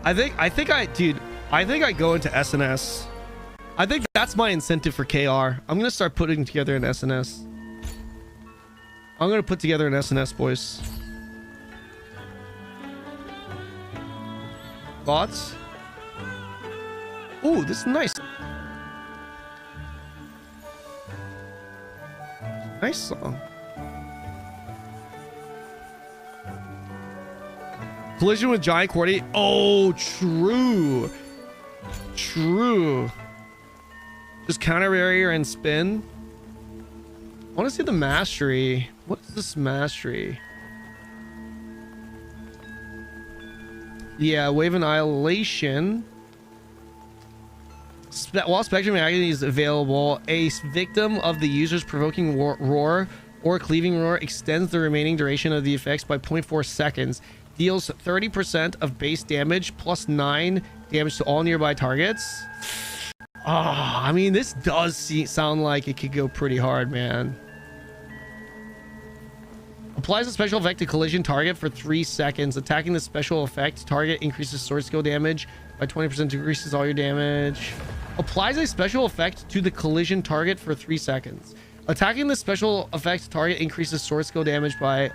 I think I go into SNS. I think that's my incentive for KR. I'm gonna start putting together an SNS. I'm gonna put together an SNS, boys. Thoughts? Ooh, this is nice. Nice song. Collision with Giant Cordy. Oh, true. True. Just counter barrier and spin. I want to see the mastery. What is this mastery? Yeah, Wave Annihilation. While Spectrum Agony is available, a victim of the user's provoking roar or cleaving roar extends the remaining duration of the effects by 0.4 seconds. Deals 30% of base damage plus 9 damage to all nearby targets. I mean, this does sound like it could go pretty hard, man. Applies a special effect to collision target for 3 seconds. Attacking the special effect target increases sword skill damage by 20%, decreases all your damage. Applies a special effect to the collision target for 3 seconds. Attacking the special effect target increases sword skill damage by...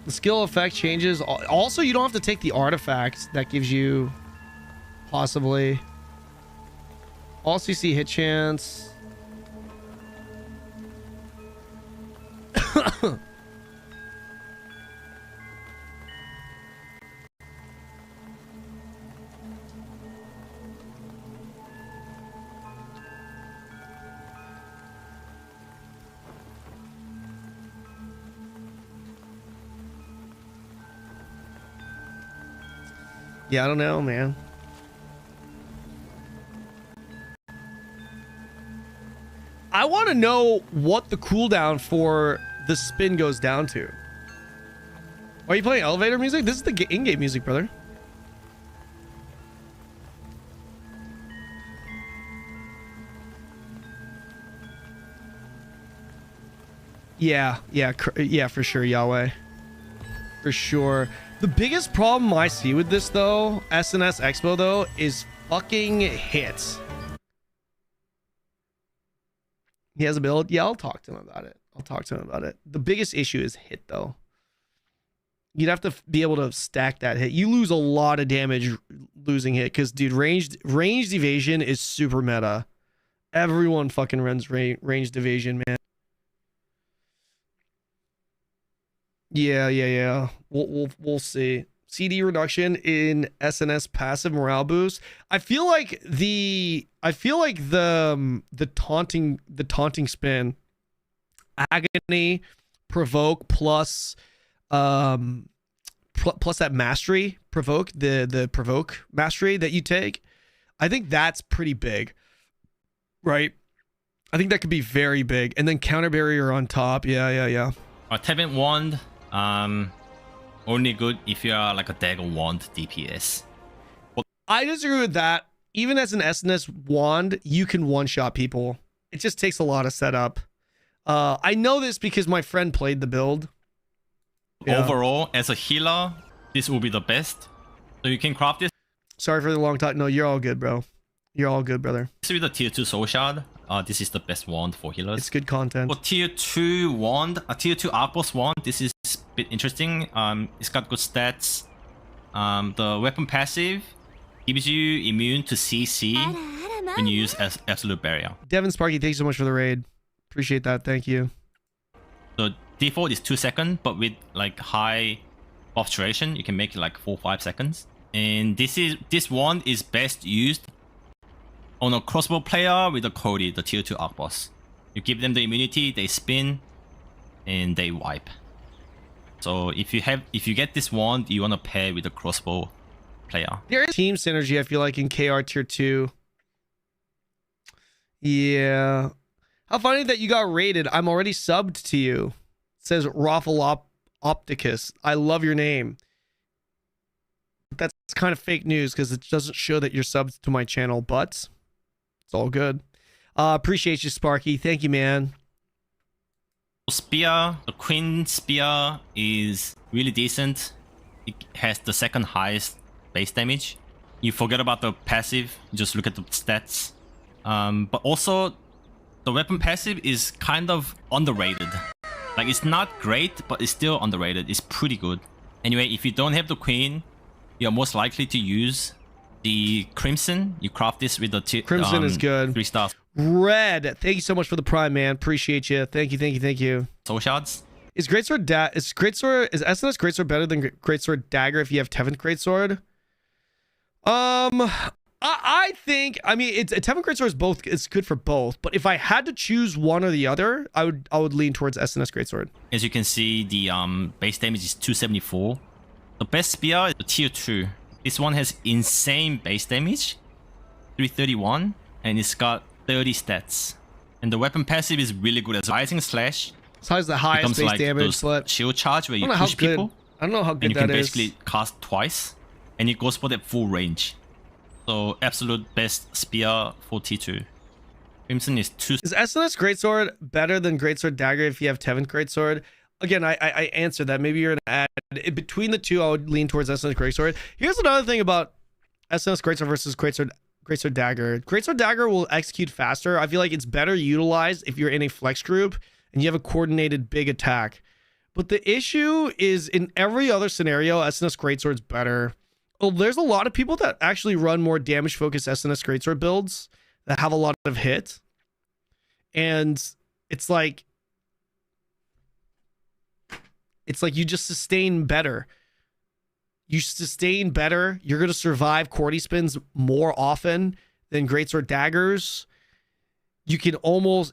the skill effect changes. Also, you don't have to take the artifact that gives you possibly all CC hit chance. Yeah, I don't know, man. I want to know what the cooldown for the spin goes down to. Are you playing elevator music? This is the in-game music, brother. Yeah, for sure, Yahweh. For sure. The biggest problem I see with this, though, SNS Expo, though, is fucking hits. He has a build? Yeah, I'll talk to him about it. The biggest issue is hit, though. You'd have to be able to stack that hit. You lose a lot of damage losing hit, because, dude, ranged evasion is super meta. Everyone fucking runs ranged evasion, man. Yeah. We'll see. CD reduction in SNS passive morale boost. I feel like the taunting spin, agony, provoke plus that mastery, provoke, the provoke mastery that you take. I think that's pretty big, right? I think that could be very big, and then counter barrier on top. Yeah. Tevin wand. Only good if you are like a dagger wand DPS. I disagree with that. Even as an SNS wand, you can one-shot people. It just takes a lot of setup. I know this because my friend played the build. Yeah. Overall, as a healer, this will be the best. So you can craft this. Sorry for the long talk. No, you're all good, bro. You're all good, brother. With the tier 2 soul shard, this is the best wand for healers. It's good content. For tier 2 wand, a tier 2 arc boss wand, this is a bit interesting. It's got good stats. The weapon passive gives you immune to CC when you use absolute barrier. Devin Sparky, thanks so much for the raid. Appreciate that. Thank you. So default is 2 seconds, but with like high buff duration. You can make it like 4 or 5 seconds. And this wand is best used on a crossbow player with a Cody, the tier 2 arc boss. You give them the immunity, they spin, and they wipe. So if you get this wand, you want to pair with a crossbow player. There is team synergy, I feel like, in KR tier 2. Yeah. How funny that you got raided. I'm already subbed to you. It says Raffle Opticus. I love your name. That's kind of fake news because it doesn't show that you're subbed to my channel, but it's all good. Appreciate you, Sparky. Thank you, man. Spear, the Queen Spear is really decent. It has the second highest base damage. You forget about the passive, just look at the stats. But also, the weapon passive is kind of underrated. Like, it's not great, but it's still underrated. It's pretty good. Anyway, if you don't have the Queen, you're most likely to use the Crimson. You craft this with the Crimson is good. 3 stars. Red, thank you so much for the prime, man. Appreciate you. Thank you. Soul shards. Is SNS Greatsword better than Greatsword Dagger if you have Tevin Greatsword? I think, I mean, Tevin Greatsword is both. It's good for both. But if I had to choose one or the other, I would lean towards SNS Greatsword. As you can see, the base damage is 274. The best spear is the tier 2. This one has insane base damage, 331, and it's got 30 stats. And the weapon passive is really good as Rising Slash. So it's the highest base like damage, but shield charge where you push people. I don't know how good that is. And you can basically cast twice, and it goes for that full range. So absolute best spear for T2. Crimson is 2. Is SNS Greatsword better than Greatsword Dagger if you have Tevin Greatsword? Again, I answered that. Maybe you're an ad. Between the two, I would lean towards SNS Greatsword. Here's another thing about SNS Greatsword versus Greatsword Dagger. Greatsword Dagger will execute faster. I feel like it's better utilized if you're in a flex group and you have a coordinated big attack. But the issue is in every other scenario, SNS Greatsword's better. Well, there's a lot of people that actually run more damage-focused SNS Greatsword builds that have a lot of hit. And it's like you just sustain better. You sustain better. You're going to survive Cordy spins more often than Greatsword Daggers. You can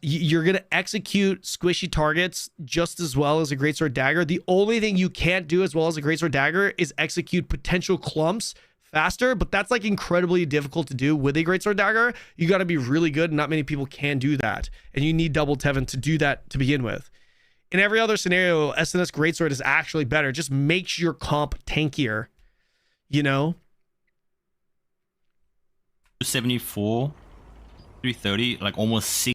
you're going to execute squishy targets just as well as a Greatsword Dagger. The only thing you can't do as well as a Greatsword Dagger is execute potential clumps faster, but that's like incredibly difficult to do with a Greatsword Dagger. You got to be really good, and not many people can do that. And you need double Tevin to do that to begin with. In every other scenario, SNS Greatsword is actually better. It just makes your comp tankier, you know? 274, 330, like almost 6.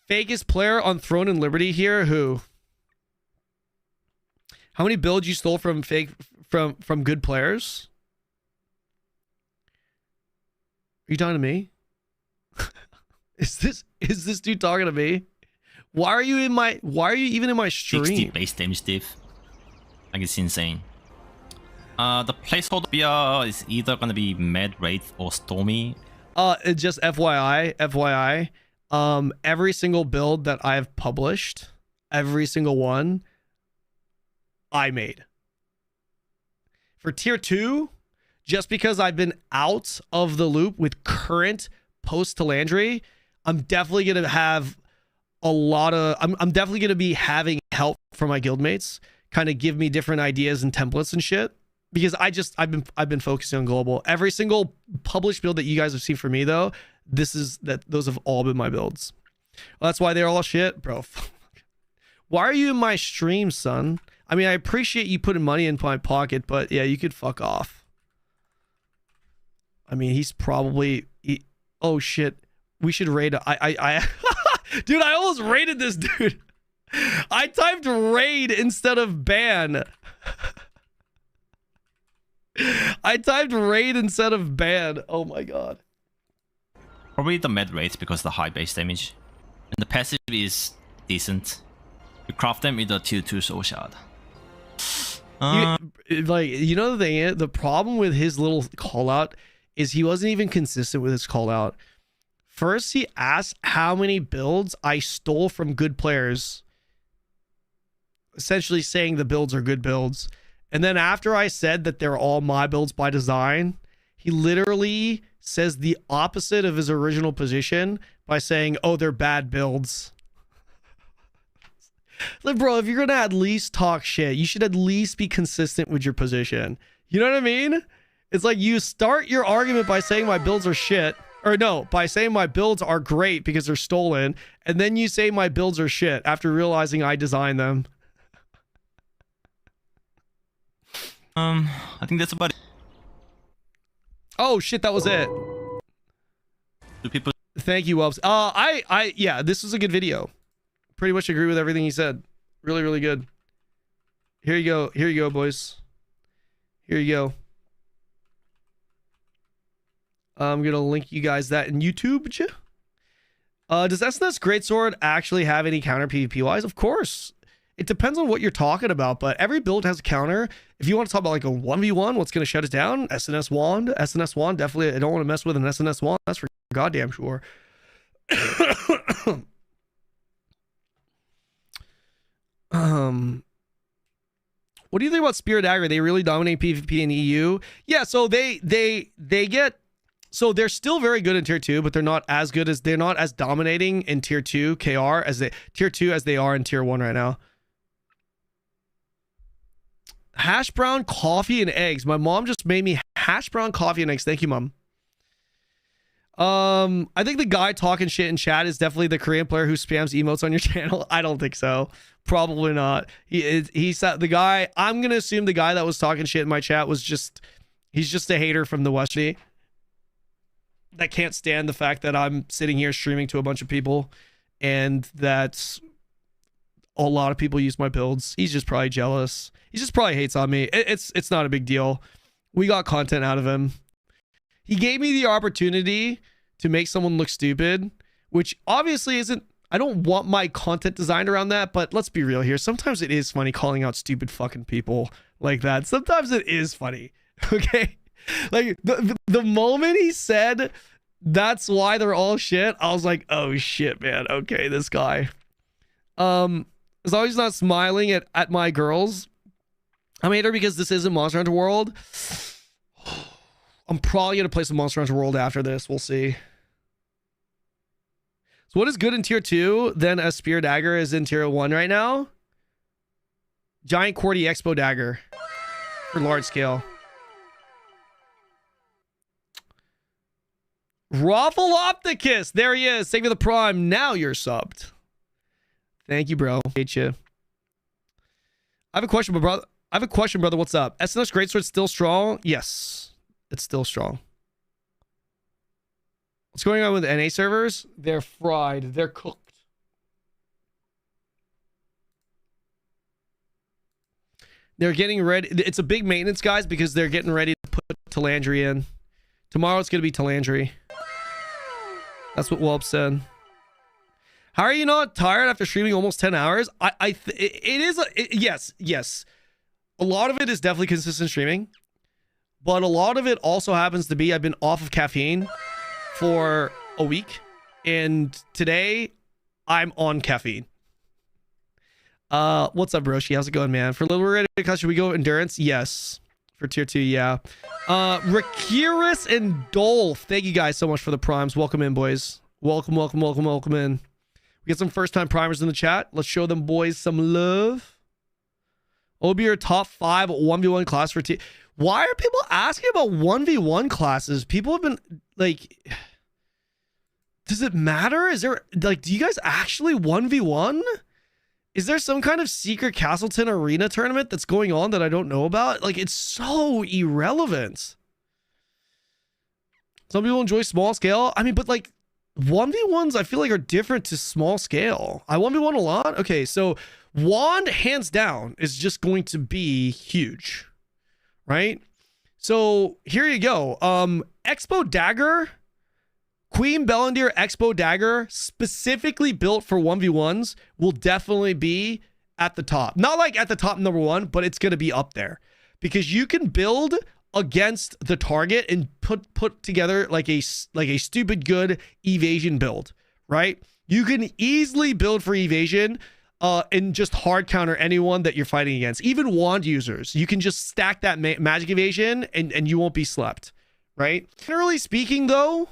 Fakest player on Throne and Liberty here, who? How many builds you stole from good players? Are you talking to me? Is this dude talking to me? Why are you even in my stream? 60 base damage diff. Like, it's insane. The placeholder BR is either gonna be Mad Wraith or Stormy. Just FYI, every single build that I've published, every single one, I made. For tier 2, just because I've been out of the loop with current post Talandre, I'm definitely gonna have a lot of I'm definitely going to be having help from my guildmates kind of give me different ideas and templates and shit, because I've been focusing on global. Every single published build that you guys have seen for me though, those have all been my builds. Well, that's why they're all shit, bro. Why are you in my stream, son? I mean, I appreciate you putting money in my pocket, but yeah, you could fuck off. I mean, he's probably oh shit. We should raid dude, I almost raided this dude. I typed raid instead of ban. I typed raid instead of ban. Oh my god. Probably the Mad Wraith because of the high base damage. And the passive is decent. You craft them with a tier 2 soul shard. You know the thing is, the problem with his little call out is he wasn't even consistent with his call out. First, he asked how many builds I stole from good players, essentially saying the builds are good builds. And then after I said that they're all my builds by design, he literally says the opposite of his original position by saying, oh, they're bad builds. Like, bro, if you're going to at least talk shit, you should at least be consistent with your position. You know what I mean? It's like you start your argument by saying my builds are shit. Or no, by saying my builds are great because they're stolen. And then you say my builds are shit after realizing I designed them. I think that's about it. Oh shit, that was it. Do people... Thank you, Wubs. Yeah, this was a good video. Pretty much agree with everything he said. Really, really good. Here you go. Here you go, boys. Here you go. I'm going to link you guys that in YouTube. Does SNS Greatsword actually have any counter PvP wise? Of course. It depends on what you're talking about, but every build has a counter. If you want to talk about like a 1v1, what's going to shut it down? SNS Wand. SNS Wand, definitely. I don't want to mess with an SNS Wand. That's for goddamn sure. What do you think about Spear Dagger? They really dominate PvP in EU. Yeah, so they get, so they're still very good in tier 2, but they're not as good as, they're not as dominating in tier 2 KR as they tier 2 as they are in tier 1 right now. Hash brown coffee and eggs. My mom just made me hash brown coffee and eggs. Thank you, Mom. I think the guy talking shit in chat is definitely the Korean player who spams emotes on your channel. I don't think so. Probably not. He said the guy, I'm gonna assume the guy that was talking shit in my chat was just, he's just a hater from the West that can't stand the fact that I'm sitting here streaming to a bunch of people and that a lot of people use my builds. He's just probably jealous. He just probably hates on me. It's not a big deal. We got content out of him. He gave me the opportunity to make someone look stupid, which obviously isn't, I don't want my content designed around that, but let's be real here. Sometimes it is funny calling out stupid fucking people like that. Sometimes it is funny. Okay? Like the moment he said that's why they're all shit, I was like, oh shit, man. Okay, this guy. As long as he's not smiling at my girls. I made her because this isn't Monster Hunter World. I'm probably going to play some Monster Hunter World after this. We'll see. So what is good in tier 2 then a Spear Dagger is in tier 1 right now? Giant QWERTY Expo Dagger for large scale. Raffleopticus. There he is. Thank you for the prime. Now you're subbed. Thank you, bro. Hate you. I have a question, brother. What's up? SNS Greatsword still strong? Yes. It's still strong. What's going on with NA servers? They're fried. They're cooked. They're getting ready. It's a big maintenance, guys, because they're getting ready to put Talandre in. Tomorrow it's going to be Talandre. That's what Wulp said. How are you not tired after streaming almost 10 hours? Yes. A lot of it is definitely consistent streaming. But a lot of it also happens to be I've been off of caffeine for a week. And today I'm on caffeine. What's up, Roshi? How's it going, man? For liberated, should we go endurance? Yes. For tier 2, yeah. Rakirus and Dolph. Thank you guys so much for the primes. Welcome in, boys. Welcome in. We get some first-time primers in the chat. Let's show them boys some love. What will be your top 5 1v1 class for T? Why are people asking about 1v1 classes? People have been like, does it matter? Is there like, do you guys actually 1v1? Is there some kind of secret Castleton arena tournament that's going on that I don't know about? Like, it's so irrelevant. Some people enjoy small scale. I mean, but like 1v1s I feel like are different to small scale. I 1v1 a lot. Okay, so Wand hands down is just going to be huge. Right? So here you go. Expo Dagger, Queen Bellandir Expo Dagger, specifically built for 1v1s, will definitely be at the top. Not like at the top number 1, but it's going to be up there. Because you can build against the target and put together like a stupid good evasion build, right? You can easily build for evasion and just hard counter anyone that you're fighting against. Even wand users, you can just stack that magic evasion and you won't be slept, right? Generally speaking, though,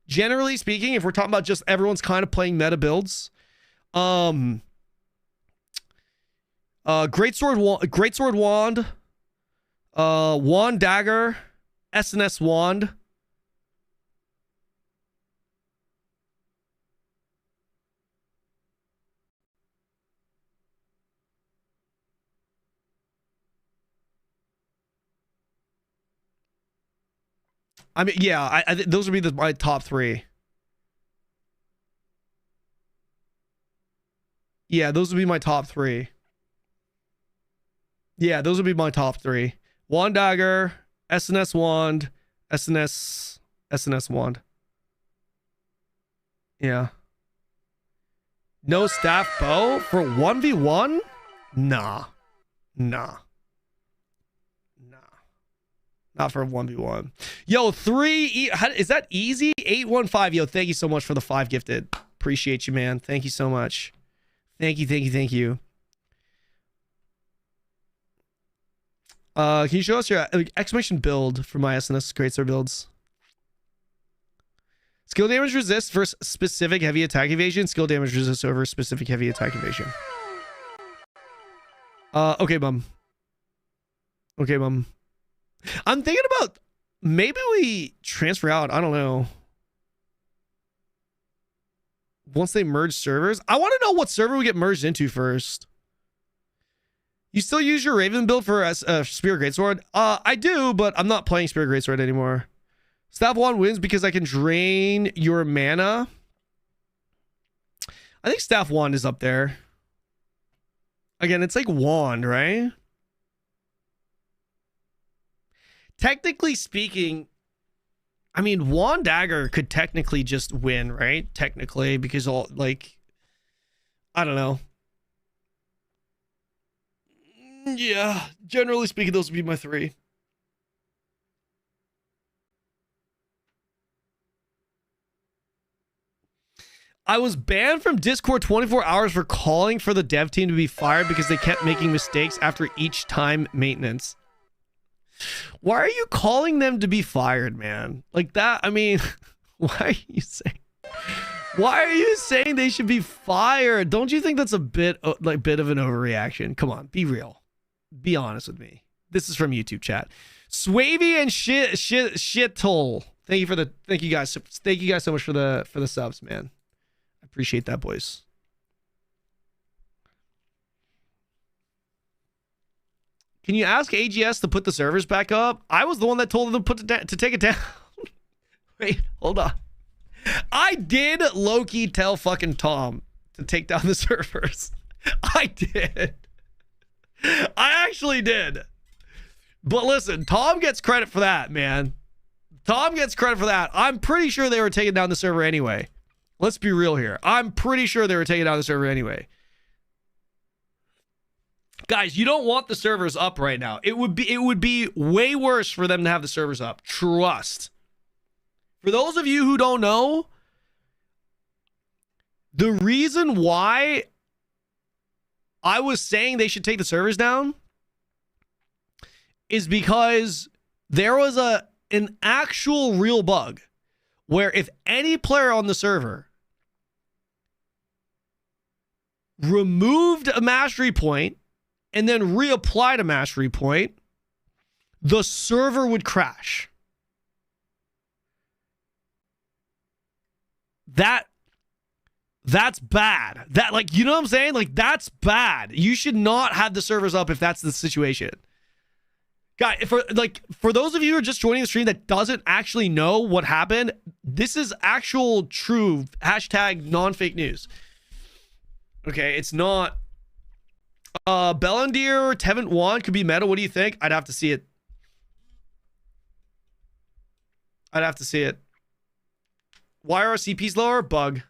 if we're talking about just everyone's kind of playing meta builds, greatsword wand, wand dagger, SNS wand. I mean, yeah, those would be my top 3. Yeah, those would be my top 3. Yeah, those would be my top 3. Wand dagger, SNS wand, SNS wand. Yeah. No staff bow for 1v1? Nah. Not for a 1v1. Yo, 3... is that easy? 815. Yo, thank you so much for the 5 gifted. Appreciate you, man. Thank you so much. Thank you. Can you show us your exclamation build for my SNS greatsword builds? Skill damage resist versus specific heavy attack evasion. Skill damage resist over specific heavy attack evasion. Okay, bum. I'm thinking about maybe we transfer out. I don't know. Once they merge servers, I want to know what server we get merged into first. You still use your Raven build for Spear Greatsword? I do, but I'm not playing Spear Greatsword anymore. Staff Wand wins because I can drain your mana. I think Staff Wand is up there. Again, it's like Wand, right? Technically speaking, I mean, Wand Dagger could technically just win, right? Technically, because all, like, I don't know. Yeah, generally speaking, those would be my 3. I was banned from Discord 24 hours for calling for the dev team to be fired because they kept making mistakes after each time maintenance. Why are you calling them to be fired, man? Like that, I mean, why are you saying they should be fired? Don't you think that's a bit of an overreaction? Come on, be real. Be honest with me. This is from YouTube chat. Swavy and shithole. Thank you guys. Thank you guys so much for the subs, man. I appreciate that, boys. Can you ask AGS to put the servers back up? I was the one that told them to take it down. Wait, hold on. I did low-key tell fucking Tom to take down the servers. I did. I actually did. But listen, Tom gets credit for that, man. Tom gets credit for that. I'm pretty sure they were taking down the server anyway. Let's be real here. I'm pretty sure they were taking down the server anyway. Guys, you don't want the servers up right now. It would be way worse for them to have the servers up. Trust. For those of you who don't know, the reason why I was saying they should take the servers down is because there was an actual real bug where if any player on the server removed a mastery point and then reapplied a mastery point, the server would crash. That's bad. That, like, you know what I'm saying? Like, that's bad. You should not have the servers up if that's the situation. Guy, for those of you who are just joining the stream that doesn't actually know what happened, this is actual true hashtag non-fake news. Okay, it's not. Bellandir, Tevent Wand could be meta. What do you think? I'd have to see it. Why are our CPs lower? Bug.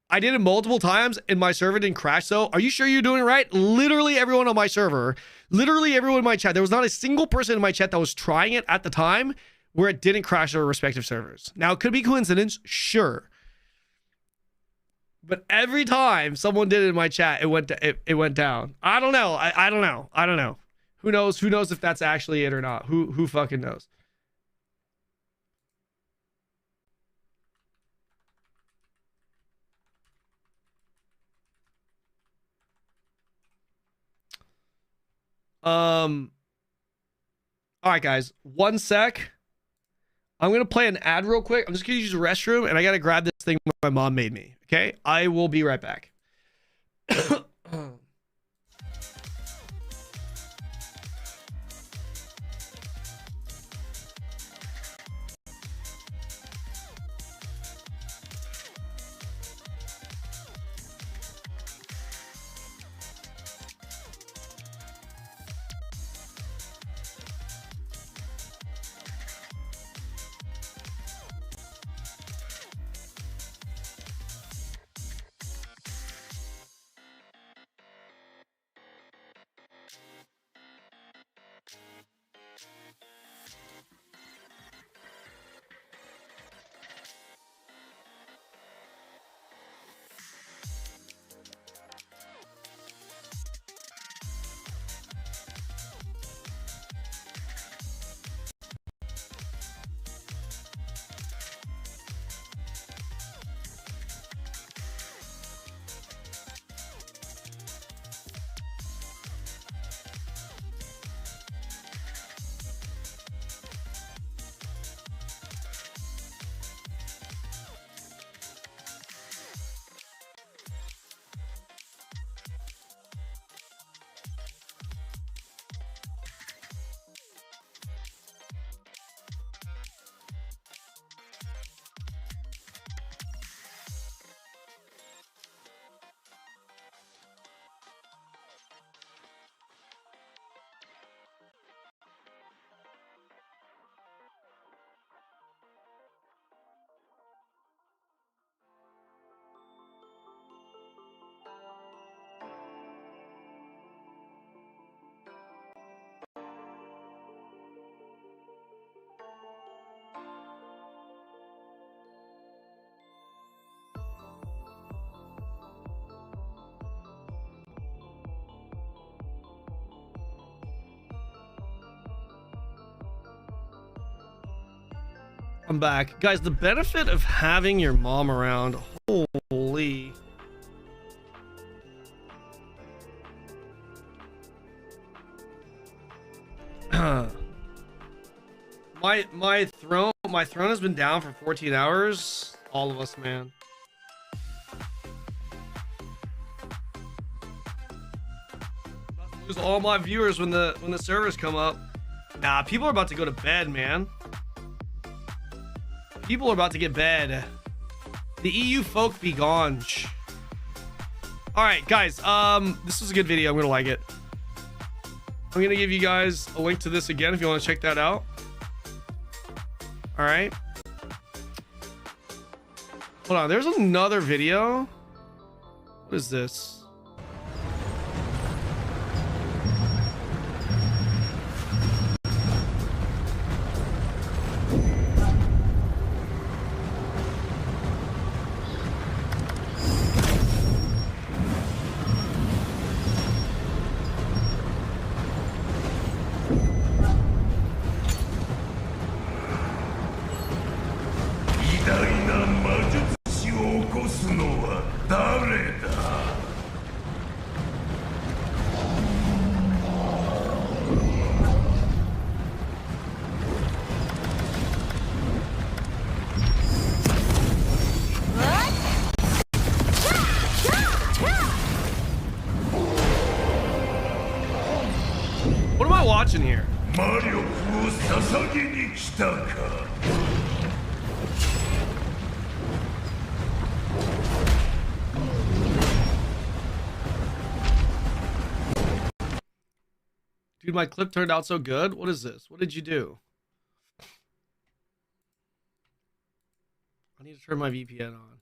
I did it multiple times and my server didn't crash though. Are you sure you're doing it right? Literally everyone on my server, literally everyone in my chat, there was not a single person in my chat that was trying it at the time where it didn't crash our respective servers. Now, it could be coincidence, sure. But every time someone did it in my chat, it went down. I don't know. I don't know. I don't know. Who knows? Who knows if that's actually it or not? Who fucking knows? All right, guys. 1 sec. I'm gonna play an ad real quick. I'm just gonna use the restroom, and I gotta grab this thing my mom made me. Okay, I will be right back. I'm back. Guys, the benefit of having your mom around, holy. my throne has been down for 14 hours. All of us, man. Lose all my viewers when the servers come up. Nah, people are about to go to bed, man. People are about to get bed. The EU folk be gone. All right, guys. This was a good video. I'm gonna like it. I'm gonna give you guys a link to this again if you want to check that out. All right. Hold on. There's another video. What is this? What am I watching here? Dude, my clip turned out so good. What is this? What did you do? I need to turn my VPN on.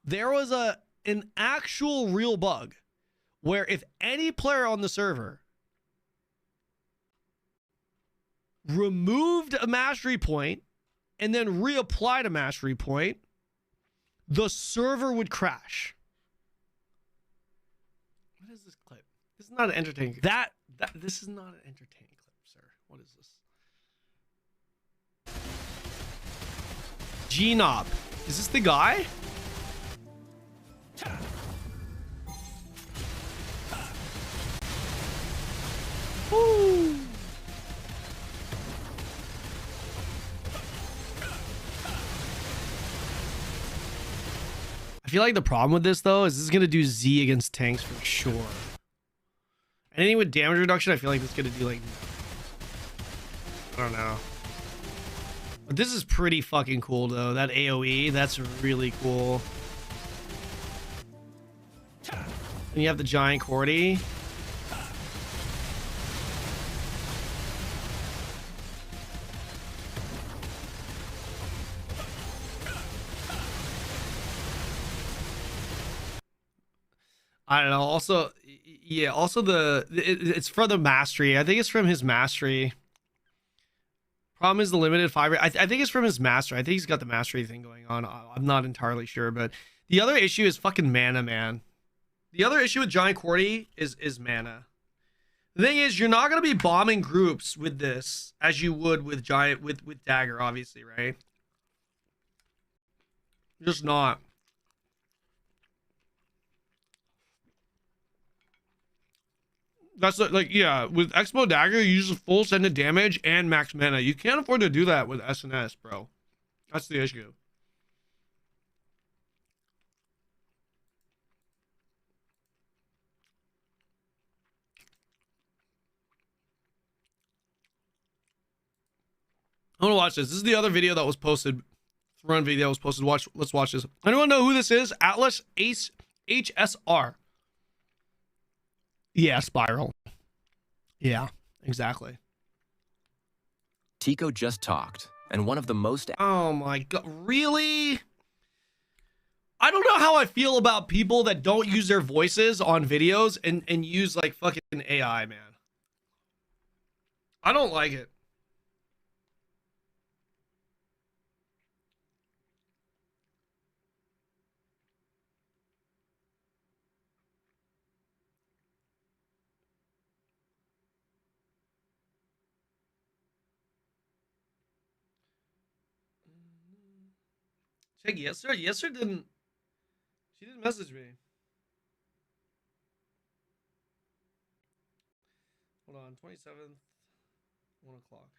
there was an actual real bug where if any player on the server removed a mastery point and then reapplied a mastery point, the server would crash. What is this clip? This is not an entertaining. This is not an entertaining clip, sir. What is this? G-Knob. Is this the guy? Woo. I feel like the problem with this though is this is gonna do Z against tanks for sure. Anything with damage reduction, I feel like it's gonna do like, I don't know. But this is pretty fucking cool though. That AoE, that's really cool. And you have the giant Cordy. I don't know. Also, yeah. Also, it's for the mastery. I think it's from his mastery. Problem is the limited 5. I think it's from his mastery. I think he's got the mastery thing going on. I'm not entirely sure, but the other issue is fucking mana, man. The other issue with Giant Cordy is mana. The thing is, you're not gonna be bombing groups with this as you would with Giant with Dagger, obviously, right? Just not. That's like, yeah, with Expo Dagger, you use a full send of damage and max mana. You can't afford to do that with SNS, bro. That's the issue. I want to watch this. This is the other video that was posted. Run video that was posted. Let's watch this. Anyone know who this is? Atlas Ace HSR. Yeah, Spiral. Yeah, exactly. Tico just talked, and one of the most... Oh my god, really? I don't know how I feel about people that don't use their voices on videos and use like fucking AI, man. I don't like it. Check Yeser. Yeser didn't. She didn't message me. Hold on, 27th, 1 o'clock.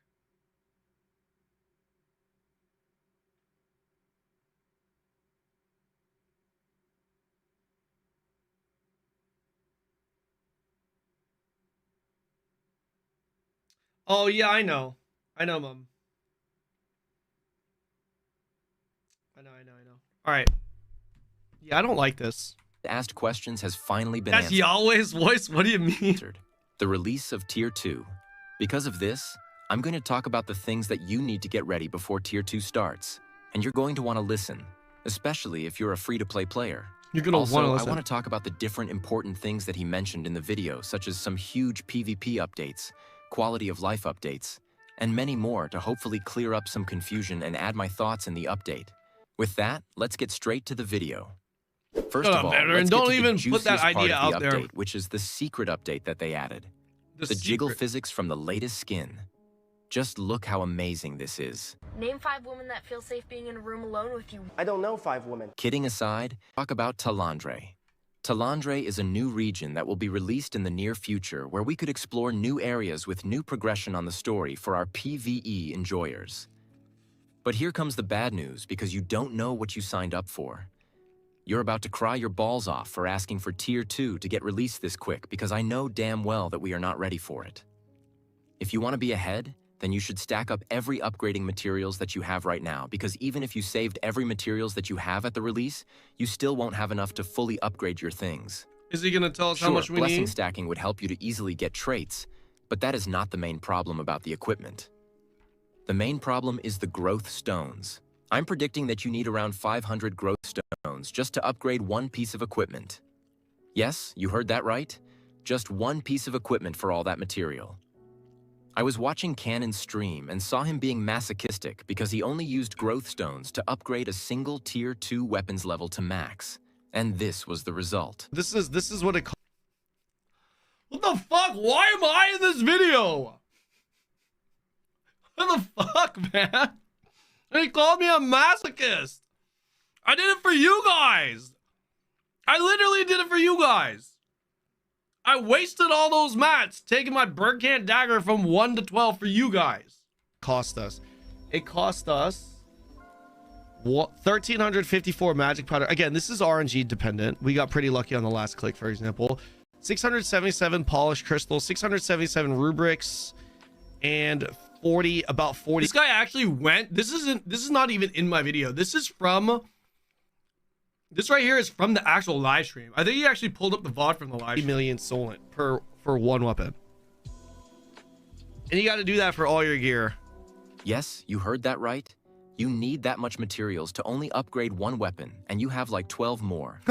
Oh yeah, I know, Mom. I know. All right. Yeah, I don't like this. Asked questions has finally been That's answered. Yahweh's voice? What do you mean? The release of Tier 2. Because of this, I'm going to talk about the things that you need to get ready before Tier 2 starts. And you're going to want to listen, especially if you're a free-to-play player. You're going to want to listen. I want to talk about the different important things that he mentioned in the video, such as some huge PvP updates, quality of life updates, and many more to hopefully clear up some confusion and add my thoughts in the update. With that, let's get straight to the video. First of all, let's don't get to even the put that juiciest part idea of the out there. update, which is the secret update that they added. The jiggle physics from the latest skin. Just look how amazing this is. Name 5 women that feel safe being in a room alone with you. I don't know 5 women. Kidding aside, talk about Talandre. Talandre is a new region that will be released in the near future where we could explore new areas with new progression on the story for our PvE enjoyers. But here comes the bad news because you don't know what you signed up for. You're about to cry your balls off for asking for Tier 2 to get released this quick because I know damn well that we are not ready for it. If you want to be ahead, then you should stack up every upgrading materials that you have right now because even if you saved every materials that you have at the release, you still won't have enough to fully upgrade your things. Is he going to tell us how much we blessing need? Stacking would help you to easily get traits, but that is not the main problem about the equipment. The main problem is the growth stones. I'm predicting that you need around 500 growth stones stones just to upgrade one piece of equipment. Yes, you heard that right. Just one piece of equipment for all that material. I was watching Kanon stream and saw him being masochistic because he only used growth stones to upgrade a single tier 2 weapons level to max. And this was the result. This is what it. What the fuck? Why am I in this video? What the fuck, man? He called me a masochist. I did it for you guys. I literally did it for you guys. I wasted all those mats taking my Burkant dagger from 1 to 12 for you guys. It cost us what, 1,354 magic powder. Again, this is RNG dependent. We got pretty lucky on the last click, for example. 677 polished crystals, 677 rubrics, and about 40. This guy actually went. This is not even in my video. This right here is from the actual live stream. I think he actually pulled up the VOD from the live stream. 3 million Solent for one weapon. And you got to do that for all your gear. Yes, you heard that right. You need that much materials to only upgrade one weapon, and you have like 12 more.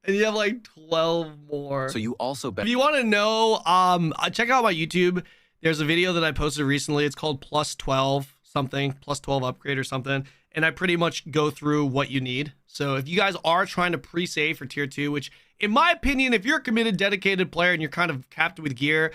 And you have like 12 more. So you also If you want to know, check out my YouTube. There's a video that I posted recently. It's called plus 12 something, plus 12 upgrade or something. And I pretty much go through what you need. So if you guys are trying to pre-save for tier 2, which in my opinion, if you're a committed, dedicated player and you're kind of capped with gear,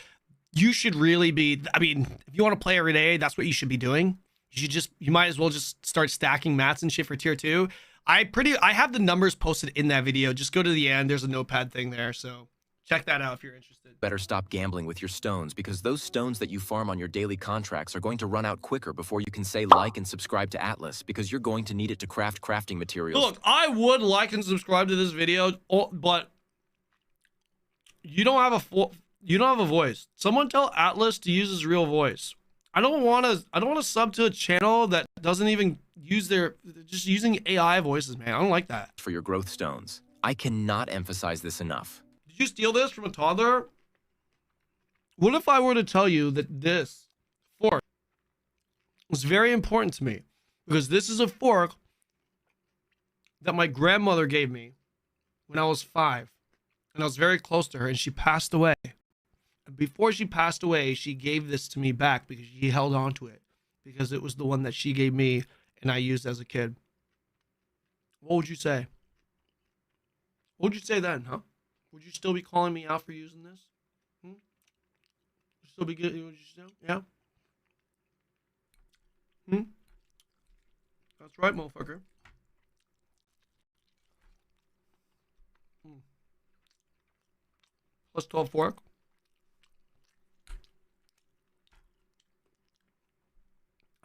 you should really be, I mean, if you want to play every day, that's what you should be doing. You might as well just start stacking mats and shit for tier 2. I have the numbers posted in that video. Just go to the end. There's a notepad thing there. So check that out if you're interested. Better stop gambling with your stones, because those stones that you farm on your daily contracts are going to run out quicker before you can say like and subscribe to Atlas, because you're going to need it to craft crafting materials. Look, I would like and subscribe to this video, but you don't have a voice. Someone tell Atlas to use his real voice. I don't want to sub to a channel that doesn't even use just using AI voices, man. I don't like that. For your growth stones. I cannot emphasize this enough. Did you steal this from a toddler? What if I were to tell you that this fork was very important to me? Because this is a fork that my grandmother gave me when I was 5. And I was very close to her, and she passed away. Before she passed away, she gave this to me back because she held on to it, because it was the one that she gave me and I used as a kid. What would you say? What would you say then, huh? Would you still be calling me out for using this? Would you still be good? Would you still? Yeah? That's right, motherfucker. Plus 12 fork.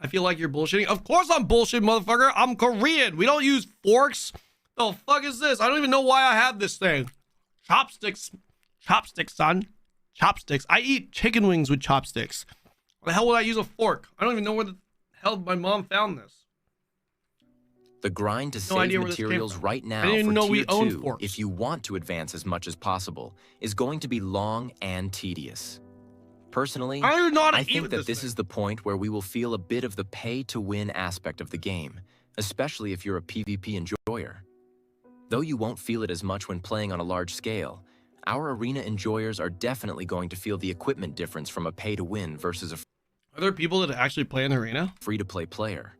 I feel like you're bullshitting. Of course I'm bullshit, motherfucker. I'm Korean. We don't use forks. The fuck is this? I don't even know why I have this thing. Chopsticks. Chopsticks, son. Chopsticks. I eat chicken wings with chopsticks. Why the hell would I use a fork? I don't even know where the hell my mom found this. The grind to save materials right now for tier 2, if you want to advance as much as possible, is going to be long and tedious. Personally, I think that this is the point where we will feel a bit of the pay-to-win aspect of the game, especially if you're a PvP enjoyer. Though you won't feel it as much when playing on a large scale, our arena enjoyers are definitely going to feel the equipment difference from a pay-to-win versus a Are there people that actually play in the arena? Free-to-play player.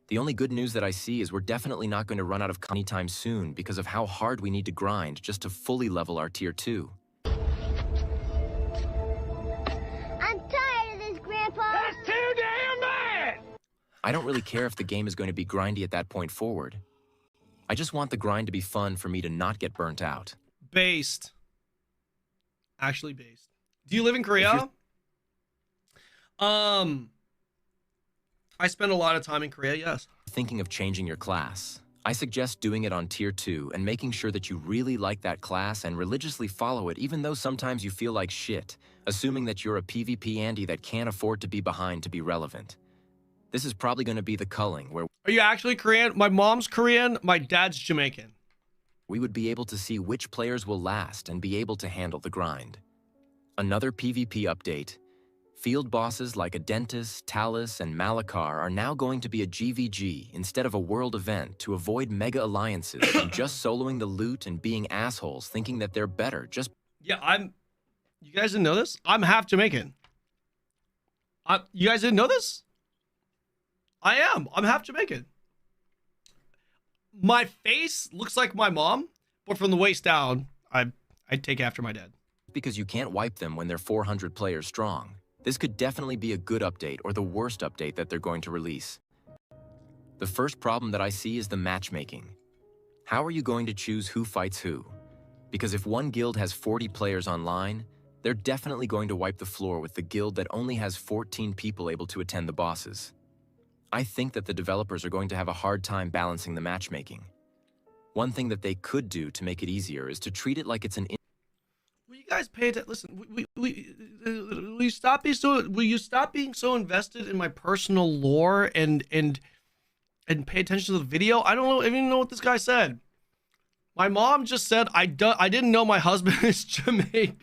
The only good news that I see is we're definitely not going to run out of anytime soon because of how hard we need to grind just to fully level our tier 2. That's too damn bad! I don't really care if the game is going to be grindy at that point forward. I just want the grind to be fun for me to not get burnt out. Based. Actually based. Do you live in Korea? I spend a lot of time in Korea, yes. Thinking of changing your class. I suggest doing it on tier 2 and making sure that you really like that class and religiously follow it, even though sometimes you feel like shit, assuming that you're a PvP Andy that can't afford to be behind to be relevant. This is probably going to be the culling where... Are you actually Korean? My mom's Korean, my dad's Jamaican. We would be able to see which players will last and be able to handle the grind. Another PvP update. Field bosses like Adentis, Talus, and Malakar are now going to be a GVG instead of a world event to avoid mega alliances and just soloing the loot and being assholes thinking that they're better just... Yeah, you guys didn't know this? I'm half Jamaican. You guys didn't know this? I am. I'm half Jamaican. My face looks like my mom, but from the waist down, I take after my dad. Because you can't wipe them when they're 400 players strong. This could definitely be a good update or the worst update that they're going to release. The first problem that I see is the matchmaking. How are you going to choose who fights who? Because if one guild has 40 players online, they're definitely going to wipe the floor with the guild that only has 14 people able to attend the bosses. I think that the developers are going to have a hard time balancing the matchmaking. One thing that they could do to make it easier is to treat it like it's an... Will you guys pay attention? Listen, will you stop being so invested in my personal lore and pay attention to the video? I don't even know what this guy said. My mom just said I didn't know my husband is Jamaican.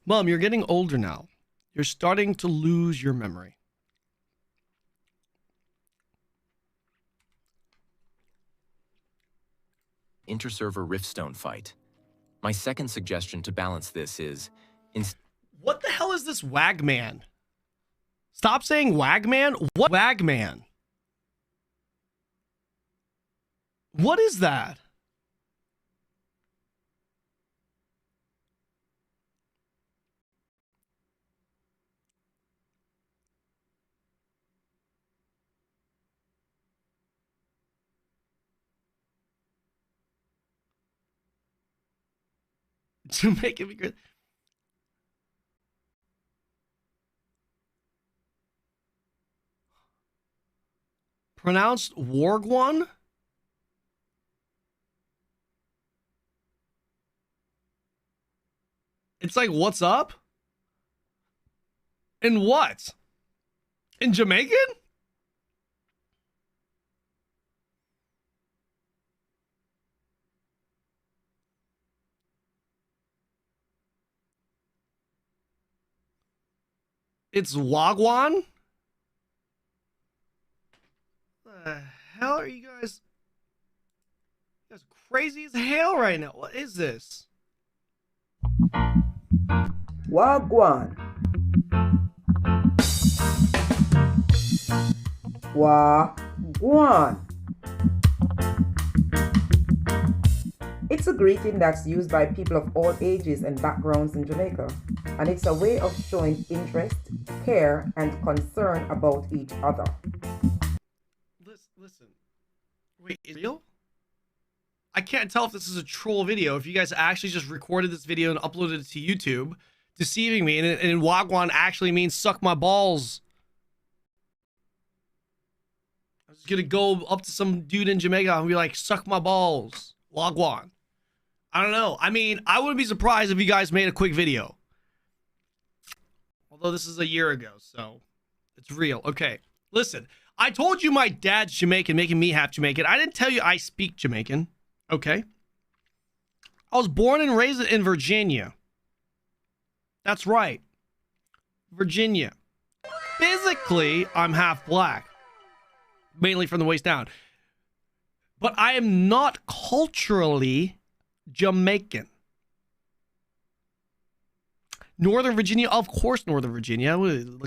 Mom, you're getting older now. You're starting to lose your memory. Inter-server Riftstone fight. My second suggestion to balance this is... What the hell is this Wagman? Stop saying Wagman. What Wagman? What is that? To make it be good. Pronounced Wargwan? It's like, what's up? In what? In Jamaican? It's Wagwan? The hell are you guys? You guys are crazy as hell right now. What is this? Wagwan. Wagwan. It's a greeting that's used by people of all ages and backgrounds in Jamaica, and it's a way of showing interest, care, and concern about each other. Listen. Wait, is it real? I can't tell if this is a troll video, if you guys actually just recorded this video and uploaded it to YouTube, deceiving me, and Wagwan actually means suck my balls. I was gonna go up to some dude in Jamaica and be like, suck my balls. Wagwan. I don't know. I mean, I wouldn't be surprised if you guys made a quick video. Although this is a year ago, so it's real. Okay, listen. I told you my dad's Jamaican, making me half Jamaican. I didn't tell you I speak Jamaican. Okay. I was born and raised in Virginia. That's right. Virginia. Physically, I'm half black. Mainly from the waist down. But I am not culturally Jamaican. Northern Virginia, of course, Northern Virginia. What do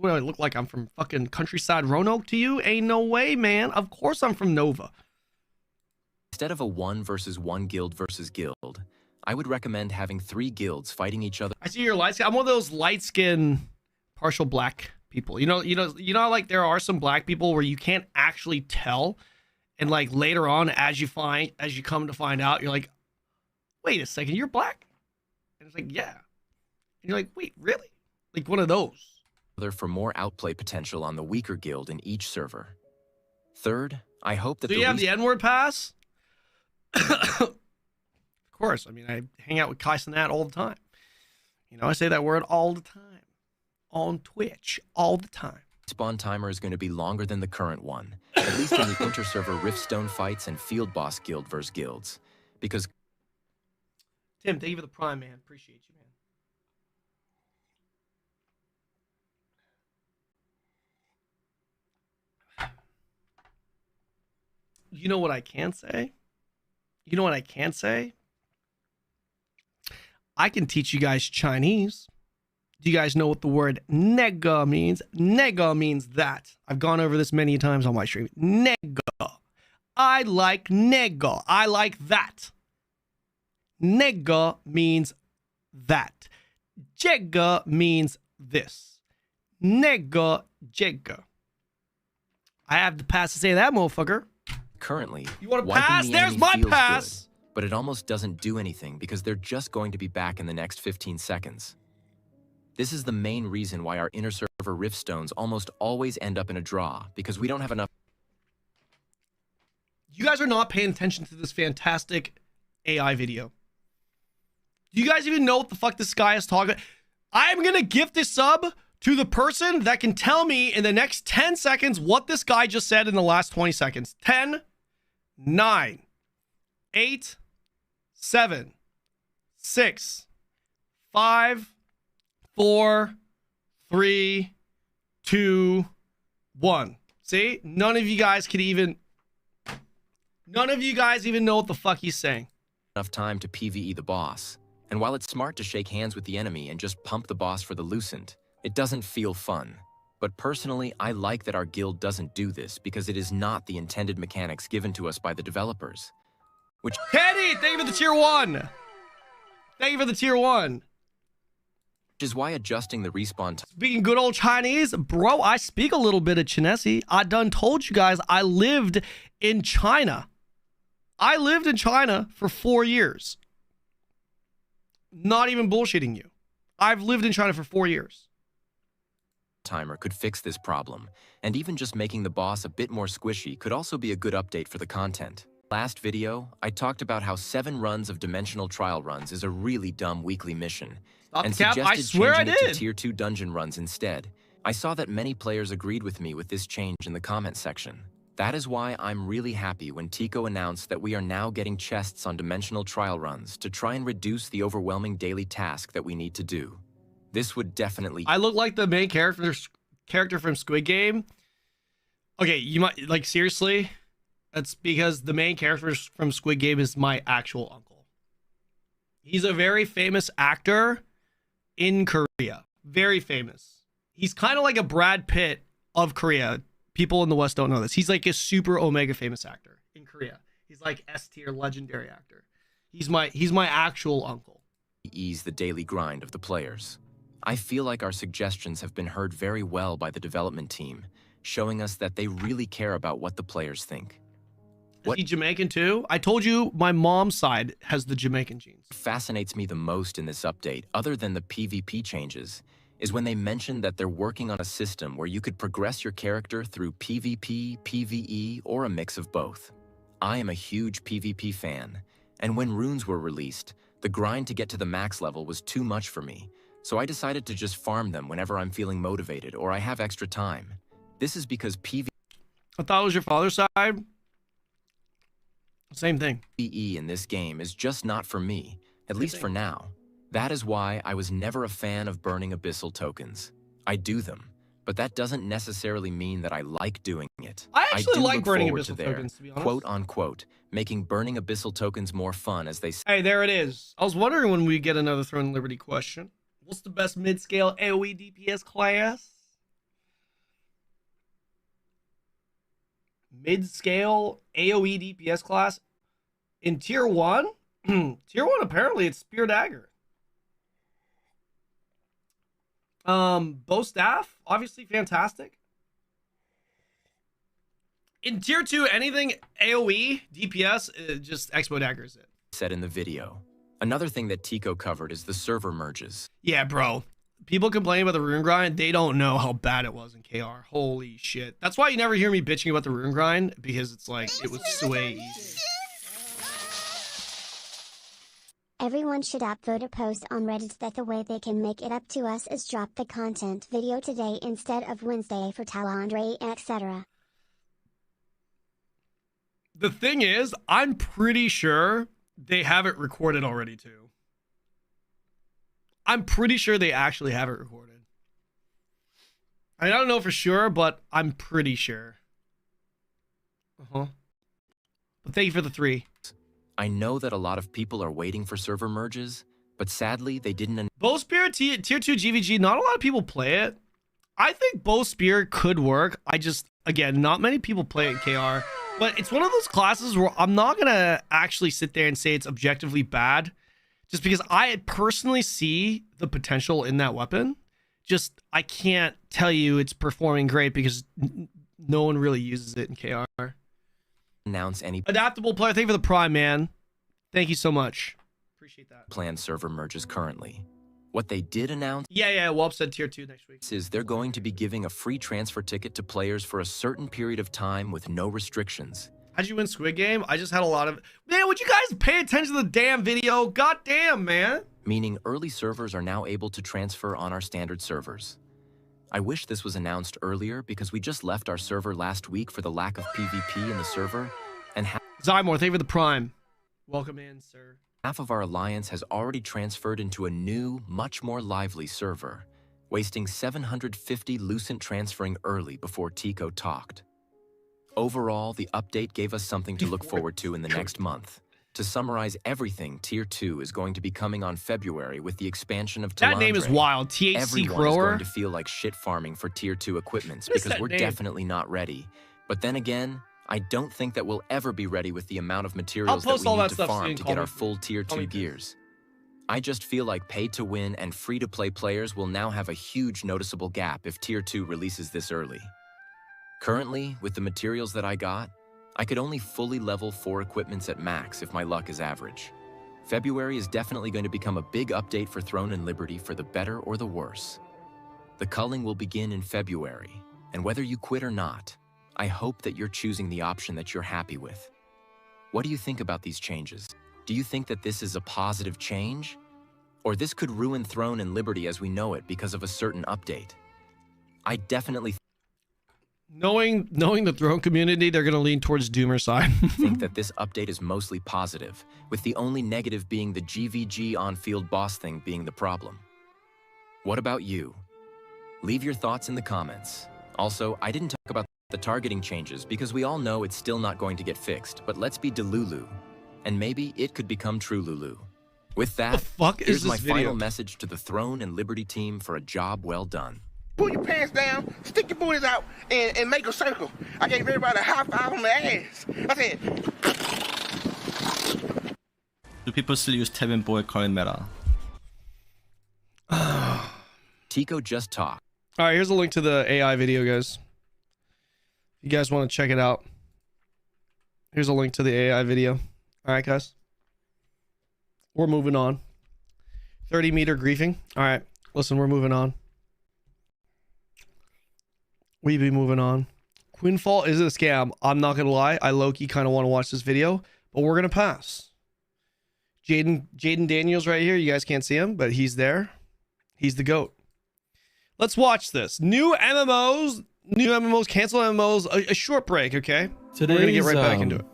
I look like? I'm from fucking countryside Roanoke to you? Ain't no way, man. Of course I'm from Nova. Instead of a 1 versus 1 guild versus guild, I would recommend having 3 guilds fighting each other. I see you're light skin. I'm one of those light skin, partial black people. You know, like there are some black people where you can't actually tell, and like later on, as you come to find out, you're like, wait a second, you're black, and it's like, yeah, and you're like, wait, really? Like one of those. For more outplay potential on the weaker guild in each server. Third, I hope that do you have the N-word pass? Of course. I mean, I hang out with Kai Cenat all the time. You know, I say that word all the time. On Twitch, all the time. Spawn timer is going to be longer than the current one, at least in the inter-server Riftstone fights and Field Boss guild versus guilds. Because... Tim, thank you for the prime, man. Appreciate you, man. You know what I can say? You know what I can say? I can teach you guys Chinese. Do you guys know what the word nega means? Nega means that. I've gone over this many times on my stream. Nega. I like nega. I like that. Nega means that. Jega means this. Nega jega. I have the pass to say that, motherfucker. Currently, you want to wiping pass? the There's enemy my feels pass. good, but it almost doesn't do anything because they're just going to be back in the next 15 seconds. This is the main reason why our inner server riftstones almost always end up in a draw, because we don't have enough. You guys are not paying attention to this fantastic AI video. Do you guys even know what the fuck this guy is talking about? I'm going to gift this sub to the person that can tell me in the next 10 seconds what this guy just said in the last 20 seconds. 10, 9, 8, 7, 6, 5, 4, 3, 2, 1. See? None of you guys even know what the fuck he's saying. Enough time to PvE the boss. And while it's smart to shake hands with the enemy and just pump the boss for the Lucent, it doesn't feel fun. But personally, I like that our guild doesn't do this because it is not the intended mechanics given to us by the developers. Which Teddy, thank you for the tier 1. Thank you for the tier 1. Which is why adjusting the respawn time. Speaking good old Chinese, bro, I speak a little bit of Chinese. I done told you guys I lived in China. I lived in China for 4 years. Not even bullshitting you. I've lived in China for 4 years. Timer could fix this problem, and even just making the boss a bit more squishy could also be a good update for the content. Last video, I talked about how 7 runs of dimensional trial runs is a really dumb weekly mission, and suggested changing it to tier 2 dungeon runs instead. I saw that many players agreed with me with this change in the comment section. That is why I'm really happy when Tico announced that we are now getting chests on dimensional trial runs to try and reduce the overwhelming daily task that we need to do. This would definitely... I look like the main character from Squid Game. Okay, you might... Like, seriously? That's because the main character from Squid Game is my actual uncle. He's a very famous actor in Korea. Very famous. He's kind of like a Brad Pitt of Korea. People in the West don't know this. He's like a super omega famous actor in Korea. He's like S tier legendary actor. He's my actual uncle. Ease the daily grind of the players. I feel like our suggestions have been heard very well by the development team, showing us that they really care about what the players think. Is he Jamaican too? I told you my mom's side has the Jamaican genes. What fascinates me the most in this update, other than the PvP changes, is when they mentioned that they're working on a system where you could progress your character through PvP, PvE, or a mix of both. I am a huge PvP fan, and when runes were released, the grind to get to the max level was too much for me, so I decided to just farm them whenever I'm feeling motivated or I have extra time. This is because PvE... I thought it was your father's side. Same thing. PvE in this game is just not for me, at least for now. That is why I was never a fan of burning abyssal tokens. I do them, but that doesn't necessarily mean that I like doing it. I actually like burning abyssal tokens, to be honest. Quote unquote, making burning abyssal tokens more fun as they say. Hey, there it is. I was wondering when we get another Throne of Liberty question. What's the best mid-scale AoE DPS class? Mid-scale AoE DPS class? In tier 1? Tier 1, apparently, it's Spear Dagger. Bow Staff, obviously fantastic. In tier 2, anything AoE, DPS, just Expo Dagger is it. Said in the video. Another thing that Tico covered is the server merges. Yeah, bro. People complain about the rune grind. They don't know how bad it was in KR. Holy shit. That's why you never hear me bitching about the rune grind, because it's like, it was way easy. Everyone should upvote a post on Reddit that the way they can make it up to us is drop the content video today instead of Wednesday for Talandre, etc. The thing is, I'm pretty sure they have it recorded already too. I'm pretty sure they actually have it recorded. I don't know for sure, but I'm pretty sure. Thank you for the 3. I know that a lot of people are waiting for server merges, but sadly they didn't. Bow Spear tier 2 GVG, not a lot of people play it. I think Bow Spear could work. I just, again, not many people play it in KR, but it's one of those classes where I'm not gonna actually sit there and say it's objectively bad, just because I personally see the potential in that weapon. Just, I can't tell you it's performing great because no one really uses it in KR. Announce any adaptable player. Thank you for the Prime, man. Thank you so much. Appreciate that. Planned server merges currently. What they did announce, Welp said tier 2 next week, is they're going to be giving a free transfer ticket to players for a certain period of time with no restrictions. How'd you win Squid Game? I just had a lot of... Man, would you guys pay attention to the damn video? God damn, man. Meaning early servers are now able to transfer on our standard servers. I wish this was announced earlier because we just left our server last week for the lack of PvP in the server, and Zymor, thank you for the Prime. Welcome in, sir. Half of our alliance has already transferred into a new, much more lively server, wasting 750 Lucent transferring early before Tico talked. Overall, the update gave us something to look forward to in the next month. To summarize everything, Tier 2 is going to be coming on February with the expansion of Talandre. That name is wild. THC Everyone Grower. is going to feel like shit farming for Tier 2 equipments because we're definitely not ready. But then again, I don't think that we'll ever be ready with the amount of materials that we need to farm to get our full Tier 2 gears. I just feel like pay-to-win and free-to-play players will now have a huge noticeable gap if Tier 2 releases this early. Currently, with the materials that I got, I could only fully level 4 equipments at max if my luck is average. February is definitely going to become a big update for Throne and Liberty for the better or the worse. The culling will begin in February, and whether you quit or not, I hope that you're choosing the option that you're happy with. What do you think about these changes? Do you think that this is a positive change? Or this could ruin Throne and Liberty as we know it because of a certain update? I definitely Knowing the Throne community, they're going to lean towards Doomer side. think that this update is mostly positive, with the only negative being the GVG on-field boss thing being the problem. What about you? Leave your thoughts in the comments. Also, I didn't talk about the targeting changes because we all know it's still not going to get fixed, but let's be Delulu, and maybe it could become True Lulu. With that, here's my final message to the Throne and Liberty team for a job well done. Pull your pants down, stick your booties out, and make a circle. I gave everybody a high five on the ass. I said... Do people still use Tevin Boy coin meta? Tico just talked. All right, here's a link to the AI video, guys. You guys want to check it out? Here's a link to the AI video. All right, guys. We're moving on. 30-meter griefing. All right, listen, we're moving on. We be moving on. Quinfall is it a scam? I'm not gonna lie. I low-key kind of want to watch this video, but we're gonna pass. Jaden Daniels right here. You guys can't see him, but he's there. He's the GOAT. Let's watch this. New MMOs, cancel MMOs. A short break, okay? We're gonna get right back into it.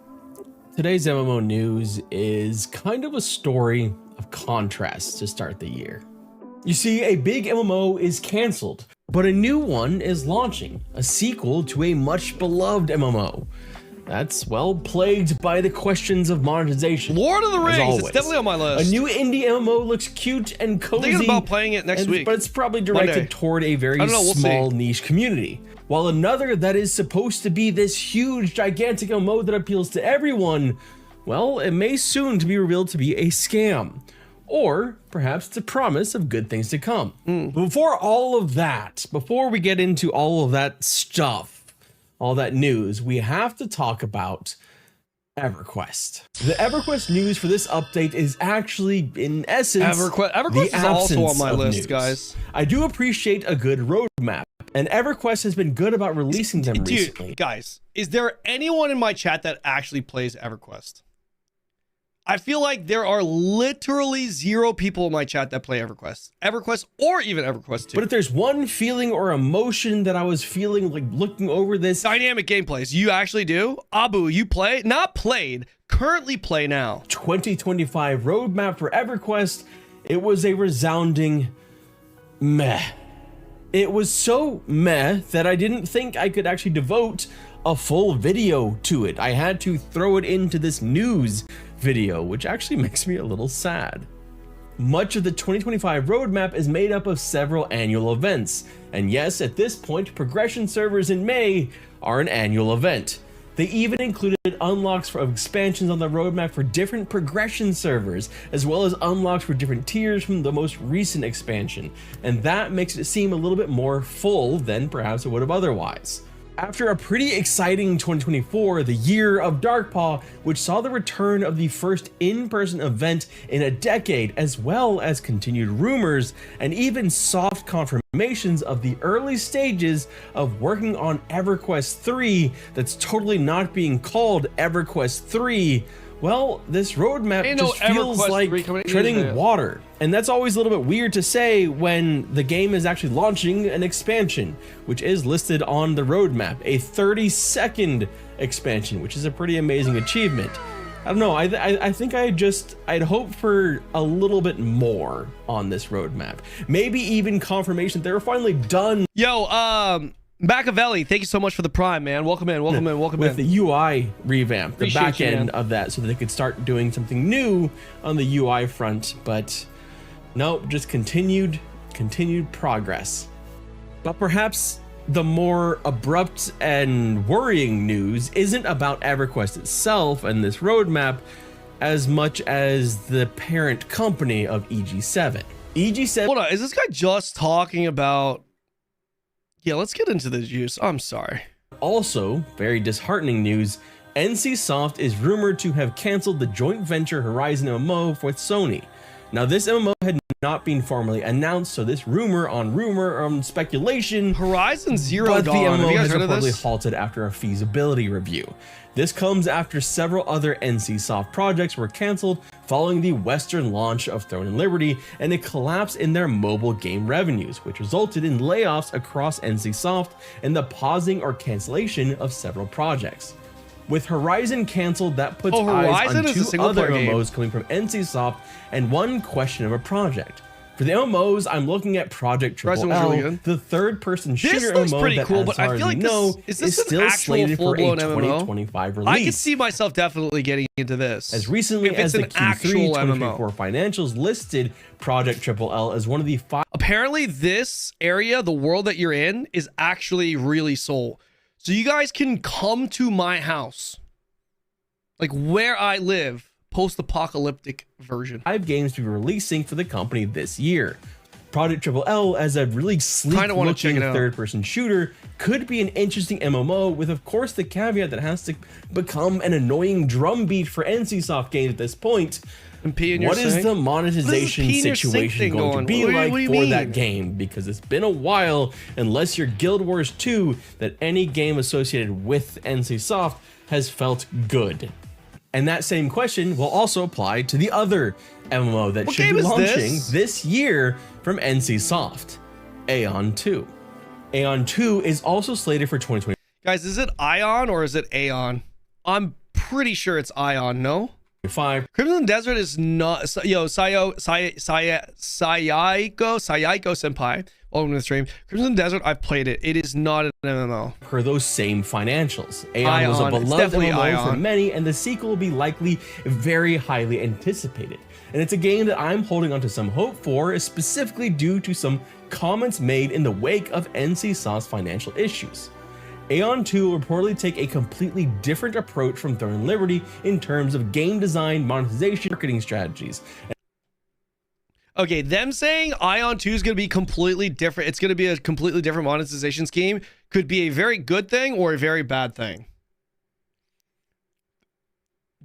Today's MMO news is kind of a story of contrast to start the year. You see, a big MMO is canceled, but a new one is launching, a sequel to a much beloved MMO. That's, well, plagued by the questions of monetization. Lord of the Rings, it's definitely on my list. A new indie MMO looks cute and cozy. I'm thinking about playing it next week. But it's probably directed toward a very small niche community. While another that is supposed to be this huge, gigantic MMO that appeals to everyone, well, it may soon to be revealed to be a scam. Or perhaps the promise of good things to come. But before all of that, before we get into all of that stuff, all that news, we have to talk about EverQuest. The EverQuest news for this update is actually, in essence, EverQuest is also on my list, guys. I do appreciate a good roadmap, and EverQuest has been good about releasing them recently. Guys, is there anyone in my chat that actually plays EverQuest? I feel like there are literally 0 people in my chat that play EverQuest, or even EverQuest 2. But if there's one feeling or emotion that I was feeling like looking over this... Dynamic gameplays, you actually do? Abu, you play? Not played, currently play now. 2025 roadmap for EverQuest, it was a resounding meh. It was so meh that I didn't think I could actually devote a full video to it. I had to throw it into this news video, which actually makes me a little sad. Much of the 2025 roadmap is made up of several annual events, and yes, at this point, progression servers in May are an annual event. They even included unlocks of expansions on the roadmap for different progression servers, as well as unlocks for different tiers from the most recent expansion, and that makes it seem a little bit more full than perhaps it would have otherwise. After a pretty exciting 2024, the year of Darkpaw, which saw the return of the first in-person event in a decade, as well as continued rumors and even soft confirmations of the early stages of working on EverQuest 3 that's totally not being called EverQuest 3, well, this roadmap just feels like treading water. And that's always a little bit weird to say when the game is actually launching an expansion, which is listed on the roadmap, a 30-second expansion, which is a pretty amazing achievement. I don't know, I think I'd hope for a little bit more on this roadmap. Maybe even confirmation that they were finally done. Yo, Machiavelli, thank you so much for the Prime, man. Welcome in, welcome in, welcome in. With the UI revamp, Appreciate the back end man. of that, so that they could start doing something new on the UI front, but nope, just continued progress. But perhaps the more abrupt and worrying news isn't about EverQuest itself and this roadmap as much as the parent company of EG7. EG7. Hold on, is this guy just talking about? Yeah, let's get into the juice. I'm sorry. Also, very disheartening news, NCSoft is rumored to have canceled the joint venture Horizon MMO with Sony. Now, this MMO had not been formally announced, so this rumor on speculation. Horizon Zero but Dawn. the MMO Have you guys has heard of reportedly this? halted after a feasibility review. This comes after several other NCSoft projects were canceled following the Western launch of Throne and Liberty and a collapse in their mobile game revenues, which resulted in layoffs across NCSoft and the pausing or cancellation of several projects. With Horizon canceled, that puts eyes on two other MMOs coming from NCSoft and one question of a project. For the MMOs, I'm looking at Project Triple L, the third-person shooter MMO that, cool, as but far I as feel we like know, this is an still actual slated for a full-blown MMO? 2025 release. I can see myself definitely getting into this. As recently if as it's the an Q3 actual 2024 financials listed Project Triple L as one of the 5. Apparently, this area, the world that you're in, is actually really soul. So you guys can come to my house, like where I live, post-apocalyptic version. 5 games to be releasing for the company this year. Project Triple L, as a really sleek-looking third-person shooter, could be an interesting MMO, with of course the caveat that has to become an annoying drumbeat for NCSoft games at this point. What is the monetization situation going to be like for that game? Because it's been a while, unless you're Guild Wars 2, that any game associated with NCSoft has felt good. And that same question will also apply to the other MMO that should be launching this year from NCSoft, Aeon 2. Aeon 2 is also slated for 2020. Guys, is it Ion or is it Aeon? I'm pretty sure it's Ion, no? 5. Crimson Desert is not. Yo, Sayako Senpai. Welcome to the stream. Crimson Desert, I've played it. It is not an MMO. Per those same financials. Aeon was a beloved MMO for many, and the sequel will be likely very highly anticipated. And it's a game that I'm holding onto some hope for, specifically due to some comments made in the wake of NCSoft's financial issues. Aeon 2 will reportedly take a completely different approach from Throne and Liberty in terms of game design, monetization, marketing strategies. Okay, them saying Ion 2 is going to be completely different, it's going to be a completely different monetization scheme, could be a very good thing or a very bad thing.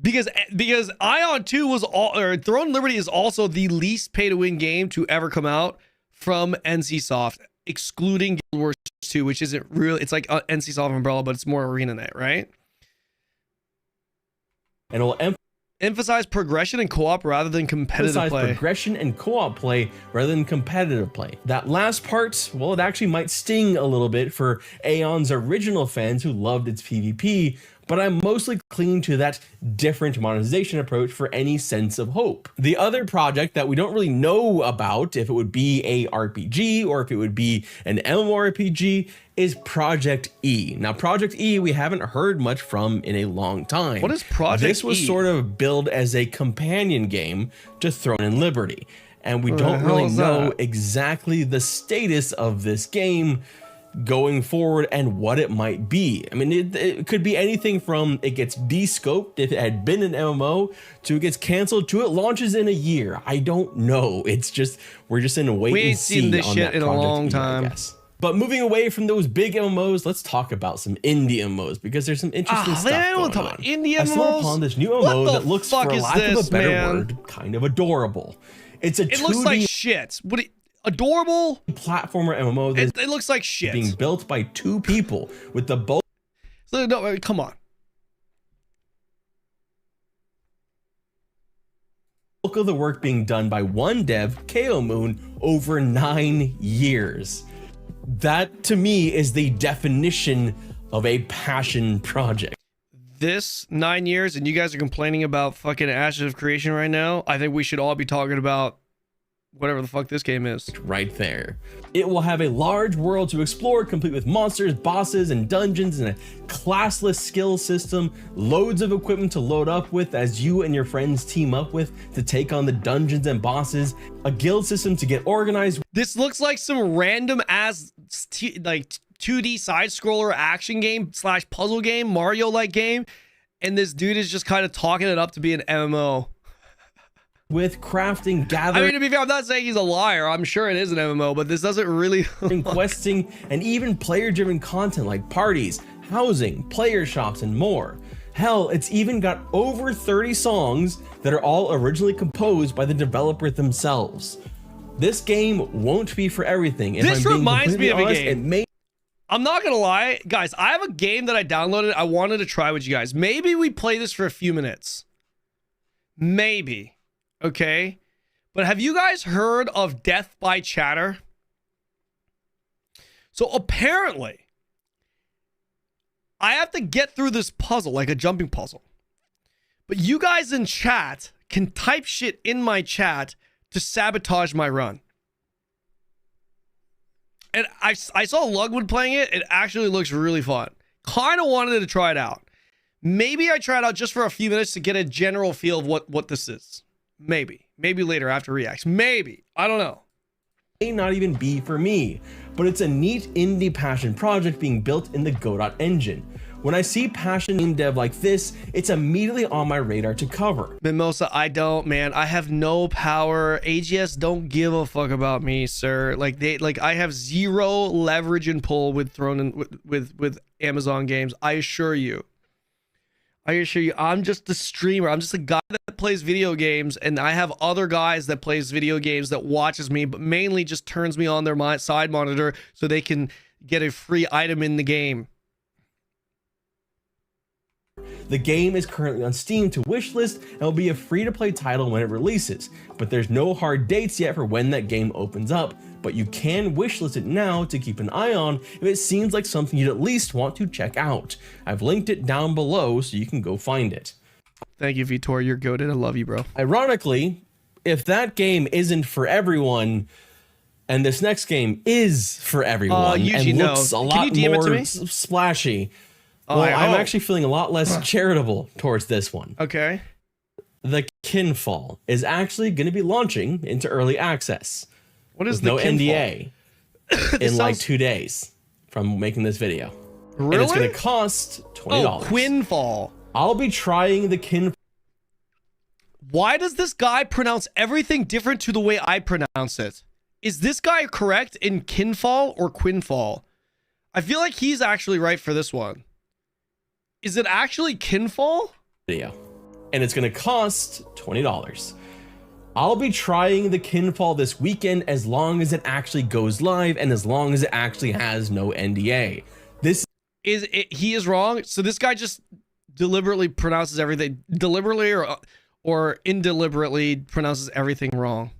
Because Ion 2 was all, or Throne and Liberty is also the least pay-to-win game to ever come out from NCSoft, excluding Guild Wars 2, which isn't real. It's like NCSoft umbrella, but it's more ArenaNet, right? And it will emphasize progression and co-op rather than competitive play. Progression and co-op play rather than competitive play. That last part, well, it actually might sting a little bit for Aeon's original fans who loved its PvP, but I'm mostly clinging to that different monetization approach for any sense of hope. The other project that we don't really know about, if it would be a RPG or if it would be an MMORPG, is Project E. Now, Project E, we haven't heard much from in a long time. What is Project E? This was sort of billed as a companion game to Throne and Liberty, and we don't really know exactly the status of this game going forward and what it might be. I mean, it could be anything from it gets de-scoped if it had been an MMO, to it gets canceled, to it launches in a year. I don't know. It's just, we're just in a wait and see. We ain't seen this shit in a long time. But moving away from those big MMOs, let's talk about some indie MMOs, because there's some interesting stuff man, I going don't talk on. about indie I stumbled MMOs? upon this new What MMO the that looks, for fuck is lack of this, a better man? word, kind of adorable. It's a 2D, It looks like shit. Adorable platformer MMO that it looks like shit. Being built by two people with the bulk. So, no, come on. Bulk of the work being done by one dev, KO Moon, over 9 years. That to me is the definition of a passion project. This 9 years, and you guys are complaining about fucking Ashes of Creation right now. I think we should all be talking about whatever the fuck this game is. Right there. It will have a large world to explore, complete with monsters, bosses, and dungeons, and a classless skill system, loads of equipment to load up with as you and your friends team up with to take on the dungeons and bosses, a guild system to get organized. This looks like some random ass like 2D side scroller action game / puzzle game, Mario like game, and this dude is just kind of talking it up to be an MMO. With crafting, gathering. I mean, to be fair, I'm not saying he's a liar. I'm sure it is an MMO, but this doesn't really. Questing and even player-driven content like parties, housing, player shops, and more. Hell, it's even got over 30 songs that are all originally composed by the developer themselves. This game won't be for everything. If This reminds me of a honest, game. I'm not gonna lie, guys. I have a game that I downloaded. I wanted to try with you guys. Maybe we play this for a few minutes. Maybe. Okay, but have you guys heard of Death by Chatter? So apparently, I have to get through this puzzle, like a jumping puzzle. But you guys in chat can type shit in my chat to sabotage my run. And I saw Lugwood playing it. It actually looks really fun. Kind of wanted to try it out. Maybe I try it out just for a few minutes to get a general feel of what this is. Maybe later after reacts. Maybe. I don't know. May not even be for me, but it's a neat indie passion project being built in the Godot engine. When I see passion game dev like this, it's immediately on my radar to cover. Mimosa, I don't, man. I have no power. AGS don't give a fuck about me, sir. I have zero leverage and pull with Throne and with Amazon games. I assure you. I'm just a streamer. I'm just a guy that plays video games, and I have other guys that plays video games that watches me, but mainly just turns me on their side monitor so they can get a free item in the game. The game is currently on Steam to wishlist and will be a free-to-play title when it releases, but there's no hard dates yet for when that game opens up. But you can wishlist it now to keep an eye on if it seems like something you'd at least want to check out. I've linked it down below so you can go find it. Thank you, Vitor. You're goated. I love you, bro. Ironically, if that game isn't for everyone, and this next game is for everyone and looks a lot more splashy, well, I'm actually feeling a lot less charitable towards this one. Okay. The Kinfall is actually going to be launching into early access. What is no Kinfall? NDA in like 2 days from making this video. Really? And it's going to cost $20. Oh, Quinfall. I'll be trying the Kinfall. Why does this guy pronounce everything different to the way I pronounce it? Is this guy correct in Kinfall or Quinfall? I feel like he's actually right for this one. Is it actually Kinfall? Video. And it's going to cost $20. I'll be trying the Kinfall this weekend as long as it actually goes live and as long as it actually has no NDA. He is wrong. So this guy just deliberately pronounces everything deliberately or indeliberately pronounces everything wrong.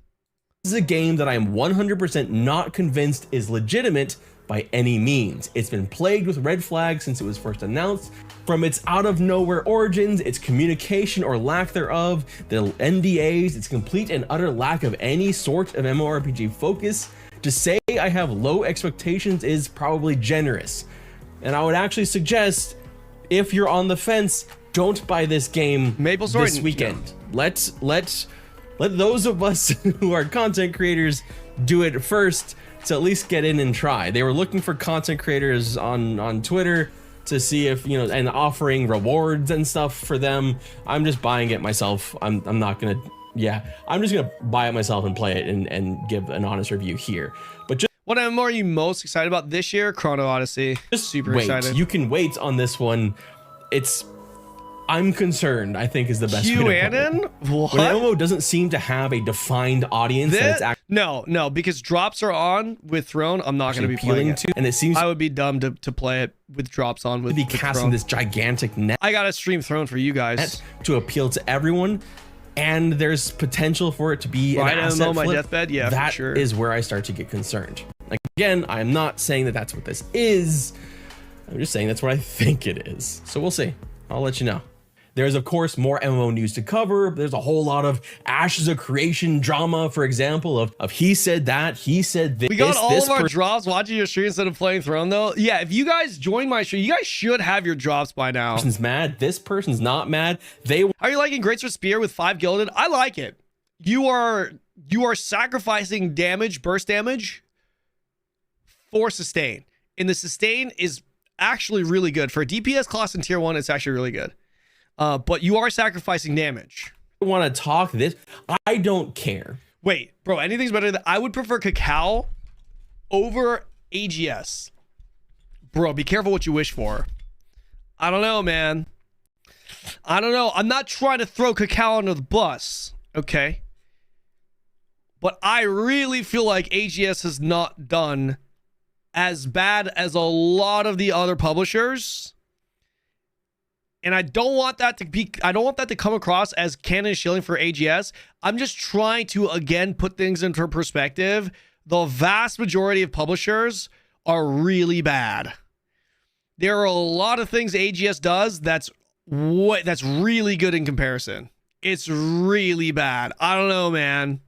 This is a game that I am 100% not convinced is legitimate by any means. It's been plagued with red flags since it was first announced. From its out of nowhere origins, its communication or lack thereof, the NDAs, its complete and utter lack of any sort of MMORPG focus. To say I have low expectations is probably generous. And I would actually suggest, if you're on the fence, don't buy this game this weekend. Yeah. Let those of us who are content creators do it first to at least get in and try. They were looking for content creators on Twitter to see if, you know, and offering rewards and stuff for them. I'm just buying it myself. I'm not gonna, I'm just gonna buy it myself and play it and give an honest review here. But just what MMO are you most excited about this year? Chrono Odyssey. Just super wait. excited. You can wait on this one. I'm concerned, I think, is the best way to put it. What? When MMO doesn't seem to have a defined audience that it's no, because drops are on with Throne. I'm not going to be playing it. And it seems I would be dumb to play it with drops on with be casting this gigantic net. I got to stream Throne for you guys to appeal to everyone, and there's potential for it to be an asset MMO my flip. deathbed. Yeah, that for sure. is where I start to get concerned. Like, again, I'm not saying that that's what this is. I'm just saying that's what I think it is. So we'll see. I'll let you know. There's, of course, more MMO news to cover. There's a whole lot of Ashes of Creation drama, for example, of he said that, he said this. We got all of our drops watching your stream instead of playing Throne, though. Yeah, if you guys join my stream, you guys should have your drops by now. This person's mad. This person's not mad. Are you liking Greatsword Spear with 5 gilded? I like it. You are sacrificing damage, burst damage, for sustain. And the sustain is actually really good. For a DPS class in tier 1, it's actually really good. But you are sacrificing damage. I want to talk this. I don't care. Wait, bro, anything's better than I would prefer Cacao over AGS. Bro, be careful what you wish for. I don't know, man. I don't know. I'm not trying to throw Cacao under the bus, okay? But I really feel like AGS has not done as bad as a lot of the other publishers. And I don't want that to come across as Kanon shilling for AGS. I'm just trying to, again, put things into perspective. The vast majority of publishers are really bad. There are a lot of things AGS does that's really good in comparison. It's really bad. I don't know, man.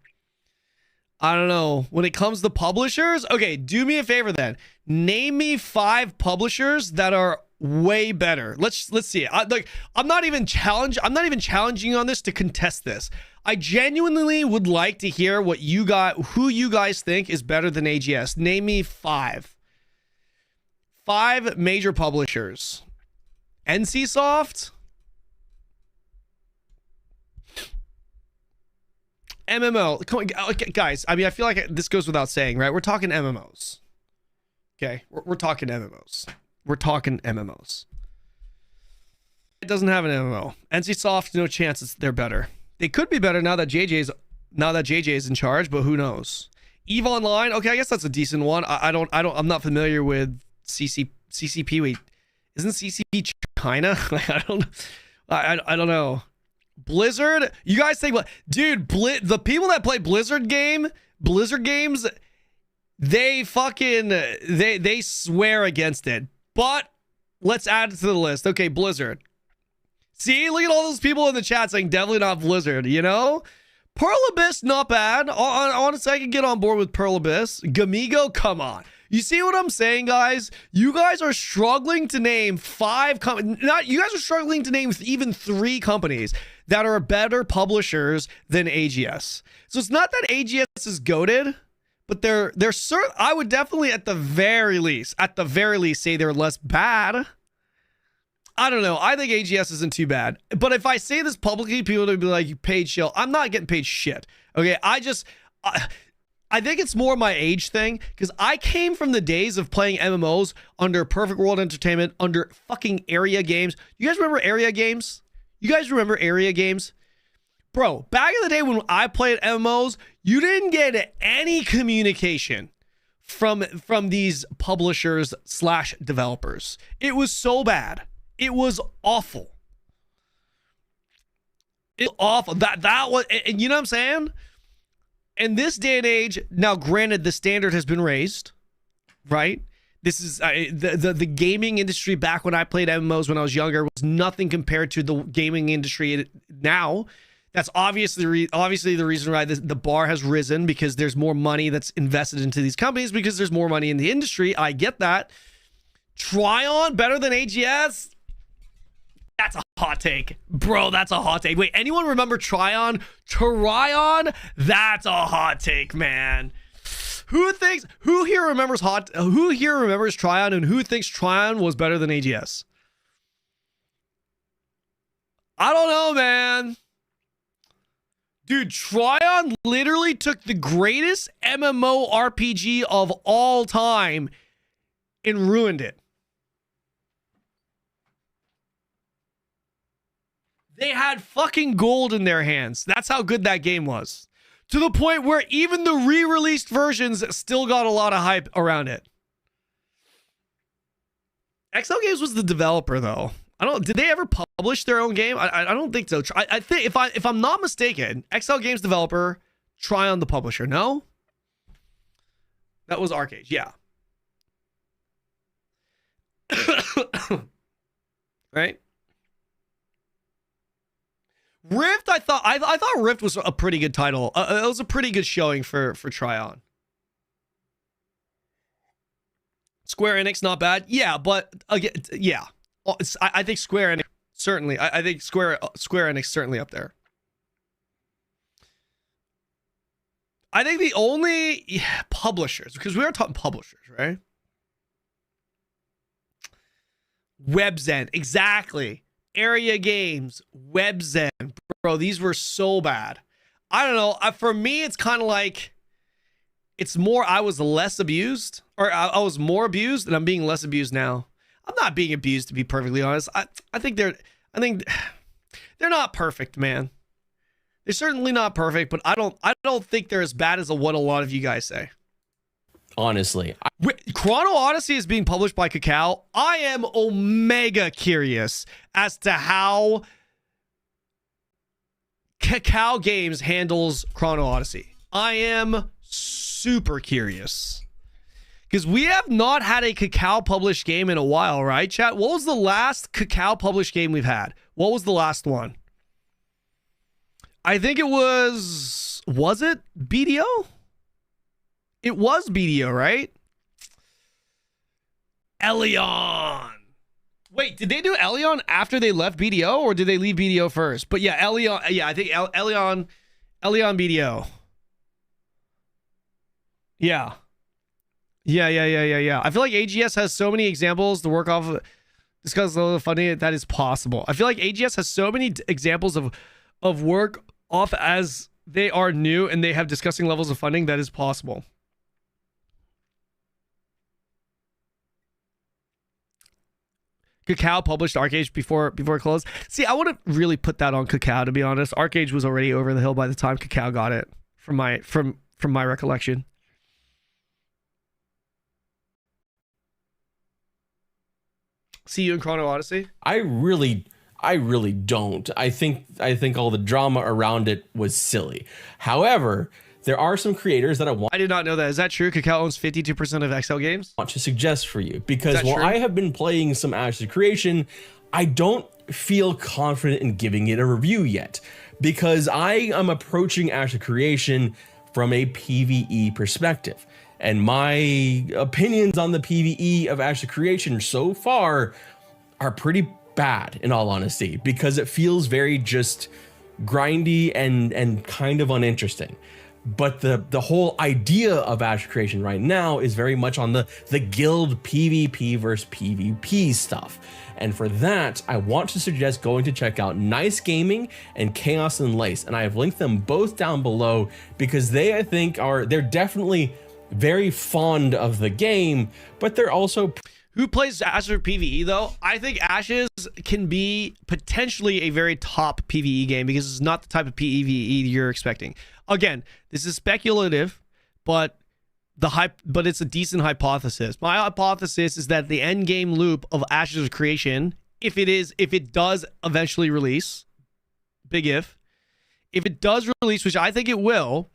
I don't know. When it comes to publishers, okay, do me a favor then. Name me 5 publishers that are way better. Let's see. I'm not even challenging you on this to contest this. I genuinely would like to hear who you guys think is better than AGS. Name me 5. 5 major publishers. NCSoft, MMO. Come on, guys. I mean, I feel like this goes without saying, right? We're talking MMOs. Okay, we're talking MMOs. We're talking MMOs. It doesn't have an MMO. NCSoft, no chance they're better. They could be better now that JJ is in charge, but who knows? EVE Online, okay, I guess that's a decent one. I'm not familiar with CCP. Wait, isn't CCP China? I don't know. Blizzard, you guys think, dude, the people that play Blizzard games, they swear against it. But let's add it to the list. Okay, Blizzard. See, look at all those people in the chat saying definitely not Blizzard, you know? Pearl Abyss, not bad. Honestly, I can get on board with Pearl Abyss. Gamigo, come on. You see what I'm saying, guys? You guys are struggling to name 5 companies. You guys are struggling to name even 3 companies that are better publishers than AGS. So it's not that AGS is goated, but they're certain. I would definitely, at the very least, say they're less bad. I don't know. I think AGS isn't too bad. But if I say this publicly, people will be like, you paid shill. I'm not getting paid shit. Okay, I think it's more my age thing, because I came from the days of playing MMOs under Perfect World Entertainment, under fucking Area Games. You guys remember Area Games? Bro, back in the day when I played MMOs, you didn't get any communication from these publishers / developers. It was so bad. It was awful. It's awful. That was, you know what I'm saying? In this day and age, now granted, the standard has been raised, right? This is the gaming industry back when I played MMOs when I was younger was nothing compared to the gaming industry now. That's obviously the reason why the bar has risen, because there's more money that's invested into these companies because there's more money in the industry. I get that. Tryon better than AGS? That's a hot take. Bro, that's a hot take. Wait, anyone remember Tryon? Tryon? That's a hot take, man. Who here remembers Tryon, and who thinks Tryon was better than AGS? I don't know, man. Dude, Tryon literally took the greatest MMO RPG of all time and ruined it. They had fucking gold in their hands. That's how good that game was. To the point where even the re-released versions still got a lot of hype around it. XL Games was the developer, though. Did they ever publish their own game? I don't think so. I think if I'm not mistaken, XL Games developer, Tryon the publisher. No? That was Arcade, yeah. Right? Rift, I thought Rift was a pretty good title. It was a pretty good showing for Tryon. Square Enix, not bad. Yeah, but again, yeah. I think Square Enix certainly. I think Square Enix certainly up there. I think the only publishers, because we are talking publishers, right? WebZen, exactly. Area Games, WebZen, bro, these were so bad. I don't know. For me, it's kind of like it's more I was less abused, or I was more abused, and I'm being less abused now. I'm not being abused, to be perfectly honest. I think they're not perfect, man. They're certainly not perfect, but I don't think they're as bad as what a lot of you guys say. Honestly, Chrono Odyssey is being published by Kakao. I am omega curious as to how Kakao Games handles Chrono Odyssey. I am super curious. Because we have not had a Kakao published game in a while, right, chat? What was the last Kakao published game we've had? What was the last one? I think it was it BDO? It was BDO, right? Elion. Wait, did they do Elion after they left BDO, or did they leave BDO first? But yeah, Elion. Yeah, I think Elion BDO. Yeah. Yeah. I feel like AGS has so many examples to work off of. Discuss the funding that is possible. I feel like AGS has so many examples of work off as they are new and they have discussing levels of funding that is possible. Kakao published Arcade before it closed. See, I wouldn't really put that on Kakao, to be honest. Arcade was already over the hill by the time Kakao got it, from my recollection. See you in Chrono Odyssey? I really don't. I think all the drama around it was silly. However, there are some creators that I did not know that. Is that true? Kakao owns 52% of XL Games? Want to suggest for you, because while I have been playing some Ashes of Creation, I don't feel confident in giving it a review yet, because I am approaching Ashes of Creation from a PvE perspective. And my opinions on the PvE of Ashes of Creation so far are pretty bad, in all honesty, because it feels very just grindy and kind of uninteresting. But the whole idea of Ashes of Creation right now is very much on the guild PvP versus PvP stuff. And for that, I want to suggest going to check out Nice Gaming and Chaos and Lace. And I have linked them both down below because they, I think, they're definitely very fond of the game, but they're also... Who plays Ashes for PvE, though? I think Ashes can be potentially a very top PvE game because it's not the type of PvE you're expecting. Again, this is speculative, but it's a decent hypothesis. My hypothesis is that the end game loop of Ashes of Creation, if it does eventually release, big if it does release, which I think it will,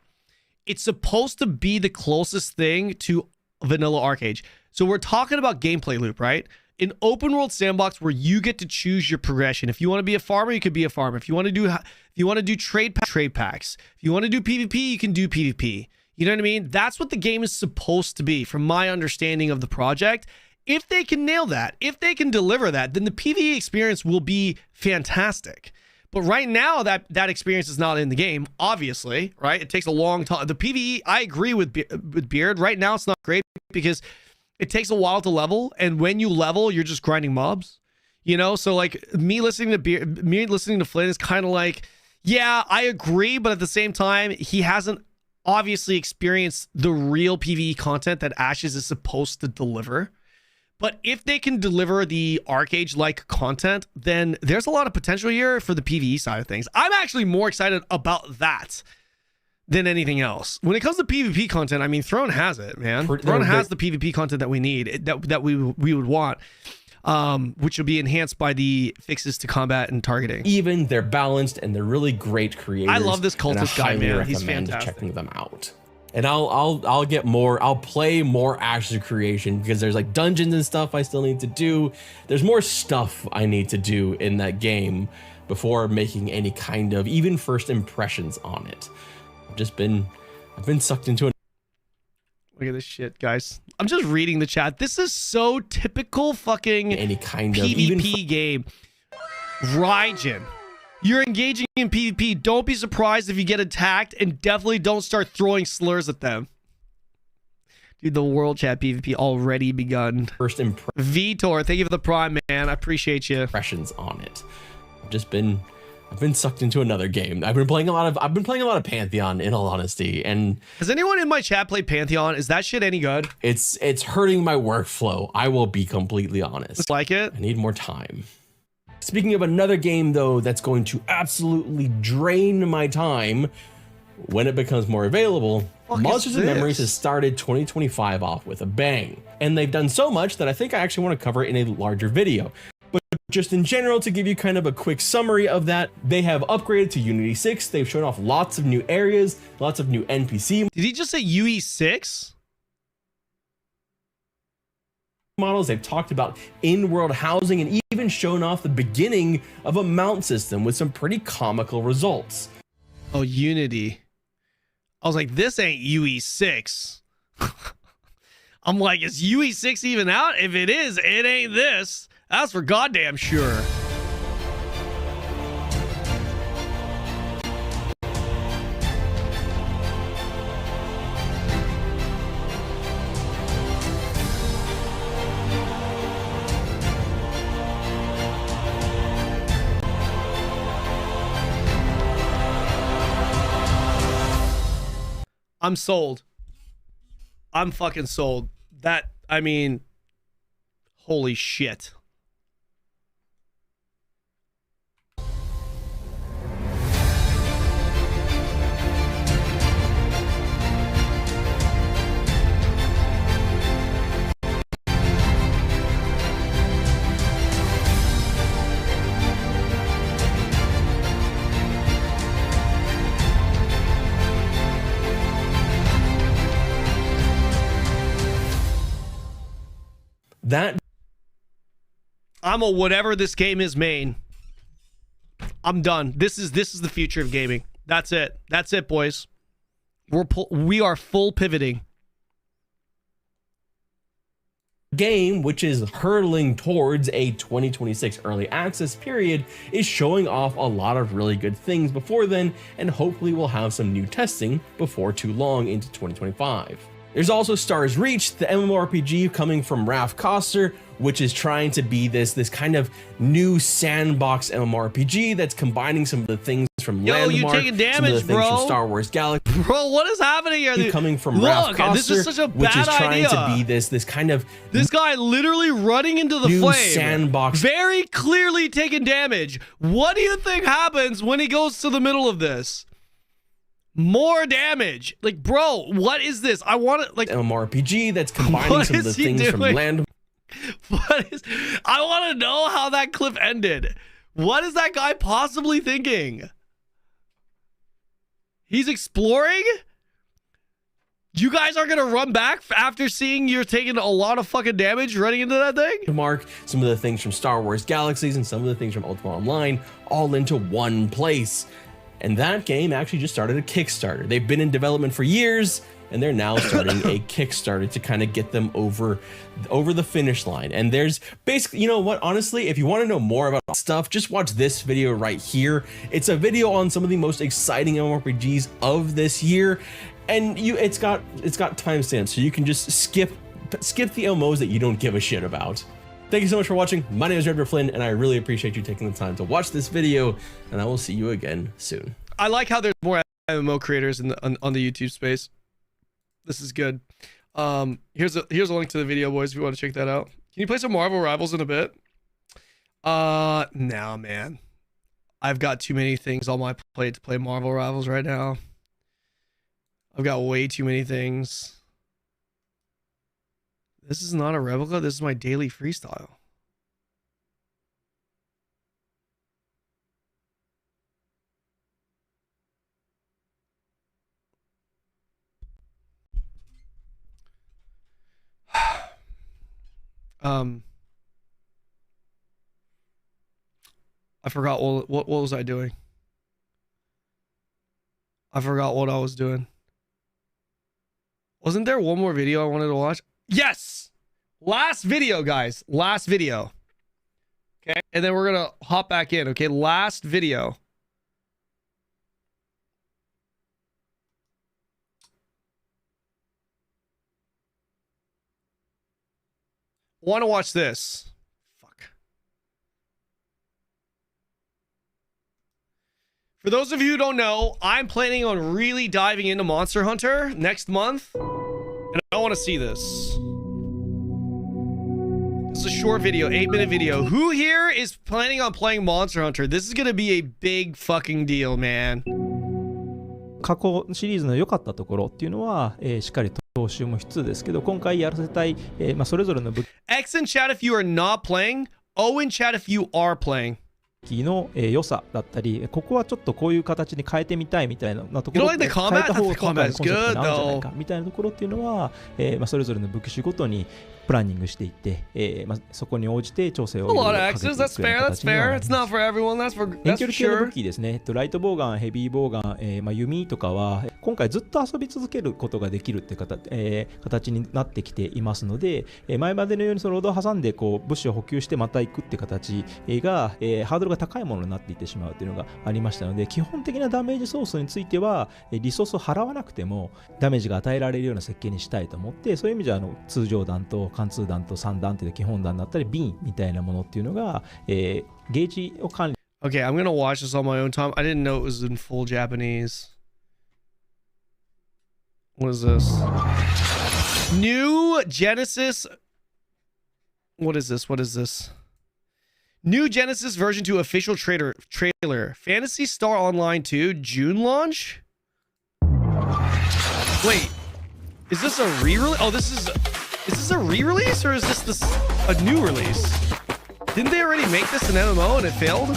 it's supposed to be the closest thing to vanilla Arcade. So we're talking about gameplay loop, right? An open world sandbox where you get to choose your progression. If you want to be a farmer, you could be a farmer. If you want to do trade packs. If you want to do PvP, you can do PvP. You know what I mean? That's what the game is supposed to be, from my understanding of the project. If they can nail that, if they can deliver that, then the PvE experience will be fantastic. But right now, that experience is not in the game, obviously, right? It takes a long time. The PvE, I agree with Beard. Right now, it's not great because it takes a while to level, and when you level, you're just grinding mobs, you know? So like me listening to Flynn is kind of like, yeah, I agree, but at the same time, he hasn't obviously experienced the real PvE content that Ashes is supposed to deliver. But if they can deliver the Arcade-like content, then there's a lot of potential here for the PvE side of things. I'm actually more excited about that than anything else. When it comes to PvP content, I mean, Throne has it, man. Throne has the PvP content that we need, that we would want, which will be enhanced by the fixes to combat and targeting. Even they're balanced and they're really great creators. I love this cultist guy, man. He's fantastic. Checking them out. And I'll get more. I'll play more Ashes of Creation because there's like dungeons and stuff I still need to do. There's more stuff I need to do in that game before making any kind of even first impressions on it. I've been sucked into it. Look at this shit, guys. I'm just reading the chat. This is so typical fucking any kind of PvP game. Raijin, you're engaging in PvP. Don't be surprised if you get attacked, and definitely don't start throwing slurs at them. Dude, the world chat PvP already begun. First Vitor, thank you for the prime, man. I appreciate you. Impressions on it. I've been sucked into another game. I've been playing a lot of Pantheon, in all honesty. And has anyone in my chat played Pantheon? Is that shit any good? It's hurting my workflow. I will be completely honest. Like it? I need more time. Speaking of another game though, that's going to absolutely drain my time when it becomes more available, Monsters and Memories has started 2025 off with a bang. And they've done so much that I think I actually want to cover it in a larger video. But just in general, to give you kind of a quick summary of that, they have upgraded to Unity 6. They've shown off lots of new areas, lots of new NPC. Did he just say UE6? Models. They've talked about in-world housing and even shown off the beginning of a mount system with some pretty comical results. Oh, Unity. I was like, this ain't UE6. I'm like, is UE6 even out? If it is, it ain't this. That's for goddamn sure. I'm sold. I'm fucking sold. That, I mean, holy shit. I'm a whatever this game is main. I'm done. This is the future of gaming. That's it. That's it, boys. We are full pivoting. Game, which is hurtling towards a 2026 early access period, is showing off a lot of really good things before then, and hopefully we'll have some new testing before too long into 2025. There's also Stars Reach, the MMORPG coming from Raf Koster, which is trying to be this kind of new sandbox MMORPG that's combining some of the things from Landmark, you taking damage, some of the things bro. from Star Wars Galaxy. Bro, what is happening here? Coming from Raf Koster, this is such a which bad is trying idea. to be this kind of this guy literally running into the new flame. Sandbox, very clearly taking damage. What do you think happens when he goes to the middle of this? More damage. Like, bro, what is this? I want it like MMORPG that's combining some of the things from Landmark. I want to know how that clip ended. What is that guy possibly thinking? He's exploring? You guys are gonna run back after seeing you're taking a lot of fucking damage running into that thing? To mark some of the things from Star Wars Galaxies and some of the things from Ultima Online all into one place. And that game actually just started a Kickstarter. They've been in development for years, and they're now starting a Kickstarter to kind of get them over the finish line. And there's basically, you know what, honestly, if you want to know more about stuff, just watch this video right here. It's a video on some of the most exciting MMORPGs of this year. And it's got timestamps, so you can just skip the MMOs that you don't give a shit about. Thank you so much for watching. My name is Redford Flynn, and I really appreciate you taking the time to watch this video, and I will see you again soon. I like how there's more MMO creators on the YouTube space. This is good. Here's a link to the video, boys, if you want to check that out. Can you play some Marvel Rivals in a bit? No, man. I've got too many things on my plate to play Marvel Rivals right now. I've got way too many things. This is not a replica. This is my daily freestyle. I forgot what was I doing? I forgot what I was doing. Wasn't there one more video I wanted to watch? Yes! Last video, guys. Last video. Okay? And then we're gonna hop back in, okay? Last video. Want to watch this. Fuck. For those of you who don't know, I'm planning on really diving into Monster Hunter next month. And I want to see this. This is a short video, 8-minute video. Who here is planning on playing Monster Hunter? This is going to be a big fucking deal, man. 過去シリーズの良かったところっていうのは、しっかり踏襲も必須ですけど、今回やらせたい、それぞれの武器 X in chat if you are not playing, O in chat if you are playing. の良さだったり、ここはちょっとこういう形に変えてみたいみたいなところ、変えた方が今回のコンセプトに合うんじゃないかみたいなところっていうのは、それぞれの武器種ごとにプランニングしていって、そこに応じて調整をかけていくような形にはなります。遠距離系の武器ですね、ライトボウガン、ヘビーボウガン、弓とかは今回ずっと遊び続けることができるって形になってきていますので、前までのようにそのロードを挟んでこう物資を補給してまた行くって形が、ハードルが高いものになっていってしまうというのがありましたので、基本的なダメージソースについてはリソースを払わなくてもダメージが与えられるような設計にしたいと思って、そういう意味では通常弾と貫通弾と3弾という基本弾だったり瓶みたいなものっていうのが、ゲージを管理。Okay, I'm gonna watch this on my own time. I didn't know it was in full Japanese. What is this? New Genesis. What is this? What is this? New Genesis version 2 official trailer. Phantasy Star Online 2 June launch? Wait. Is this a re-release? Oh, is this a re-release or is this a new release? Didn't they already make this an MMO and it failed?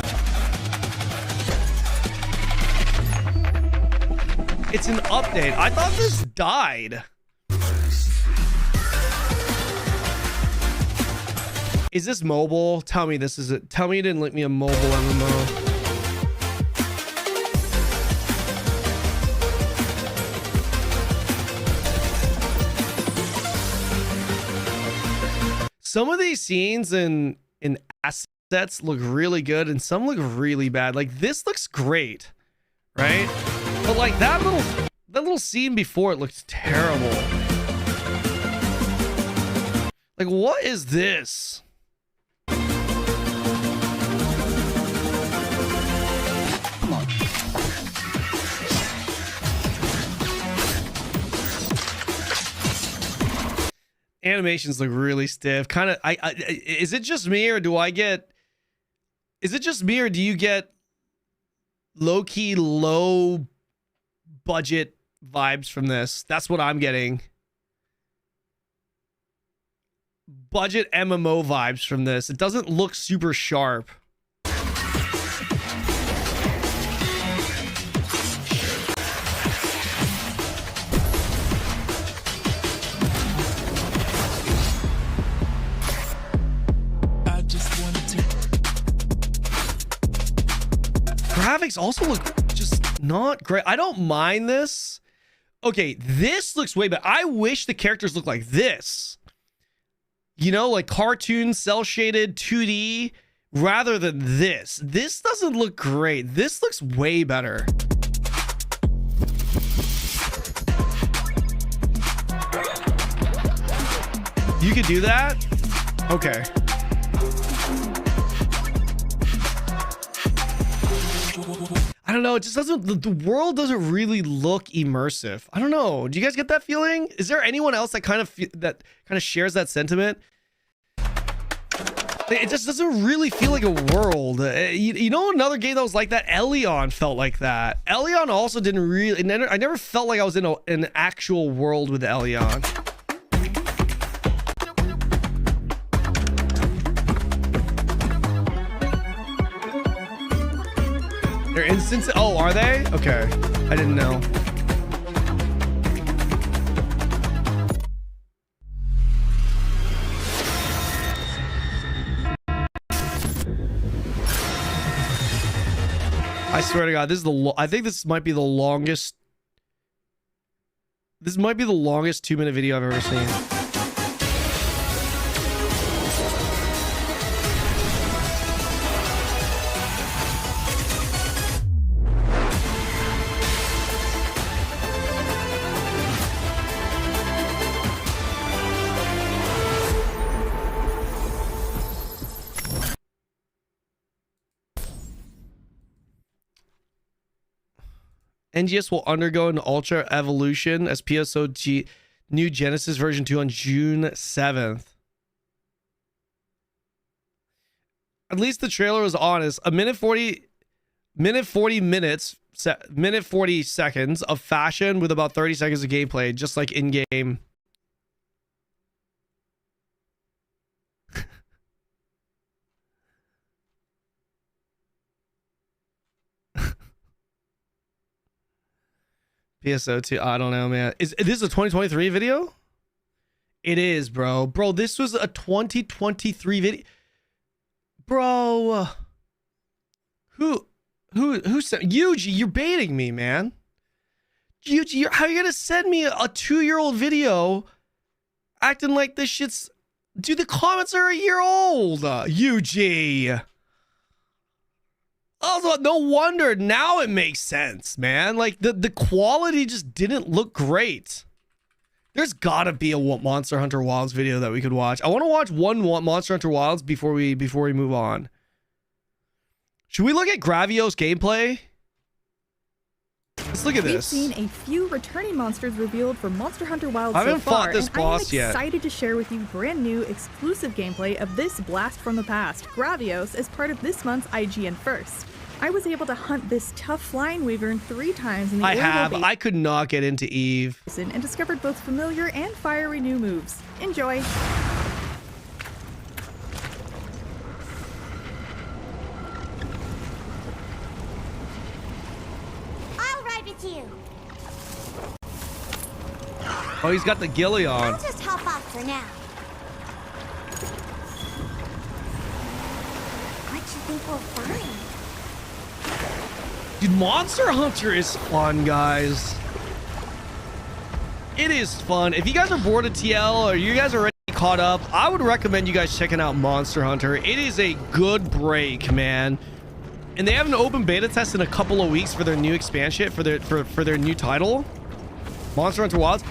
It's an update. I thought this died. Is this mobile? Tell me this is it. Tell me you didn't link me a mobile MMO. Some of these scenes in assets look really good and some look really bad. Like this looks great, right? But like that little scene before it looked terrible. Like what is this? Animations look really stiff. Kind of. Is it just me or do I get? Is it just me or do you get low-key, low budget vibes from this? That's what I'm getting. Budget MMO vibes from this. It doesn't look super sharp. graphics also look just not great. I don't mind this. Okay, this looks way better. I wish the characters looked like this. You know, like cartoon, cel-shaded, 2D, rather than this. This doesn't look great. This looks way better. You could do that? Okay. I don't know. It just doesn't. The world doesn't really look immersive. I don't know. Do you guys get that feeling? Is there anyone else that kind of shares that sentiment? It just doesn't really feel like a world. You know, another game that was like that. Elion felt like that. Elion also didn't really. I never felt like I was in an actual world with Elion. They're instant. Oh, are they? Okay. I didn't know. I swear to God, this is I think this might be the longest. This might be the longest 2-minute video I've ever seen. NGS will undergo an ultra evolution as PSOG new Genesis version 2 on June 7th. At least the trailer was honest. Minute 40 seconds of fashion with about 30 seconds of gameplay, just like in game. PSO2, I don't know, man. Is this a 2023 video? It is, bro. Bro, this was a 2023 video. Bro. Who said Yuji, you're baiting me, man. Yuji, how are you gonna send me a 2-year-old video acting like this shit's... Dude, the comments are a year old. Yuji. Also, no wonder now it makes sense, man. Like the quality just didn't look great. There's gotta be a Monster Hunter Wilds video that we could watch. I want to watch one Monster Hunter Wilds before we move on. Should we look at Gravios gameplay? Let's look at this. We've seen a few returning monsters revealed for Monster Hunter Wilds I haven't so far, fought this boss and I'm yet. excited to share with you brand new exclusive gameplay of this blast from the past, Gravios, as part of this month's IGN First. I was able to hunt this tough flying wyvern 3 times in the I could not get into Eve. And discovered both familiar and fiery new moves. Enjoy! I'll ride with you. Oh, he's got the ghillie on. I'll just hop off for now. What you think we'll find? Dude, Monster Hunter is fun, guys. It is fun. If you guys are bored of TL or you guys are already caught up, I would recommend you guys checking out Monster Hunter. It is a good break, man. And they have an open beta test in a couple of weeks for their new expansion, for their new title, Monster Hunter Wilds.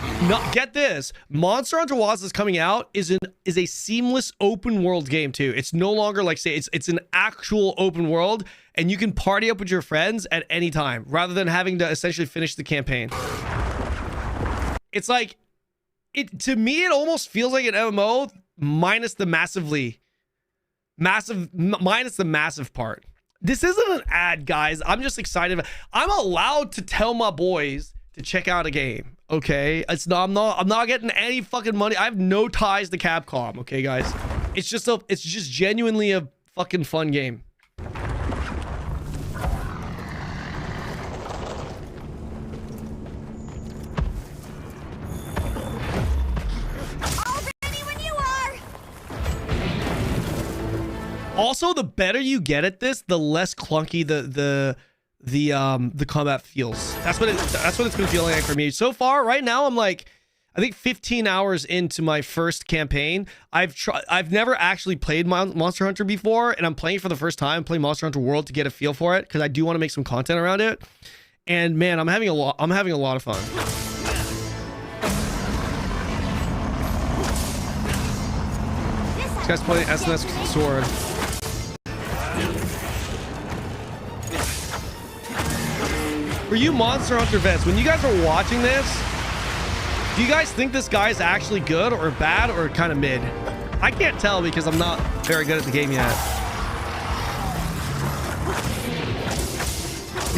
Get this, Monster Hunter Wilds is coming out is a seamless open world game too. It's no longer like, say, it's an actual open world, and you can party up with your friends at any time rather than having to essentially finish the campaign. It's like, to me, it almost feels like an MMO minus the massive part. This isn't an ad, guys. I'm just excited. I'm allowed to tell my boys to check out a game, okay? I'm not getting any fucking money. I have no ties to Capcom, okay, guys? It's just genuinely a fucking fun game. Also, the better you get at this, the less clunky the the combat feels. That's what it's been feeling like for me so far. Right now, I'm like, I think 15 hours into my first campaign. I've never actually played Monster Hunter before, and I'm playing for the first time. Playing Monster Hunter World to get a feel for it because I do want to make some content around it. And man, I'm having a lot of fun. This guy's playing SNS sword. For you Monster Hunter vets, when you guys are watching this, do you guys think this guy is actually good or bad or kind of mid? I can't tell because I'm not very good at the game yet.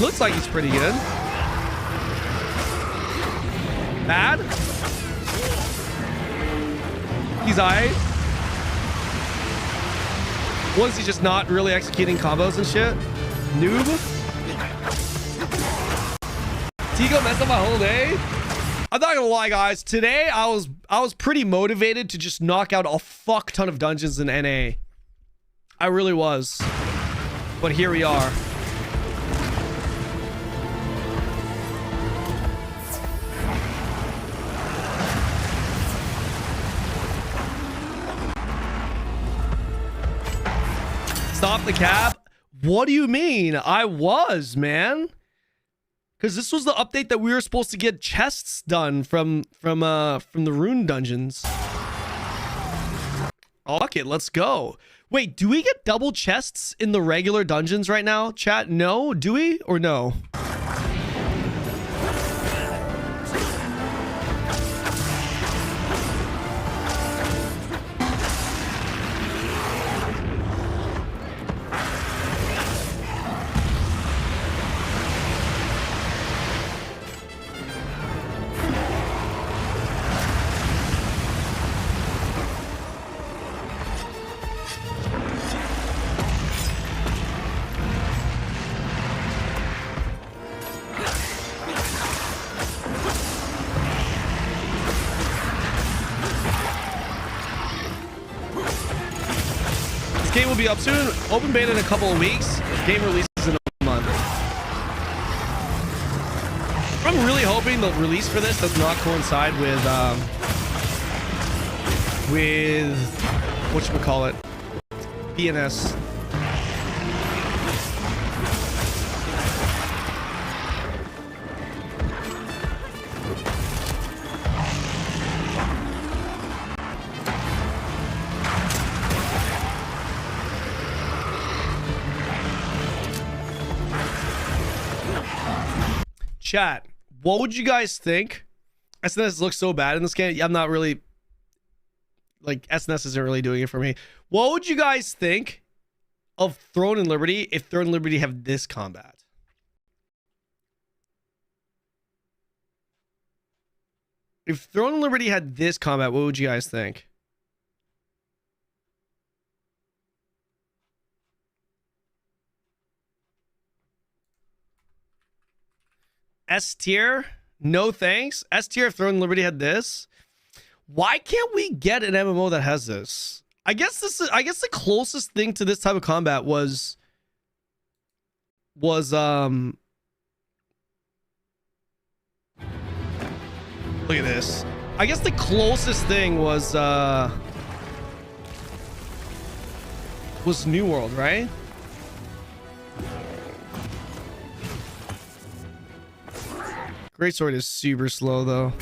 Looks like he's pretty good. Bad? He's alright. Was he just not really executing combos and shit? Noob? Tigo messed up my whole day? I'm not gonna lie, guys. Today, I was pretty motivated to just knock out a fuck ton of dungeons in NA. I really was. But here we are. Stop the cap? What do you mean? I was, man. Because this was the update that we were supposed to get chests done from the rune dungeons. Okay, let's go. Wait, do we get double chests in the regular dungeons right now? Chat, no? Do we or no? Game will be up soon. Open beta in a couple of weeks. Game releases in a month. I'm really hoping the release for this does not coincide with whatchamacallit, BNS. Chat, what would you guys think? SNS looks so bad in this game. I'm not really, like, SNS isn't really doing it for me. What would you guys think of Throne and Liberty if Throne and Liberty have this combat? If Throne and Liberty had this combat, what would you guys think? S tier, no thanks. S tier if Throne and Liberty had this. Why can't we get an MMO that has this? I guess the closest thing to this type of combat was look at this. I guess the closest thing was New World, right? Greatsword is super slow, though.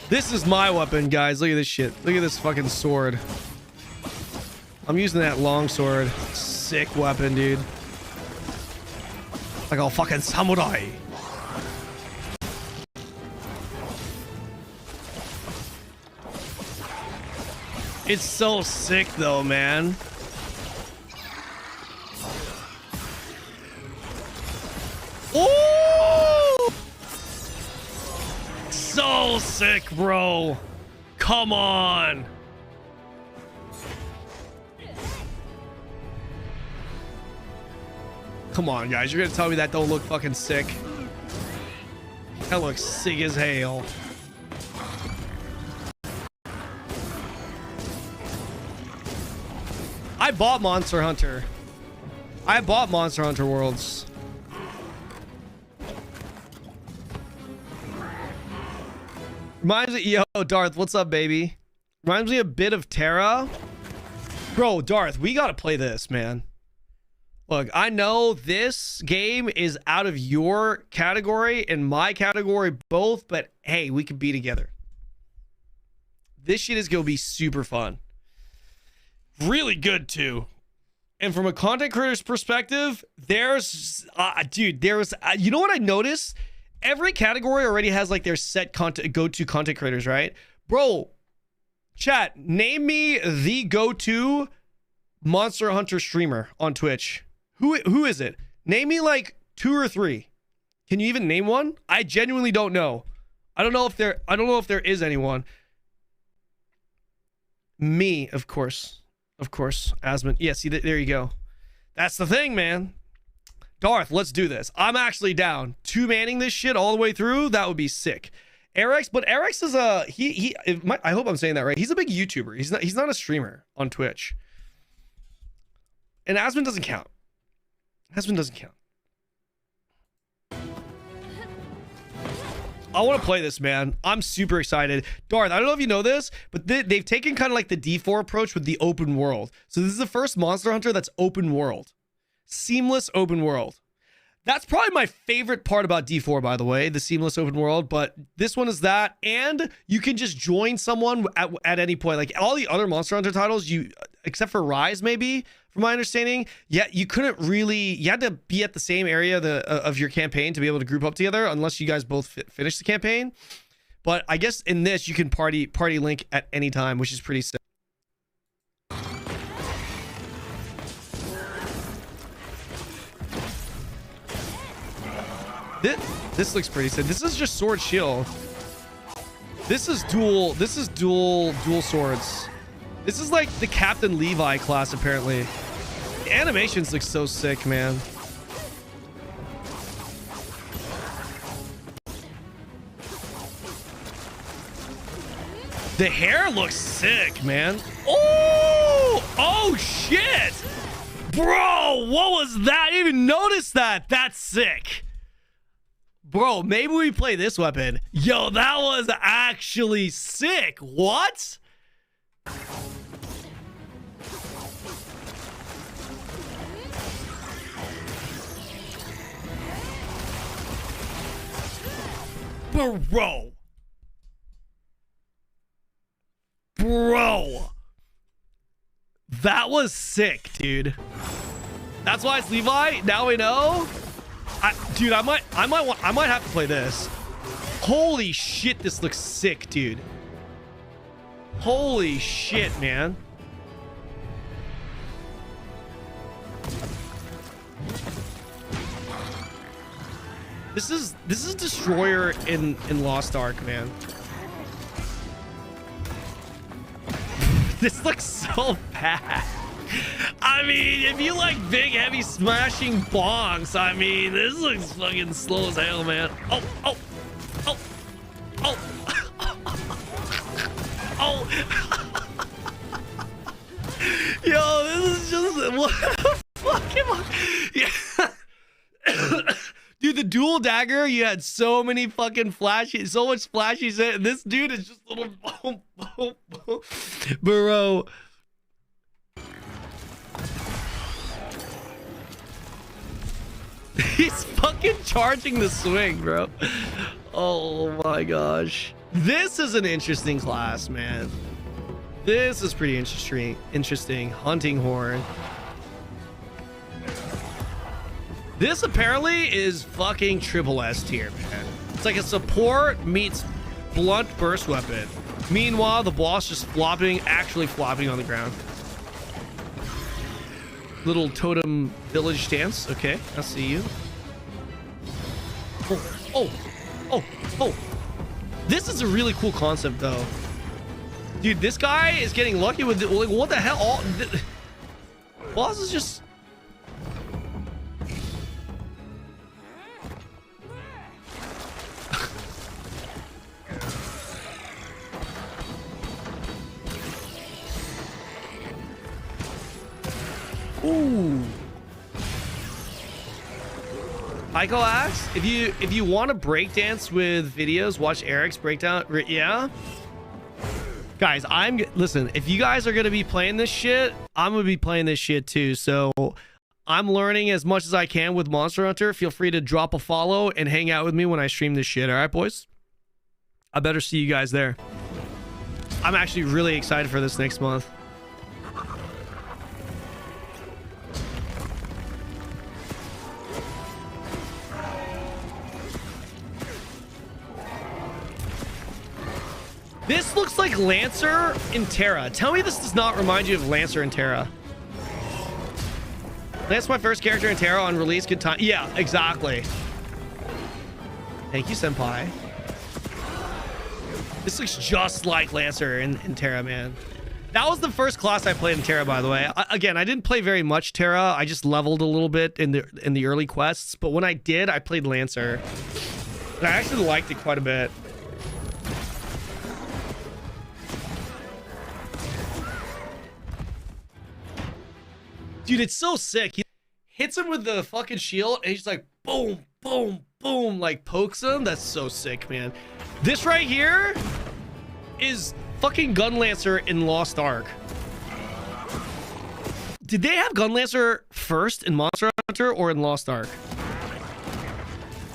This is my weapon, guys. Look at this shit. Look at this fucking sword. I'm using that long sword. Sick weapon, dude. Like a fucking samurai. It's so sick, though, man. Oh! So sick, bro. Come on. Come on, guys. You're gonna tell me that don't look fucking sick? That looks sick as hell. I bought Monster Hunter. I bought Monster Hunter Worlds. Reminds me, yo, Darth, what's up, baby? Reminds me a bit of Terra. Bro, Darth, we gotta play this, man. Look, I know this game is out of your category and my category both, but hey, we can be together. This shit is gonna be super fun. Really good, too. And from a content creator's perspective, there's, you know what I noticed? Every category already has like their set content, go-to content creators, right? Bro, chat, name me the go-to Monster Hunter streamer on Twitch. Who is it? Name me like 2 or 3. Can you even name one? I genuinely don't know. I don't know if there is anyone. Me, of course. Of course, Asmund. Yeah, see, there you go. That's the thing, man. Darth, let's do this. I'm actually down. 2-manning this shit all the way through. That would be sick. Erix, but Erix is I hope I'm saying that right. He's a big YouTuber. He's not a streamer on Twitch. And Asmund doesn't count. Asmund doesn't count. I want to play this, man. I'm super excited. Darth, I don't know if you know this, but they've taken kind of like the D4 approach with the open world. So this is the first Monster Hunter that's open world. Seamless open world. That's probably my favorite part about D4, by the way, the seamless open world. But this one is that, and you can just join someone at any point. Like all the other Monster Hunter titles, except for Rise, maybe, from my understanding, yeah, you couldn't really. You had to be at the same area of your campaign to be able to group up together, unless you guys both finish the campaign. But I guess in this, you can party link at any time, which is pretty sick. This looks pretty sick. This is just sword shield. This is dual swords. This is like the Captain Levi class, apparently. The animations look so sick, man. The hair looks sick, man. Oh shit. Bro, what was that? I didn't even notice that. That's sick. Bro, maybe we play this weapon. Yo, that was actually sick. What? Bro. That was sick, dude. That's why it's Levi. Now we know. Dude, I might have to play this. Holy shit, this looks sick, dude. Holy shit, man. This is Destroyer in Lost Ark, man. This looks so bad. I mean, if you like big, heavy, smashing bonks, I mean, this looks fucking slow as hell, man. Oh. Yo, this is just, what the fuck am I? Yeah. Dude, the dual dagger, you had so many fucking flashes, so much flashes. This dude is just a little boom. Bro. He's fucking charging the swing, bro. Oh my gosh. This is an interesting class, man. This is pretty interesting. Hunting horn. This apparently is fucking triple S tier, man. It's like a support meets blunt burst weapon. Meanwhile, the boss just actually flopping on the ground. Little totem village dance. Okay, I see you. Oh. This is a really cool concept, though. Dude, this guy is getting lucky with it. Like, what the hell? Boss is just... Ooh. Heiko asks, if you want to breakdance with videos, watch Eric's breakdown. Yeah. Guys, listen, if you guys are going to be playing this shit, I'm going to be playing this shit too. So I'm learning as much as I can with Monster Hunter. Feel free to drop a follow and hang out with me when I stream this shit. All right, boys? I better see you guys there. I'm actually really excited for this next month. This looks like Lancer in Terra. Tell me this does not remind you of Lancer in Terra. That's my first character in Terra on release. Good time. Yeah, exactly. Thank you, Senpai. This looks just like Lancer in Terra, man. That was the first class I played in Terra, by the way. Again, I didn't play very much Terra. I just leveled a little bit in the early quests. But when I did, I played Lancer. And I actually liked it quite a bit. Dude, it's so sick. He hits him with the fucking shield, and he's just like, boom, boom, boom, like pokes him. That's so sick, man. This right here is fucking Gunlancer in Lost Ark. Did they have Gunlancer first in Monster Hunter or in Lost Ark?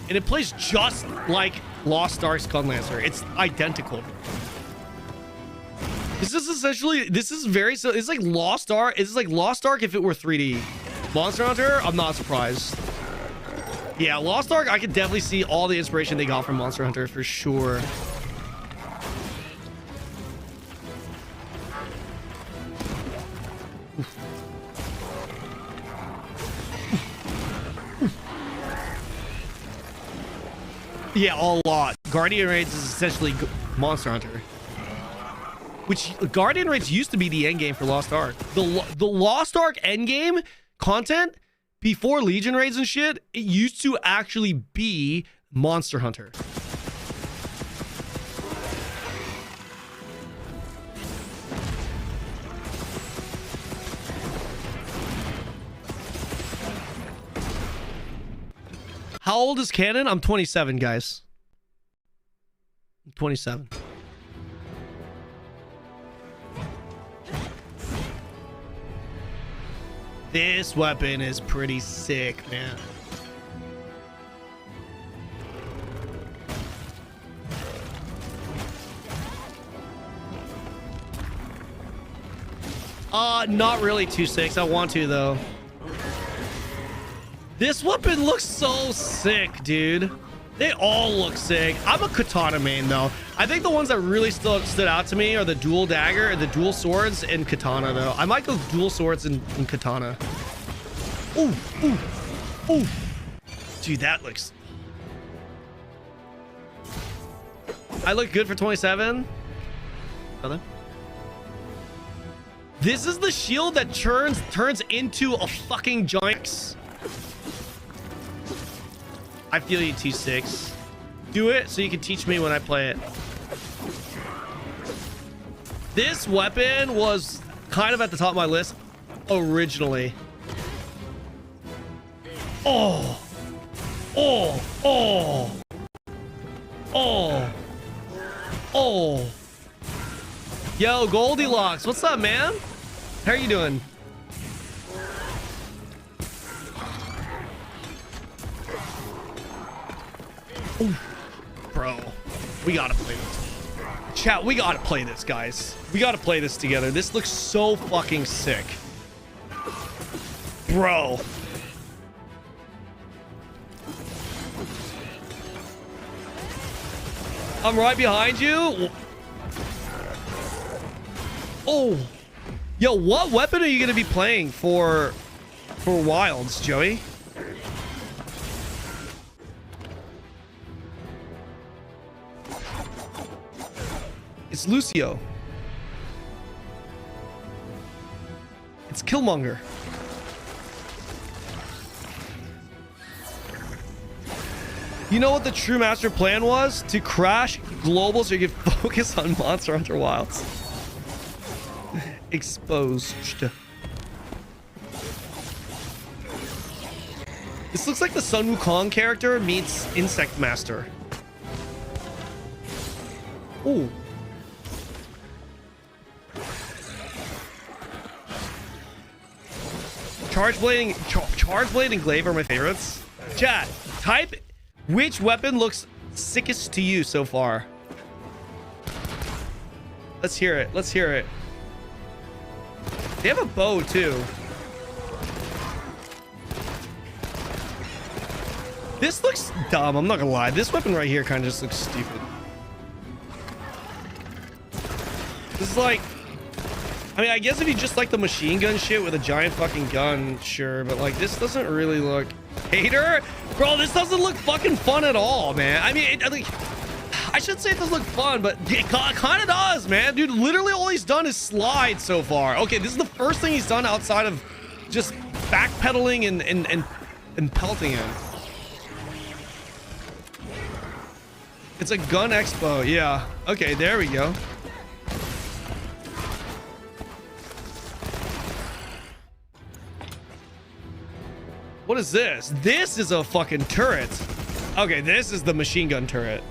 And it plays just like Lost Ark's Gunlancer. It's identical. This is essentially, it's like Lost Ark. It's like Lost Ark if it were 3D. Monster Hunter, I'm not surprised. Yeah, Lost Ark, I could definitely see all the inspiration they got from Monster Hunter for sure. Yeah, a lot. Guardian Raids is essentially Monster Hunter. Which Guardian Raids used to be the endgame for Lost Ark. The Lost Ark endgame content before Legion Raids and shit, it used to actually be Monster Hunter. How old is Kanon? I'm 27, guys. I'm 27. This weapon is pretty sick, man. Not really 2.6. I want to, though. This weapon looks so sick, dude. They all look sick. I'm a katana main, though. I think the ones that really stood out to me are the dual dagger, the dual swords, and katana, though. I might go dual swords and katana. Ooh, ooh, ooh. Dude, that looks... I look good for 27? Brother? This is the shield that turns into a fucking giant... I feel you, T6. Do it so you can teach me when I play it. This weapon was kind of at the top of my list originally. Oh. Oh. Oh. Oh. Oh. Yo, Goldilocks. What's up, man? How are you doing? Ooh. Bro, we gotta play this. Chat, we gotta play this, guys. We gotta play this together. This looks so fucking sick. Bro. I'm right behind you. Oh. Yo, what weapon are you gonna be playing for Wilds, Joey? It's Lucio. It's Killmonger. You know what the true master plan was? To crash global so you could focus on Monster Hunter Wilds. Exposed. This looks like the Sun Wukong character meets Insect Master. Ooh. Charge Blade and Glaive are my favorites. Chat, type which weapon looks sickest to you so far. Let's hear it. Let's hear it. They have a bow too. This looks dumb. I'm not gonna lie. This weapon right here kind of just looks stupid. This is like, I mean, I guess if you just like the machine gun shit with a giant fucking gun, sure. But like, this doesn't really look. Hater, bro. This doesn't look fucking fun at all, man. I mean, I should say it doesn't look fun, but it kind of does, man. Dude, literally all he's done is slide so far. Okay, this is the first thing he's done outside of just backpedaling and pelting him. It's a gun expo, yeah. Okay, there we go. What is this? This is a fucking turret. Okay, this is the machine gun turret.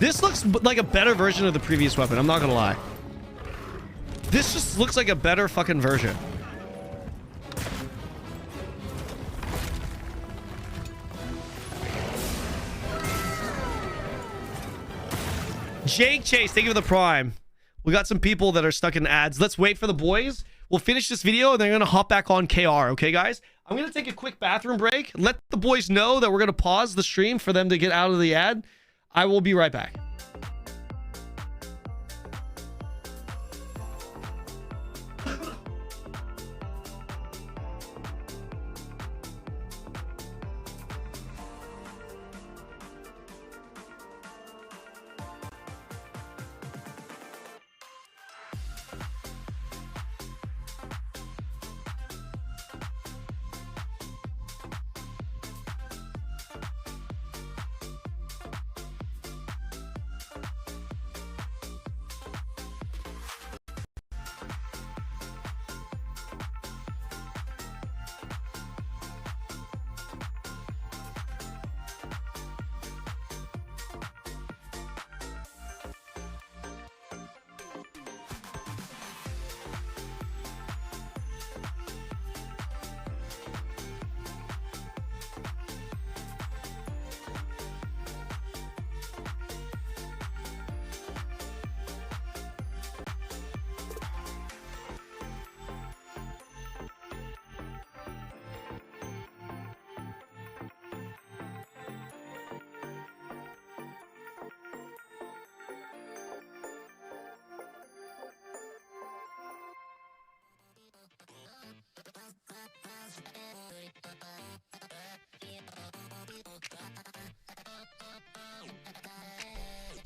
This looks like a better version of the previous weapon. I'm not gonna lie. This just looks like a better fucking version. Jake Chase, thank you for the prime. We got some people that are stuck in ads. Let's wait for the boys. We'll finish this video and then I'm gonna hop back on KR. Okay, guys? I'm gonna take a quick bathroom break. Let the boys know that we're gonna pause the stream for them to get out of the ad. I will be right back.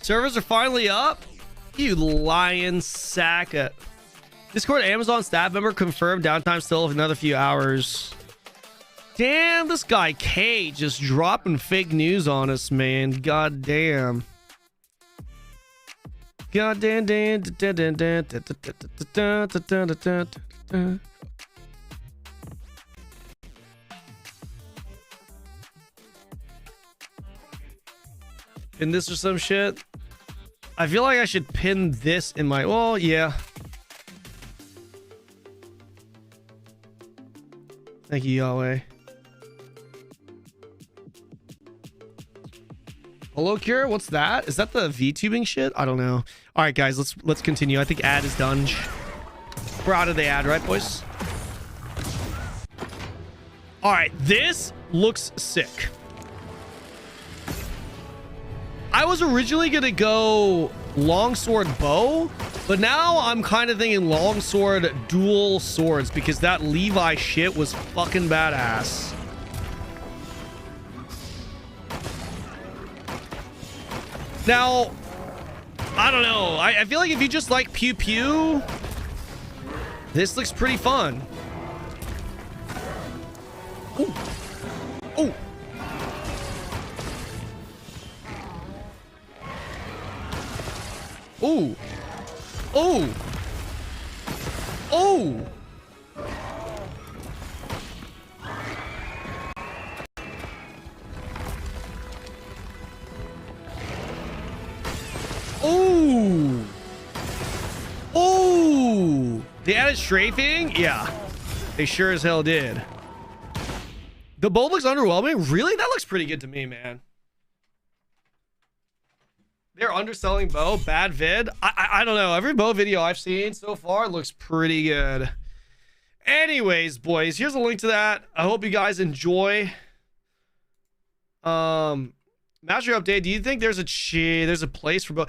Servers are finally up. You lying sack. Discord Amazon staff member confirmed downtime still of another few hours. Damn, this guy K just dropping fake news on us, man. God damn. God damn. Pin this or some shit. I feel like I should pin this in my... Well, yeah. Thank you, Yahweh. Hello, Cure. What's that? Is that the VTubing shit? I don't know. All right, guys. Let's continue. I think ad is done. We're out of the ad, right, boys? All right. This looks sick. I was originally going to go longsword bow, but now I'm kind of thinking longsword dual swords because that Levi shit was fucking badass. Now, I don't know. I feel like if you just like pew pew, this looks pretty fun. Ooh. Ooh. Ooh. Oh. Oh. Oh. Oh. They added strafing? Yeah. They sure as hell did. The bow looks underwhelming? Really? That looks pretty good to me, man. They're underselling bow. Bad vid. I don't know. Every bow video I've seen so far looks pretty good. Anyways, boys, here's a link to that. I hope you guys enjoy. Mastery update. Do you think there's a place for bow,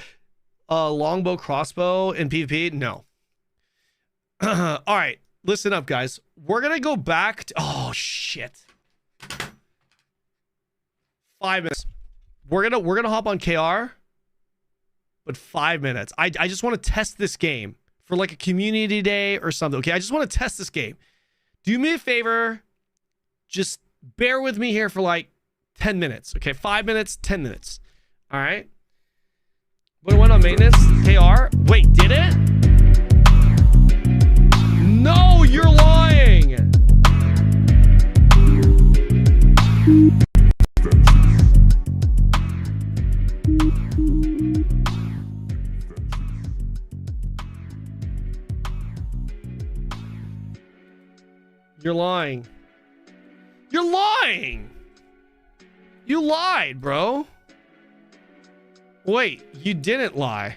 longbow crossbow in PvP? No. All right, listen up, guys. We're gonna go back to, oh shit. 5 minutes. We're gonna hop on KR, but 5 minutes. I just want to test this game for like a community day or something. Okay, I just want to test this game. Do me a favor, just bear with me here for like 10 minutes. Okay, 5 minutes, 10 minutes. All right. When it went on maintenance, KR. Wait, did it? No, you're lying. You're lying. You're lying. You lied, bro. Wait, you didn't lie.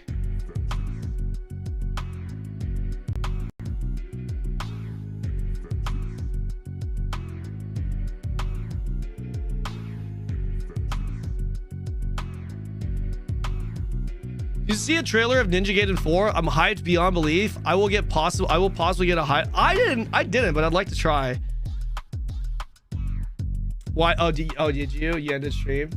You see a trailer of Ninja Gaiden 4? I'm hyped beyond belief. I will possibly get a high. I didn't, but I'd like to try. Why? Oh, did you? You ended stream.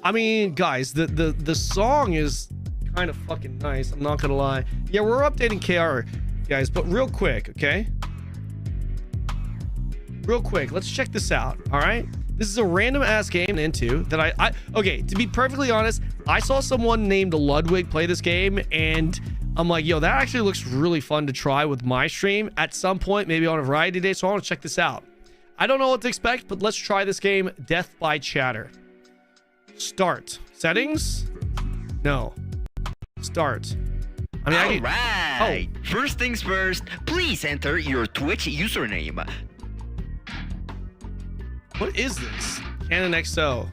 I mean, guys, the song is kind of fucking nice. I'm not gonna lie. Yeah, we're updating KR, guys, but real quick, okay? Real quick, let's check this out. All right, this is a random ass game into that I okay, to be perfectly honest, I saw someone named Ludwig play this game and I'm like, yo, that actually looks really fun to try with my stream at some point, maybe on a variety day. So I want to check this out. I don't know what to expect, but let's try this game. Death by Chatter. Start settings. No. Start. I mean, Alright! Oh. First things first, please enter your Twitch username. What is this? Kanon XO.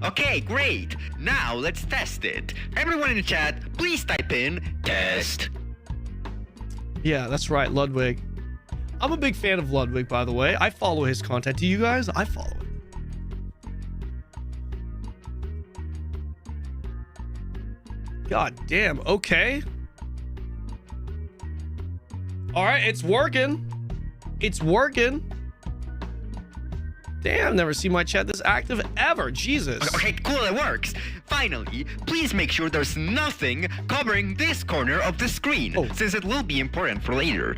Okay, great. Now let's test it. Everyone in the chat, please type in test. Yeah, that's right, Ludwig. I'm a big fan of Ludwig, by the way. I follow his content. Do you guys? I follow it. God damn. Okay. All right, it's working. It's working. Damn, never seen my chat this active ever. Jesus. Okay, cool, it works. Finally, please make sure there's nothing covering this corner of the screen, since it will be important for later.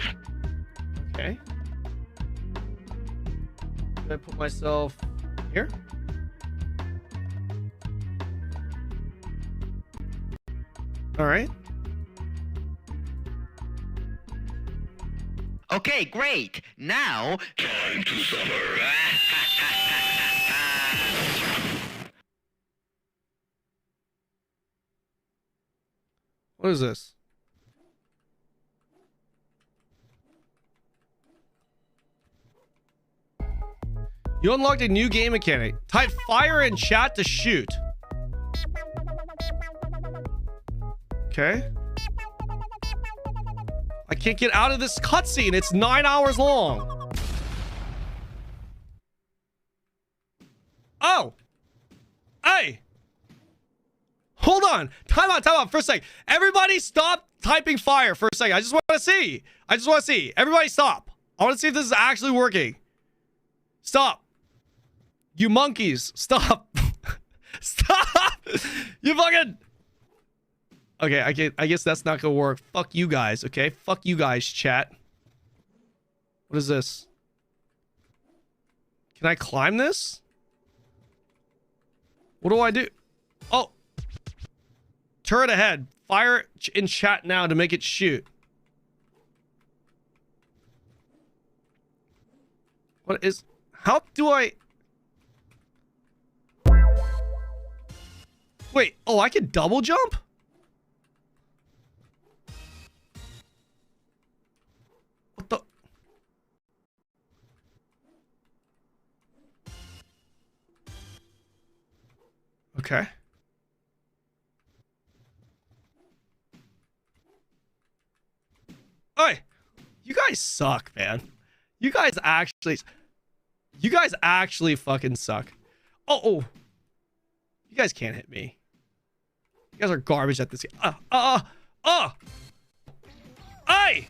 Okay. I'm gonna put myself here. All right. Okay, great. Now, time to suffer. What is this? You unlocked a new game mechanic. Type fire in chat to shoot. Okay. I can't get out of this cutscene. It's 9 hours long. Oh. Hey. Hold on. Time out for a sec. Everybody stop typing fire for a second. I just want to see. Everybody stop. I want to see if this is actually working. Stop. You monkeys. Stop. Stop. You fucking... Okay, I guess that's not gonna work. Fuck you guys, okay? Fuck you guys, chat. What is this? Can I climb this? What do I do? Oh. Turret ahead. Fire in chat now to make it shoot. What is... How do I... Wait, oh, I can double jump? What the... Okay. Hey, you guys suck, man. You guys actually fucking suck. Oh. You guys can't hit me. You guys are garbage at this game. Hey!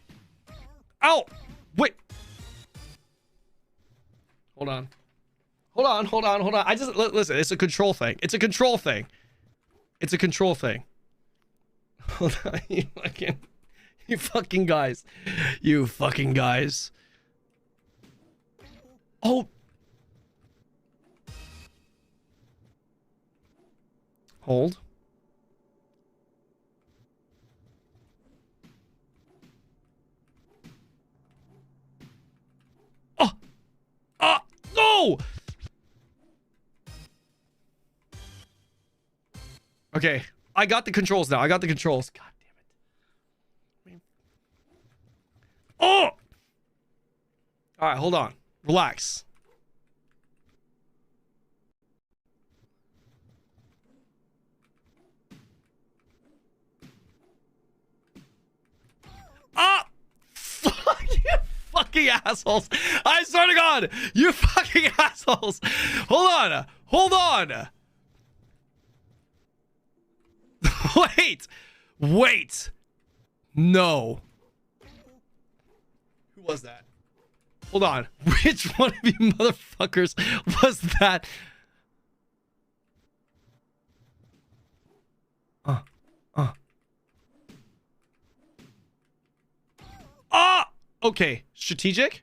Ow! Wait. Hold on. I just listen. It's a control thing. It's a control thing. Hold on. You fucking guys. Oh. Hold. No! Okay, I got the controls now. God damn it. Oh! Alright, hold on. Relax. Fuck you fucking assholes. I swear to God, you fucking assholes. Hold on. Wait. No. Who was that? Hold on. Which one of you motherfuckers was that? Okay. Strategic.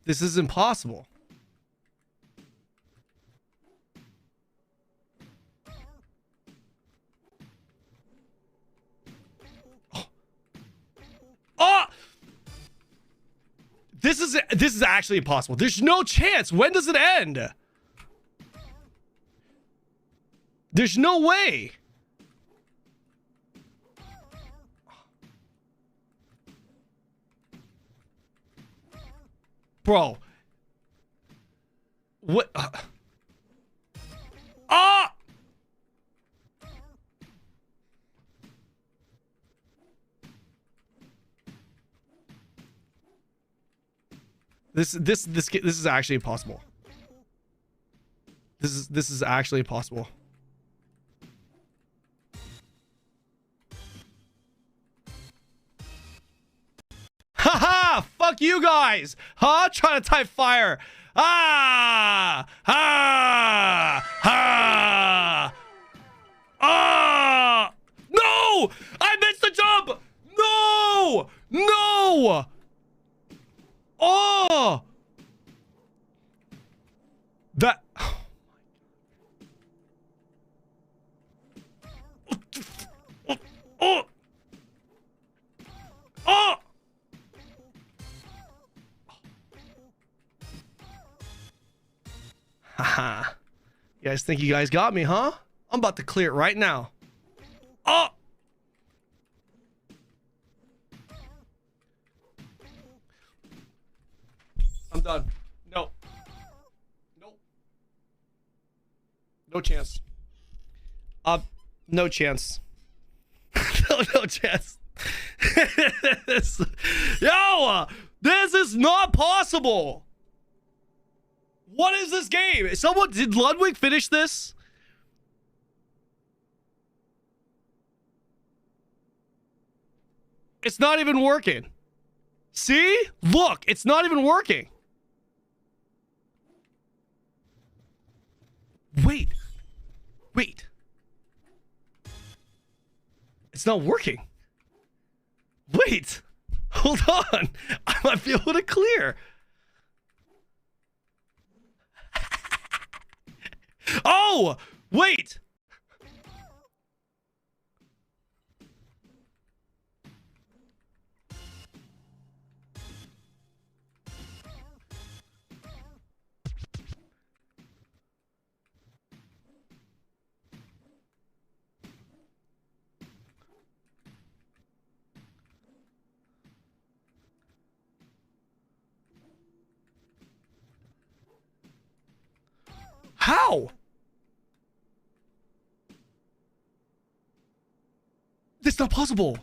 This is impossible. This is actually impossible. There's no chance. When does it end? There's no way. Bro. What? This is actually impossible. This is actually impossible. Haha! Fuck you guys! Huh? Trying to type fire. No! I missed the jump! No! Oh! That... Haha. You guys think you guys got me, huh? I'm about to clear it right now. I'm done. No. No chance. No chance. no chance. Yo, this is not possible. What is this game? Did Ludwig finish this? It's not even working. See? Look, it's not even working. Wait. It's not working. Wait. Hold on. I might be able to clear. Oh, wait. How? That's not possible.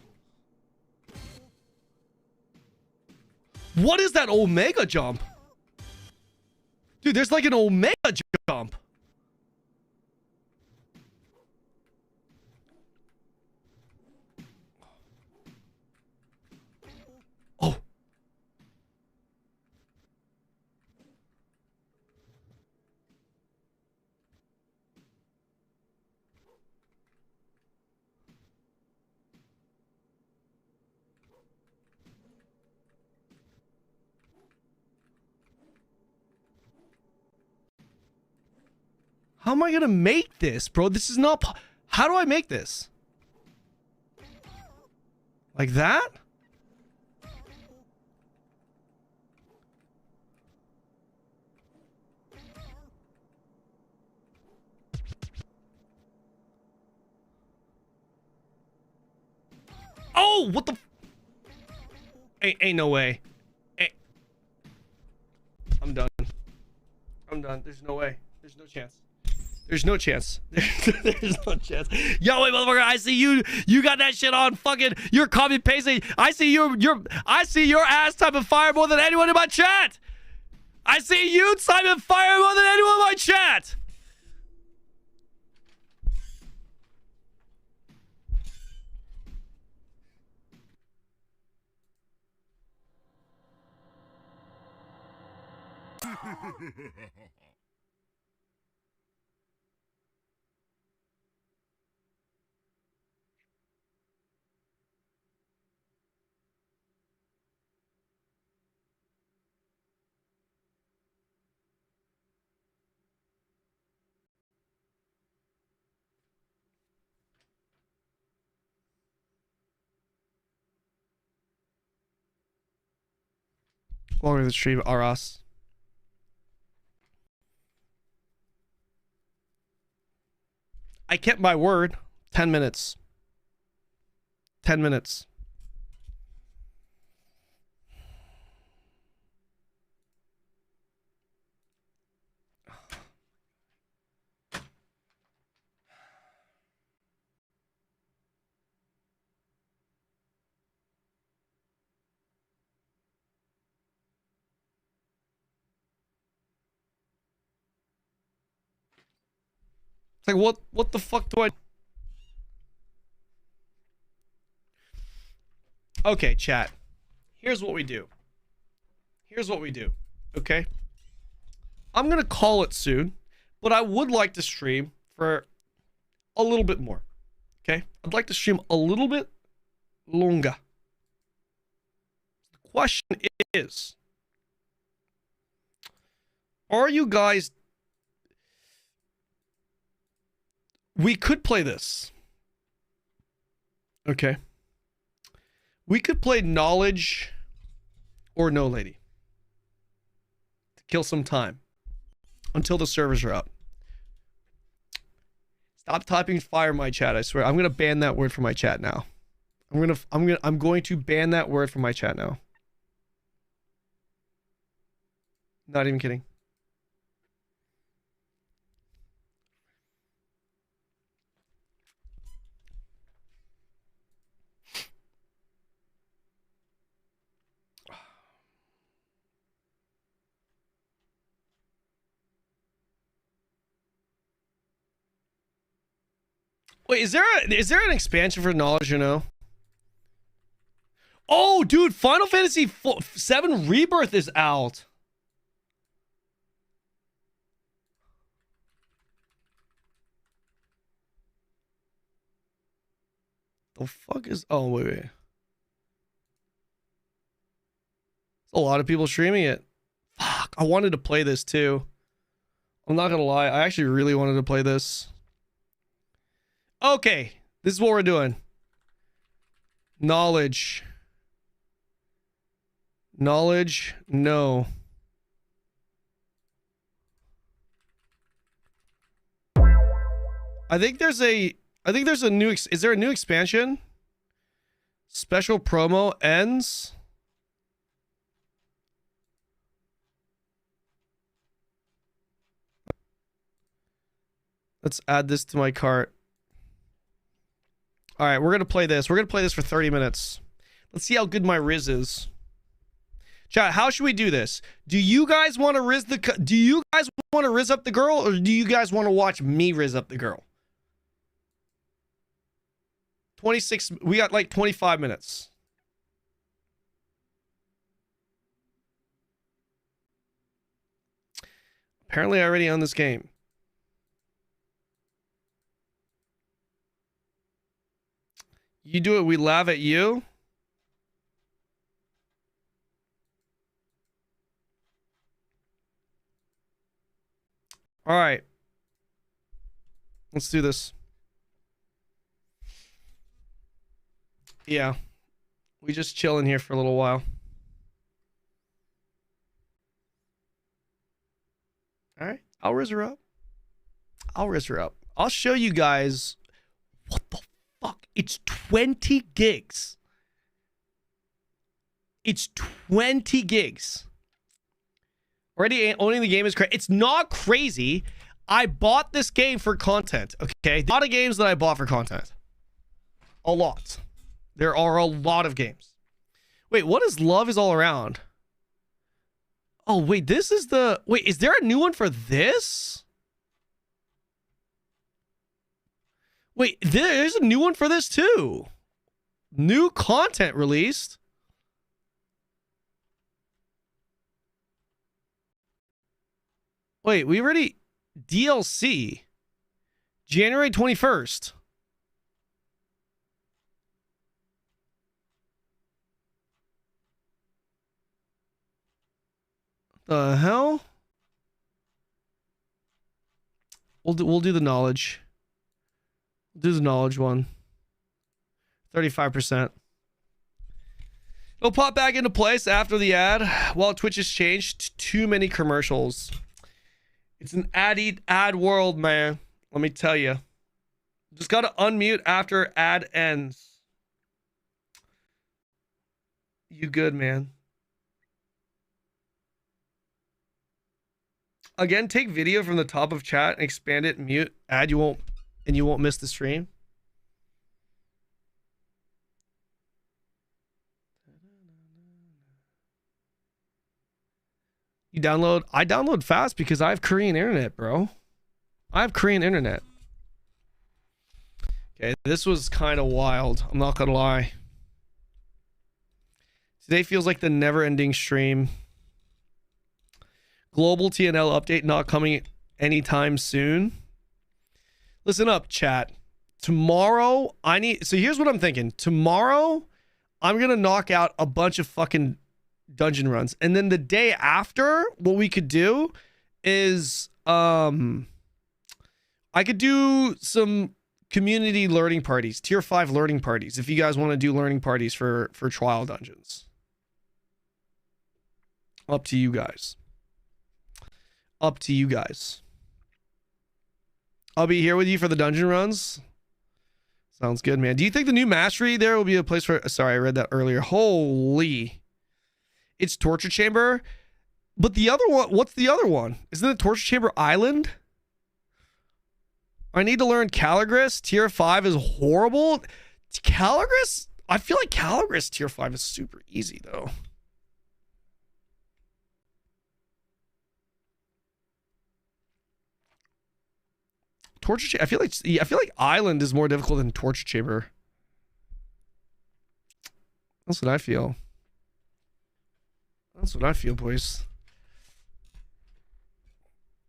What is that Omega jump? Dude, there's like an Omega jump. Oh. How am I gonna make this, bro? This is not... How do I make this? Like that? Oh, what the... Ain't no way. I'm done. There's no way. There's no chance. There's no chance. There's no chance. Yo, wait, motherfucker! I see you. You got that shit on. Fucking, you're copy pasting. I see I see your ass typing fire more than anyone in my chat. I see you typing fire more than anyone in my chat. Welcome to the stream, Aras. I kept my word. 10 minutes. 10 minutes. It's like, what the fuck do I... Okay, chat. Here's what we do. Okay? I'm gonna call it soon, but I would like to stream for a little bit more. Okay? I'd like to stream a little bit longer. The question is, are you guys... We could play this. Okay. We could play Knowledge or No Lady. To kill some time. Until the servers are up. Stop typing fire in my chat, I swear. I'm gonna ban that word from my chat now. I'm going to ban that word from my chat now. Not even kidding. Wait, is there an expansion for knowledge, you know? Oh, dude, Final Fantasy VII Rebirth is out. The fuck is... Oh, wait. A lot of people streaming it. Fuck, I wanted to play this too. I'm not gonna lie, I actually really wanted to play this. Okay, this is what we're doing. Knowledge. Knowledge, no. I think there's a new, is there a new expansion? Special promo ends. Let's add this to my cart. All right, we're going to play this. We're going to play this for 30 minutes. Let's see how good my Riz is. Chat, how should we do this? Do you guys want to Riz up the girl, or do you guys want to watch me Riz up the girl? 26, we got like 25 minutes. Apparently I already own this game. You do it, we laugh at you. All right. Let's do this. Yeah. We just chill in here for a little while. All right. I'll riz her up. I'll show you guys what the fuck. It's 20 gigs. It's 20 gigs. Already owning the game is crazy. It's not crazy. I bought this game for content, okay? A lot of games that I bought for content. A lot. There are a lot of games. Wait, what is Love is All Around? Oh, wait, this is the... Wait, is there a new one for this? Wait, there's a new one for this too. New content released. Wait, we already... DLC. January 21st. The hell? We'll do the knowledge. Do the knowledge one. 35%. It'll pop back into place after the ad. While Twitch has changed, too many commercials. It's an ad world, man. Let me tell you. Just gotta unmute after ad ends. You good, man. Again, take video from the top of chat and expand it, mute, ad, you won't miss the stream. You download? I download fast because I have Korean internet, bro. I have Korean internet. Okay, this was kind of wild. I'm not gonna lie. Today feels like the never-ending stream. Global TNL update not coming anytime soon. Listen up, chat. Tomorrow, so here's what I'm thinking. Tomorrow, I'm gonna knock out a bunch of fucking dungeon runs, and then the day after, what we could do is I could do some community learning parties, tier 5 learning parties, if you guys want to do learning parties for trial dungeons. Up to you guys. Up to you guys. I'll be here with you for the dungeon runs. Sounds good, man. Do you think the new mastery there will be a place for... Sorry, I read that earlier. Holy... It's Torture Chamber. But the other one, what's the other one? Isn't it Torture Chamber Island? I need to learn Caligris. Tier 5 is horrible. Caligris? I feel like Caligris tier 5 is super easy, though. Torture Chamber. I feel like Island is more difficult than Torture Chamber. That's what I feel. That's what I feel, boys.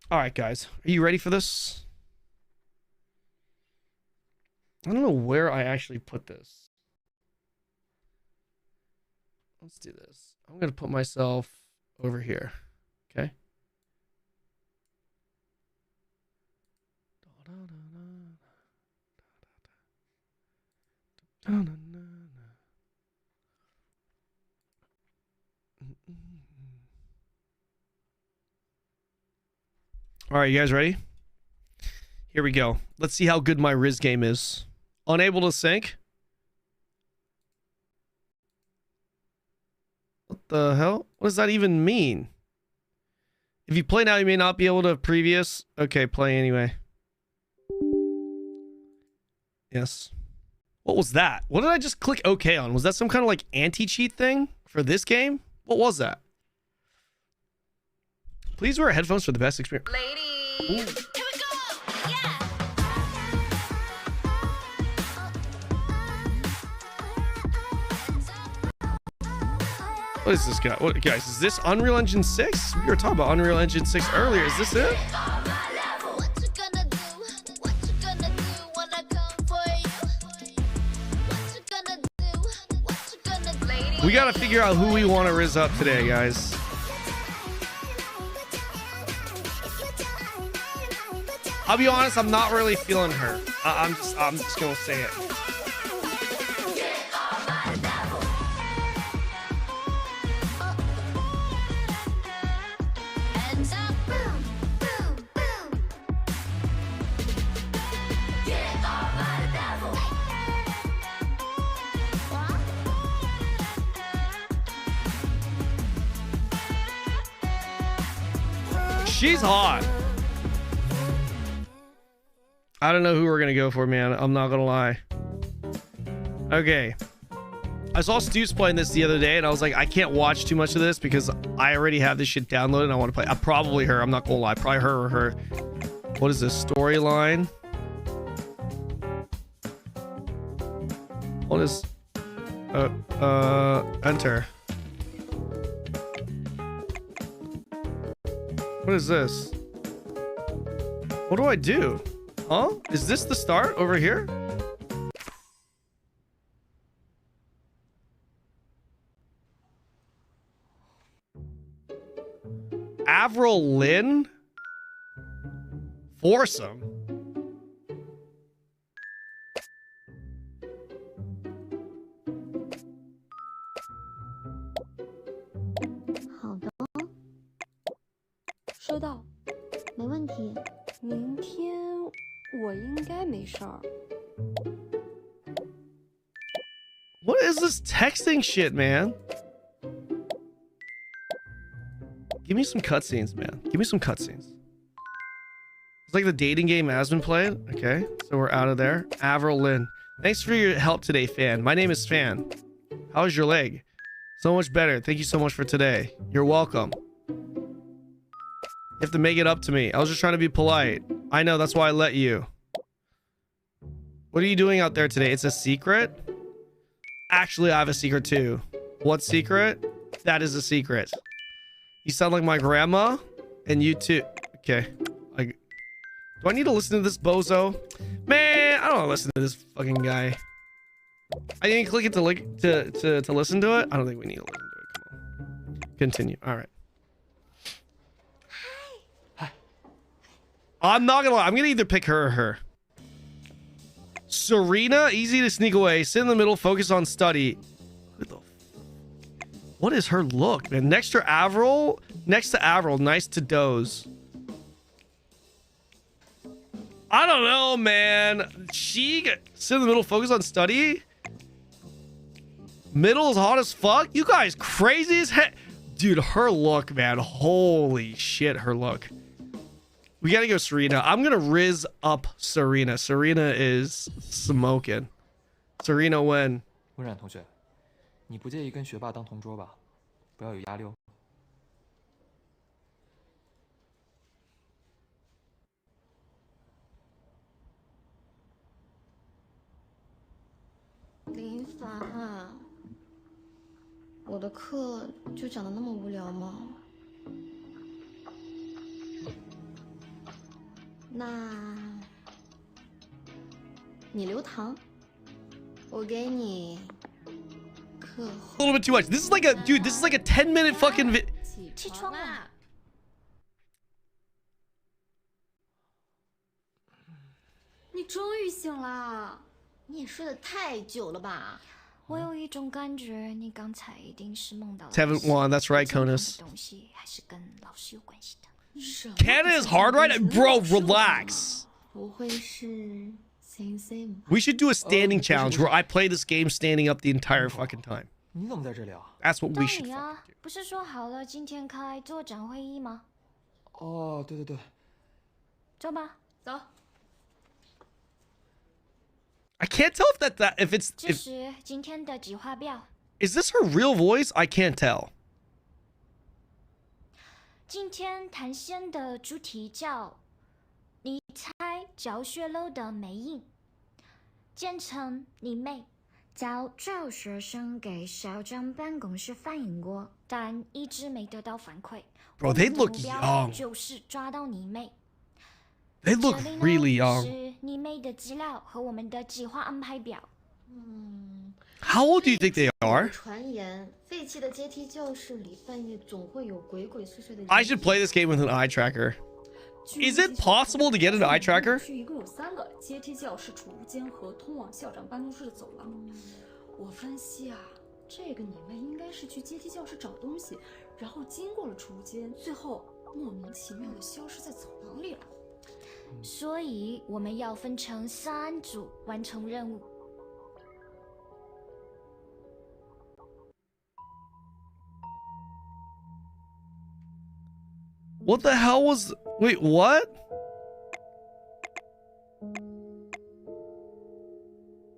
All right, guys. Are you ready for this? I don't know where I actually put this. Let's do this. I'm going to put myself over here. Okay. All right, you guys ready? Here we go. Let's see how good my Riz game is. Unable to sync? What the hell? What does that even mean? If you play now, you may not be able to previous. Okay, play anyway. Yes. What was that? What did I just click OK on? Was that some kind of like anti-cheat thing for this game? What was that? Please wear headphones for the best experience. Ladies, here we go. Yeah. What is this guy? What, guys, is this Unreal Engine 6? We were talking about Unreal Engine 6 earlier. Is this it? We gotta figure out who we want to riz up today, guys. I'll be honest, I'm not really feeling her. I'm just gonna say it. She's hot. I don't know who we're gonna go for, man. I'm not gonna lie. Okay. I saw Stu's playing this the other day, and I was like, I can't watch too much of this because I already have this shit downloaded and I want to play. Probably her. I'm not gonna lie. Probably her or her. What is this? Storyline? What is... enter. What is this? What do I do? Huh? Is this the start over here? Avril Lynn? Foursome? What is this texting shit, man? Give me some cutscenes, man. Give me some cutscenes. It's like the dating game has been played. Okay, so we're out of there. Avril Lynn. Thanks for your help today, Fan. My name is Fan. How's your leg? So much better. Thank you so much for today. You're welcome. You have to make it up to me. I was just trying to be polite. I know, that's why I let you. What are you doing out there today? It's a secret? Actually, I have a secret too. What secret? That is a secret. You sound like my grandma, and you too. Okay. Do I need to listen to this bozo? Man, I don't want to listen to this fucking guy. I didn't click it to listen to it. I don't think we need to listen to it. Come on. Continue. All right. Hi. I'm not gonna lie. I'm gonna either pick her or her. Serena, easy to sneak away. Sit in the middle. Focus on study. What is her look, man? Next to Avril, nice to doze. I don't know, man. Sit in the middle, focus on study. Middle is hot as fuck. You guys crazy as heck. Dude, her look, man. Holy shit, her look. We gotta go Serena. I'm gonna riz up Serena. Serena is smoking. Serena win. 温冉同学，你不介意跟学霸当同桌吧？不要有压力哦。林凡啊，我的课就讲的那么无聊吗？那，你留堂，我给你课后。A little bit too much. This is like a dude. This is like a 10-minute fucking. 起床啦！你终于醒了，你也睡得太久了吧？我有一种感觉，你刚才一定是梦到了 7-1. That's right, Conus. 东西，还是跟老师有关系的。 Canada is hard, right? Bro, relax. 不会是 same We should do a standing challenge where I play this game standing up the entire fucking time. 你怎么在这里啊？ That's what we 当 should 你 fucking 啊，不是说好了今天开作战会议吗？哦，对对对。走吧，走。 I can't tell if it's 这是今天的计划表。 Is this her real voice? I can't tell. 今天探险的主题叫“你猜教学楼的魅影”，简称“你美”。早就有学生给校长办公室反映过，但一直没得到反馈。 Bro, they look 目标 young. 就是抓到你美。 They look really young. 是你美的资料和我们的计划安排表。 How old do you think they are? 传言，废弃的阶梯教室里半夜总会有鬼鬼祟祟的。 I should play this game with an eye tracker. Is it possible to get an eye tracker? 区一共有3个阶梯教室、储物间和通往校长办公室的走廊。我分析啊，这个你们应该是去阶梯教室找东西，然后经过了储物间，最后莫名其妙的消失在走廊里了。 所以我们要分成3组完成任务。 What the hell was... Wait, what?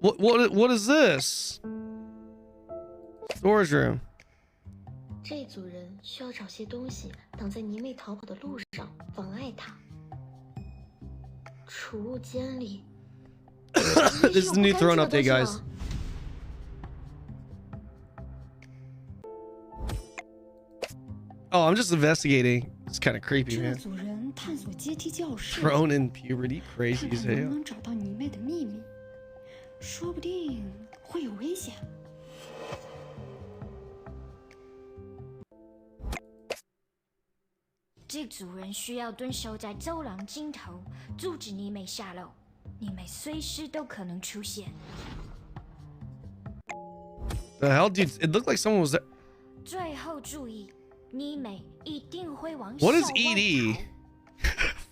What is this? Storage room. 这组人需要找些东西挡在泥妹逃跑的路上，妨碍她。储物间里。This is the new throne update, guys. Oh, I'm just investigating. It's kind of creepy, 这 man. 组人探索阶梯教室， Throne in puberty, 看 crazy 看 as 能不 hell. 能找到泥妹的秘密，说不定会有危险。 这组人需要蹲守在走廊尽头，阻止你妹下楼。你妹随时都可能出现。 The hell, dude? It looked like someone was there. 最后注意，你妹一定会往 What is 校外 ED?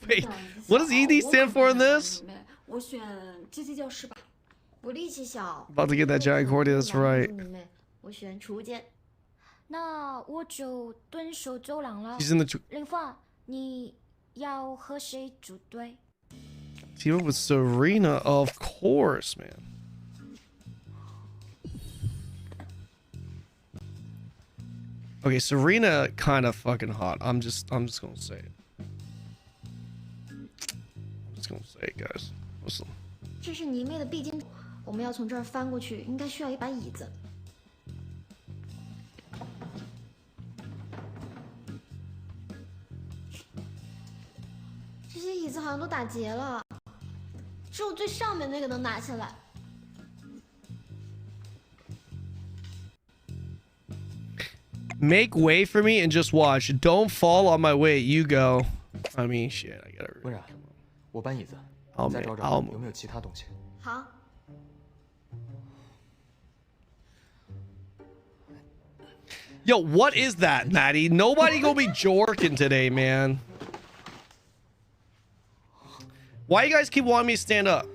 Wait, what does ED stand for in this? 我选阶梯教室吧。我力气小。 About to get that giant cordy, that's right. 我选储物间。那我就蹲守走廊了。 She's in the 林芳，你要和谁组队？ Team up with Serena, of course, man. Okay, Serena kind of fucking hot. I'm just gonna say it. I'm just gonna say it, guys. Listen. 这是泥妹的必经，我们要从这儿翻过去，应该需要一把椅子。这些椅子好像都打结了，只有最上面那个能拿下来。 Make way for me and just watch. Don't fall on my way. You go. I mean, shit. I gotta. 温然，我搬椅子， I'll 再 move. 找找 I'll 有 move. 没有其他东西。好。 Yo, what is that, Maddie? Nobody gonna be jorking today, man. Why you guys keep wanting me to stand up?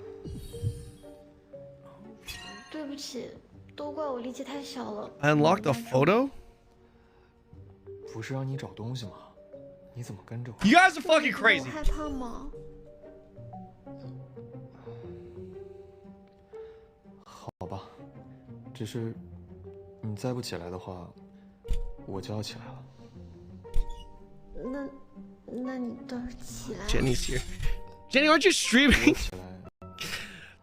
对不起，都怪我力气太小了。 I unlocked a photo? 不是让你找东西吗？你怎么跟着我 You guys are fucking crazy. 我害怕吗？好吧，只是你再不起来的话，我就要起来了。那你倒是起来。 Jenny's here. Jenny, aren't you streaming?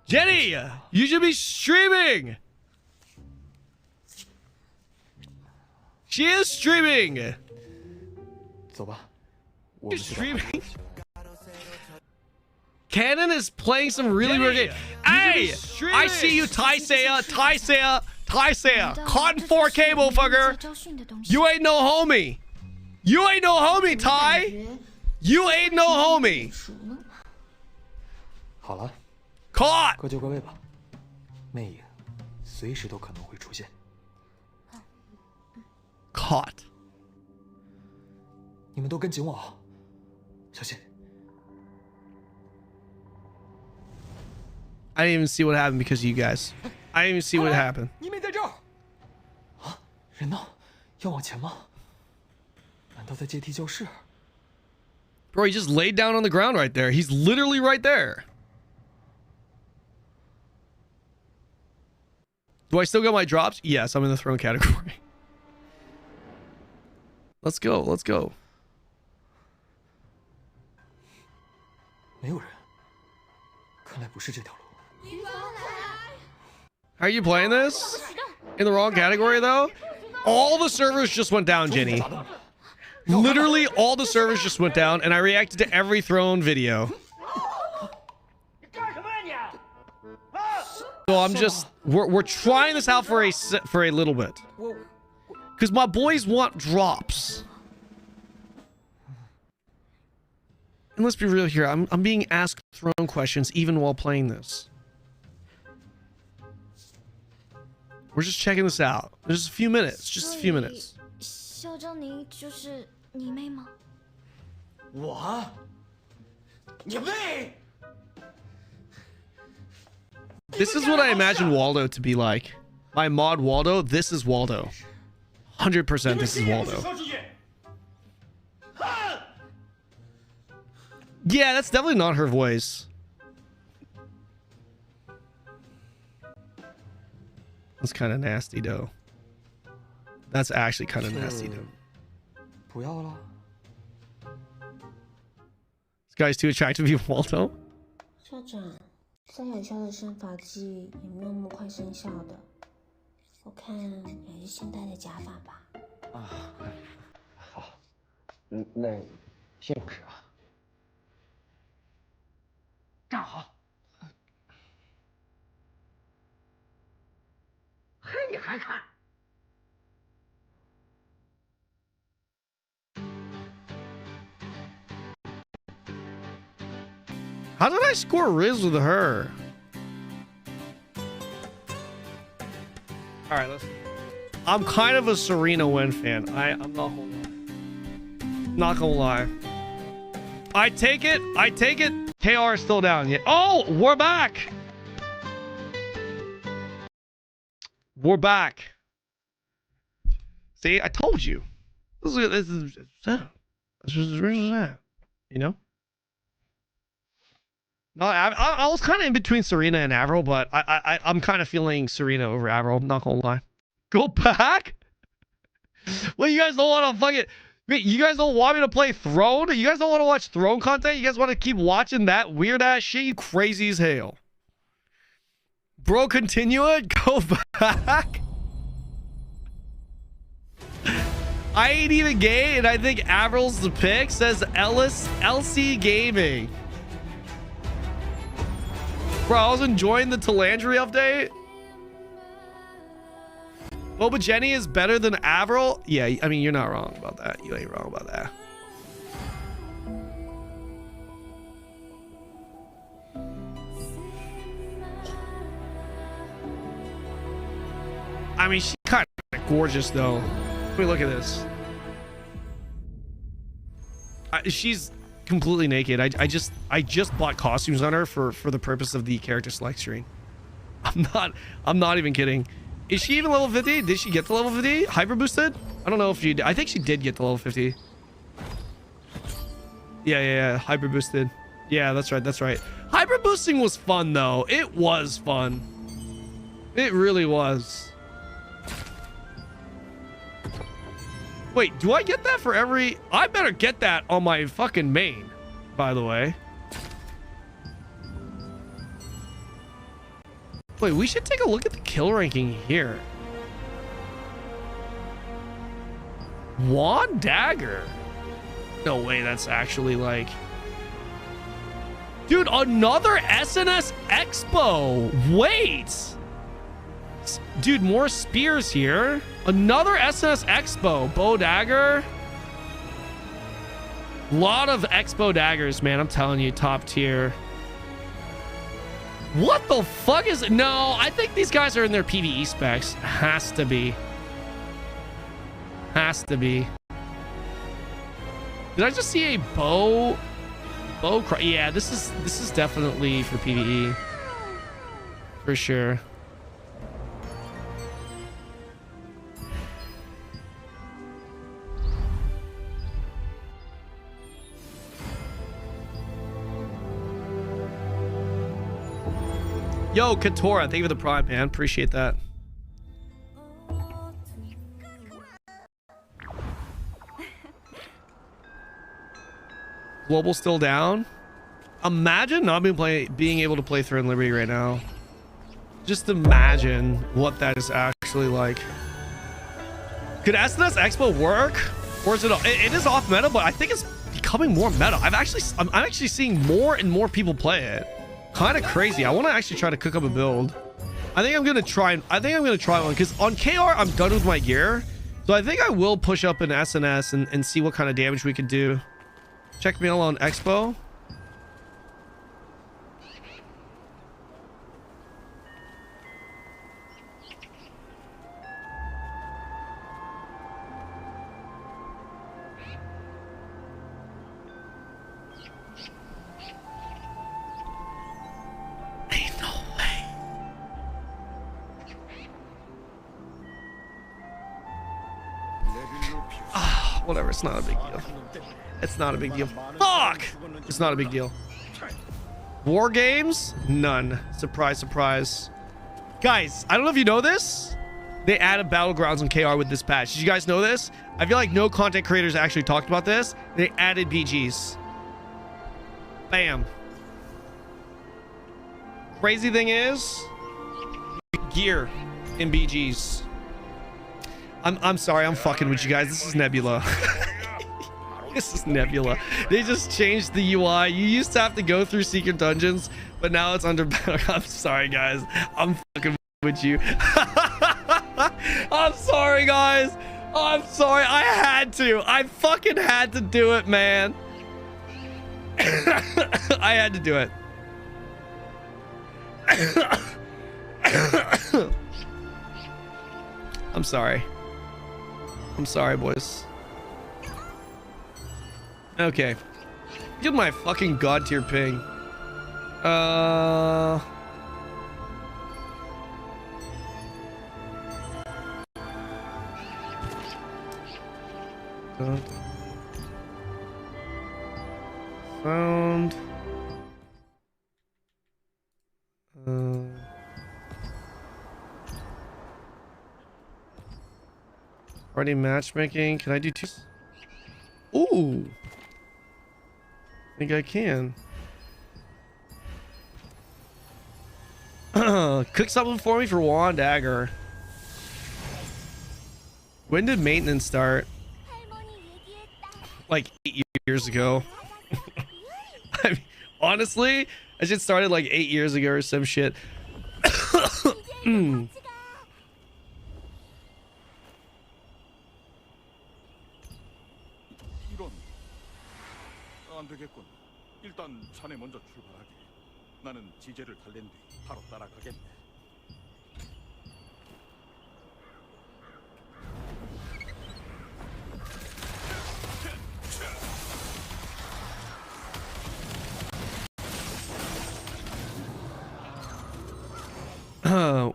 Jenny, you should be streaming. She is streaming. 走吧， You're streaming. Kanon is playing some really weird game. Hey, I see you, Taiseiya. Caught in 4K, motherfucker. You ain't no homie. You ain't no homie, Tai. You ain't no homie. 好了， Caught. 各就各位吧，魅影随时都可能会出现。 Caught. 你们都跟紧我啊，小心。 I didn't even see what happened because of you guys. I didn't even see what happened. 你没在这儿啊？人呢？要往前吗？难道在阶梯教室？ Bro, he just laid down on the ground right there. He's literally right there. Do I still get my drops? Yes, I'm in the throne category. Let's go. Let's go. 没有人，看来不是这条路。 How are you playing this? In the wrong category, though? All the servers just went down, Jenny. Literally, all the servers just went down, and I reacted to every throne video. So I'm just... We're trying this out for a little bit. Because my boys want drops. And let's be real here. I'm being asked throne questions even while playing this. We're just checking this out. There's a few minutes. Just a few minutes. 校长你就是你妹吗？我？你妹？ This is what I imagine Waldo to be like. My mod Waldo, this is Waldo. 100% this is Waldo. Yeah, that's definitely not her voice. That's kind of nasty, though. That's actually kind of nasty, though. 不要了。 This guy's too attractive to be Waldo. 校长，三有效的生发剂也没有那么快生效的，我看也是新戴的假发吧。啊，好，那幸苦啊。站好。嘿，你还看？ How did I score Riz with her? All right, let's. I'm kind of a Serena Win fan. I'm not gonna lie. Not gonna lie. I take it. KR is still down yet. Oh, we're back. We're back. See, I told you. This is you know. No, I was kind of in between Serena and Avril, but I'm kind of feeling Serena over Avril. Not gonna lie. Go back? Well, you guys don't want to fucking... Wait, you guys don't want me to play Throne? You guys don't want to watch Throne content? You guys want to keep watching that weird-ass shit? You crazy as hell. Bro, continue it? Go back? I ain't even gay, and I think Avril's the pick. Says LC Gaming. Bro, I was enjoying the Talandre update. Well, but Jenny is better than Avril. Yeah, I mean, you're not wrong about that. You ain't wrong about that. I mean, she's kind of gorgeous, though. Let me look at this. She's completely naked. I just bought costumes on her for the purpose of the character select screen. I'm not even kidding. Is she even level 50? Did she get to level 50? Hyper boosted? I don't know if she did. I think she did get to level 50. Yeah. Hyper boosted. Yeah, that's right. Hyper boosting was fun, though. It was fun. It really was. Wait, do I get that for every... I better get that on my fucking main, by the way. Wait, we should take a look at the kill ranking here. Wand Dagger. No way, that's actually like... Dude, another SNS Expo. Wait. Dude, more spears here. Another SNS Expo. Bow Dagger. Lot of Expo daggers, man. I'm telling you, top tier. What the fuck is it? No, I think these guys are in their PvE specs. Has to be. Has to be. Did I just see a bow? Yeah, this is definitely for PvE. For sure. Yo, Katora, thank you for the prime, man. Appreciate that. Global still down. Imagine not being able to play Throne Liberty right now. Just imagine what that is actually like. Could SNS Expo work? Or is it? It is off meta, but I think it's becoming more meta. I'm actually seeing more and more people play it. Kind of crazy. I want to actually try to cook up a build. I think I'm gonna try one because on KR I'm done with my gear, so I think I will push up an SNS and see what kind of damage we can do. Check mail on Expo. Whatever, it's not a big deal. It's not a big deal. Fuck! It's not a big deal. War games? None. Surprise, surprise. Guys, I don't know if you know this. They added Battlegrounds on KR with this patch. Did you guys know this? I feel like no content creators actually talked about this. They added BGs. Bam. Crazy thing is, gear in BGs. I'm sorry, I'm fucking with you guys. This is Nebula. This is Nebula. They just changed the UI. You used to have to go through secret dungeons, but now it's under battle. I'm sorry, guys. I'm fucking with you. I'm sorry, guys. I'm sorry. I had to. I fucking had to do it, man. I had to do it. I'm sorry. I'm sorry, boys. Okay. Get my fucking god tier ping. Found. Already matchmaking. Can I do two? Ooh. I think I can. Cook something for me for Wand Dagger. When did maintenance start? Like 8 years ago. I mean, honestly, I should started like 8 years ago or some shit. 안 되겠군. 일단 자네 먼저 출발하게. 나는 지제를 달랜 뒤 바로 따라가겠네. Oh.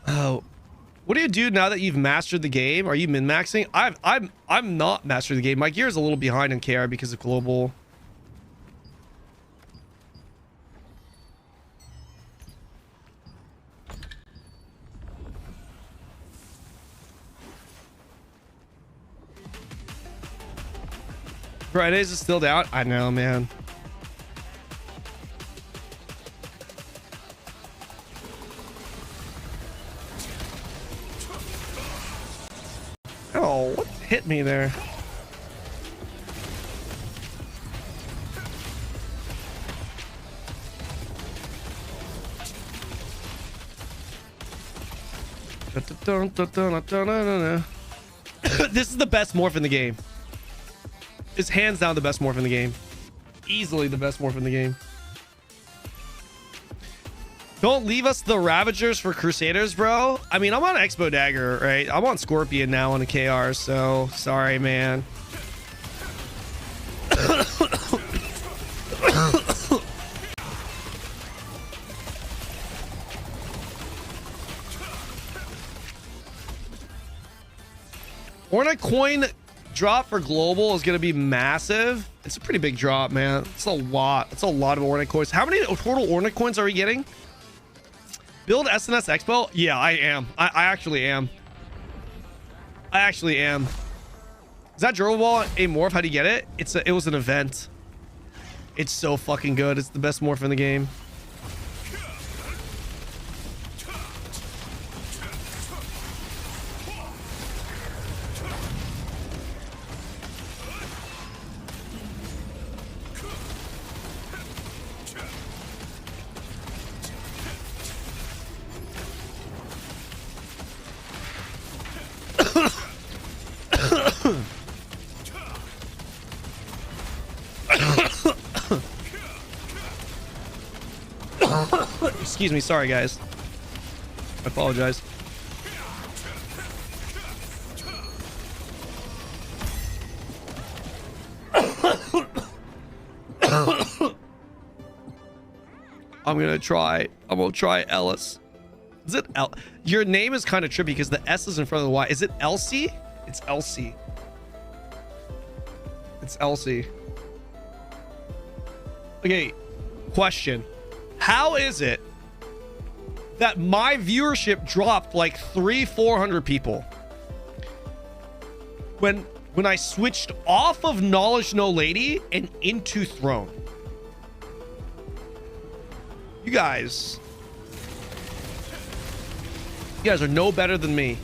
Oh, what do you do now that you've mastered the game? Are you min-maxing? I'm not mastering the game. My gear is a little behind in KR because of global. Fridays is still down. I know, man. hit me there. This is the best morph in the game. It's hands down the best morph in the game. Easily the best morph in the game. Don't leave us the Ravagers for Crusaders, bro. I mean, I'm on Expo Dagger, right? I'm on Scorpion now on a KR, so sorry, man. Ornate coin drop for global is going to be massive. It's a pretty big drop, man. It's a lot. It's a lot of Ornate coins. How many total Ornate coins are we getting? Build SNS Expo? Yeah, I am. I actually am. I actually am. Is that Durable Ball a morph? How do you get it? It was an event. It's so fucking good. It's the best morph in the game. Excuse me, sorry guys. I apologize. I'm gonna try Ellis. Is it El? Your name is kind of trippy because the S is in front of the Y. Is it Elsie? It's Elsie. It's Elsie. Okay, question. How is it that my viewership dropped like 400 people when I switched off of Knowledge No Lady and into Throne? You guys are no better than me.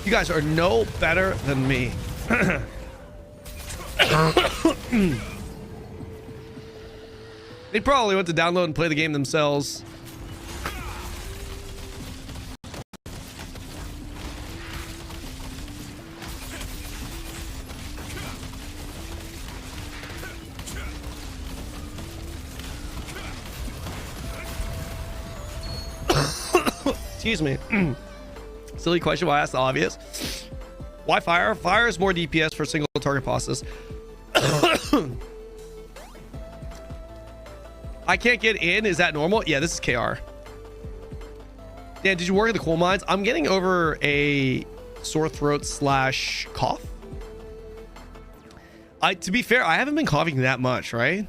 You guys are no better than me. They probably went to download and play the game themselves. Excuse me. Silly question, why I asked the obvious. Why fire? Fire is more DPS for single target bosses. I can't get in. Is that normal? Yeah, this is KR. Dan, did you work at the coal mines? I'm getting over a sore throat / cough. To be fair, I haven't been coughing that much, right?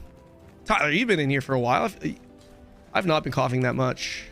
Tyler, you've been in here for a while. I've not been coughing that much.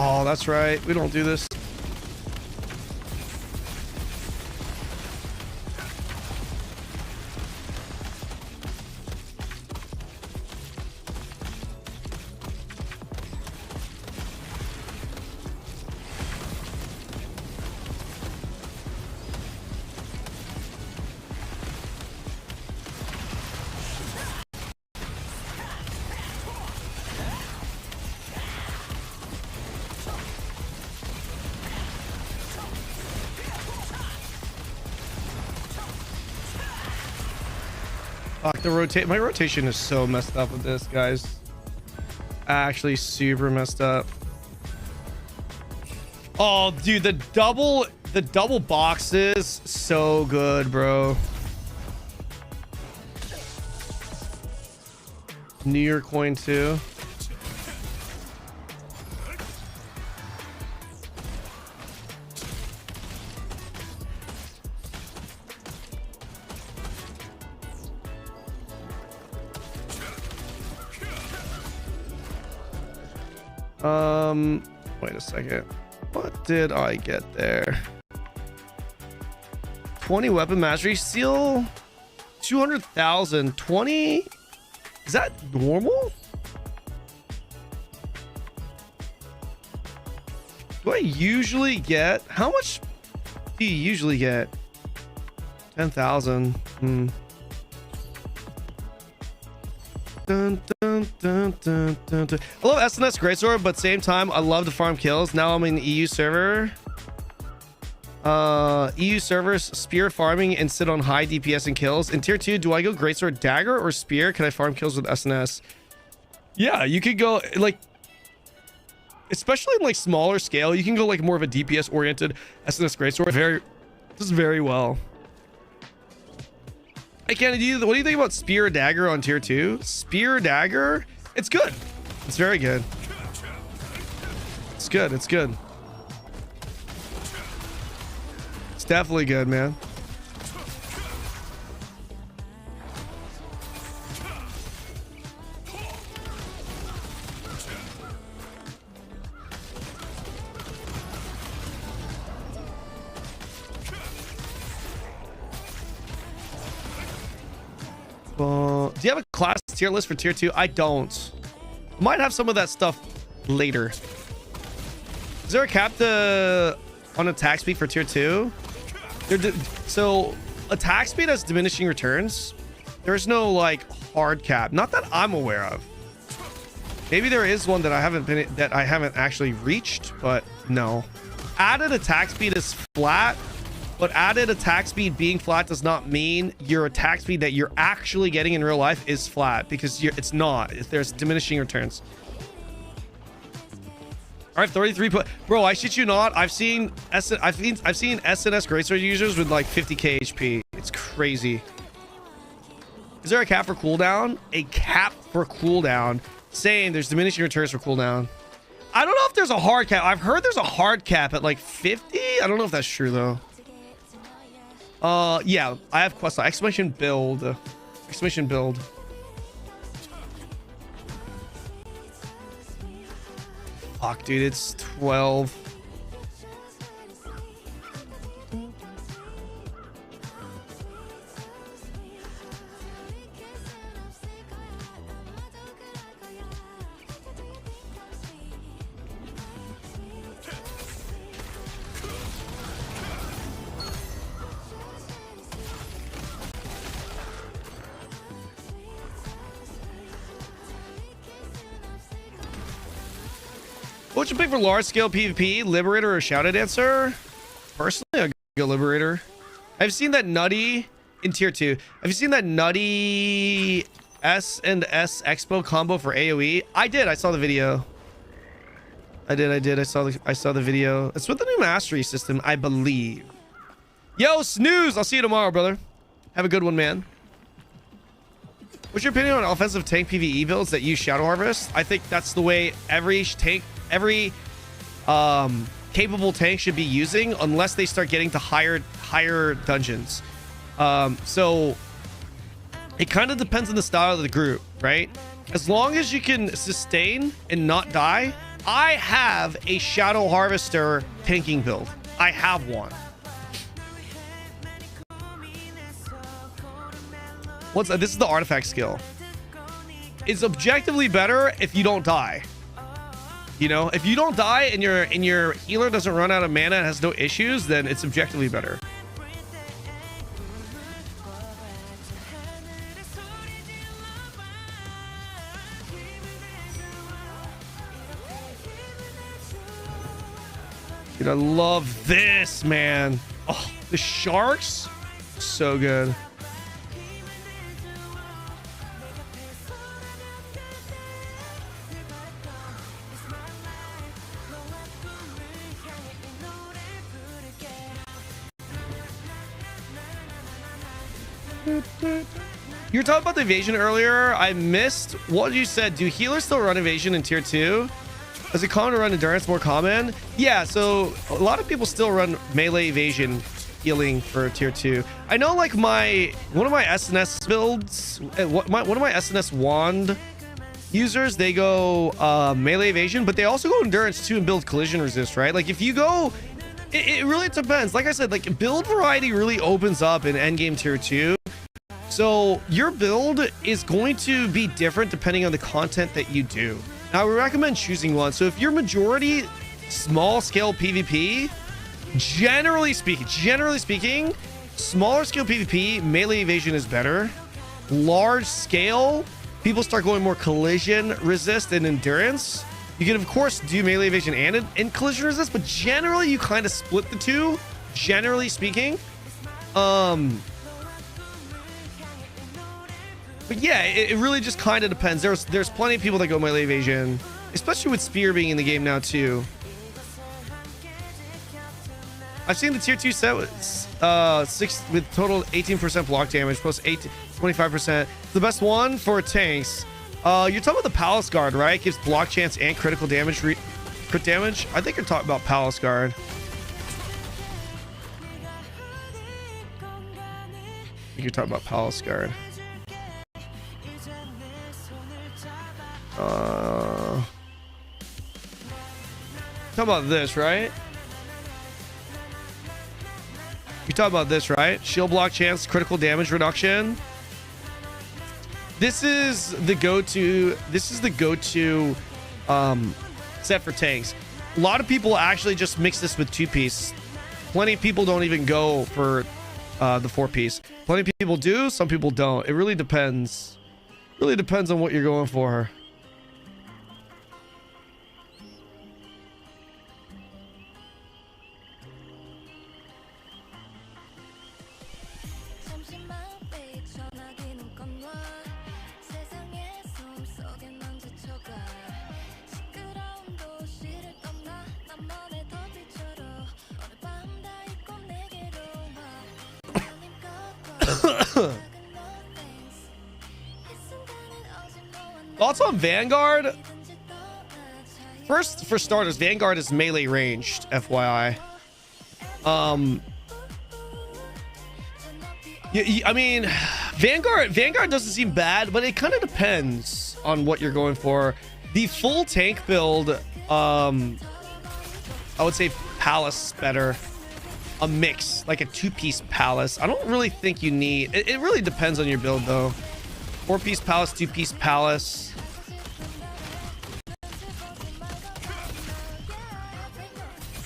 Oh, that's right. We don't do this. Fuck, my rotation is so messed up with this, guys. Actually super messed up. Oh, dude, the double boxes, so good, bro. New Year coin too. Wait a second. What did I get there? 20 weapon mastery seal, 200,000, 20. Is that normal? Do I usually get, how much do you usually get? 10,000. Dun, dun, dun, dun, dun, dun. I love SNS Greatsword, but same time I love to farm kills. Now I'm in the EU server. EU servers, spear farming and sit on high DPS and kills. In tier 2, do I go Greatsword Dagger or Spear? Can I farm kills with SNS? Yeah, you could go like, especially in like smaller scale, you can go like more of a DPS oriented SNS Greatsword. This is very well. Hey Kenny, what do you think about Spear Dagger on tier 2? Spear Dagger? It's good. It's very good. It's good. It's good. It's definitely good, man. Do you have a class tier list for tier 2? I don't. Might have some of that stuff later. Is there a cap on attack speed for tier 2? So attack speed has diminishing returns. There's no like hard cap, not that I'm aware of. Maybe there is one that I haven't actually reached, but no. Added attack speed is flat. But added attack speed being flat does not mean your attack speed that you're actually getting in real life is flat, because it's not. There's diminishing returns. All right, 33. Bro, I shit you not. I've seen SNS Greatsword users with like 50k HP. It's crazy. Is there a cap for cooldown? A cap for cooldown. Saying there's diminishing returns for cooldown. I don't know if there's a hard cap. I've heard there's a hard cap at like 50. I don't know if that's true though. Yeah, I have quest exclamation build. Exclamation build. Fuck, dude, it's 12. What would you pick for large scale PvP? Liberator or Shadow Dancer? Personally, I'd go Liberator. I've seen that nutty in tier 2. Have you seen that nutty S and S Expo combo for AoE? I did. I saw the video. I did. I saw the video. It's with the new mastery system, I believe. Yo, Snooze! I'll see you tomorrow, brother. Have a good one, man. What's your opinion on offensive tank PvE builds that use Shadow Harvest? I think that's the way every capable tank should be using, unless they start getting to higher dungeons. So it kind of depends on the style of the group, right? As long as you can sustain and not die. I have a Shadow Harvester tanking build. I have one. This is the artifact skill. It's objectively better if you don't die. You know, if you don't die and your healer doesn't run out of mana and has no issues, then it's objectively better. Dude, I love this, man. Oh, the sharks, so good. You were talking about the evasion earlier. I missed what you said. Do healers still run evasion in tier 2? Is it common to run endurance more common? Yeah, so a lot of people still run melee evasion healing for tier 2. I know like one of my SNS builds, one of my SNS wand users, they go melee evasion, but they also go endurance too and build collision resist, right? Like if you go, it really depends. Like I said, like build variety really opens up in endgame tier 2. So your build is going to be different depending on the content that you do. Now, I would recommend choosing one. So if you're majority small scale PvP, generally speaking, smaller scale PvP, melee evasion is better. Large scale, people start going more collision resist and endurance. You can, of course, do melee evasion and collision resist, but generally you kind of split the two, generally speaking. But yeah, it really just kind of depends. There's plenty of people that go melee evasion, especially with spear being in the game now too. I've seen the tier 2 set with 6 with total 18% block damage plus 25%. The best one for tanks. You're talking about the Palace Guard, right? Gives block chance and critical damage, crit damage. I think you're talking about Palace Guard. I think you're talking about Palace Guard. Talk about this, right? You talk about this, right? Shield block chance, critical damage reduction. This is the go-to. This is the go-to set for tanks. A lot of people actually just mix this with 2-piece. Plenty of people don't even go for the 4-piece. Plenty of people do. Some people don't. It really depends. Really depends on what you're going for. Thoughts on Vanguard? First, for starters, Vanguard is melee ranged, FYI. I mean, Vanguard doesn't seem bad, but it kind of depends on what you're going for. The full tank build, I would say Palace better. A mix, like a 2-piece Palace. I don't really think you need... It really depends on your build, though. 4-piece Palace, 2-piece Palace.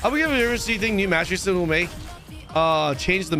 How we give a difference do you think new mastery system will make? Change the